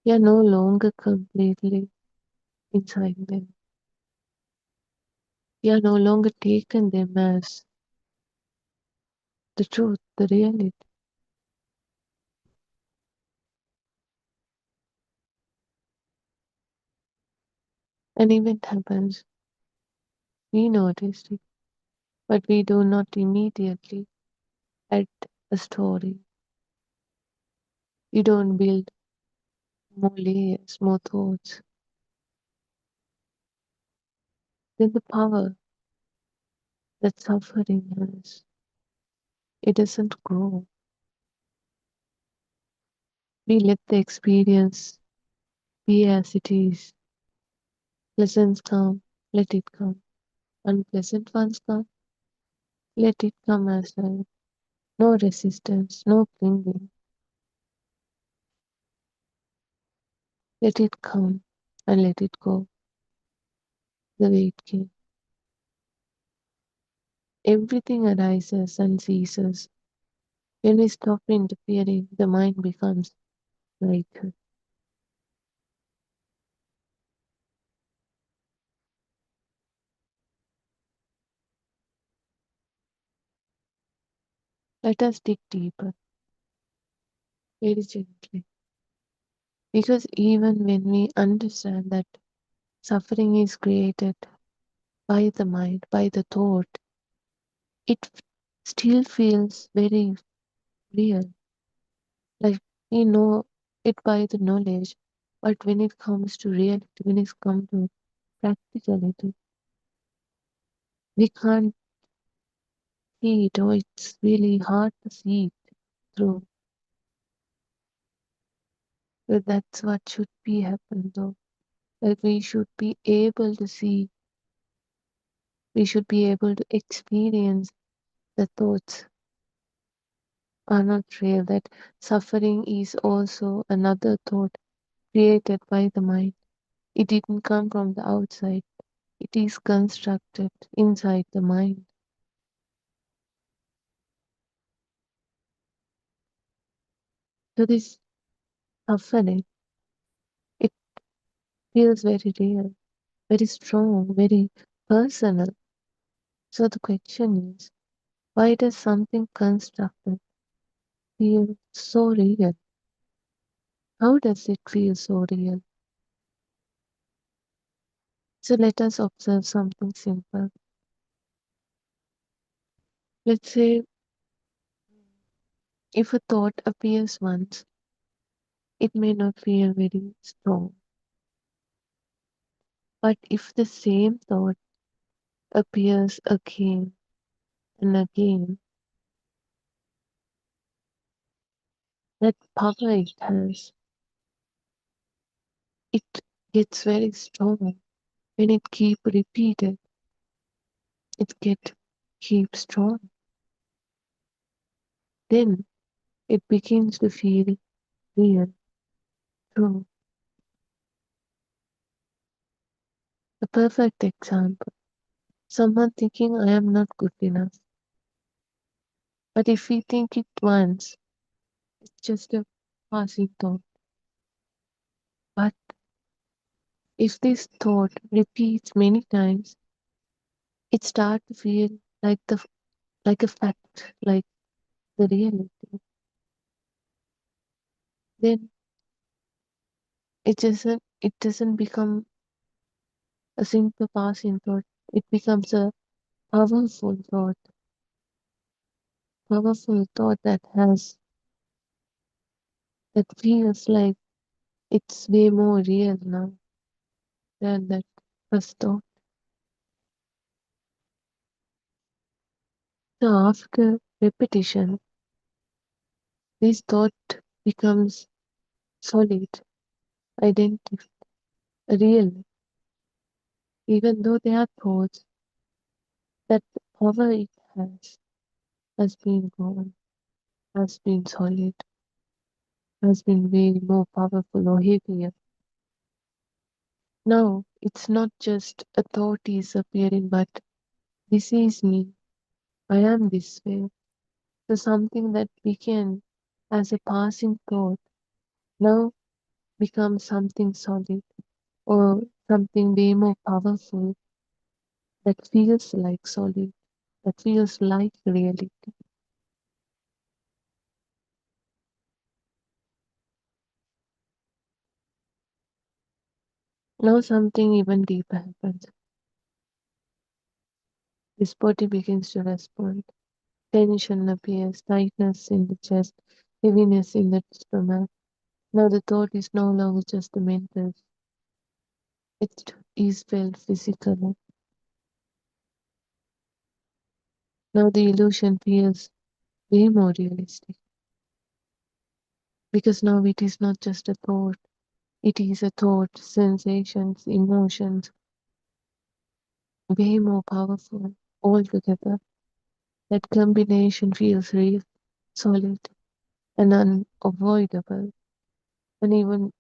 We are no longer completely inside them. We are no longer taken them as the truth, the reality. An event happens, we notice it, but we do not immediately add a story. We don't build more layers, more thoughts. Then the power that suffering has, it doesn't grow. We let the experience be as it is. Pleasant come, let it come. Unpleasant ones come, let it come as well. No resistance, no clinging. Let it come and let it go the way it came. Everything arises and ceases. When we stop interfering, the mind becomes lighter. Let us dig deeper, very gently. Because even when we understand that suffering is created by the mind, by the thought, it still feels very real. Like we know it by the knowledge, but when it comes to reality, when it comes to practicality, we can't see it, or it's really hard to see it through. But that's what should be happen though. Like we should be able to see, we should be able to experience the thoughts are not real, that suffering is also another thought created by the mind. It didn't come from the outside, it is constructed inside the mind. So this suffering, it feels very real, very strong, very personal. So the question is, why does something constructed feel so real? How does it feel so real? So let us observe something simple. Let's say if a thought appears once, it may not feel very strong. But if the same thought appears again and again, that power it has, it gets very strong. When it keep repeated, keep strong. Then it begins to feel real, true. A perfect example. Someone thinking I am not good enough. But if we think it once, it's just a passing thought. But if this thought repeats many times, it starts to feel like a fact, like the reality. Then it doesn't become a simple passing thought. It becomes a powerful thought, that feels like it's way more real now than that first thought. So after repetition, this thought becomes solid, identical, real, even though they are thoughts, that the power it has been gone, has been solid, has been way more powerful or heavier. Now it's not just a thought is appearing, but this is me. I am this way. So something that began as a passing thought now becomes something solid or something way more powerful that feels like solid, that feels like reality. Now something even deeper happens. This body begins to respond. Tension appears, tightness in the chest, heaviness in the stomach. Now the thought is no longer just a mental, it is felt physically. Now the illusion feels way more realistic because now it is not just a thought, it is a thought, sensations, emotions, way more powerful altogether. That combination feels real, solid, and unavoidable. And even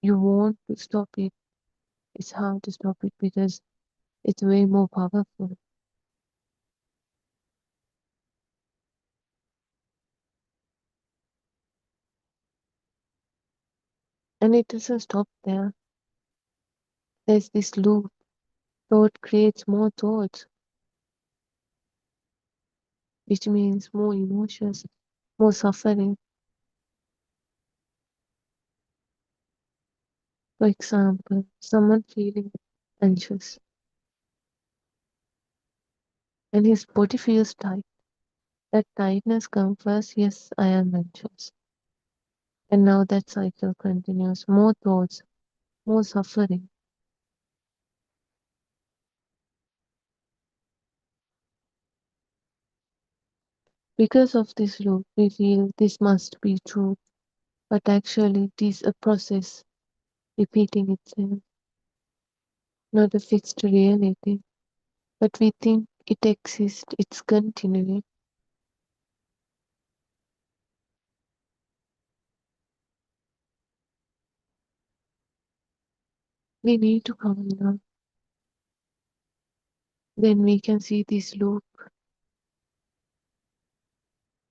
you want to stop it, it's hard to stop it because it's way more powerful. And it doesn't stop there. There's this loop. Thought creates more thoughts, which means more emotions, more suffering. For example, someone feeling anxious and his body feels tight. That tightness comes first, yes, I am anxious. And now that cycle continues. More thoughts, more suffering. Because of this loop, we feel this must be true, but actually it is a process repeating itself, not a fixed reality. But we think it exists, it's continuing. We need to calm down. Then we can see this loop,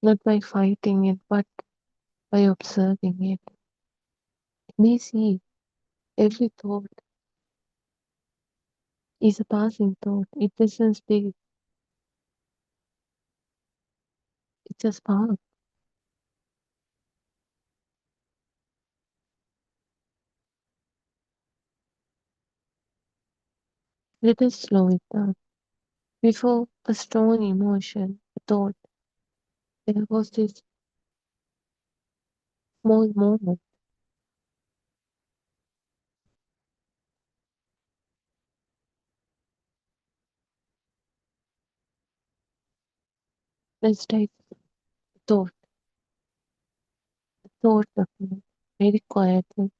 not by fighting it, but by observing it. We see every thought is a passing thought. It doesn't stay, it's a spark. Let us slow it down. Before a strong emotion, a thought, there was this small moment. Let's take thought, thought document, very quietly,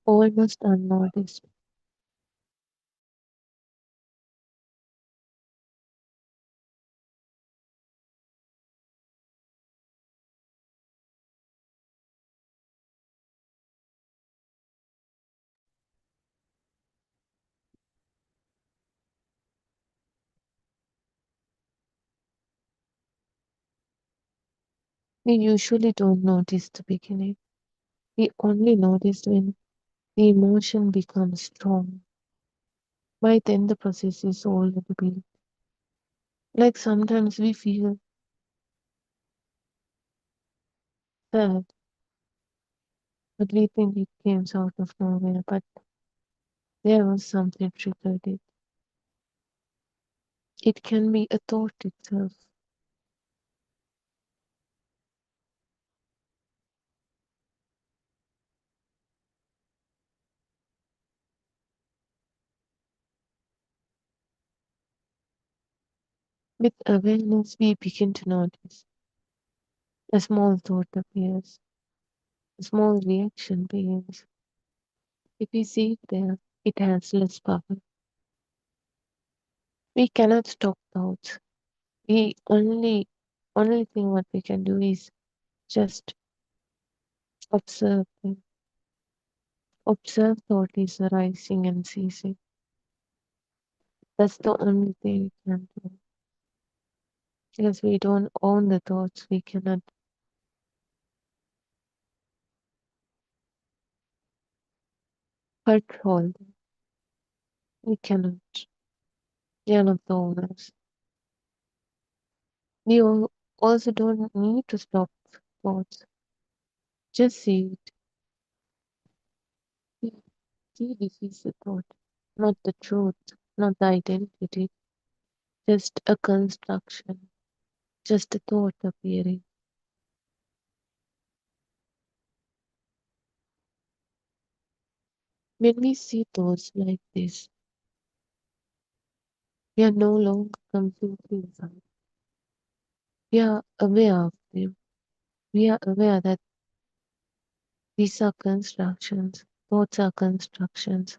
almost unnoticed. We usually don't notice the beginning. We only notice when the emotion becomes strong. By then, the process is already built. Like sometimes we feel sad, but we think it came out of nowhere. But there was something triggered it. It can be a thought itself. With awareness, we begin to notice a small thought appears, a small reaction begins. If we see it there, it has less power. We cannot stop thoughts. We only thing what we can do is just observe them. Observe thought is arising and ceasing. That's the only thing we can do. Because we don't own the thoughts, we cannot control them. We cannot. They are not the owners. We also don't need to stop thoughts. Just see it. See, this is a thought, not the truth, not the identity, just a construction, just a thought appearing. When we see thoughts like this, we are no longer completely inside. We are aware of them. We are aware that these are constructions. Thoughts are constructions.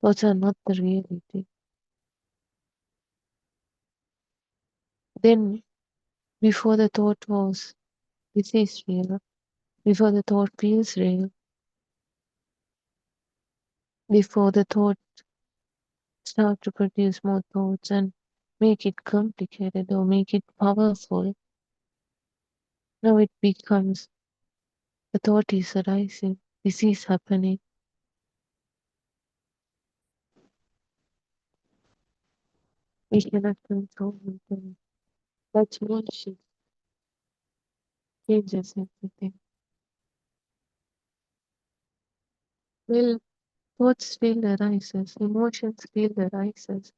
Thoughts are not the reality. Then, before the thought was, this is real, before the thought feels real, before the thought start to produce more thoughts and make it complicated or make it powerful, now it becomes the thought is arising. This is happening. We cannot control them. That small shift changes everything. Well, thoughts still arises, emotions still arises.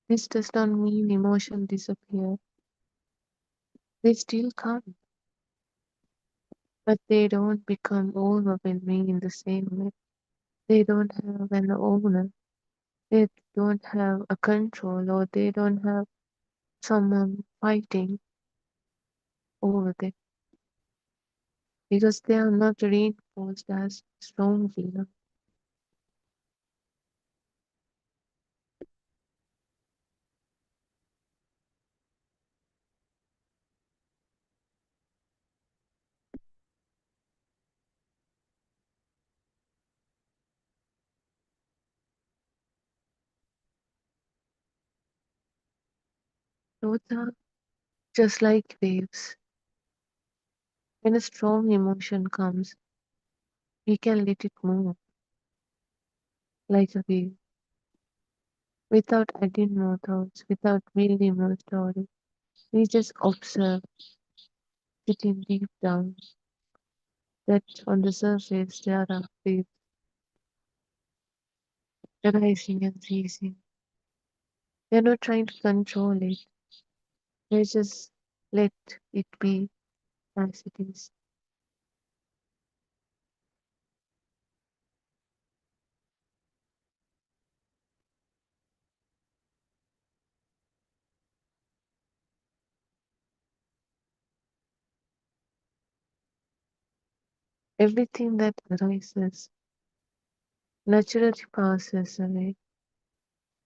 This does not mean emotion disappear. They still come, but they don't become overwhelming in the same way. They don't have an owner. They don't have a control, or they don't have someone fighting over them because they are not reinforced as strongly enough. Thoughts are just like waves. When a strong emotion comes, we can let it move like a wave without adding more thoughts, without building more story. We just observe, sitting deep down, that on the surface there are waves arising and ceasing. We're not trying to control it. We just let it be as it is. Everything that arises naturally passes away,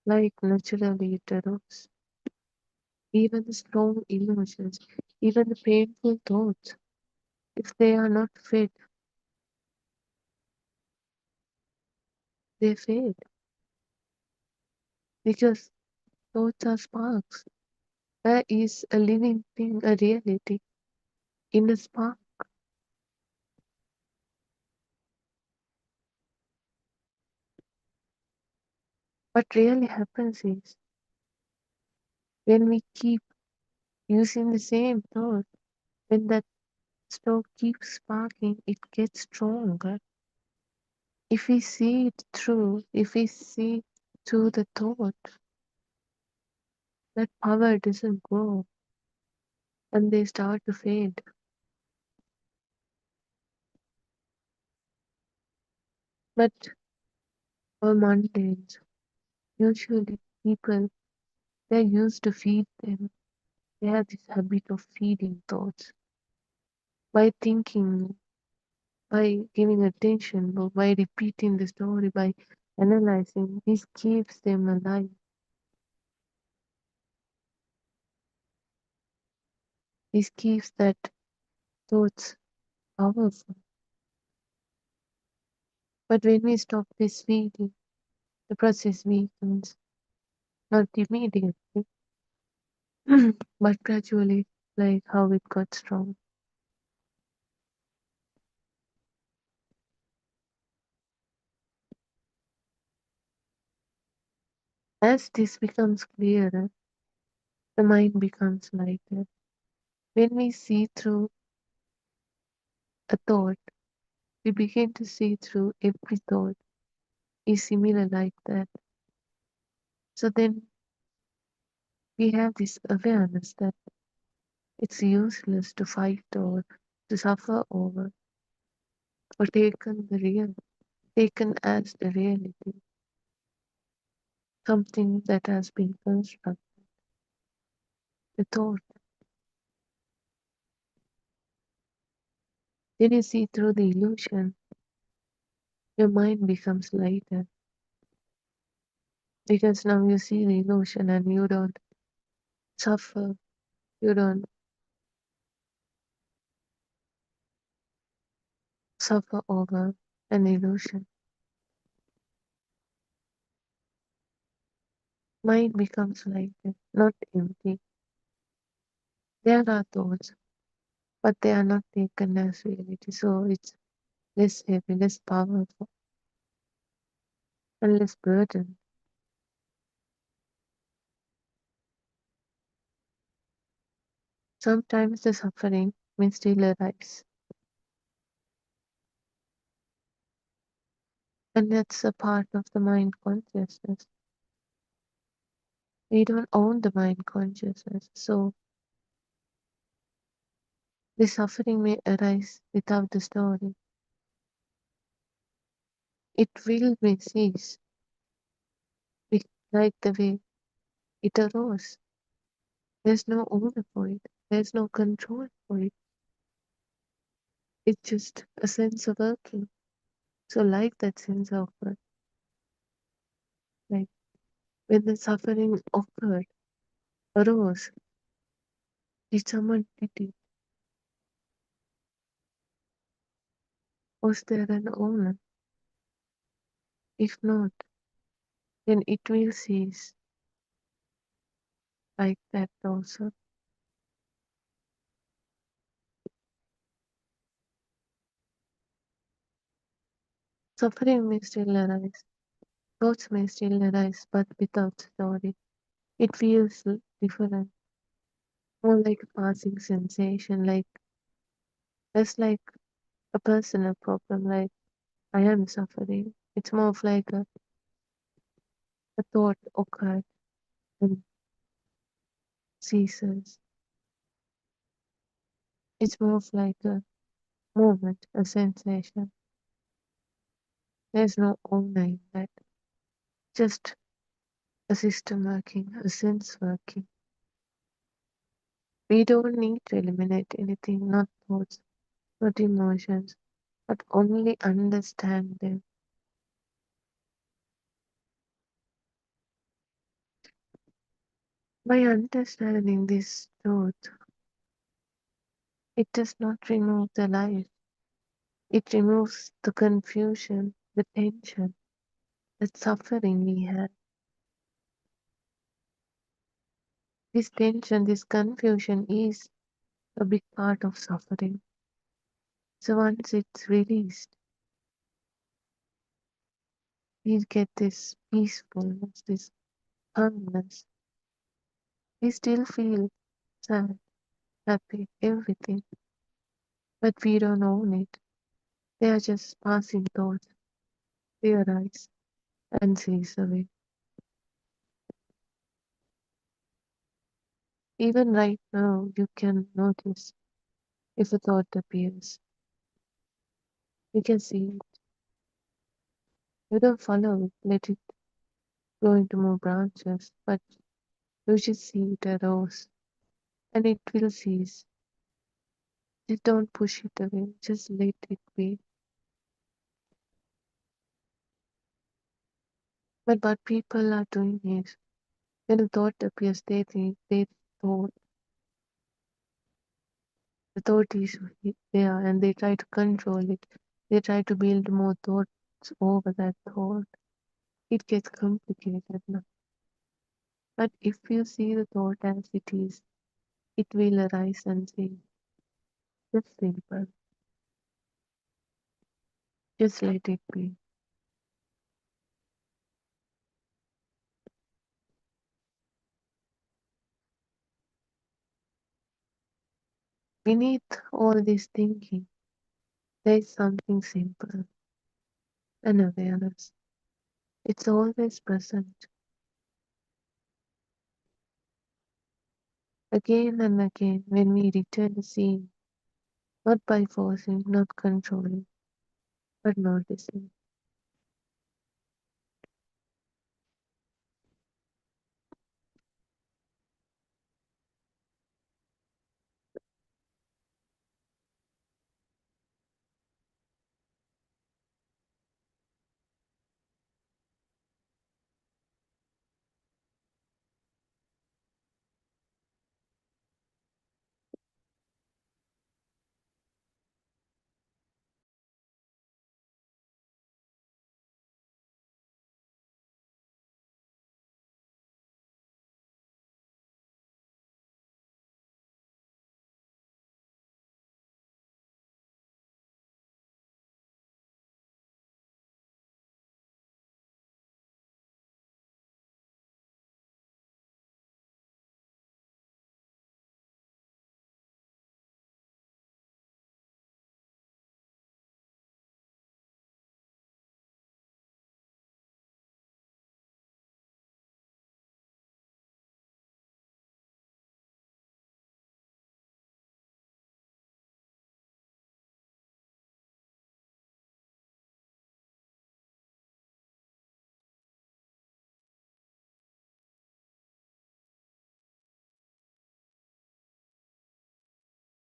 like naturally it arose. Even the strong emotions, even the painful thoughts, if they are not fed, they fade. Because thoughts are sparks. There is a living thing, a reality in a spark. What really happens is when we keep using the same thought, when that stove keeps sparking, it gets stronger. If we see it through, if we see through the thought, that power doesn't grow and they start to fade. But for mundane, usually people, they're used to feed them. They have this habit of feeding thoughts by thinking, by giving attention, or by repeating the story, by analyzing. This keeps them alive. This keeps that thoughts powerful. But when we stop this feeding, the process weakens, not immediately, but gradually, like how it got strong. As this becomes clearer, the mind becomes lighter. When we see through a thought, we begin to see through every thought is similar like that. So then we have this awareness that it's useless to fight or to suffer over or taken as the reality, something that has been constructed, the thought. Then you see through the illusion, your mind becomes lighter because now you see the illusion and you don't suffer, you don't suffer over an illusion. Mind becomes lighter, not empty. There are thoughts, but they are not taken as reality, so it's less heavy, less powerful, and less burden. Sometimes the suffering may still arise, and that's a part of the mind consciousness. We don't own the mind consciousness, so the suffering may arise without the story. It will may cease, like the way it arose. There's no owner for it. There's no control for it. It's just a sense of working. So like that sense of like when the suffering occurred, arose, did someone did it? Was there an owner? If not, then it will cease like that also. Suffering may still arise, thoughts may still arise, but without story. It feels different, more like a passing sensation, like less like a personal problem, like I am suffering. It's more of like a thought occurred and ceases. It's more of like a moment, a sensation. There's no owner in that. Just a system working, a sense working. We don't need to eliminate anything, not thoughts, not emotions, but only understand them. By understanding this truth, it does not remove the life. It removes the confusion, the tension, the suffering we have. This tension, this confusion is a big part of suffering. So once it's released, we get this peacefulness, this calmness. We still feel sad, happy, everything, but we don't own it. They are just passing thoughts. They arise and cease away. Even right now, you can notice if a thought appears. You can see it. You don't follow it, let it grow into more branches, but you just see it arose and it will cease. Just don't push it away, just let it be. But what people are doing is, when a thought appears, they think they thought the thought is there and they try to control it. They try to build more thoughts over that thought. It gets complicated now. But if you see the thought as it is, it will arise and say, just simple, just let it be. Beneath all this thinking, there is something simple, an awareness. It's always present. Again and again, when we return to seeing, not by forcing, not controlling, but noticing.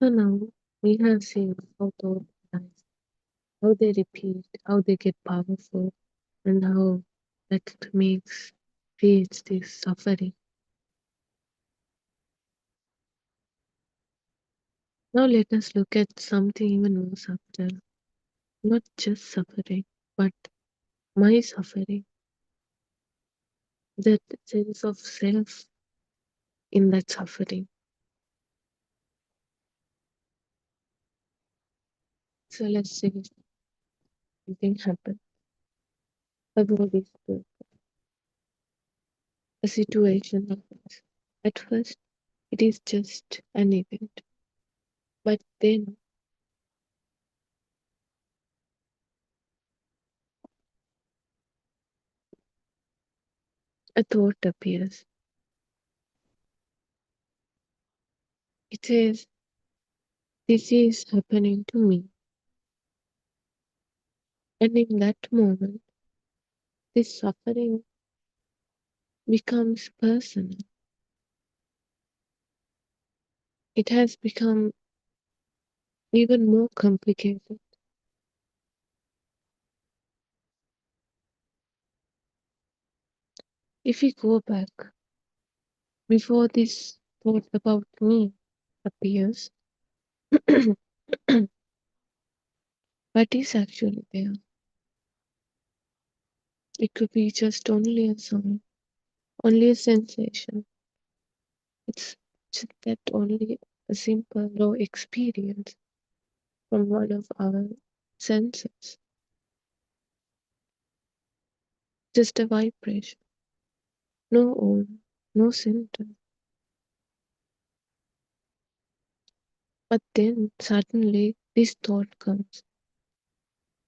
So now we have seen how thoughts arise, how they repeat, how they get powerful, and how that creates this suffering. Now let us look at something even more subtle, not just suffering, but my suffering, that sense of self in that suffering. So let's say something happened. A body spoke. A situation happens. At first, it is just an event, but then a thought appears. It says, this is happening to me. And in that moment, this suffering becomes personal. It has become even more complicated. If we go back, before this thought about me appears, what is actually there? It could be just only a sound, only a sensation. It's just that only a simple raw experience from one of our senses. Just a vibration, no owner, no symptom. But then suddenly this thought comes,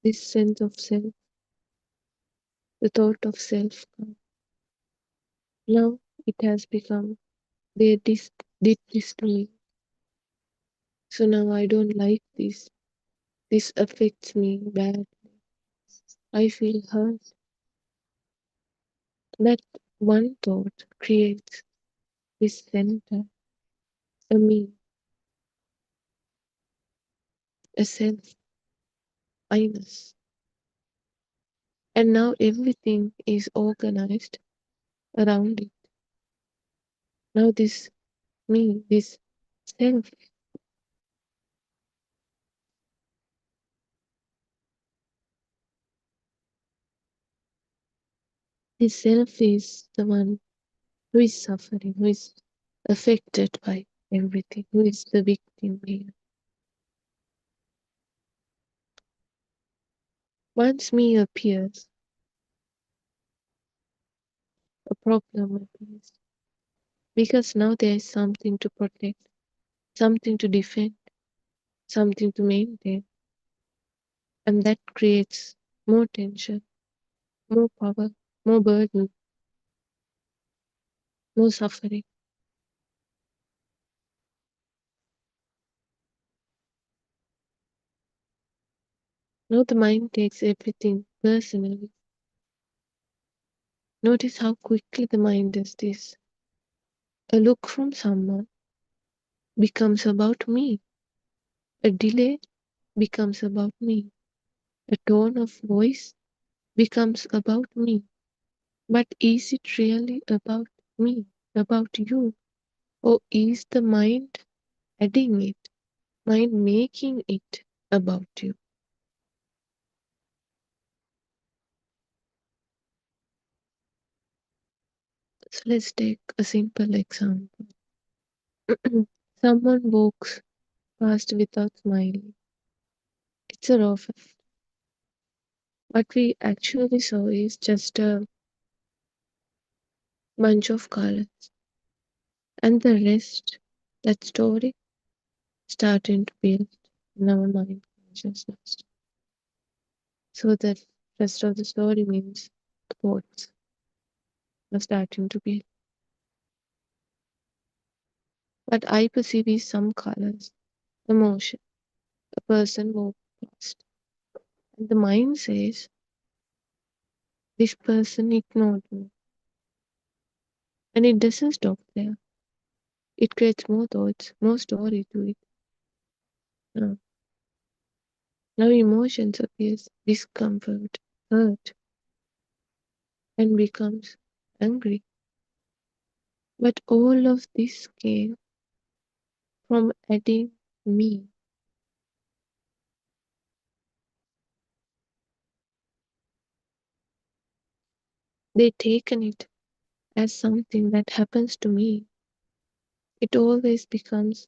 this sense of self, the thought of self comes. Now it has become there, did this to me. So now I don't like this. This affects me badly. I feel hurt. That one thought creates this center, a me, a self, I-ness. And now everything is organized around it. Now this me, this self, this self is the one who is suffering, who is affected by everything, who is the victim here. Once me appears, a problem appears. Because now there is something to protect, something to defend, something to maintain. And that creates more tension, more power, more burden, more suffering. Now the mind takes everything personally. Notice how quickly the mind does this. A look from someone becomes about me. A delay becomes about me. A tone of voice becomes about me. But is it really about me, about you? Or is the mind adding it, mind making it about you? So let's take a simple example. Someone walks past without smiling. It's a raw fact. What we actually saw is just a bunch of colors. And the rest, that story, starting to build in our mind consciousness. So the rest of the story means thoughts are starting to build. What I perceive is some colors, emotion. A person walks past. And the mind says, this person ignored me. And it doesn't stop there. It creates more thoughts, more story to it. Now, now emotions appears, discomfort, hurt, and becomes angry. But all of this came from adding me. They taken it as something that happens to me. It always becomes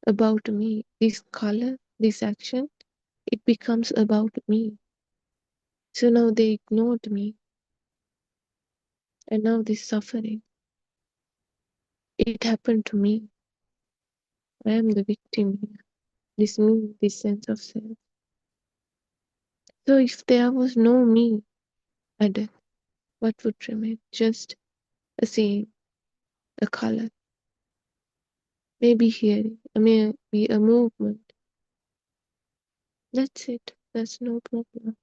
about me. This color, this action, it becomes about me. So now they ignored me. And now this suffering, it happened to me. I am the victim here. This me, this sense of self. So if there was no me added, what would remain? Just a seeing, a color, maybe hearing, maybe a movement. That's it. That's no problem.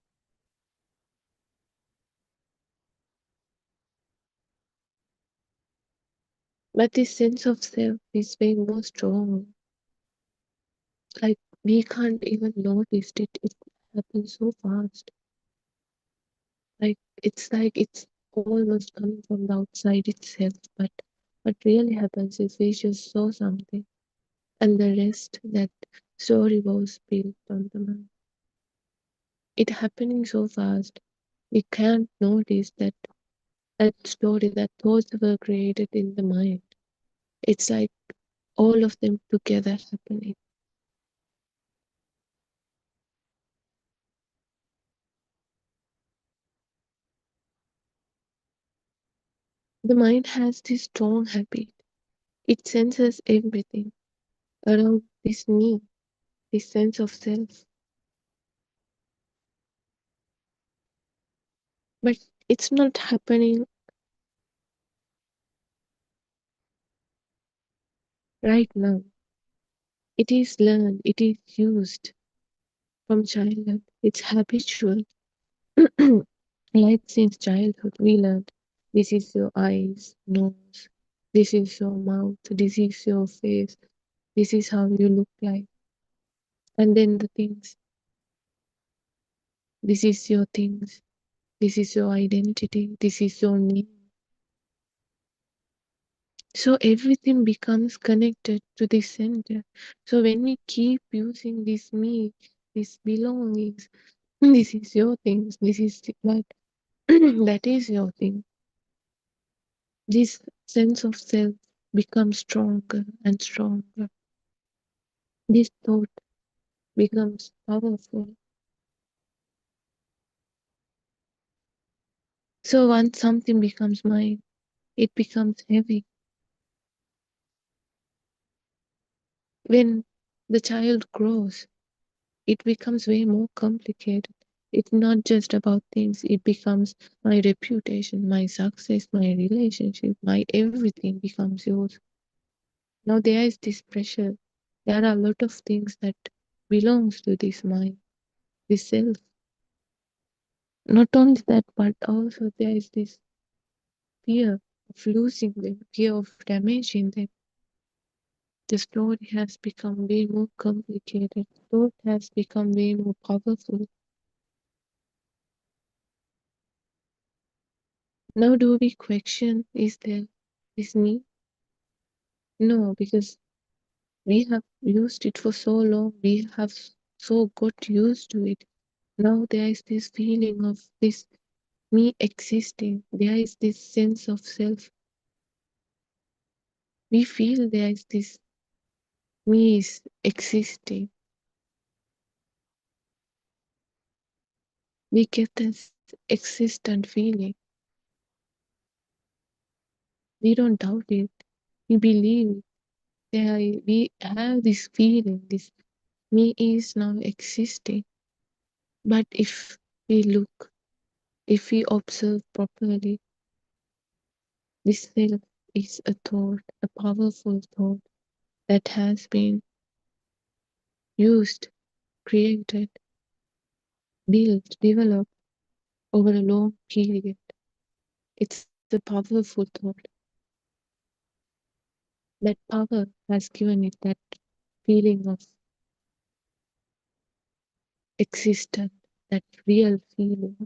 But this sense of self is way more strong. Like we can't even notice it. It happens so fast. Like it's almost coming from the outside itself. But what really happens is we just saw something, and the rest, that story was built on the mind. It happening so fast. We can't notice that story, that thoughts were created in the mind. It's like all of them together happening. The mind has this strong habit. It senses everything around this me, this sense of self. But it's not happening right now. It is learned, it is used from childhood. It's habitual. Like since childhood, we learned this is your eyes, nose, this is your mouth, this is your face, this is how you look like. And then the things, this is your things, this is your identity, this is your name. So everything becomes connected to this center. So when we keep using this me, this belongings, this is your things, this is that, that is your thing. This sense of self becomes stronger and stronger. This thought becomes powerful. So once something becomes mine, it becomes heavy. When the child grows, it becomes way more complicated. It's not just about things, it becomes my reputation, my success, my relationship, my everything becomes yours. Now there is this pressure. There are a lot of things that belongs to this mind, this self. Not only that, but also there is this fear of losing them, fear of damaging them. The story has become way more complicated. Thought has become way more powerful. Now do we question, is there this me? No, because we have used it for so long, we have so got used to it. Now there is this feeling of this me existing. There is this sense of self. We feel there is this me is existing. We get this existent feeling. We don't doubt it. We believe it. We have this feeling, this me is now existing. But if we look, if we observe properly, this self is a thought, a powerful thought that has been used, created, built, developed over a long period. It's a powerful thought. That power has given it that feeling of existence, that real feeling.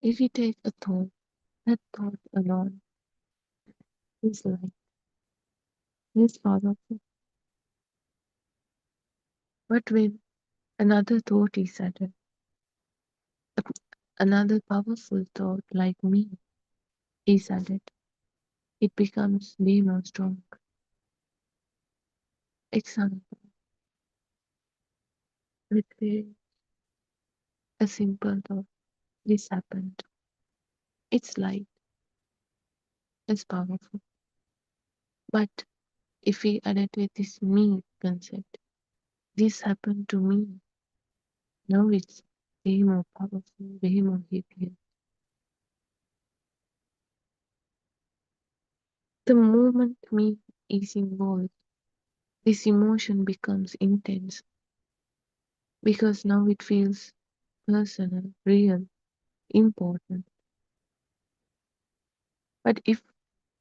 If we take a thought, that thought alone is like this powerful. But when another thought is added, another powerful thought like me is added, it becomes way more strong. Example, with a simple thought, this happened. It's light, it's powerful. But if we add it with this me concept, this happened to me, now it's way more powerful, way more heavier. The moment me is involved, this emotion becomes intense because now it feels personal, real, important. But if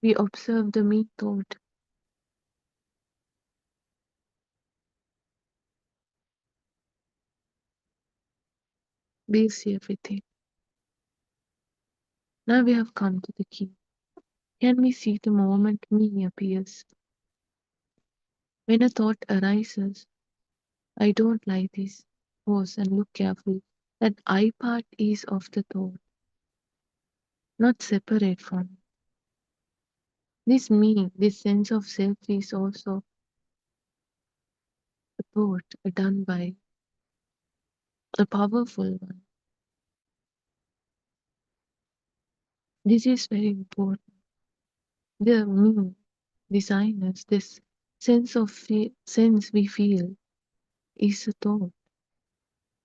we observe the me thought, we see everything. Now we have come to the key. Can we see the moment me appears? When a thought arises, I don't like this. Pause and look carefully. That I part is of the thought, not separate from it. This me, this sense of self is also a thought done by a powerful one. This is very important. The me, designers, this sense we feel is a thought.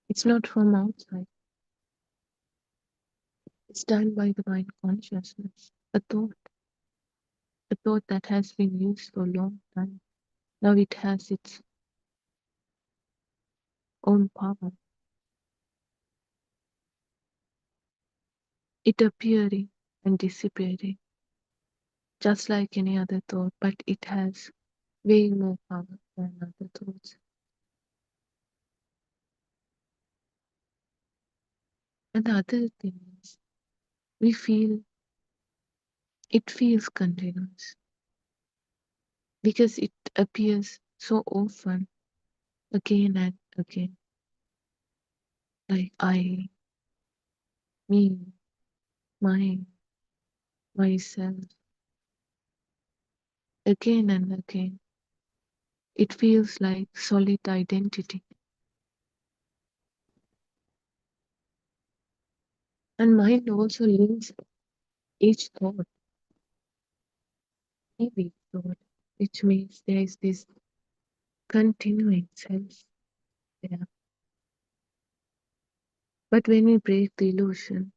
It's not from outside. It's done by the mind consciousness. A thought that has been used for a long time. Now it has its own power. It appearing and disappearing, just like any other thought, but it has way more power than other thoughts. And the other thing is, it feels continuous because it appears so often again and again, like I, me, mine, myself, again and again. It feels like solid identity. And mind also links each thought, every thought, which means there is this continuing self there. But when we break the illusion,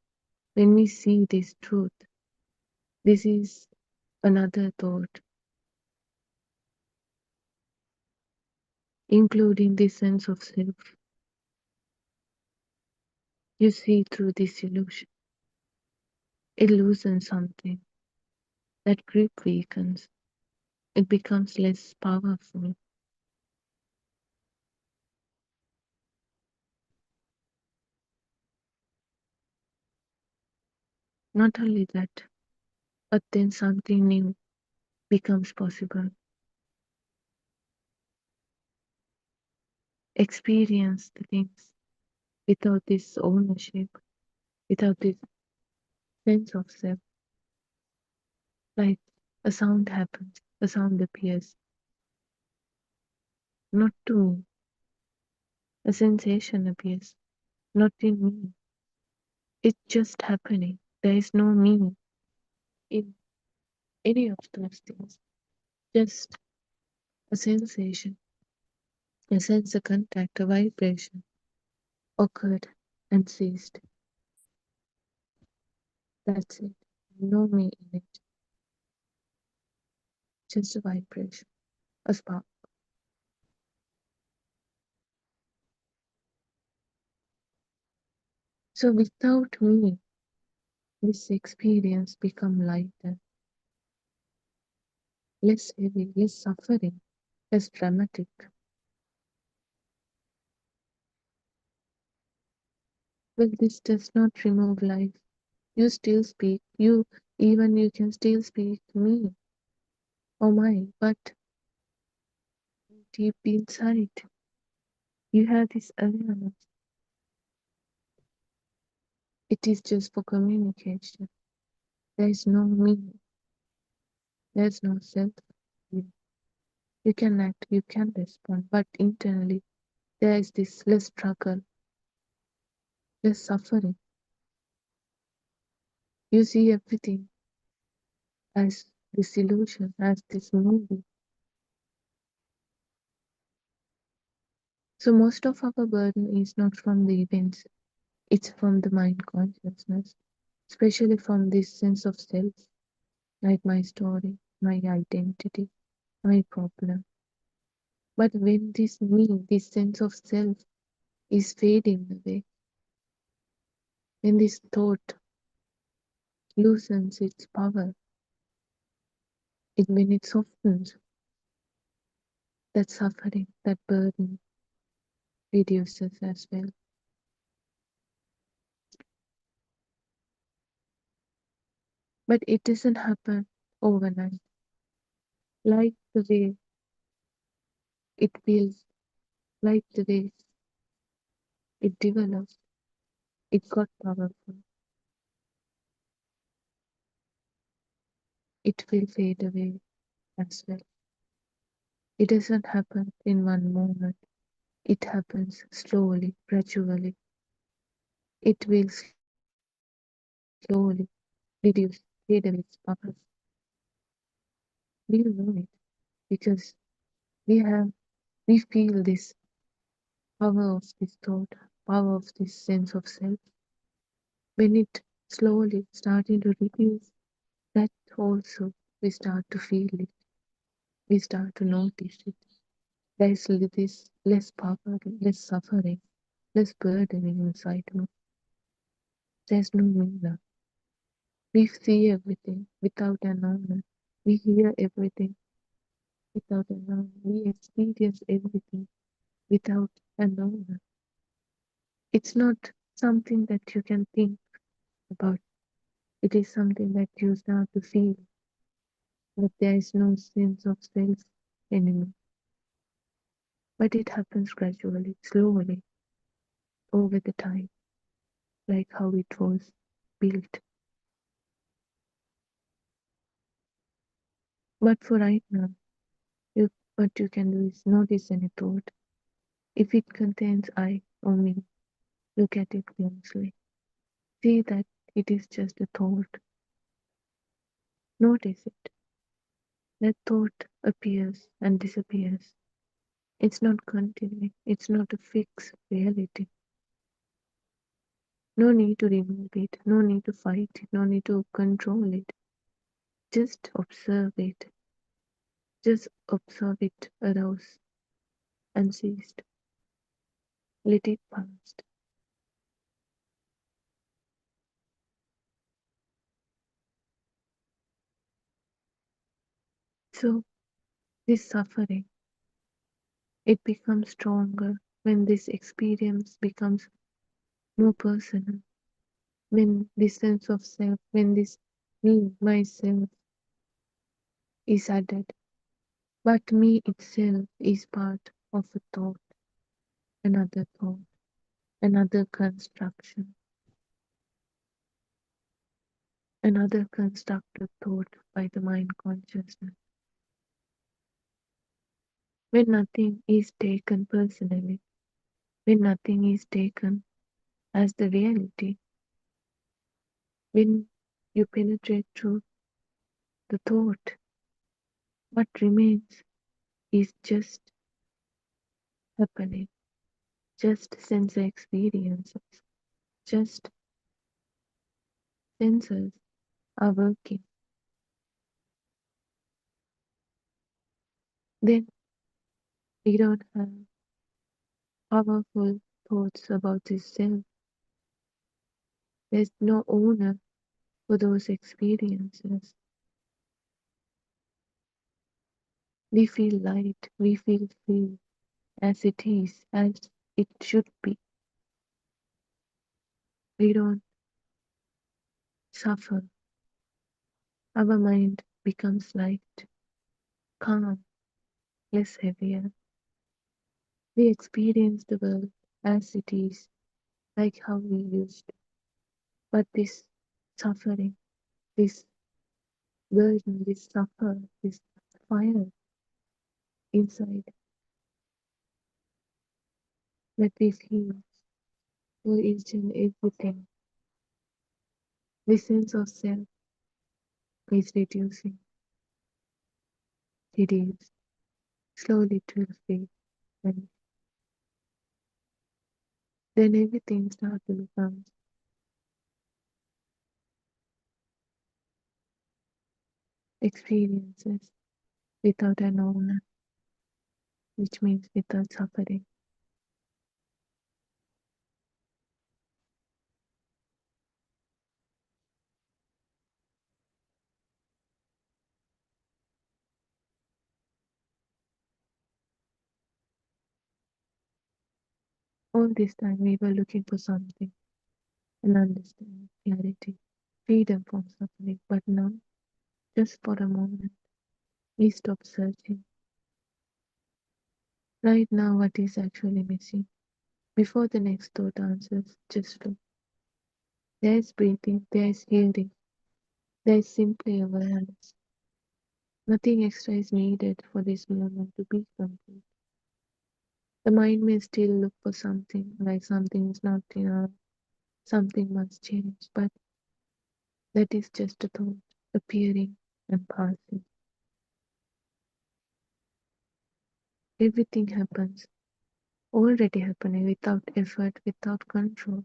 when we see this truth, this is another thought, including the sense of self. You see through this illusion, it loosens something, that grip weakens, it becomes less powerful. Not only that, but then something new becomes possible. Experience the things without this ownership, without this sense of self. Like a sound happens, a sound appears, not to me. A sensation appears, not in me. It's just happening. There is no me in any of those things. Just a sensation, a sense, a contact, a vibration occurred and ceased. That's it. No me in it. Just a vibration, a spark. So without me, this experience become lighter, less heavy, less suffering, less dramatic. Well, this does not remove life. You still speak. You can still speak me or mine, but deep inside, you have this awareness. It is just for communication. There is no me. There is no self. You can act, you can respond, but internally there is this less struggle, less suffering. You see everything as this illusion, as this movie. So most of our burden is not from the events, it's from the mind consciousness, especially from this sense of self, like my story, my identity, my problem. But when this me, this sense of self is fading away, when this thought loosens its power, when it softens, that suffering, that burden reduces as well. But it doesn't happen overnight. Like the way it feels, like the way it develops, it got powerful. It will fade away as well. It doesn't happen in one moment. It happens slowly, gradually. It will slowly reduce, fade away its powers. We will know it because we have, we feel this power of this thought, power of this sense of self. When it slowly starting to reduce, that also we start to feel it. We start to notice it. There is this less power, less suffering, less burdening inside me. There's no me now. We see everything without an owner. We hear everything without an owner. We experience everything without an owner. It's not something that you can think about. It is something that you start to feel that there is no sense of self anymore. But it happens gradually, slowly, over the time, like how it was built. But for right now, what you can do is notice any thought. If it contains I or me, look at it closely. See that it is just a thought. Notice it. That thought appears and disappears. It's not continuing. It's not a fixed reality. No need to remove it. No need to fight it. No need to control it. Just observe it. Just observe it arouse and ceased. Let it pass. So this suffering, it becomes stronger when this experience becomes more personal, when this sense of self, when this me, myself is added. But me itself is part of a thought, another construction, another constructed thought by the mind consciousness. When nothing is taken personally, when nothing is taken as the reality, when you penetrate through the thought, what remains is just happening, just sense experiences, just senses are working. Then we don't have powerful thoughts about this self. There's no owner for those experiences. We feel light, we feel free as it is, as it should be. We don't suffer. Our mind becomes light, calm, less heavier. We experience the world as it is, like how we used to. But this suffering, this burden, this suffer, this fire inside that we feel for each and everything, the sense of self is reducing, reduced, slowly to fade, and then everything starts to become experiences without an owner. which means without suffering. All this time we were looking for something, an understanding, clarity, freedom from suffering. But now, just for a moment, we stop searching. Right now, what is actually missing? Before the next thought answers, just look. There is breathing, there is hearing, there is simply awareness. Nothing extra is needed for this moment to be complete. The mind may still look for something, like something is not enough, something must change, but that is just a thought, appearing and passing. Everything happens, already happening, without effort, without control.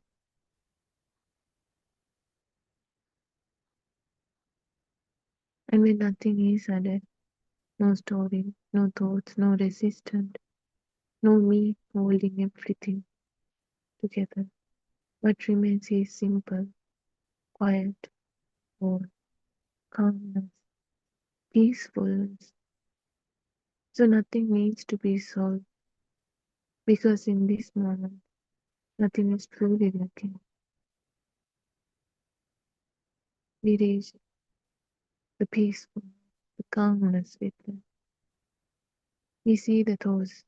And when nothing is added, no story, no thoughts, no resistance, no me holding everything together. What remains is simple, quiet, or calmness, peacefulness. So nothing needs to be solved because in this moment, nothing is truly lacking. We reach the peaceful, the calmness within. We see the thoughts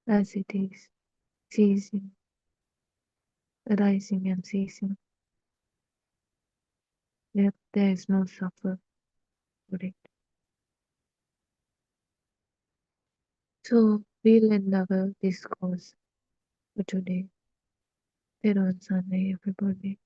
as it is, ceasing, arising and ceasing. Yet there is no suffer for it. So we'll end our discourse for today. Teron Sunday, everybody.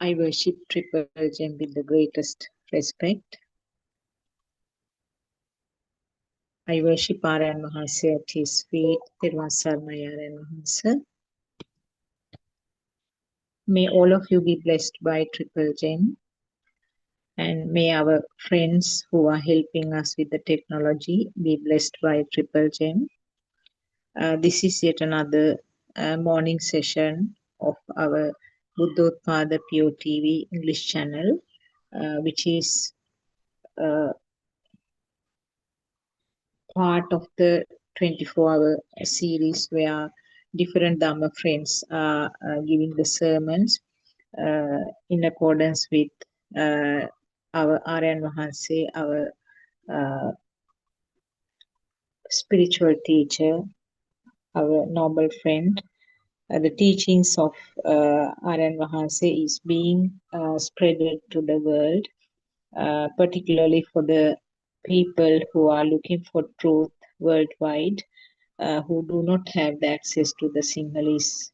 I worship Triple Gem with the greatest respect. I worship Aryan Mahansa at his feet. Tiruvasarmaya Aryan Mahansa. May all of you be blessed by Triple Gem, and may our friends who are helping us with the technology be blessed by Triple Gem. This is yet another morning session of our Buddothpada POTV English channel, which is part of the 24-hour series where different Dhamma friends are giving the sermons in accordance with our Aryan Mahanse, our spiritual teacher, our noble friend. The teachings of Aryan Mahanse is being spreaded to the world, particularly for the people who are looking for truth worldwide, who do not have the access to the Sinhalese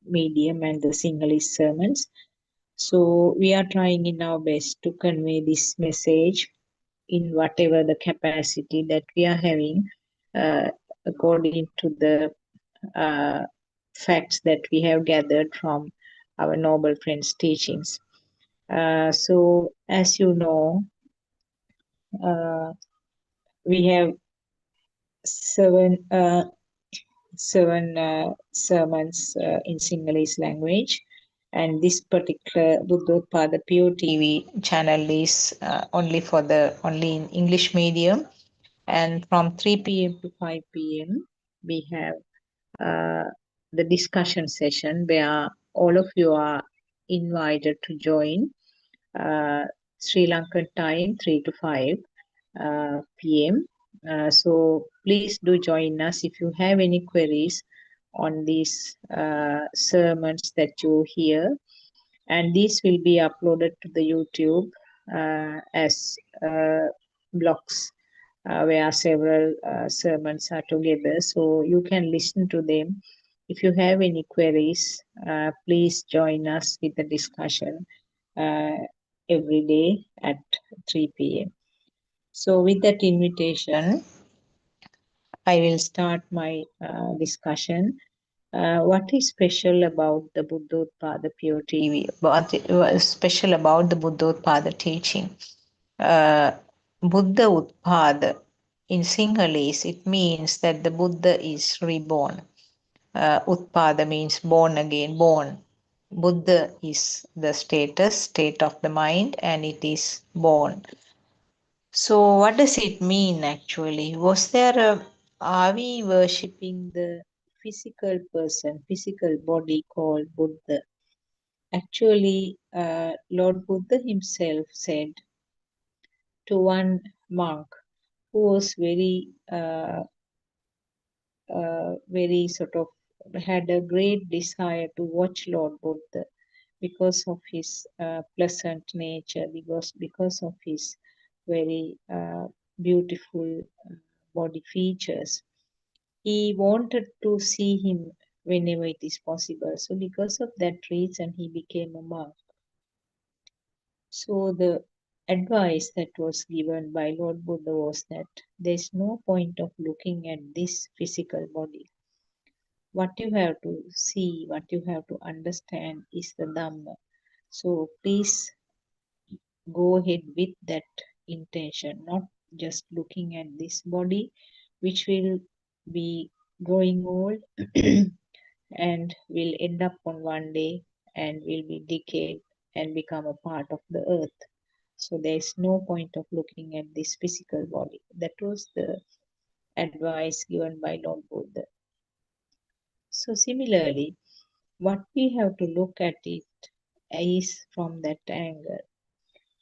medium and the Sinhalese sermons. So we are trying in our best to convey this message in whatever the capacity that we are having, according to the facts that we have gathered from our noble friend's teachings. So, as you know, we have seven sermons in Sinhalese language, and this particular Buddothpada Pure TV channel is only in English medium. And from 3 p.m. to 5 p.m. we have the discussion session where all of you are invited to join. Sri Lankan time 3 to 5 p.m. So please do join us if you have any queries on these sermons that you hear, and these will be uploaded to the YouTube as blocks where several sermons are together, so you can listen to them. If you have any queries, please join us with the discussion uh, every day at 3 p.m. So, with that invitation, I will start my discussion. What is special about the Buddothpada Pure TV? What is special about the Buddothpada teaching? Buddha Utpada in Sinhalese, it means that the Buddha is reborn. Utpada means born again, born. Buddha is the state of the mind, and it is born. So, what does it mean actually? Are we worshipping the physical person, physical body called Buddha? Actually, Lord Buddha himself said to one monk who was very sort of had a great desire to watch Lord Buddha because of his pleasant nature, because of his very beautiful body features. He wanted to see him whenever it is possible. So, because of that reason, he became a monk. So, the advice that was given by Lord Buddha was that there's no point of looking at this physical body. What you have to see, what you have to understand is the Dhamma. So, please go ahead with that intention, not just looking at this body, which will be growing old and will end up on one day and will be decayed and become a part of the earth. So there is no point of looking at this physical body. That was the advice given by Lord Buddha. So similarly, what we have to look at it is from that angle,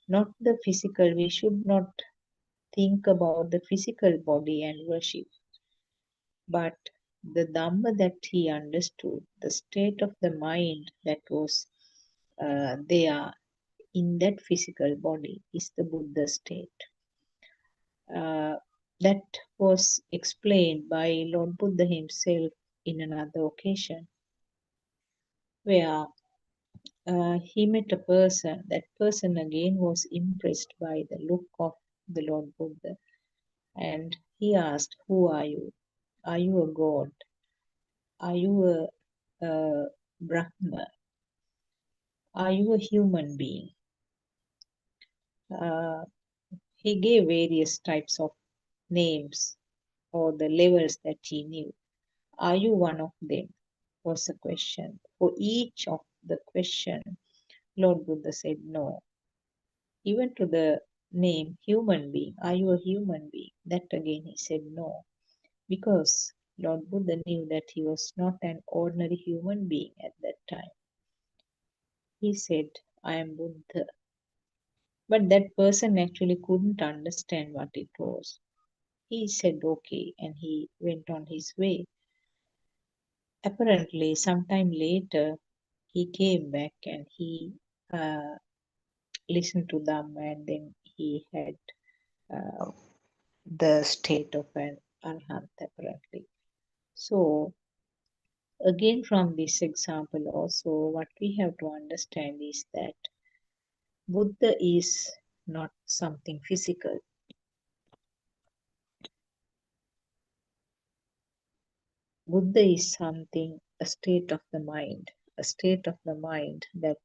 not the physical. We should not think about the physical body and worship, but the Dhamma that he understood, the state of the mind that was there in that physical body is the Buddha state. That was explained by Lord Buddha himself in another occasion, where he met a person. That person again was impressed by the look of the Lord Buddha, and he asked, "Who are you? Are you a god? Are you a Brahma? Are you a human being?" Uh, he gave various types of names or the levels that he knew. Are you one of them? Was a question. For each of the question, Lord Buddha said no. Even to the name human being, are you a human being? That again he said no. Because Lord Buddha knew that he was not an ordinary human being at that time. He said, I am Buddha. But that person actually couldn't understand what it was. He said okay and he went on his way. Apparently, sometime later, he came back and he listened to them, and then he had the state of an arhat apparently. So again, from this example also, what we have to understand is that Buddha is not something physical. Buddha is something, a state of the mind, a state of the mind that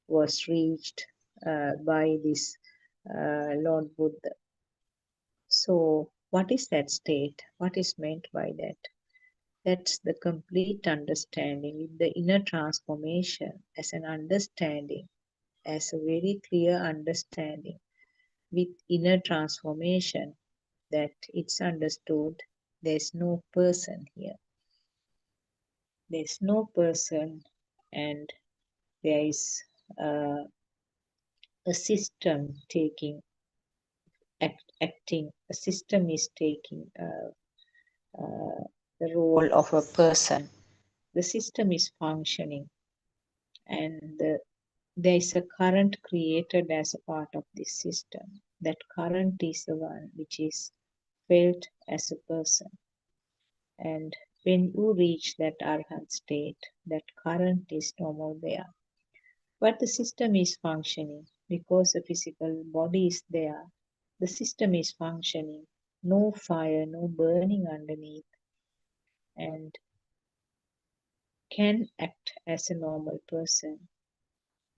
was reached by this Lord Buddha. So, what is that state? What is meant by that? That's the complete understanding with the inner transformation as an understanding, as a very clear understanding with inner transformation that it's understood there's no person here. There's no person, and there is a system acting, a system is taking the role of a person. The system is functioning, and there is a current created as a part of this system. That current is the one which is felt as a person. And when you reach that arhat state, that current is no more there. But the system is functioning because the physical body is there. The system is functioning. No fire, no burning underneath, and can act as a normal person.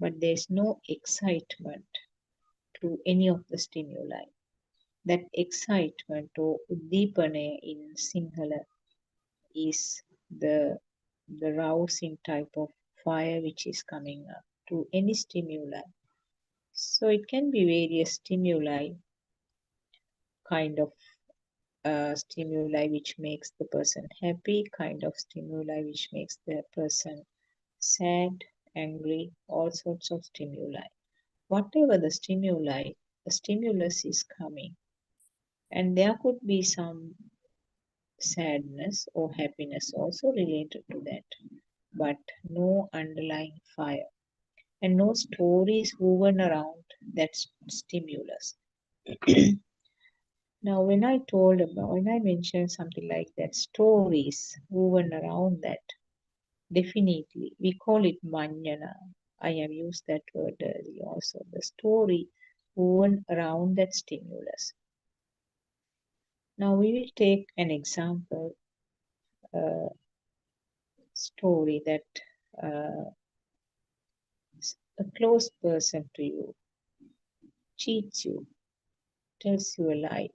But there's no excitement to any of the stimuli. That excitement or uddipana in Sinhala is the rousing type of fire which is coming up to any stimuli. So it can be various stimuli, kind of stimuli which makes the person happy, kind of stimuli which makes the person sad, angry, all sorts of stimuli. Whatever the stimuli, the stimulus is coming. And there could be some sadness or happiness also related to that, but no underlying fire and no stories woven around that stimulus. Now, when I mentioned something like that, stories woven around that, definitely we call it manjana. I have used that word earlier also. The story woven around that stimulus. Now we will take an example story that a close person to you cheats you, tells you a lie,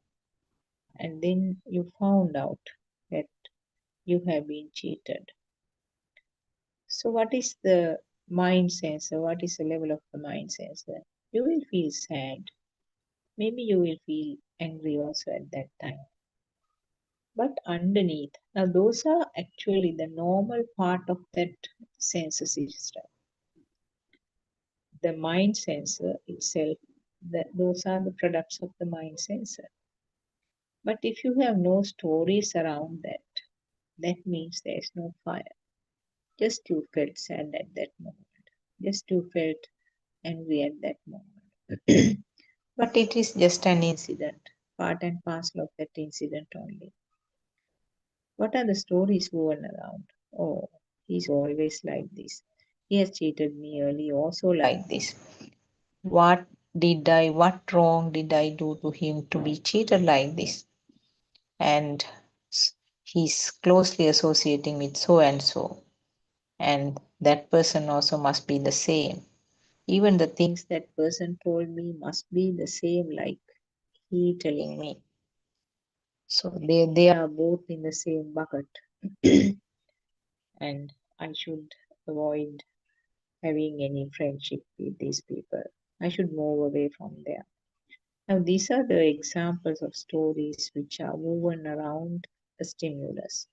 and then you found out that you have been cheated. So, what is the mind sensor? What is the level of the mind sensor? You will feel sad. Maybe you will feel angry also at that time. But underneath, now those are actually the normal part of that sensor system. The mind sensor itself, those are the products of the mind sensor. But if you have no stories around that, that means there is no fire. Just you felt sad at that moment. Just you felt angry at that moment. But it is just an incident, part and parcel of that incident only. What are the stories woven around? Oh, he's always like this. He has cheated me early, also like this. What wrong did I do to him to be cheated like this? And he's closely associating with so and so. And that person also must be the same. Even the things that person told me must be the same like he telling me. So they are both in the same bucket. And I should avoid having any friendship with these people. I should move away from there. Now these are the examples of stories which are woven around a stimulus.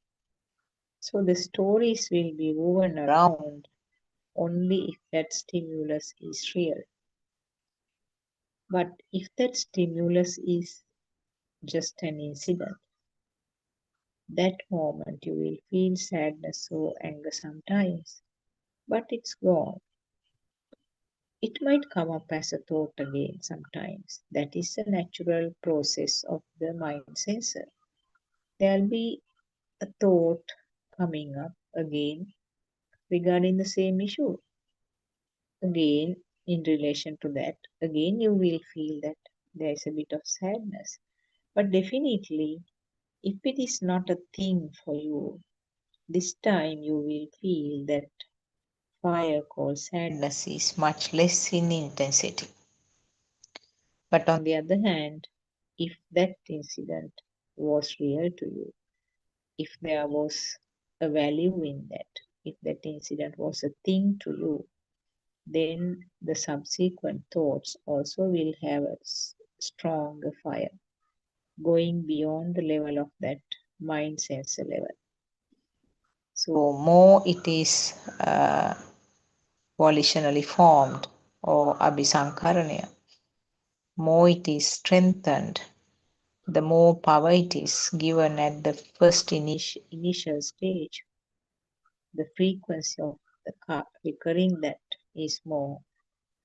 So the stories will be woven around only if that stimulus is real. But if that stimulus is just an incident, that moment you will feel sadness or anger sometimes, but it's gone. It might come up as a thought again sometimes. That is a natural process of the mind sensor. There'll be a thought coming up again regarding the same issue. Again, in relation to that, again you will feel that there is a bit of sadness. But definitely, if it is not a thing for you, This time you will feel that fire called sadness is much less in intensity. But on the other hand, if that incident was real to you, if there was a value in that, if that incident was a thing to you, then the subsequent thoughts also will have a stronger fire, going beyond the level of that mind sensor level. So, more it is volitionally formed or abhisankaranya, more it is strengthened, the more power it is given at the first initial stage, the frequency of the recurring that is more,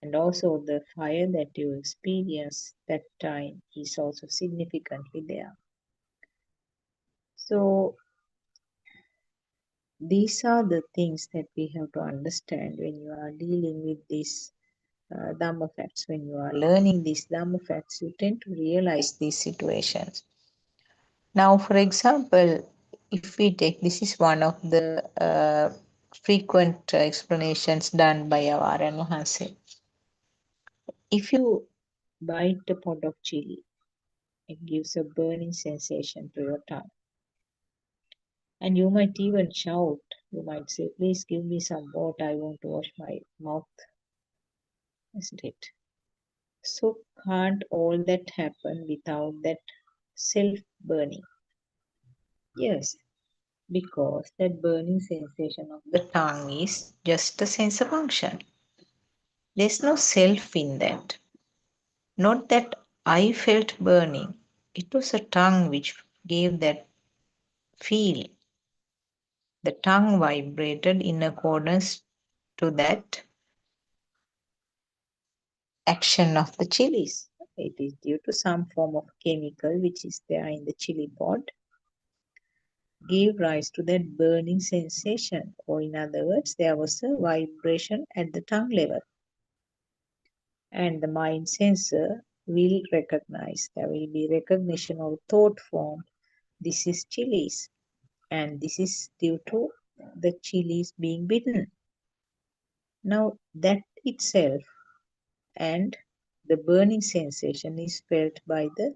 and also the fire that you experience that time is also significantly there. So these are the things that we have to understand when you are dealing with these Dhamma facts. When you are learning these Dhamma facts, you tend to realize these situations. Now, for example, if we take, this is one of the frequent explanations done by our Aryan Mahanse. If you bite a pot of chili, it gives a burning sensation to your tongue. And you might even shout, you might say, please give me some water, I want to wash my mouth, isn't it? So can't all that happen without that self-burning? Yes, because that burning sensation of the tongue is just a sensor function. There's no self in that. Not that I felt burning. It was a tongue which gave that feel. The tongue vibrated in accordance to that action of the chilies. It is due to some form of chemical which is there in the chili pod, gave rise to that burning sensation, or in other words, there was a vibration at the tongue level. And the mind sensor will recognize, there will be recognition of thought form. This is chilies, and this is due to the chilies being bitten. Now, that itself and the burning sensation is felt by the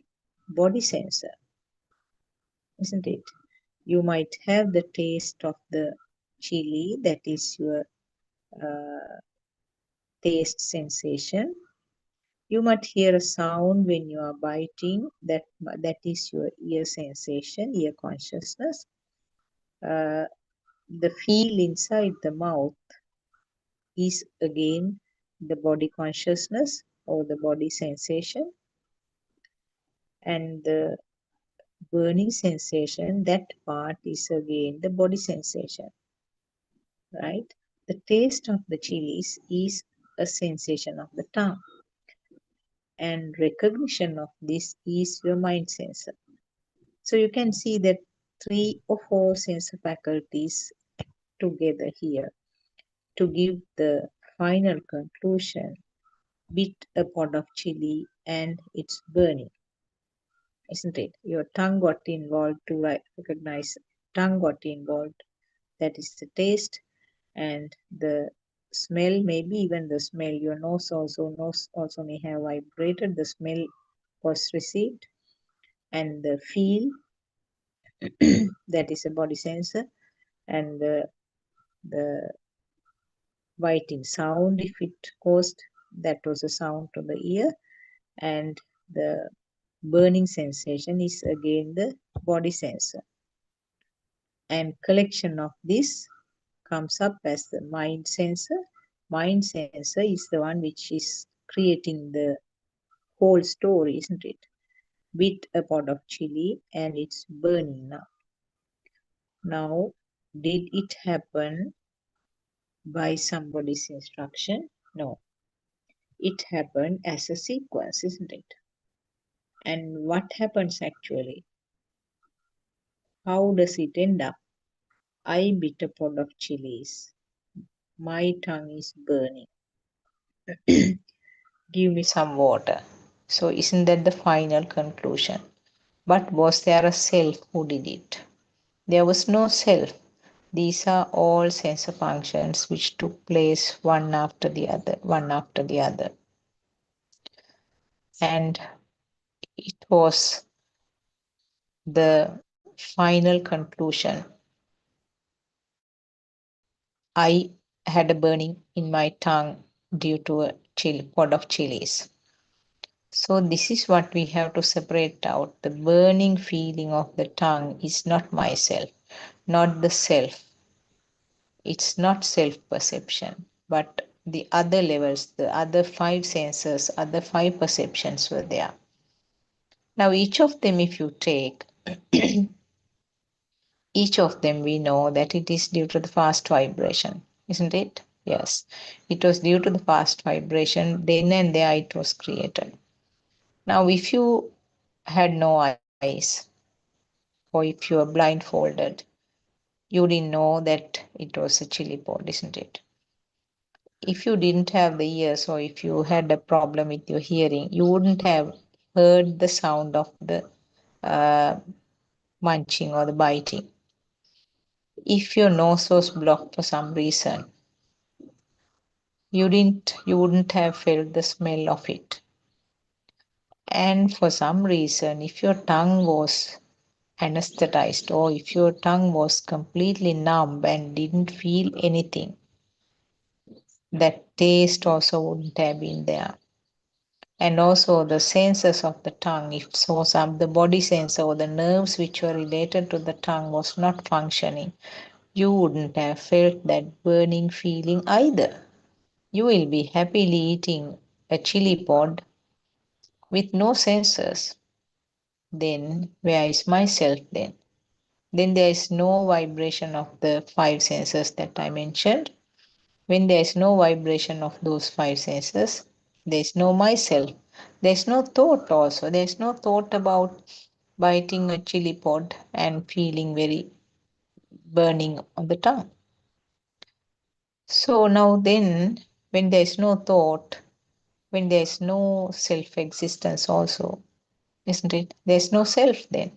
body sensor, isn't it? You might have the taste of the chili, that is your taste sensation. You might hear a sound when you are biting, that is your ear sensation, ear consciousness. The feel inside the mouth is again the body consciousness or the body sensation, and the burning sensation, that part is again the body sensation, right? The taste of the chilies is a sensation of the tongue, and recognition of this is your mind sensor. So you can see that 3 or 4 sensor faculties together here to give the final conclusion. Bit a pot of chili and it's burning, isn't it? Your tongue got involved to recognize, tongue got involved, that is the taste, and the smell, maybe even the smell, your nose also may have vibrated, the smell was received, and the feel, that is a body sensor, and the biting sound, if it caused, that was a sound to the ear, and the burning sensation is again the body sensor. And collection of this comes up as the mind sensor. Mind sensor is the one which is creating the whole story, isn't it? With a pot of chili and it's burning now. Now, did it happen by somebody's instruction? No. It happened as a sequence, isn't it? And what happens actually? How does it end up? I bit a pot of chilies. My tongue is burning. Give me some water. So, isn't that the final conclusion? But was there a self who did it? There was no self. These are all sensor functions which took place one after the other, one after the other. And it was the final conclusion. I had a burning in my tongue due to a pot of chilies. So this is what we have to separate out. The burning feeling of the tongue is not myself, not the self. It's not self-perception, but the other levels, the other five senses, other five perceptions were there. Now each of them, if you take, each of them we know that it is due to the fast vibration, isn't it? Yes, it was due to the fast vibration, then and there it was created. Now if you had no eyes, or if you were blindfolded, you didn't know that it was a chili pod, isn't it? If you didn't have the ears, or if you had a problem with your hearing, you wouldn't have heard the sound of the uh, munching or the biting. If your nose was blocked for some reason, you wouldn't have felt the smell of it. And for some reason, if your tongue was anesthetized, or if your tongue was completely numb and didn't feel anything, that taste also wouldn't have been there. And also the senses of the tongue, if so some the body sense or the nerves which were related to the tongue was not functioning, you wouldn't have felt that burning feeling either. You will be happily eating a chili pod with no senses. Then where is myself then? Then there is no vibration of the five senses that I mentioned. When there is no vibration of those five senses, there is no myself. There is no thought also. There is no thought about biting a chili pod and feeling very burning on the tongue. So now then, when there is no thought, when there is no self-existence also, isn't it? There is no self then.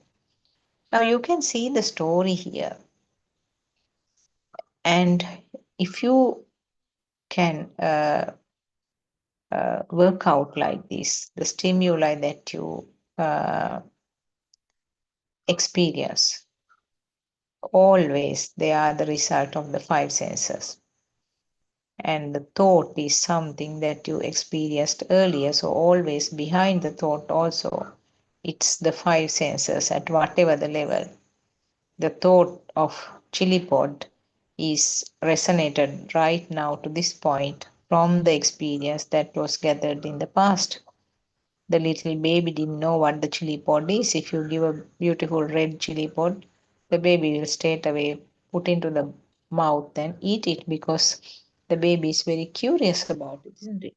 Now you can see the story here. And if you can work out like this, the stimuli that you uh, experience, always they are the result of the five senses. And the thought is something that you experienced earlier, so always behind the thought also, it's the five senses at whatever the level. The thought of chili pod is resonated right now to this point from the experience that was gathered in the past. The little baby didn't know what the chili pod is. If you give a beautiful red chili pod, the baby will straight away put into the mouth and eat it because the baby is very curious about it, isn't it?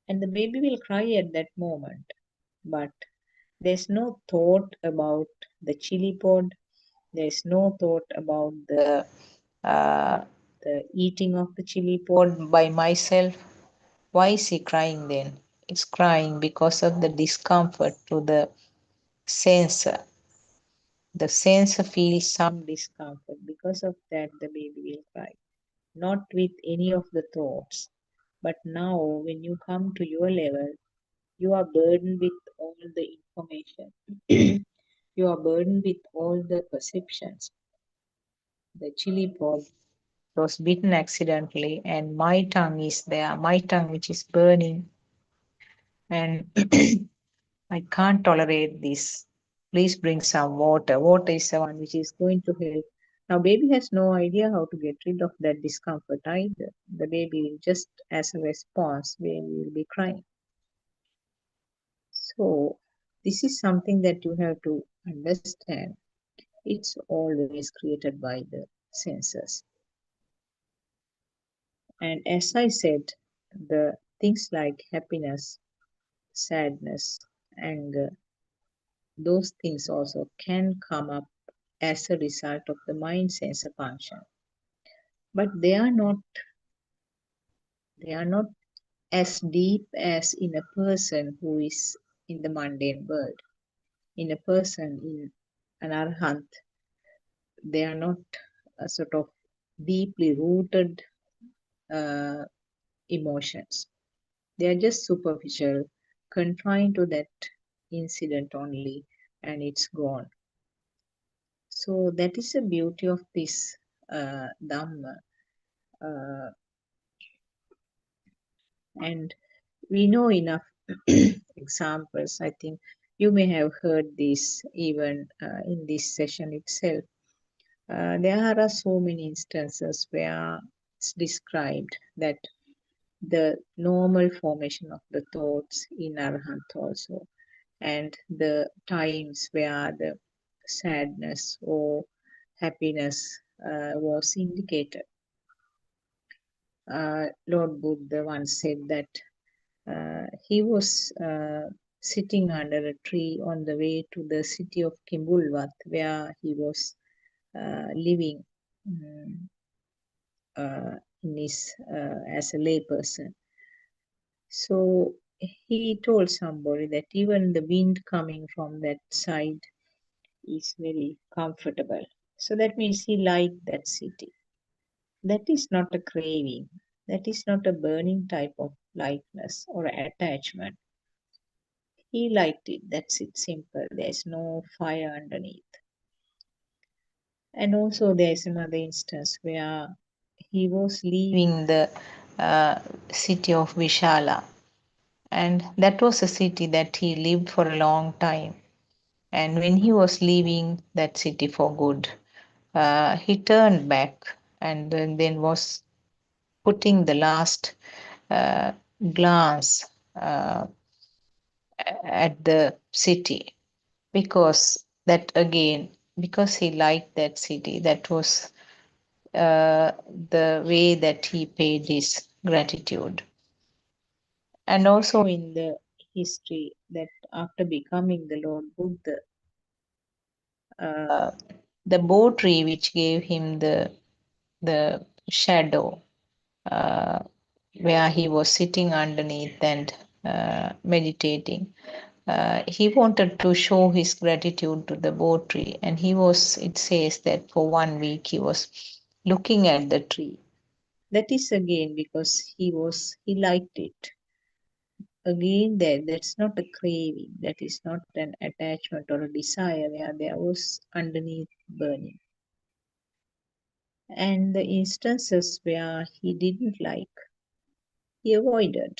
And the baby will cry at that moment. But there's no thought about the chili pod. There's no thought about uh, the eating of the chili pod by myself. Why is he crying then? It's crying because of the discomfort to the sensor. The sensor feels some discomfort. Because of that, the baby will cry. Not with any of the thoughts. But now, when you come to your level, you are burdened with all the information. You are burdened with all the perceptions. The chili pod was bitten accidentally, and my tongue is there, my tongue which is burning, and I can't tolerate this. Please bring some water. Water is the one which is going to help. Now, baby has no idea how to get rid of that discomfort either. The baby will just, as a response, baby will be crying. So, this is something that you have to understand. It's always created by the senses. And as I said, the things like happiness, sadness, anger, those things also can come up as a result of the mind sensor function. But they are not as deep as in a person who is in the mundane world. In a person, in an arhat, they are not sort of deeply rooted uh, emotions. They are just superficial, confined to that incident only, and it's gone. So that is the beauty of this Dhamma. Uh, and we know enough examples. I think you may have heard this even in this session itself. There are so many instances where it's described that the normal formation of the thoughts in Arhat also, and the times where the sadness or happiness was indicated. Lord Buddha once said that he was sitting under a tree on the way to the city of Kimbulwat, where he was living mm, in his as a layperson. So he told somebody that even the wind coming from that side is very comfortable. So that means he liked that city. That is not a craving. That is not a burning type of likeness or attachment. He liked it. That's it, simple. There's no fire underneath. And also, there's another instance where he was leaving the city of Vishala, and that was a city that he lived for a long time. And when he was leaving that city for good, he turned back and then was putting the last uh, glance at the city, because that again, because he liked that city, that was the way that he paid his gratitude. And also in the history, that after becoming the Lord Buddha, the bo tree which gave him the shadow, uh, where he was sitting underneath and meditating. He wanted to show his gratitude to the bo tree, and he was, it says that for 1 week he was looking at the tree. That is again because he liked it. Again, that's not a craving, that is not an attachment or a desire where there was underneath burning. And the instances where he didn't like, he avoided.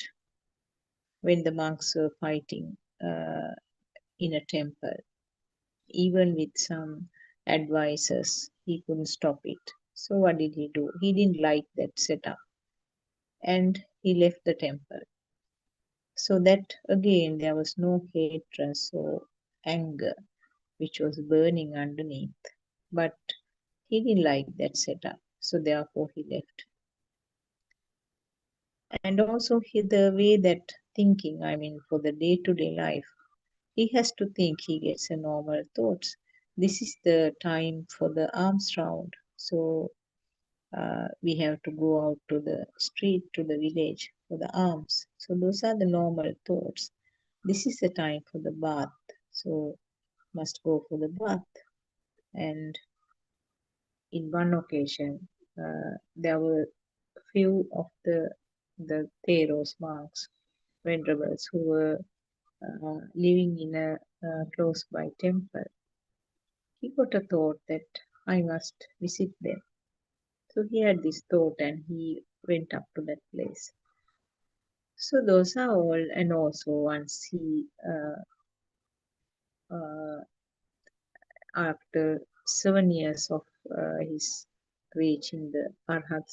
When the monks were fighting in a temple, even with some advisors, he couldn't stop it. So what did he do? He didn't like that setup, and he left the temple. So that again, there was no hatred or anger which was burning underneath, but he didn't like that setup, so therefore he left. And also the way that thinking, I mean, for the day-to-day life, he has to think, he gets a normal thoughts. This is the time for the alms round. So we have to go out to the street, to the village for the alms. So those are the normal thoughts. This is the time for the bath. So must go for the bath. And in one occasion, there were few of the Theros monks, venerables, who were living in a close by temple. He got a thought that I must visit them. So he had this thought and he went up to that place. So those are all, and also once he, after 7 years of his reaching the Arhat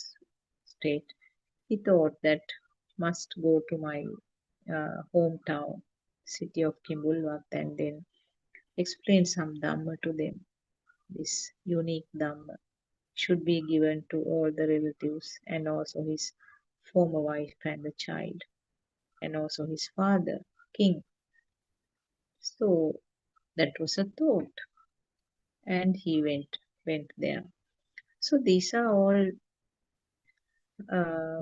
state, he thought that must go to my hometown, city of Kimbulwat, and then explain some Dhamma to them. This unique Dhamma should be given to all the relatives and also his former wife and the child, and also his father, king. So that was a thought, and he went there. So these are all uh,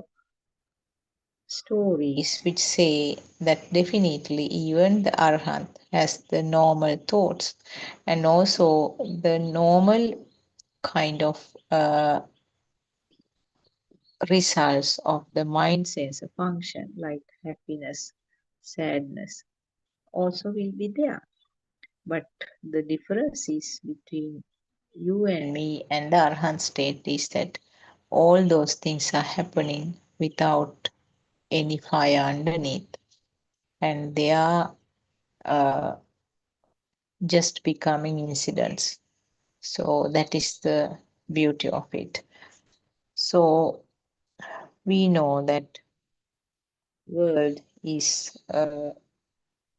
stories which say that definitely even the Arhat has the normal thoughts, and also the normal kind of results of the mind sensor function, like happiness, sadness, also will be there. But the difference is between you and me and the Arhat state is that all those things are happening without any fire underneath, and they are uh, just becoming incidents. So that is the beauty of it. So we know that world is a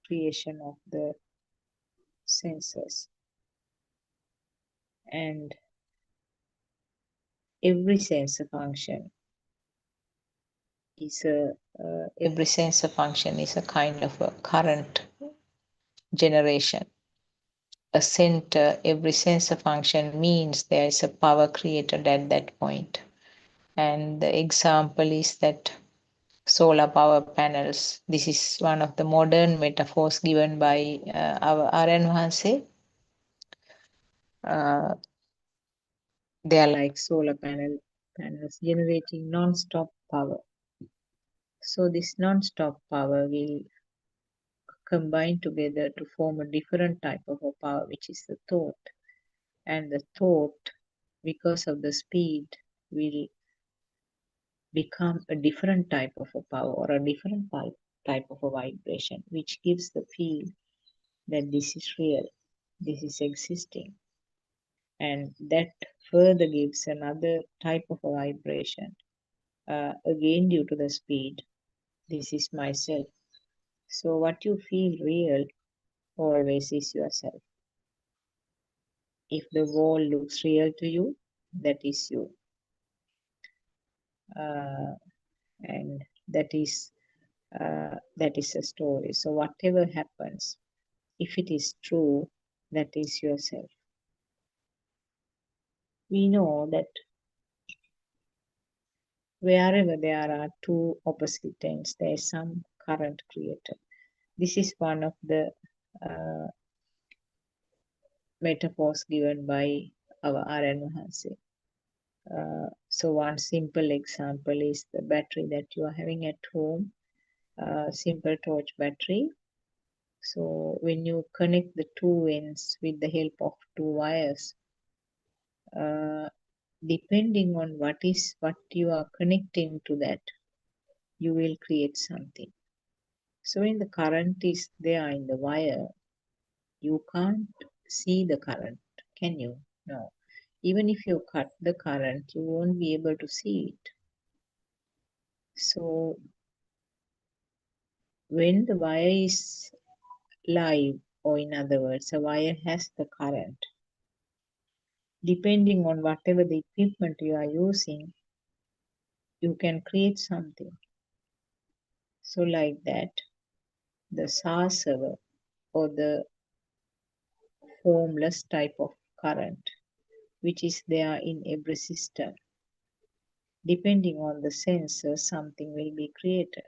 creation of the senses, and every sensor function is a kind of a current generation. A center, every sensor function means there is a power created at that point. And the example is that solar power panels. This is one of the modern metaphors given by our Aryan Vahanse. They are like solar panels generating non-stop power. So this non-stop power will combine together to form a different type of a power, which is the thought. And the thought, because of the speed, will become a different type of a power or a different type of a vibration, which gives the feel that this is real, this is existing. And that further gives another type of a vibration. Again, due to the speed, this is myself. So, what you feel real always is yourself. If the wall looks real to you, that is you. And that is a story. So, whatever happens, if it is true, that is yourself. We know that wherever there are two opposite ends, there is some current created. This is one of the metaphors given by our Aryan Vahanse. So one simple example is the battery that you are having at home, simple torch battery. So when you connect the two ends with the help of two wires, depending on what you are connecting to that, you will create something. So when the current is there in the wire, you can't see the current, can you? No. Even if you cut the current, you won't be able to see it. So when the wire is live, or in other words, a wire has the current, depending on whatever the equipment you are using, you can create something. So like that, the SAR server, or the formless type of current, which is there in every system, depending on the sensor, something will be created.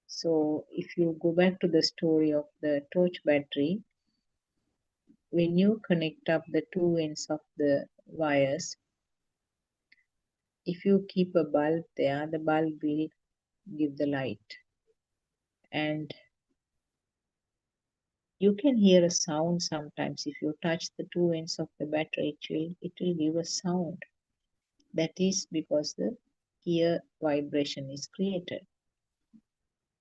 So if you go back to the story of the torch battery, when you connect up the two ends of the wires, if you keep a bulb there, the bulb will give the light. And you can hear a sound sometimes. If you touch the two ends of the battery, it will give a sound. That is because the ear vibration is created.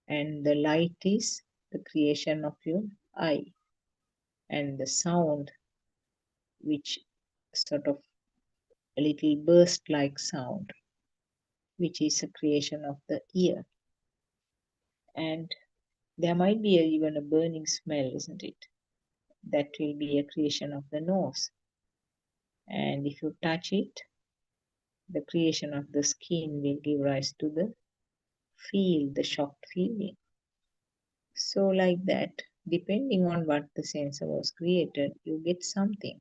And the light is the creation of your eye. And the sound, which sort of a little burst like sound, which is a creation of the ear. And there might be even a burning smell, isn't it? That will be a creation of the nose. And if you touch it, the creation of the skin will give rise to the feel, the shocked feeling. So, like that, depending on what the sensor was created, you get something.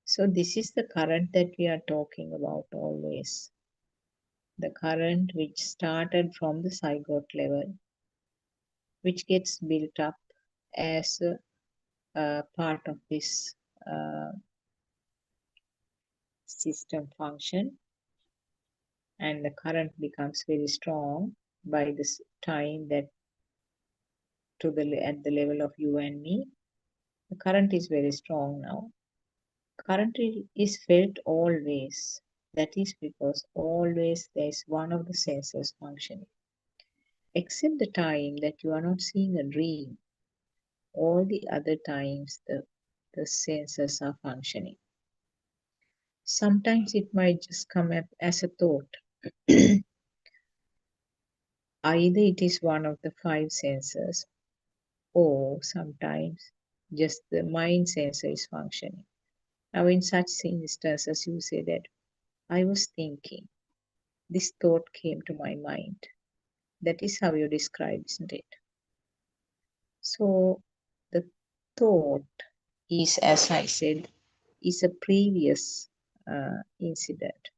So, this is the current that we are talking about always. The current which started from the zygote level, which gets built up as a part of this system function, and the current becomes very strong by this time that at the level of you and me. The current is very strong now. Current is felt always. That is because always there is one of the senses functioning. Except the time that you are not seeing a dream, all the other times the senses are functioning. Sometimes it might just come up as a thought. Either it is one of the five senses, or sometimes just the mind sensor is functioning. Now, in such instances, you say that I was thinking, this thought came to my mind. That is how you describe, isn't it? So, the thought is, as I said, is a previous incident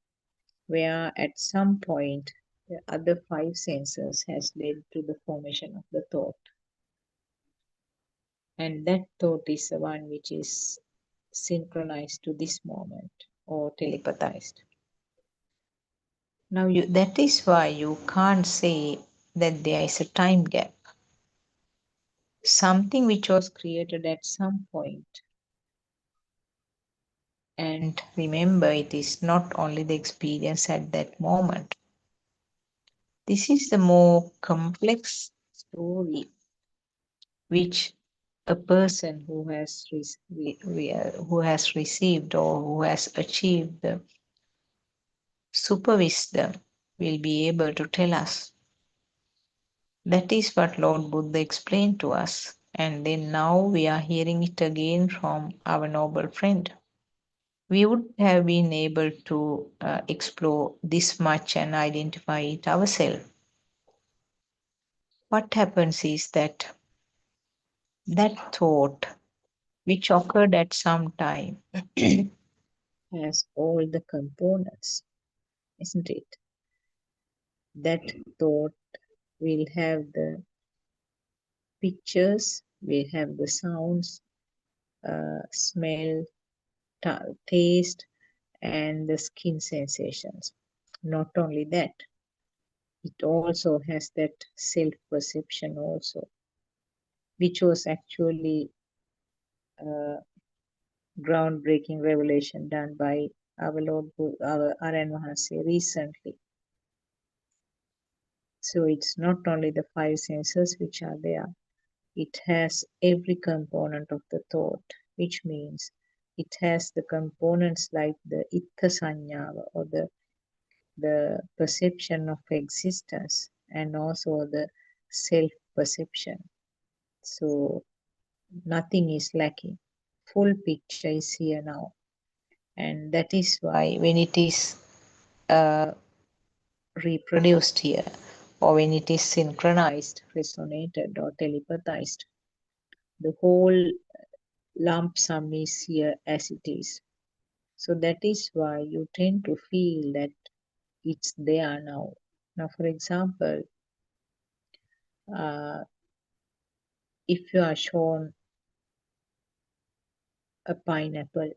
where at some point the other five senses has led to the formation of the thought. And that thought is the one which is synchronized to this moment or telepathized. Now, that is why you can't say that there is a time gap. Something which was created at some point. And remember, it is not only the experience at that moment. This is the more complex story which a person who has received or who has achieved the super wisdom will be able to tell us. That is what Lord Buddha explained to us. And then now we are hearing it again from our noble friend. We would have been able to explore this much and identify it ourselves. What happens is that thought which occurred at some time has all the components, isn't it? That thought will have the pictures, will have the sounds, smell, taste, and the skin sensations. Not only that, it also has that self-perception also, which was actually a groundbreaking revelation done by our Lord, our Aran Mahanse recently. So it's not only the five senses which are there, it has every component of the thought, which means it has the components like the ittha sanyava or the perception of existence and also the self-perception. So nothing is lacking. Full picture is here now. And that is why when it is reproduced here, or when it is synchronized, resonated, or telepathized, the whole lump sum is here as it is. So that is why you tend to feel that it's there now. Now, for example, if you are shown a pineapple,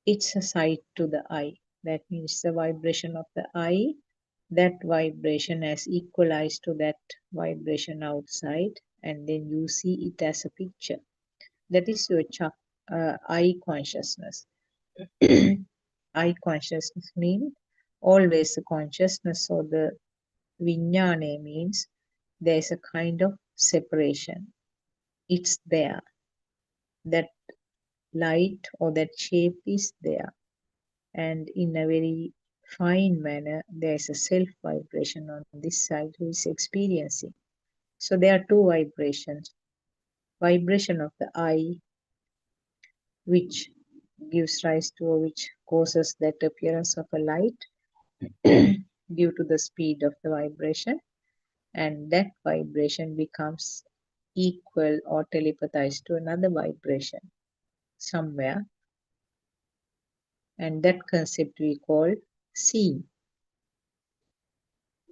it's a sight to the eye. That means the vibration of the eye, that vibration has equalized to that vibration outside, and then you see it as a picture. That is your eye consciousness. Eye consciousness means always the consciousness, or the vinyane means there is a kind of separation. It's there. That light or that shape is there. And in a very fine manner, there is a self vibration on this side who is experiencing. So there are two vibrations. Vibration of the eye, which gives rise to, or which causes that appearance of a light due to the speed of the vibration, and that vibration becomes equal or telepathized to another vibration somewhere, and that concept we call seeing.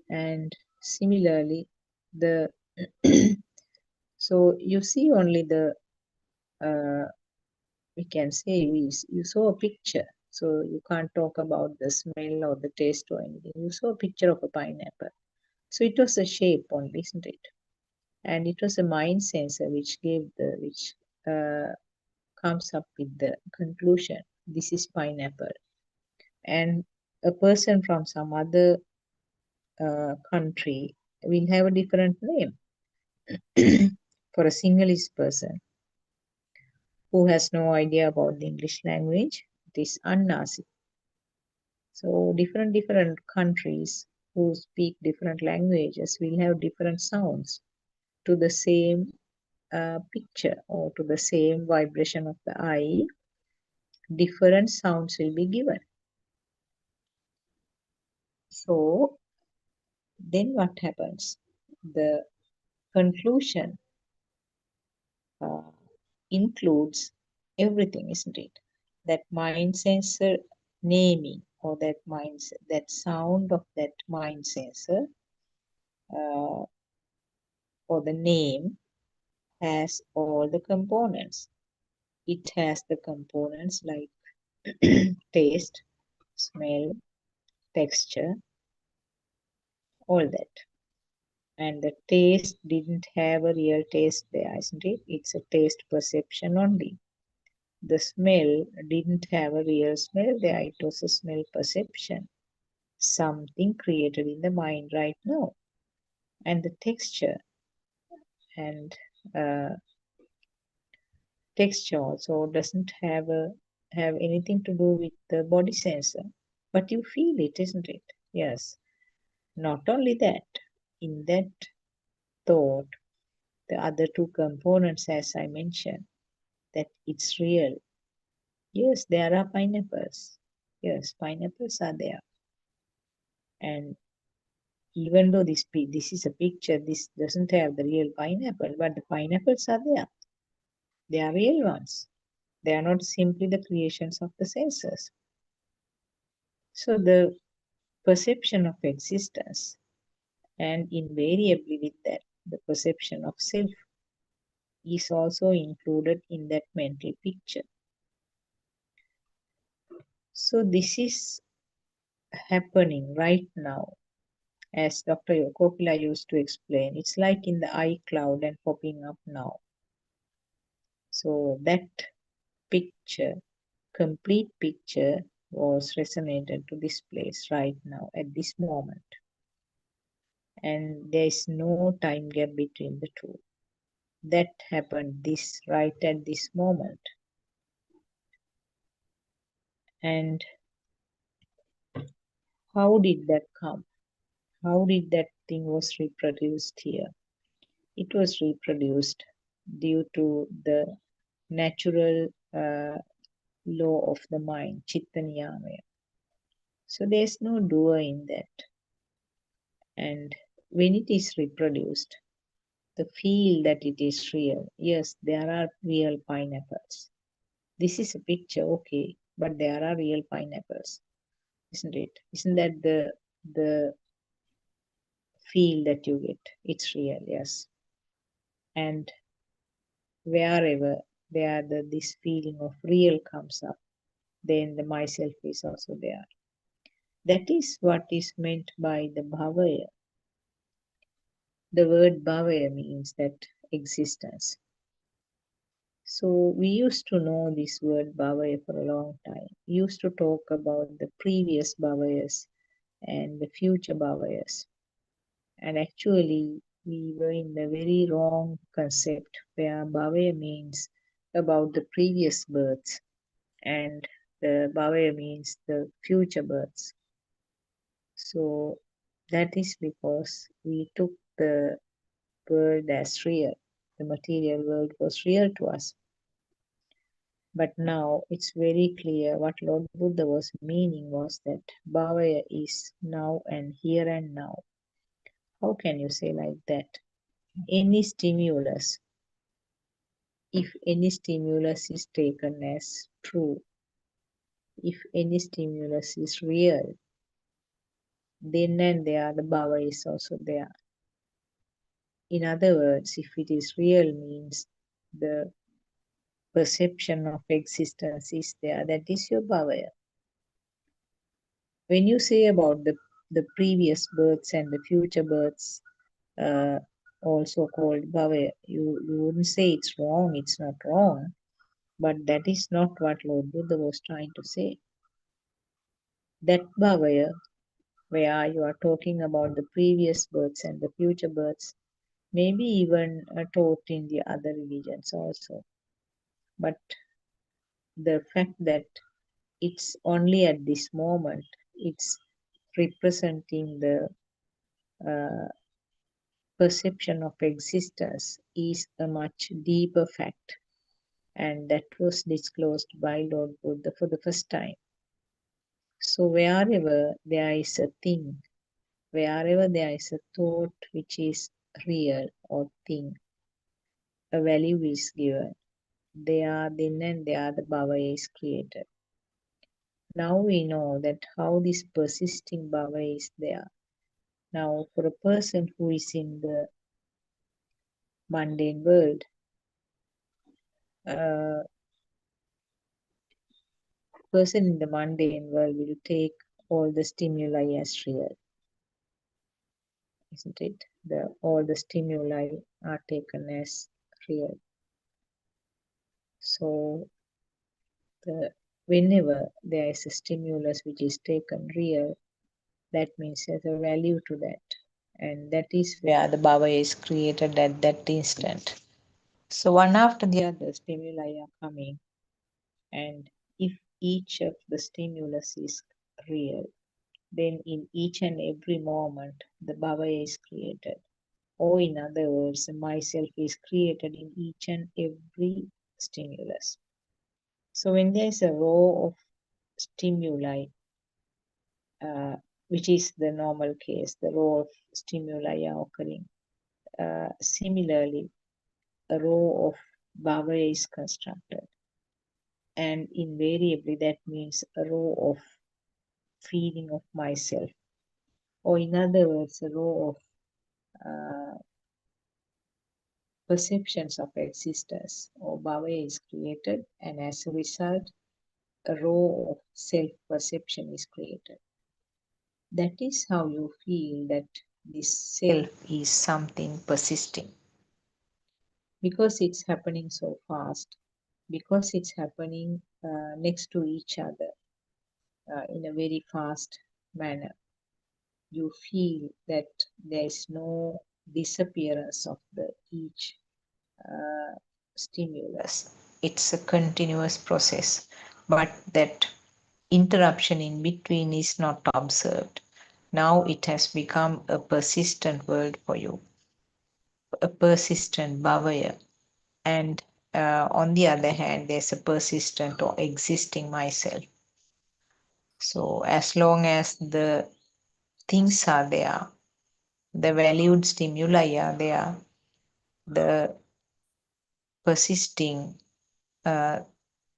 And similarly, the so you see only the we can say you saw a picture. So you can't talk about the smell or the taste or anything. You saw a picture of a pineapple. So it was a shape only, isn't it? And it was a mind sensor which comes up with the conclusion. This is pineapple. And a person from some other country will have a different name. For a Sinhalese person who has no idea about the English language, it is Annasi. So different countries who speak different languages will have different sounds to the same picture or to the same vibration of the eye. Different sounds will be given. So then what happens? The conclusion uh, includes everything, isn't it? That mind sensor naming or that sound of that mind sensor uh, or the name has all the components. It has the components like taste, smell, texture, all that. And the taste didn't have a real taste there, isn't it? It's a taste perception only. The smell didn't have a real smell there, it was a smell perception. Something created in the mind right now. And the texture and texture also doesn't have anything to do with the body sensor. But you feel it, isn't it? Yes. Not only that, in that thought, the other two components, as I mentioned, that it's real. Yes, there are pineapples. Yes, pineapples are there. And even though this is a picture, this doesn't have the real pineapple, but the pineapples are there. They are real ones. They are not simply the creations of the senses. So the perception of existence, and invariably with that, the perception of self is also included in that mental picture. So this is happening right now. As Dr. Yokopila used to explain, it's like in the iCloud and popping up now. So that picture, complete picture, was resonated to this place right now at this moment. And there is no time gap between the two. That happened right at this moment. And how did that come? How did that thing was reproduced here? It was reproduced due to the natural law of the mind, chitta niyamaya. So there's no doer in that. And when it is reproduced, the feel that it is real. Yes, there are real pineapples. This is a picture, okay, but there are real pineapples, isn't it? Isn't that the feel that you get? It's real, yes. And wherever this feeling of real comes up, then the myself is also there. That is what is meant by the bhavaya. The word bhavaya means that existence. So we used to know this word bhavaya for a long time. We used to talk about the previous bhavayas and the future bhavayas. And actually, we were in the very wrong concept where bhavaya means about the previous births and the bhavaya means the future births. So that is because we took the world as real. The material world was real to us. But now it's very clear what Lord Buddha was meaning was that Bhavaya is now and here and now. How can you say like that? Any stimulus, if any stimulus is taken as true, if any stimulus is real, then and there the Bhava is also there. In other words, if it is real means the perception of existence is there, that is your bhavaya. When you say about the previous births and the future births, uh, also called bhavaya, you wouldn't say it's wrong, it's not wrong, but that is not what Lord Buddha was trying to say. That bhavaya, where you are talking about the previous births and the future births, maybe even taught in the other religions also. But the fact that it's only at this moment, it's representing the uh, perception of existence is a much deeper fact. And that was disclosed by Lord Buddha for the first time. So wherever there is a thing, wherever there is a thought which is real or thing, a value is given. There, then and there, the bhava is created. Now we know that how this persisting bhava is there. Now, for a person who is in the mundane world, person in the mundane world will take all the stimuli as real, isn't it? All the stimuli are taken as real. So whenever there is a stimulus which is taken real, that means there's a value to that. And that is where the bhava is created at that instant. So one after the other stimuli are coming, and if each of the stimulus is real, then in each and every moment the bhava is created. Or in other words, myself is created in each and every stimulus. So when there is a row of stimuli, which is the normal case, the row of stimuli are occurring. Similarly, a row of bhava is constructed. And invariably that means a row of feeling of myself. Or in other words, a row of perceptions of existence or bhava is created, and as a result, a row of self-perception is created. That is how you feel that this self is something persisting. Because it's happening so fast, because it's happening next to each other in a very fast manner, you feel that there is no disappearance of each stimulus. It's a continuous process, but that interruption in between is not observed. Now it has become a persistent world for you, a persistent bhavaya. And on the other hand, there's a persistent or existing myself. So as long as the things are there, the valued stimuli are there, the persisting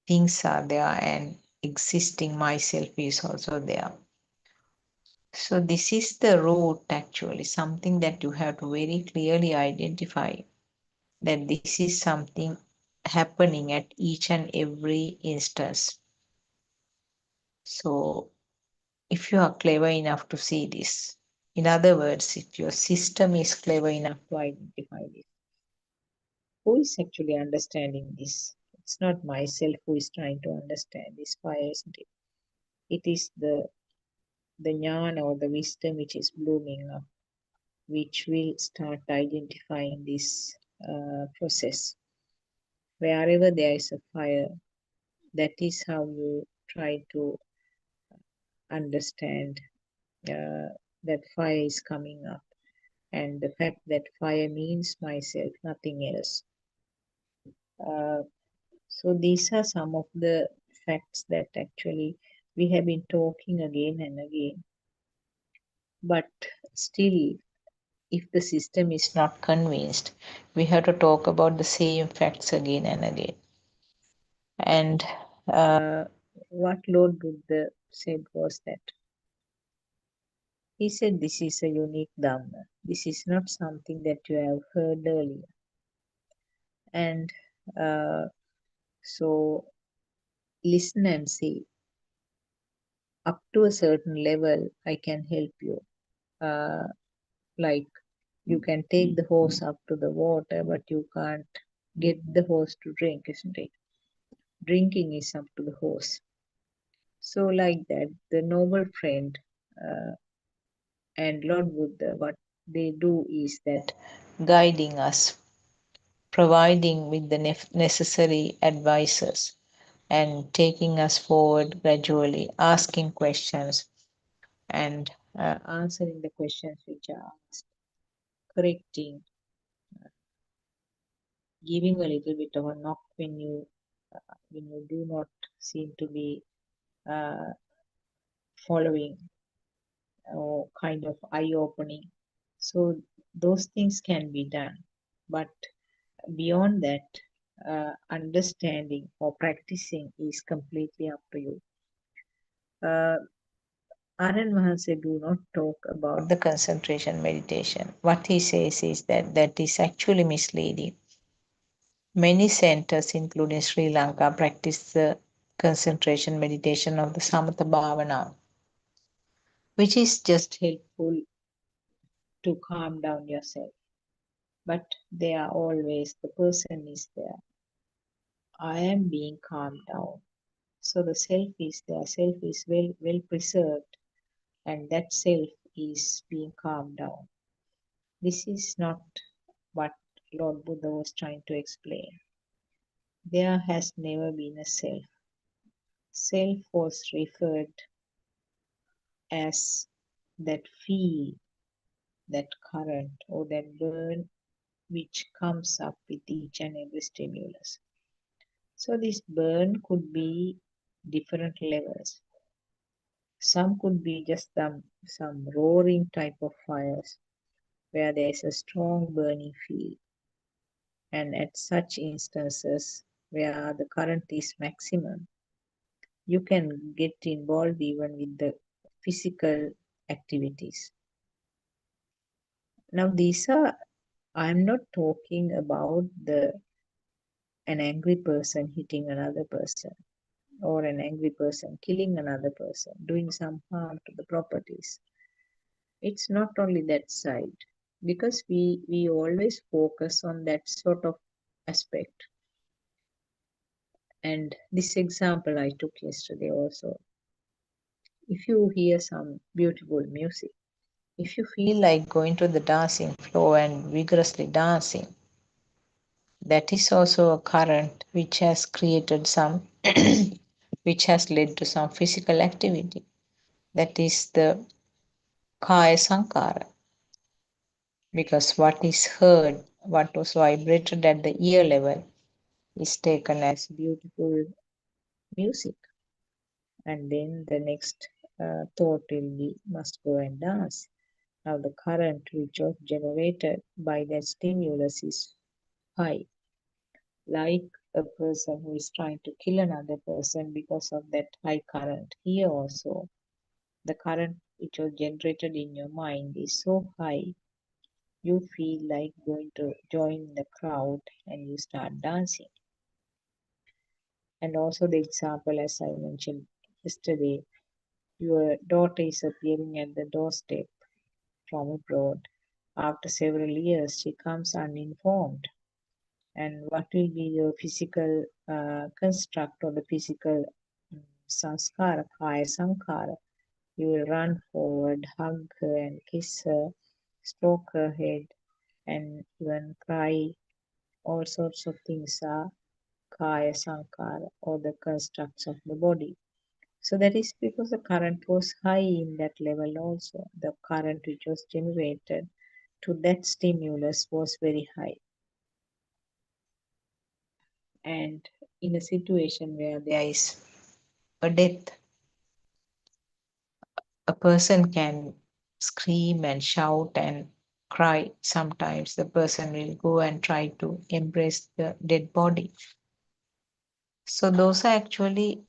things are there, and existing myself is also there. So this is the root, actually, something that you have to very clearly identify, that this is something happening at each and every instance. So if you are clever enough to see this, in other words, if your system is clever enough to identify this, who is actually understanding this? It's not myself who is trying to understand this fire, isn't it? It is the jnana or the wisdom which is blooming up, which will start identifying this process. Wherever there is a fire, that is how you try to understand that fire is coming up, and the fact that fire means myself, nothing else. So these are some of the facts that actually we have been talking again and again. But still, if the system is not convinced, we have to talk about the same facts again and again. And what Lord Buddha said was that he said this is a unique Dhamma. This is not something that you have heard earlier. And So listen and see. Up to a certain level, I can help you. Like you can take the horse up to the water, but you can't get the horse to drink, isn't it? Drinking is up to the horse. So, like that, the noble friend uh, and Lord Buddha, what they do is that guiding us, providing with the necessary advices, and taking us forward gradually, asking questions and answering the questions which are asked, correcting, giving a little bit of a knock when you do not seem to be uh, following or kind of eye opening. So those things can be done, but beyond that, understanding or practicing is completely up to you. Anand Mahanse do not talk about the concentration meditation. What he says is that that is actually misleading. Many centers, including Sri Lanka, practice the concentration meditation of the Samatha Bhavana, which is just helpful to calm down yourself. But they are always, the person is there. I am being calmed down. So the self is there, self is well preserved, and that self is being calmed down. This is not what Lord Buddha was trying to explain. There has never been a self. Self was referred as that feel, that current, or that burn which comes up with each and every stimulus. So this burn could be different levels. Some could be just some roaring type of fires where there is a strong burning feel. And at such instances where the current is maximum, you can get involved even with the physical activities. Now these are, I'm not talking about an angry person hitting another person, or an angry person killing another person, doing some harm to the properties. It's not only that side, because we always focus on that sort of aspect. And this example I took yesterday also. If you hear some beautiful music, if you feel like going to the dancing floor and vigorously dancing, that is also a current which has created some, which has led to some physical activity. That is the Kaya Sankara. Because what is heard, what was vibrated at the ear level, is taken as beautiful music. And then the next thought will be, must go and dance. Now the current which was generated by that stimulus is high, like a person who is trying to kill another person because of that high current. Here also, the current which was generated in your mind is so high, you feel like going to join the crowd and you start dancing. And also the example, as I mentioned yesterday, your daughter is appearing at the doorstep from abroad. After several years, she comes uninformed. And what will be your physical construct or the physical sanskara, kaya sankara? You will run forward, hug her and kiss her, stroke her head, and even cry. All sorts of things are kaya sankara, or the constructs of the body. So that is because the current was high in that level also. The current which was generated to that stimulus was very high. And in a situation where there is a death, a person can scream and shout and cry. Sometimes the person will go and try to embrace the dead body. So those are actually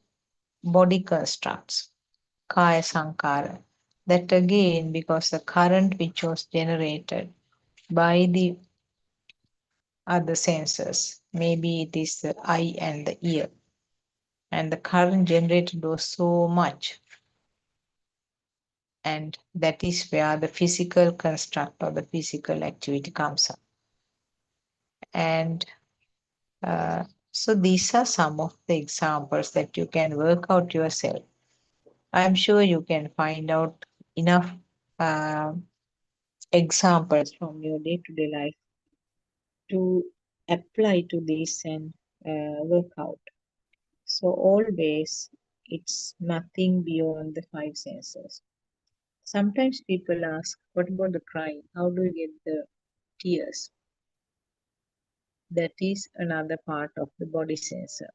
body constructs, kaya sankara. That again, because the current which was generated by the other senses. Maybe it is the eye and the ear. And the current generated was so much. And that is where the physical construct or the physical activity comes up. And so these are some of the examples that you can work out yourself. I'm sure you can find out enough uh, examples from your day-to-day life to apply to this and work out. So always it's nothing beyond the five senses. Sometimes people ask, what about the crying? How do you get the tears? That is another part of the body sensor.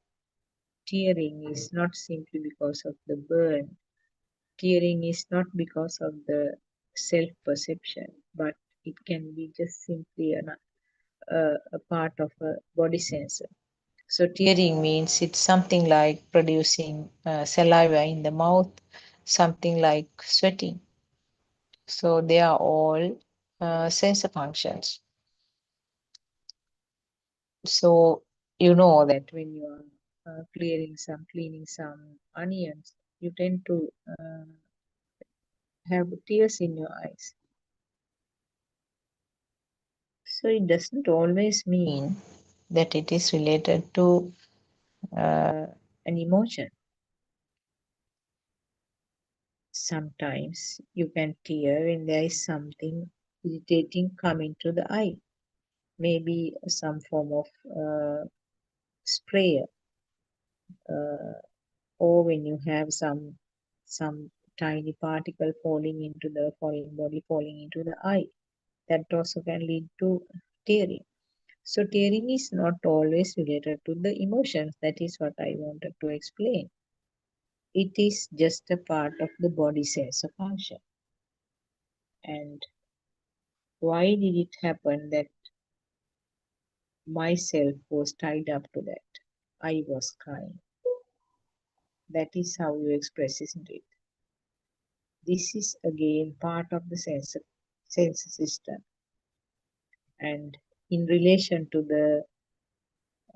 Tearing is not simply because of the burn. Tearing is not because of the self-perception, but it can be just simply a part of a body sensor. So tearing means it's something like producing saliva in the mouth, something like sweating. So they are all sensor functions. So you know that when you are cleaning some onions, you tend to have tears in your eyes. So it doesn't always mean that it is related to an emotion. Sometimes you can tear when there is something irritating coming to the eye. Maybe some form of sprayer, or when you have some tiny particle falling into the foreign body, falling into the eye. That also can lead to tearing. So tearing is not always related to the emotions. That is what I wanted to explain. It is just a part of the body sensor function. And why did it happen that myself was tied up to that? I was crying. That is how you express, isn't it? This is again part of the sensor system. And in relation to the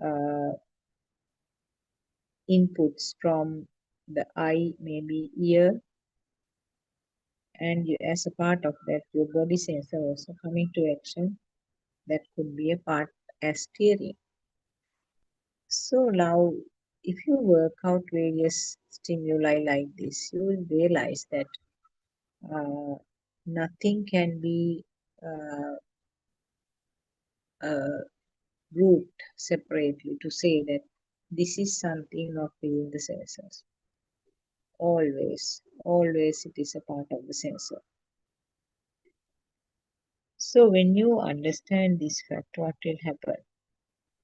uh, inputs from the eye, maybe ear, and you, as a part of that, your body sensor also coming to action. That could be a part as steering. So now, if you work out various stimuli like this, you will realize that nothing can be uh, grouped separately to say that this is something not within the sensors. Always it is a part of the sensor. So when you understand this fact, what will happen?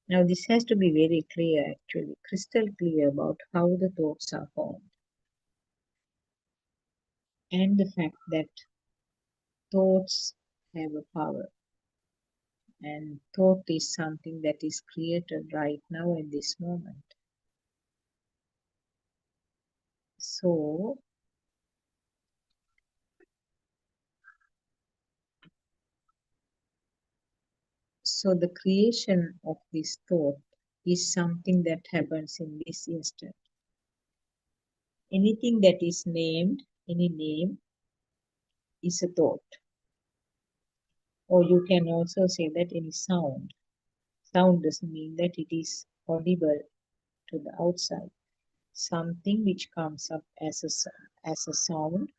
Now this has to be very clear, actually, crystal clear about how the thoughts are formed. And the fact that thoughts have a power. And thought is something that is created right now in this moment. So the creation of this thought is something that happens in this instant. Anything that is named, any name, is a thought. Or you can also say that any sound. Sound doesn't mean that it is audible to the outside. Something which comes up as a sound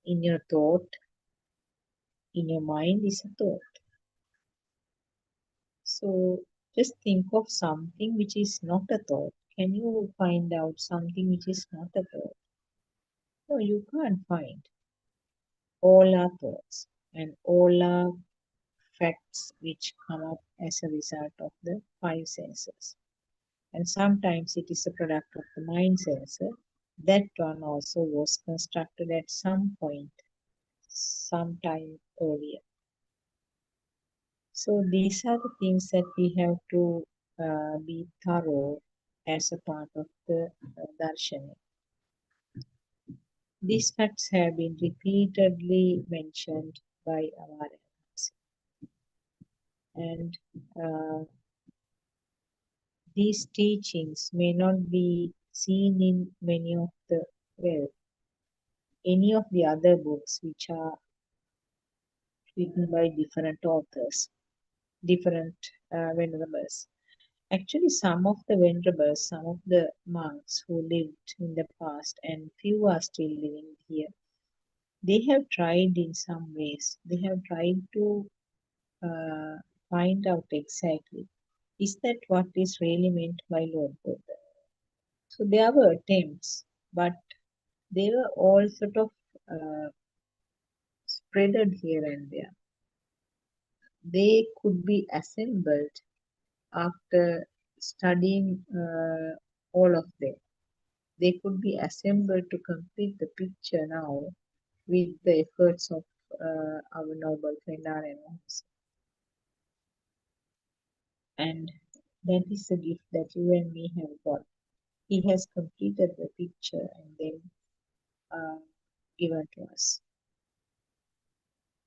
in your thought, in your mind, is a thought. So just think of something which is not a thought. Can you find out something which is not a thought? No, you can't find. All are thoughts and all are facts which come up as a result of the five senses. And sometimes it is a product of the mind sensor. That one also was constructed at some point, sometime earlier. So these are the things that we have to be thorough as a part of the darshan. These facts have been repeatedly mentioned by our elders. And these teachings may not be seen in many of the, well, any of the other books which are written by different authors, different venerables. Actually, some of the venerables, some of the monks who lived in the past, and few are still living here, they have tried in some ways. They have tried to uh, find out exactly, is that what is really meant by Lord Buddha? So there were attempts, but they were all sort of uh, spreaded here and there. They could be assembled after studying all of them. They could be assembled to complete the picture now with the efforts of our noble friend Narayana. And that is a gift that you and me have got. He has completed the picture and then given to us.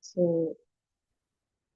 So